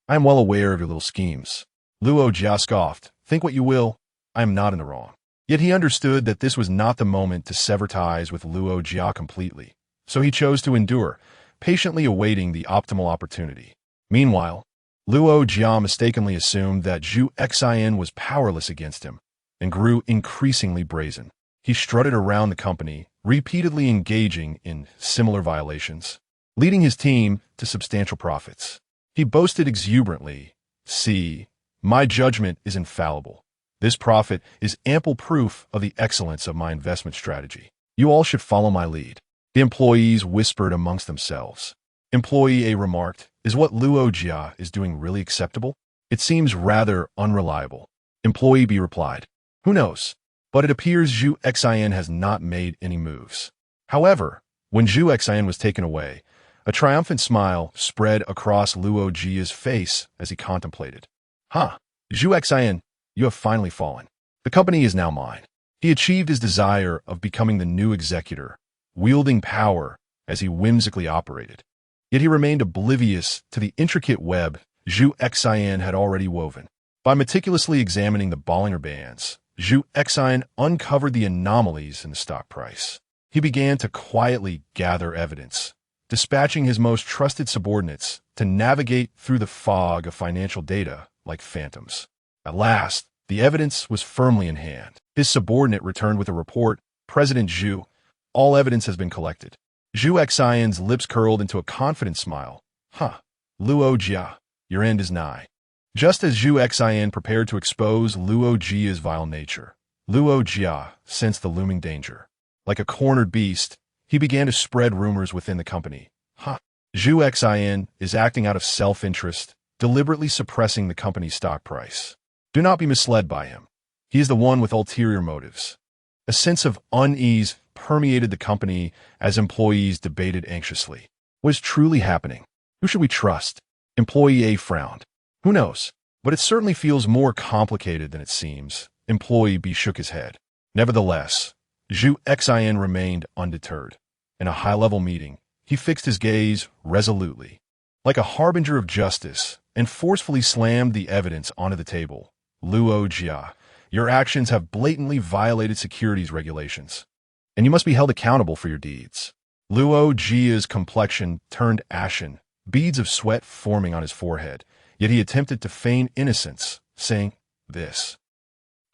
I am well aware of your little schemes." Luo Jia scoffed. "Think what you will, I am not in the wrong." Yet he understood that this was not the moment to sever ties with Luo Jia completely, so he chose to endure, patiently awaiting the optimal opportunity. Meanwhile, Luo Jia mistakenly assumed that Zhou Xin was powerless against him, and grew increasingly brazen. He strutted around the company, repeatedly engaging in similar violations, leading his team to substantial profits. He boasted exuberantly, "See, my judgment is infallible. This profit is ample proof of the excellence of my investment strategy. You all should follow my lead." The employees whispered amongst themselves. Employee A remarked, "Is what Luo Jia is doing really acceptable? It seems rather unreliable." Employee B replied, "Who knows? But it appears Zhou Xin has not made any moves." However, When Zhu Xian was taken away, a triumphant smile spread across Luo Jia's face as he contemplated. Huh, Zhu Xian, you have finally fallen. The company is now mine. He achieved his desire of becoming the new executor, wielding power as he whimsically operated. Yet he remained oblivious to the intricate web Zhu Xian had already woven. By meticulously examining the Bollinger Bands, Zhu Xian uncovered the anomalies in the stock price. He began to quietly gather evidence, dispatching his most trusted subordinates to navigate through the fog of financial data like phantoms. At last, the evidence was firmly in hand. His subordinate returned with a report. President Zhu, all evidence has been collected. Zhu Xian's lips curled into a confident smile. Huh, Luo Jia, your end is nigh. Just as Zhu Xian prepared to expose Luo Jia's vile nature, Luo Jia sensed the looming danger. Like a cornered beast, he began to spread rumors within the company. Huh, Zhu Xian is acting out of self-interest, deliberately suppressing the company's stock price. Do not be misled by him. He is the one with ulterior motives. A sense of unease permeated the company as employees debated anxiously. What is truly happening? Who should we trust? Employee A frowned. Who knows? But it certainly feels more complicated than it seems. Employee B shook his head. Nevertheless, Zhu Xian remained undeterred. In a high-level meeting, he fixed his gaze resolutely, like a harbinger of justice, and forcefully slammed the evidence onto the table. Luo Jia, your actions have blatantly violated securities regulations, and you must be held accountable for your deeds. Luo Jia's complexion turned ashen, beads of sweat forming on his forehead, yet he attempted to feign innocence, saying, This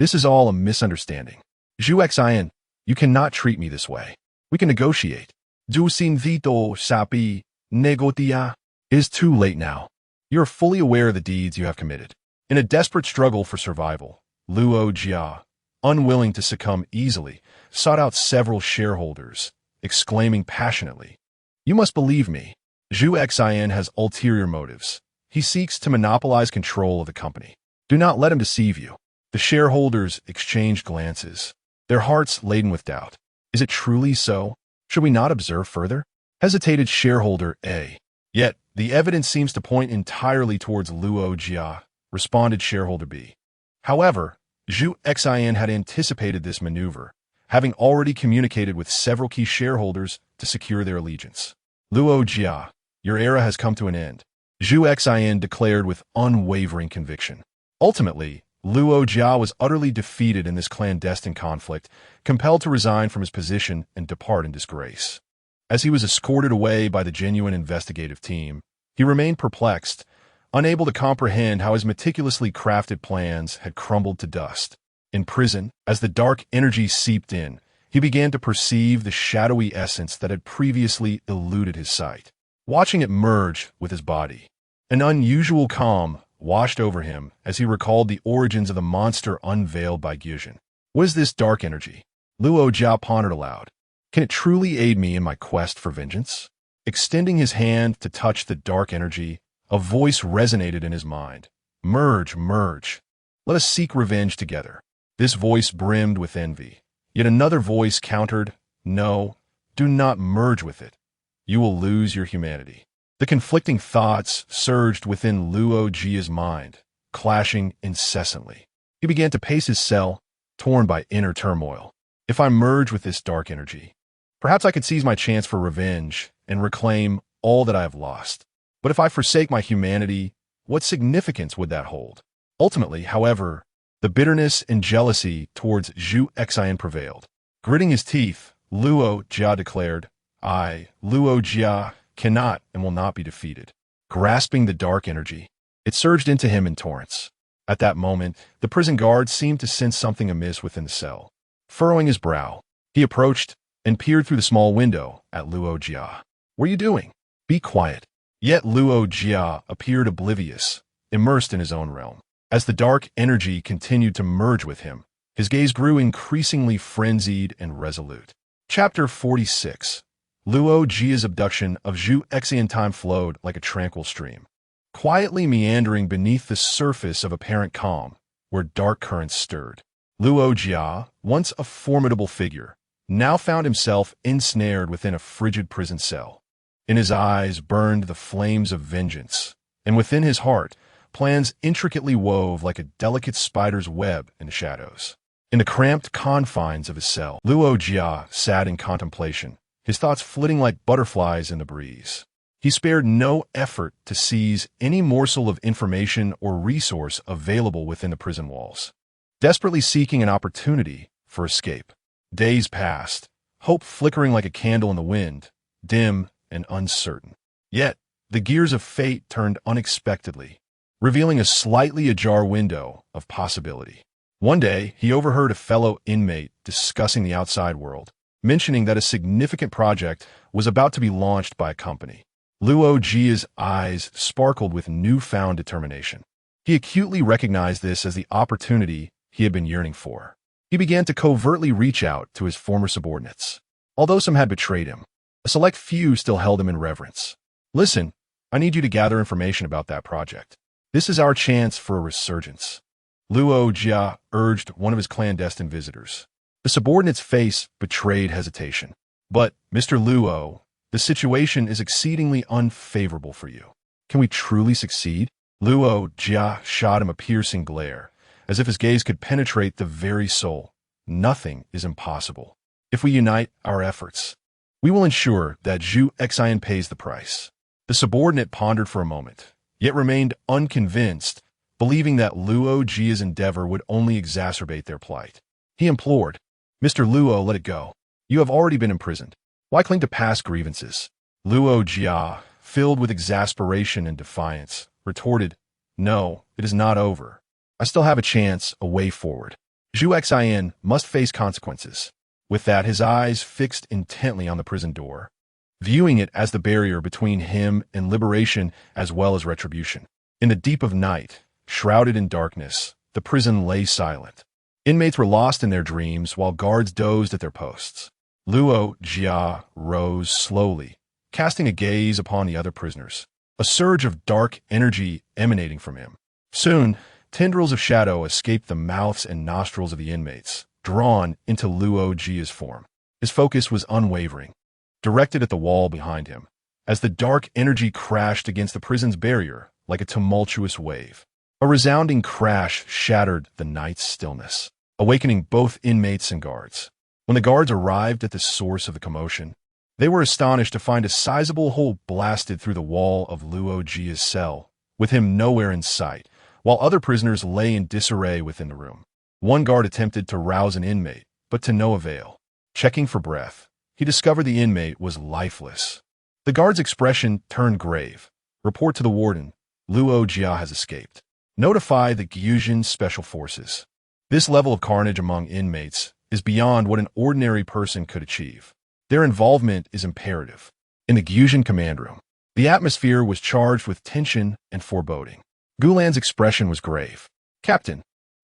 is all a misunderstanding. Zhu Xian, you cannot treat me this way. We can negotiate. Du sin vito sapi negotia. It is too late now. You are fully aware of the deeds you have committed. In a desperate struggle for survival, Luo Jia, unwilling to succumb easily, sought out several shareholders, exclaiming passionately, You must believe me. Zhu Xian has ulterior motives. He seeks to monopolize control of the company. Do not let him deceive you. The shareholders exchanged glances, their hearts laden with doubt. Is it truly so? Should we not observe further? Hesitated shareholder A. Yet, the evidence seems to point entirely towards Luo Jia, responded shareholder B. However, Zhu Xian had anticipated this maneuver, having already communicated with several key shareholders to secure their allegiance. Luo Jia, your era has come to an end, Zhu Xian declared with unwavering conviction. Ultimately, Luo Jia was utterly defeated in this clandestine conflict, compelled to resign from his position and depart in disgrace. As he was escorted away by the genuine investigative team, he remained perplexed, unable to comprehend how his meticulously crafted plans had crumbled to dust. In prison, as the dark energy seeped in, he began to perceive the shadowy essence that had previously eluded his sight. Watching it merge with his body, an unusual calm washed over him as he recalled the origins of the monster unveiled by Gyujin. What is this dark energy? Luo Jia pondered aloud. Can it truly aid me in my quest for vengeance? Extending his hand to touch the dark energy, a voice resonated in his mind. Merge, merge. Let us seek revenge together. This voice brimmed with envy. Yet another voice countered, No, do not merge with it. You will lose your humanity. The conflicting thoughts surged within Luo Jia's mind, clashing incessantly. He began to pace his cell, torn by inner turmoil. If I merge with this dark energy, perhaps I could seize my chance for revenge and reclaim all that I have lost. But if I forsake my humanity, what significance would that hold? Ultimately, however, the bitterness and jealousy towards Zhu Xian prevailed. Gritting his teeth, Luo Jia declared, I, Luo Jia, cannot and will not be defeated. Grasping the dark energy, it surged into him in torrents. At that moment, the prison guard seemed to sense something amiss within the cell. Furrowing his brow, he approached and peered through the small window at Luo Jia. What are you doing? Be quiet. Yet Luo Jia appeared oblivious, immersed in his own realm. As the dark energy continued to merge with him, his gaze grew increasingly frenzied and resolute. Chapter 46. Luo Jia's abduction of Zhu Xian. Time flowed like a tranquil stream, quietly meandering beneath the surface of apparent calm, where dark currents stirred. Luo Jia, once a formidable figure, now found himself ensnared within a frigid prison cell. In his eyes burned the flames of vengeance, and within his heart, plans intricately wove like a delicate spider's web in the shadows. In the cramped confines of his cell, Luo Jia sat in contemplation, his thoughts flitting like butterflies in the breeze. He spared no effort to seize any morsel of information or resource available within the prison walls, desperately seeking an opportunity for escape. Days passed, hope flickering like a candle in the wind, dim and uncertain. Yet, the gears of fate turned unexpectedly, revealing a slightly ajar window of possibility. One day, he overheard a fellow inmate discussing the outside world, mentioning that a significant project was about to be launched by a company. Luo Jia's eyes sparkled with newfound determination. He acutely recognized this as the opportunity he had been yearning for. He began to covertly reach out to his former subordinates. Although some had betrayed him, a select few still held him in reverence. "Listen, I need you to gather information about that project. This is our chance for a resurgence," Luo Jia urged one of his clandestine visitors. The subordinate's face betrayed hesitation. "But, Mr. Luo, the situation is exceedingly unfavorable for you. Can we truly succeed?" Luo Jia shot him a piercing glare, as if his gaze could penetrate the very soul. "Nothing is impossible. If we unite our efforts, we will ensure that Zhou Xian pays the price." The subordinate pondered for a moment, yet remained unconvinced, believing that Luo Jia's endeavor would only exacerbate their plight. He implored, "Mr. Luo, let it go. You have already been imprisoned. Why cling to past grievances?" Luo Jia, filled with exasperation and defiance, retorted, "No, it is not over. I still have a chance, a way forward. Zhou Xian must face consequences." With that, his eyes fixed intently on the prison door, viewing it as the barrier between him and liberation as well as retribution. In the deep of night, shrouded in darkness, the prison lay silent. Inmates were lost in their dreams while guards dozed at their posts. Luo Jia rose slowly, casting a gaze upon the other prisoners, a surge of dark energy emanating from him. Soon, tendrils of shadow escaped the mouths and nostrils of the inmates, drawn into Luo Jia's form. His focus was unwavering, directed at the wall behind him, as the dark energy crashed against the prison's barrier like a tumultuous wave. A resounding crash shattered the night's stillness, awakening both inmates and guards. When the guards arrived at the source of the commotion, they were astonished to find a sizable hole blasted through the wall of Luo Jia's cell, with him nowhere in sight, while other prisoners lay in disarray within the room. One guard attempted to rouse an inmate, but to no avail. Checking for breath, he discovered the inmate was lifeless. The guard's expression turned grave. "Report to the warden. Luo Jia has escaped. Notify the Gyujin Special Forces." This level of carnage among inmates is beyond what an ordinary person could achieve. Their involvement is imperative. In the Gyujin command room, the atmosphere was charged with tension and foreboding. Gulan's expression was grave. "Captain,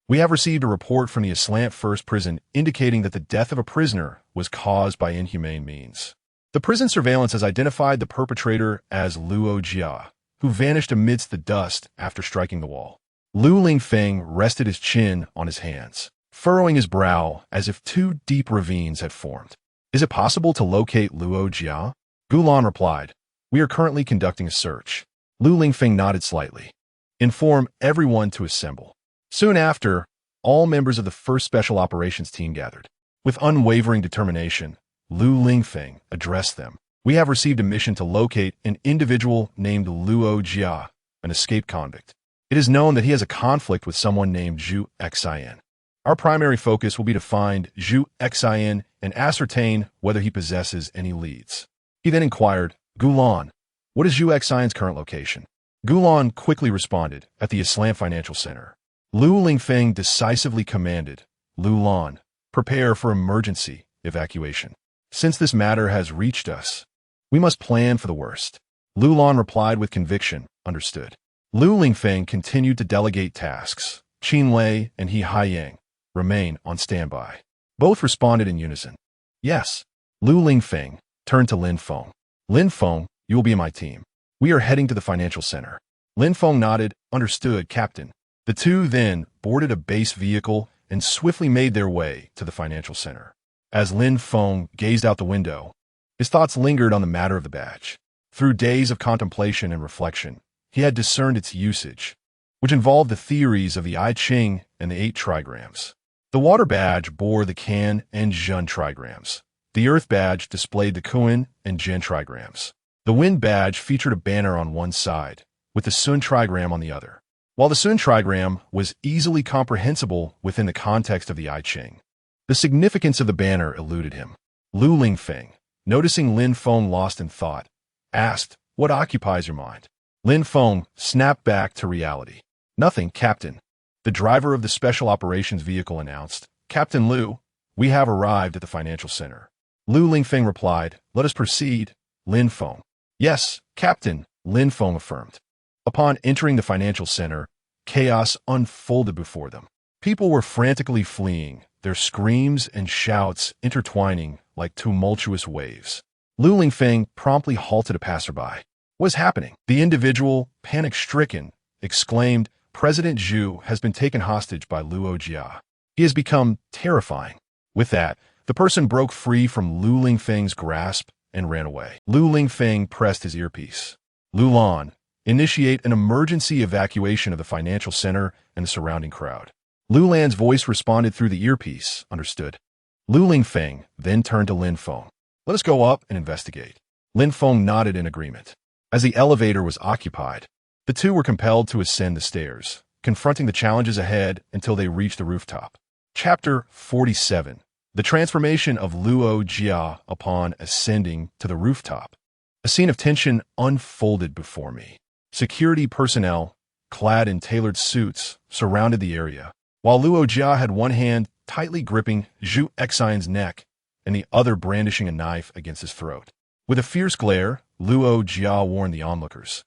we have received a report from the Aslant First Prison indicating that the death of a prisoner was caused by inhumane means. The prison surveillance has identified the perpetrator as Luo Jia, who vanished amidst the dust after striking the wall." Lu Lingfeng rested his chin on his hands, furrowing his brow as if two deep ravines had formed. "Is it possible to locate Luo Jia?" Gulan replied, "We are currently conducting a search." Lu Lingfeng nodded slightly. "Inform everyone to assemble." Soon after, all members of the First Special Operations Team gathered. With unwavering determination, Lu Lingfeng addressed them. "We have received a mission to locate an individual named Luo Jia, an escaped convict. It is known that he has a conflict with someone named Zhou Xian. Our primary focus will be to find Zhou Xian and ascertain whether he possesses any leads." He then inquired, "Gulan, what is Zhou Xian's current location?" Gulan quickly responded, "At the Aslant Financial Center." Lu Lingfeng decisively commanded, "Lulan, prepare for emergency evacuation. Since this matter has reached us, we must plan for the worst." Lulan replied with conviction, "Understood." Lu Lingfeng continued to delegate tasks. Qin Lei and He Haiyang remain on standby. Both responded in unison. "Yes." Lu Lingfeng turned to Lin Feng. "Lin Feng, you will be in my team. We are heading to the financial center." Lin Feng nodded, "Understood, Captain." The two then boarded a base vehicle and swiftly made their way to the financial center. As Lin Feng gazed out the window, his thoughts lingered on the matter of the badge. Through days of contemplation and reflection, he had discerned its usage, which involved the theories of the I Ching and the 8 trigrams. The water badge bore the Can and Zhun trigrams. The earth badge displayed the Kuan and Zhen trigrams. The wind badge featured a banner on one side, with the Sun trigram on the other. While the Sun trigram was easily comprehensible within the context of the I Ching, the significance of the banner eluded him. Lu Lingfeng, noticing Lin Feng lost in thought, asked, "What occupies your mind?" Lin Feng snapped back to reality. "Nothing, Captain." The driver of the Special Operations Vehicle announced, "Captain Lu, we have arrived at the financial center." Lu Lingfeng replied, "Let us proceed." Lin Feng. "Yes, Captain," Lin Feng affirmed. Upon entering the financial center, chaos unfolded before them. People were frantically fleeing, their screams and shouts intertwining like tumultuous waves. Lu Lingfeng promptly halted a passerby. "What is happening?" The individual, panic-stricken, exclaimed, "President Zhu has been taken hostage by Luo Jia. He has become terrifying." With that, the person broke free from Lu Lingfeng's grasp and ran away. Lu Lingfeng pressed his earpiece. "Lu Lan, initiate an emergency evacuation of the financial center and the surrounding crowd." Lu Lan's voice responded through the earpiece, understood. Lu Lingfeng then turned to Lin Feng. "Let us go up and investigate." Lin Feng nodded in agreement. As the elevator was occupied, the two were compelled to ascend the stairs, confronting the challenges ahead until they reached the rooftop. Chapter 47. The transformation of Luo Jia upon ascending to the rooftop. A scene of tension unfolded before me. Security personnel, clad in tailored suits, surrounded the area, while Luo Jia had one hand tightly gripping Zhu Xian's neck and the other brandishing a knife against his throat. With a fierce glare, Luo Jia warned the onlookers,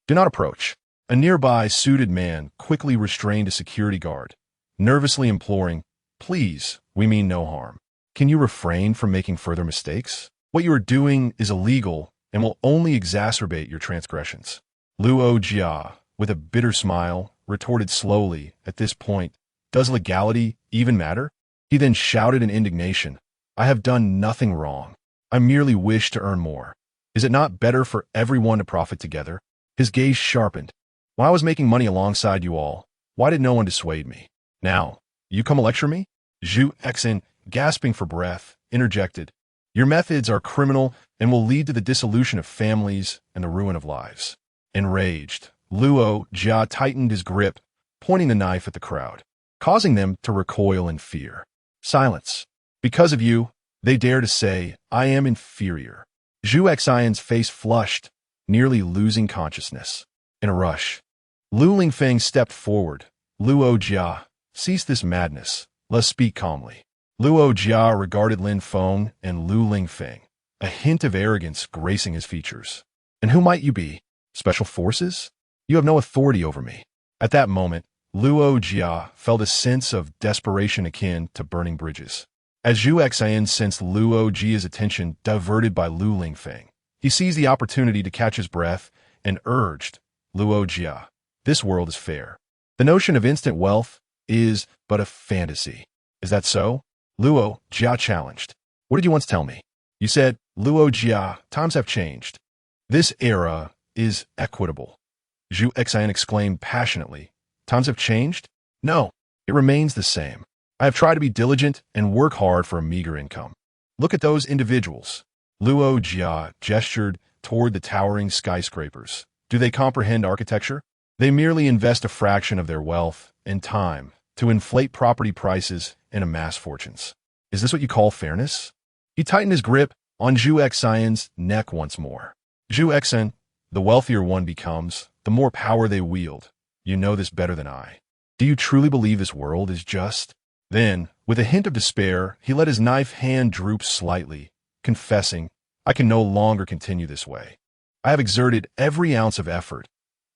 "Do not approach." A nearby suited man quickly restrained a security guard, nervously imploring, "Please, we mean no harm. Can you refrain from making further mistakes? What you are doing is illegal and will only exacerbate your transgressions." Luo Jia, with a bitter smile, retorted slowly, "At this point, does legality even matter?" He then shouted in indignation, "I have done nothing wrong. I merely wish to earn more. Is it not better for everyone to profit together?" His gaze sharpened. "While I was making money alongside you all, why did no one dissuade me? Now, you come lecture me?" Zhu Xian, gasping for breath, interjected, "Your methods are criminal and will lead to the dissolution of families and the ruin of lives." Enraged, Luo Jia tightened his grip, pointing the knife at the crowd, causing them to recoil in fear. "Silence. Because of you, they dare to say, I am inferior." Zhu Xian's face flushed, nearly losing consciousness. In a rush, Lu Lingfeng stepped forward. "Luo Jia, cease this madness. Let's speak calmly." Luo Jia regarded Lin Feng and Lu Lingfeng, a hint of arrogance gracing his features. "And who might you be? Special forces? You have no authority over me." At that moment, Luo Jia felt a sense of desperation akin to burning bridges. As Zhu Xian sensed Luo Jia's attention diverted by Lu Lingfeng, he seized the opportunity to catch his breath and urged, "Luo Jia, this world is fair. The notion of instant wealth is but a fantasy. Is that so?" Luo Jia challenged. "What did you once tell me? You said, Luo Jia, times have changed. This era is equitable." Zhu Xian exclaimed passionately. "Times have changed? No, it remains the same. I have tried to be diligent and work hard for a meager income. Look at those individuals." Luo Jia gestured toward the towering skyscrapers. "Do they comprehend architecture? They merely invest a fraction of their wealth and time to inflate property prices and amass fortunes. Is this what you call fairness?" He tightened his grip on Zhu Xian's neck once more. "Zhu Xian, the wealthier one becomes, the more power they wield. You know this better than I. Do you truly believe this world is just?" Then, with a hint of despair, he let his knife hand droop slightly, confessing, "I can no longer continue this way. I have exerted every ounce of effort,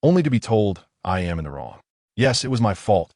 only to be told I am in the wrong. Yes, it was my fault.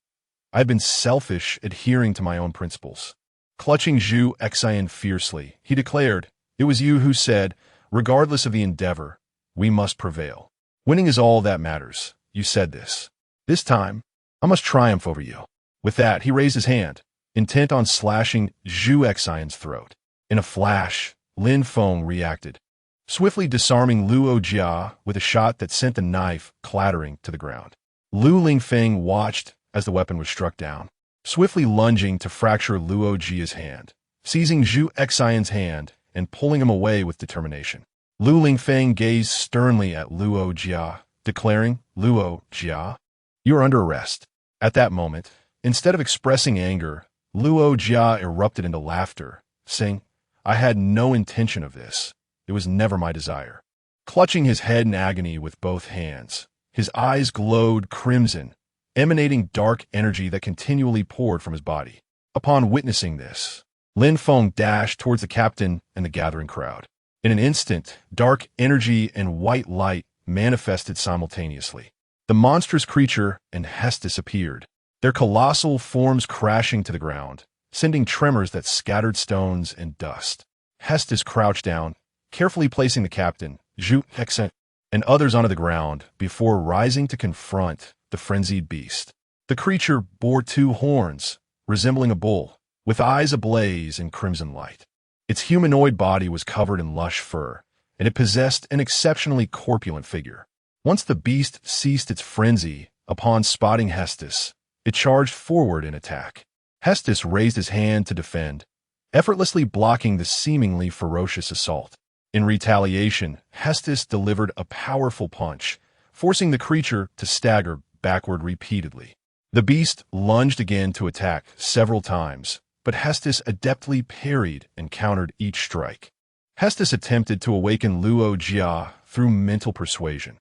I have been selfish, adhering to my own principles." Clutching Zhu Xian fiercely, he declared, "It was you who said, regardless of the endeavor, we must prevail. Winning is all that matters. You said this. This time, I must triumph over you." With that, he raised his hand, intent on slashing Zhu Xian's throat. In a flash, Lin Feng reacted, swiftly disarming Luo Jia with a shot that sent the knife clattering to the ground. Lu Lingfeng watched as the weapon was struck down, swiftly lunging to fracture Luo Jia's hand, seizing Zhu Xian's hand and pulling him away with determination. Lu Lingfeng gazed sternly at Luo Jia, declaring, "Luo Jia, you are under arrest." At that moment, instead of expressing anger, Luo Jia erupted into laughter, saying, "I had no intention of this. It was never my desire." Clutching his head in agony with both hands, his eyes glowed crimson, emanating dark energy that continually poured from his body. Upon witnessing this, Lin Feng dashed towards the captain and the gathering crowd. In an instant, dark energy and white light manifested simultaneously. The monstrous creature and Hestos appeared, their colossal forms crashing to the ground, sending tremors that scattered stones and dust. Hestos crouched down, carefully placing the captain, Zhu Yi, and others onto the ground before rising to confront the frenzied beast. The creature bore two horns, resembling a bull, with eyes ablaze in crimson light. Its humanoid body was covered in lush fur, and it possessed an exceptionally corpulent figure. Once the beast ceased its frenzy, upon spotting Hestos, it charged forward in attack. Hestos raised his hand to defend, effortlessly blocking the seemingly ferocious assault. In retaliation, Hestos delivered a powerful punch, forcing the creature to stagger backward repeatedly. The beast lunged again to attack several times, but Hestos adeptly parried and countered each strike. Hestos attempted to awaken Luo Jia through mental persuasion.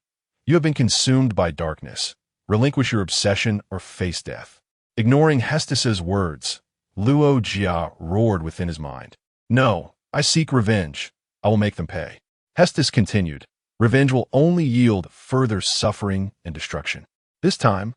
"You have been consumed by darkness. Relinquish your obsession or face death." Ignoring Hestos's words, Luo Jia roared within his mind. "No, I seek revenge. I will make them pay." Hestos continued, "Revenge will only yield further suffering and destruction." This time,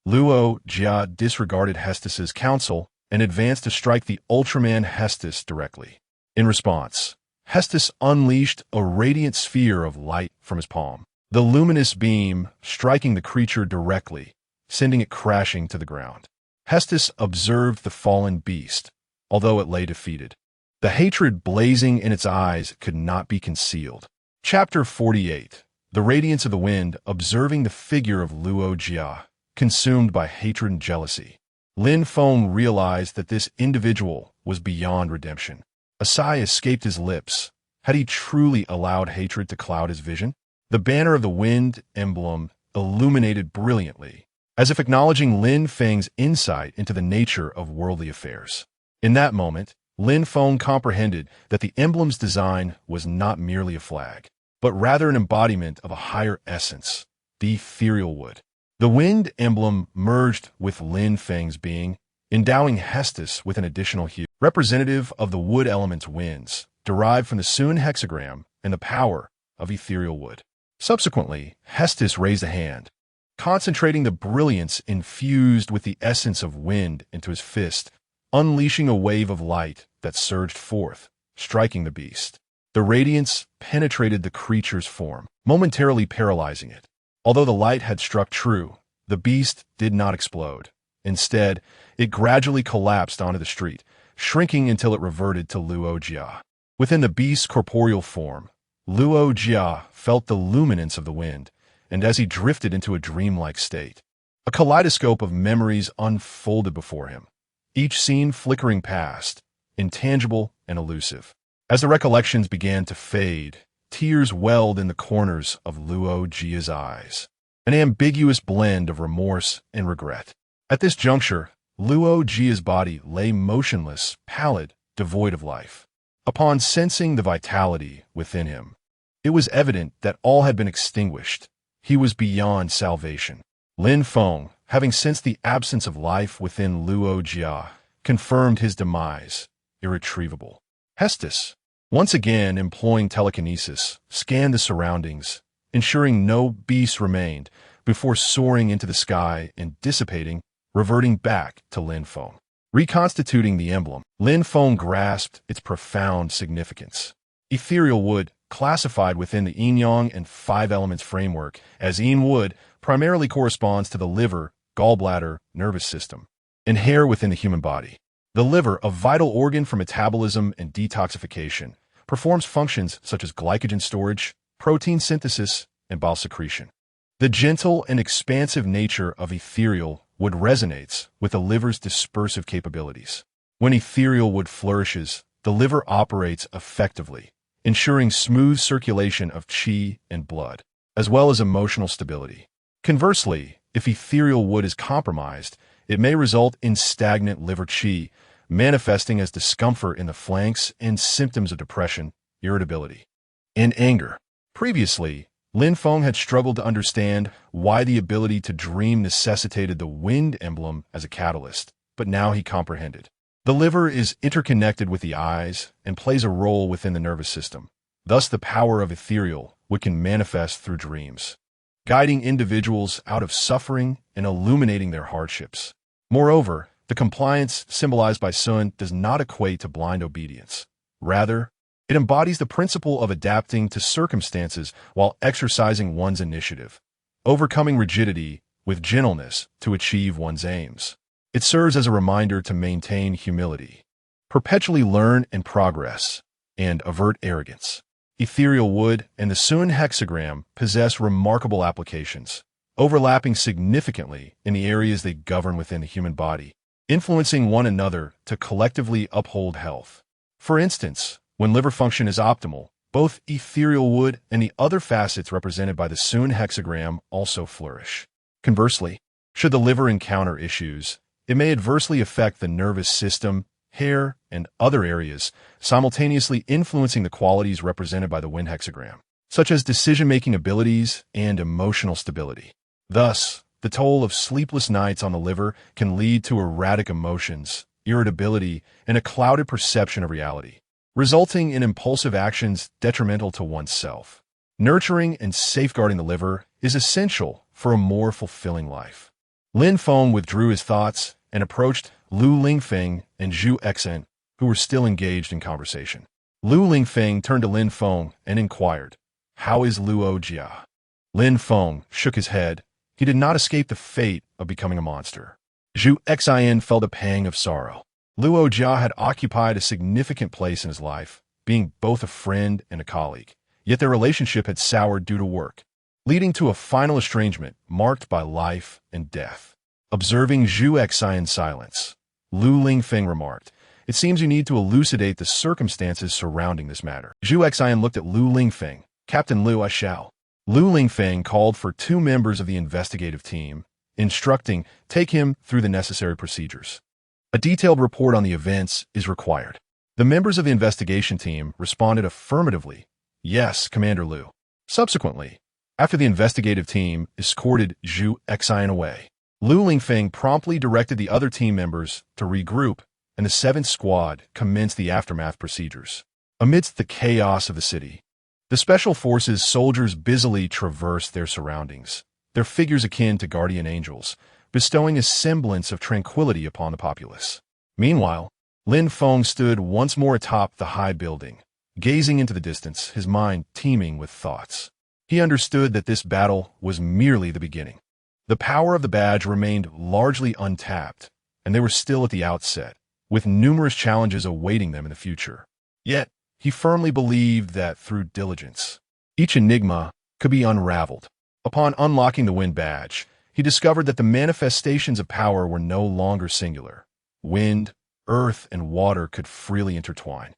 Luo Jia disregarded Hestos's counsel and advanced to strike the Ultraman Hestos directly. In response, Hestos unleashed a radiant sphere of light from his palm, the luminous beam striking the creature directly, sending it crashing to the ground. Hestos observed the fallen beast, although it lay defeated. The hatred blazing in its eyes could not be concealed. Chapter 48. The Radiance of the Wind, observing the figure of Luo Jia, consumed by hatred and jealousy. Lin Feng realized that this individual was beyond redemption. A sigh escaped his lips. Had he truly allowed hatred to cloud his vision? The banner of the wind emblem illuminated brilliantly, as if acknowledging Lin Feng's insight into the nature of worldly affairs. In that moment, Lin Feng comprehended that the emblem's design was not merely a flag, but rather an embodiment of a higher essence, the ethereal wood. The wind emblem merged with Lin Feng's being, endowing Hestos with an additional hue, representative of the wood element's winds, derived from the Sun hexagram and the power of ethereal wood. Subsequently, Hestos raised a hand, concentrating the brilliance infused with the essence of wind into his fist, unleashing a wave of light that surged forth, striking the beast. The radiance penetrated the creature's form, momentarily paralyzing it. Although the light had struck true, the beast did not explode. Instead, it gradually collapsed onto the street, shrinking until it reverted to Luo Jia. Within the beast's corporeal form, Luo Jia felt the luminance of the wind, and as he drifted into a dreamlike state, a kaleidoscope of memories unfolded before him, each scene flickering past, intangible and elusive. As the recollections began to fade, tears welled in the corners of Luo Jia's eyes, an ambiguous blend of remorse and regret. At this juncture, Luo Jia's body lay motionless, pallid, devoid of life. Upon sensing the vitality within him, it was evident that all had been extinguished. He was beyond salvation. Lin Feng, having sensed the absence of life within Luo Jia, confirmed his demise, irretrievable. Hestos, once again employing telekinesis, scanned the surroundings, ensuring no beasts remained, before soaring into the sky and dissipating, reverting back to Lin Feng. Reconstituting the emblem, Lin Feng grasped its profound significance. Ethereal wood, classified within the yin-yang and five elements framework as yin wood, primarily corresponds to the liver, gallbladder, nervous system, and hair within the human body. The liver, a vital organ for metabolism and detoxification, performs functions such as glycogen storage, protein synthesis, and bile secretion. The gentle and expansive nature of ethereal wood resonates with the liver's dispersive capabilities. When ethereal wood flourishes, the liver operates effectively, ensuring smooth circulation of qi and blood, as well as emotional stability. Conversely, if ethereal wood is compromised, it may result in stagnant liver qi, manifesting as discomfort in the flanks and symptoms of depression, irritability, and anger. Previously, Lin Feng had struggled to understand why the ability to dream necessitated the wind emblem as a catalyst, but now he comprehended. The liver is interconnected with the eyes and plays a role within the nervous system. Thus, the power of ethereal wood can manifest through dreams, guiding individuals out of suffering and illuminating their hardships. Moreover, the compliance symbolized by sun does not equate to blind obedience. Rather, it embodies the principle of adapting to circumstances while exercising one's initiative, overcoming rigidity with gentleness to achieve one's aims. It serves as a reminder to maintain humility, perpetually learn and progress, and avert arrogance. Ethereal wood and the Sun hexagram possess remarkable applications, overlapping significantly in the areas they govern within the human body, influencing one another to collectively uphold health. For instance, when liver function is optimal, both ethereal wood and the other facets represented by the Sun hexagram also flourish. Conversely, should the liver encounter issues, it may adversely affect the nervous system, hair, and other areas, simultaneously influencing the qualities represented by the wind hexagram, such as decision-making abilities and emotional stability. Thus, the toll of sleepless nights on the liver can lead to erratic emotions, irritability, and a clouded perception of reality, resulting in impulsive actions detrimental to oneself. Nurturing and safeguarding the liver is essential for a more fulfilling life. Lin Feng withdrew his thoughts and approached Lu Lingfeng and Zhu Exen, who were still engaged in conversation. Lu Lingfeng turned to Lin Feng and inquired, "How is Luo Jia?" Lin Feng shook his head. He did not escape the fate of becoming a monster. Zhu Exen felt a pang of sorrow. Luo Jia had occupied a significant place in his life, being both a friend and a colleague. Yet their relationship had soured due to work, leading to a final estrangement marked by life and death. Observing Zhu Exen's silence, Lu Lingfeng remarked, "It seems you need to elucidate the circumstances surrounding this matter." Zhu Exen looked at Lu Lingfeng. "Captain Lu, I shall." Lu Lingfeng called for 2 members of the investigative team, instructing, "Take him through the necessary procedures. A detailed report on the events is required." The members of the investigation team responded affirmatively, "Yes, Commander Lu." Subsequently, after the investigative team escorted Zhu Exen away, Lu Lingfeng promptly directed the other team members to regroup, and the 7th squad commenced the aftermath procedures. Amidst the chaos of the city, the Special Forces soldiers busily traversed their surroundings, their figures akin to guardian angels, bestowing a semblance of tranquility upon the populace. Meanwhile, Lin Feng stood once more atop the high building, gazing into the distance, his mind teeming with thoughts. He understood that this battle was merely the beginning. The power of the badge remained largely untapped, and they were still at the outset, with numerous challenges awaiting them in the future. Yet, he firmly believed that through diligence, each enigma could be unraveled. Upon unlocking the wind badge, he discovered that the manifestations of power were no longer singular. Wind, earth, and water could freely intertwine,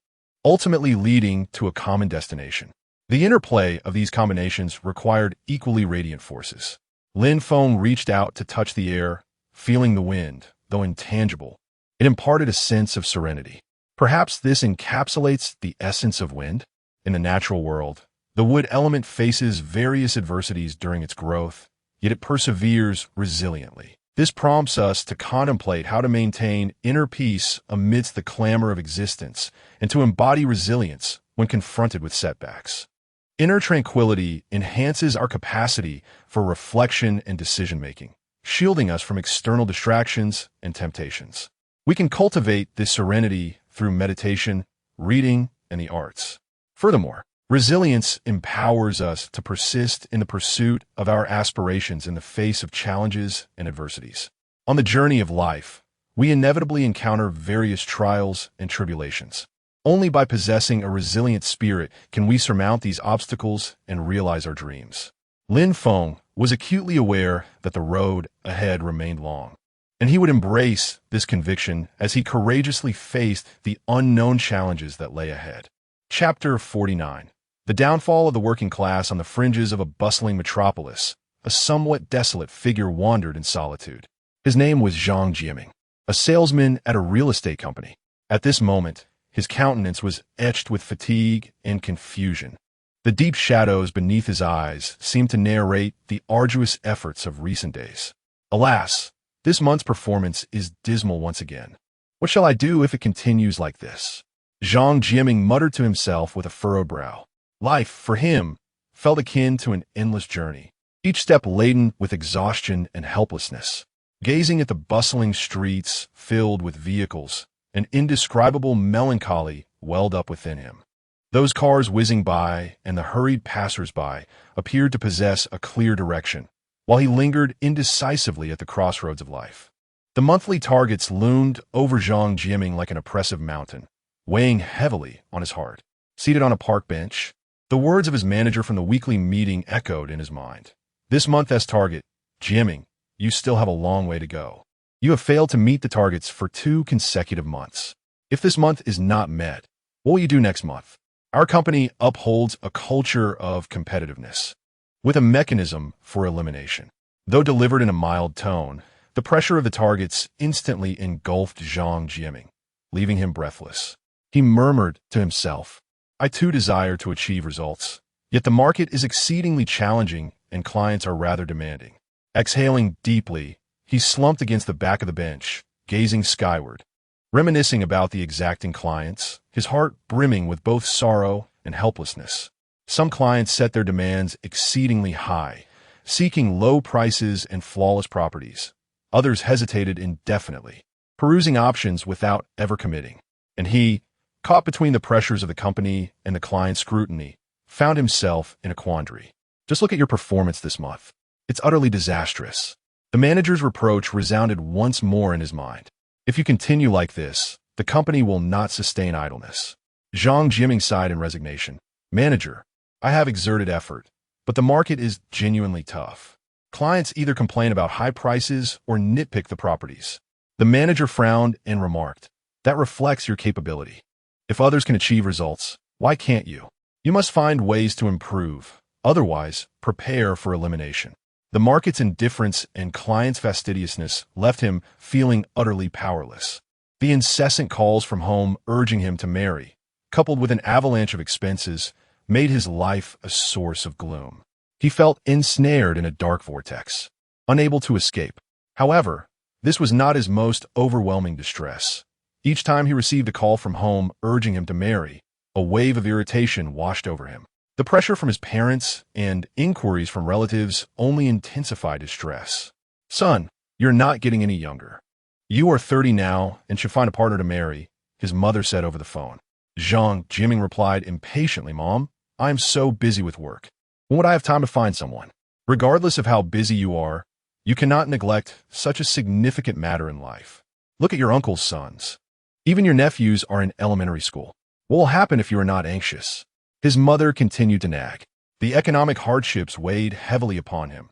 ultimately leading to a common destination. The interplay of these combinations required equally radiant forces. Lin Feng reached out to touch the air, feeling the wind, though intangible. It imparted a sense of serenity. Perhaps this encapsulates the essence of wind. In the natural world, the wood element faces various adversities during its growth, yet it perseveres resiliently. This prompts us to contemplate how to maintain inner peace amidst the clamor of existence and to embody resilience when confronted with setbacks. Inner tranquility enhances our capacity for reflection and decision-making, shielding us from external distractions and temptations. We can cultivate this serenity through meditation, reading, and the arts. Furthermore, resilience empowers us to persist in the pursuit of our aspirations in the face of challenges and adversities. On the journey of life, we inevitably encounter various trials and tribulations. Only by possessing a resilient spirit can we surmount these obstacles and realize our dreams. Lin Feng was acutely aware that the road ahead remained long, and he would embrace this conviction as he courageously faced the unknown challenges that lay ahead. Chapter 49. The downfall of the working class on the fringes of a bustling metropolis. A somewhat desolate figure wandered in solitude. His name was Zhang Jiaming, a salesman at a real estate company. At this moment, his countenance was etched with fatigue and confusion. The deep shadows beneath his eyes seemed to narrate the arduous efforts of recent days. Alas, this month's performance is dismal once again. What shall I do if it continues like this? Zhang Jiaming muttered to himself with a furrowed brow. Life, for him, felt akin to an endless journey, each step laden with exhaustion and helplessness. Gazing at the bustling streets filled with vehicles, an indescribable melancholy welled up within him. Those cars whizzing by and the hurried passers-by appeared to possess a clear direction, while he lingered indecisively at the crossroads of life. The monthly targets loomed over Zhang Jiaming like an oppressive mountain, weighing heavily on his heart. Seated on a park bench, the words of his manager from the weekly meeting echoed in his mind. This month's target, Jiaming, you still have a long way to go. You have failed to meet the targets for 2 consecutive months. If this month is not met, what will you do next month? Our company upholds a culture of competitiveness, with a mechanism for elimination. Though delivered in a mild tone, the pressure of the targets instantly engulfed Zhang Jiaming, leaving him breathless. He murmured to himself, I too desire to achieve results, yet the market is exceedingly challenging and clients are rather demanding. Exhaling deeply, he slumped against the back of the bench, gazing skyward, reminiscing about the exacting clients, his heart brimming with both sorrow and helplessness. Some clients set their demands exceedingly high, seeking low prices and flawless properties. Others hesitated indefinitely, perusing options without ever committing. And he, caught between the pressures of the company and the client's scrutiny, found himself in a quandary. Just look at your performance this month. It's utterly disastrous. The manager's reproach resounded once more in his mind. If you continue like this, the company will not sustain idleness. Zhang Jiaming sighed in resignation. Manager, I have exerted effort, but the market is genuinely tough. Clients either complain about high prices or nitpick the properties. The manager frowned and remarked, that reflects your capability. If others can achieve results, why can't you? You must find ways to improve. Otherwise, prepare for elimination. The market's indifference and clients' fastidiousness left him feeling utterly powerless. The incessant calls from home urging him to marry, coupled with an avalanche of expenses, made his life a source of gloom. He felt ensnared in a dark vortex, unable to escape. However, this was not his most overwhelming distress. Each time he received a call from home urging him to marry, a wave of irritation washed over him. The pressure from his parents and inquiries from relatives only intensified his stress. Son, you're not getting any younger. You are 30 now and should find a partner to marry, his mother said over the phone. Zhang Jiaming replied impatiently, Mom, I'm so busy with work. When would I have time to find someone? Regardless of how busy you are, you cannot neglect such a significant matter in life. Look at your uncle's sons. Even your nephews are in elementary school. What will happen if you are not anxious? His mother continued to nag. The economic hardships weighed heavily upon him.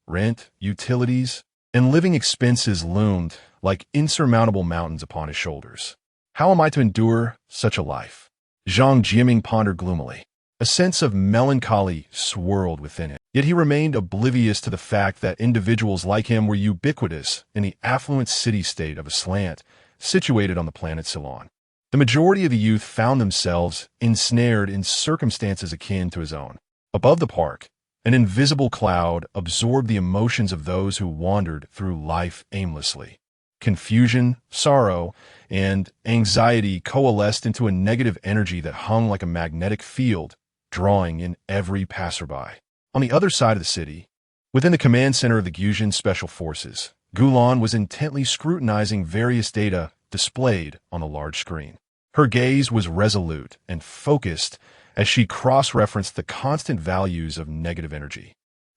Rent, utilities, and living expenses loomed like insurmountable mountains upon his shoulders. How am I to endure such a life? Zhang Jiaming pondered gloomily. A sense of melancholy swirled within him. Yet he remained oblivious to the fact that individuals like him were ubiquitous in the affluent city-state of Aslant, situated on the planet Ceylon. The majority of the youth found themselves ensnared in circumstances akin to his own. Above the park, an invisible cloud absorbed the emotions of those who wandered through life aimlessly. Confusion, sorrow, and anxiety coalesced into a negative energy that hung like a magnetic field, drawing in every passerby. On the other side of the city, within the command center of the Gusian Special Forces, Gulan was intently scrutinizing various data displayed on the large screen. Her gaze was resolute and focused as she cross-referenced the constant values of negative energy,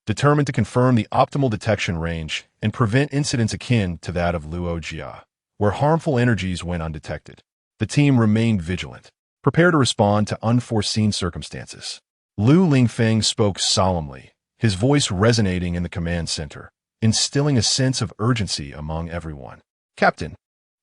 determined to confirm the optimal detection range and prevent incidents akin to that of Luo Jia. where harmful energies went undetected. The team remained vigilant, prepared to respond to unforeseen circumstances. Lu Lingfeng spoke solemnly, his voice resonating in the command center, instilling a sense of urgency among everyone. "Captain,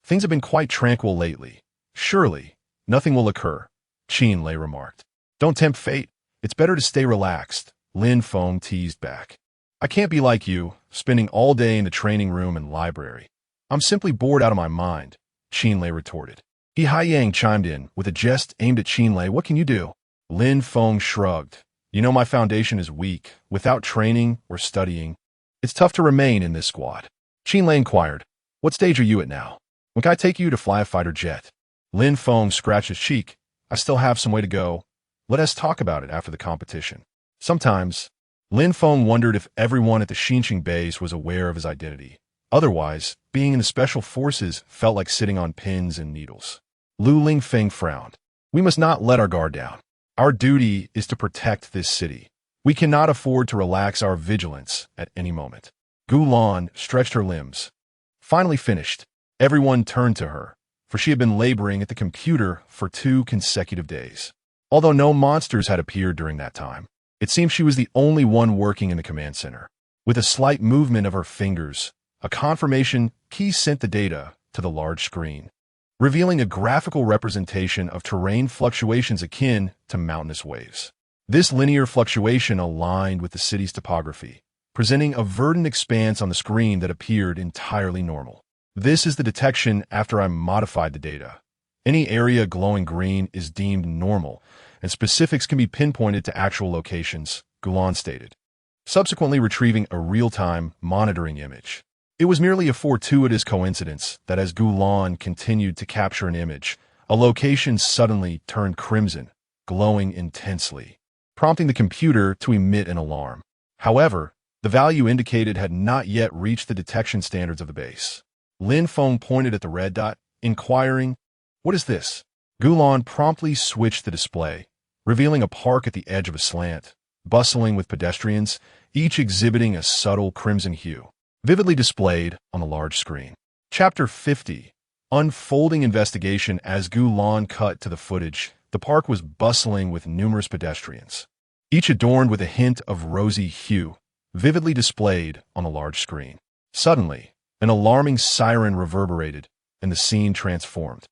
things have been quite tranquil lately. Surely, nothing will occur," Qin Lei remarked. "Don't tempt fate. It's better to stay relaxed," Lin Feng teased back. "I can't be like you, spending all day in the training room and library. I'm simply bored out of my mind," Qin Lei retorted. He Haiyang chimed in, with a jest aimed at Qin Lei. "What can you do?" Lin Feng shrugged. "You know my foundation is weak. Without training or studying, it's tough to remain in this squad." Qin Lei inquired, "What stage are you at now? When can I take you to fly a fighter jet?" Lin Feng scratched his cheek. "I still have some way to go. Let us talk about it after the competition." Sometimes, Lin Feng wondered if everyone at the Xinqing base was aware of his identity. Otherwise, being in the special forces felt like sitting on pins and needles. Lu Lingfeng frowned. "We must not let our guard down. Our duty is to protect this city. We cannot afford to relax our vigilance at any moment." Gulan stretched her limbs. Finally finished, everyone turned to her, for she had been laboring at the computer for 2 consecutive days. Although no monsters had appeared during that time, it seemed she was the only one working in the command center. With a slight movement of her fingers, a confirmation key sent the data to the large screen, revealing a graphical representation of terrain fluctuations akin to mountainous waves. This linear fluctuation aligned with the city's topography, presenting a verdant expanse on the screen that appeared entirely normal. "This is the detection after I modified the data. Any area glowing green is deemed normal, and specifics can be pinpointed to actual locations," Gulan stated, subsequently retrieving a real-time monitoring image. It was merely a fortuitous coincidence that as Gulan continued to capture an image, a location suddenly turned crimson, glowing intensely, prompting the computer to emit an alarm. However, the value indicated had not yet reached the detection standards of the base. Lin Feng pointed at the red dot, inquiring, "What is this?" Gulan promptly switched the display, revealing a park at the edge of a slant, bustling with pedestrians, each exhibiting a subtle crimson hue, vividly displayed on the large screen. Chapter 50. Unfolding investigation. As Gulan cut to the footage, the park was bustling with numerous pedestrians, each adorned with a hint of rosy hue, vividly displayed on the large screen. Suddenly, an alarming siren reverberated, and the scene transformed.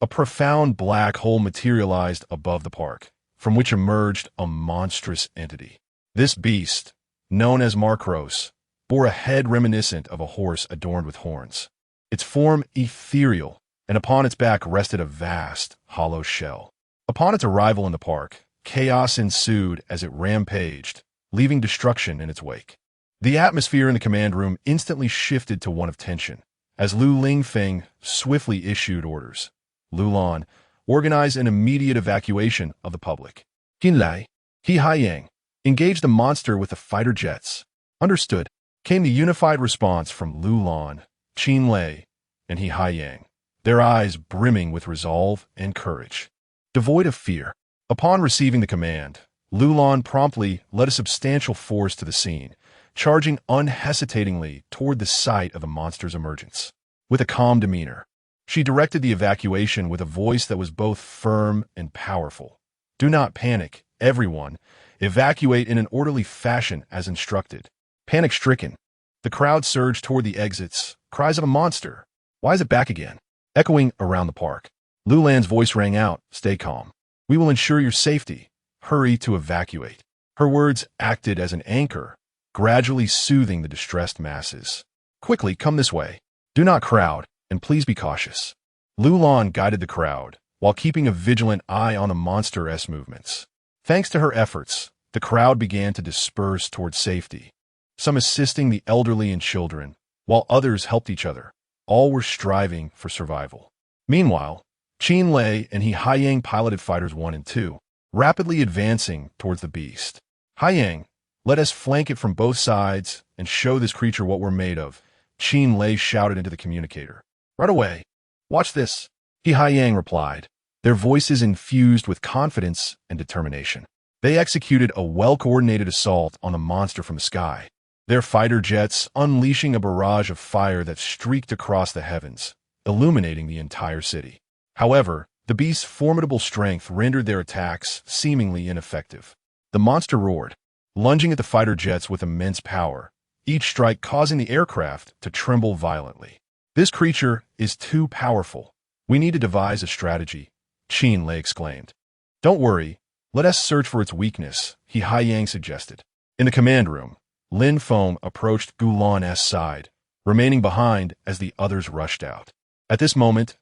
A profound black hole materialized above the park, from which emerged a monstrous entity. This beast, known as Markros, bore a head reminiscent of a horse adorned with horns, its form ethereal, and upon its back rested a vast, hollow shell. Upon its arrival in the park, chaos ensued as it rampaged, leaving destruction in its wake. The atmosphere in the command room instantly shifted to one of tension, as Lu Lingfeng swiftly issued orders. "Lulan, organize an immediate evacuation of the public." "Qin Lei, He Haiyang, engage the monster with the fighter jets." "Understood," came the unified response from Lulan, Qin Lei, and He Haiyang, their eyes brimming with resolve and courage, devoid of fear. Upon receiving the command, Lulan promptly led a substantial force to the scene, charging unhesitatingly toward the site of the monster's emergence. With a calm demeanor, she directed the evacuation with a voice that was both firm and powerful. "Do not panic, everyone. Evacuate in an orderly fashion as instructed." Panic-stricken, the crowd surged toward the exits, cries of "A monster! Why is it back again?" echoing around the park. Lulan's voice rang out, "Stay calm. We will ensure your safety. Hurry to evacuate." Her words acted as an anchor, gradually soothing the distressed masses. "Quickly, come this way. Do not crowd, and please be cautious." Lulan guided the crowd, while keeping a vigilant eye on the monster's movements. Thanks to her efforts, the crowd began to disperse toward safety, some assisting the elderly and children, while others helped each other. All were striving for survival. Meanwhile, Qin Lei and He Haiyang piloted Fighters 1 and 2, rapidly advancing towards the beast. "Haiyang, let us flank it from both sides and show this creature what we're made of," Qin Lei shouted into the communicator. "Right away. Watch this," He Haiyang replied, their voices infused with confidence and determination. They executed a well-coordinated assault on the monster from the sky, their fighter jets unleashing a barrage of fire that streaked across the heavens, illuminating the entire city. However, the beast's formidable strength rendered their attacks seemingly ineffective. The monster roared, lunging at the fighter jets with immense power, each strike causing the aircraft to tremble violently. "This creature is too powerful. We need to devise a strategy," Qin Lei exclaimed. "Don't worry, let us search for its weakness," He Haiyang suggested. In the command room, Lin Feng approached Gulan's side, remaining behind as the others rushed out. At this moment,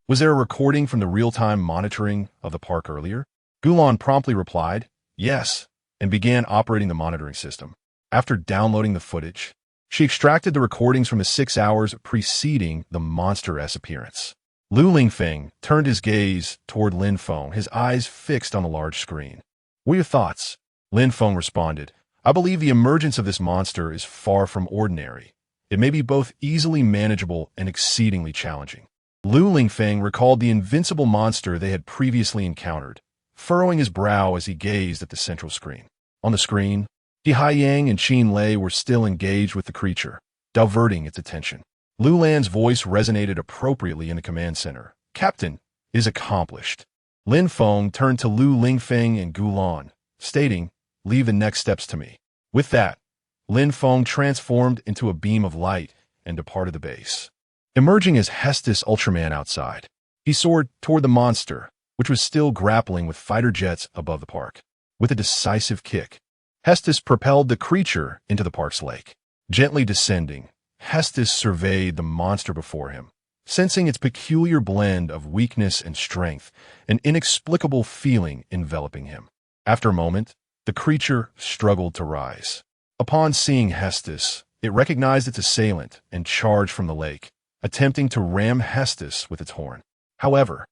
was there a recording from the real-time monitoring of the park earlier? Gulan promptly replied, "Yes," and began operating the monitoring system. After downloading the footage, she extracted the recordings from the 6 hours preceding the monster's appearance. Lu Lingfeng turned his gaze toward Lin Feng, his eyes fixed on the large screen. "What are your thoughts?" Lin Feng responded, "I believe the emergence of this monster is far from ordinary. It may be both easily manageable and exceedingly challenging." Lu Lingfeng recalled the invincible monster they had previously encountered, furrowing his brow as he gazed at the central screen. On the screen, He Haiyang and Qin Lei were still engaged with the creature, diverting its attention. Lu Lan's voice resonated appropriately in the command center. "Captain, it is accomplished." Lin Feng turned to Lu Lingfeng and Gulan, stating, "Leave the next steps to me." With that, Lin Feng transformed into a beam of light and departed the base. Emerging as Hestos Ultraman outside, he soared toward the monster, which was still grappling with fighter jets above the park. With a decisive kick, Hestos propelled the creature into the park's lake. Gently descending, Hestos surveyed the monster before him, sensing its peculiar blend of weakness and strength, an inexplicable feeling enveloping him. After a moment, the creature struggled to rise. Upon seeing Hestos, it recognized its assailant and charged from the lake, attempting to ram Hestos with its horn. However,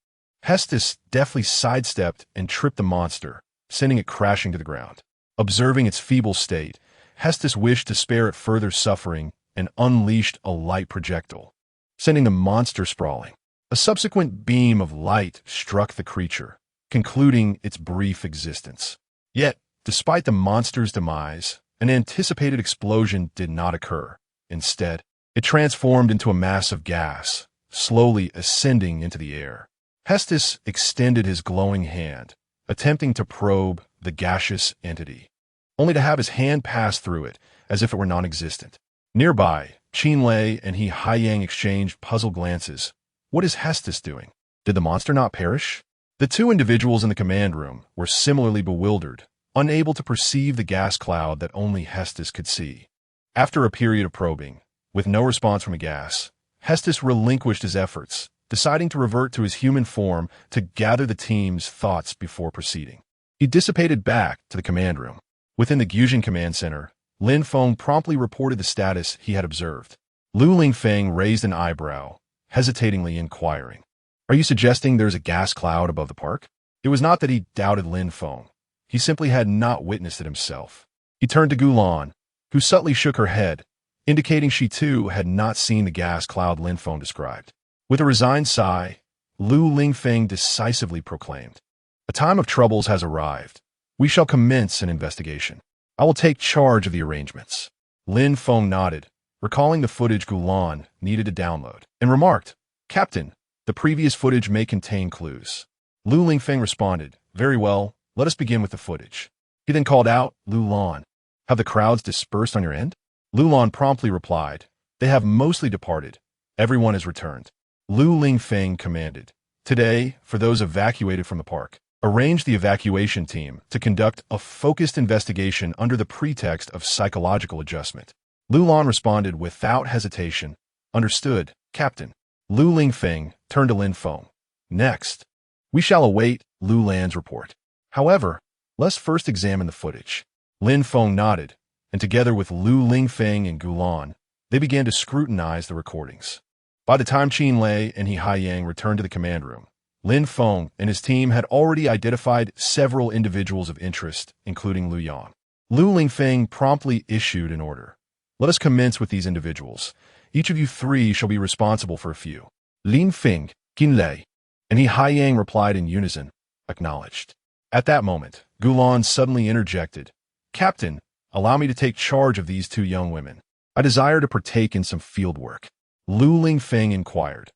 Hestos deftly sidestepped and tripped the monster, sending it crashing to the ground. Observing its feeble state, Hestos wished to spare it further suffering and unleashed a light projectile, sending the monster sprawling. A subsequent beam of light struck the creature, concluding its brief existence. Yet, despite the monster's demise, an anticipated explosion did not occur. Instead, it transformed into a mass of gas, slowly ascending into the air. Hestos extended his glowing hand, attempting to probe the gaseous entity, only to have his hand pass through it as if it were non-existent. Nearby, Qin Lei and He Haiyang exchanged puzzled glances. What is Hestos doing? Did the monster not perish? The two individuals in the command room were similarly bewildered, unable to perceive the gas cloud that only Hestos could see. After a period of probing, with no response from the gas, Hestos relinquished his efforts, deciding to revert to his human form to gather the team's thoughts before proceeding. He dissipated back to the command room. Within the Gyujin command center, Lin Feng promptly reported the status he had observed. Lu Lingfeng raised an eyebrow, hesitatingly inquiring, "Are you suggesting there is a gas cloud above the park?" It was not that he doubted Lin Feng. He simply had not witnessed it himself. He turned to Gulan, who subtly shook her head, indicating she too had not seen the gas cloud Lin Feng described. With a resigned sigh, Lu Lingfeng decisively proclaimed, "A time of troubles has arrived. We shall commence an investigation. I will take charge of the arrangements." Lin Feng nodded, recalling the footage Gulan needed to download, and remarked, "Captain, the previous footage may contain clues." Lu Lingfeng responded, "Very well, let us begin with the footage." He then called out, "Lulan, have the crowds dispersed on your end?" Lulan promptly replied, "They have mostly departed. Everyone has returned." Lu Lingfeng commanded, "Today, for those evacuated from the park, arrange the evacuation team to conduct a focused investigation under the pretext of psychological adjustment." Lulan responded without hesitation, "Understood, Captain." Lu Lingfeng turned to Lin Feng. "Next, we shall await Lu Lan's report. However, let's first examine the footage." Lin Feng nodded, and together with Lu Lingfeng and Gulan, they began to scrutinize the recordings. By the time Qin Lei and He Haiyang returned to the command room, Lin Feng and his team had already identified several individuals of interest, including Lu Yang. Lu Lingfeng promptly issued an order. "Let us commence with these individuals. Each of you three shall be responsible for a few." Lin Feng, Qin Lei, and He Haiyang replied in unison, "Acknowledged." At that moment, Gulan suddenly interjected, "Captain, allow me to take charge of these two young women. I desire to partake in some field work." Lu Lingfeng inquired,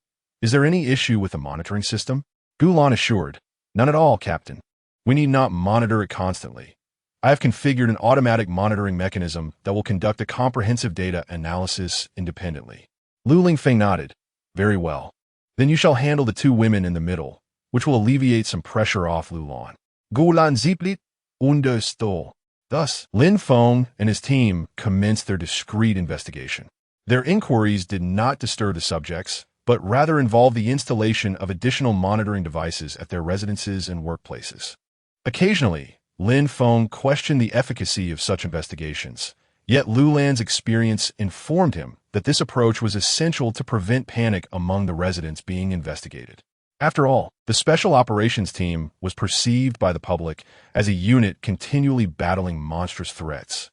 Is there any issue with the monitoring system? Gulan assured, none at all, Captain. We need not monitor it constantly. I have configured an automatic monitoring mechanism that will conduct a comprehensive data analysis independently. Lu Lingfeng nodded. Very well. Then you shall handle the two women in the middle, which will alleviate some pressure off Lulan. Gulan Ziplit understood. Thus, Lin Feng and his team commenced their discreet investigation. Their inquiries did not disturb the subjects, but rather involved the installation of additional monitoring devices at their residences and workplaces. Occasionally, Lin Feng questioned the efficacy of such investigations, yet Lulan's experience informed him that this approach was essential to prevent panic among the residents being investigated. After all, the Special Operations Team was perceived by the public as a unit continually battling monstrous threats,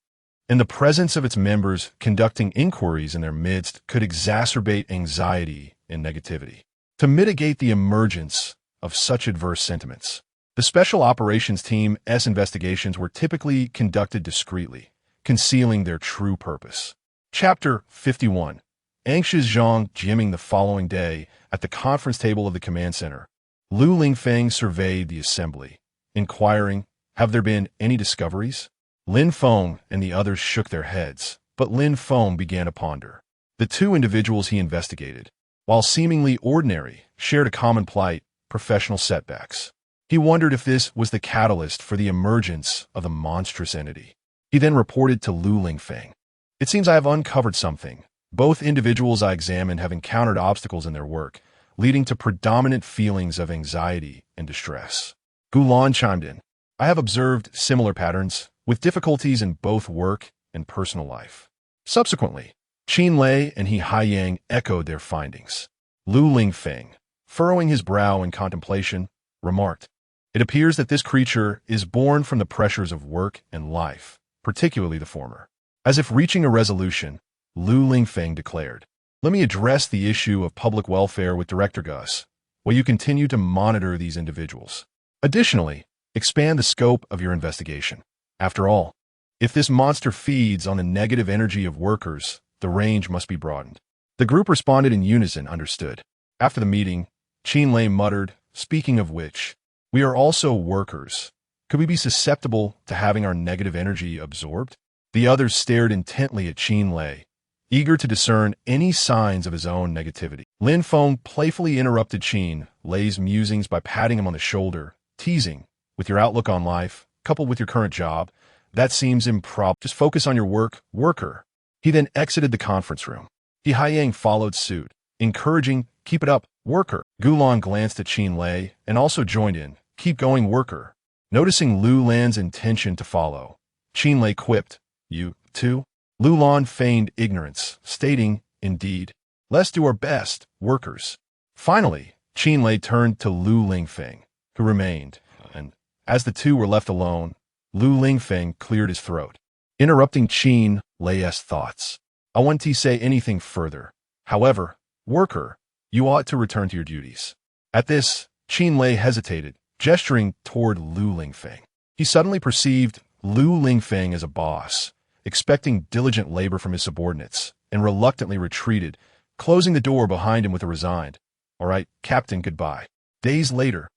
and the presence of its members conducting inquiries in their midst could exacerbate anxiety and negativity. To mitigate the emergence of such adverse sentiments, the Special Operations Team's investigations were typically conducted discreetly, concealing their true purpose. Chapter 51. Anxious Zhang gymming the following day at the conference table of the command center. Lu Lingfeng surveyed the assembly, inquiring, have there been any discoveries? Lin Feng and the others shook their heads, but Lin Feng began to ponder. The two individuals he investigated, while seemingly ordinary, shared a common plight, professional setbacks. He wondered if this was the catalyst for the emergence of the monstrous entity. He then reported to Lu Lingfeng. It seems I have uncovered something. Both individuals I examined have encountered obstacles in their work, leading to predominant feelings of anxiety and distress. Gulan chimed in. I have observed similar patterns, with difficulties in both work and personal life. Subsequently, Qin Lei and He Haiyang echoed their findings. Lu Lingfeng, furrowing his brow in contemplation, remarked, it appears that this creature is born from the pressures of work and life, particularly the former. As if reaching a resolution, Lu Lingfeng declared, let me address the issue of public welfare with Director Gus, while you continue to monitor these individuals. Additionally, expand the scope of your investigation. After all, if this monster feeds on the negative energy of workers, the range must be broadened. The group responded in unison, understood. After the meeting, Qin Lei muttered, speaking of which, we are also workers. Could we be susceptible to having our negative energy absorbed? The others stared intently at Qin Lei, eager to discern any signs of his own negativity. Lin Feng playfully interrupted Qin Lei's musings by patting him on the shoulder, teasing, with your outlook on life, coupled with your current job, that seems improper. Just focus on your work, worker. He then exited the conference room. He Haiyang followed suit, encouraging, keep it up, worker. Gulan glanced at Qin Lei and also joined in, keep going, worker. Noticing Lu Lan's intention to follow, Qin Lei quipped, you, too? Lu Lan feigned ignorance, stating, indeed, let's do our best, workers. Finally, Qin Lei turned to Lu Lingfeng, who remained, and as the two were left alone, Lu Lingfeng cleared his throat, interrupting Qin Lei's thoughts. I want to say anything further. However, worker, you ought to return to your duties. At this, Qin Lei hesitated, gesturing toward Lu Lingfeng. He suddenly perceived Lu Lingfeng as a boss, expecting diligent labor from his subordinates, and reluctantly retreated, closing the door behind him with a resigned, all right, Captain, goodbye. Days later,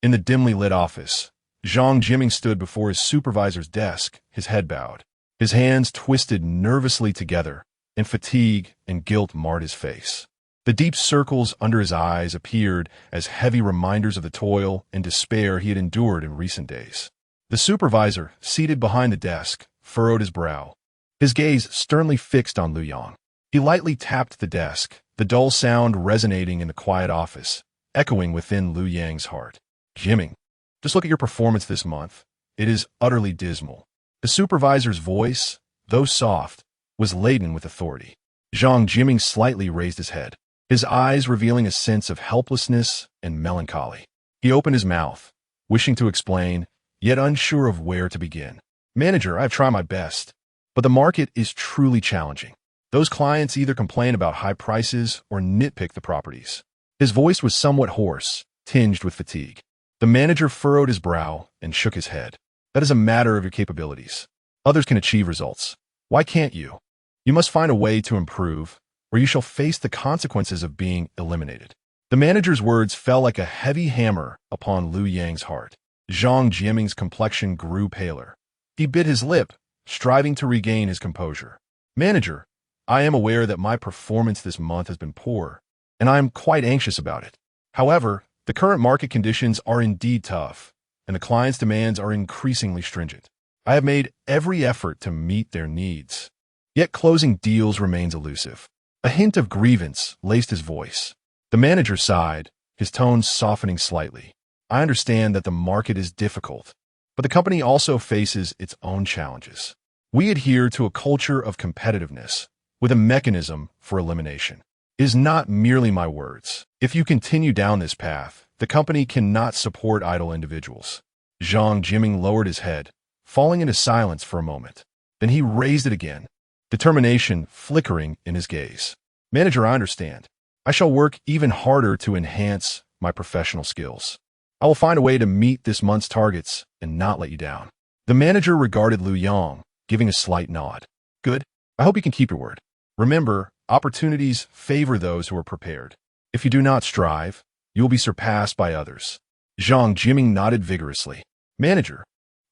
in the dimly lit office, Zhang Jiming stood before his supervisor's desk, his head bowed. His hands twisted nervously together, and fatigue and guilt marred his face. The deep circles under his eyes appeared as heavy reminders of the toil and despair he had endured in recent days. The supervisor, seated behind the desk, furrowed his brow, his gaze sternly fixed on Lu Yang. He lightly tapped the desk, the dull sound resonating in the quiet office, echoing within Lu Yang's heart. Jiming, just look at your performance this month. It is utterly dismal. The supervisor's voice, though soft, was laden with authority. Zhang Jiming slightly raised his head, his eyes revealing a sense of helplessness and melancholy. He opened his mouth, wishing to explain, yet unsure of where to begin. Manager, I have tried my best, but the market is truly challenging. Those clients either complain about high prices or nitpick the properties. His voice was somewhat hoarse, tinged with fatigue. The manager furrowed his brow and shook his head. That is a matter of your capabilities. Others can achieve results. Why can't you? You must find a way to improve, or you shall face the consequences of being eliminated. The manager's words fell like a heavy hammer upon Liu Yang's heart. Zhang Jiaming's complexion grew paler. He bit his lip, striving to regain his composure. Manager, I am aware that my performance this month has been poor, and I am quite anxious about it. However, the current market conditions are indeed tough, and the client's demands are increasingly stringent. I have made every effort to meet their needs. Yet closing deals remains elusive. A hint of grievance laced his voice. The manager sighed, his tone softening slightly. I understand that the market is difficult, but the company also faces its own challenges. We adhere to a culture of competitiveness, with a mechanism for elimination. It is not merely my words. If you continue down this path, the company cannot support idle individuals. Zhang Jiaming lowered his head, falling into silence for a moment. Then he raised it again, determination flickering in his gaze. Manager, I understand. I shall work even harder to enhance my professional skills. I will find a way to meet this month's targets and not let you down. The manager regarded Liu Yang, giving a slight nod. Good. I hope you can keep your word. Remember, opportunities favor those who are prepared. If you do not strive, you will be surpassed by others. Zhang Jiaming nodded vigorously. Manager,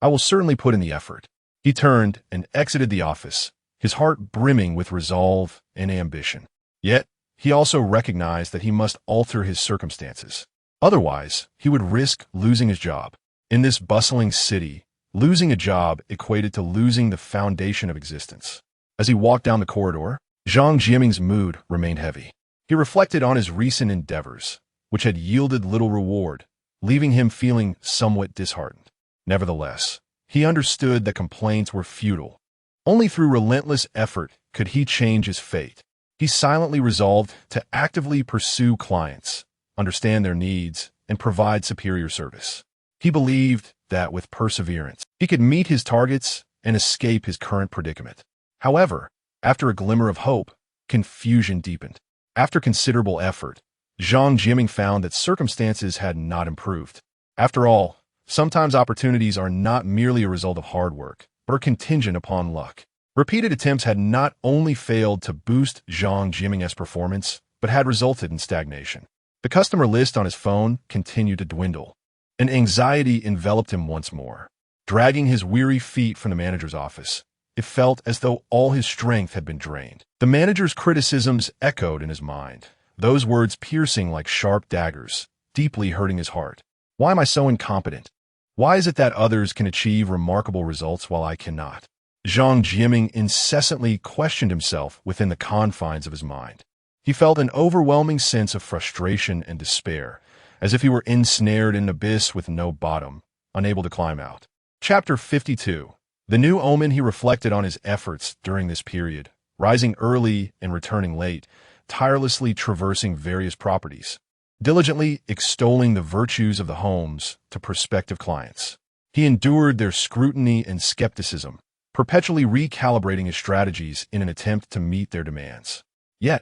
I will certainly put in the effort. He turned and exited the office, his heart brimming with resolve and ambition. Yet, he also recognized that he must alter his circumstances. Otherwise, he would risk losing his job. In this bustling city, losing a job equated to losing the foundation of existence. As he walked down the corridor, Zhang Jiaming's mood remained heavy. He reflected on his recent endeavors, which had yielded little reward, leaving him feeling somewhat disheartened. Nevertheless, he understood that complaints were futile. Only through relentless effort could he change his fate. He silently resolved to actively pursue clients, understand their needs, and provide superior service. He believed that with perseverance, he could meet his targets and escape his current predicament. However, after a glimmer of hope, confusion deepened. After considerable effort, Zhang Jiaming found that circumstances had not improved. After all, sometimes opportunities are not merely a result of hard work, but are contingent upon luck. Repeated attempts had not only failed to boost Zhang Jiaming's performance, but had resulted in stagnation. The customer list on his phone continued to dwindle, and anxiety enveloped him once more. Dragging his weary feet from the manager's office, it felt as though all his strength had been drained. The manager's criticisms echoed in his mind, those words piercing like sharp daggers, deeply hurting his heart. Why am I so incompetent? Why is it that others can achieve remarkable results while I cannot? Zhang Jiaming incessantly questioned himself within the confines of his mind. He felt an overwhelming sense of frustration and despair, as if he were ensnared in an abyss with no bottom, unable to climb out. Chapter 52. The new omen. He reflected on his efforts during this period, rising early and returning late, tirelessly traversing various properties, diligently extolling the virtues of the homes to prospective clients. He endured their scrutiny and skepticism, perpetually recalibrating his strategies in an attempt to meet their demands. Yet,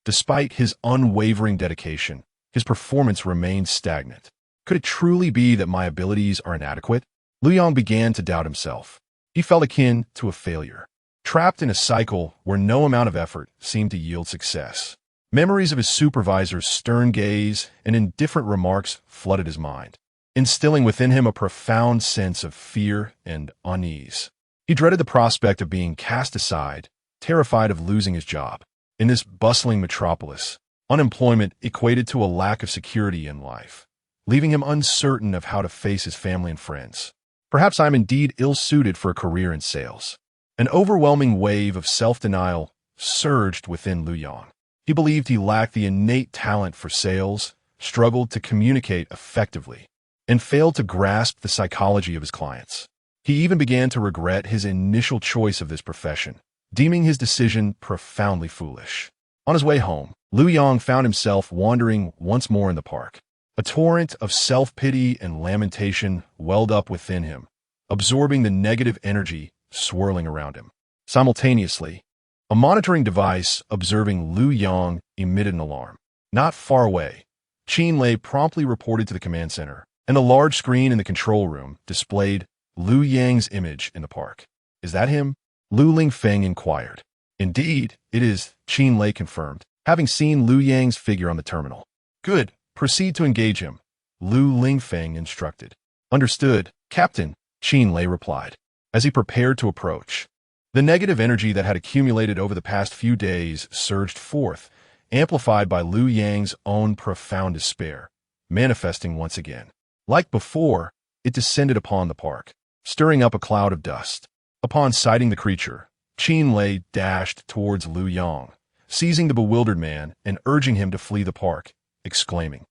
despite his unwavering dedication, his performance remained stagnant. Could it truly be that my abilities are inadequate? Liu Yang began to doubt himself. He felt akin to a failure, trapped in a cycle where no amount of effort seemed to yield success. Memories of his supervisor's stern gaze and indifferent remarks flooded his mind, instilling within him a profound sense of fear and unease. He dreaded the prospect of being cast aside, terrified of losing his job. In this bustling metropolis, unemployment equated to a lack of security in life, leaving him uncertain of how to face his family and friends. Perhaps I am indeed ill-suited for a career in sales. An overwhelming wave of self-denial surged within Liu Yang. He believed he lacked the innate talent for sales, struggled to communicate effectively, and failed to grasp the psychology of his clients. He even began to regret his initial choice of this profession, deeming his decision profoundly foolish. On his way home, Liu Yang found himself wandering once more in the park. A torrent of self-pity and lamentation welled up within him, absorbing the negative energy swirling around him. Simultaneously, a monitoring device observing Liu Yang emitted an alarm. Not far away, Qin Lei promptly reported to the command center, and a large screen in the control room displayed Liu Yang's image in the park. Is that him? Lu Lingfeng inquired. Indeed, it is, Qin Lei confirmed, having seen Liu Yang's figure on the terminal. Good. Proceed to engage him, Lu Lingfeng instructed. Understood, Captain, Qin Lei replied, as he prepared to approach. The negative energy that had accumulated over the past few days surged forth, amplified by Liu Yang's own profound despair, manifesting once again. Like before, it descended upon the park, stirring up a cloud of dust. Upon sighting the creature, Qin Lei dashed towards Liu Yang, seizing the bewildered man and urging him to flee the park, exclaiming,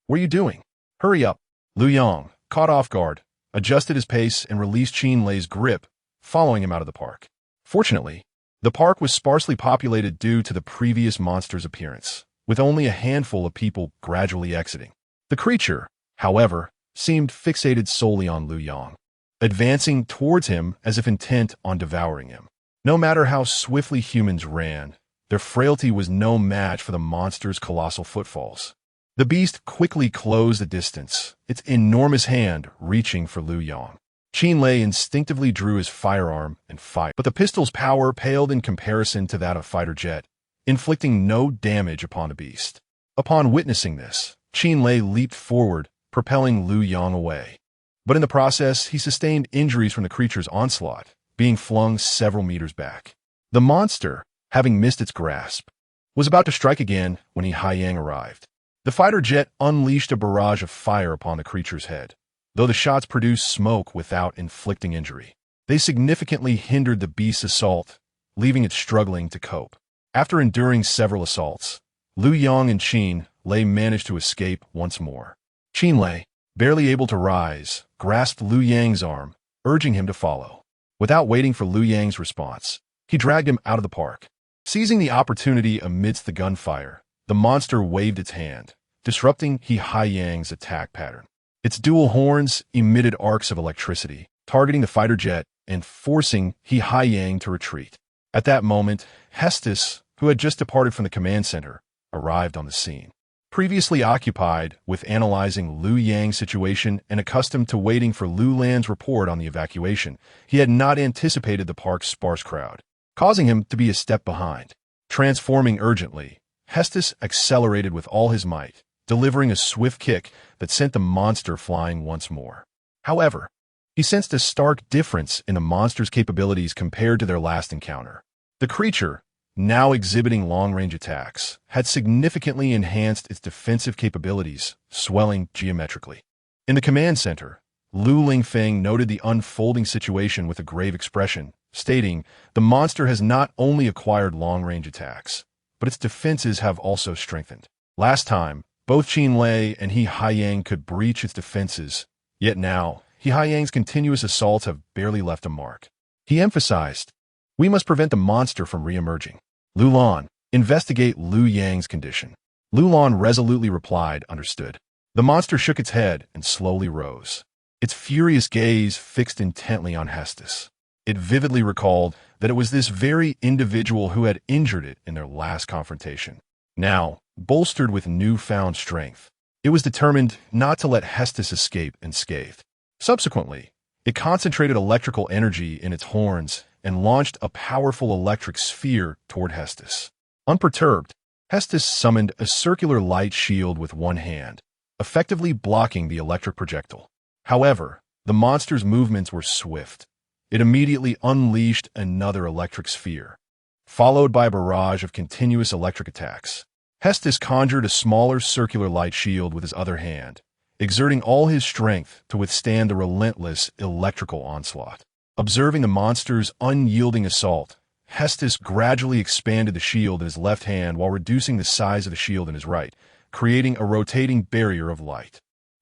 "What are you doing? Hurry up!" Liu Yang, caught off guard, adjusted his pace and released Qin Lei's grip, following him out of the park. Fortunately, the park was sparsely populated due to the previous monster's appearance, with only a handful of people gradually exiting. The creature, however, seemed fixated solely on Liu Yang, advancing towards him as if intent on devouring him. No matter how swiftly humans ran, their frailty was no match for the monster's colossal footfalls. The beast quickly closed the distance, its enormous hand reaching for Liu Yang. Qin Lei instinctively drew his firearm and fired, but the pistol's power paled in comparison to that of fighter jet, inflicting no damage upon the beast. Upon witnessing this, Qin Lei leaped forward, propelling Liu Yang away. But in the process, he sustained injuries from the creature's onslaught, being flung several meters back. The monster, having missed its grasp, was about to strike again when Haiyang arrived. The fighter jet unleashed a barrage of fire upon the creature's head, though the shots produced smoke without inflicting injury. They significantly hindered the beast's assault, leaving it struggling to cope. After enduring several assaults, Liu Yang and Qin Lei managed to escape once more. Qin Lei, barely able to rise, grasped Liu Yang's arm, urging him to follow. Without waiting for Liu Yang's response, he dragged him out of the park. Seizing the opportunity amidst the gunfire, the monster waved its hand, disrupting Haiyang's attack pattern. Its dual horns emitted arcs of electricity, targeting the fighter jet and forcing Haiyang to retreat. At that moment, Hestos, who had just departed from the command center, arrived on the scene. Previously occupied with analyzing Liu Yang's situation and accustomed to waiting for Liu Lan's report on the evacuation, he had not anticipated the park's sparse crowd, causing him to be a step behind. Transforming urgently, Hestos accelerated with all his might, delivering a swift kick that sent the monster flying once more. However, he sensed a stark difference in the monster's capabilities compared to their last encounter. The creature, now exhibiting long-range attacks, had significantly enhanced its defensive capabilities, swelling geometrically. In the command center, Lu Lingfeng noted the unfolding situation with a grave expression, stating, "The monster has not only acquired long-range attacks, but its defenses have also strengthened. Last time, both Qin Lei and Haiyang could breach its defenses, yet now, Haiyang's continuous assaults have barely left a mark." He emphasized, "We must prevent the monster from re-emerging. Lu Lan, investigate Liu Yang's condition." Lu Lan resolutely replied, "Understood." The monster shook its head and slowly rose, its furious gaze fixed intently on Hestos. It vividly recalled that it was this very individual who had injured it in their last confrontation. Now, bolstered with newfound strength, it was determined not to let Hestos escape unscathed. Subsequently, it concentrated electrical energy in its horns and launched a powerful electric sphere toward Hestos. Unperturbed, Hestos summoned a circular light shield with one hand, effectively blocking the electric projectile. However, the monster's movements were swift. It immediately unleashed another electric sphere, followed by a barrage of continuous electric attacks. Hestos conjured a smaller circular light shield with his other hand, exerting all his strength to withstand the relentless electrical onslaught. Observing the monster's unyielding assault, Hestos gradually expanded the shield in his left hand while reducing the size of the shield in his right, creating a rotating barrier of light.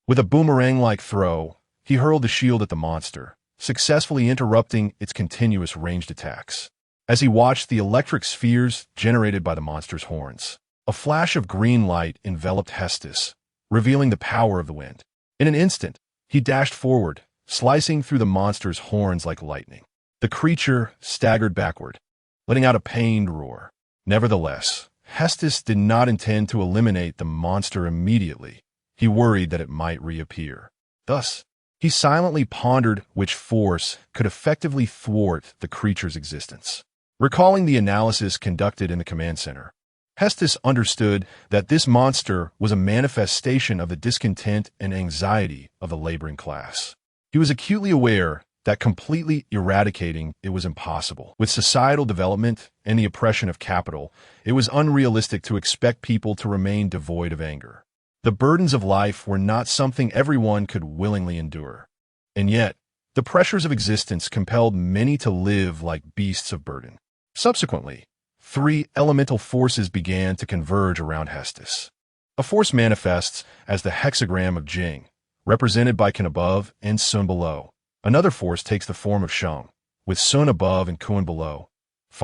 With a boomerang-like throw, he hurled the shield at the monster, successfully interrupting its continuous ranged attacks. As he watched the electric spheres generated by the monster's horns, a flash of green light enveloped Hestos, revealing the power of the wind. In an instant, he dashed forward, slicing through the monster's horns like lightning. The creature staggered backward, letting out a pained roar. Nevertheless, Hestos did not intend to eliminate the monster immediately. He worried that it might reappear. Thus, he silently pondered which force could effectively thwart the creature's existence. Recalling the analysis conducted in the command center, Hestos understood that this monster was a manifestation of the discontent and anxiety of the laboring class. He was acutely aware that completely eradicating it was impossible. With societal development and the oppression of capital, it was unrealistic to expect people to remain devoid of anger. The burdens of life were not something everyone could willingly endure. And yet, the pressures of existence compelled many to live like beasts of burden. Subsequently, three elemental forces began to converge around Hestos. A force manifests as the hexagram of Jing, represented by Qin above and Sun below. Another force takes the form of Shang, with Sun above and Kun below.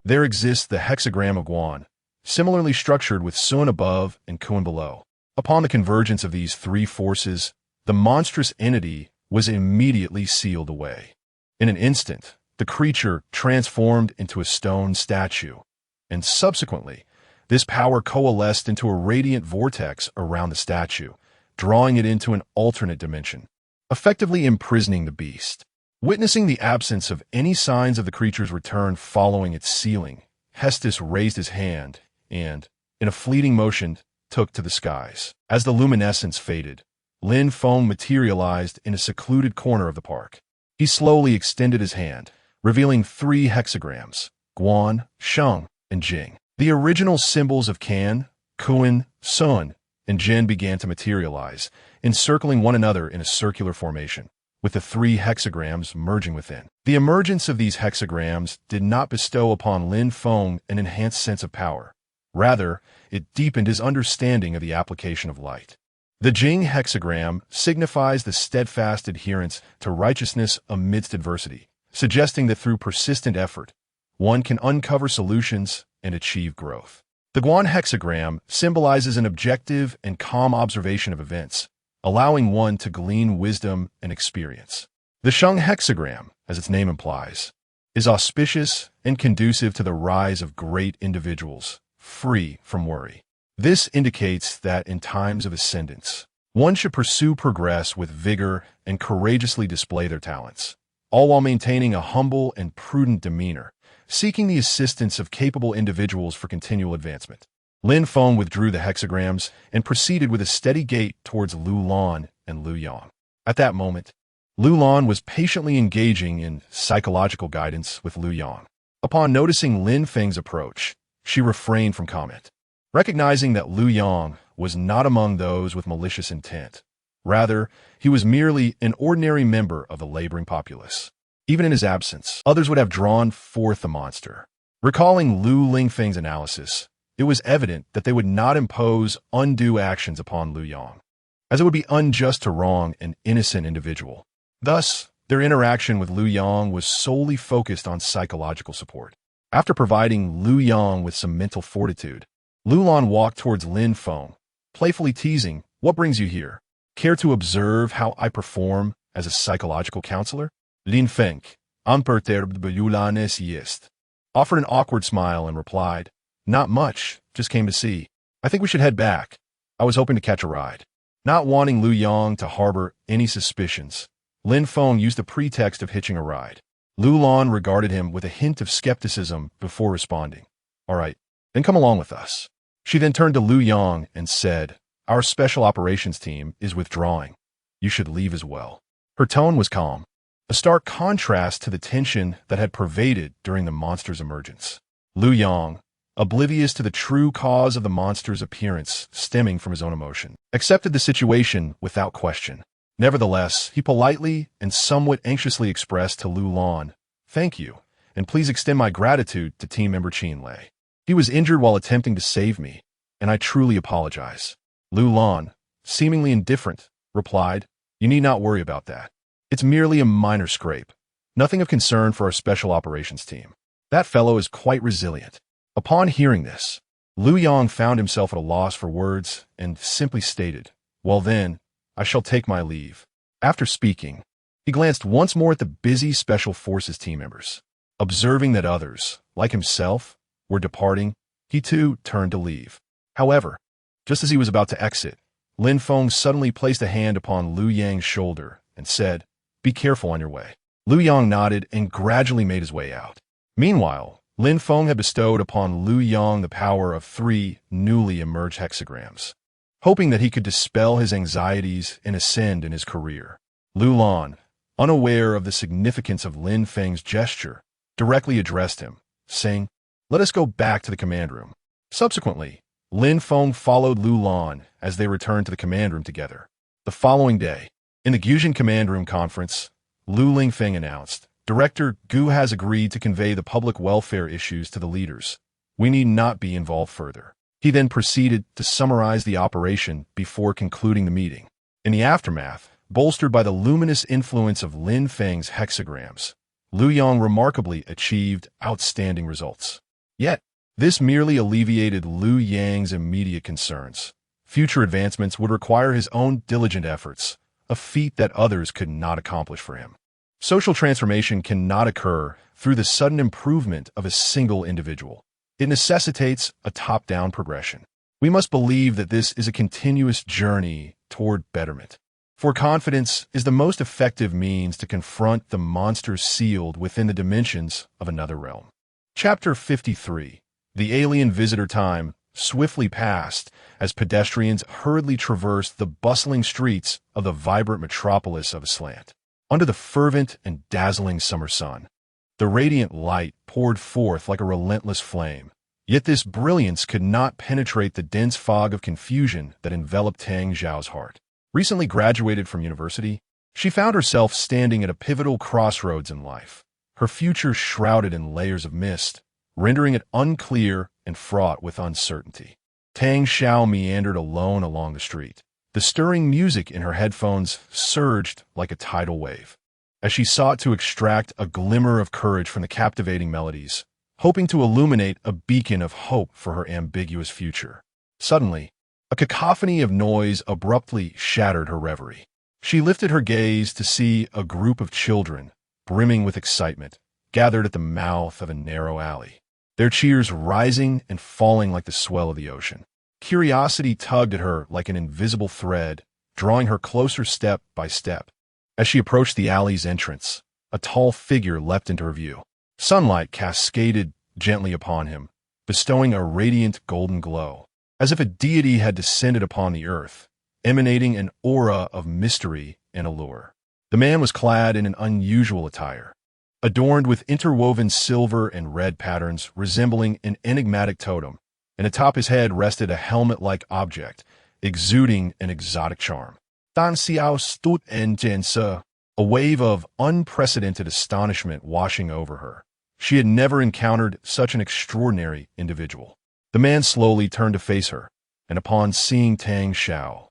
There exists the hexagram of Guan, similarly structured with Sun above and Kun below. Upon the convergence of these three forces, the monstrous entity was immediately sealed away. In an instant, the creature transformed into a stone statue, and subsequently, this power coalesced into a radiant vortex around the statue, drawing it into an alternate dimension, effectively imprisoning the beast. Witnessing the absence of any signs of the creature's return following its sealing, Hestos raised his hand and, in a fleeting motion, took to the skies. As the luminescence faded, Lin Feng materialized in a secluded corner of the park. He slowly extended his hand, revealing three hexagrams, Guan, Shang, and Jing. The original symbols of Kan, Kun, Sun, and Jin began to materialize, encircling one another in a circular formation, with the three hexagrams merging within. The emergence of these hexagrams did not bestow upon Lin Feng an enhanced sense of power. Rather, it deepened his understanding of the application of light. The Jing hexagram signifies the steadfast adherence to righteousness amidst adversity, suggesting that through persistent effort, one can uncover solutions and achieve growth. The Guan hexagram symbolizes an objective and calm observation of events, allowing one to glean wisdom and experience. The Shang hexagram, as its name implies, is auspicious and conducive to the rise of great individuals, free from worry. This indicates that in times of ascendance, one should pursue progress with vigor and courageously display their talents, all while maintaining a humble and prudent demeanor, seeking the assistance of capable individuals for continual advancement. Lin Feng withdrew the hexagrams and proceeded with a steady gait towards Lu Lan and Lu Yang. At that moment, Lu Lan was patiently engaging in psychological guidance with Lu Yang. Upon noticing Lin Feng's approach, she refrained from comment, recognizing that Lu Yang was not among those with malicious intent. Rather, he was merely an ordinary member of the laboring populace. Even in his absence, others would have drawn forth the monster. Recalling Lu Lingfeng's analysis, it was evident that they would not impose undue actions upon Lu Yang, as it would be unjust to wrong an innocent individual. Thus, their interaction with Lu Yang was solely focused on psychological support. After providing Lu Yang with some mental fortitude, Lu Lan walked towards Lin Feng, playfully teasing, "What brings you here? Care to observe how I perform as a psychological counselor?" Lin Feng, offered an awkward smile and replied, "Not much, just came to see. I think we should head back. I was hoping to catch a ride." Not wanting Lu Yang to harbor any suspicions, Lin Feng used the pretext of hitching a ride. Lu Lan regarded him with a hint of skepticism before responding, "All right, then come along with us." She then turned to Lu Yang and said, "Our special operations team is withdrawing. You should leave as well." Her tone was calm, a stark contrast to the tension that had pervaded during the monster's emergence. Lu Yang, oblivious to the true cause of the monster's appearance stemming from his own emotion, accepted the situation without question. Nevertheless, he politely and somewhat anxiously expressed to Lu Lan, "Thank you, and please extend my gratitude to team member Qin Lei. He was injured while attempting to save me, and I truly apologize." Lu Lan, seemingly indifferent, replied, "You need not worry about that. It's merely a minor scrape. Nothing of concern for our special operations team. That fellow is quite resilient." Upon hearing this, Lu Yang found himself at a loss for words and simply stated, "Well then, I shall take my leave." After speaking, he glanced once more at the busy Special Forces team members. Observing that others, like himself, were departing, he too turned to leave. However, just as he was about to exit, Lin Feng suddenly placed a hand upon Lu Yang's shoulder and said, "Be careful on your way." Lu Yang nodded and gradually made his way out. Meanwhile, Lin Feng had bestowed upon Lu Yong the power of 3 newly emerged hexagrams, hoping that he could dispel his anxieties and ascend in his career. Lu Lan, unaware of the significance of Lin Feng's gesture, directly addressed him, saying, "Let us go back to the command room." Subsequently, Lin Feng followed Lu Lan as they returned to the command room together. The following day, in the Gyujin command room conference, Lu Lingfeng announced, "Director Gu has agreed to convey the public welfare issues to the leaders. We need not be involved further." He then proceeded to summarize the operation before concluding the meeting. In the aftermath, bolstered by the luminous influence of Lin Feng's hexagrams, Lu Yong remarkably achieved outstanding results. Yet, this merely alleviated Lu Yang's immediate concerns. Future advancements would require his own diligent efforts, a feat that others could not accomplish for him. Social transformation cannot occur through the sudden improvement of a single individual. It necessitates a top-down progression. We must believe that this is a continuous journey toward betterment. For confidence is the most effective means to confront the monsters sealed within the dimensions of another realm. Chapter 53. The alien visitor time swiftly passed as pedestrians hurriedly traversed the bustling streets of the vibrant metropolis of Aslant. Under the fervent and dazzling summer sun, the radiant light poured forth like a relentless flame. Yet this brilliance could not penetrate the dense fog of confusion that enveloped Tang Zhao's heart. Recently graduated from university, she found herself standing at a pivotal crossroads in life, her future shrouded in layers of mist, rendering it unclear and fraught with uncertainty. Tang Zhao meandered alone along the street. The stirring music in her headphones surged like a tidal wave, as she sought to extract a glimmer of courage from the captivating melodies, hoping to illuminate a beacon of hope for her ambiguous future. Suddenly, a cacophony of noise abruptly shattered her reverie. She lifted her gaze to see a group of children, brimming with excitement, gathered at the mouth of a narrow alley, their cheers rising and falling like the swell of the ocean. Curiosity tugged at her like an invisible thread, drawing her closer step by step. As she approached the alley's entrance, a tall figure leapt into her view. Sunlight cascaded gently upon him, bestowing a radiant golden glow, as if a deity had descended upon the earth, emanating an aura of mystery and allure. The man was clad in an unusual attire, adorned with interwoven silver and red patterns resembling an enigmatic totem, and atop his head rested a helmet-like object, exuding an exotic charm. Dan Xiao stood en Jense, a wave of unprecedented astonishment washing over her. She had never encountered such an extraordinary individual. The man slowly turned to face her, and upon seeing Tang Zhao,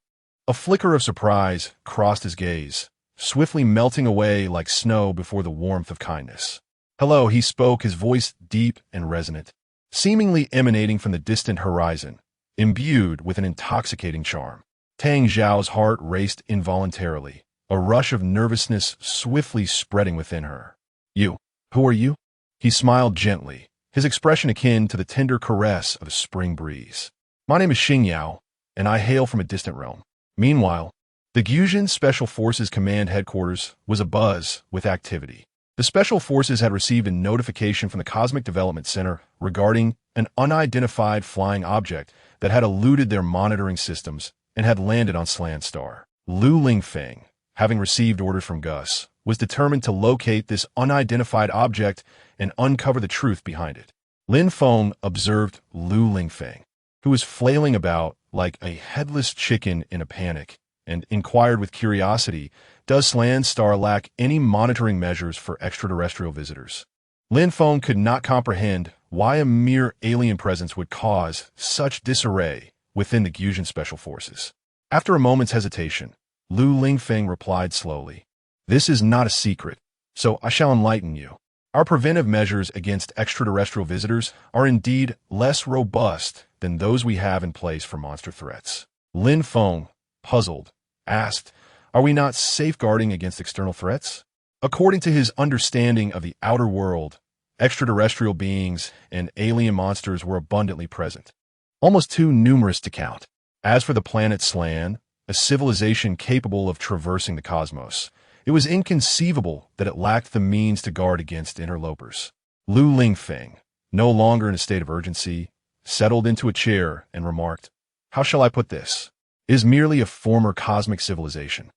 a flicker of surprise crossed his gaze, swiftly melting away like snow before the warmth of kindness. "Hello," he spoke, his voice deep and resonant, seemingly emanating from the distant horizon, imbued with an intoxicating charm. Tang Zhao's heart raced involuntarily, a rush of nervousness swiftly spreading within her. Who are you?" He smiled gently, his expression akin to the tender caress of a spring breeze. "My name is Xing Yao, and I hail from a distant realm." Meanwhile, the Gyujin Special Forces Command Headquarters was abuzz with activity. The Special Forces had received a notification from the Cosmic Development Center regarding an unidentified flying object that had eluded their monitoring systems and had landed on Slan Star. Lu Lingfeng, having received orders from Gus, was determined to locate this unidentified object and uncover the truth behind it. Lin Feng observed Lu Lingfeng, who was flailing about like a headless chicken in a panic, and inquired with curiosity, "Does Slan Star lack any monitoring measures for extraterrestrial visitors?" Lin Feng could not comprehend why a mere alien presence would cause such disarray within the Gyujin Special Forces. After a moment's hesitation, Lu Lingfeng replied slowly, "This is not a secret, so I shall enlighten you. Our preventive measures against extraterrestrial visitors are indeed less robust than those we have in place for monster threats." Lin Feng, puzzled, asked, "Are we not safeguarding against external threats?" According to his understanding of the outer world, extraterrestrial beings and alien monsters were abundantly present, almost too numerous to count. As for the planet Slan, a civilization capable of traversing the cosmos, it was inconceivable that it lacked the means to guard against interlopers. Lu Lingfeng, no longer in a state of urgency, settled into a chair and remarked, "How shall I put this? It is merely a former cosmic civilization.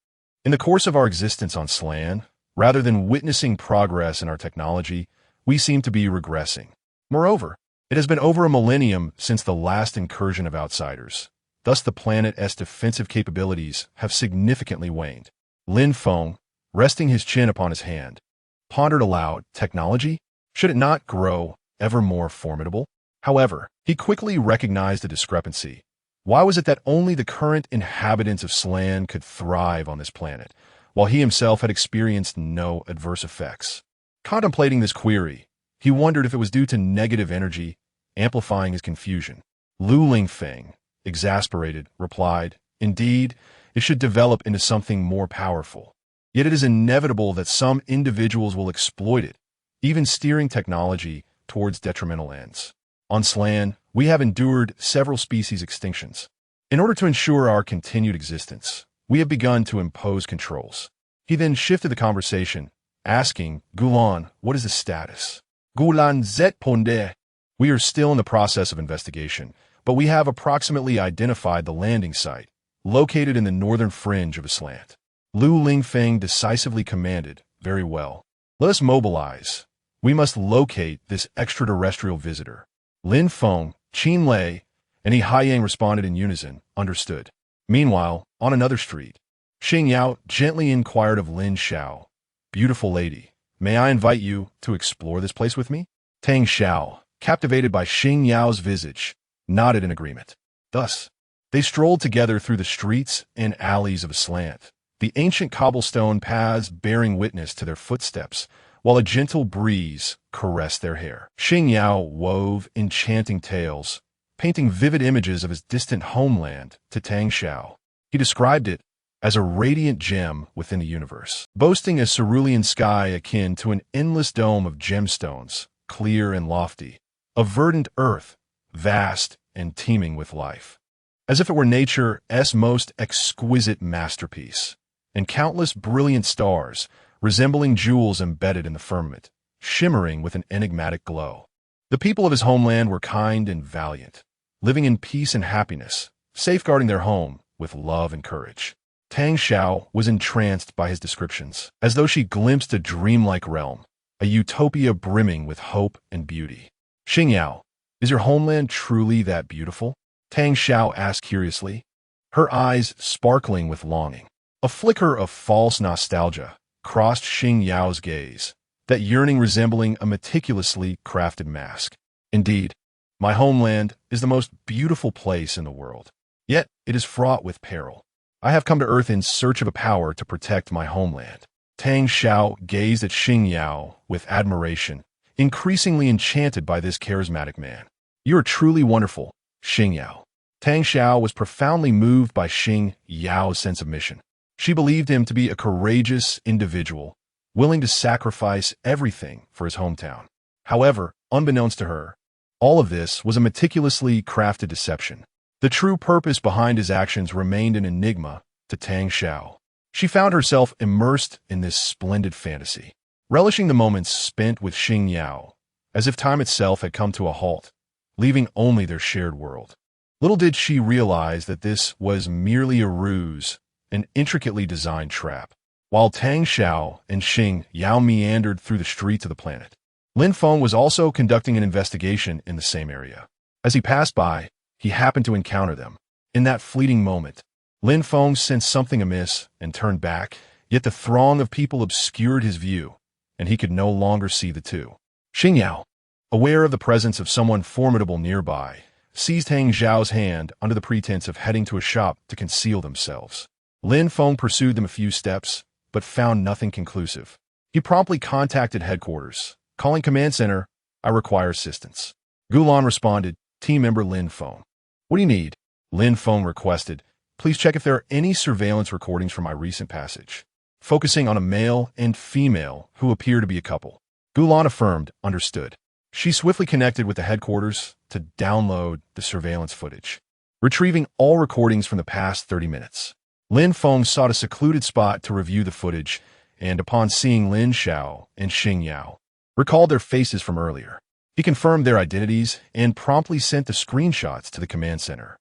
In the course of our existence on Slan, rather than witnessing progress in our technology, we seem to be regressing. Moreover, it has been over a millennium since the last incursion of outsiders. Thus the planet's defensive capabilities have significantly waned." Lin Feng, resting his chin upon his hand, pondered aloud, technology? Should it not grow ever more formidable? However, he quickly recognized the discrepancy. Why was it that only the current inhabitants of Slan could thrive on this planet, while he himself had experienced no adverse effects? Contemplating this query, he wondered if it was due to negative energy, amplifying his confusion. Lu Lingfeng, exasperated, replied, "Indeed, it should develop into something more powerful. Yet it is inevitable that some individuals will exploit it, even steering technology towards detrimental ends. On Slan, we have endured several species extinctions. In order to ensure our continued existence, we have begun to impose controls." He then shifted the conversation, asking, "Gulan, what is the status?" "Gulan zet ponde." "We are still in the process of investigation, but we have approximately identified the landing site, located in the northern fringe of a slant." Lu Lingfeng decisively commanded, "Very well. Let us mobilize. We must locate this extraterrestrial visitor." Lin Feng, Qin Lei, and He Haiyang responded in unison, "Understood." Meanwhile, on another street, Xing Yao gently inquired of Lin Xiao, "Beautiful lady, may I invite you to explore this place with me?" Tang Xiao, captivated by Xing Yao's visage, nodded in agreement. Thus, they strolled together through the streets and alleys of a slant, the ancient cobblestone paths bearing witness to their footsteps, while a gentle breeze caressed their hair. Xing Yao wove enchanting tales, painting vivid images of his distant homeland to Tang Xiao. He described it as a radiant gem within the universe, boasting a cerulean sky akin to an endless dome of gemstones, clear and lofty, a verdant earth, vast and teeming with life, as if it were nature's most exquisite masterpiece, and countless brilliant stars, resembling jewels embedded in the firmament, shimmering with an enigmatic glow. The people of his homeland were kind and valiant, living in peace and happiness, safeguarding their home with love and courage. Tang Xiao was entranced by his descriptions, as though she glimpsed a dreamlike realm, a utopia brimming with hope and beauty. "Xing Yao, is your homeland truly that beautiful?" Tang Xiao asked curiously, her eyes sparkling with longing. A flicker of false nostalgia crossed Xing Yao's gaze, that yearning resembling a meticulously crafted mask. "Indeed, my homeland is the most beautiful place in the world. Yet it is fraught with peril. I have come to Earth in search of a power to protect my homeland." Tang Xiao gazed at Xing Yao with admiration, increasingly enchanted by this charismatic man. "You are truly wonderful, Xing Yao." Tang Xiao was profoundly moved by Xing Yao's sense of mission. She believed him to be a courageous individual, willing to sacrifice everything for his hometown. However, unbeknownst to her, all of this was a meticulously crafted deception. The true purpose behind his actions remained an enigma to Tang Xiao. She found herself immersed in this splendid fantasy, relishing the moments spent with Xing Yao, as if time itself had come to a halt, leaving only their shared world. Little did she realize that this was merely a ruse, an intricately designed trap. While Tang Xiao and Xing Yao meandered through the streets of the planet, Lin Feng was also conducting an investigation in the same area. As he passed by, he happened to encounter them. In that fleeting moment, Lin Feng sensed something amiss and turned back, yet the throng of people obscured his view, and he could no longer see the two. Xing Yao, aware of the presence of someone formidable nearby, seized Tang Xiao's hand under the pretense of heading to a shop to conceal themselves. Lin Feng pursued them a few steps, but found nothing conclusive. He promptly contacted headquarters, calling command center, "I require assistance." Gulan responded, "Team member Lin Feng." "What do you need?" Lin Feng requested, "Please check if there are any surveillance recordings from my recent passage," focusing on a male and female who appear to be a couple. Gulan affirmed, "Understood." She swiftly connected with the headquarters to download the surveillance footage, retrieving all recordings from the past 30 minutes. Lin Feng sought a secluded spot to review the footage, and upon seeing Lin Xiao and Xing Yao, recalled their faces from earlier. He confirmed their identities and promptly sent the screenshots to the command center.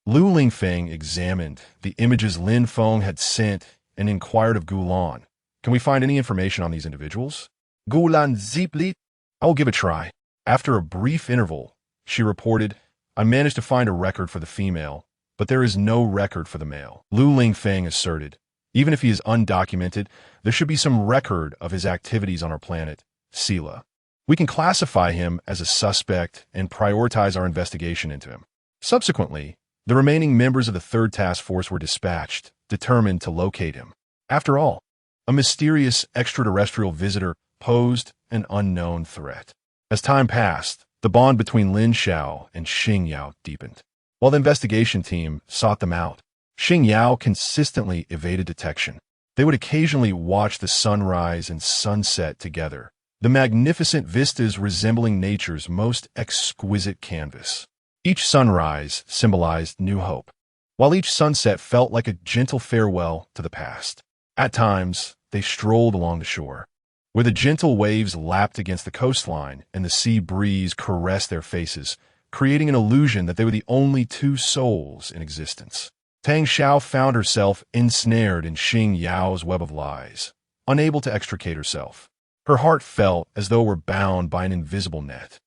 Lu Lingfeng examined the images Lin Feng had sent and inquired of Gulan. Can we find any information on these individuals? Gulan Ziplit? I will give a try. After a brief interval, she reported, I managed to find a record for the female, but there is no record for the male. Lu Lingfeng asserted, even if he is undocumented, there should be some record of his activities on our planet, Sela. We can classify him as a suspect and prioritize our investigation into him. Subsequently, the remaining members of the 3rd Task Force were dispatched, determined to locate him. After all, a mysterious extraterrestrial visitor posed an unknown threat. As time passed, the bond between Lin Xiao and Xing Yao deepened. While the investigation team sought them out, Xing Yao consistently evaded detection. They would occasionally watch the sunrise and sunset together, the magnificent vistas resembling nature's most exquisite canvas. Each sunrise symbolized new hope, while each sunset felt like a gentle farewell to the past. At times, they strolled along the shore, where the gentle waves lapped against the coastline and the sea breeze caressed their faces, creating an illusion that they were the only two souls in existence. Tang Xiao found herself ensnared in Xing Yao's web of lies, unable to extricate herself. Her heart felt as though it were bound by an invisible net.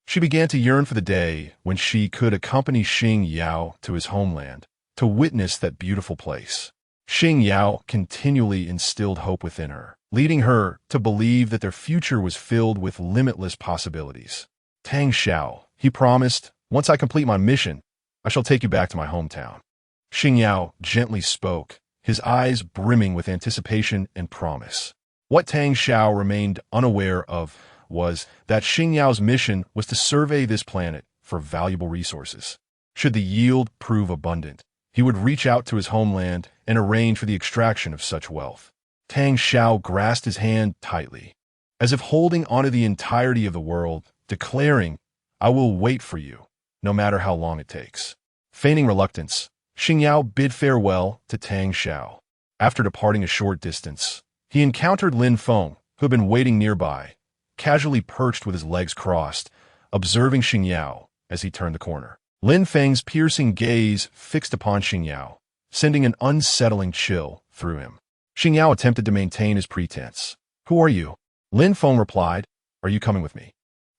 She began to yearn for the day when she could accompany Xing Yao to his homeland, to witness that beautiful place. Xing Yao continually instilled hope within her, leading her to believe that their future was filled with limitless possibilities. Tang Xiao, he promised, once I complete my mission, I shall take you back to my hometown. Xing Yao gently spoke, his eyes brimming with anticipation and promise. What Tang Xiao remained unaware of was that Xing Yao's mission was to survey this planet for valuable resources. Should the yield prove abundant, he would reach out to his homeland and arrange for the extraction of such wealth. Tang Xiao grasped his hand tightly, as if holding onto the entirety of the world, declaring, I will wait for you, no matter how long it takes. Feigning reluctance, Xing Yao bid farewell to Tang Xiao. After departing a short distance, he encountered Lin Feng, who had been waiting nearby, casually perched with his legs crossed, observing Xing Yao as he turned the corner. Lin Feng's piercing gaze fixed upon Xing Yao, sending an unsettling chill through him. Xing Yao attempted to maintain his pretense. Who are you? Lin Feng replied, Are you coming with me?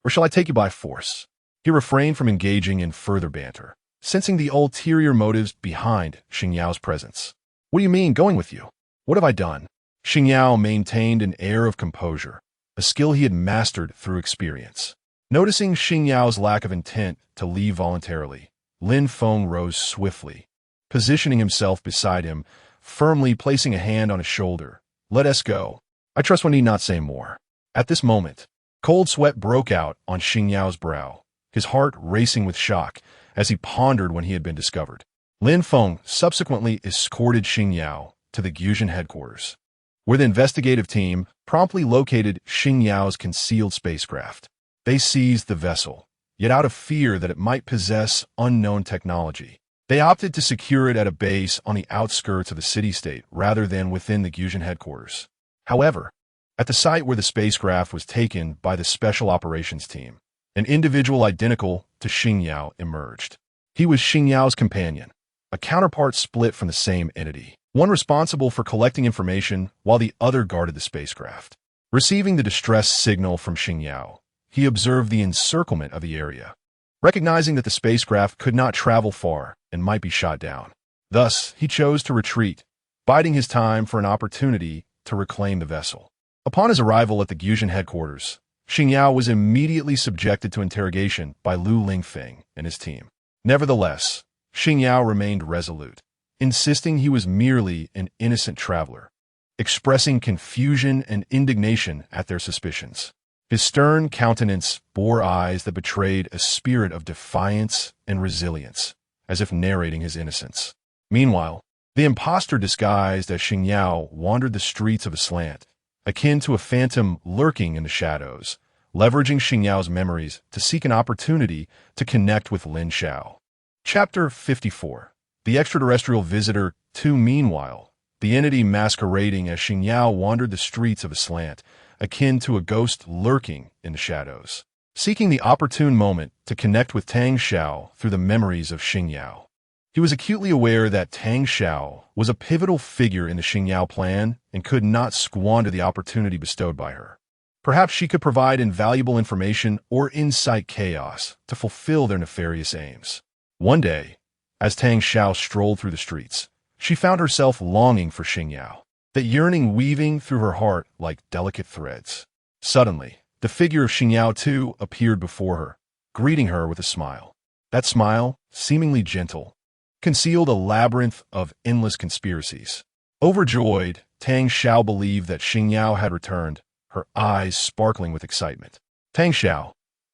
Or shall I take you by force? He refrained from engaging in further banter, sensing the ulterior motives behind Xing Yao's presence. What do you mean, going with you? What have I done? Xing Yao maintained an air of composure, a skill he had mastered through experience. Noticing Xing Yao's lack of intent to leave voluntarily, Lin Feng rose swiftly, positioning himself beside him, firmly placing a hand on his shoulder. Let us go. I trust one need not say more. At this moment, cold sweat broke out on Xing Yao's brow, his heart racing with shock as he pondered when he had been discovered. Lin Feng subsequently escorted Xing Yao to the Gyujin headquarters, where the investigative team promptly located Xing Yao's concealed spacecraft. They seized the vessel, yet out of fear that it might possess unknown technology, they opted to secure it at a base on the outskirts of the city-state rather than within the Gyujin headquarters. However, at the site where the spacecraft was taken by the Special Operations Team, an individual identical to Xing Yao emerged. He was Xing Yao's companion, a counterpart split from the same entity, one responsible for collecting information while the other guarded the spacecraft. Receiving the distress signal from Xing Yao, he observed the encirclement of the area, recognizing that the spacecraft could not travel far and might be shot down. Thus, he chose to retreat, biding his time for an opportunity to reclaim the vessel. Upon his arrival at the Gyujin headquarters, Xing Yao was immediately subjected to interrogation by Lu Lingfeng and his team. Nevertheless, Xing Yao remained resolute, insisting he was merely an innocent traveler, expressing confusion and indignation at their suspicions. His stern countenance bore eyes that betrayed a spirit of defiance and resilience, as if narrating his innocence. Meanwhile, the impostor disguised as Xing Yao wandered the streets of Aslant, akin to a phantom lurking in the shadows, leveraging Xing Yao's memories to seek an opportunity to connect with Lin Xiao. Chapter 54. The Extraterrestrial Visitor 2. Meanwhile, the entity masquerading as Xing Yao wandered the streets of Aslant, akin to a ghost lurking in the shadows. seeking the opportune moment to connect with Tang Xiao through the memories of Xing Yao. He was acutely aware that Tang Xiao was a pivotal figure in the Xing Yao plan and could not squander the opportunity bestowed by her. Perhaps she could provide invaluable information or incite chaos to fulfill their nefarious aims. One day, as Tang Xiao strolled through the streets, she found herself longing for Xing Yao, that yearning weaving through her heart like delicate threads. Suddenly, the figure of Xing Yao too appeared before her, greeting her with a smile. That smile, seemingly gentle, concealed a labyrinth of endless conspiracies. Overjoyed, Tang Xiao believed that Xing Yao had returned, her eyes sparkling with excitement. Tang Xiao,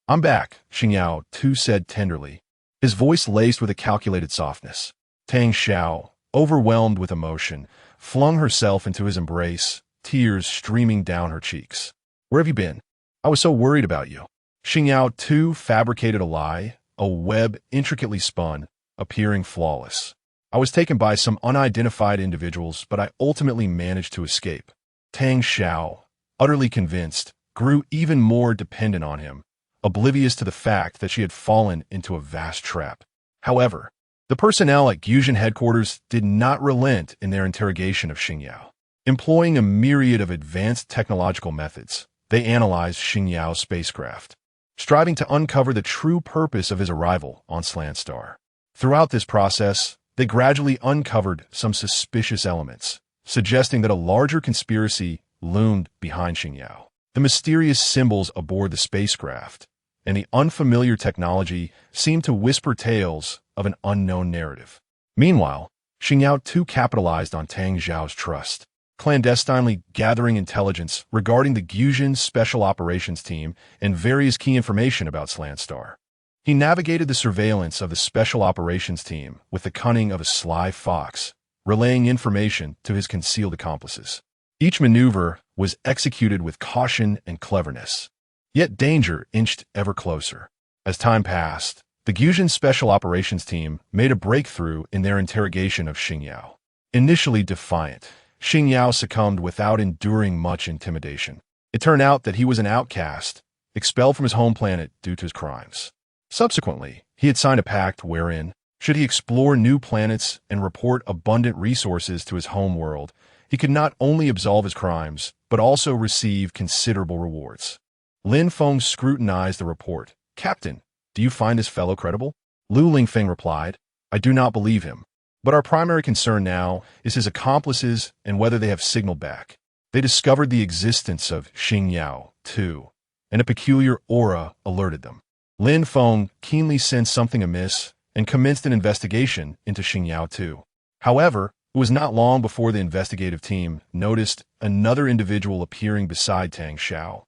I'm back, Xing Yao too said tenderly, his voice laced with a calculated softness. Tang Xiao, overwhelmed with emotion, flung herself into his embrace, tears streaming down her cheeks. Where have you been? I was so worried about you. Xing Yao too fabricated a lie, a web intricately spun, appearing flawless. I was taken by some unidentified individuals, but I ultimately managed to escape. Tang Xiao, utterly convinced, grew even more dependent on him, oblivious to the fact that she had fallen into a vast trap. However, the personnel at Gusion headquarters did not relent in their interrogation of Xing Yao. Employing a myriad of advanced technological methods, they analyzed Xing Yao's spacecraft, striving to uncover the true purpose of his arrival on Slans Star. Throughout this process, they gradually uncovered some suspicious elements, suggesting that a larger conspiracy loomed behind Xing Yao. The mysterious symbols aboard the spacecraft and the unfamiliar technology seemed to whisper tales of an unknown narrative. Meanwhile, Xing Yao too capitalized on Tang Xiao's trust, clandestinely gathering intelligence regarding the Gusion Special Operations Team and various key information about Slans Star. He navigated the surveillance of the Special Operations Team with the cunning of a sly fox, relaying information to his concealed accomplices. Each maneuver was executed with caution and cleverness, yet danger inched ever closer. As time passed, the Gusion Special Operations Team made a breakthrough in their interrogation of Xing Yao. Initially defiant, Xing Yao succumbed without enduring much intimidation. It turned out that he was an outcast, expelled from his home planet due to his crimes. Subsequently, he had signed a pact wherein, should he explore new planets and report abundant resources to his home world, he could not only absolve his crimes, but also receive considerable rewards. Lin Feng scrutinized the report. Captain, do you find this fellow credible? Lu Lingfeng replied, I do not believe him, but our primary concern now is his accomplices and whether they have signaled back. They discovered the existence of Xing Yao, too, and a peculiar aura alerted them. Lin Feng keenly sensed something amiss and commenced an investigation into Xing Yao too. However, it was not long before the investigative team noticed another individual appearing beside Tang Xiao,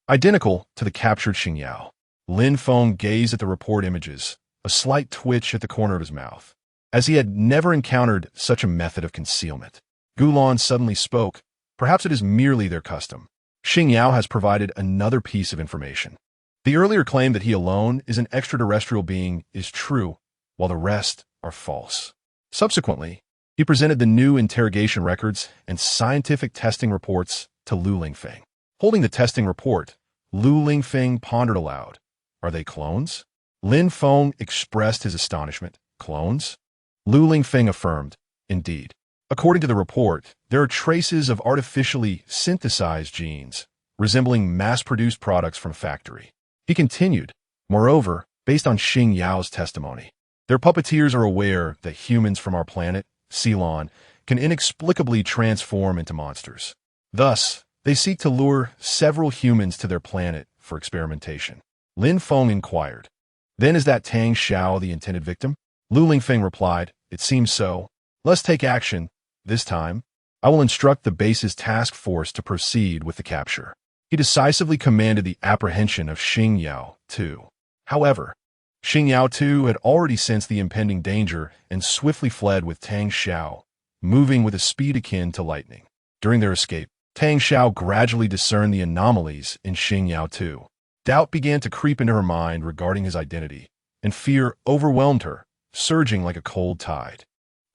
identical to the captured Xing Yao. Lin Feng gazed at the report images, a slight twitch at the corner of his mouth, as he had never encountered such a method of concealment. Gulan suddenly spoke. Perhaps it is merely their custom. Xing Yao has provided another piece of information. The earlier claim that he alone is an extraterrestrial being is true, while the rest are false. Subsequently, he presented the new interrogation records and scientific testing reports to Lu Lingfeng. Holding the testing report, Lu Lingfeng pondered aloud. Are they clones? Lin Feng expressed his astonishment. Clones? Lu Lingfeng affirmed, indeed. According to the report, there are traces of artificially synthesized genes, resembling mass-produced products from a factory. He continued, moreover, based on Xing Yao's testimony, their puppeteers are aware that humans from our planet, Ceylon, can inexplicably transform into monsters. Thus, they seek to lure several humans to their planet for experimentation. Lin Feng inquired, then is that Tang Xiao the intended victim? Lu Lingfeng replied, it seems so. Let's take action. This time, I will instruct the base's task force to proceed with the capture. He decisively commanded the apprehension of Xing Yao too. However, Xing Yao too had already sensed the impending danger and swiftly fled with Tang Xiao, moving with a speed akin to lightning. During their escape, Tang Xiao gradually discerned the anomalies in Xing Yao too. Doubt began to creep into her mind regarding his identity, and fear overwhelmed her, surging like a cold tide.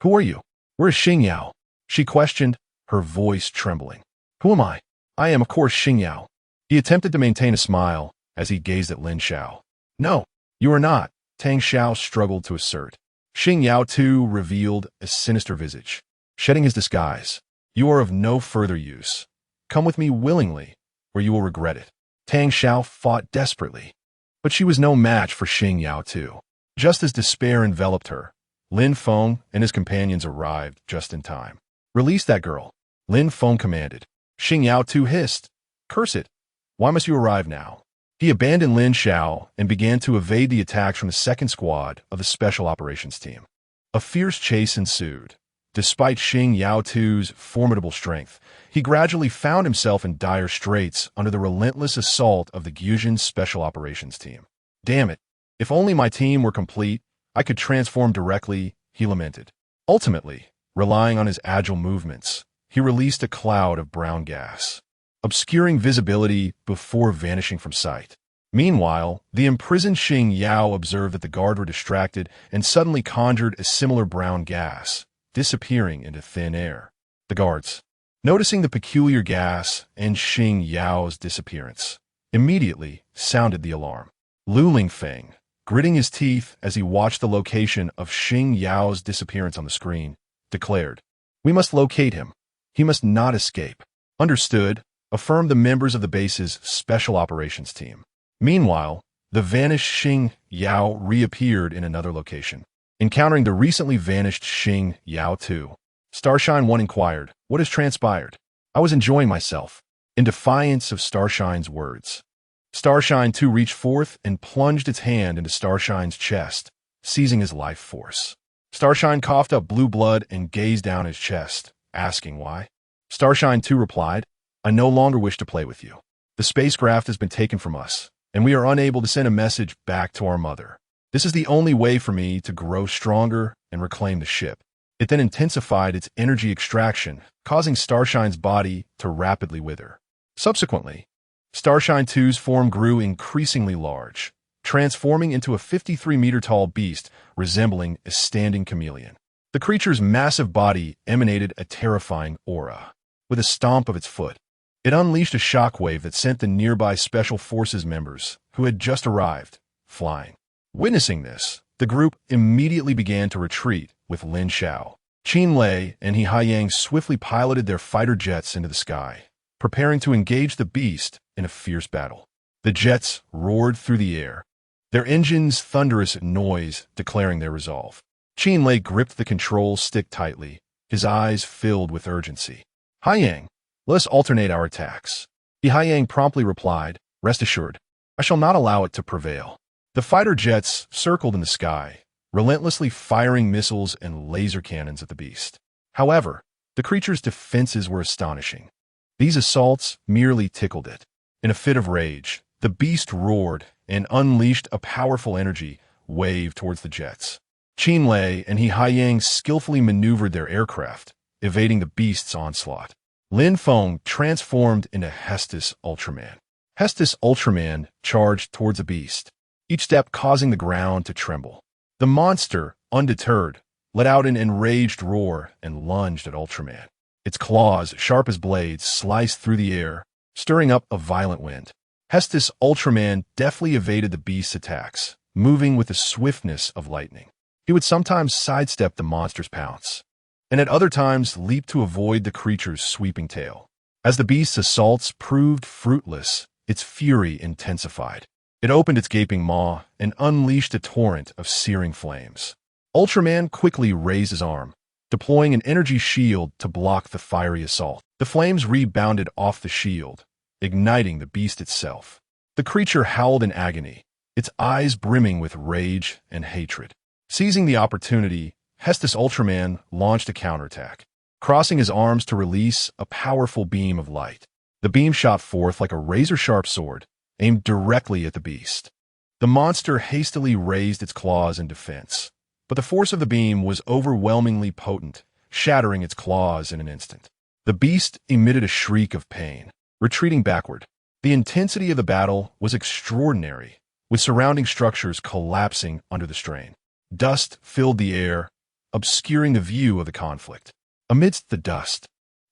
Who are you? Where is Xing Yao? She questioned, her voice trembling. Who am I? I am, of course, Xing Yao. He attempted to maintain a smile, as he gazed at Lin Xiao. "No, you are not," Tang Xiao struggled to assert. Xing Yao too revealed a sinister visage. Shedding his disguise, "You are of no further use. Come with me willingly, or you will regret it." Tang Xiao fought desperately, but she was no match for Xing Yao too. Just as despair enveloped her, Lin Feng and his companions arrived just in time. "Release that girl," Lin Feng commanded. Xing Yao too hissed, "Curse it! Why must you arrive now?" He abandoned Lin Xiao and began to evade the attacks from the second squad of the Special Operations Team. A fierce chase ensued. Despite Xing Yao Tu's formidable strength, he gradually found himself in dire straits under the relentless assault of the Gyujin Special Operations Team. "Damn it! If only my team were complete, I could transform directly," he lamented. Ultimately, relying on his agile movements, he released a cloud of brown gas, obscuring visibility before vanishing from sight. Meanwhile, the imprisoned Xing Yao observed that the guard were distracted and suddenly conjured a similar brown gas, disappearing into thin air. The guards, noticing the peculiar gas and Xing Yao's disappearance, immediately sounded the alarm. Lu Lingfeng, gritting his teeth as he watched the location of Xing Yao's disappearance on the screen, declared, "We must locate him. He must not escape." "Understood," affirmed the members of the base's Special Operations Team. Meanwhile, the vanished Xing Yao reappeared in another location, encountering the recently vanished Xing Yao too. Starshine 1 inquired, "What has transpired?" "I was enjoying myself," in defiance of Starshine's words. Starshine 2 reached forth and plunged its hand into Starshine's chest, seizing his life force. Starshine coughed up blue blood and gazed down his chest, asking why. Starshine 2 replied, "I no longer wish to play with you. The spacecraft has been taken from us, and we are unable to send a message back to our mother. This is the only way for me to grow stronger and reclaim the ship." It then intensified its energy extraction, causing Starshine's body to rapidly wither. Subsequently, Starshine 2's form grew increasingly large, transforming into a 53-meter-tall beast resembling a standing chameleon. The creature's massive body emanated a terrifying aura. With a stomp of its foot, it unleashed a shockwave that sent the nearby Special Forces members, who had just arrived, flying. Witnessing this, the group immediately began to retreat, with Lin Xiao, Qin Lei, and He Haiyang swiftly piloted their fighter jets into the sky, preparing to engage the beast in a fierce battle. The jets roared through the air, their engines' thunderous noise declaring their resolve. Qin Lei gripped the control stick tightly, his eyes filled with urgency. "Haiyang, let us alternate our attacks." He Haiyang promptly replied, "Rest assured, I shall not allow it to prevail." The fighter jets circled in the sky, relentlessly firing missiles and laser cannons at the beast. However, the creature's defenses were astonishing. These assaults merely tickled it. In a fit of rage, the beast roared and unleashed a powerful energy wave towards the jets. Qin Lei and He Haiyang skillfully maneuvered their aircraft, evading the beast's onslaught. Lin Feng transformed into Hestos Ultraman. Hestos Ultraman charged towards the beast, each step causing the ground to tremble. The monster, undeterred, let out an enraged roar and lunged at Ultraman. Its claws, sharp as blades, sliced through the air, stirring up a violent wind. Hestos Ultraman deftly evaded the beast's attacks, moving with the swiftness of lightning. He would sometimes sidestep the monster's pounce, and at other times leap to avoid the creature's sweeping tail. As the beast's assaults proved fruitless, its fury intensified. It opened its gaping maw and unleashed a torrent of searing flames. Ultraman quickly raised his arm, deploying an energy shield to block the fiery assault. The flames rebounded off the shield, igniting the beast itself. The creature howled in agony, its eyes brimming with rage and hatred. Seizing the opportunity, Hestos Ultraman launched a counterattack, crossing his arms to release a powerful beam of light. The beam shot forth like a razor-sharp sword, aimed directly at the beast. The monster hastily raised its claws in defense, but the force of the beam was overwhelmingly potent, shattering its claws in an instant. The beast emitted a shriek of pain, retreating backward. The intensity of the battle was extraordinary, with surrounding structures collapsing under the strain. Dust filled the air, obscuring the view of the conflict. Amidst the dust,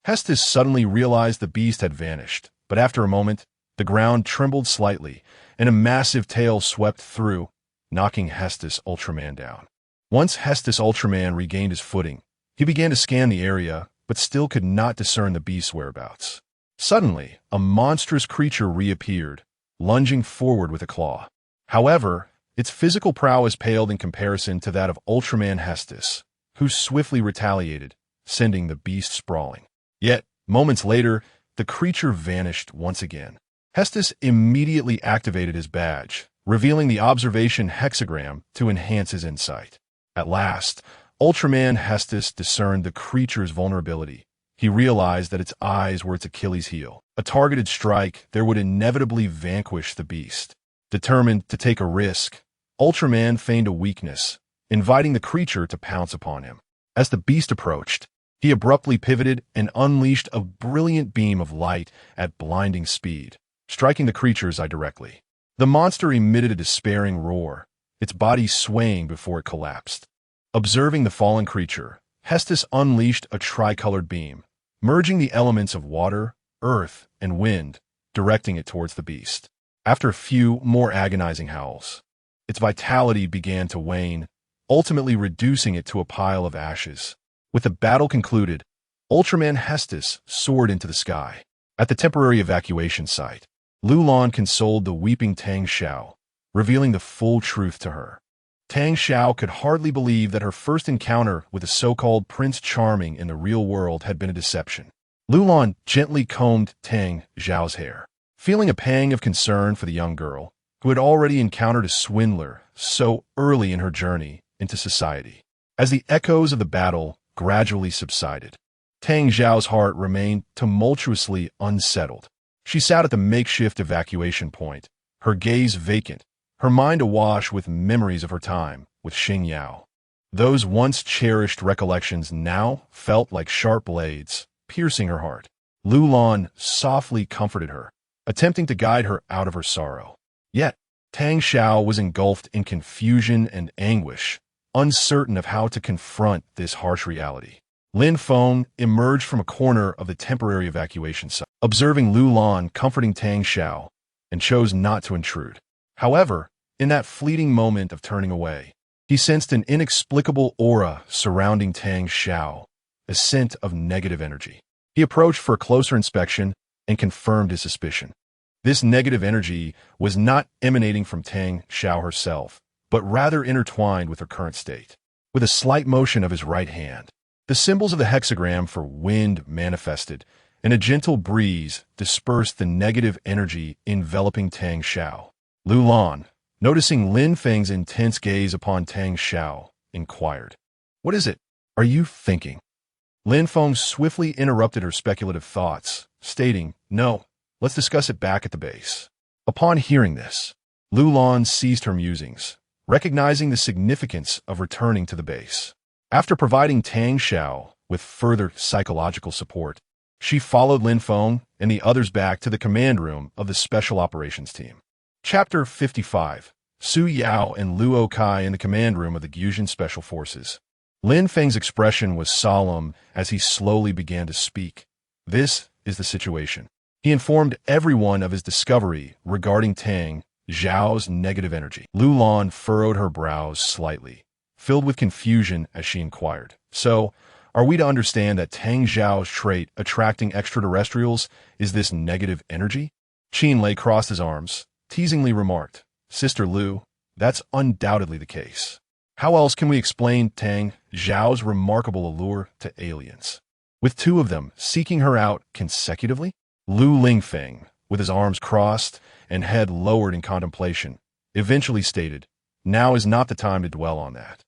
Hestos suddenly realized the beast had vanished, but after a moment, the ground trembled slightly, and a massive tail swept through, knocking Hestos Ultraman down. Once Hestos Ultraman regained his footing, he began to scan the area, but still could not discern the beast's whereabouts. Suddenly, a monstrous creature reappeared, lunging forward with a claw. However, its physical prowess paled in comparison to that of Ultraman Hestos, who swiftly retaliated, sending the beast sprawling. Yet, moments later, the creature vanished once again. Hestos immediately activated his badge, revealing the observation hexagram to enhance his insight. At last, Ultraman Hestos discerned the creature's vulnerability. He realized that its eyes were its Achilles heel. A targeted strike there would inevitably vanquish the beast. Determined to take a risk, Ultraman feigned a weakness, inviting the creature to pounce upon him. As the beast approached, he abruptly pivoted and unleashed a brilliant beam of light at blinding speed, striking the creature's eye directly. The monster emitted a despairing roar, its body swaying before it collapsed. Observing the fallen creature, Hestos unleashed a tricolored beam, merging the elements of water, earth, and wind, directing it towards the beast. After a few more agonizing howls, its vitality began to wane, ultimately reducing it to a pile of ashes. With the battle concluded, Ultraman Hestos soared into the sky. At the temporary evacuation site, Lulan consoled the weeping Tang Xiao, revealing the full truth to her. Tang Xiao could hardly believe that her first encounter with the so-called Prince Charming in the real world had been a deception. Lulan gently combed Tang Xiao's hair, feeling a pang of concern for the young girl, who had already encountered a swindler so early in her journey into society. As the echoes of the battle gradually subsided, Tang Xiao's heart remained tumultuously unsettled. She sat at the makeshift evacuation point, her gaze vacant, her mind awash with memories of her time with Xing Yao. Those once cherished recollections now felt like sharp blades, piercing her heart. Lulan softly comforted her, attempting to guide her out of her sorrow. Yet, Tang Xiao was engulfed in confusion and anguish, uncertain of how to confront this harsh reality. Lin Feng emerged from a corner of the temporary evacuation site, observing Lulan comforting Tang Xiao, and chose not to intrude. However, in that fleeting moment of turning away, he sensed an inexplicable aura surrounding Tang Xiao, a scent of negative energy. He approached for a closer inspection and confirmed his suspicion. This negative energy was not emanating from Tang Xiao herself, but rather intertwined with her current state. With a slight motion of his right hand, the symbols of the hexagram for wind manifested, and a gentle breeze dispersed the negative energy enveloping Tang Xiao. Lulan, noticing Lin Feng's intense gaze upon Tang Xiao, inquired, "What is it? Are you thinking?" Lin Feng swiftly interrupted her speculative thoughts, stating, "No, let's discuss it back at the base." Upon hearing this, Lulan ceased her musings, recognizing the significance of returning to the base. After providing Tang Xiao with further psychological support, she followed Lin Feng and the others back to the command room of the Special Operations Team. Chapter 55. Su Yao and Luo Kai in the command room of the Gyujin Special Forces. Lin Feng's expression was solemn as he slowly began to speak. This is the situation. He informed everyone of his discovery regarding Tang Xiao's negative energy. Lulan furrowed her brows slightly, filled with confusion as she inquired, "So, are we to understand that Tang Xiao's trait attracting extraterrestrials is this negative energy?" Qin Lei crossed his arms, teasingly remarked, "Sister Lu, that's undoubtedly the case. How else can we explain Tang Xiao's remarkable allure to aliens? With two of them seeking her out consecutively?" Lu Lingfeng, with his arms crossed and head lowered in contemplation, eventually stated, "Now is not the time to dwell on that.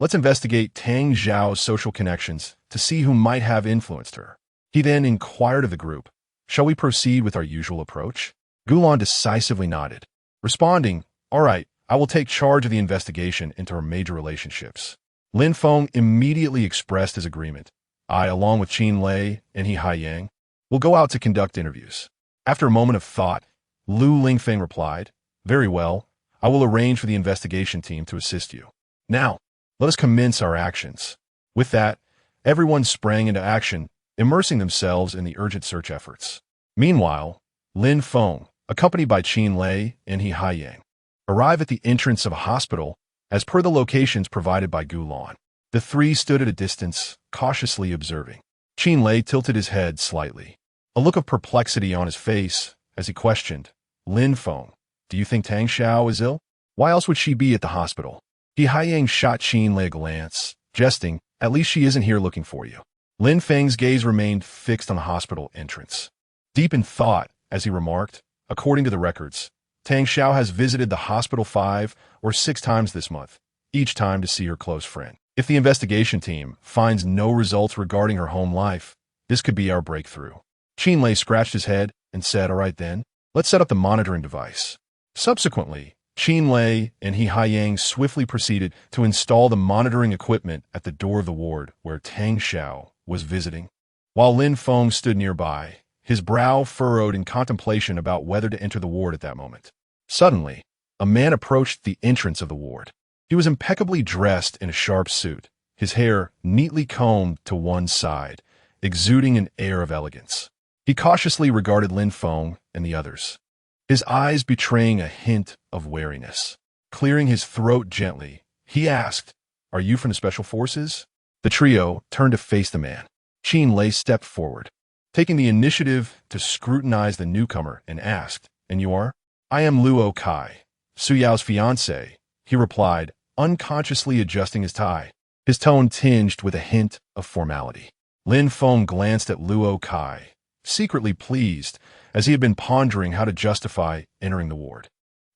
Let's investigate Tang Xiao's social connections to see who might have influenced her." He then inquired of the group, "Shall we proceed with our usual approach?" Gulan decisively nodded, responding, "All right, I will take charge of the investigation into her major relationships." Lin Feng immediately expressed his agreement. "I, along with Qin Lei and He Haiyang, will go out to conduct interviews." After a moment of thought, Lu Lingfeng replied, "Very well, I will arrange for the investigation team to assist you. Now, let us commence our actions." With that, everyone sprang into action, immersing themselves in the urgent search efforts. Meanwhile, Lin Feng, accompanied by Qin Lei and He Haiyang, arrive at the entrance of a hospital as per the locations provided by Gulan. The three stood at a distance, cautiously observing. Qin Lei tilted his head slightly, a look of perplexity on his face as he questioned, Lin Feng, do you think Tang Xiao is ill? Why else would she be at the hospital? He Haiyang shot Qin Lei a glance, jesting, at least she isn't here looking for you. Lin Feng's gaze remained fixed on the hospital entrance. Deep in thought, as he remarked, according to the records, Tang Xiao has visited the hospital 5 or 6 times this month, each time to see her close friend. If the investigation team finds no results regarding her home life, this could be our breakthrough. Qin Lei scratched his head and said, all right then, let's set up the monitoring device. Subsequently, Qin Lei and He Haiyang swiftly proceeded to install the monitoring equipment at the door of the ward where Tang Xiao was visiting. While Lin Feng stood nearby, his brow furrowed in contemplation about whether to enter the ward at that moment. Suddenly, a man approached the entrance of the ward. He was impeccably dressed in a sharp suit, his hair neatly combed to one side, exuding an air of elegance. He cautiously regarded Lin Feng and the others, his eyes betraying a hint of wariness. Clearing his throat gently, he asked, are you from the Special Forces? The trio turned to face the man. Qin Lei stepped forward, taking the initiative to scrutinize the newcomer, and asked, and you are? I am Luo Kai, Su Yao's fiancé, he replied, unconsciously adjusting his tie, his tone tinged with a hint of formality. Lin Feng glanced at Luo Kai, secretly pleased, as he had been pondering how to justify entering the ward.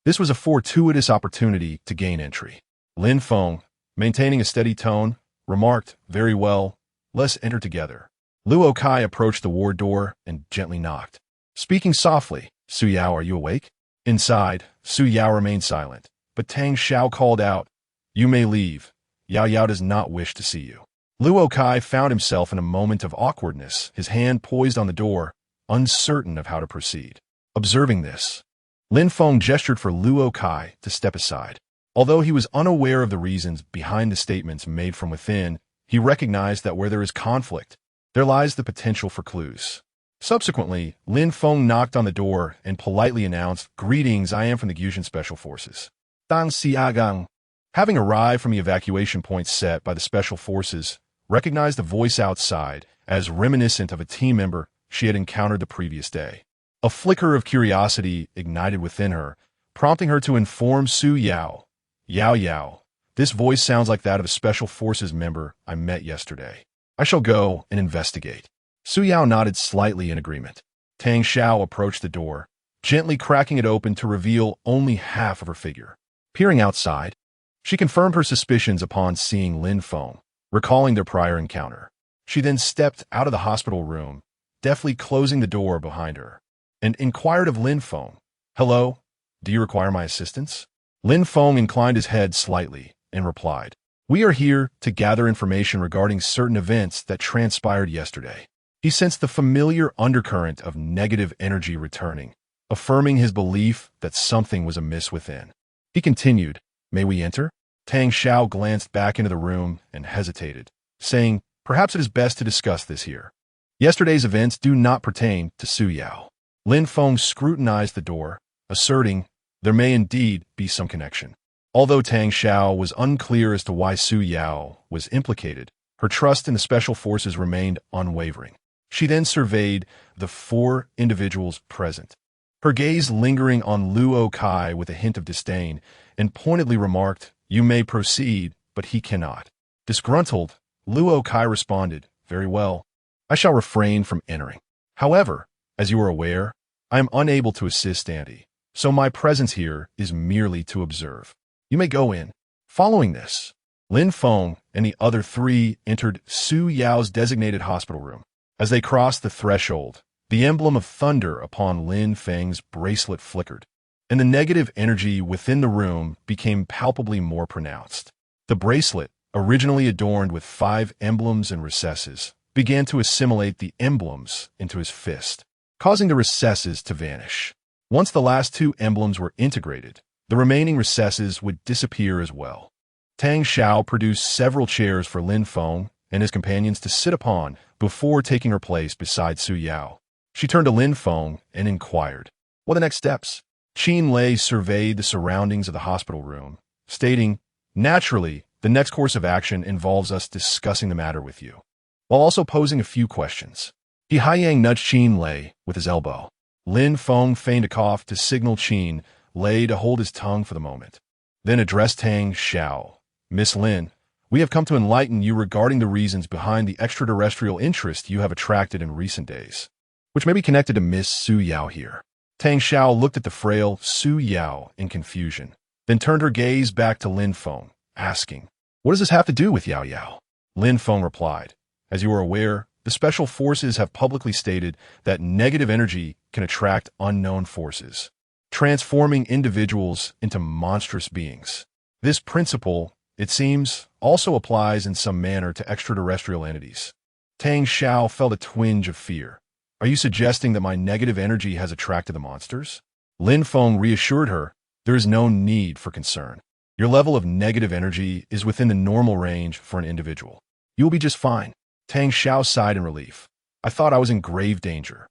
This was a fortuitous opportunity to gain entry. Lin Feng, maintaining a steady tone, remarked, very well, let's enter together. Luo Kai approached the ward door and gently knocked. Speaking softly, Su Yao, are you awake? Inside, Su Yao remained silent, but Tang Xiao called out, you may leave. Yao Yao does not wish to see you. Luo Kai found himself in a moment of awkwardness, his hand poised on the door, uncertain of how to proceed. Observing this, Lin Feng gestured for Luo Kai to step aside. Although he was unaware of the reasons behind the statements made from within, he recognized that where there is conflict, there lies the potential for clues. Subsequently, Lin Feng knocked on the door and politely announced, greetings, I am from the Gyushan Special Forces. Dang Xiagang, having arrived from the evacuation point set by the Special Forces, recognized the voice outside as reminiscent of a team member she had encountered the previous day. A flicker of curiosity ignited within her, prompting her to inform Su Yao. Yao Yao, this voice sounds like that of a Special Forces member I met yesterday. I shall go and investigate. Su Yao nodded slightly in agreement. Tang Xiao approached the door, gently cracking it open to reveal only half of her figure. Peering outside, she confirmed her suspicions upon seeing Lin Feng, recalling their prior encounter. She then stepped out of the hospital room, deftly closing the door behind her, and inquired of Lin Feng, hello, do you require my assistance? Lin Feng inclined his head slightly and replied, we are here to gather information regarding certain events that transpired yesterday. He sensed the familiar undercurrent of negative energy returning, affirming his belief that something was amiss within. He continued, may we enter? Tang Xiao glanced back into the room and hesitated, saying, perhaps it is best to discuss this here. Yesterday's events do not pertain to Su Yao. Lin Feng scrutinized the door, asserting, there may indeed be some connection. Although Tang Xiao was unclear as to why Su Yao was implicated, her trust in the Special Forces remained unwavering. She then surveyed the 4 individuals present, her gaze lingering on Luo Kai with a hint of disdain, and pointedly remarked, you may proceed, but he cannot. Disgruntled, Luo Kai responded, very well, I shall refrain from entering. However, as you are aware, I am unable to assist Andy, so my presence here is merely to observe. You may go in. Following this, Lin Feng and the other 3 entered Su Yao's designated hospital room. As they crossed the threshold, the emblem of thunder upon Lin Feng's bracelet flickered, and the negative energy within the room became palpably more pronounced. The bracelet, originally adorned with 5 emblems and recesses, began to assimilate the emblems into his fist, causing the recesses to vanish. Once the last 2 emblems were integrated, the remaining recesses would disappear as well. Tang Xiao produced several chairs for Lin Feng and his companions to sit upon before taking her place beside Su Yao. She turned to Lin Feng and inquired, What are the next steps? Qin Lei surveyed the surroundings of the hospital room, stating, "Naturally, the next course of action involves us discussing the matter with you," while also posing a few questions. He Haiyang nudged Qin Lei with his elbow. Lin Feng feigned a cough to signal Qin Lei to hold his tongue for the moment, then addressed Tang Xiao. "Miss Lin, we have come to enlighten you regarding the reasons behind the extraterrestrial interest you have attracted in recent days, which may be connected to Miss Su Yao here." Tang Xiao looked at the frail Su Yao in confusion, then turned her gaze back to Lin Feng, asking, "What does this have to do with Yao Yao?" Lin Feng replied, "As you are aware, the Special Forces have publicly stated that negative energy can attract unknown forces, transforming individuals into monstrous beings. This principle, it seems, also applies in some manner to extraterrestrial entities." Tang Xiao felt a twinge of fear. "Are you suggesting that my negative energy has attracted the monsters?" Lin Feng reassured her, "There is no need for concern. Your level of negative energy is within the normal range for an individual. You will be just fine." Tang Xiao sighed in relief. "I thought I was in grave danger."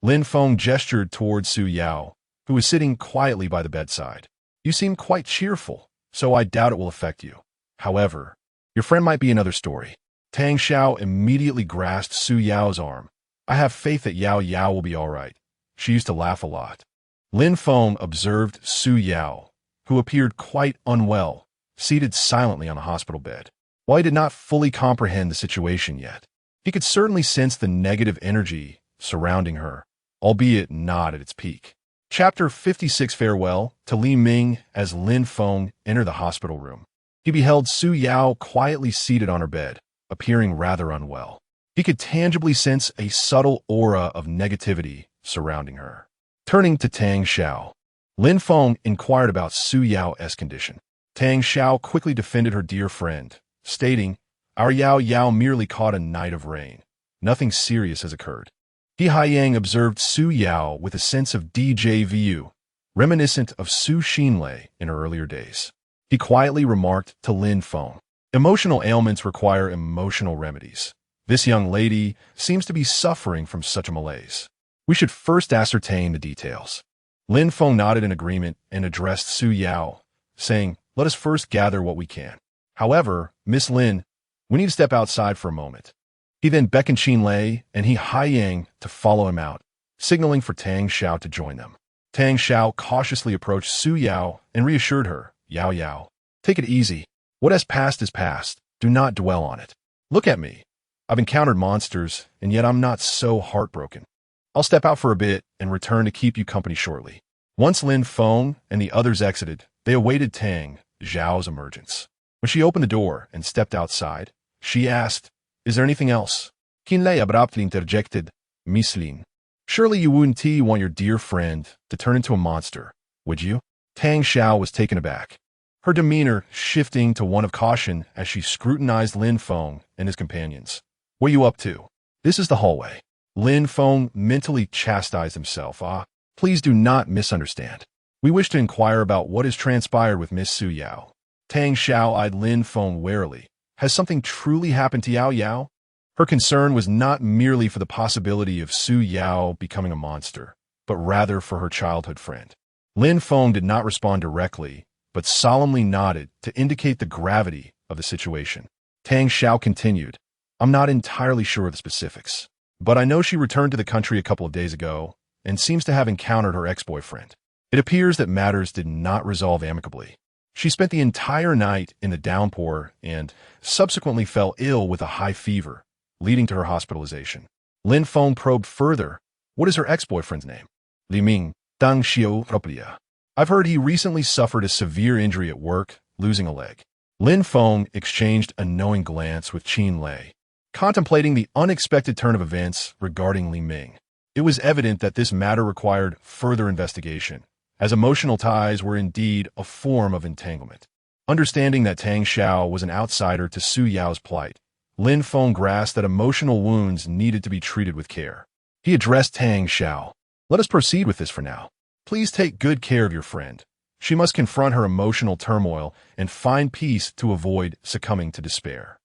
Lin Feng gestured towards Su Yao, who was sitting quietly by the bedside. "You seem quite cheerful, so I doubt it will affect you. However, your friend might be another story." Tang Xiao immediately grasped Su Yao's arm. "I have faith that Yao Yao will be all right. She used to laugh a lot." Lin Feng observed Su Yao, who appeared quite unwell, seated silently on the hospital bed. While he did not fully comprehend the situation yet, he could certainly sense the negative energy surrounding her, albeit not at its peak. Chapter 56 Farewell to Li Ming. As Lin Feng entered the hospital room, he beheld Su Yao quietly seated on her bed, appearing rather unwell. He could tangibly sense a subtle aura of negativity surrounding her. Turning to Tang Xiao, Lin Feng inquired about Su Yao's condition. Tang Xiao quickly defended her dear friend, stating, "Our Yao Yao merely caught a night of rain. Nothing serious has occurred." He Haiyang observed Su Yao with a sense of déjà vu, reminiscent of Su Xinlei in her earlier days. He quietly remarked to Lin Feng, "Emotional ailments require emotional remedies. This young lady seems to be suffering from such a malaise. We should first ascertain the details." Lin Feng nodded in agreement and addressed Su Yao, saying, "Let us first gather what we can. However, Miss Lin, we need to step outside for a moment." He then beckoned Qin Lei and he Haiyang to follow him out, signaling for Tang Xiao to join them. Tang Xiao cautiously approached Su Yao and reassured her, "Yao Yao, take it easy. What has passed is past. Do not dwell on it. Look at me. I've encountered monsters, and yet I'm not so heartbroken. I'll step out for a bit and return to keep you company shortly." Once Lin Feng and the others exited, they awaited Tang Xiao's emergence. When she opened the door and stepped outside, she asked, "Is there anything else?" Qin Lei abruptly interjected, "Miss Lin, surely you wouldn't want your dear friend to turn into a monster, would you?" Tang Xiao was taken aback, her demeanor shifting to one of caution as she scrutinized Lin Feng and his companions. "What are you up to?" "This is the hallway." Lin Feng mentally chastised himself. Please do not misunderstand. We wish to inquire about what has transpired with Miss Su Yao." Tang Xiao eyed Lin Feng warily. "Has something truly happened to Yao Yao?" Her concern was not merely for the possibility of Su Yao becoming a monster, but rather for her childhood friend. Lin Feng did not respond directly, but solemnly nodded to indicate the gravity of the situation. Tang Xiao continued, "I'm not entirely sure of the specifics, but I know she returned to the country a couple of days ago and seems to have encountered her ex-boyfriend. It appears that matters did not resolve amicably. She spent the entire night in the downpour and subsequently fell ill with a high fever, leading to her hospitalization." Lin Feng probed further. "What is her ex-boyfriend's name?" "Li Ming, Dang Xiu Ropia. I've heard he recently suffered a severe injury at work, losing a leg." Lin Feng exchanged a knowing glance with Qin Lei, contemplating the unexpected turn of events regarding Li Ming. It was evident that this matter required further investigation, as emotional ties were indeed a form of entanglement. Understanding that Tang Xiao was an outsider to Su Yao's plight, Lin Feng grasped that emotional wounds needed to be treated with care. He addressed Tang Xiao. "Let us proceed with this for now. Please take good care of your friend. She must confront her emotional turmoil and find peace to avoid succumbing to despair."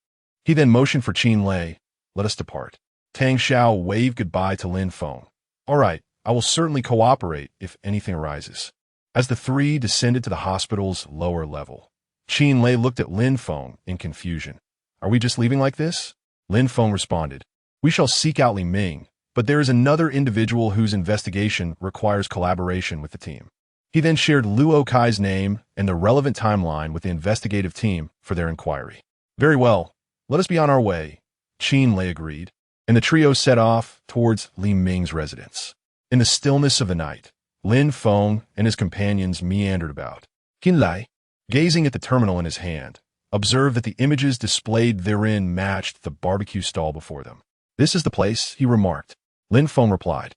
He then motioned for Qin Lei. "Let us depart." Tang Xiao waved goodbye to Lin Feng. "All right, I will certainly cooperate if anything arises. As the three descended to the hospital's lower level, Qin Lei looked at Lin Feng in confusion. Are we just leaving like this? Lin Feng responded. We shall seek out Li Ming, but there is another individual whose investigation requires collaboration with the team. He then shared Luo Okai's name and the relevant timeline with the investigative team for their inquiry. Very well, let us be on our way, Qin Lei agreed, and the trio set off towards Li Ming's residence. In the stillness of the night, Lin Feng and his companions meandered about. Qin Lei, gazing at the terminal in his hand, observed that the images displayed therein matched the barbecue stall before them. This is the place, he remarked. Lin Feng replied.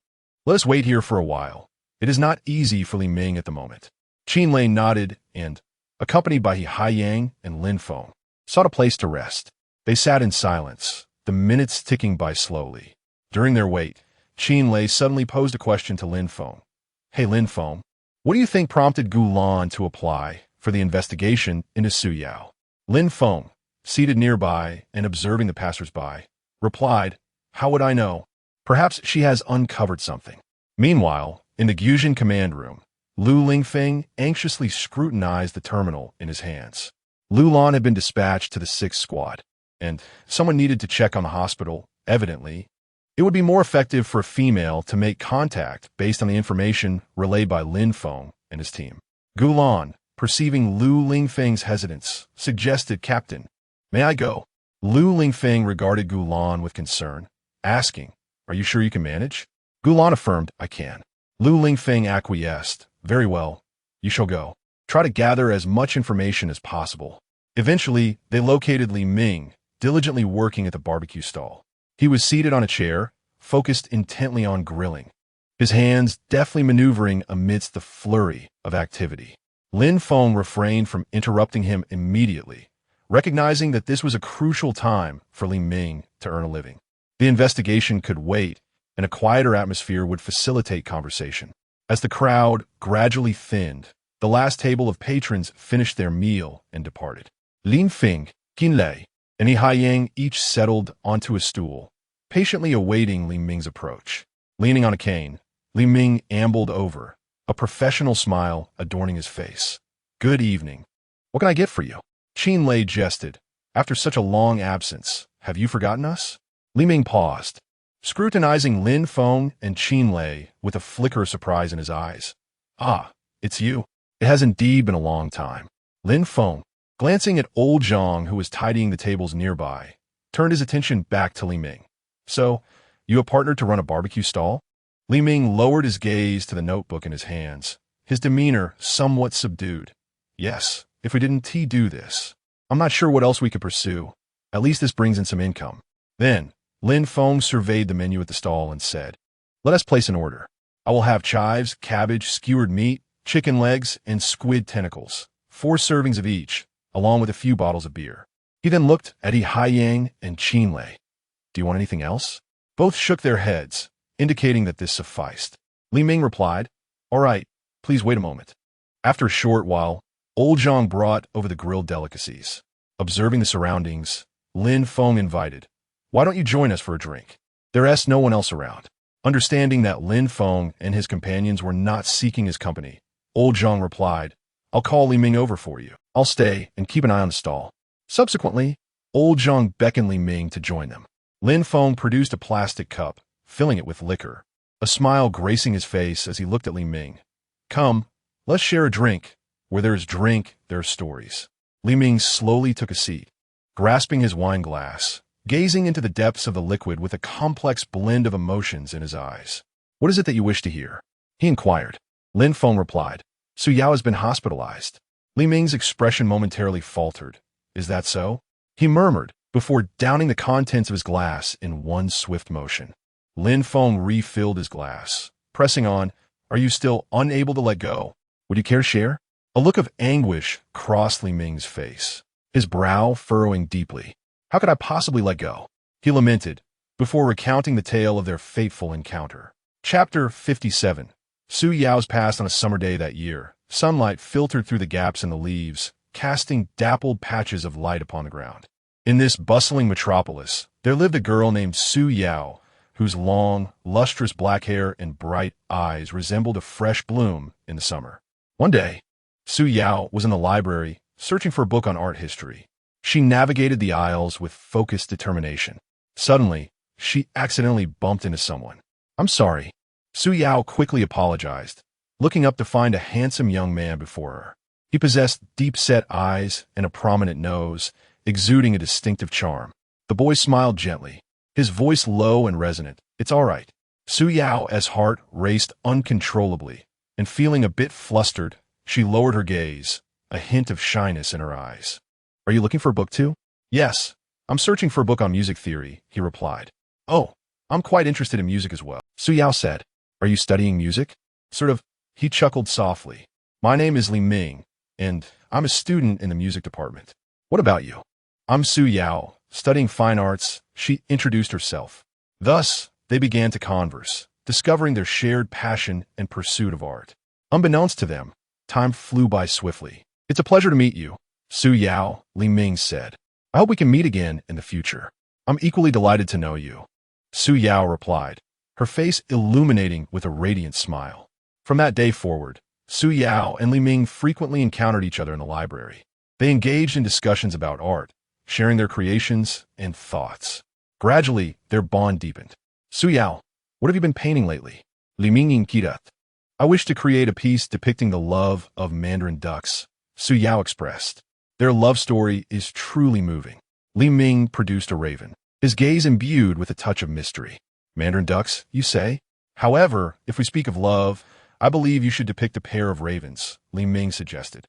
Let us wait here for a while. It is not easy for Li Ming at the moment. Qin Lei nodded and, accompanied by Hai Yang and Lin Feng, sought a place to rest. They sat in silence, the minutes ticking by slowly. During their wait, Qin Lei suddenly posed a question to Lin Feng. Hey Lin Feng, what do you think prompted Gulan to apply for the investigation into Su Yao? Lin Feng, seated nearby and observing the passers-by, replied, How would I know? Perhaps she has uncovered something. Meanwhile, in the Gyujin command room, Lu Lingfeng anxiously scrutinized the terminal in his hands. Lu Lan had been dispatched to the 6th squad, and someone needed to check on the hospital, evidently. It would be more effective for a female to make contact based on the information relayed by Lin Feng and his team. Gulan, perceiving Lu Lingfeng's hesitance, suggested, Captain, may I go? Lu Lingfeng regarded Gulan with concern, asking, Are you sure you can manage? Gulan affirmed, I can. Lu Lingfeng acquiesced. Very well, you shall go. Try to gather as much information as possible. Eventually, they located Li Ming, diligently working at the barbecue stall. He was seated on a chair, focused intently on grilling, his hands deftly maneuvering amidst the flurry of activity. Lin Feng refrained from interrupting him immediately, recognizing that this was a crucial time for Li Ming to earn a living. The investigation could wait, and a quieter atmosphere would facilitate conversation. As the crowd gradually thinned, the last table of patrons finished their meal and departed. Lin Feng, Qin Lei, and Hai Yang each settled onto a stool, patiently awaiting Li Ming's approach. Leaning on a cane, Li Ming ambled over, a professional smile adorning his face. Good evening. What can I get for you? Qin Lei jested. After such a long absence, have you forgotten us? Li Ming paused, scrutinizing Lin Feng and Qin Lei with a flicker of surprise in his eyes. Ah, it's you. It has indeed been a long time. Lin Feng, glancing at old Zhang, who was tidying the tables nearby, turned his attention back to Li Ming. So, you have partnered to run a barbecue stall? Li Ming lowered his gaze to the notebook in his hands, his demeanor somewhat subdued. Yes, if we didn't do this, I'm not sure what else we could pursue. At least this brings in some income. Then, Lin Feng surveyed the menu at the stall and said, Let us place an order. I will have chives, cabbage, skewered meat, chicken legs, and squid tentacles, 4 servings of each, along with a few bottles of beer. He then looked at Hai Yang and Qin Lei. Do you want anything else? Both shook their heads, indicating that this sufficed. Li Ming replied, All right, please wait a moment. After a short while, old Zhang brought over the grilled delicacies. Observing the surroundings, Lin Feng invited, Why don't you join us for a drink? There's no one else around. Understanding that Lin Feng and his companions were not seeking his company, old Zhang replied, I'll call Li Ming over for you. I'll stay and keep an eye on the stall. Subsequently, old Zhang beckoned Li Ming to join them. Lin Feng produced a plastic cup, filling it with liquor, a smile gracing his face as he looked at Li Ming. Come, let's share a drink. Where there's drink, there's stories. Li Ming slowly took a seat, grasping his wine glass, gazing into the depths of the liquid with a complex blend of emotions in his eyes. What is it that you wish to hear? He inquired. Lin Feng replied, Su Yao has been hospitalized. Li Ming's expression momentarily faltered. Is that so? He murmured, before downing the contents of his glass in one swift motion. Lin Feng refilled his glass, pressing on, Are you still unable to let go? Would you care to share? A look of anguish crossed Li Ming's face, his brow furrowing deeply. How could I possibly let go? He lamented, before recounting the tale of their fateful encounter. Chapter 57. Su Yao's passed on a summer day that year. Sunlight filtered through the gaps in the leaves, casting dappled patches of light upon the ground. In this bustling metropolis, there lived a girl named Su Yao, whose long, lustrous black hair and bright eyes resembled a fresh bloom in the summer. One day, Su Yao was in the library, searching for a book on art history. She navigated the aisles with focused determination. Suddenly, she accidentally bumped into someone. "I'm sorry." Su Yao quickly apologized, looking up to find a handsome young man before her. He possessed deep-set eyes and a prominent nose, exuding a distinctive charm. The boy smiled gently, his voice low and resonant. "It's all right." Su Yao's heart raced uncontrollably, and feeling a bit flustered, she lowered her gaze, a hint of shyness in her eyes. "Are you looking for a book too?" "Yes, I'm searching for a book on music theory," he replied. "Oh, I'm quite interested in music as well," Su Yao said. "Are you studying music?" "Sort of," he chuckled softly. "My name is Li Ming, and I'm a student in the music department." "What about you?" "I'm Su Yao, studying fine arts," she introduced herself. Thus, they began to converse, discovering their shared passion and pursuit of art. Unbeknownst to them, time flew by swiftly. "It's a pleasure to meet you," Su Yao, Li Ming said. "I hope we can meet again in the future." "I'm equally delighted to know you," Su Yao replied, her face illuminating with a radiant smile. From that day forward, Su Yao and Li Ming frequently encountered each other in the library. They engaged in discussions about art, sharing their creations and thoughts. Gradually, their bond deepened. "Su Yao, what have you been painting lately?" Li Ming inquired. "I wish to create a piece depicting the love of mandarin ducks," Su Yao expressed. "Their love story is truly moving." Li Ming produced a raven, his gaze imbued with a touch of mystery. "Mandarin ducks, you say? However, if we speak of love, I believe you should depict a pair of ravens," Li Ming suggested.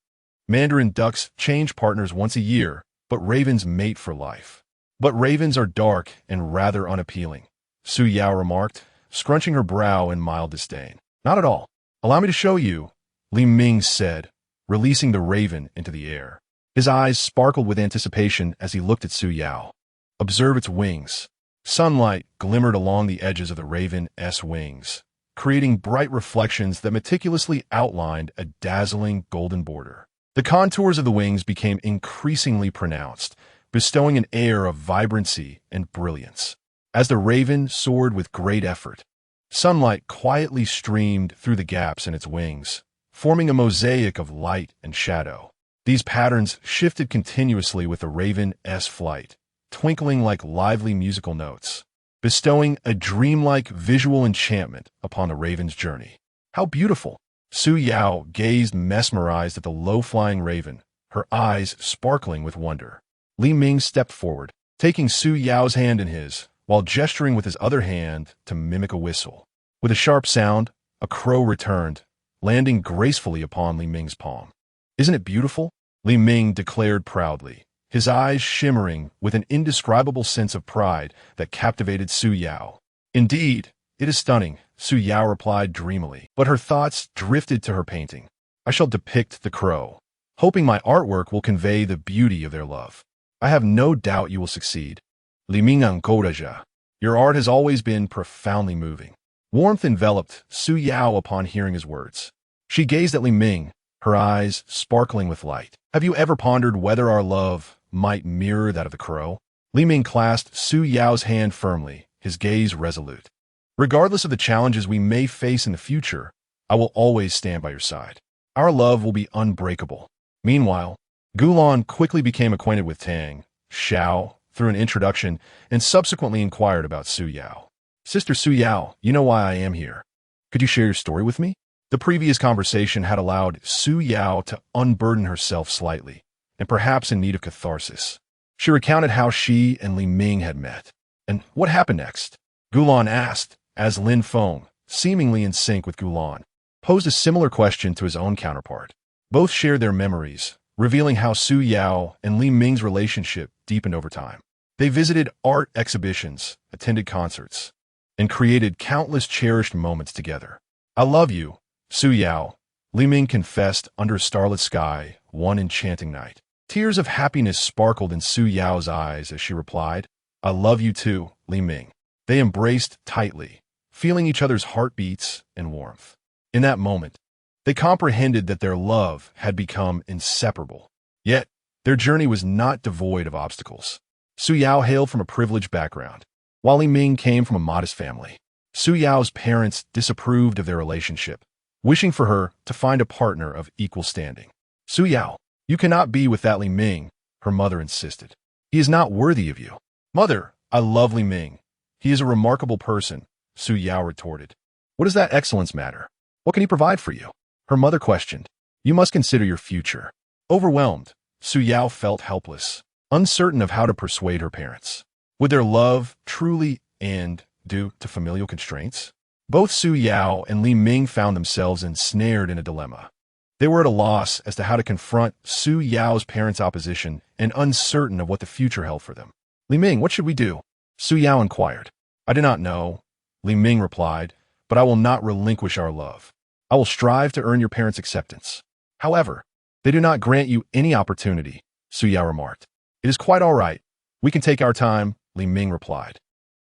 "Mandarin ducks change partners once a year, but ravens mate for life." "But ravens are dark and rather unappealing," Su Yao remarked, scrunching her brow in mild disdain. "Not at all. Allow me to show you," Li Ming said, releasing the raven into the air. His eyes sparkled with anticipation as he looked at Su Yao. "Observe its wings." Sunlight glimmered along the edges of the raven's wings, creating bright reflections that meticulously outlined a dazzling golden border. The contours of the wings became increasingly pronounced, bestowing an air of vibrancy and brilliance. As the raven soared with great effort, sunlight quietly streamed through the gaps in its wings, forming a mosaic of light and shadow. These patterns shifted continuously with the raven's flight, twinkling like lively musical notes, bestowing a dreamlike visual enchantment upon the raven's journey. "How beautiful!" Su Yao gazed mesmerized at the low-flying raven, her eyes sparkling with wonder. Li Ming stepped forward, taking Su Yao's hand in his, while gesturing with his other hand to mimic a whistle. With a sharp sound, a crow returned, landing gracefully upon Li Ming's palm. "Isn't it beautiful?" Li Ming declared proudly, his eyes shimmering with an indescribable sense of pride that captivated Su Yao. "Indeed, it is stunning," Su Yao replied dreamily, but her thoughts drifted to her painting. "I shall depict the crow, hoping my artwork will convey the beauty of their love. I have no doubt you will succeed." Li Ming encouragea. "Your art has always been profoundly moving." Warmth enveloped Su Yao upon hearing his words. She gazed at Li Ming, her eyes sparkling with light. "Have you ever pondered whether our love might mirror that of the crow?" Li Ming clasped Su Yao's hand firmly, his gaze resolute. "Regardless of the challenges we may face in the future, I will always stand by your side. Our love will be unbreakable." Meanwhile, Gulan quickly became acquainted with Tang, Xiao, through an introduction, and subsequently inquired about Su Yao. "Sister Su Yao, you know why I am here. Could you share your story with me?" The previous conversation had allowed Su Yao to unburden herself slightly, and perhaps in need of catharsis. She recounted how she and Li Ming had met. "And what happened next?" Gulan asked, as Lin Feng, seemingly in sync with Gulan, posed a similar question to his own counterpart. Both shared their memories, revealing how Su Yao and Li Ming's relationship deepened over time. They visited art exhibitions, attended concerts, and created countless cherished moments together. "I love you, Su Yao," Li Ming confessed under a starlit sky one enchanting night. Tears of happiness sparkled in Su Yao's eyes as she replied, "I love you too, Li Ming." They embraced tightly, feeling each other's heartbeats and warmth. In that moment, they comprehended that their love had become inseparable. Yet, their journey was not devoid of obstacles. Su Yao hailed from a privileged background. While Li Ming came from a modest family, Su Yao's parents disapproved of their relationship, wishing for her to find a partner of equal standing. Su Yao, you cannot be with that Li Ming, her mother insisted. He is not worthy of you. Mother, I love Li Ming. He is a remarkable person, Su Yao retorted. What does that excellence matter? What can he provide for you? Her mother questioned. You must consider your future. Overwhelmed, Su Yao felt helpless, uncertain of how to persuade her parents. Would their love truly end due to familial constraints? Both Su Yao and Li Ming found themselves ensnared in a dilemma. They were at a loss as to how to confront Su Yao's parents' opposition and uncertain of what the future held for them. Li Ming, what should we do? Su Yao inquired. I do not know, Li Ming replied, but I will not relinquish our love. I will strive to earn your parents' acceptance. However, they do not grant you any opportunity, Su Yao remarked. It is quite all right. We can take our time, Li Ming replied.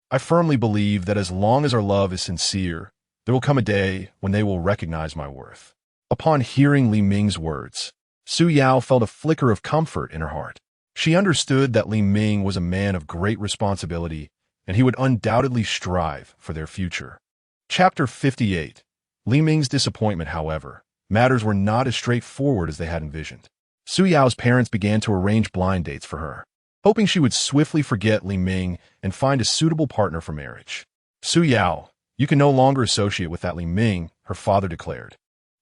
I firmly believe that as long as our love is sincere, there will come a day when they will recognize my worth. Upon hearing Li Ming's words, Su Yao felt a flicker of comfort in her heart. She understood that Li Ming was a man of great responsibility, and he would undoubtedly strive for their future. Chapter 58. Li Ming's disappointment, however, matters were not as straightforward as they had envisioned. Su Yao's parents began to arrange blind dates for her, hoping she would swiftly forget Li Ming and find a suitable partner for marriage. Su Yao, you can no longer associate with that Li Ming, her father declared.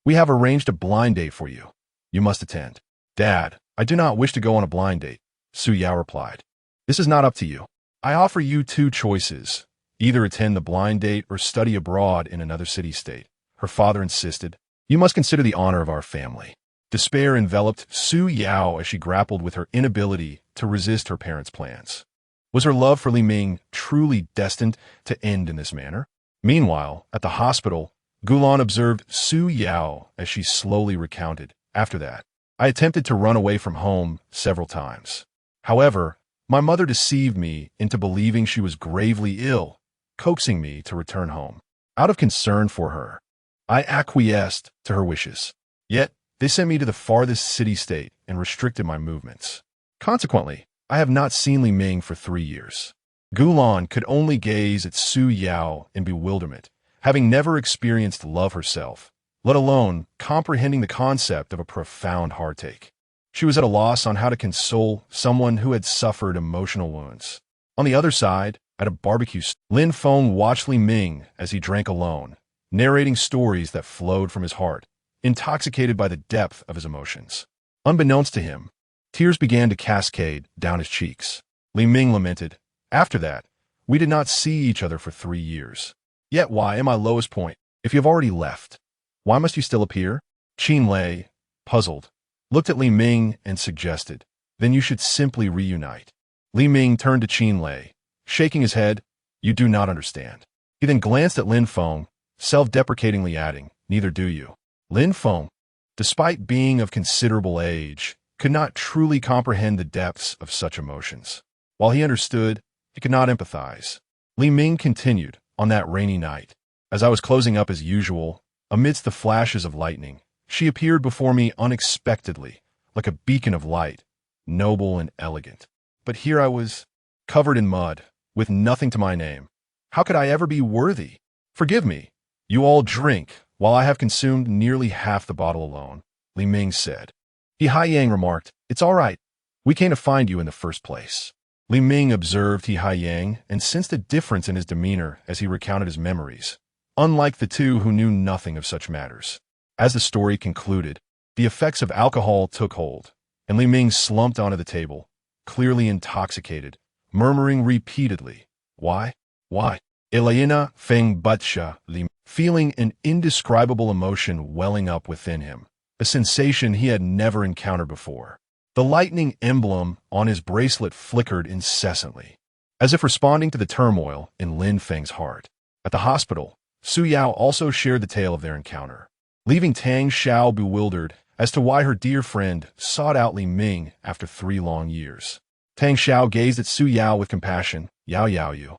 We have arranged a blind date for you. You must attend. Dad, I do not wish to go on a blind date, Su Yao replied. This is not up to you. I offer you two choices. Either attend the blind date or study abroad in another city-state. Her father insisted. You must consider the honor of our family. Despair enveloped Su Yao as she grappled with her inability to resist her parents' plans. Was her love for Li Ming truly destined to end in this manner? Meanwhile, at the hospital, Gulan observed Su Yao as she slowly recounted. After that, I attempted to run away from home several times. However, my mother deceived me into believing she was gravely ill, coaxing me to return home. Out of concern for her, I acquiesced to her wishes. Yet, they sent me to the farthest city-state and restricted my movements. Consequently, I have not seen Li Ming for 3 years. Gulan could only gaze at Su Yao in bewilderment, having never experienced love herself, let alone comprehending the concept of a profound heartache. She was at a loss on how to console someone who had suffered emotional wounds. On the other side, at a barbecue, Lin Feng watched Li Ming as he drank alone, narrating stories that flowed from his heart, intoxicated by the depth of his emotions. Unbeknownst to him, tears began to cascade down his cheeks. Li Ming lamented, After that, we did not see each other for 3 years. Yet why, at my lowest point, if you have already left, why must you still appear? Qin Lei, puzzled, looked at Li Ming and suggested, Then you should simply reunite. Li Ming turned to Qin Lei, shaking his head, You do not understand. He then glanced at Lin Feng, self-deprecatingly adding, Neither do you. Lin Feng, despite being of considerable age, could not truly comprehend the depths of such emotions. While he understood, he could not empathize. Li Ming continued, On that rainy night, as I was closing up as usual, amidst the flashes of lightning, she appeared before me unexpectedly, like a beacon of light, noble and elegant. But here I was, covered in mud, with nothing to my name. How could I ever be worthy? Forgive me. You all drink, while I have consumed nearly half the bottle alone, Li Ming said. He Haiyang remarked, It's all right. We came to find you in the first place. Li Ming observed He Haiyang and sensed a difference in his demeanor as he recounted his memories, unlike the two who knew nothing of such matters. As the story concluded, the effects of alcohol took hold, and Li Ming slumped onto the table, clearly intoxicated, murmuring repeatedly, Why? Why? Elena Feng Butcha Li, feeling an indescribable emotion welling up within him, a sensation he had never encountered before. The lightning emblem on his bracelet flickered incessantly, as if responding to the turmoil in Lin Feng's heart. At the hospital, Su Yao also shared the tale of their encounter, leaving Tang Xiao bewildered as to why her dear friend sought out Li Ming after 3 long years. Tang Xiao gazed at Su Yao with compassion. Yao Yao you.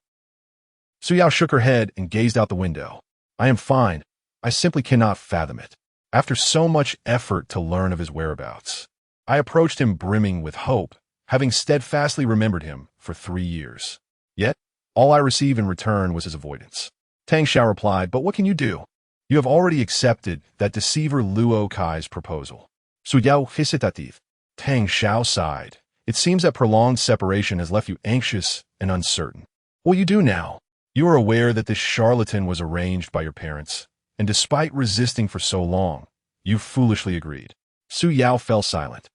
Su Yao shook her head and gazed out the window. I am fine. I simply cannot fathom it. After so much effort to learn of his whereabouts, I approached him brimming with hope, having steadfastly remembered him for 3 years. Yet, All I receive in return was his avoidance. Tang Xiao replied, but what can you do? You have already accepted that deceiver Luo Kai's proposal. Su Yao hesitative. Tang Xiao sighed. It seems that prolonged separation has left you anxious and uncertain. What will you do now? You are aware that this charlatan was arranged by your parents, and despite resisting for so long, you foolishly agreed. Su Yao fell silent.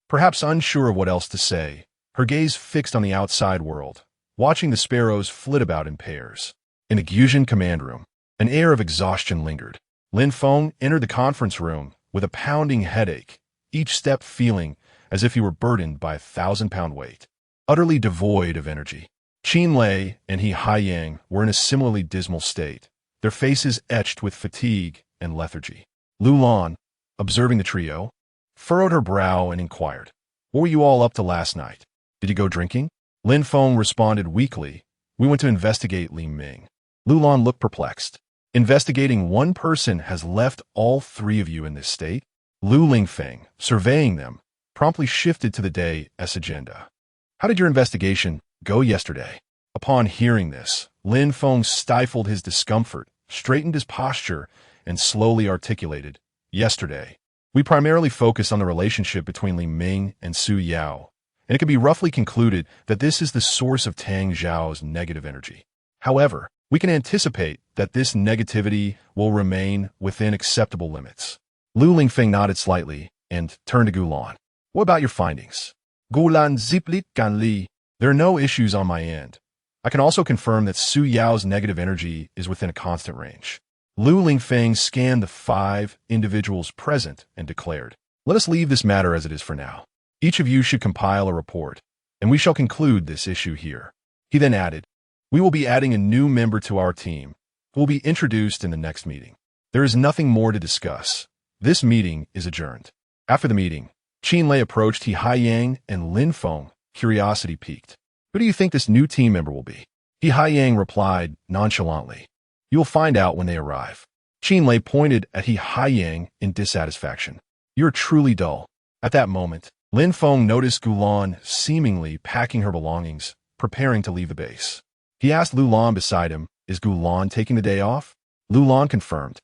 Perhaps unsure of what else to say, her gaze fixed on the outside world, watching the sparrows flit about in pairs. In the Gyujin command room, an air of exhaustion lingered. Lin Feng entered the conference room with a pounding headache, each step feeling as if he were burdened by a 1,000-pound weight. Utterly devoid of energy, Qin Lei and He Haiyang were in a similarly dismal state, their faces etched with fatigue and lethargy. Lu Lan, observing the trio, furrowed her brow and inquired, what were you all up to last night? Did you go drinking? Lin Feng responded weakly, we went to investigate Li Ming. Lu Lan looked perplexed. Investigating one person has left all three of you in this state? Lu Lingfeng, surveying them, promptly shifted to the day's agenda. How did your investigation go yesterday? Upon hearing this, Lin Feng stifled his discomfort, straightened his posture, and slowly articulated, yesterday, we primarily focused on the relationship between Li Ming and Su Yao, and it can be roughly concluded that this is the source of Tang Zhao's negative energy. However, we can anticipate that this negativity will remain within acceptable limits. Lu Lingfeng nodded slightly and turned to Gulan. What about your findings? Gulan ziplit gan li. There are no issues on my end. I can also confirm that Su Yao's negative energy is within a constant range. Lu Lingfeng scanned the 5 individuals present and declared, let us leave this matter as it is for now. Each of you should compile a report, and we shall conclude this issue here. He then added, we will be adding a new member to our team, who will be introduced in the next meeting. There is nothing more to discuss. This meeting is adjourned. After the meeting, Qin Lei approached He Haiyang and Lin Feng, curiosity piqued. Who do you think this new team member will be? He Haiyang replied nonchalantly. You will find out when they arrive. Qin Lei pointed at He Haiyang in dissatisfaction. You're truly dull. At that moment, Lin Feng noticed Gulan seemingly packing her belongings, preparing to leave the base. He asked Lu Lan beside him, is Gulan taking the day off? Lu Lan confirmed.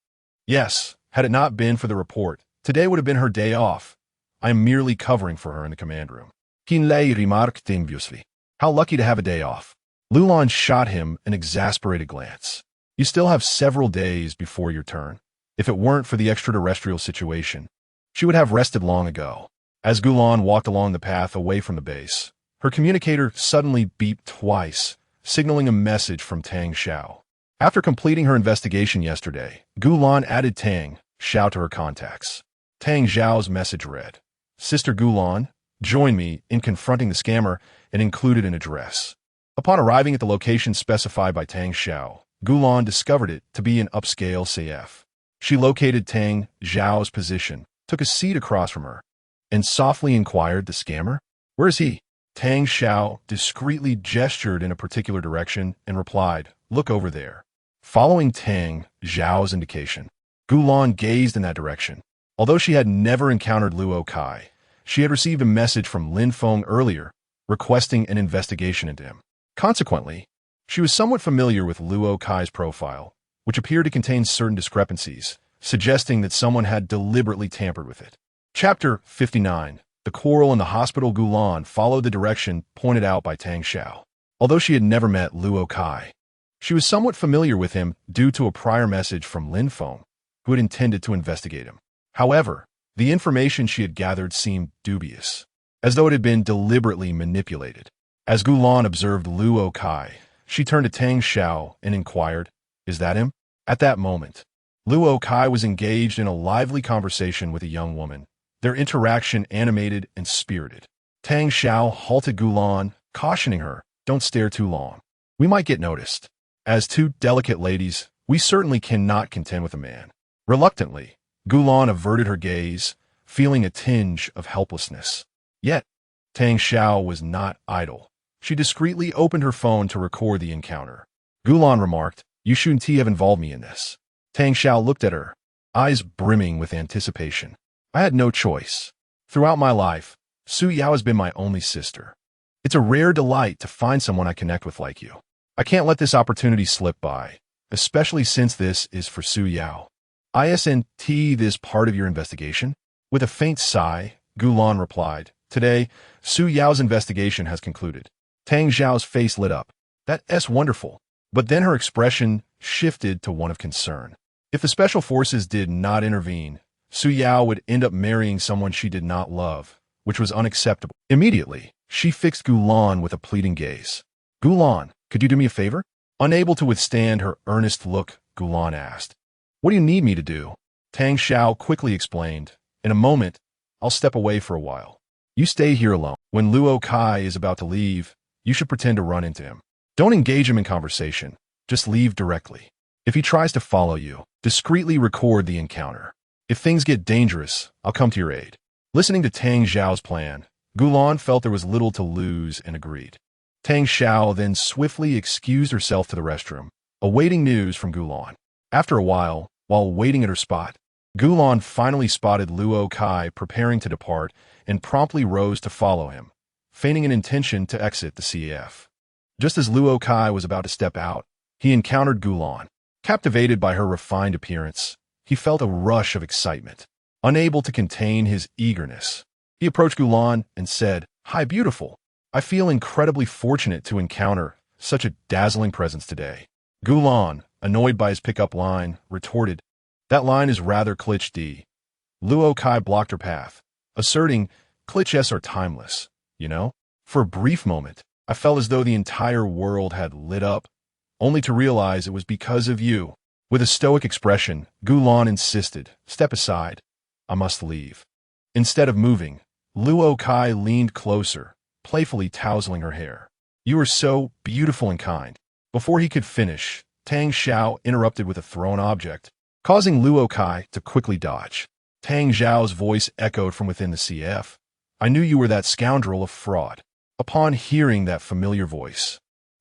Yes, had it not been for the report, today would have been her day off. I am merely covering for her in the command room. Qin Lei remarked enviously. How lucky to have a day off. Lu Lan shot him an exasperated glance. You still have several days before your turn. If it weren't for the extraterrestrial situation, she would have rested long ago. As Gulan walked along the path away from the base, her communicator suddenly beeped twice, signaling a message from Tang Xiao. After completing her investigation yesterday, Gulan added Tang Xiao to her contacts. Tang Xiao's message read, Sister Gulan, join me in confronting the scammer, and included an address. Upon arriving at the location specified by Tang Xiao, Gulan discovered it to be an upscale CF. She located Tang Xiao's position, took a seat across from her, and softly inquired the scammer, where is he? Tang Xiao discreetly gestured in a particular direction and replied, look over there. Following Tang Xiao's indication, Gulan gazed in that direction. Although she had never encountered Luo Kai, she had received a message from Lin Feng earlier, requesting an investigation into him. Consequently, she was somewhat familiar with Luo Kai's profile, which appeared to contain certain discrepancies, suggesting that someone had deliberately tampered with it. Chapter 59. The quarrel in the hospital. Gulan followed the direction pointed out by Tang Xiao. Although she had never met Luo Kai, she was somewhat familiar with him due to a prior message from Lin Feng, who had intended to investigate him. However, the information she had gathered seemed dubious, as though it had been deliberately manipulated. As Gulan observed Luo Kai, she turned to Tang Xiao and inquired, is that him? At that moment, Luo Kai was engaged in a lively conversation with a young woman, their interaction animated and spirited. Tang Xiao halted Gulan, cautioning her, don't stare too long. We might get noticed. As two delicate ladies, we certainly cannot contend with a man. Reluctantly, Gulan averted her gaze, feeling a tinge of helplessness. Yet, Tang Xiao was not idle. She discreetly opened her phone to record the encounter. Gulan remarked, you shouldn't have involved me in this. Tang Xiao looked at her, eyes brimming with anticipation. I had no choice. Throughout my life, Su Yao has been my only sister. It's a rare delight to find someone I connect with like you. I can't let this opportunity slip by, especially since this is for Su Yao. Isn't this part of your investigation? With a faint sigh, Gulan replied, Today, Su Yao's investigation has concluded. Tang Zhao's face lit up. That's wonderful. But then her expression shifted to one of concern. If the special forces did not intervene, Su Yao would end up marrying someone she did not love, which was unacceptable. Immediately, she fixed Gulan with a pleading gaze. Gulan, could you do me a favor? Unable to withstand her earnest look, Gulan asked. What do you need me to do? Tang Zhao quickly explained. In a moment, I'll step away for a while. You stay here alone. When Luo Kai is about to leave, you should pretend to run into him. Don't engage him in conversation. Just leave directly. If he tries to follow you, discreetly record the encounter. If things get dangerous, I'll come to your aid. Listening to Tang Zhao's plan, Gulan felt there was little to lose and agreed. Tang Zhao then swiftly excused herself to the restroom, awaiting news from Gulan. After a while waiting at her spot, Gulan finally spotted Luo Kai preparing to depart and promptly rose to follow him, feigning an intention to exit the CAF. Just as Luo Kai was about to step out, he encountered Gulan. Captivated by her refined appearance, he felt a rush of excitement. Unable to contain his eagerness, he approached Gulan and said, Hi, beautiful. I feel incredibly fortunate to encounter such a dazzling presence today. Gulan, annoyed by his pickup line, retorted, That line is rather cliché. Luo Kai blocked her path, asserting, Clichés are timeless, you know? For a brief moment, I felt as though the entire world had lit up, only to realize it was because of you. With a stoic expression, Gulan insisted, Step aside. I must leave. Instead of moving, Luo Kai leaned closer, playfully tousling her hair. You are so beautiful and kind. Before he could finish, Tang Zhao interrupted with a thrown object, causing Luo Kai to quickly dodge. Tang Zhao's voice echoed from within the CF. I knew you were that scoundrel of fraud. Upon hearing that familiar voice,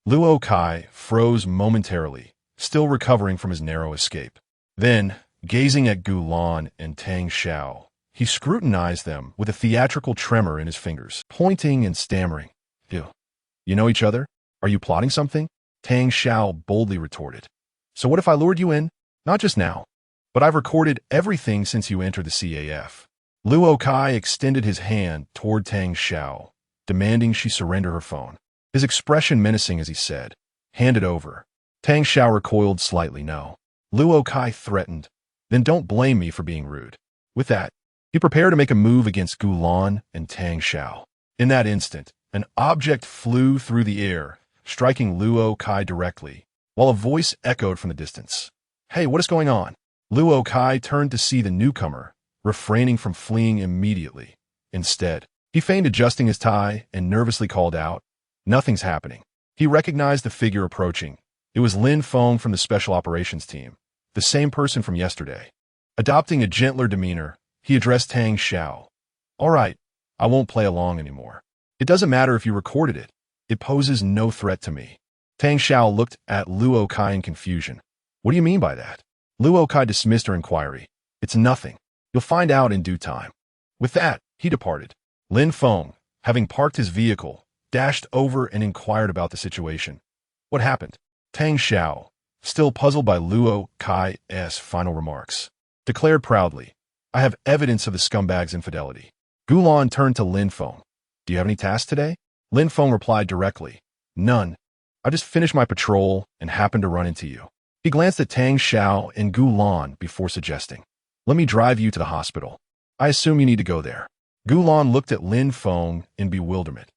Luo Kai froze momentarily, still recovering from his narrow escape. Then, gazing at Gulan and Tang Zhao, he scrutinized them with a theatrical tremor in his fingers, pointing and stammering. You know each other? Are you plotting something? Tang Zhao boldly retorted. So what if I lured you in? Not just now, but I've recorded everything since you entered the CAF. Luo Kai extended his hand toward Tang Zhao, demanding she surrender her phone. His expression menacing as he said, Hand it over. Tang Zhao recoiled slightly, no. Luo Kai threatened, Then don't blame me for being rude. With that, he prepared to make a move against Gulan and Tang Zhao. In that instant, an object flew through the air, striking Luo Kai directly, while a voice echoed from the distance. Hey, what is going on? Luo Kai turned to see the newcomer, refraining from fleeing immediately. Instead, he feigned adjusting his tie and nervously called out, Nothing's happening. He recognized the figure approaching. It was Lin Feng from the Special Operations Team, the same person from yesterday. Adopting a gentler demeanor, he addressed Tang Zhao. All right, I won't play along anymore. It doesn't matter if you recorded it. It poses no threat to me. Tang Zhao looked at Luo Kai in confusion. What do you mean by that? Luo Kai dismissed her inquiry. It's nothing. You'll find out in due time. With that, he departed. Lin Feng, having parked his vehicle, dashed over and inquired about the situation. What happened? Tang Zhao, still puzzled by Luo Kai's final remarks, declared proudly, I have evidence of the scumbag's infidelity. Gulan turned to Lin Feng. Do you have any tasks today? Lin Feng replied directly, None. I just finished my patrol and happened to run into you. He glanced at Tang Zhao and Gulan before suggesting, Let me drive you to the hospital. I assume you need to go there. Gulan looked at Lin Feng in bewilderment.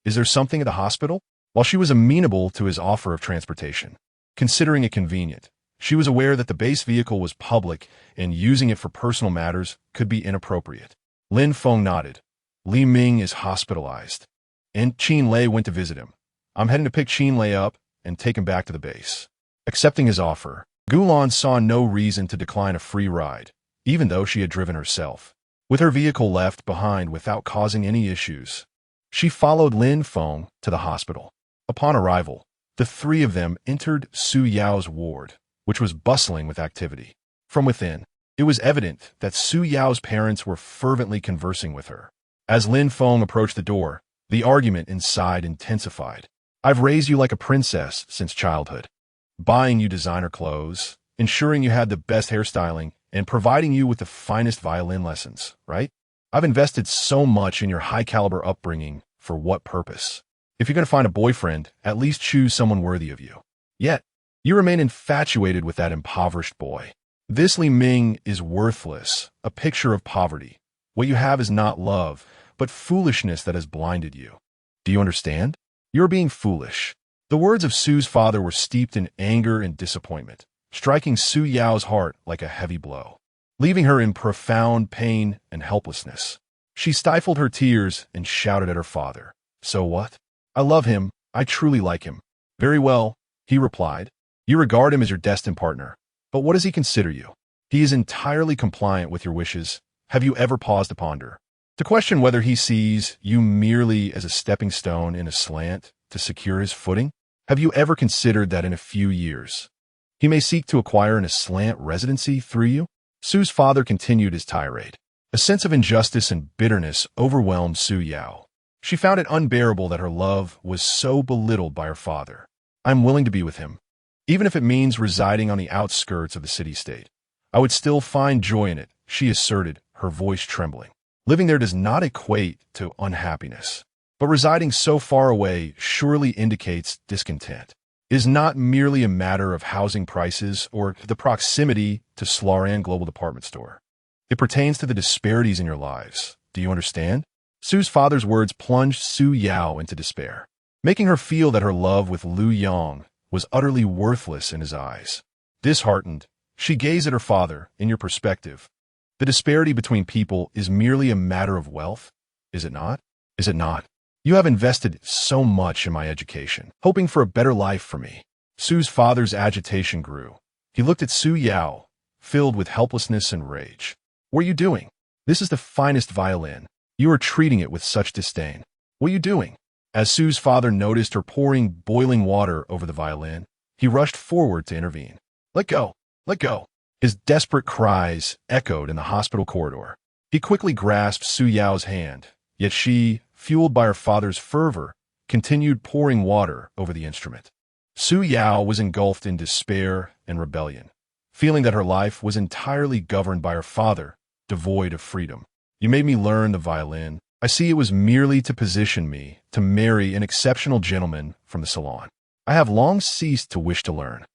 Is there something at the hospital? While she was amenable to his offer of transportation, considering it convenient, she was aware that the base vehicle was public and using it for personal matters could be inappropriate. Lin Feng nodded. Li Ming is hospitalized, and Qin Lei went to visit him. I'm heading to pick Qin Lei up and take him back to the base. Accepting his offer, Gulan saw no reason to decline a free ride, even though she had driven herself. With her vehicle left behind without causing any issues, she followed Lin Feng to the hospital. Upon arrival, the three of them entered Su Yao's ward, which was bustling with activity. From within, it was evident that Su Yao's parents were fervently conversing with her. As Lin Feng approached the door, the argument inside intensified. I've raised you like a princess since childhood, buying you designer clothes, ensuring you had the best hairstyling, and providing you with the finest violin lessons, right? I've invested so much in your high-caliber upbringing. For what purpose? If you're going to find a boyfriend, at least choose someone worthy of you. Yet, you remain infatuated with that impoverished boy. This Li Ming is worthless, a picture of poverty. What you have is not love, but foolishness that has blinded you. Do you understand? You're being foolish. The words of Su's father were steeped in anger and disappointment, striking Su Yao's heart like a heavy blow, leaving her in profound pain and helplessness. She stifled her tears and shouted at her father. So what? I love him. I truly like him. Very well, he replied. You regard him as your destined partner. But what does he consider you? He is entirely compliant with your wishes. Have you ever paused to ponder? To question whether he sees you merely as a stepping stone in a slant to secure his footing? Have you ever considered that in a few years, he may seek to acquire an aslant residency through you? Su's father continued his tirade. A sense of injustice and bitterness overwhelmed Su Yao. She found it unbearable that her love was so belittled by her father. I'm willing to be with him, even if it means residing on the outskirts of the city-state. I would still find joy in it, she asserted, her voice trembling. Living there does not equate to unhappiness, but residing so far away surely indicates discontent. It is not merely a matter of housing prices or the proximity to Slaran Global Department Store. It pertains to the disparities in your lives. Do you understand? Su's father's words plunged Su Yao into despair, making her feel that her love with Lu Yong was utterly worthless in his eyes. Disheartened, she gazed at her father. In your perspective, the disparity between people is merely a matter of wealth, is it not? Is it not? You have invested so much in my education, hoping for a better life for me. Su's father's agitation grew. He looked at Su Yao, filled with helplessness and rage. What are you doing? This is the finest violin. You are treating it with such disdain. What are you doing? As Su's father noticed her pouring boiling water over the violin, he rushed forward to intervene. Let go! Let go! His desperate cries echoed in the hospital corridor. He quickly grasped Su Yao's hand, yet she, fueled by her father's fervor, continued pouring water over the instrument. Su Yao was engulfed in despair and rebellion, feeling that her life was entirely governed by her father, devoid of freedom. You made me learn the violin. I see it was merely to position me to marry an exceptional gentleman from the salon. I have long ceased to wish to learn.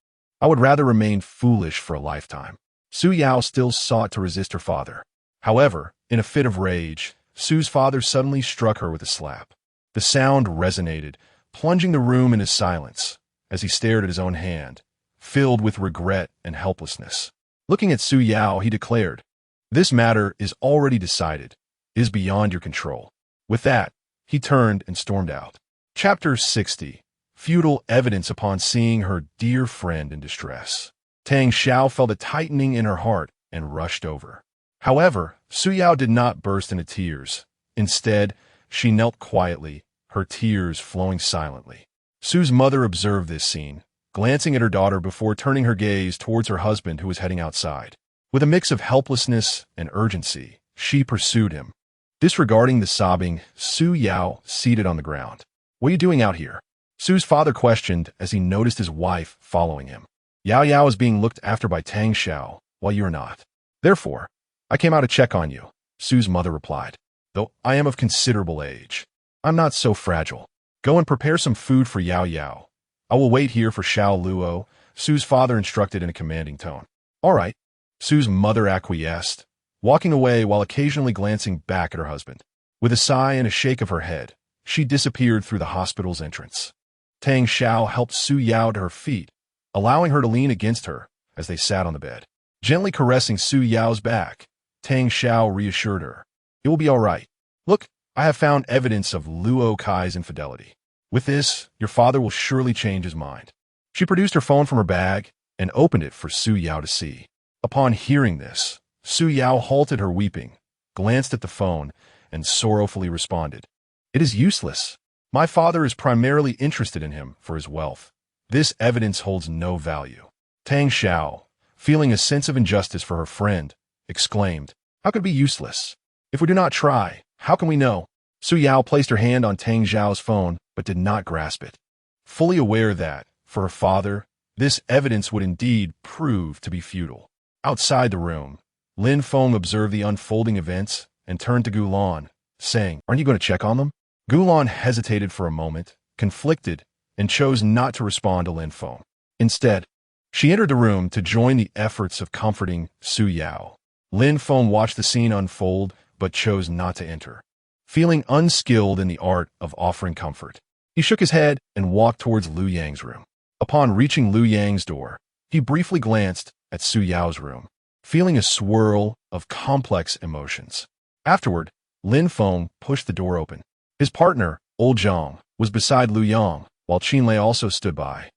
I would rather remain foolish for a lifetime. Su Yao still sought to resist her father. However, in a fit of rage, Su's father suddenly struck her with a slap. The sound resonated, plunging the room into silence as he stared at his own hand, filled with regret and helplessness. Looking at Su Yao, he declared, "This matter is already decided. It is beyond your control." With that, he turned and stormed out. Chapter 60. Futile evidence upon seeing her dear friend in distress. Tang Xiao felt a tightening in her heart and rushed over. However, Su Yao did not burst into tears. Instead, she knelt quietly, her tears flowing silently. Su's mother observed this scene, glancing at her daughter before turning her gaze towards her husband who was heading outside. With a mix of helplessness and urgency, she pursued him. Disregarding the sobbing, Su Yao seated on the ground. What are you doing out here? Su's father questioned as he noticed his wife following him. Yao Yao is being looked after by Tang Xiao, while you are not. Therefore, I came out to check on you, Su's mother replied. Though I am of considerable age, I'm not so fragile. Go and prepare some food for Yao Yao. I will wait here for Xiao Luo, Su's father instructed in a commanding tone. All right, Su's mother acquiesced, walking away while occasionally glancing back at her husband. With a sigh and a shake of her head, she disappeared through the hospital's entrance. Tang Xiao helped Su Yao to her feet, allowing her to lean against her as they sat on the bed. Gently caressing Su Yao's back, Tang Xiao reassured her. It will be all right. Look, I have found evidence of Luo Kai's infidelity. With this, your father will surely change his mind. She produced her phone from her bag and opened it for Su Yao to see. Upon hearing this, Su Yao halted her weeping, glanced at the phone, and sorrowfully responded. It is useless. My father is primarily interested in him for his wealth. This evidence holds no value. Tang Xiao, feeling a sense of injustice for her friend, exclaimed, How could it be useless? If we do not try, how can we know? Su Yao placed her hand on Tang Xiao's phone, but did not grasp it. fully aware that, for her father, this evidence would indeed prove to be futile. Outside the room, Lin Feng observed the unfolding events and turned to Gulan, saying, "Aren't you going to check on them?" Gulan hesitated for a moment, conflicted, and chose not to respond to Lin Feng. Instead, she entered the room to join the efforts of comforting Su Yao. Lin Feng watched the scene unfold, but chose not to enter. Feeling unskilled in the art of offering comfort, he shook his head and walked towards Liu Yang's room. Upon reaching Liu Yang's door, he briefly glanced at Su Yao's room, feeling a swirl of complex emotions. Afterward, Lin Feng pushed the door open. His partner, Old Zhang, was beside Liu Yang, while Qinlei also stood by,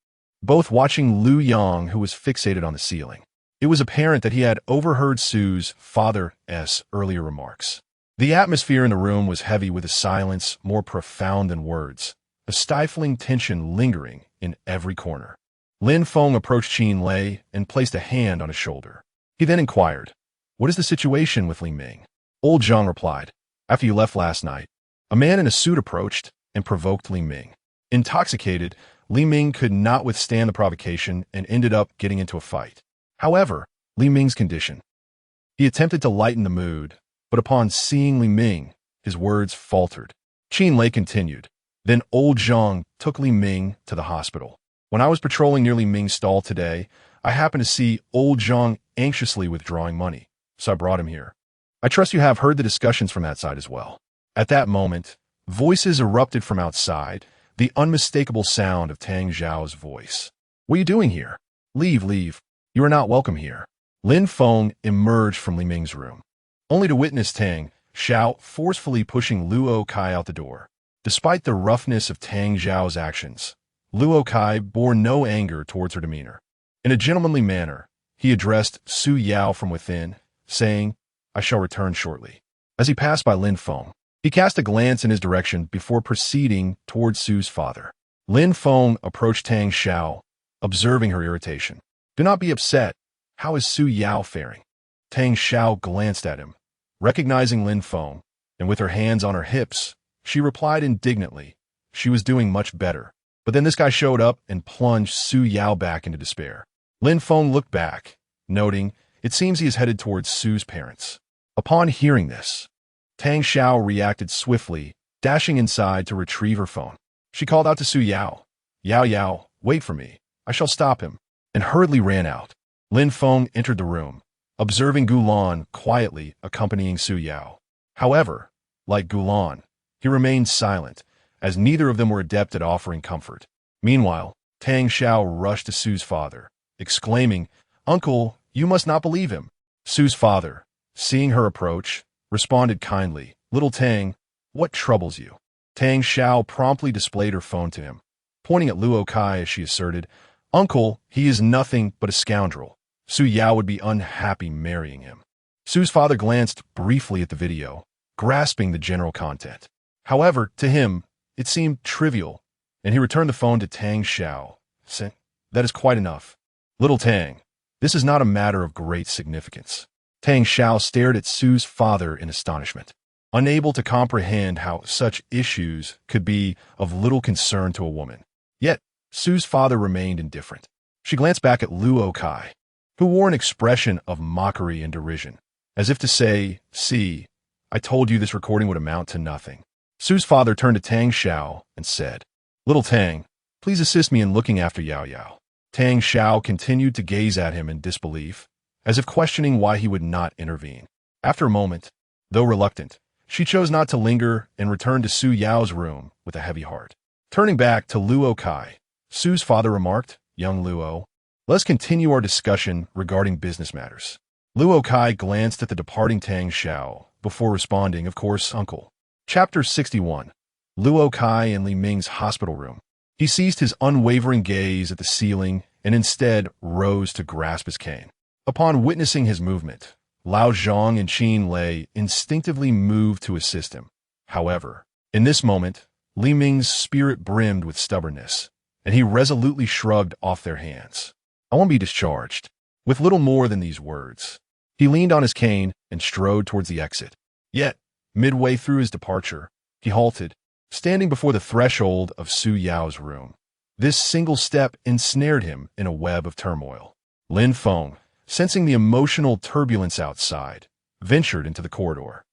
both watching Liu Yang, who was fixated on the ceiling. It was apparent that he had overheard Su's father's earlier remarks. The atmosphere in the room was heavy with a silence more profound than words, a stifling tension lingering in every corner. Lin Feng approached Qinlei and placed a hand on his shoulder. He then inquired, "What is the situation with Li Ming?" Old Zhang replied, "After you left last night, a man in a suit approached and provoked Li Ming. Intoxicated, Li Ming could not withstand the provocation and ended up getting into a fight. However, Li Ming's condition. He attempted to lighten the mood, but upon seeing Li Ming, his words faltered." Qinlei continued, "Then Old Zhang took Li Ming to the hospital. When I was patrolling near Li Ming's stall today, I happened to see Old Zhang anxiously withdrawing money, so I brought him here. I trust you have heard the discussions from that side as well." At that moment, voices erupted from outside, the unmistakable sound of Tang Zhao's voice. "What are you doing here? Leave, leave. You are not welcome here." Lin Feng emerged from Li Ming's room, only to witness Tang Zhao forcefully pushing Luo Kai out the door. Despite the roughness of Tang Zhao's actions, Luo Kai bore no anger towards her demeanor. In a gentlemanly manner, he addressed Su Yao from within, saying, "I shall return shortly." As he passed by Lin Feng, he cast a glance in his direction before proceeding towards Su's father. Lin Feng approached Tang Zhao, observing her irritation. "Do not be upset. How is Su Yao faring?" Tang Zhao glanced at him, recognizing Lin Feng, and with her hands on her hips, she replied indignantly, she was doing much better. But then this guy showed up and plunged Su Yao back into despair. Lin Feng looked back, noting, it seems he is headed towards Su's parents. Upon hearing this, Tang Zhao reacted swiftly, dashing inside to retrieve her phone. She called out to Su Yao, "Yao Yao, wait for me. I shall stop him," and hurriedly ran out. Lin Feng entered the room, observing Gulan quietly accompanying Su Yao. However, like Gulan, he remained silent, as neither of them were adept at offering comfort. Meanwhile, Tang Zhao rushed to Su's father, exclaiming, "Uncle, you must not believe him." Su's father, seeing her approach, responded kindly, "Little Tang, what troubles you?" Tang Zhao promptly displayed her phone to him, pointing at Luo Kai as she asserted, "Uncle, he is nothing but a scoundrel. Su Yao would be unhappy marrying him." Su's father glanced briefly at the video, grasping the general content. However, to him, it seemed trivial, and he returned the phone to Tang Zhao, saying, "That is quite enough. Little Tang, this is not a matter of great significance." Tang Zhao stared at Su's father in astonishment, unable to comprehend how such issues could be of little concern to a woman. Yet, Su's father remained indifferent. She glanced back at Luo Kai, who wore an expression of mockery and derision, as if to say, "See, I told you this recording would amount to nothing." Su's father turned to Tang Zhao and said, "Little Tang, please assist me in looking after Yao Yao." Tang Zhao continued to gaze at him in disbelief, as if questioning why he would not intervene. After a moment, though reluctant, she chose not to linger and returned to Su Yao's room with a heavy heart. Turning back to Luo Kai, Su's father remarked, "Young Luo, let's continue our discussion regarding business matters." Luo Kai glanced at the departing Tang Zhao before responding, "Of course, uncle." Chapter 61. Luo Kai in Li Ming's hospital room. He ceased his unwavering gaze at the ceiling and instead rose to grasp his cane. Upon witnessing his movement, Lao Zhang and Qinlei instinctively moved to assist him. However, in this moment, Li Ming's spirit brimmed with stubbornness, and he resolutely shrugged off their hands. "I won't be discharged." With little more than these words, he leaned on his cane and strode towards the exit. Yet, midway through his departure, he halted, standing before the threshold of Su Yao's room. This single step ensnared him in a web of turmoil. Lin Feng, sensing the emotional turbulence outside, ventured into the corridor.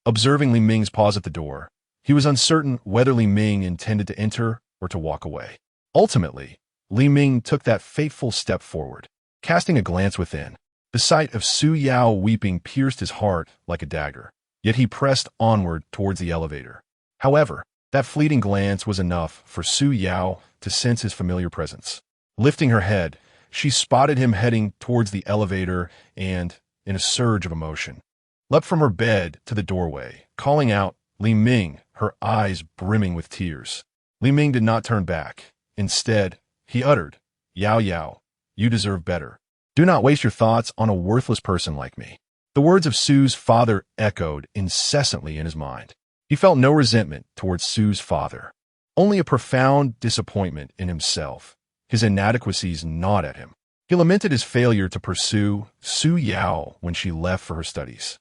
Observing Li Ming's pause at the door, he was uncertain whether Li Ming intended to enter or to walk away. Ultimately, Li Ming took that fateful step forward. Casting a glance within, the sight of Su Yao weeping pierced his heart like a dagger, yet he pressed onward towards the elevator. However, that fleeting glance was enough for Su Yao to sense his familiar presence. Lifting her head, she spotted him heading towards the elevator and, in a surge of emotion, leapt from her bed to the doorway, calling out, "Li Ming," her eyes brimming with tears. Li Ming did not turn back. Instead, he uttered, "Yao Yao, you deserve better. Do not waste your thoughts on a worthless person like me." The words of Su's father echoed incessantly in his mind. He felt no resentment towards Su's father, only a profound disappointment in himself. His inadequacies gnawed at him. He lamented his failure to pursue Su Yao when she left for her studies.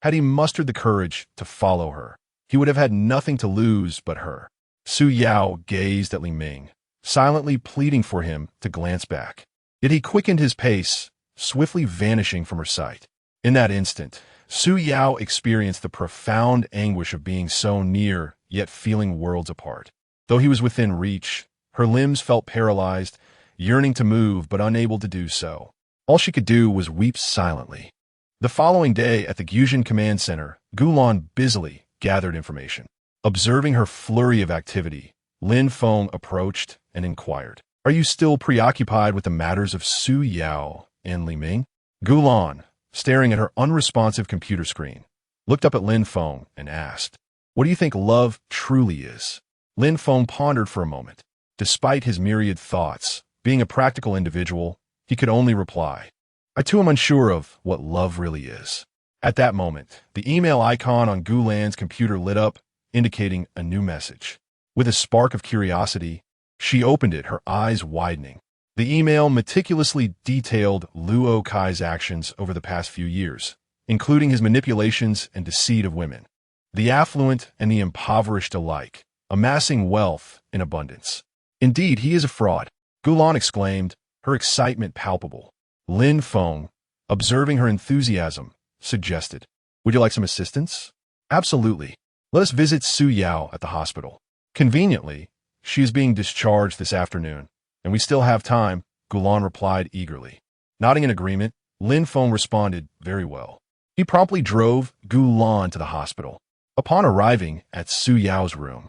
Had he mustered the courage to follow her, he would have had nothing to lose but her. Su Yao gazed at Li Ming, silently pleading for him to glance back. Yet he quickened his pace, swiftly vanishing from her sight. In that instant, Su Yao experienced the profound anguish of being so near, yet feeling worlds apart. Though he was within reach, her limbs felt paralyzed, yearning to move but unable to do so. All she could do was weep silently. The following day at the Gyujin Command Center, Gulan busily gathered information. Observing her flurry of activity, Lin Feng approached and inquired, "Are you still preoccupied with the matters of Su Yao and Li Ming?" Gulan, staring at her unresponsive computer screen, looked up at Lin Feng and asked, "What do you think love truly is?" Lin Feng pondered for a moment. Despite his myriad thoughts, being a practical individual, he could only reply, "I too am unsure of what love really is." At that moment, the email icon on Gulan's computer lit up, indicating a new message. With a spark of curiosity, she opened it, her eyes widening. The email meticulously detailed Luo Kai's actions over the past few years, including his manipulations and deceit of women, the affluent and the impoverished alike, amassing wealth in abundance. "Indeed, he is a fraud," Gulan exclaimed, her excitement palpable. Lin Feng, observing her enthusiasm, suggested, "Would you like some assistance?" "Absolutely. Let us visit Su Yao at the hospital. Conveniently, she is being discharged this afternoon, and we still have time," Gulan replied eagerly. Nodding in agreement, Lin Feng responded, "Very well." He promptly drove Gulan to the hospital. Upon arriving at Su Yao's room,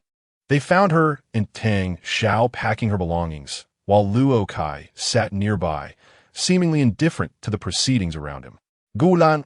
they found her and Tang Xiao packing her belongings, while Luo Kai sat nearby, seemingly indifferent to the proceedings around him. Gulan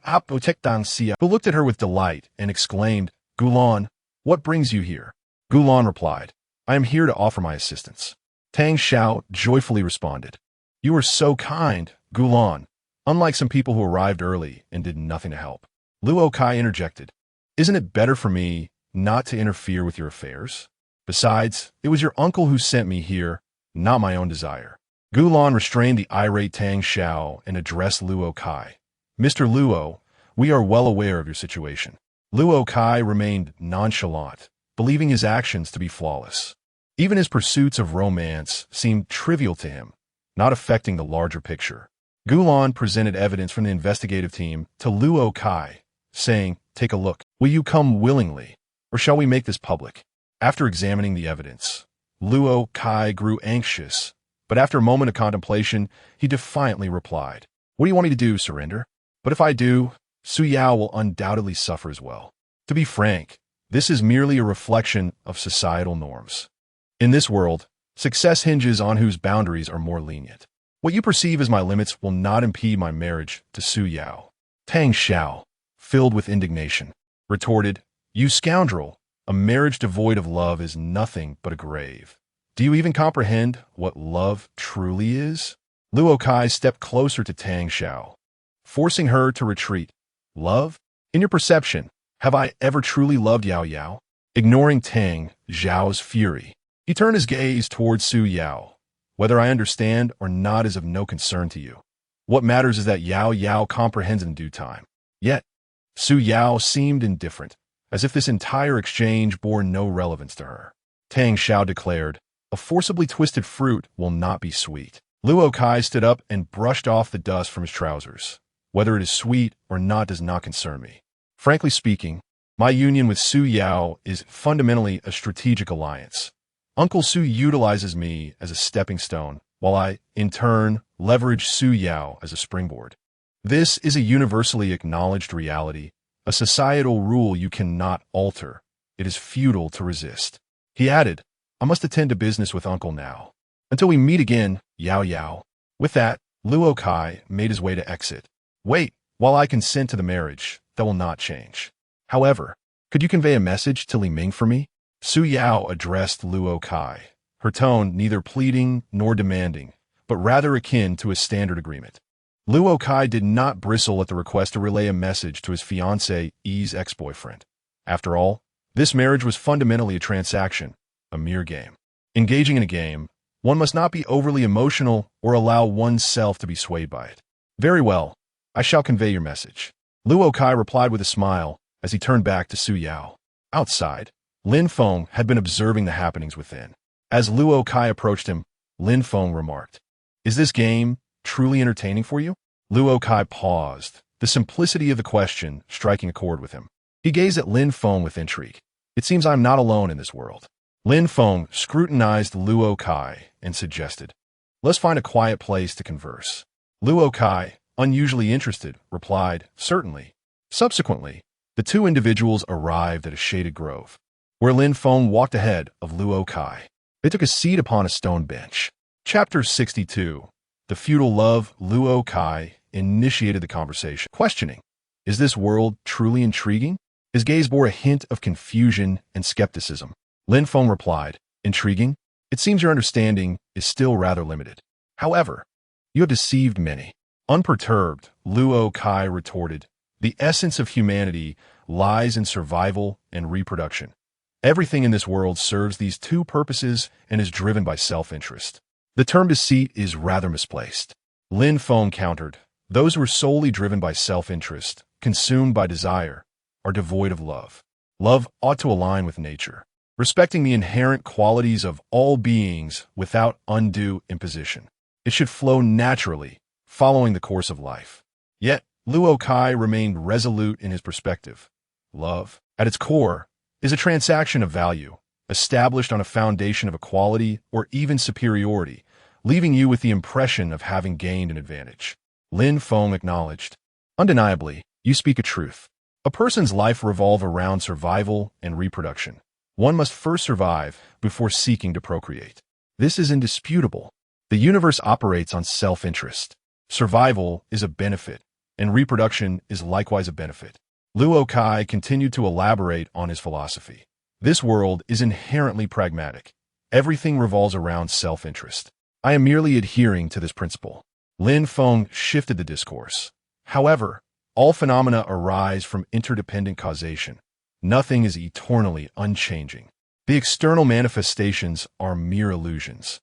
who looked at her with delight and exclaimed, "Gulan, what brings you here?" Gulan replied, "I am here to offer my assistance." Tang Xiao joyfully responded, "You are so kind, Gulan, unlike some people who arrived early and did nothing to help." Luo Kai interjected, "Isn't it better for me not to interfere with your affairs? Besides, it was your uncle who sent me here, not my own desire." Gulan restrained the irate Tang Xiao and addressed Luo Kai. "Mr. Luo, we are well aware of your situation." Luo Kai remained nonchalant, believing his actions to be flawless. Even his pursuits of romance seemed trivial to him, not affecting the larger picture. Gulan presented evidence from the investigative team to Luo Kai, saying, "Take a look. Will you come willingly, or shall we make this public?" After examining the evidence, Luo Kai grew anxious, but after a moment of contemplation, he defiantly replied, "What do you want me to do, surrender? But if I do, Su Yao will undoubtedly suffer as well. To be frank, this is merely a reflection of societal norms. In this world, success hinges on whose boundaries are more lenient. What you perceive as my limits will not impede my marriage to Su Yao." Tang Xiao, filled with indignation, retorted, "You scoundrel, a marriage devoid of love is nothing but a grave. Do you even comprehend what love truly is?" Luo Kai stepped closer to Tang Xiao, forcing her to retreat. "Love? In your perception, have I ever truly loved Yao Yao?" Ignoring Tang Xiao's fury, he turned his gaze towards Su Yao. "Whether I understand or not is of no concern to you. What matters is that Yao Yao comprehends in due time." Yet, Su Yao seemed indifferent, as if this entire exchange bore no relevance to her. Tang Xiao declared, A forcibly twisted fruit will not be sweet. Luo Kai stood up and brushed off the dust from his trousers. Whether it is sweet or not does not concern me. Frankly speaking, my union with Su Yao is fundamentally a strategic alliance. Uncle Su utilizes me as a stepping stone, while I, in turn, leverage Su Yao as a springboard. This is a universally acknowledged reality, a societal rule you cannot alter. It is futile to resist. He added, I must attend to business with Uncle now. Until we meet again, Yao Yao. With that, Luo Kai made his way to exit. Wait, while I consent to the marriage, that will not change. However, could you convey a message to Li Ming for me? Su Yao addressed Luo Kai, her tone neither pleading nor demanding, but rather akin to a standard agreement. Luo Kai did not bristle at the request to relay a message to his fiancée Yi's ex-boyfriend. After all, this marriage was fundamentally a transaction, a mere game. Engaging in a game, one must not be overly emotional or allow oneself to be swayed by it. Very well, I shall convey your message. Luo Kai replied with a smile as he turned back to Su Yao. Outside, Lin Feng had been observing the happenings within. As Luo Kai approached him, Lin Feng remarked, Is this game truly entertaining for you? Luo Kai paused, the simplicity of the question striking a chord with him. He gazed at Lin Feng with intrigue. It seems I am not alone in this world. Lin Feng scrutinized Luo Kai and suggested, Let's find a quiet place to converse. Luo Kai, unusually interested, replied, Certainly. Subsequently, the two individuals arrived at a shaded grove, where Lin Feng walked ahead of Luo Kai. They took a seat upon a stone bench. Chapter 62. The Feudal Love. Luo Kai initiated the conversation, questioning, Is this world truly intriguing? His gaze bore a hint of confusion and skepticism. Lin Feng replied, Intriguing? It seems your understanding is still rather limited. However, you have deceived many. Unperturbed, Luo Kai retorted, The essence of humanity lies in survival and reproduction. Everything in this world serves these two purposes and is driven by self-interest. The term deceit is rather misplaced. Lin Feng countered, Those who are solely driven by self-interest, consumed by desire, are devoid of love. Love ought to align with nature, respecting the inherent qualities of all beings without undue imposition. It should flow naturally, following the course of life. Yet, Luo Kai remained resolute in his perspective. Love, at its core, is a transaction of value, established on a foundation of equality or even superiority, leaving you with the impression of having gained an advantage. Lin Feng acknowledged, Undeniably, you speak a truth. A person's life revolves around survival and reproduction. One must first survive before seeking to procreate. This is indisputable. The universe operates on self-interest. Survival is a benefit, and reproduction is likewise a benefit. Luo Kai continued to elaborate on his philosophy. This world is inherently pragmatic. Everything revolves around self-interest. I am merely adhering to this principle. Lin Feng shifted the discourse. However, all phenomena arise from interdependent causation. Nothing is eternally unchanging. The external manifestations are mere illusions,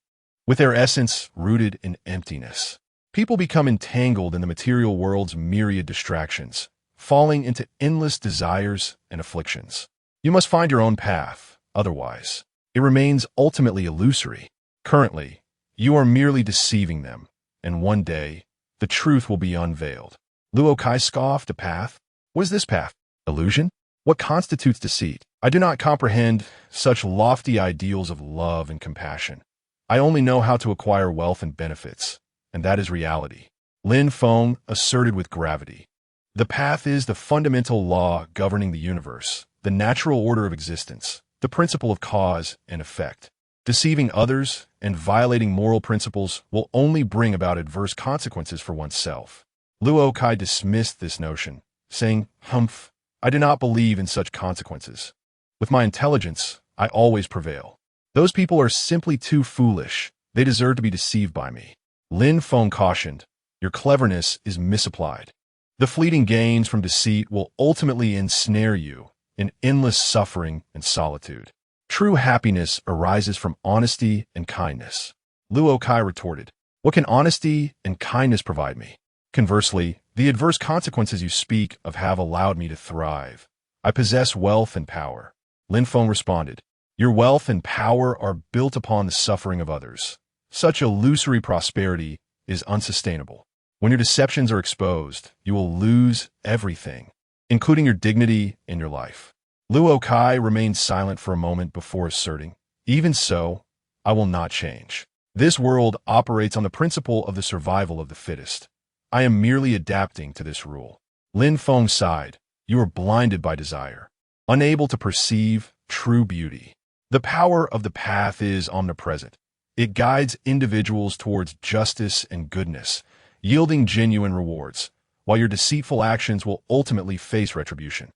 with their essence rooted in emptiness. People become entangled in the material world's myriad distractions, falling into endless desires and afflictions. You must find your own path, otherwise, it remains ultimately illusory. Currently, you are merely deceiving them, and one day, the truth will be unveiled. Luo Kai scoffed. A path? What is this path? Illusion? What constitutes deceit? I do not comprehend such lofty ideals of love and compassion. I only know how to acquire wealth and benefits, and that is reality. Lin Feng asserted with gravity. The path is the fundamental law governing the universe, the natural order of existence, the principle of cause and effect. Deceiving others and violating moral principles will only bring about adverse consequences for oneself. Luo Kai dismissed this notion, saying, Humph, I do not believe in such consequences. With my intelligence, I always prevail. Those people are simply too foolish. They deserve to be deceived by me. Lin Feng cautioned, Your cleverness is misapplied. The fleeting gains from deceit will ultimately ensnare you in endless suffering and solitude. True happiness arises from honesty and kindness. Luo Kai retorted, What can honesty and kindness provide me? Conversely, the adverse consequences you speak of have allowed me to thrive. I possess wealth and power. Lin Feng responded, Your wealth and power are built upon the suffering of others. Such illusory prosperity is unsustainable. When your deceptions are exposed, you will lose everything, including your dignity and your life. Luo Kai remained silent for a moment before asserting, "Even so, I will not change. This world operates on the principle of the survival of the fittest. I am merely adapting to this rule." Lin Feng sighed. "You are blinded by desire, unable to perceive true beauty. The power of the path is omnipresent. It guides individuals towards justice and goodness, yielding genuine rewards, while your deceitful actions will ultimately face retribution."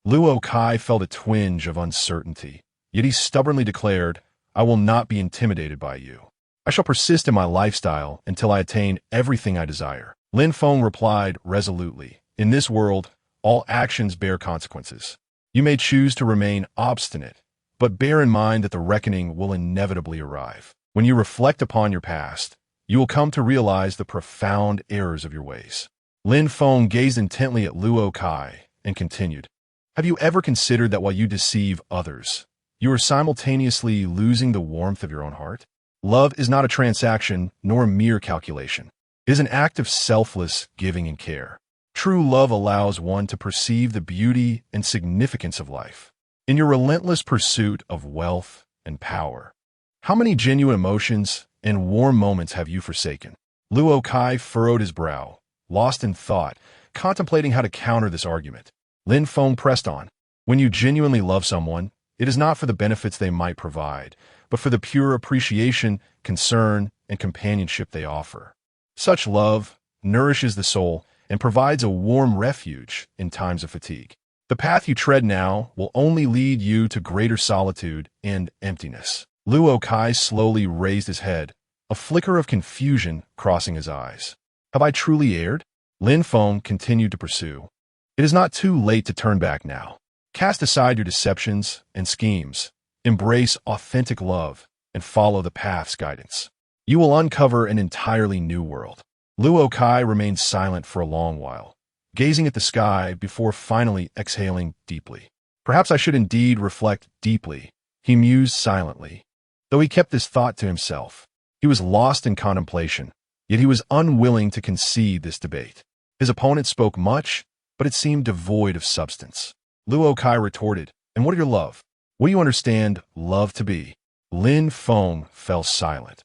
Luo Kai felt a twinge of uncertainty, yet he stubbornly declared, "I will not be intimidated by you. I shall persist in my lifestyle until I attain everything I desire." Lin Feng replied resolutely, "In this world, all actions bear consequences. You may choose to remain obstinate, but bear in mind that the reckoning will inevitably arrive. When you reflect upon your past, you will come to realize the profound errors of your ways." Lin Feng gazed intently at Luo Kai and continued, "Have you ever considered that while you deceive others, you are simultaneously losing the warmth of your own heart? Love is not a transaction nor a mere calculation. It is an act of selfless giving and care. True love allows one to perceive the beauty and significance of life. In your relentless pursuit of wealth and power, how many genuine emotions and warm moments have you forsaken?" Luo Kai furrowed his brow, lost in thought, contemplating how to counter this argument. Lin Feng pressed on, "When you genuinely love someone, it is not for the benefits they might provide, but for the pure appreciation, concern, and companionship they offer. Such love nourishes the soul and provides a warm refuge in times of fatigue. The path you tread now will only lead you to greater solitude and emptiness." Luo Kai slowly raised his head, a flicker of confusion crossing his eyes. "Have I truly erred?" Lin Feng continued to pursue. "It is not too late to turn back now. Cast aside your deceptions and schemes, embrace authentic love, and follow the path's guidance. You will uncover an entirely new world." Luo Kai remained silent for a long while, gazing at the sky before finally exhaling deeply. "Perhaps I should indeed reflect deeply," he mused silently. Though he kept this thought to himself, he was lost in contemplation, yet he was unwilling to concede this debate. His opponent spoke much, but it seemed devoid of substance. Luo Kai retorted, "And what of your love? What do you understand love to be?" Lin Feng fell silent.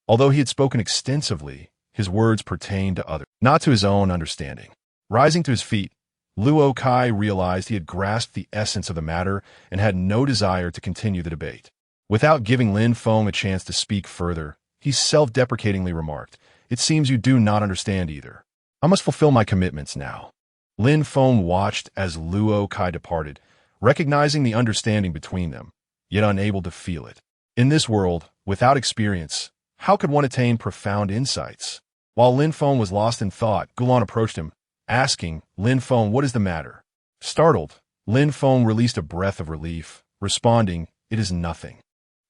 Although he had spoken extensively, his words pertained to others, not to his own understanding. Rising to his feet, Luo Kai realized he had grasped the essence of the matter and had no desire to continue the debate. Without giving Lin Feng a chance to speak further, he self-deprecatingly remarked, "It seems you do not understand either. I must fulfill my commitments now." Lin Feng watched as Luo Kai departed, recognizing the understanding between them, yet unable to feel it. In this world, without experience, how could one attain profound insights? While Lin Feng was lost in thought, Gulan approached him, asking, "Lin Feng, what is the matter?" Startled, Lin Feng released a breath of relief, responding, "It is nothing."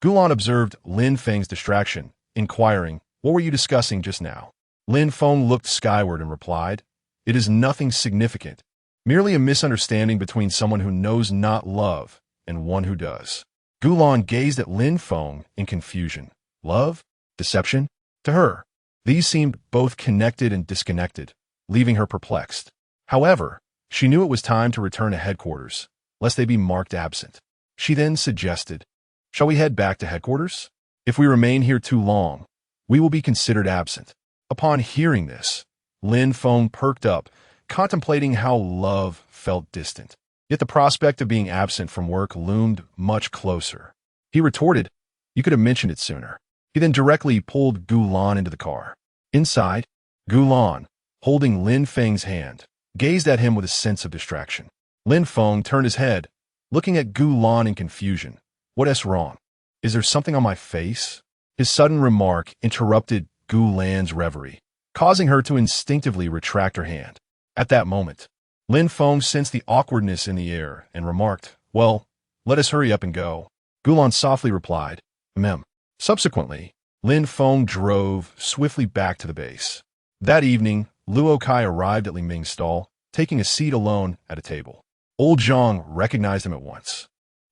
Gulan observed Lin Feng's distraction, inquiring, "What were you discussing just now?" Lin Feng looked skyward and replied, "It is nothing significant, merely a misunderstanding between someone who knows not love and one who does." Gulan gazed at Lin Feng in confusion. Love? Deception? To her, these seemed both connected and disconnected, leaving her perplexed. However, she knew it was time to return to headquarters, lest they be marked absent. She then suggested, "Shall we head back to headquarters? If we remain here too long, we will be considered absent." Upon hearing this, Lin Feng perked up, contemplating how love felt distant. Yet the prospect of being absent from work loomed much closer. He retorted, "You could have mentioned it sooner." He then directly pulled Gulan into the car. Inside, Gulan, holding Lin Feng's hand, gazed at him with a sense of distraction. Lin Feng turned his head, looking at Gulan in confusion. "What is wrong? Is there something on my face?" His sudden remark interrupted Gulan's reverie, causing her to instinctively retract her hand. At that moment, Lin Feng sensed the awkwardness in the air and remarked, "Well, let us hurry up and go." Gulan softly replied, "Mem." Subsequently, Lin Feng drove swiftly back to the base. That evening, Luo Kai arrived at Li Ming's stall, taking a seat alone at a table. Old Zhang recognized him at once.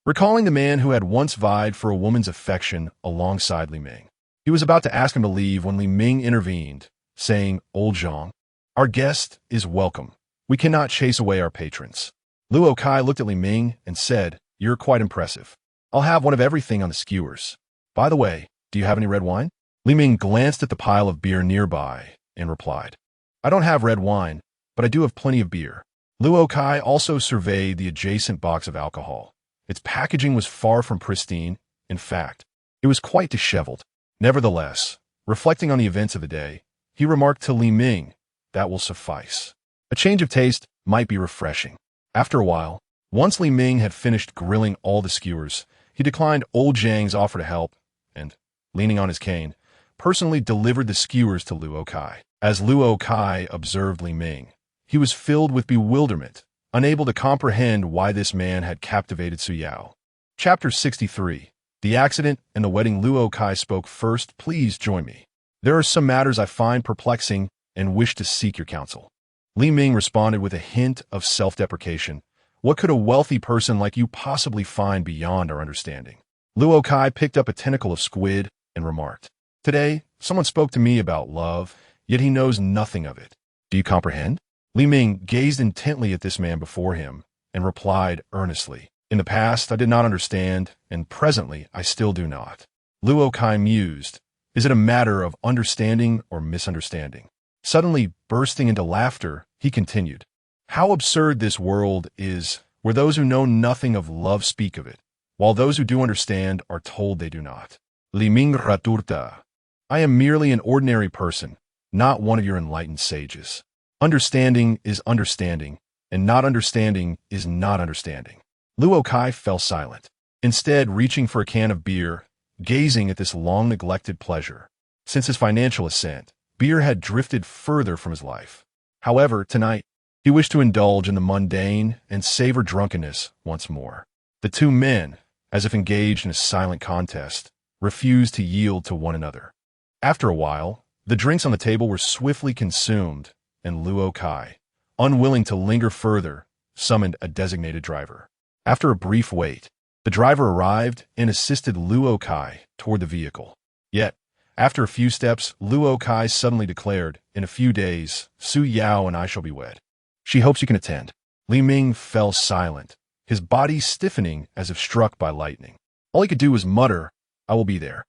recalling the man who had once vied for a woman's affection alongside Li Ming. He was about to ask him to leave when Li Ming intervened, saying, "Old Zhang, our guest is welcome. We cannot chase away our patrons." Luo Kai looked at Li Ming and said, "You're quite impressive. I'll have one of everything on the skewers. By the way, do you have any red wine?" Li Ming glanced at the pile of beer nearby and replied, "I don't have red wine, but I do have plenty of beer." Luo Kai also surveyed the adjacent box of alcohol. Its packaging was far from pristine. In fact, it was quite disheveled. Nevertheless, reflecting on the events of the day, he remarked to Li Ming, "That will suffice. A change of taste might be refreshing." After a while, once Li Ming had finished grilling all the skewers, he declined old Zhang's offer to help and, leaning on his cane, personally delivered the skewers to Luo Kai. As Luo Kai observed Li Ming, he was filled with bewilderment, unable to comprehend why this man had captivated Su Yao. Chapter 63. The Accident and the Wedding. Luo Kai spoke first. "Please join me. There are some matters I find perplexing and wish to seek your counsel." Li Ming responded with a hint of self-deprecation. "What could a wealthy person like you possibly find beyond our understanding?" Luo Kai picked up a tentacle of squid and remarked, "Today, someone spoke to me about love, yet he knows nothing of it. Do you comprehend?" Li Ming gazed intently at this man before him and replied earnestly, "In the past, I did not understand, and presently, I still do not." Luo Kai mused, "Is it a matter of understanding or misunderstanding?" Suddenly bursting into laughter, he continued, "How absurd this world is, where those who know nothing of love speak of it, while those who do understand are told they do not." Li Ming raturta. "I am merely an ordinary person, not one of your enlightened sages. Understanding is understanding, and not understanding is not understanding." Luo Kai fell silent, instead reaching for a can of beer, gazing at this long-neglected pleasure. Since his financial ascent, beer had drifted further from his life. However, tonight, he wished to indulge in the mundane and savor drunkenness once more. The two men, as if engaged in a silent contest, refused to yield to one another. After a while, the drinks on the table were swiftly consumed, and Luo Kai, unwilling to linger further, summoned a designated driver. After a brief wait, the driver arrived and assisted Luo Kai toward the vehicle. Yet, after a few steps, Luo Kai suddenly declared, "In a few days, Su Yao and I shall be wed. She hopes you can attend." Li Ming fell silent, his body stiffening as if struck by lightning. All he could do was mutter, "I will be there."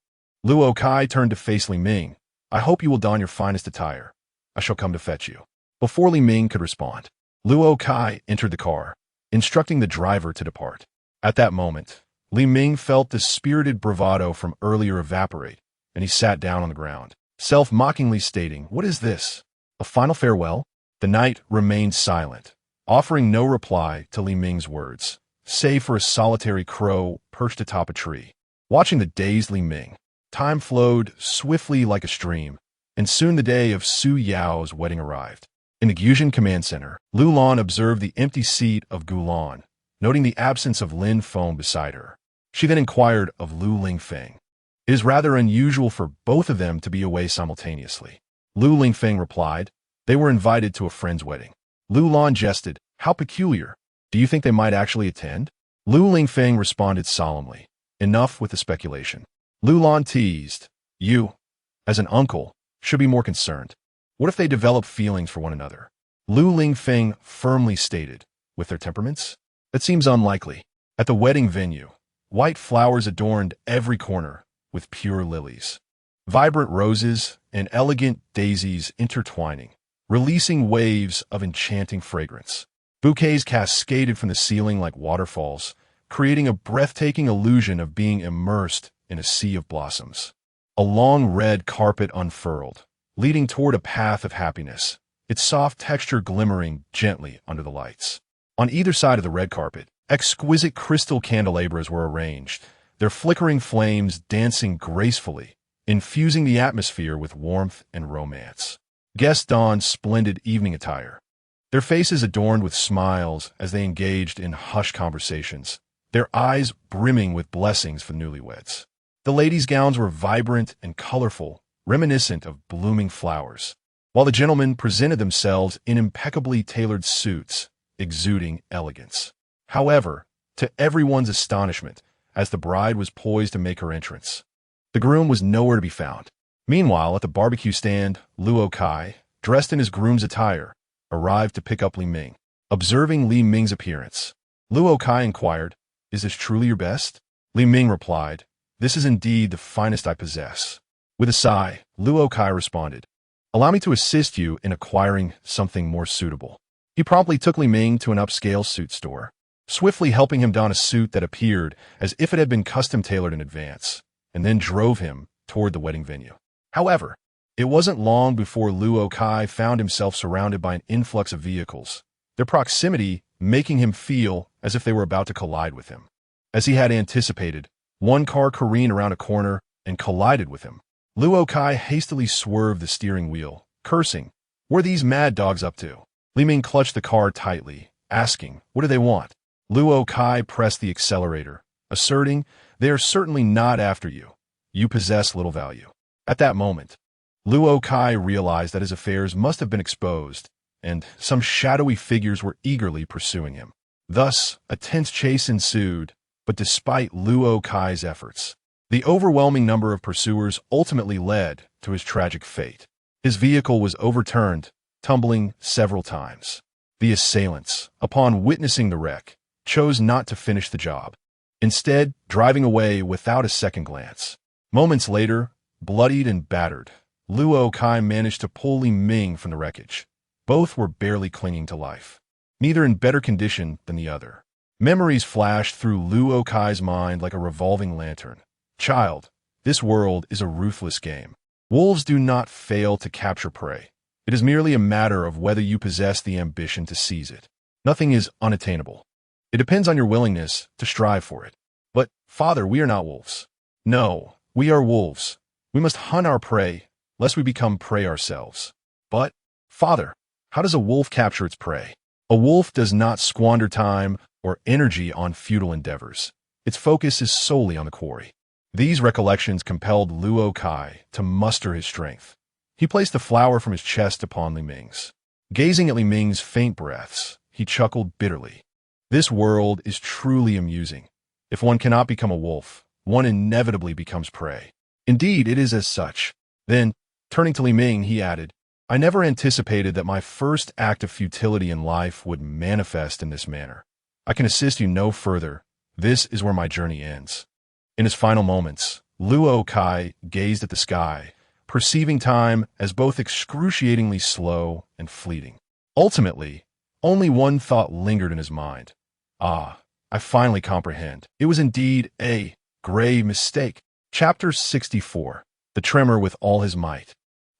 Luo Kai turned to face Li Ming. "I hope you will don your finest attire. I shall come to fetch you." Before Li Ming could respond, Luo Kai entered the car, instructing the driver to depart. At that moment, Li Ming felt the spirited bravado from earlier evaporate, and he sat down on the ground, self-mockingly stating, "What is this? A final farewell?" The knight remained silent, offering no reply to Li Ming's words, save for a solitary crow perched atop a tree. Watching the dazed Li Ming, time flowed swiftly like a stream, and soon the day of Su Yao's wedding arrived. In the Gyujin Command Center, Lu Lan observed the empty seat of Gulan, noting the absence of Lin Feng beside her. She then inquired of Lu Lingfeng. It is rather unusual for both of them to be away simultaneously. Lu Lingfeng replied, "They were invited to a friend's wedding." Lu Lan jested, "How peculiar. Do you think they might actually attend?" Lu Lingfeng responded solemnly, "Enough with the speculation." Lu Lan teased, "You, as an uncle, should be more concerned. What if they develop feelings for one another?" Lu Lingfeng firmly stated, "With their temperaments? That seems unlikely." At the wedding venue, white flowers adorned every corner with pure lilies, vibrant roses and elegant daisies intertwining, releasing waves of enchanting fragrance. Bouquets cascaded from the ceiling like waterfalls, creating a breathtaking illusion of being immersed in a sea of blossoms. A long red carpet unfurled, leading toward a path of happiness, its soft texture glimmering gently under the lights. On either side of the red carpet, exquisite crystal candelabras were arranged, their flickering flames dancing gracefully, infusing the atmosphere with warmth and romance. Guests donned splendid evening attire, their faces adorned with smiles as they engaged in hushed conversations, their eyes brimming with blessings for newlyweds. The ladies' gowns were vibrant and colorful, reminiscent of blooming flowers, while the gentlemen presented themselves in impeccably tailored suits, exuding elegance. However, to everyone's astonishment, as the bride was poised to make her entrance. The groom was nowhere to be found. Meanwhile, at the barbecue stand, Luo Kai, dressed in his groom's attire, arrived to pick up Li Ming. Observing Li Ming's appearance, Luo Kai inquired, "Is this truly your best?" Li Ming replied, "This is indeed the finest I possess." With a sigh, Luo Kai responded, "Allow me to assist you in acquiring something more suitable." He promptly took Li Ming to an upscale suit store, swiftly helping him don a suit that appeared as if it had been custom-tailored in advance, and then drove him toward the wedding venue. However, it wasn't long before Luo Kai found himself surrounded by an influx of vehicles, their proximity making him feel as if they were about to collide with him. As he had anticipated, one car careened around a corner and collided with him. Luo Kai hastily swerved the steering wheel, cursing, "What are these mad dogs up to?" Li Ming clutched the car tightly, asking, "What do they want?" Luo Kai pressed the accelerator, asserting, "They are certainly not after you. You possess little value." At that moment, Luo Kai realized that his affairs must have been exposed, and some shadowy figures were eagerly pursuing him. Thus, a tense chase ensued, but despite Luo Kai's efforts, the overwhelming number of pursuers ultimately led to his tragic fate. His vehicle was overturned, tumbling several times. The assailants, upon witnessing the wreck, chose not to finish the job, instead driving away without a second glance. Moments later, bloodied and battered, Luo Kai managed to pull Li Ming from the wreckage. Both were barely clinging to life, neither in better condition than the other. Memories flashed through Luo Kai's mind like a revolving lantern. "Child, this world is a ruthless game. Wolves do not fail to capture prey. It is merely a matter of whether you possess the ambition to seize it. Nothing is unattainable. It depends on your willingness to strive for it." "But, Father, we are not wolves." "No, we are wolves. We must hunt our prey, lest we become prey ourselves." "But, Father, how does a wolf capture its prey?" "A wolf does not squander time or energy on futile endeavors. Its focus is solely on the quarry." These recollections compelled Luo Kai to muster his strength. He placed the flower from his chest upon Li Ming's. Gazing at Li Ming's faint breaths, he chuckled bitterly. This world is truly amusing. If one cannot become a wolf, one inevitably becomes prey. Indeed, it is as such. Then, turning to Li Ming, he added, "I never anticipated that my first act of futility in life would manifest in this manner. I can assist you no further. This is where my journey ends." In his final moments, Luo Kai gazed at the sky, perceiving time as both excruciatingly slow and fleeting. Ultimately, only one thought lingered in his mind. "Ah, I finally comprehend. It was indeed a grave mistake." Chapter 64. The Tremor with All His Might.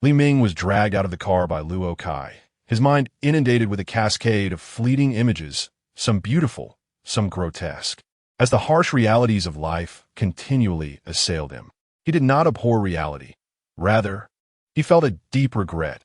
Li Ming was dragged out of the car by Luo Kai, his mind inundated with a cascade of fleeting images, some beautiful, some grotesque. As the harsh realities of life continually assailed him, he did not abhor reality. Rather, he felt a deep regret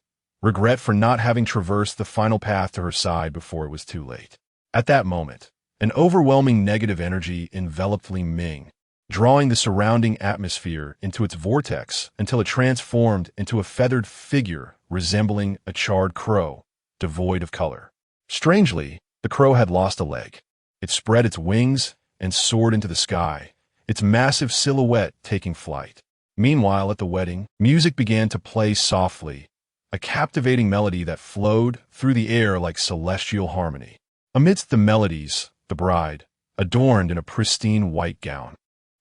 for not having traversed the final path to her side before it was too late. At that moment, an overwhelming negative energy enveloped Li Ming, drawing the surrounding atmosphere into its vortex until it transformed into a feathered figure resembling a charred crow, devoid of color. Strangely, the crow had lost a leg. It spread its wings and soared into the sky, its massive silhouette taking flight. Meanwhile, at the wedding, music began to play softly, a captivating melody that flowed through the air like celestial harmony. Amidst the melodies, the bride, adorned in a pristine white gown,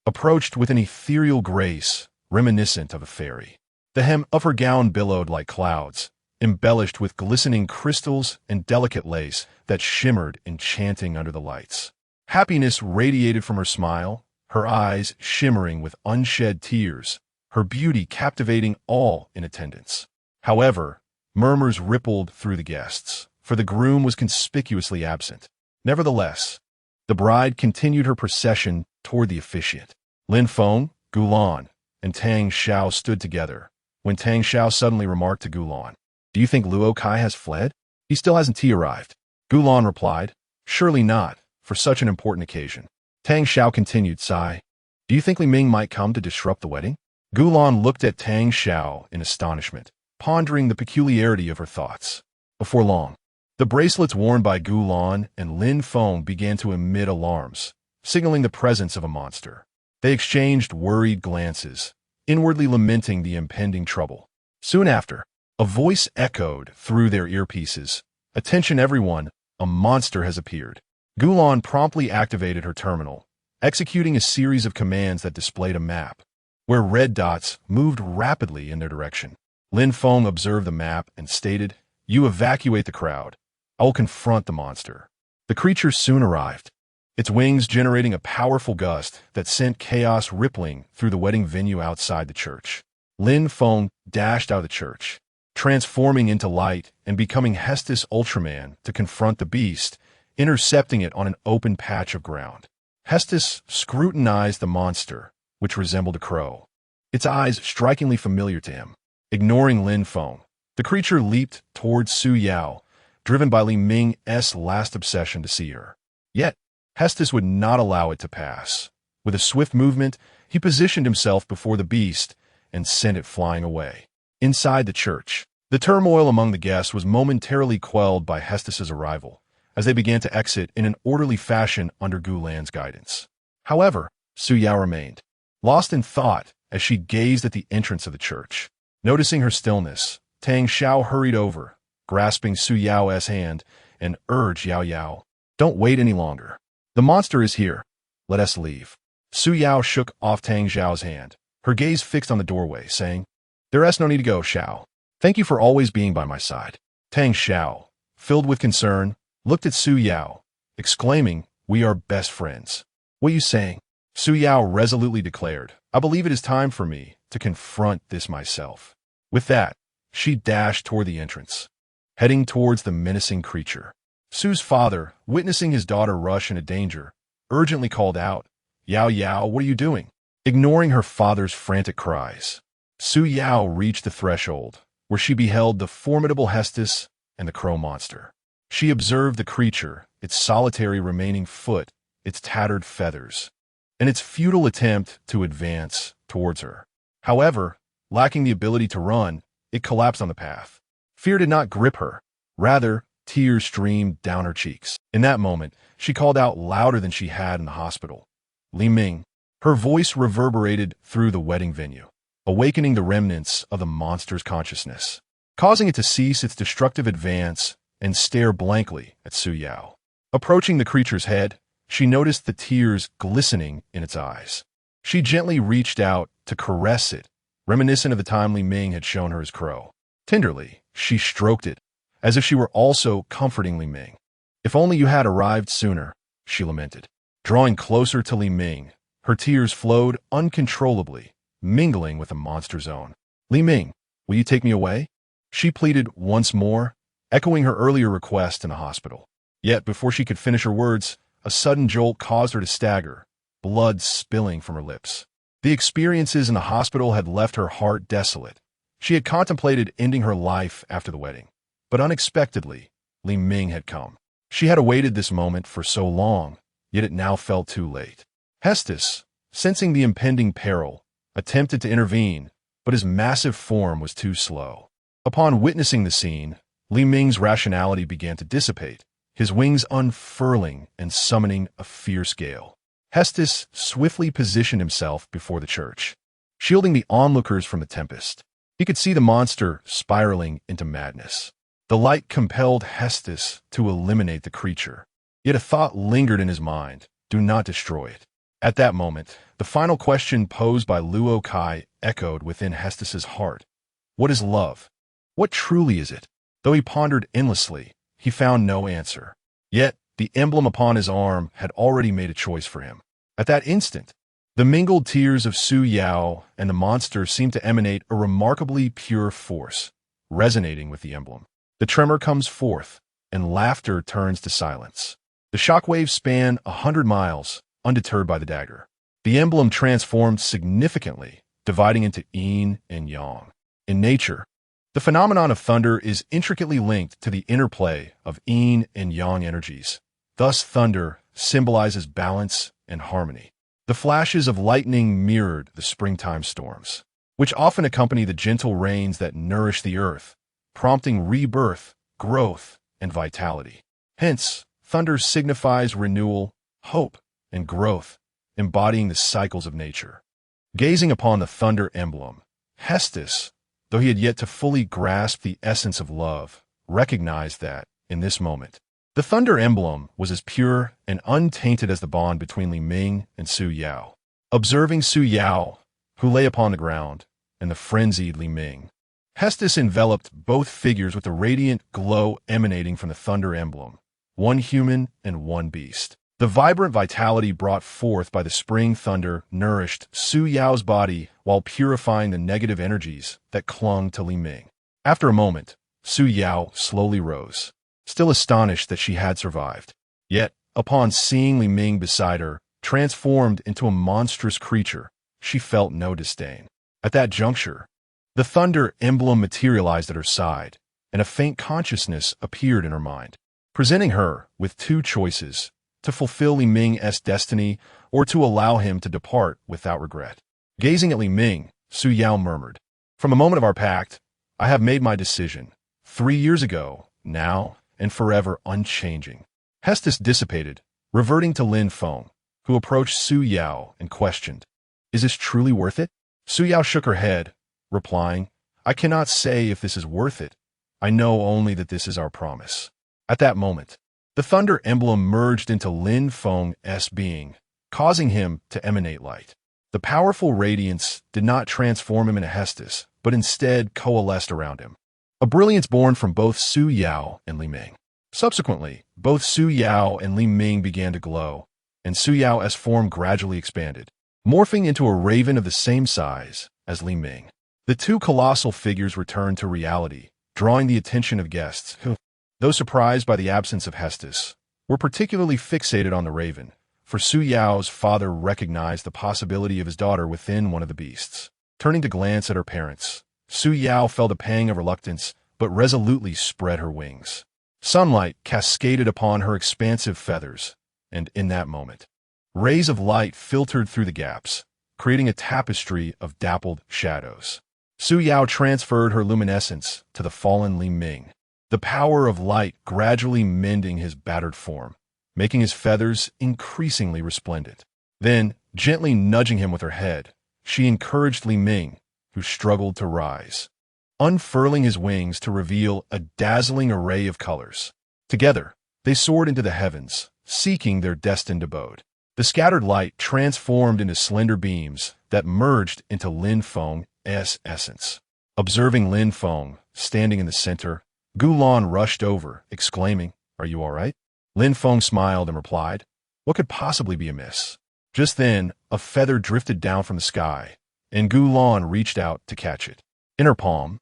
approached with an ethereal grace reminiscent of a fairy. The hem of her gown billowed like clouds, embellished with glistening crystals and delicate lace that shimmered enchanting under the lights. Happiness radiated from her smile, her eyes shimmering with unshed tears, her beauty captivating all in attendance. However, murmurs rippled through the guests, for the groom was conspicuously absent. Nevertheless, the bride continued her procession toward the officiant. Lin Feng, Gulan, and Tang Xiao stood together, when Tang Xiao suddenly remarked to Gulan, "Do you think Luo Kai has fled? He still hasn't arrived." Gulan replied, "Surely not, for such an important occasion." Tang Xiao continued, "Sigh, do you think Li Ming might come to disrupt the wedding?" Gulan looked at Tang Xiao in astonishment, pondering the peculiarity of her thoughts. Before long, the bracelets worn by Gulan and Lin Feng began to emit alarms, signaling the presence of a monster. They exchanged worried glances, inwardly lamenting the impending trouble. Soon after, a voice echoed through their earpieces. "Attention everyone, a monster has appeared." Gulan promptly activated her terminal, executing a series of commands that displayed a map, where red dots moved rapidly in their direction. Lin Feng observed the map and stated, "You evacuate the crowd. I will confront the monster." The creature soon arrived, its wings generating a powerful gust that sent chaos rippling through the wedding venue outside the church. Lin Feng dashed out of the church, transforming into light and becoming Hestos Ultraman to confront the beast, intercepting it on an open patch of ground. Hestos scrutinized the monster, which resembled a crow, its eyes strikingly familiar to him. Ignoring Lin Feng, the creature leaped towards Su Yao, driven by Li Ming's last obsession to see her. Yet, Hestos would not allow it to pass. With a swift movement, he positioned himself before the beast and sent it flying away. Inside the church, the turmoil among the guests was momentarily quelled by Hestos' arrival, as they began to exit in an orderly fashion under Gulan's guidance. However, Su Yao remained, lost in thought as she gazed at the entrance of the church. Noticing her stillness, Tang Xiao hurried over, grasping Su Yao's hand, and urged Yao Yao, "Don't wait any longer. The monster is here. Let us leave." Su Yao shook off Tang Xiao's hand, her gaze fixed on the doorway, saying, "There is no need to go, Xiao. Thank you for always being by my side." Tang Xiao, filled with concern, looked at Su Yao, exclaiming, "We are best friends." "What are you saying?" Su Yao resolutely declared, "I believe it is time for me to confront this myself." With that, she dashed toward the entrance, heading towards the menacing creature. Su's father, witnessing his daughter rush into danger, urgently called out, "Yao Yao, what are you doing?" Ignoring her father's frantic cries, Su Yao reached the threshold, where she beheld the formidable Hestos and the crow monster. She observed the creature, its solitary remaining foot, its tattered feathers, and its futile attempt to advance towards her. However, lacking the ability to run, it collapsed on the path. Fear did not grip her. Rather, tears streamed down her cheeks. In that moment, she called out louder than she had in the hospital. "Li Ming." Her voice reverberated through the wedding venue, awakening the remnants of the monster's consciousness, causing it to cease its destructive advance and stare blankly at Su Yao. Approaching the creature's head, she noticed the tears glistening in its eyes. She gently reached out to caress it, reminiscent of the time Li Ming had shown her his crow. Tenderly, she stroked it, as if she were also comforting Li Ming. "If only you had arrived sooner," she lamented. Drawing closer to Li Ming, her tears flowed uncontrollably, mingling with the monster's own. "Li Ming, will you take me away?" she pleaded once more, echoing her earlier request in the hospital. Yet before she could finish her words, a sudden jolt caused her to stagger, blood spilling from her lips. The experiences in the hospital had left her heart desolate. She had contemplated ending her life after the wedding, but unexpectedly, Li Ming had come. She had awaited this moment for so long, yet it now felt too late. Hestos, sensing the impending peril, attempted to intervene, but his massive form was too slow. Upon witnessing the scene, Li Ming's rationality began to dissipate, his wings unfurling and summoning a fierce gale. Hestos swiftly positioned himself before the church, shielding the onlookers from the tempest. He could see the monster spiraling into madness. The light compelled Hestos to eliminate the creature, yet a thought lingered in his mind: do not destroy it. At that moment, the final question posed by Luo Kai echoed within Hestos' heart. What is love? What truly is it? Though he pondered endlessly, he found no answer. Yet, the emblem upon his arm had already made a choice for him. At that instant, the mingled tears of Su Yao and the monster seemed to emanate a remarkably pure force, resonating with the emblem. The tremor comes forth, and laughter turns to silence. The shockwaves span 100 miles, undeterred by the dagger. The emblem transformed significantly, dividing into yin and yang. In nature, the phenomenon of thunder is intricately linked to the interplay of yin and yang energies. Thus, thunder symbolizes balance and harmony. The flashes of lightning mirrored the springtime storms, which often accompany the gentle rains that nourish the earth, prompting rebirth, growth, and vitality. Hence, thunder signifies renewal, hope, and growth, embodying the cycles of nature. Gazing upon the thunder emblem, Hestos, though he had yet to fully grasp the essence of love, recognized that, in this moment, the thunder emblem was as pure and untainted as the bond between Li Ming and Su Yao. Observing Su Yao, who lay upon the ground, and the frenzied Li Ming, Hestos enveloped both figures with the radiant glow emanating from the thunder emblem, one human and one beast. The vibrant vitality brought forth by the spring thunder nourished Su Yao's body while purifying the negative energies that clung to Li Ming. After a moment, Su Yao slowly rose, still astonished that she had survived. Yet, upon seeing Li Ming beside her, transformed into a monstrous creature, she felt no disdain. At that juncture, the thunder emblem materialized at her side, and a faint consciousness appeared in her mind, presenting her with two choices: to fulfill Li Ming's destiny or to allow him to depart without regret. Gazing at Li Ming, Su Yao murmured, "From a moment of our pact, I have made my decision. 3 years ago, now, and forever unchanging." Hestos dissipated, reverting to Lin Feng, who approached Su Yao and questioned, "Is this truly worth it?" Su Yao shook her head, replying, "I cannot say if this is worth it. I know only that this is our promise." At that moment, the thunder emblem merged into Lin Feng's being, causing him to emanate light. The powerful radiance did not transform him into Hestos, but instead coalesced around him, a brilliance born from both Su Yao and Li Ming. Subsequently, both Su Yao and Li Ming began to glow, and Su Yao's form gradually expanded, morphing into a raven of the same size as Li Ming. The two colossal figures returned to reality, drawing the attention of guests who, though surprised by the absence of Hestos, were particularly fixated on the raven, for Su Yao's father recognized the possibility of his daughter within one of the beasts. Turning to glance at her parents, Su Yao felt a pang of reluctance, but resolutely spread her wings. Sunlight cascaded upon her expansive feathers, and in that moment, rays of light filtered through the gaps, creating a tapestry of dappled shadows. Su Yao transferred her luminescence to the fallen Li Ming, the power of light gradually mending his battered form, making his feathers increasingly resplendent. Then, gently nudging him with her head, she encouraged Li Ming, who struggled to rise, unfurling his wings to reveal a dazzling array of colors. Together, they soared into the heavens, seeking their destined abode. The scattered light transformed into slender beams that merged into Lin Feng's essence. Observing Lin Feng, standing in the center, Gulan rushed over, exclaiming, "Are you all right?" Lin Feng smiled and replied, "What could possibly be amiss?" Just then, a feather drifted down from the sky, and Gulan reached out to catch it. In her palm,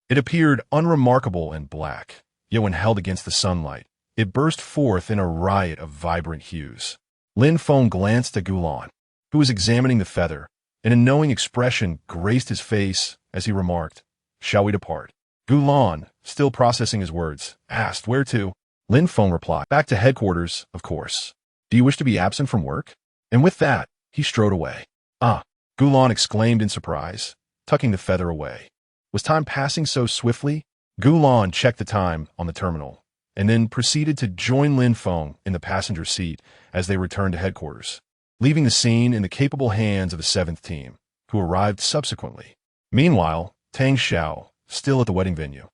it appeared unremarkable and black, yet when held against the sunlight, it burst forth in a riot of vibrant hues. Lin Feng glanced at Gulan, who was examining the feather, and a knowing expression graced his face as he remarked, "Shall we depart?" Gulan, still processing his words, asked, "Where to?" Lin Feng replied, "Back to headquarters, of course. Do you wish to be absent from work?" And with that, he strode away. "Ah," Gulan exclaimed in surprise, tucking the feather away. Was time passing so swiftly? Gulan checked the time on the terminal, and then proceeded to join Lin Feng in the passenger seat as they returned to headquarters, leaving the scene in the capable hands of the 7th team, who arrived subsequently. Meanwhile, Tang Xiao, still at the wedding venue,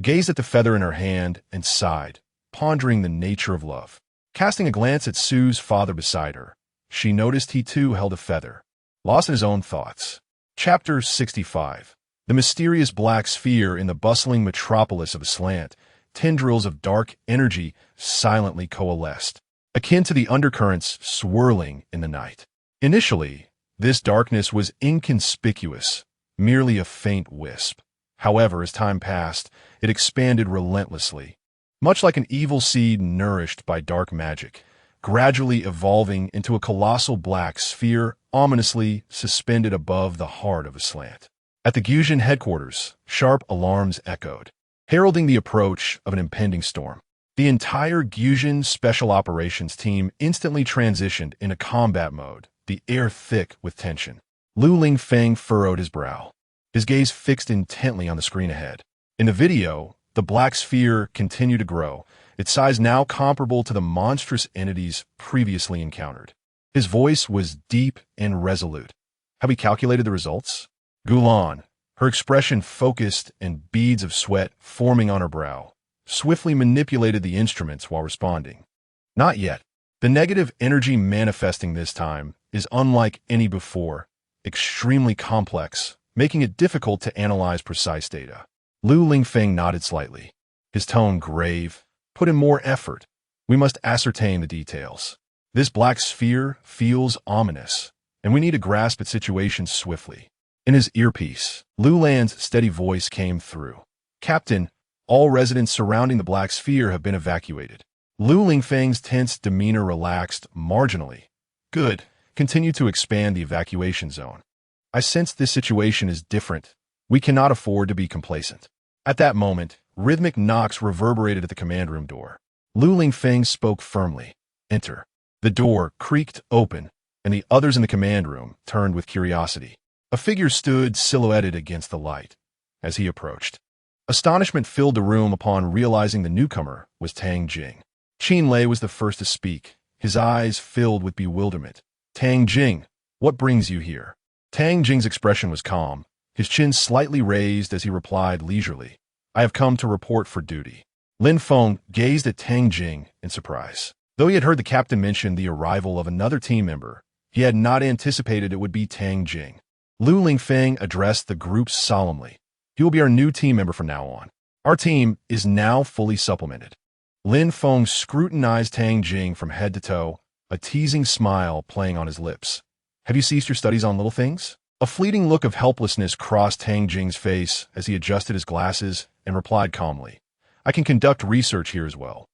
gazed at the feather in her hand and sighed, pondering the nature of love. Casting a glance at Su's father beside her, she noticed he too held a feather, lost in his own thoughts. Chapter 65. The mysterious black sphere in the bustling metropolis of Aslant, tendrils of dark energy silently coalesced, akin to the undercurrents swirling in the night. Initially, this darkness was inconspicuous, merely a faint wisp. However, as time passed, it expanded relentlessly, much like an evil seed nourished by dark magic, gradually evolving into a colossal black sphere ominously suspended above the heart of Aslant. At the Gusian headquarters, sharp alarms echoed, heralding the approach of an impending storm. The entire Gusian Special Operations team instantly transitioned into combat mode, the air thick with tension. Lu Lingfeng furrowed his brow, his gaze fixed intently on the screen ahead. In the video, the black sphere continued to grow, its size now comparable to the monstrous entities previously encountered. His voice was deep and resolute. Have we calculated the results? Gulan, her expression focused and beads of sweat forming on her brow, swiftly manipulated the instruments while responding. Not yet. The negative energy manifesting this time is unlike any before, extremely complex, making it difficult to analyze precise data. Lu Lingfeng nodded slightly, his tone grave. Put in more effort. We must ascertain the details. This black sphere feels ominous, and we need to grasp its situation swiftly. In his earpiece, Lu Lan's steady voice came through. Captain, all residents surrounding the black sphere have been evacuated. Lu Lingfeng's tense demeanor relaxed marginally. Good. Continue to expand the evacuation zone. I sense this situation is different. We cannot afford to be complacent. At that moment, rhythmic knocks reverberated at the command room door. Lu Lingfeng spoke firmly. Enter. The door creaked open, and the others in the command room turned with curiosity. A figure stood silhouetted against the light. As he approached, astonishment filled the room upon realizing the newcomer was Tang Jing. Qin Lei was the first to speak, his eyes filled with bewilderment. Tang Jing, what brings you here? Tang Jing's expression was calm, his chin slightly raised as he replied leisurely. I have come to report for duty. Lin Feng gazed at Tang Jing in surprise. Though he had heard the captain mention the arrival of another team member, he had not anticipated it would be Tang Jing. Lu Lingfeng addressed the group solemnly. He will be our new team member from now on. Our team is now fully supplemented. Lin Feng scrutinized Tang Jing from head to toe, a teasing smile playing on his lips. Have you ceased your studies on little things? A fleeting look of helplessness crossed Tang Jing's face as he adjusted his glasses and replied calmly. I can conduct research here as well.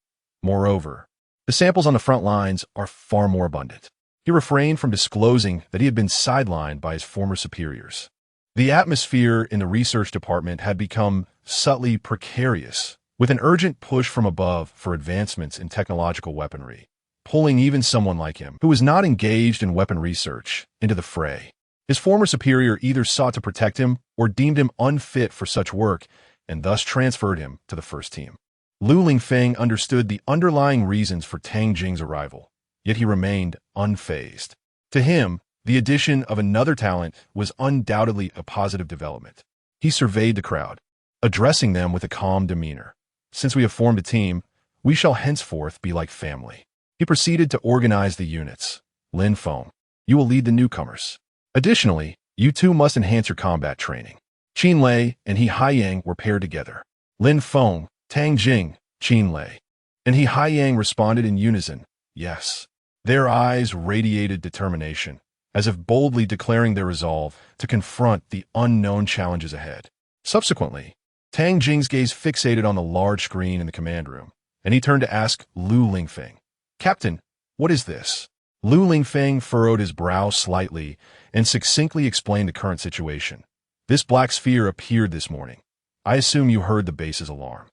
Moreover, the samples on the front lines are far more abundant. He refrained from disclosing that he had been sidelined by his former superiors. The atmosphere in the research department had become subtly precarious, with an urgent push from above for advancements in technological weaponry, pulling even someone like him, who was not engaged in weapon research, into the fray. His former superior either sought to protect him or deemed him unfit for such work, and thus transferred him to the first team. Lu Lingfeng understood the underlying reasons for Tang Jing's arrival, yet he remained unfazed. To him, the addition of another talent was undoubtedly a positive development. He surveyed the crowd, addressing them with a calm demeanor. Since we have formed a team, we shall henceforth be like family. He proceeded to organize the units. Lin Feng, you will lead the newcomers. Additionally, you two must enhance your combat training. Qin Lei and He Haiyang were paired together. Lin Feng, Tang Jing, Qin Lei. And He Haiyang responded in unison, yes. Their eyes radiated determination, as if boldly declaring their resolve to confront the unknown challenges ahead. Subsequently, Tang Jing's gaze fixated on the large screen in the command room, and he turned to ask Lu Lingfeng, Captain, what is this? Lu Lingfeng furrowed his brow slightly and succinctly explained the current situation. This black sphere appeared this morning. I assume you heard the base's alarm.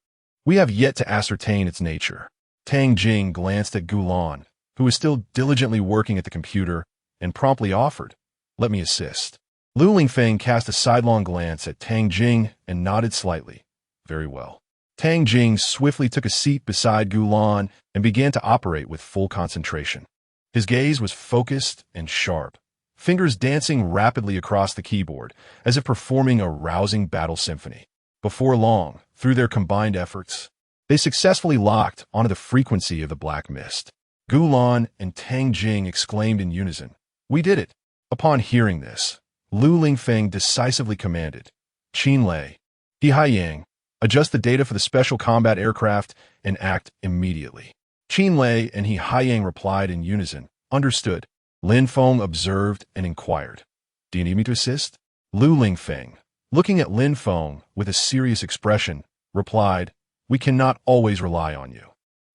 We have yet to ascertain its nature. Tang Jing glanced at Gulan, who was still diligently working at the computer, and promptly offered, let me assist. Lu Lingfeng cast a sidelong glance at Tang Jing and nodded slightly. Very well. Tang Jing swiftly took a seat beside Gulan and began to operate with full concentration. His gaze was focused and sharp, fingers dancing rapidly across the keyboard as if performing a rousing battle symphony. Before long, through their combined efforts, they successfully locked onto the frequency of the black mist. Gulan and Tang Jing exclaimed in unison, we did it. Upon hearing this, Lu Lingfeng decisively commanded, Qin Lei, He Haiyang, adjust the data for the special combat aircraft and act immediately. Qin Lei and He Haiyang replied in unison, understood. Lin Feng observed and inquired, do you need me to assist? Lu Lingfeng, looking at Lin Feng with a serious expression, replied, we cannot always rely on you.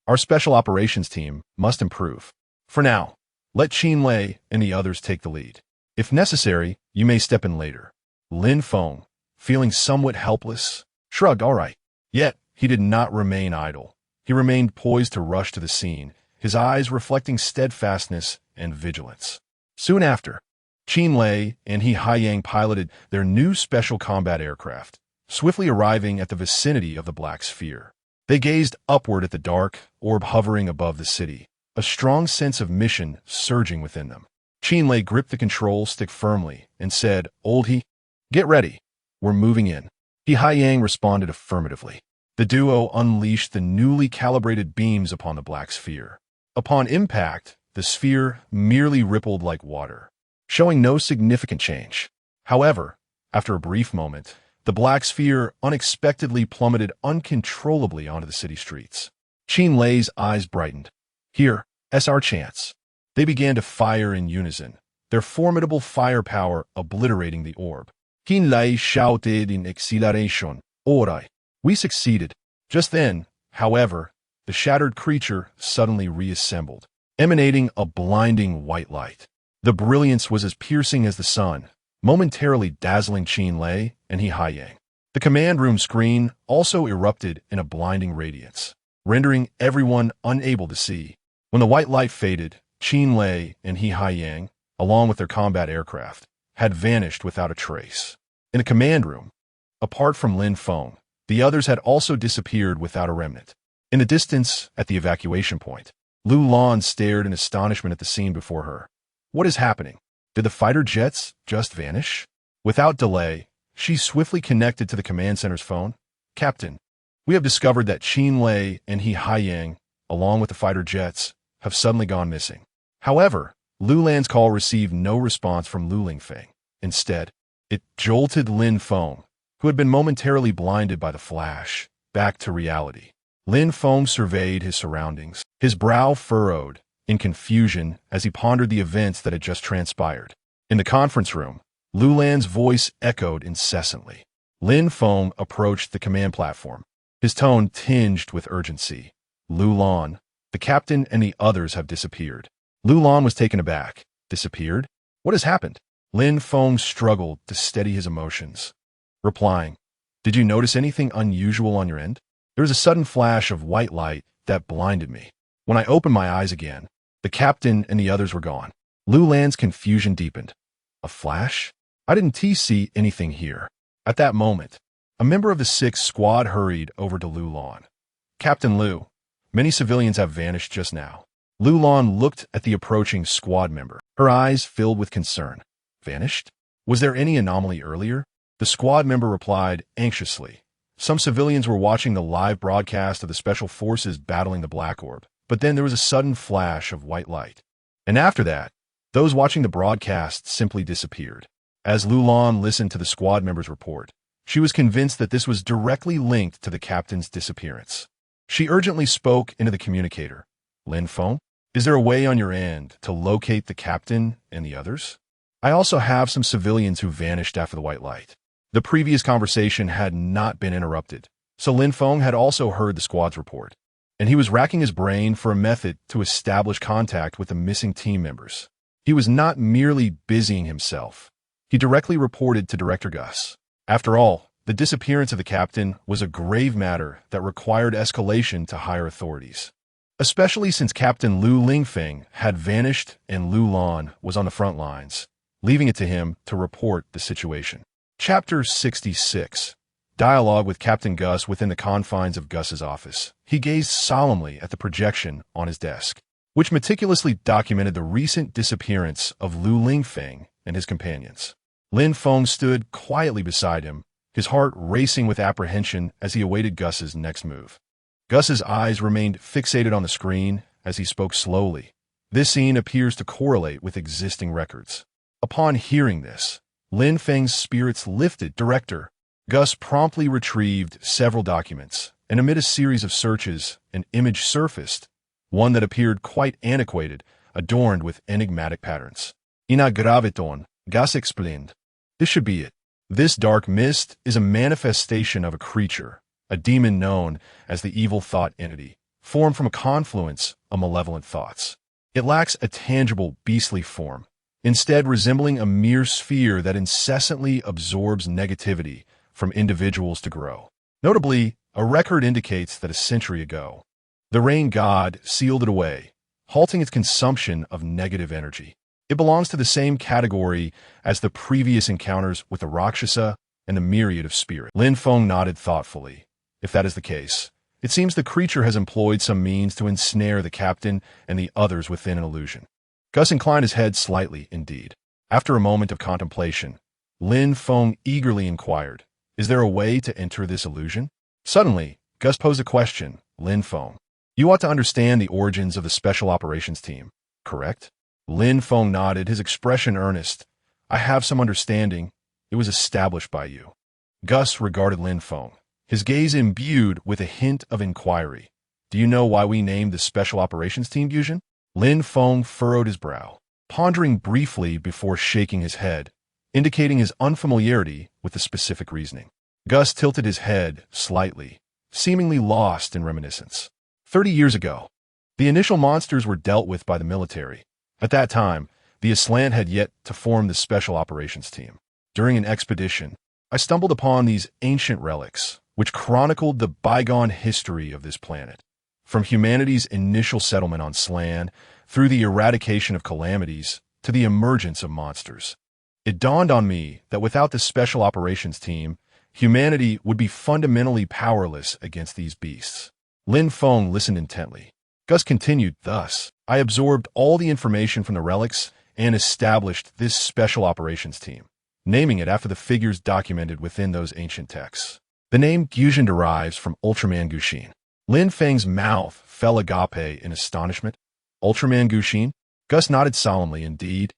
Our special operations team must improve. For now, let Qin Lei and the others take the lead. If necessary, you may step in later. Lin Feng, feeling somewhat helpless, shrugged all right. Yet, he did not remain idle. He remained poised to rush to the scene, his eyes reflecting steadfastness and vigilance. Soon after, Qin Lei and He Haiyang piloted their new special combat aircraft, swiftly arriving at the vicinity of the black sphere. They gazed upward at the dark orb hovering above the city, a strong sense of mission surging within them. Qin Lei gripped the control stick firmly and said, "Old He, get ready. We're moving in." He Haiyang responded affirmatively. The duo unleashed the newly calibrated beams upon the black sphere. Upon impact, the sphere merely rippled like water, showing no significant change. However, after a brief moment, the black sphere unexpectedly plummeted uncontrollably onto the city streets. Qin Lei's eyes brightened. "Here, is our chance." They began to fire in unison, their formidable firepower obliterating the orb. Qin Lei shouted in exhilaration, "Ora!" We succeeded. Just then, however, the shattered creature suddenly reassembled, emanating a blinding white light. The brilliance was as piercing as the sun, momentarily dazzling Qin Lei and He Haiyang. The command room screen also erupted in a blinding radiance, rendering everyone unable to see. When the white light faded, Qin Lei and He Haiyang, along with their combat aircraft, had vanished without a trace. In the command room, apart from Lin Feng, the others had also disappeared without a remnant. In the distance, at the evacuation point, Lu Lan stared in astonishment at the scene before her. What is happening? Did the fighter jets just vanish? Without delay, she swiftly connected to the command center's phone. "Captain, we have discovered that Qin Lei and He Haiyang, along with the fighter jets, have suddenly gone missing." However, Lu Lan's call received no response from Lu Lingfeng. Instead, it jolted Lin Feng, who had been momentarily blinded by the flash, back to reality. Lin Feng surveyed his surroundings, his brow furrowed in confusion as he pondered the events that had just transpired. In the conference room, Lu Lan's voice echoed incessantly. Lin Feng approached the command platform, his tone tinged with urgency. "Lu Lan, the captain and the others have disappeared." Lu Lan was taken aback. "Disappeared? What has happened?" Lin Feng struggled to steady his emotions, replying, "Did you notice anything unusual on your end?" There was a sudden flash of white light that blinded me. When I opened my eyes again, the captain and the others were gone. Lu Lan's confusion deepened. "A flash? I didn't see anything here." At that moment, a member of the 6th squad hurried over to Lu Lan. "Captain Lu, many civilians have vanished just now." Lu Lan looked at the approaching squad member, her eyes filled with concern. "Vanished? Was there any anomaly earlier?" The squad member replied anxiously. "Some civilians were watching the live broadcast of the special forces battling the Black Orb, but then there was a sudden flash of white light. And after that, those watching the broadcast simply disappeared." As Lu Lan listened to the squad member's report, she was convinced that this was directly linked to the captain's disappearance. She urgently spoke into the communicator. "Lin Feng, is there a way on your end to locate the captain and the others? I also have some civilians who vanished after the white light." The previous conversation had not been interrupted, so Lin Feng had also heard the squad's report, and he was racking his brain for a method to establish contact with the missing team members. He was not merely busying himself. He directly reported to Director Gus. After all, the disappearance of the captain was a grave matter that required escalation to higher authorities, especially since Captain Lu Lingfeng had vanished and Lu Lan was on the front lines, leaving it to him to report the situation. Chapter 66. Dialogue with Captain Gus within the confines of Gus's office. He gazed solemnly at the projection on his desk, which meticulously documented the recent disappearance of Lu Lingfeng and his companions. Lin Feng stood quietly beside him, his heart racing with apprehension as he awaited Gus's next move. Gus's eyes remained fixated on the screen as he spoke slowly. This scene appears to correlate with existing records. Upon hearing this, Lin Feng's spirits lifted. Director Gus promptly retrieved several documents, and amid a series of searches, an image surfaced, one that appeared quite antiquated, adorned with enigmatic patterns. "Ina graviton," Gus explained. "This should be it. This dark mist is a manifestation of a creature, a demon known as the evil thought entity, formed from a confluence of malevolent thoughts. It lacks a tangible, beastly form, instead resembling a mere sphere that incessantly absorbs negativity from individuals to grow. Notably, a record indicates that a century ago, the rain god sealed it away, halting its consumption of negative energy. It belongs to the same category as the previous encounters with the Rakshasa and the myriad of spirits." Lin Feng nodded thoughtfully. "If that is the case, It seems the creature has employed some means to ensnare the captain and the others within an illusion. Gus inclined his head slightly, indeed. After a moment of contemplation, Lin Feng eagerly inquired, "Is there a way to enter this illusion?" Suddenly, Gus posed a question. "Lin Feng, you ought to understand the origins of the Special Operations Team, correct?" Lin Feng nodded, his expression earnest. "I have some understanding. It was established by you." Gus regarded Lin Feng, his gaze imbued with a hint of inquiry. "Do you know why we named the Special Operations Team Fusion?" Lin Feng furrowed his brow, pondering briefly before shaking his head, indicating his unfamiliarity with the specific reasoning. Gus tilted his head slightly, seemingly lost in reminiscence. 30 years ago, the initial monsters were dealt with by the military. At that time, the Aslan had yet to form the Special Operations Team. During an expedition, I stumbled upon these ancient relics, which chronicled the bygone history of this planet. From humanity's initial settlement on Slan, through the eradication of calamities, to the emergence of monsters. It dawned on me that without the Special Operations Team, humanity would be fundamentally powerless against these beasts. Lin Feng listened intently. Gus continued, "Thus, I absorbed all the information from the relics and established this Special Operations Team, naming it after the figures documented within those ancient texts. The name Gyujin derives from Ultraman Gushin." Lin Feng's mouth fell agape in astonishment. "Ultraman Gushin?" Gus nodded solemnly. "Indeed.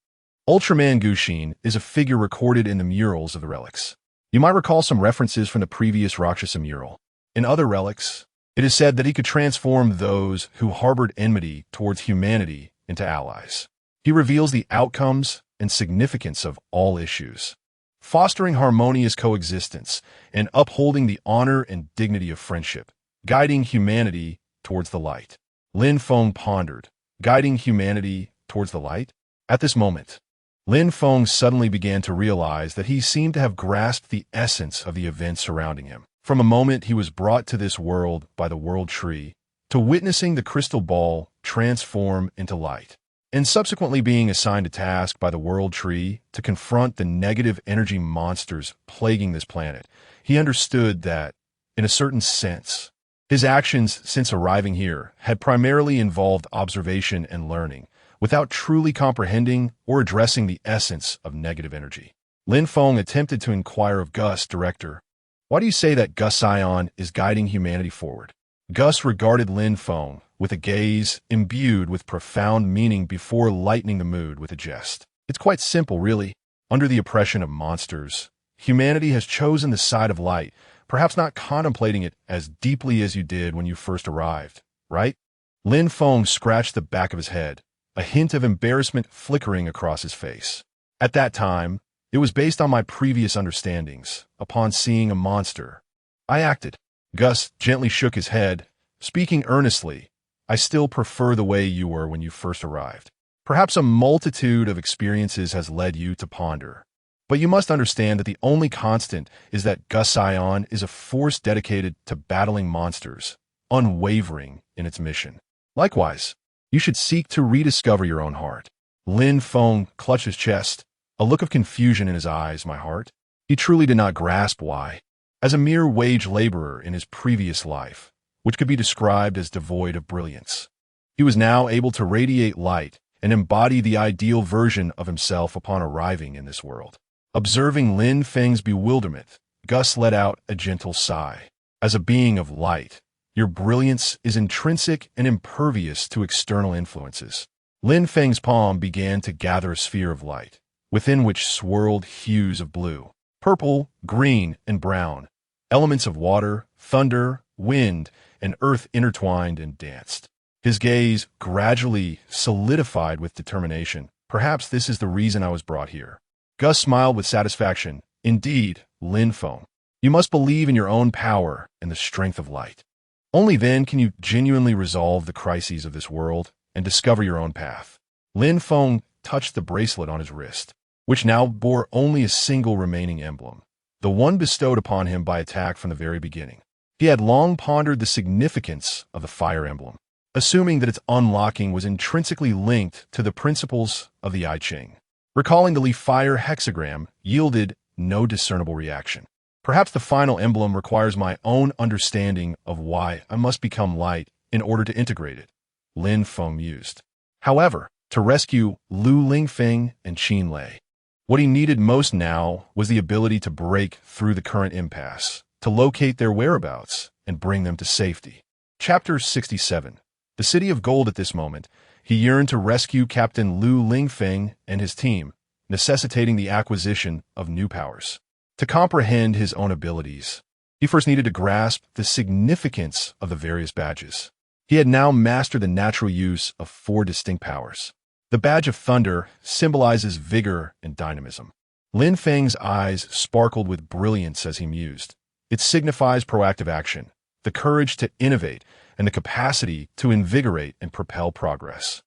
Ultraman Gushin is a figure recorded in the murals of the relics. You might recall some references from the previous Rakshasa mural. In other relics, it is said that he could transform those who harbored enmity towards humanity into allies. He reveals the outcomes and significance of all issues, fostering harmonious coexistence and upholding the honor and dignity of friendship, guiding humanity towards the light." Lin Feng pondered. Guiding humanity towards the light? At this moment, Lin Feng suddenly began to realize that he seemed to have grasped the essence of the events surrounding him. From a moment he was brought to this world by the world tree, to witnessing the crystal ball transform into light, and subsequently being assigned a task by the world tree to confront the negative energy monsters plaguing this planet, he understood that, in a certain sense, his actions since arriving here had primarily involved observation and learning, without truly comprehending or addressing the essence of negative energy. Lin Feng attempted to inquire of Gus, director, "Why do you say that Gus Sion is guiding humanity forward?" Gus regarded Lin Feng with a gaze imbued with profound meaning before lightening the mood with a jest. "It's quite simple, really. Under the oppression of monsters, humanity has chosen the side of light, perhaps not contemplating it as deeply as you did when you first arrived, right?" Lin Feng scratched the back of his head, a hint of embarrassment flickering across his face. "At that time, it was based on my previous understandings. Upon seeing a monster, I acted." Gus gently shook his head, speaking earnestly. "I still prefer the way you were when you first arrived. Perhaps a multitude of experiences has led you to ponder. But you must understand that the only constant is that Gus Sion is a force dedicated to battling monsters, unwavering in its mission. Likewise, you should seek to rediscover your own heart." Lin Feng clutched his chest, a look of confusion in his eyes. My heart? He truly did not grasp why. As a mere wage laborer in his previous life, which could be described as devoid of brilliance, he was now able to radiate light and embody the ideal version of himself upon arriving in this world. Observing Lin Feng's bewilderment, Gus let out a gentle sigh. "As a being of light, your brilliance is intrinsic and impervious to external influences." Lin Feng's palm began to gather a sphere of light, within which swirled hues of blue, purple, green, and brown, elements of water, thunder, wind, and earth intertwined and danced. His gaze gradually solidified with determination. "Perhaps this is the reason I was brought here." Gus smiled with satisfaction. "Indeed, Lin Feng, you must believe in your own power and the strength of light. Only then can you genuinely resolve the crises of this world and discover your own path." Lin Feng touched the bracelet on his wrist, which now bore only a single remaining emblem, the one bestowed upon him by attack from the very beginning. He had long pondered the significance of the fire emblem, assuming that its unlocking was intrinsically linked to the principles of the I Ching. Recalling the leaf fire hexagram yielded no discernible reaction. Perhaps the final emblem requires my own understanding of why I must become light in order to integrate it, Lin Feng mused. However, to rescue Lu Lingfeng and Qin Lei, what he needed most now was the ability to break through the current impasse, to locate their whereabouts and bring them to safety. Chapter 67. The City of Gold. At this moment, he yearned to rescue Captain Lu Lingfeng and his team, necessitating the acquisition of new powers. To comprehend his own abilities, he first needed to grasp the significance of the various badges. He had now mastered the natural use of 4 distinct powers. The badge of thunder symbolizes vigor and dynamism. Lin Feng's eyes sparkled with brilliance as he mused. It signifies proactive action, the courage to innovate, and the capacity to invigorate and propel progress.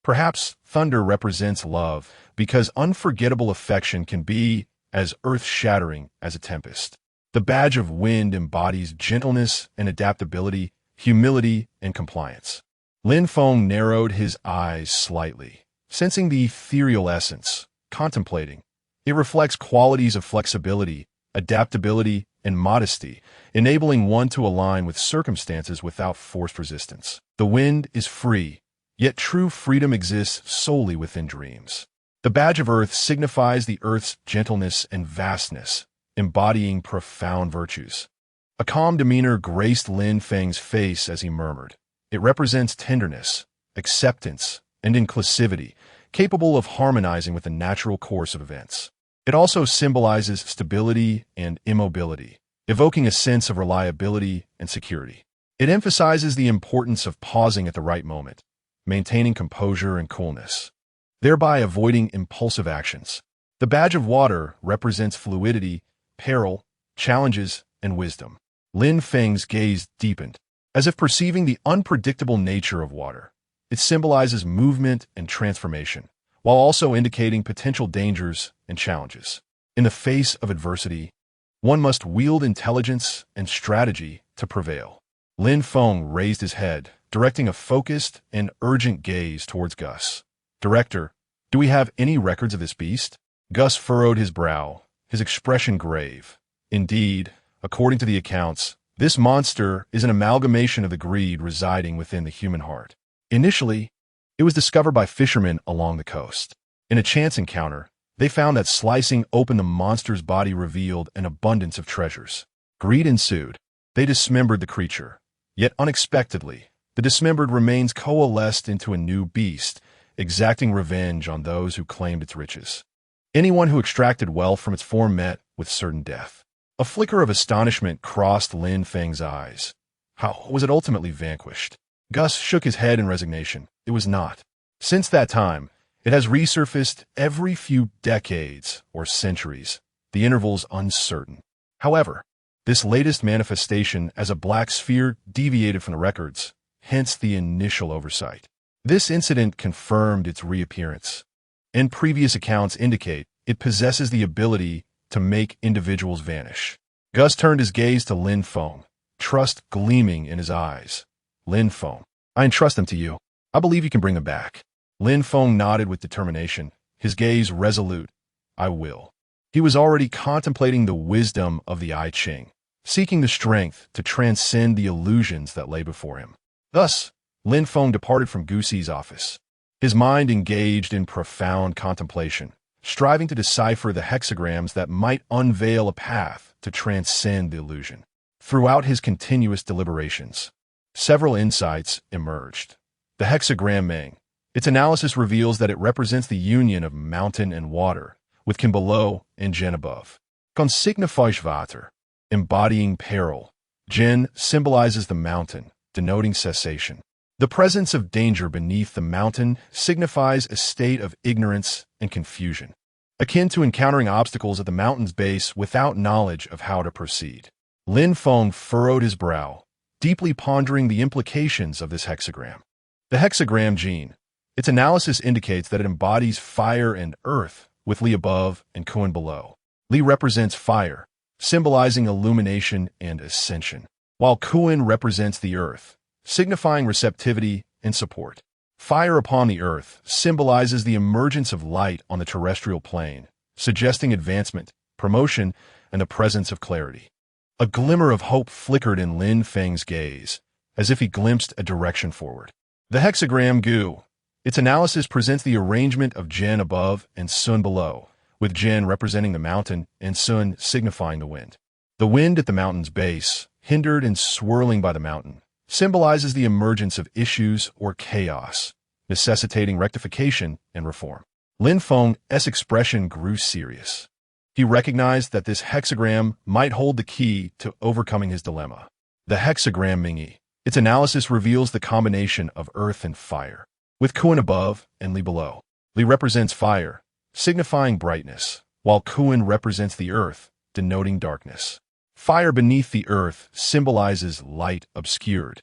Perhaps thunder represents love, because unforgettable affection can be as earth-shattering as a tempest. The badge of wind embodies gentleness and adaptability, humility and compliance. Lin Feng narrowed his eyes slightly, sensing the ethereal essence, contemplating. It reflects qualities of flexibility, adaptability, and modesty, enabling one to align with circumstances without forced resistance. The wind is free, yet true freedom exists solely within dreams. The badge of earth signifies the earth's gentleness and vastness, embodying profound virtues. A calm demeanor graced Lin Feng's face as he murmured. It represents tenderness, acceptance, and inclusivity, capable of harmonizing with the natural course of events. It also symbolizes stability and immobility, evoking a sense of reliability and security. It emphasizes the importance of pausing at the right moment, maintaining composure and coolness, thereby avoiding impulsive actions. The badge of water represents fluidity, peril, challenges, and wisdom. Lin Feng's gaze deepened, as if perceiving the unpredictable nature of water. It symbolizes movement and transformation, while also indicating potential dangers and challenges. In the face of adversity, one must wield intelligence and strategy to prevail. Lin Feng raised his head, directing a focused and urgent gaze towards Gus. Director, do we have any records of this beast? Gus furrowed his brow, his expression grave. Indeed, according to the accounts, this monster is an amalgamation of the greed residing within the human heart. Initially, it was discovered by fishermen along the coast. In a chance encounter, they found that slicing open the monster's body revealed an abundance of treasures. Greed ensued. They dismembered the creature. Yet unexpectedly, the dismembered remains coalesced into a new beast, exacting revenge on those who claimed its riches. Anyone who extracted wealth from its form met with certain death. A flicker of astonishment crossed Lin Feng's eyes. How was it ultimately vanquished? Gus shook his head in resignation. It was not. Since that time, it has resurfaced every few decades or centuries, the intervals uncertain. However, this latest manifestation as a black sphere deviated from the records, hence the initial oversight. This incident confirmed its reappearance, and previous accounts indicate it possesses the ability to make individuals vanish. Gus turned his gaze to Lin Feng, trust gleaming in his eyes. Lin Feng, I entrust them to you. I believe you can bring them back. Lin Feng nodded with determination, his gaze resolute. I will. He was already contemplating the wisdom of the I Ching, seeking the strength to transcend the illusions that lay before him. Thus, Lin Feng departed from Guxi's office, his mind engaged in profound contemplation, striving to decipher the hexagrams that might unveil a path to transcend the illusion. Throughout his continuous deliberations, several insights emerged. The hexagram Meng. Its analysis reveals that it represents the union of mountain and water, with Qin below and Zhen above. Kon signifies Vater, embodying peril. Zhen symbolizes the mountain, denoting cessation. The presence of danger beneath the mountain signifies a state of ignorance and confusion, akin to encountering obstacles at the mountain's base without knowledge of how to proceed. Lin Feng furrowed his brow, deeply pondering the implications of this hexagram. The hexagram gene. Its analysis indicates that it embodies fire and earth, with Li above and Kuan below. Li represents fire, symbolizing illumination and ascension, while Kuan represents the earth, signifying receptivity and support. Fire upon the earth symbolizes the emergence of light on the terrestrial plane, suggesting advancement, promotion, and the presence of clarity. A glimmer of hope flickered in Lin Feng's gaze, as if he glimpsed a direction forward. The hexagram Gu. Its analysis presents the arrangement of Jin above and Sun below, with Jin representing the mountain and Sun signifying the wind. The wind at the mountain's base, hindered and swirling by the mountain, symbolizes the emergence of issues or chaos, necessitating rectification and reform. Lin Feng's expression grew serious. He recognized that this hexagram might hold the key to overcoming his dilemma. The hexagram Mingyi. Its analysis reveals the combination of earth and fire, with Kuan above and Li below. Li represents fire, signifying brightness, while Kuan represents the earth, denoting darkness. Fire beneath the earth symbolizes light obscured,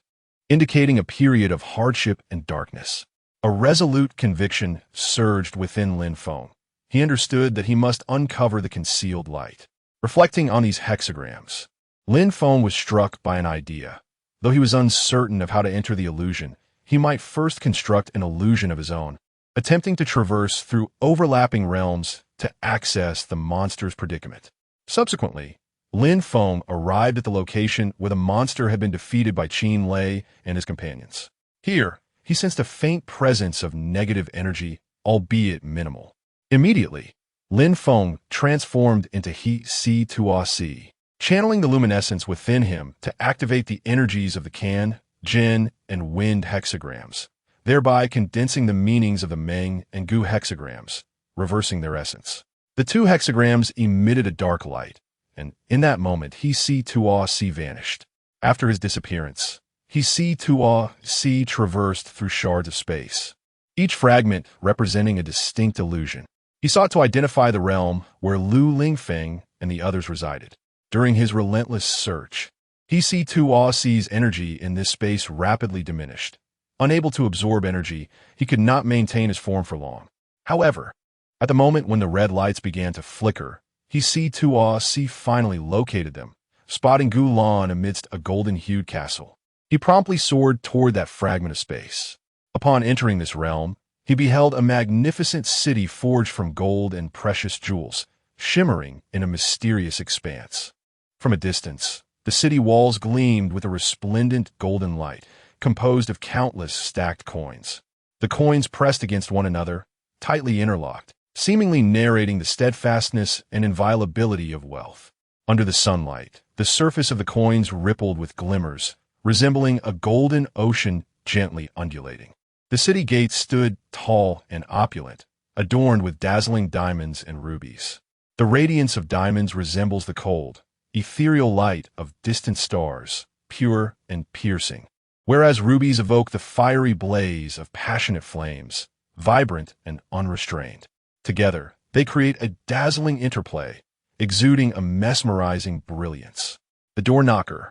indicating a period of hardship and darkness. A resolute conviction surged within Lin Feng. He understood that he must uncover the concealed light. Reflecting on these hexagrams, Lin Feng was struck by an idea. Though he was uncertain of how to enter the illusion, he might first construct an illusion of his own, attempting to traverse through overlapping realms to access the monster's predicament. Subsequently, Lin Feng arrived at the location where the monster had been defeated by Qin Lei and his companions. Here, he sensed a faint presence of negative energy, albeit minimal. Immediately, Lin Feng transformed into He Si Tua Si, channeling the luminescence within him to activate the energies of the Can, Jin, and Wind hexagrams, thereby condensing the meanings of the Meng and Gu hexagrams, reversing their essence. The two hexagrams emitted a dark light, and in that moment He Si Tua Si vanished. After his disappearance, He Si Tua Si traversed through shards of space, each fragment representing a distinct illusion. He sought to identify the realm where Lu Lingfeng and the others resided. During his relentless search, He Si Tua Si's energy in this space rapidly diminished. Unable to absorb energy, he could not maintain his form for long. However, at the moment when the red lights began to flicker, He Si Tua Si finally located them, spotting Gu Lan amidst a golden-hued castle. He promptly soared toward that fragment of space. Upon entering this realm, he beheld a magnificent city forged from gold and precious jewels, shimmering in a mysterious expanse. From a distance, the city walls gleamed with a resplendent golden light, composed of countless stacked coins. The coins pressed against one another, tightly interlocked, seemingly narrating the steadfastness and inviolability of wealth. Under the sunlight, the surface of the coins rippled with glimmers, resembling a golden ocean gently undulating. The city gates stood tall and opulent, adorned with dazzling diamonds and rubies. The radiance of diamonds resembles the cold, ethereal light of distant stars, pure and piercing, whereas rubies evoke the fiery blaze of passionate flames, vibrant and unrestrained. Together, they create a dazzling interplay, exuding a mesmerizing brilliance. The door knocker,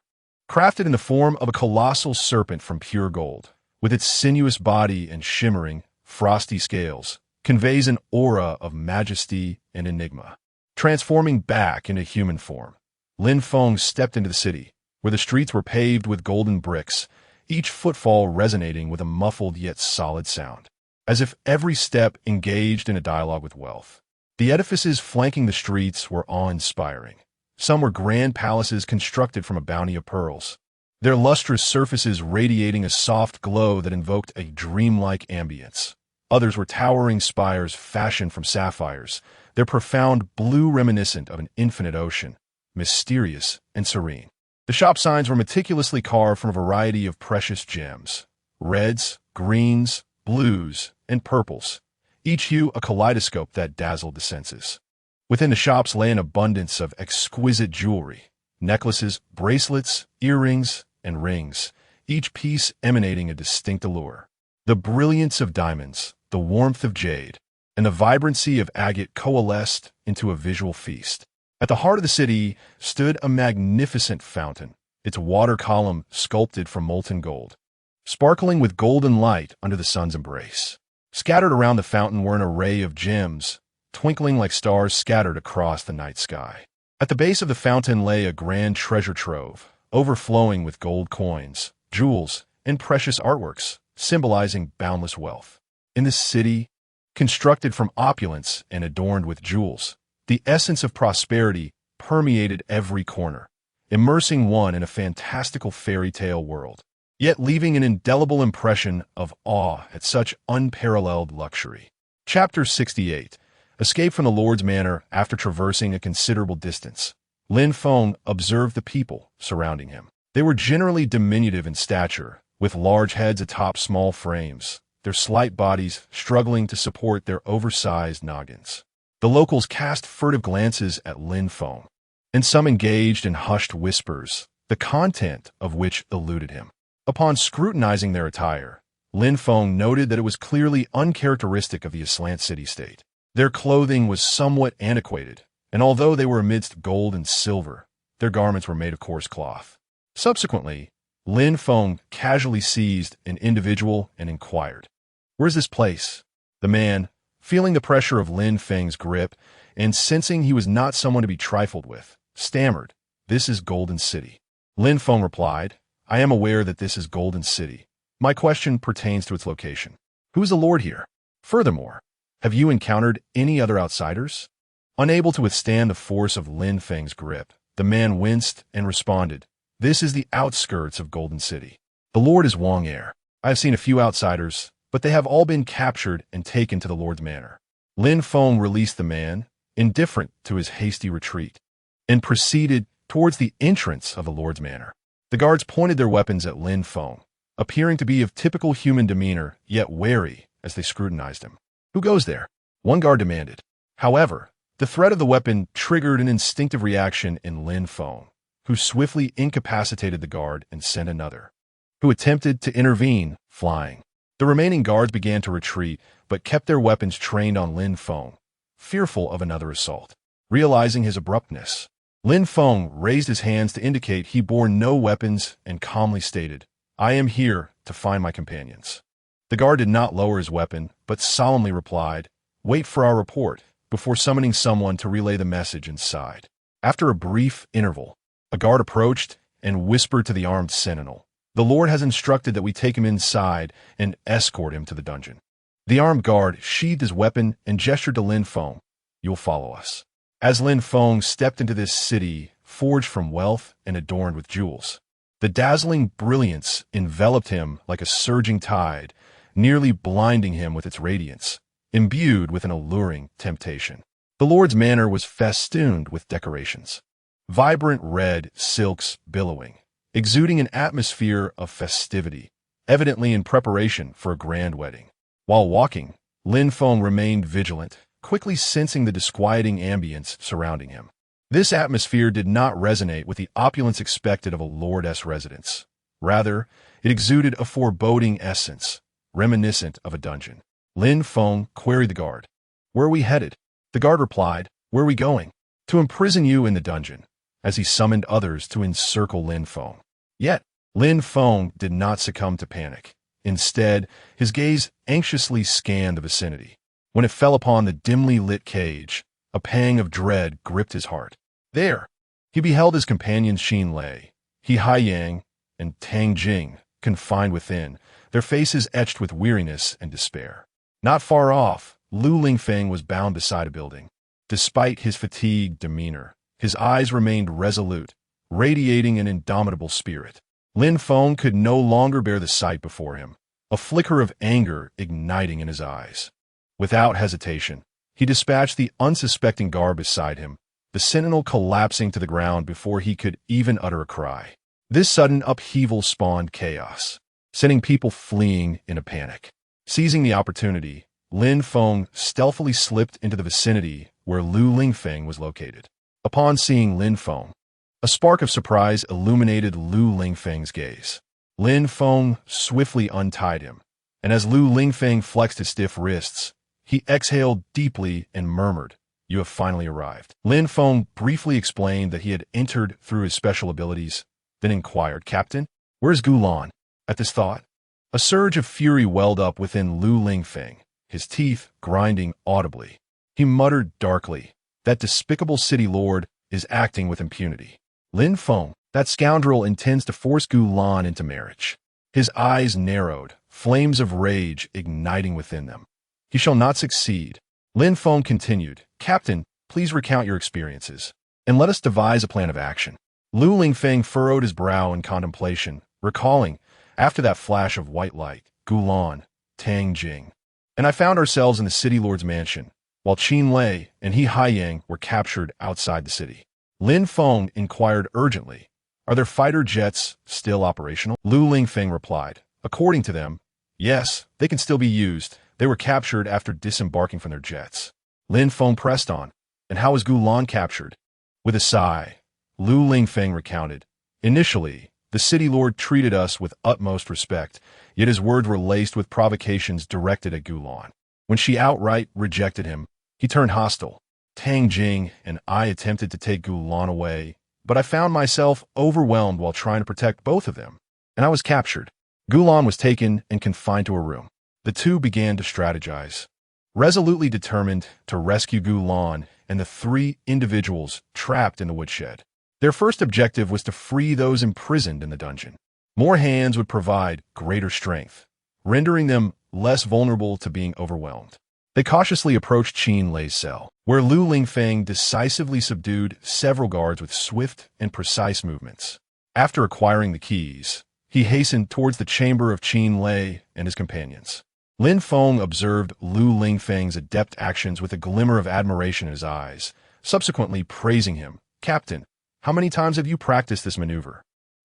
crafted in the form of a colossal serpent from pure gold, with its sinuous body and shimmering, frosty scales, conveys an aura of majesty and enigma. Transforming back into human form, Lin Feng stepped into the city, where the streets were paved with golden bricks, each footfall resonating with a muffled yet solid sound, as if every step engaged in a dialogue with wealth. The edifices flanking the streets were awe-inspiring. Some were grand palaces constructed from a bounty of pearls, their lustrous surfaces radiating a soft glow that invoked a dreamlike ambience. Others were towering spires fashioned from sapphires, their profound blue reminiscent of an infinite ocean, mysterious and serene. The shop signs were meticulously carved from a variety of precious gems, reds, greens, blues, and purples, each hue a kaleidoscope that dazzled the senses. Within the shops lay an abundance of exquisite jewelry, necklaces, bracelets, earrings, and rings, each piece emanating a distinct allure. The brilliance of diamonds, the warmth of jade, and the vibrancy of agate coalesced into a visual feast. At the heart of the city stood a magnificent fountain, its water column sculpted from molten gold, sparkling with golden light under the sun's embrace. Scattered around the fountain were an array of gems, twinkling like stars scattered across the night sky. At the base of the fountain lay a grand treasure trove, overflowing with gold coins, jewels, and precious artworks, symbolizing boundless wealth. In this city, constructed from opulence and adorned with jewels, the essence of prosperity permeated every corner, immersing one in a fantastical fairy tale world, yet leaving an indelible impression of awe at such unparalleled luxury. Chapter 68. Escape from the Lord's Manor. After traversing a considerable distance, Lin Feng observed the people surrounding him. They were generally diminutive in stature, with large heads atop small frames, their slight bodies struggling to support their oversized noggins. The locals cast furtive glances at Lin Feng, and some engaged in hushed whispers, the content of which eluded him. Upon scrutinizing their attire, Lin Feng noted that it was clearly uncharacteristic of the Aslant city-state. Their clothing was somewhat antiquated, and although they were amidst gold and silver, their garments were made of coarse cloth. Subsequently, Lin Feng casually seized an individual and inquired, "Where's this place?" The man, feeling the pressure of Lin Feng's grip and sensing he was not someone to be trifled with, stammered, "This is Golden City." Lin Feng replied, "I am aware that this is Golden City. My question pertains to its location. Who is the Lord here? Furthermore, have you encountered any other outsiders?" Unable to withstand the force of Lin Feng's grip, the man winced and responded, "This is the outskirts of Golden City. The Lord is Wang Heir. I have seen a few outsiders, but they have all been captured and taken to the Lord's Manor." Lin Feng released the man, indifferent to his hasty retreat, and proceeded towards the entrance of the Lord's Manor. The guards pointed their weapons at Lin Feng, appearing to be of typical human demeanor, yet wary as they scrutinized him. "Who goes there?" one guard demanded. However, the threat of the weapon triggered an instinctive reaction in Lin Feng, who swiftly incapacitated the guard and sent another, who attempted to intervene, flying. The remaining guards began to retreat, but kept their weapons trained on Lin Feng, fearful of another assault. Realizing his abruptness, Lin Feng raised his hands to indicate he bore no weapons and calmly stated, "I am here to find my companions." The guard did not lower his weapon, but solemnly replied, "Wait for our report," before summoning someone to relay the message inside. After a brief interval, a guard approached and whispered to the armed sentinel, "The Lord has instructed that we take him inside and escort him to the dungeon." The armed guard sheathed his weapon and gestured to Lin Feng, "You'll follow us." As Lin Feng stepped into this city, forged from wealth and adorned with jewels, the dazzling brilliance enveloped him like a surging tide, nearly blinding him with its radiance, imbued with an alluring temptation. The Lord's Manor was festooned with decorations. Vibrant red silks billowing, exuding an atmosphere of festivity, evidently in preparation for a grand wedding. While walking, Lin Feng remained vigilant, quickly sensing the disquieting ambience surrounding him. This atmosphere did not resonate with the opulence expected of a lordess residence. Rather, it exuded a foreboding essence, reminiscent of a dungeon. Lin Feng queried the guard, "Where are we headed?" The guard replied, "Where are we going?" "To imprison you in the dungeon," as he summoned others to encircle Lin Feng. Yet, Lin Feng did not succumb to panic. Instead, his gaze anxiously scanned the vicinity. When it fell upon the dimly lit cage, a pang of dread gripped his heart. There, he beheld his companions Xin Lei, He Haiyang, and Tang Jing, confined within, their faces etched with weariness and despair. Not far off, Lu Lingfeng was bound beside a building. Despite his fatigued demeanor, his eyes remained resolute, radiating an indomitable spirit. Lin Feng could no longer bear the sight before him, a flicker of anger igniting in his eyes. Without hesitation, he dispatched the unsuspecting guard beside him, the sentinel collapsing to the ground before he could even utter a cry. This sudden upheaval spawned chaos, sending people fleeing in a panic. Seizing the opportunity, Lin Feng stealthily slipped into the vicinity where Lu Lingfeng was located. Upon seeing Lin Feng, a spark of surprise illuminated Lu Lingfeng's gaze. Lin Feng swiftly untied him, and as Lu Lingfeng flexed his stiff wrists, he exhaled deeply and murmured, "You have finally arrived." Lin Feng briefly explained that he had entered through his special abilities, then inquired, "Captain, where's Gulan?" At this thought, a surge of fury welled up within Lu Lingfeng, his teeth grinding audibly. He muttered darkly, "That despicable city lord is acting with impunity. Lin Feng, that scoundrel intends to force Gulan into marriage." His eyes narrowed, flames of rage igniting within them. "He shall not succeed." Lin Feng continued, "Captain, please recount your experiences." and let us devise a plan of action. Lu Lingfeng furrowed his brow in contemplation, recalling, after that flash of white light, Gulan, Tang Jing. And I found ourselves in the city lord's mansion, while Qin Lei and He Haiyang were captured outside the city. Lin Feng inquired urgently, "Are their fighter jets still operational?" Lu Lingfeng replied, "According to them, yes, they can still be used. They were captured after disembarking from their jets." Lin Feng pressed on, "And how was Gulan captured?" With a sigh, Lu Lingfeng recounted, "Initially, the city lord treated us with utmost respect, yet his words were laced with provocations directed at Gulan. When she outright rejected him, he turned hostile. Tang Jing and I attempted to take Gulan away, but I found myself overwhelmed while trying to protect both of them, and I was captured. Gulan was taken and confined to a room. The two began to strategize, resolutely determined to rescue Gulan and the three individuals trapped in the woodshed. Their first objective was to free those imprisoned in the dungeon. More hands would provide greater strength, rendering them less vulnerable to being overwhelmed. They cautiously approached Qin Lei's cell, where Lu Lingfeng decisively subdued several guards with swift and precise movements. After acquiring the keys, he hastened towards the chamber of Qin Lei and his companions. Lin Feng observed Lu Lingfeng's adept actions with a glimmer of admiration in his eyes, subsequently praising him. "Captain, how many times have you practiced this maneuver?"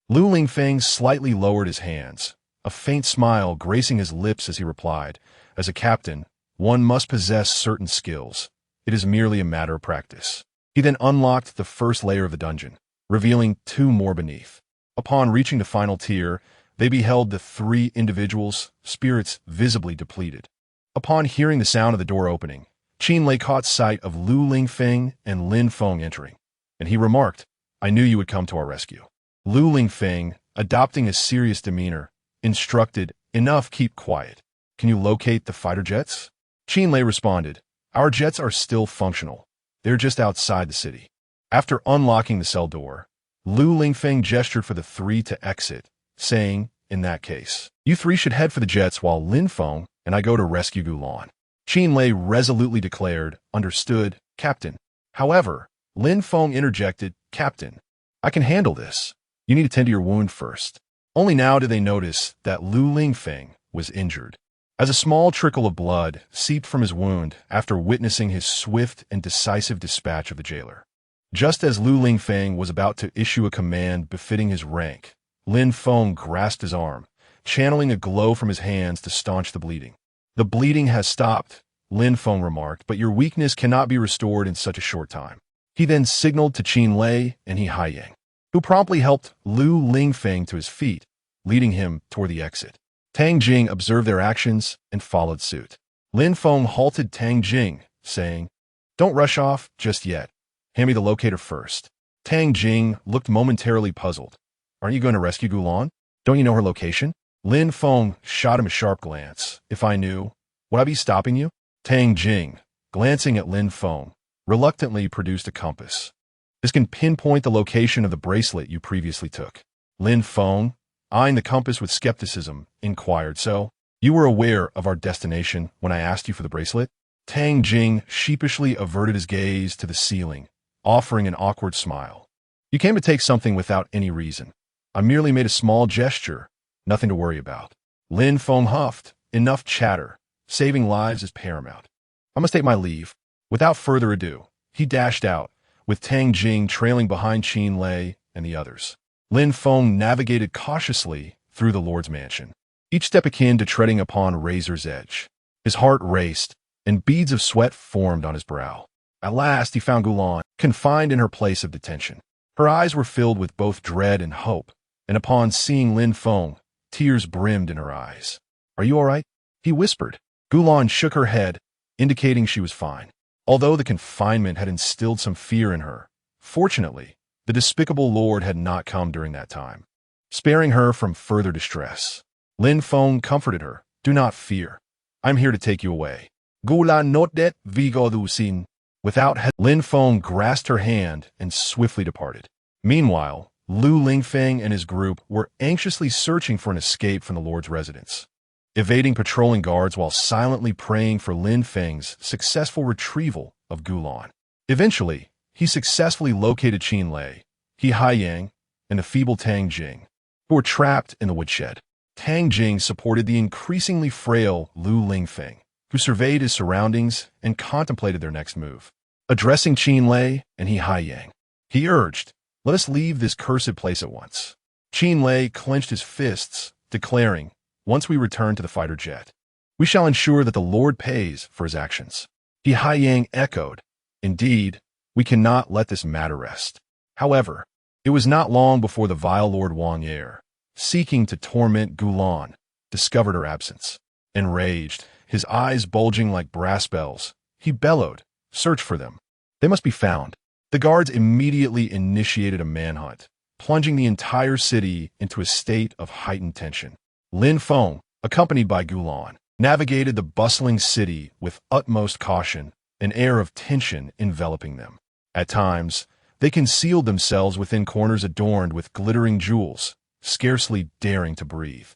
Lu Lingfeng slightly lowered his hands, a faint smile gracing his lips as he replied, "As a captain, one must possess certain skills. It is merely a matter of practice." He then unlocked the first layer of the dungeon, revealing two more beneath. Upon reaching the final tier, they beheld the three individuals, spirits visibly depleted. Upon hearing the sound of the door opening, Qin Lei caught sight of Lu Lingfeng and Lin Feng entering, and he remarked, "I knew you would come to our rescue." Lu Lingfeng, adopting a serious demeanor, instructed, "Enough, keep quiet. Can you locate the fighter jets?" Qin Lei responded, "Our jets are still functional. They're just outside the city." After unlocking the cell door, Lu Lingfeng gestured for the three to exit, saying, "In that case, you three should head for the jets while Lin Feng and I go to rescue Gulan." Qin Lei resolutely declared, "Understood, Captain." However, Lin Feng interjected, "Captain, I can handle this. You need to tend to your wound first." Only now did they notice that Lu Lingfeng was injured, as a small trickle of blood seeped from his wound after witnessing his swift and decisive dispatch of the jailer. Just as Lu Lingfeng was about to issue a command befitting his rank, Lin Feng grasped his arm, channeling a glow from his hands to staunch the bleeding. "The bleeding has stopped," Lin Feng remarked, "but your weakness cannot be restored in such a short time." He then signaled to Qin Lei and He Haiyang, who promptly helped Lu Lingfeng to his feet, leading him toward the exit. Tang Jing observed their actions and followed suit. Lin Feng halted Tang Jing, saying, "Don't rush off just yet. Hand me the locator first." Tang Jing looked momentarily puzzled. "Aren't you going to rescue Gulan? Don't you know her location?" Lin Feng shot him a sharp glance. "If I knew, would I be stopping you?" Tang Jing, glancing at Lin Feng, reluctantly produced a compass. "This can pinpoint the location of the bracelet you previously took." Lin Feng, eyeing the compass with skepticism, inquired, "So, you were aware of our destination when I asked you for the bracelet?" Tang Jing sheepishly averted his gaze to the ceiling, offering an awkward smile. "You came to take something without any reason. I merely made a small gesture, nothing to worry about." Lin Feng huffed, "Enough chatter. Saving lives is paramount. I must take my leave." Without further ado, he dashed out, with Tang Jing trailing behind Qin Lei and the others. Lin Feng navigated cautiously through the Lord's mansion, each step akin to treading upon razor's edge. His heart raced, and beads of sweat formed on his brow. At last he found Gulan, confined in her place of detention. Her eyes were filled with both dread and hope, and upon seeing Lin Feng, tears brimmed in her eyes. "Are you all right?" he whispered. Gulan shook her head, indicating she was fine. Although the confinement had instilled some fear in her, fortunately, the despicable lord had not come during that time, sparing her from further distress. Lin Feng comforted her. "Do not fear. I'm here to take you away." Gulan notet vigodusin. Without Lin Feng grasped her hand and swiftly departed. Meanwhile, Lu Lingfeng and his group were anxiously searching for an escape from the lord's residence, evading patrolling guards while silently praying for Lin Feng's successful retrieval of Gulan. Eventually, he successfully located Qin Lei, He Haiyang, and the feeble Tang Jing, who were trapped in the woodshed. Tang Jing supported the increasingly frail Lu Lingfeng, who surveyed his surroundings and contemplated their next move. Addressing Qin Lei and He Haiyang, he urged, "Let us leave this cursed place at once." Qin Lei clenched his fists, declaring, "Once we return to the fighter jet, we shall ensure that the Lord pays for his actions." He Haiyang echoed, "Indeed, we cannot let this matter rest." However, it was not long before the vile Lord Wang Yer, seeking to torment Gulan, discovered her absence. Enraged, his eyes bulging like brass bells, he bellowed, "Search for them. They must be found." The guards immediately initiated a manhunt, plunging the entire city into a state of heightened tension. Lin Feng, accompanied by Gulan, navigated the bustling city with utmost caution, an air of tension enveloping them. At times, they concealed themselves within corners adorned with glittering jewels, scarcely daring to breathe.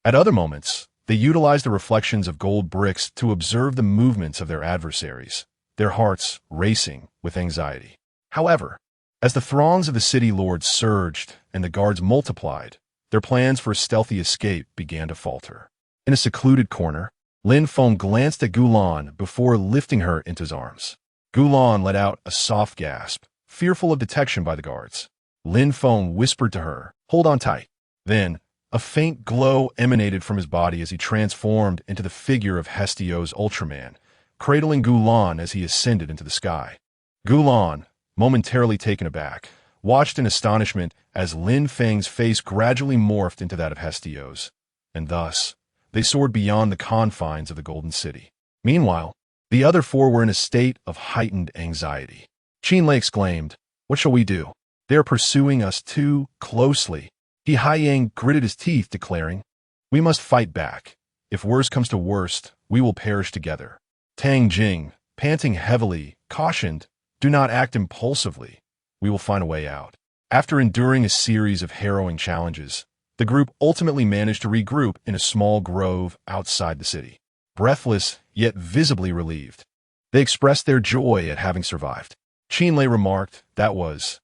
At other moments, they utilized the reflections of gold bricks to observe the movements of their adversaries, their hearts racing with anxiety. However, as the throngs of the city lords surged and the guards multiplied, their plans for a stealthy escape began to falter. In a secluded corner, Lin Feng glanced at Gulan before lifting her into his arms. Gulan let out a soft gasp, fearful of detection by the guards. Lin Feng whispered to her, "Hold on tight." Then, a faint glow emanated from his body as he transformed into the figure of Hestos Ultraman, cradling Gulan as he ascended into the sky. Gulan, momentarily taken aback, watched in astonishment as Lin Feng's face gradually morphed into that of Hestos, and thus, they soared beyond the confines of the Golden City. Meanwhile, the other four were in a state of heightened anxiety. Qin Lei exclaimed, "What shall we do? They are pursuing us too closely." He Haiyang gritted his teeth, declaring, "We must fight back. If worst comes to worst, we will perish together." Tang Jing, panting heavily, cautioned, "Do not act impulsively. We will find a way out." After enduring a series of harrowing challenges, the group ultimately managed to regroup in a small grove outside the city. Breathless, yet visibly relieved, they expressed their joy at having survived. Qin Lei remarked, "That was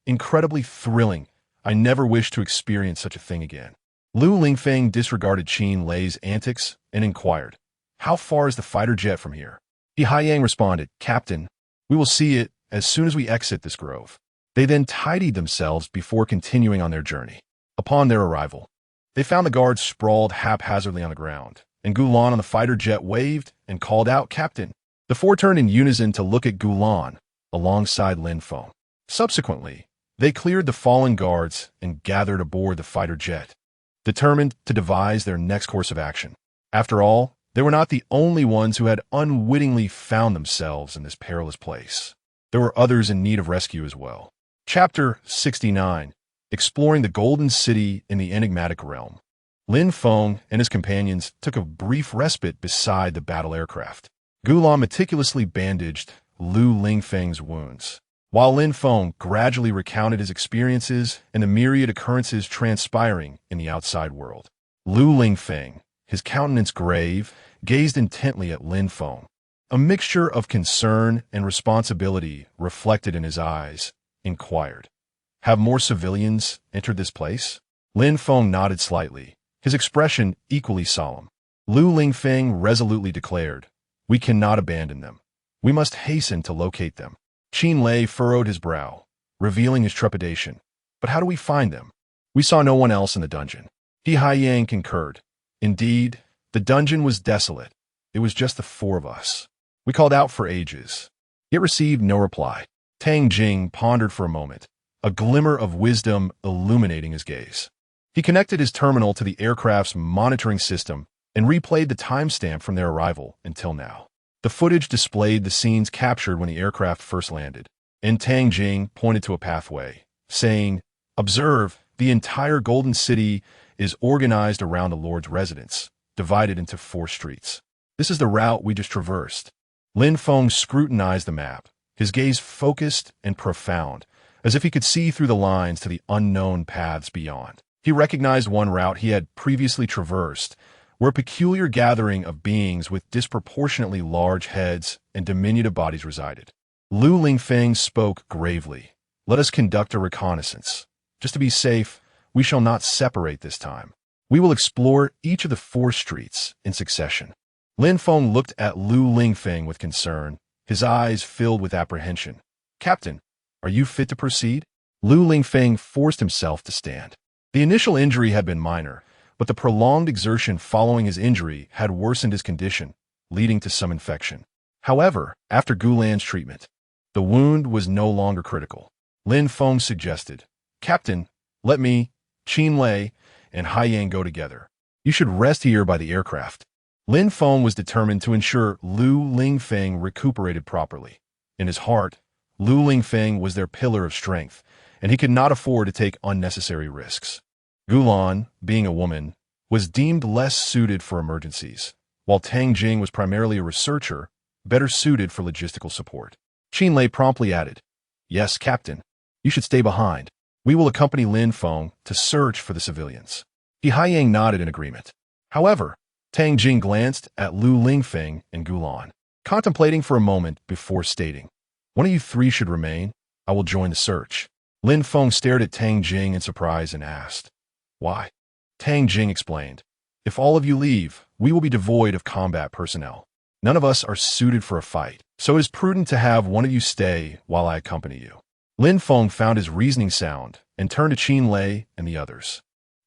incredibly thrilling. I never wish to experience such a thing again." Lu Lingfeng disregarded Qin Lei's antics and inquired, "How far is the fighter jet from here?" He Haiyang responded, "Captain, we will see it as soon as we exit this grove." They then tidied themselves before continuing on their journey. Upon their arrival, they found the guards sprawled haphazardly on the ground, and Gulan on the fighter jet waved and called out, "Captain." The four turned in unison to look at Gulan, alongside Lin Feng. Subsequently, they cleared the fallen guards and gathered aboard the fighter jet, determined to devise their next course of action. After all, they were not the only ones who had unwittingly found themselves in this perilous place. There were others in need of rescue as well. Chapter 69, Exploring the Golden City in the Enigmatic Realm. Lin Feng and his companions took a brief respite beside the battle aircraft. Gulan meticulously bandaged Lu Lingfeng's wounds, while Lin Feng gradually recounted his experiences and the myriad occurrences transpiring in the outside world. Lu Lingfeng, his countenance grave, gazed intently at Lin Feng. A mixture of concern and responsibility reflected in his eyes, inquired, "Have more civilians entered this place?" Lin Feng nodded slightly, his expression equally solemn. Lu Lingfeng resolutely declared, "We cannot abandon them. We must hasten to locate them." Qin Lei furrowed his brow, revealing his trepidation. "But how do we find them? We saw no one else in the dungeon." He Haiyang concurred. "Indeed, the dungeon was desolate. It was just the four of us. We called out for ages, yet received no reply." Tang Jing pondered for a moment, a glimmer of wisdom illuminating his gaze. He connected his terminal to the aircraft's monitoring system and replayed the timestamp from their arrival until now. The footage displayed the scenes captured when the aircraft first landed, and Tang Jing pointed to a pathway, saying, "Observe, the entire Golden City is organized around the Lord's residence, divided into 4 streets. This is the route we just traversed." Lin Feng scrutinized the map, his gaze focused and profound, as if he could see through the lines to the unknown paths beyond. He recognized one route he had previously traversed, where a peculiar gathering of beings with disproportionately large heads and diminutive bodies resided. Lu Lingfeng spoke gravely. Let us conduct a reconnaissance. Just to be safe, we shall not separate this time. We will explore each of the 4 streets in succession. Lin Feng looked at Lu Lingfeng with concern, his eyes filled with apprehension. Captain, are you fit to proceed? Lu Lingfeng forced himself to stand. The initial injury had been minor, but the prolonged exertion following his injury had worsened his condition, leading to some infection. However, after Gulan's treatment, the wound was no longer critical. Lin Feng suggested, Captain, let me, Qin Lei, and Haiyang go together. You should rest here by the aircraft. Lin Feng was determined to ensure Lu Lingfeng recuperated properly. In his heart, Lu Lingfeng was their pillar of strength, and he could not afford to take unnecessary risks. Gulan, being a woman, was deemed less suited for emergencies, while Tang Jing was primarily a researcher, better suited for logistical support. Qin Lei promptly added, Yes, Captain. You should stay behind. We will accompany Lin Feng to search for the civilians. Haiyang nodded in agreement. However, Tang Jing glanced at Lu Lingfeng and Gulan, contemplating for a moment before stating, One of you 3 should remain. I will join the search. Lin Feng stared at Tang Jing in surprise and asked, Why? Tang Jing explained, If all of you leave, we will be devoid of combat personnel. None of us are suited for a fight, so it is prudent to have one of you stay while I accompany you. Lin Feng found his reasoning sound and turned to Qin Lei and the others.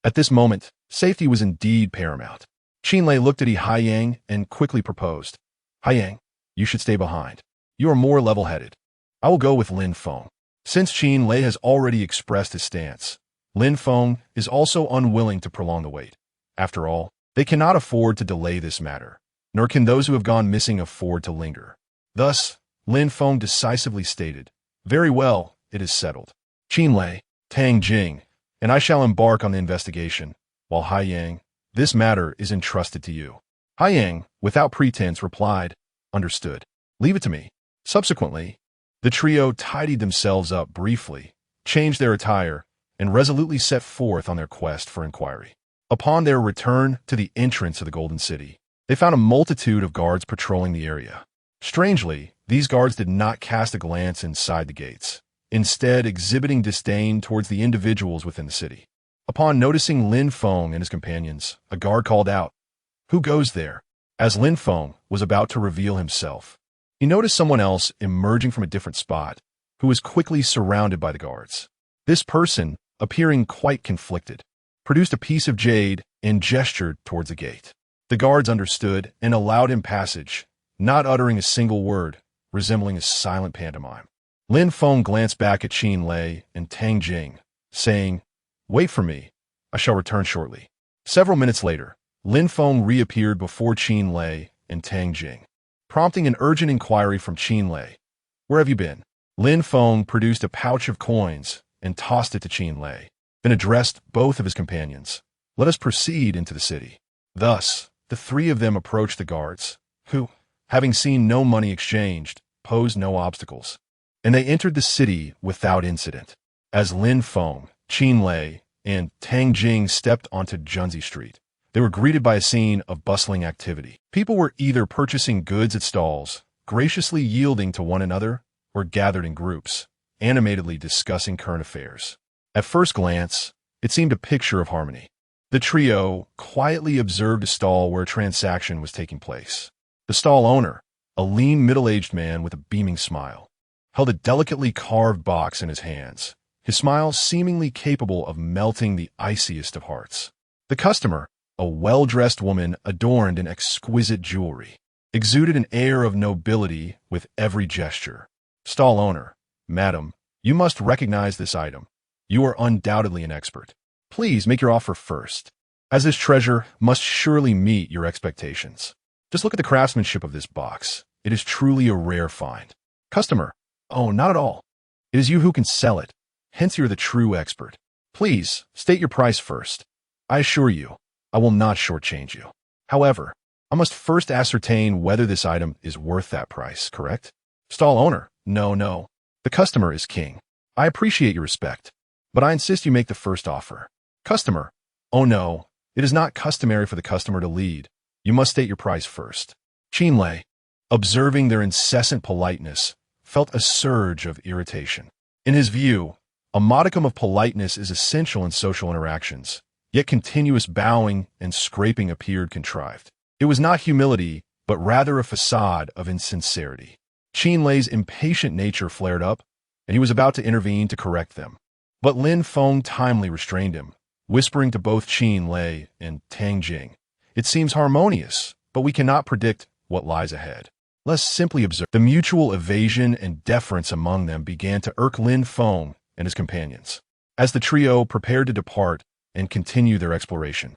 At this moment, safety was indeed paramount. Qin Lei looked at Haiyang and quickly proposed, Haiyang, you should stay behind. You are more level-headed. I will go with Lin Feng. Since Qin Lei has already expressed his stance, Lin Feng is also unwilling to prolong the wait. After all, they cannot afford to delay this matter, nor can those who have gone missing afford to linger. Thus, Lin Feng decisively stated, Very well, it is settled. Qin Lei, Tang Jing, and I shall embark on the investigation, while Haiyang, this matter is entrusted to you. Haiyang, without pretense, replied, Understood. Leave it to me. Subsequently, the trio tidied themselves up briefly, changed their attire, and resolutely set forth on their quest for inquiry. Upon their return to the entrance of the Golden City, they found a multitude of guards patrolling the area. Strangely, these guards did not cast a glance inside the gates, instead exhibiting disdain towards the individuals within the city. Upon noticing Lin Feng and his companions, a guard called out, Who goes there? As Lin Feng was about to reveal himself, he noticed someone else emerging from a different spot, who was quickly surrounded by the guards. This person, appearing quite conflicted, produced a piece of jade and gestured towards the gate. The guards understood and allowed him passage, not uttering a single word, resembling a silent pantomime. Lin Feng glanced back at Qin Lei and Tang Jing, saying, Wait for me. I shall return shortly. Several minutes later, Lin Feng reappeared before Qin Lei and Tang Jing, prompting an urgent inquiry from Qin Lei. Where have you been? Lin Feng produced a pouch of coins and tossed it to Qin Lei, then addressed both of his companions. Let us proceed into the city. Thus, the 3 of them approached the guards, who, having seen no money exchanged, posed no obstacles, and they entered the city without incident. As Lin Feng, Qin Lei, and Tang Jing stepped onto Junzi Street, they were greeted by a scene of bustling activity. People were either purchasing goods at stalls, graciously yielding to one another, or gathered in groups, animatedly discussing current affairs. At first glance, it seemed a picture of harmony. The trio quietly observed a stall where a transaction was taking place. The stall owner, a lean middle-aged man with a beaming smile, held a delicately carved box in his hands, his smile seemingly capable of melting the iciest of hearts. The customer, a well-dressed woman adorned in exquisite jewelry, exuded an air of nobility with every gesture. Stall owner, Madam, you must recognize this item. You are undoubtedly an expert. Please make your offer first, as this treasure must surely meet your expectations. Just look at the craftsmanship of this box. It is truly a rare find. Customer, oh, not at all. It is you who can sell it. Hence you're the true expert. Please, state your price first. I assure you, I will not shortchange you. However, I must first ascertain whether this item is worth that price, correct? Stall owner, no. The customer is king. I appreciate your respect, but I insist you make the first offer. Customer, oh no, it is not customary for the customer to lead. You must state your price first. Qin Lei, observing their incessant politeness, felt a surge of irritation. In his view, a modicum of politeness is essential in social interactions, yet continuous bowing and scraping appeared contrived. It was not humility, but rather a facade of insincerity. Qin Lei's impatient nature flared up, and he was about to intervene to correct them. But Lin Feng timely restrained him, whispering to both Qin Lei and Tang Jing, "It seems harmonious, but we cannot predict what lies ahead. Let's simply observe." The mutual evasion and deference among them began to irk Lin Feng and his companions. As the trio prepared to depart and continue their exploration,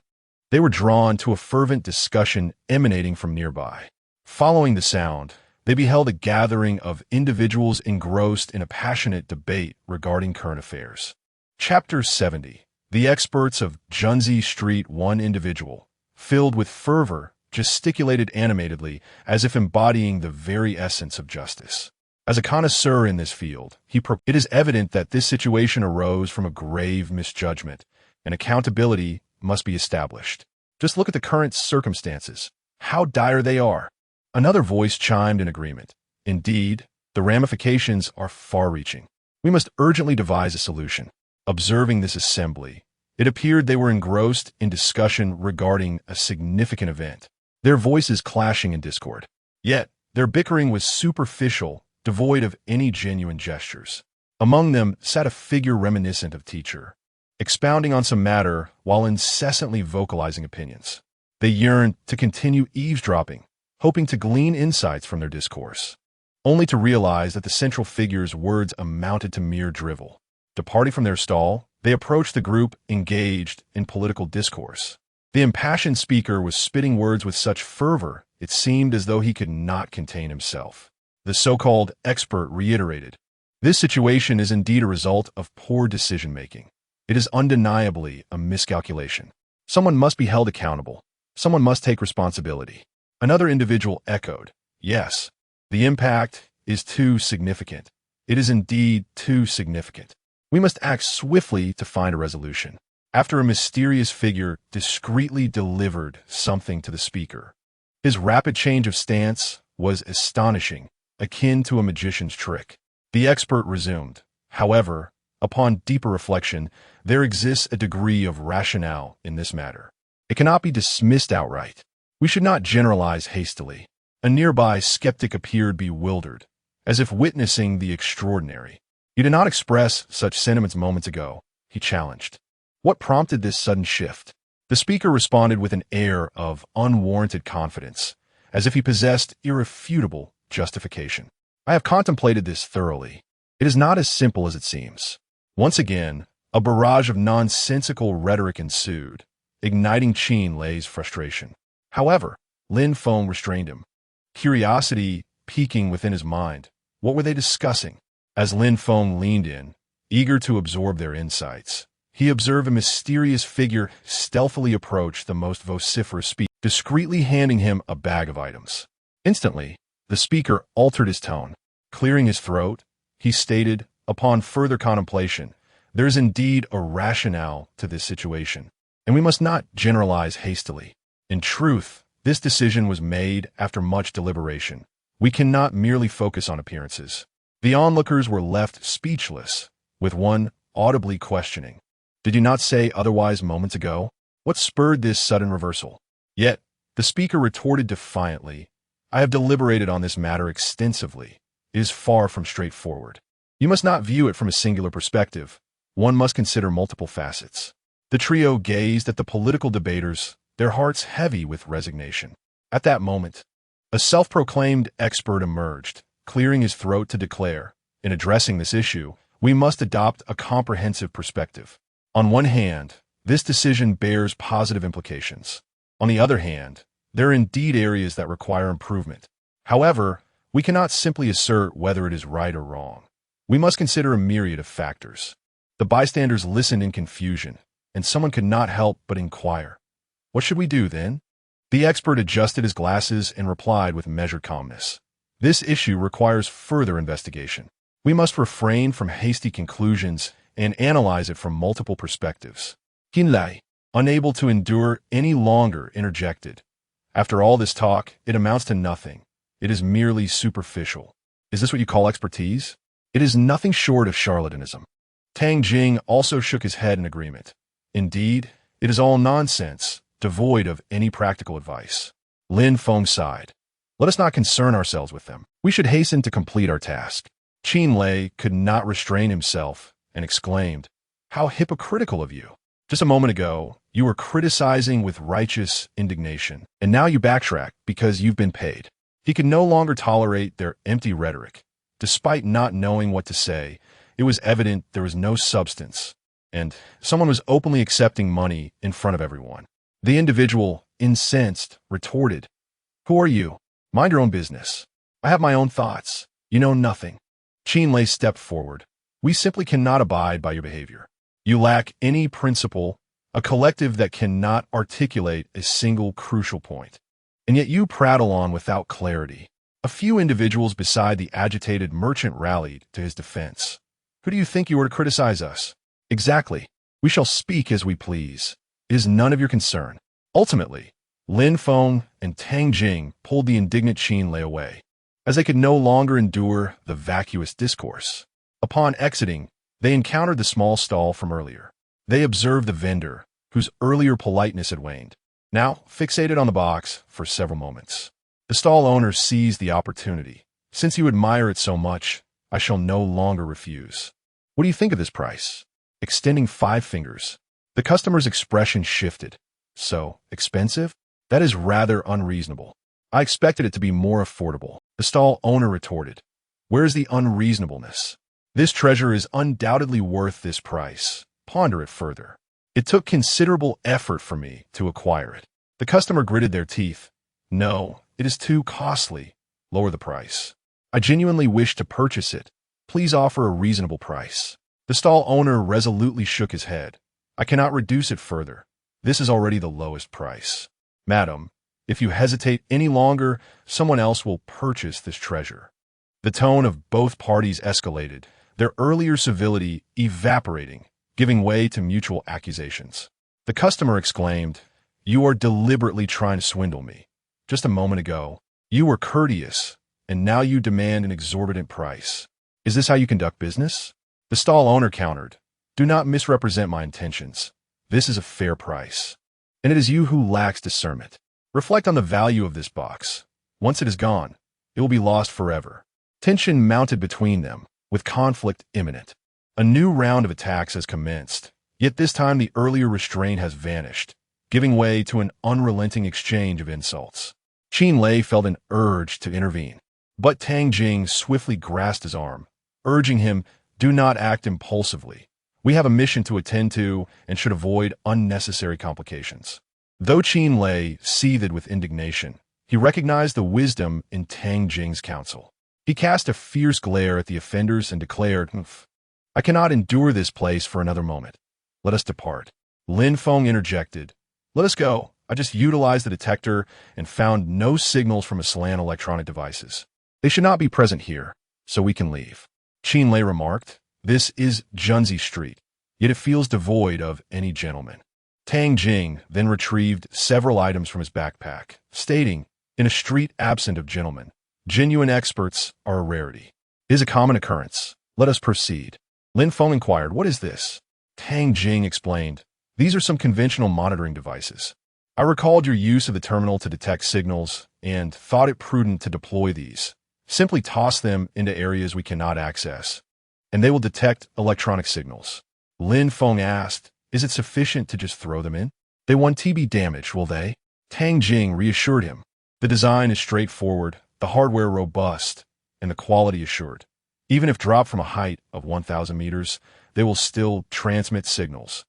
they were drawn to a fervent discussion emanating from nearby. Following the sound, they beheld a gathering of individuals engrossed in a passionate debate regarding current affairs. Chapter 70. The experts of Junzi Street. One individual, filled with fervor, gesticulated animatedly as if embodying the very essence of justice. As a connoisseur in this field, it is evident that this situation arose from a grave misjudgment, and accountability must be established. Just look at the current circumstances. How dire they are. Another voice chimed in agreement. Indeed, the ramifications are far-reaching. We must urgently devise a solution. Observing this assembly, it appeared they were engrossed in discussion regarding a significant event, their voices clashing in discord. Yet, their bickering was superficial, devoid of any genuine gestures. Among them sat a figure reminiscent of teacher, expounding on some matter while incessantly vocalizing opinions. They yearned to continue eavesdropping, hoping to glean insights from their discourse, only to realize that the central figure's words amounted to mere drivel. Departing from their stall, they approached the group engaged in political discourse. The impassioned speaker was spitting words with such fervor it seemed as though he could not contain himself. The so-called expert reiterated, "This situation is indeed a result of poor decision-making. It is undeniably a miscalculation. Someone must be held accountable. Someone must take responsibility." Another individual echoed, "Yes, the impact is too significant. It is indeed too significant. We must act swiftly to find a resolution." After a mysterious figure discreetly delivered something to the speaker, his rapid change of stance was astonishing, akin to a magician's trick. The expert resumed, "However, upon deeper reflection, there exists a degree of rationale in this matter. It cannot be dismissed outright. We should not generalize hastily." A nearby skeptic appeared bewildered, as if witnessing the extraordinary. "You did not express such sentiments moments ago," he challenged. "What prompted this sudden shift?" The speaker responded with an air of unwarranted confidence, as if he possessed irrefutable justification. "I have contemplated this thoroughly. It is not as simple as it seems." Once again, a barrage of nonsensical rhetoric ensued, igniting Qin Lei's frustration. However, Lin Feng restrained him, curiosity piquing within his mind. What were they discussing? As Lin Feng leaned in, eager to absorb their insights, he observed a mysterious figure stealthily approach the most vociferous speaker, discreetly handing him a bag of items. Instantly, the speaker altered his tone. Clearing his throat, he stated, "Upon further contemplation, there is indeed a rationale to this situation, and we must not generalize hastily. In truth, this decision was made after much deliberation. We cannot merely focus on appearances." The onlookers were left speechless, with one audibly questioning, "Did you not say otherwise moments ago? What spurred this sudden reversal?" Yet, the speaker retorted defiantly, "I have deliberated on this matter extensively. It is far from straightforward. You must not view it from a singular perspective. One must consider multiple facets." The trio gazed at the political debaters, their hearts heavy with resignation. At that moment, a self-proclaimed expert emerged, clearing his throat to declare, "In addressing this issue, we must adopt a comprehensive perspective. On one hand, this decision bears positive implications. On the other hand, there are indeed areas that require improvement. However, we cannot simply assert whether it is right or wrong. We must consider a myriad of factors." The bystanders listened in confusion, and someone could not help but inquire, "What should we do, then?" The expert adjusted his glasses and replied with measured calmness, "This issue requires further investigation. We must refrain from hasty conclusions and analyze it from multiple perspectives." Qin Lei, unable to endure any longer, interjected, "After all this talk, it amounts to nothing. It is merely superficial." Is this what you call expertise? It is nothing short of charlatanism. Tang Jing also shook his head in agreement. Indeed, it is all nonsense, devoid of any practical advice. Lin Feng sighed. Let us not concern ourselves with them. We should hasten to complete our task. Qin Lei could not restrain himself and exclaimed, How hypocritical of you! Just a moment ago, you were criticizing with righteous indignation, and now you backtrack because you've been paid. He could no longer tolerate their empty rhetoric. Despite not knowing what to say, it was evident there was no substance, and someone was openly accepting money in front of everyone. The individual, incensed, retorted, Who are you? Mind your own business. I have my own thoughts. You know nothing. Qin Lei stepped forward. We simply cannot abide by your behavior. You lack any principle, a collective that cannot articulate a single crucial point. And yet you prattle on without clarity. A few individuals beside the agitated merchant rallied to his defense. Who do you think you are to criticize us? Exactly. We shall speak as we please. It is none of your concern. Ultimately, Lin Feng and Tang Jing pulled the indignant Qin Lei away, as they could no longer endure the vacuous discourse. Upon exiting, they encountered the small stall from earlier. They observed the vendor, whose earlier politeness had waned, now fixated on the box for several moments. The stall owner seized the opportunity. Since you admire it so much, I shall no longer refuse. What do you think of this price? Extending 5 fingers. The customer's expression shifted. So, expensive? That is rather unreasonable. I expected it to be more affordable. The stall owner retorted. Where is the unreasonableness? This treasure is undoubtedly worth this price. Ponder it further. It took considerable effort for me to acquire it. The customer gritted their teeth. No, it is too costly. Lower the price. I genuinely wish to purchase it. Please offer a reasonable price. The stall owner resolutely shook his head. I cannot reduce it further. This is already the lowest price. Madam, if you hesitate any longer, someone else will purchase this treasure. The tone of both parties escalated, their earlier civility evaporating, giving way to mutual accusations. The customer exclaimed, You are deliberately trying to swindle me. Just a moment ago, you were courteous, and now you demand an exorbitant price. Is this how you conduct business? The stall owner countered, Do not misrepresent my intentions. This is a fair price. And it is you who lacks discernment. Reflect on the value of this box. Once it is gone, it will be lost forever. Tension mounted between them, with conflict imminent. A new round of attacks has commenced, yet this time the earlier restraint has vanished, giving way to an unrelenting exchange of insults. Qin Lei felt an urge to intervene, but Tang Jing swiftly grasped his arm, urging him, Do not act impulsively. We have a mission to attend to and should avoid unnecessary complications. Though Qin Lei seethed with indignation, he recognized the wisdom in Tang Jing's counsel. He cast a fierce glare at the offenders and declared, I cannot endure this place for another moment. Let us depart. Lin Feng interjected, Let us go. I just utilized the detector and found no signals from Aslan electronic devices. They should not be present here, so we can leave. Qin Lei remarked, This is Junzi Street, yet it feels devoid of any gentleman. Tang Jing then retrieved several items from his backpack, stating, In a street absent of gentlemen, genuine experts are a rarity. It is a common occurrence. Let us proceed. Lin Feng inquired, What is this? Tang Jing explained, These are some conventional monitoring devices. I recalled your use of the terminal to detect signals and thought it prudent to deploy these. Simply toss them into areas we cannot access, and they will detect electronic signals. Lin Feng asked, Is it sufficient to just throw them in? They won't be damaged, will they? Tang Jing reassured him. The design is straightforward, the hardware robust, and the quality assured. Even if dropped from a height of 1,000 meters, they will still transmit signals.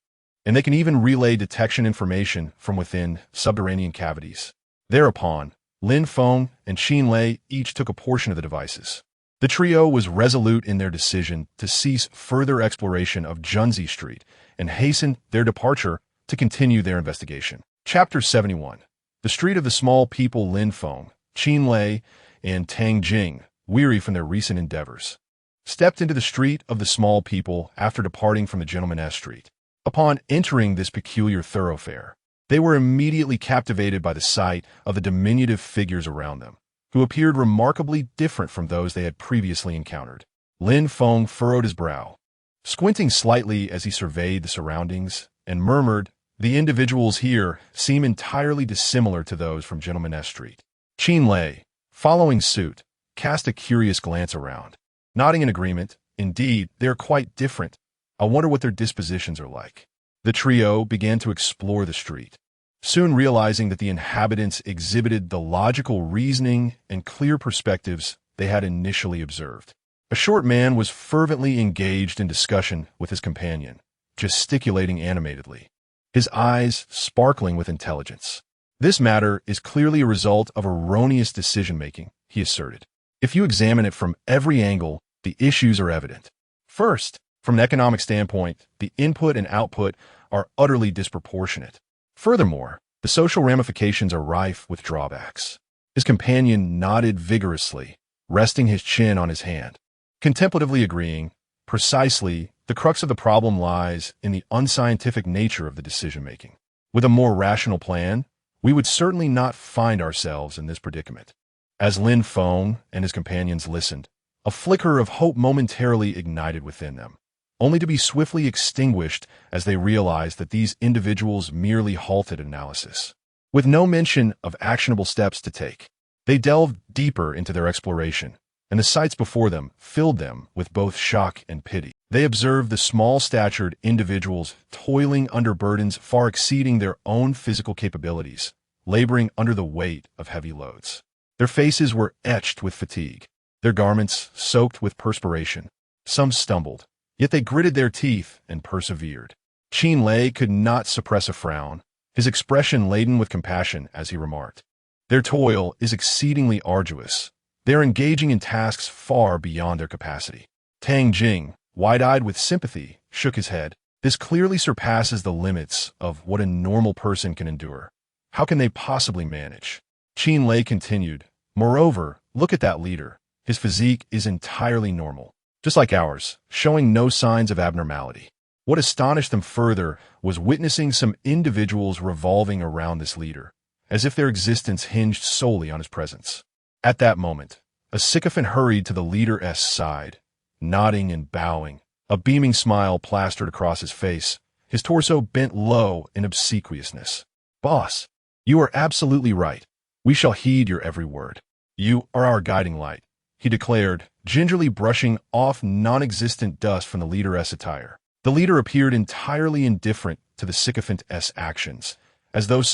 And they can even relay detection information from within subterranean cavities. Thereupon, Lin Feng and Qin Lei each took a portion of the devices. The trio was resolute in their decision to cease further exploration of Junzi Street and hasten their departure to continue their investigation. Chapter 71. The Street of the Small People. Lin Feng, Qin Lei, and Tang Jing, weary from their recent endeavors, stepped into the Street of the Small People after departing from the Gentleman Street. Upon entering this peculiar thoroughfare, they were immediately captivated by the sight of the diminutive figures around them, who appeared remarkably different from those they had previously encountered. Lin Feng furrowed his brow, squinting slightly as he surveyed the surroundings, and murmured, "The individuals here seem entirely dissimilar to those from Gentleman S Street." Qin Lei, following suit, cast a curious glance around, nodding in agreement. "Indeed, they are quite different. I wonder what their dispositions are like." The trio began to explore the street, soon realizing that the inhabitants exhibited the logical reasoning and clear perspectives they had initially observed. A short man was fervently engaged in discussion with his companion, gesticulating animatedly, his eyes sparkling with intelligence. "This matter is clearly a result of erroneous decision-making," he asserted. "If you examine it from every angle, the issues are evident. First, from an economic standpoint, the input and output are utterly disproportionate. Furthermore, the social ramifications are rife with drawbacks." His companion nodded vigorously, resting his chin on his hand, contemplatively agreeing. "Precisely, the crux of the problem lies in the unscientific nature of the decision-making. With a more rational plan, we would certainly not find ourselves in this predicament." As Lin Feng and his companions listened, a flicker of hope momentarily ignited within them, only to be swiftly extinguished as they realized that these individuals merely halted analysis. With no mention of actionable steps to take, they delved deeper into their exploration, and the sights before them filled them with both shock and pity. They observed the small-statured individuals toiling under burdens far exceeding their own physical capabilities, laboring under the weight of heavy loads. Their faces were etched with fatigue, their garments soaked with perspiration. Some stumbled, yet they gritted their teeth and persevered. Qin Lei could not suppress a frown, his expression laden with compassion as he remarked, "Their toil is exceedingly arduous. They are engaging in tasks far beyond their capacity." Tang Jing, wide-eyed with sympathy, shook his head. "This clearly surpasses the limits of what a normal person can endure. How can they possibly manage?" Qin Lei continued, "Moreover, look at that leader. His physique is entirely normal, just like ours, showing no signs of abnormality." What astonished them further was witnessing some individuals revolving around this leader, as if their existence hinged solely on his presence. At that moment, a sycophant hurried to the leader's side, nodding and bowing, a beaming smile plastered across his face, his torso bent low in obsequiousness. "Boss, you are absolutely right. We shall heed your every word. You are our guiding light," he declared, gingerly brushing off non-existent dust from the leader's attire. The leader appeared entirely indifferent to the sycophant's actions, as though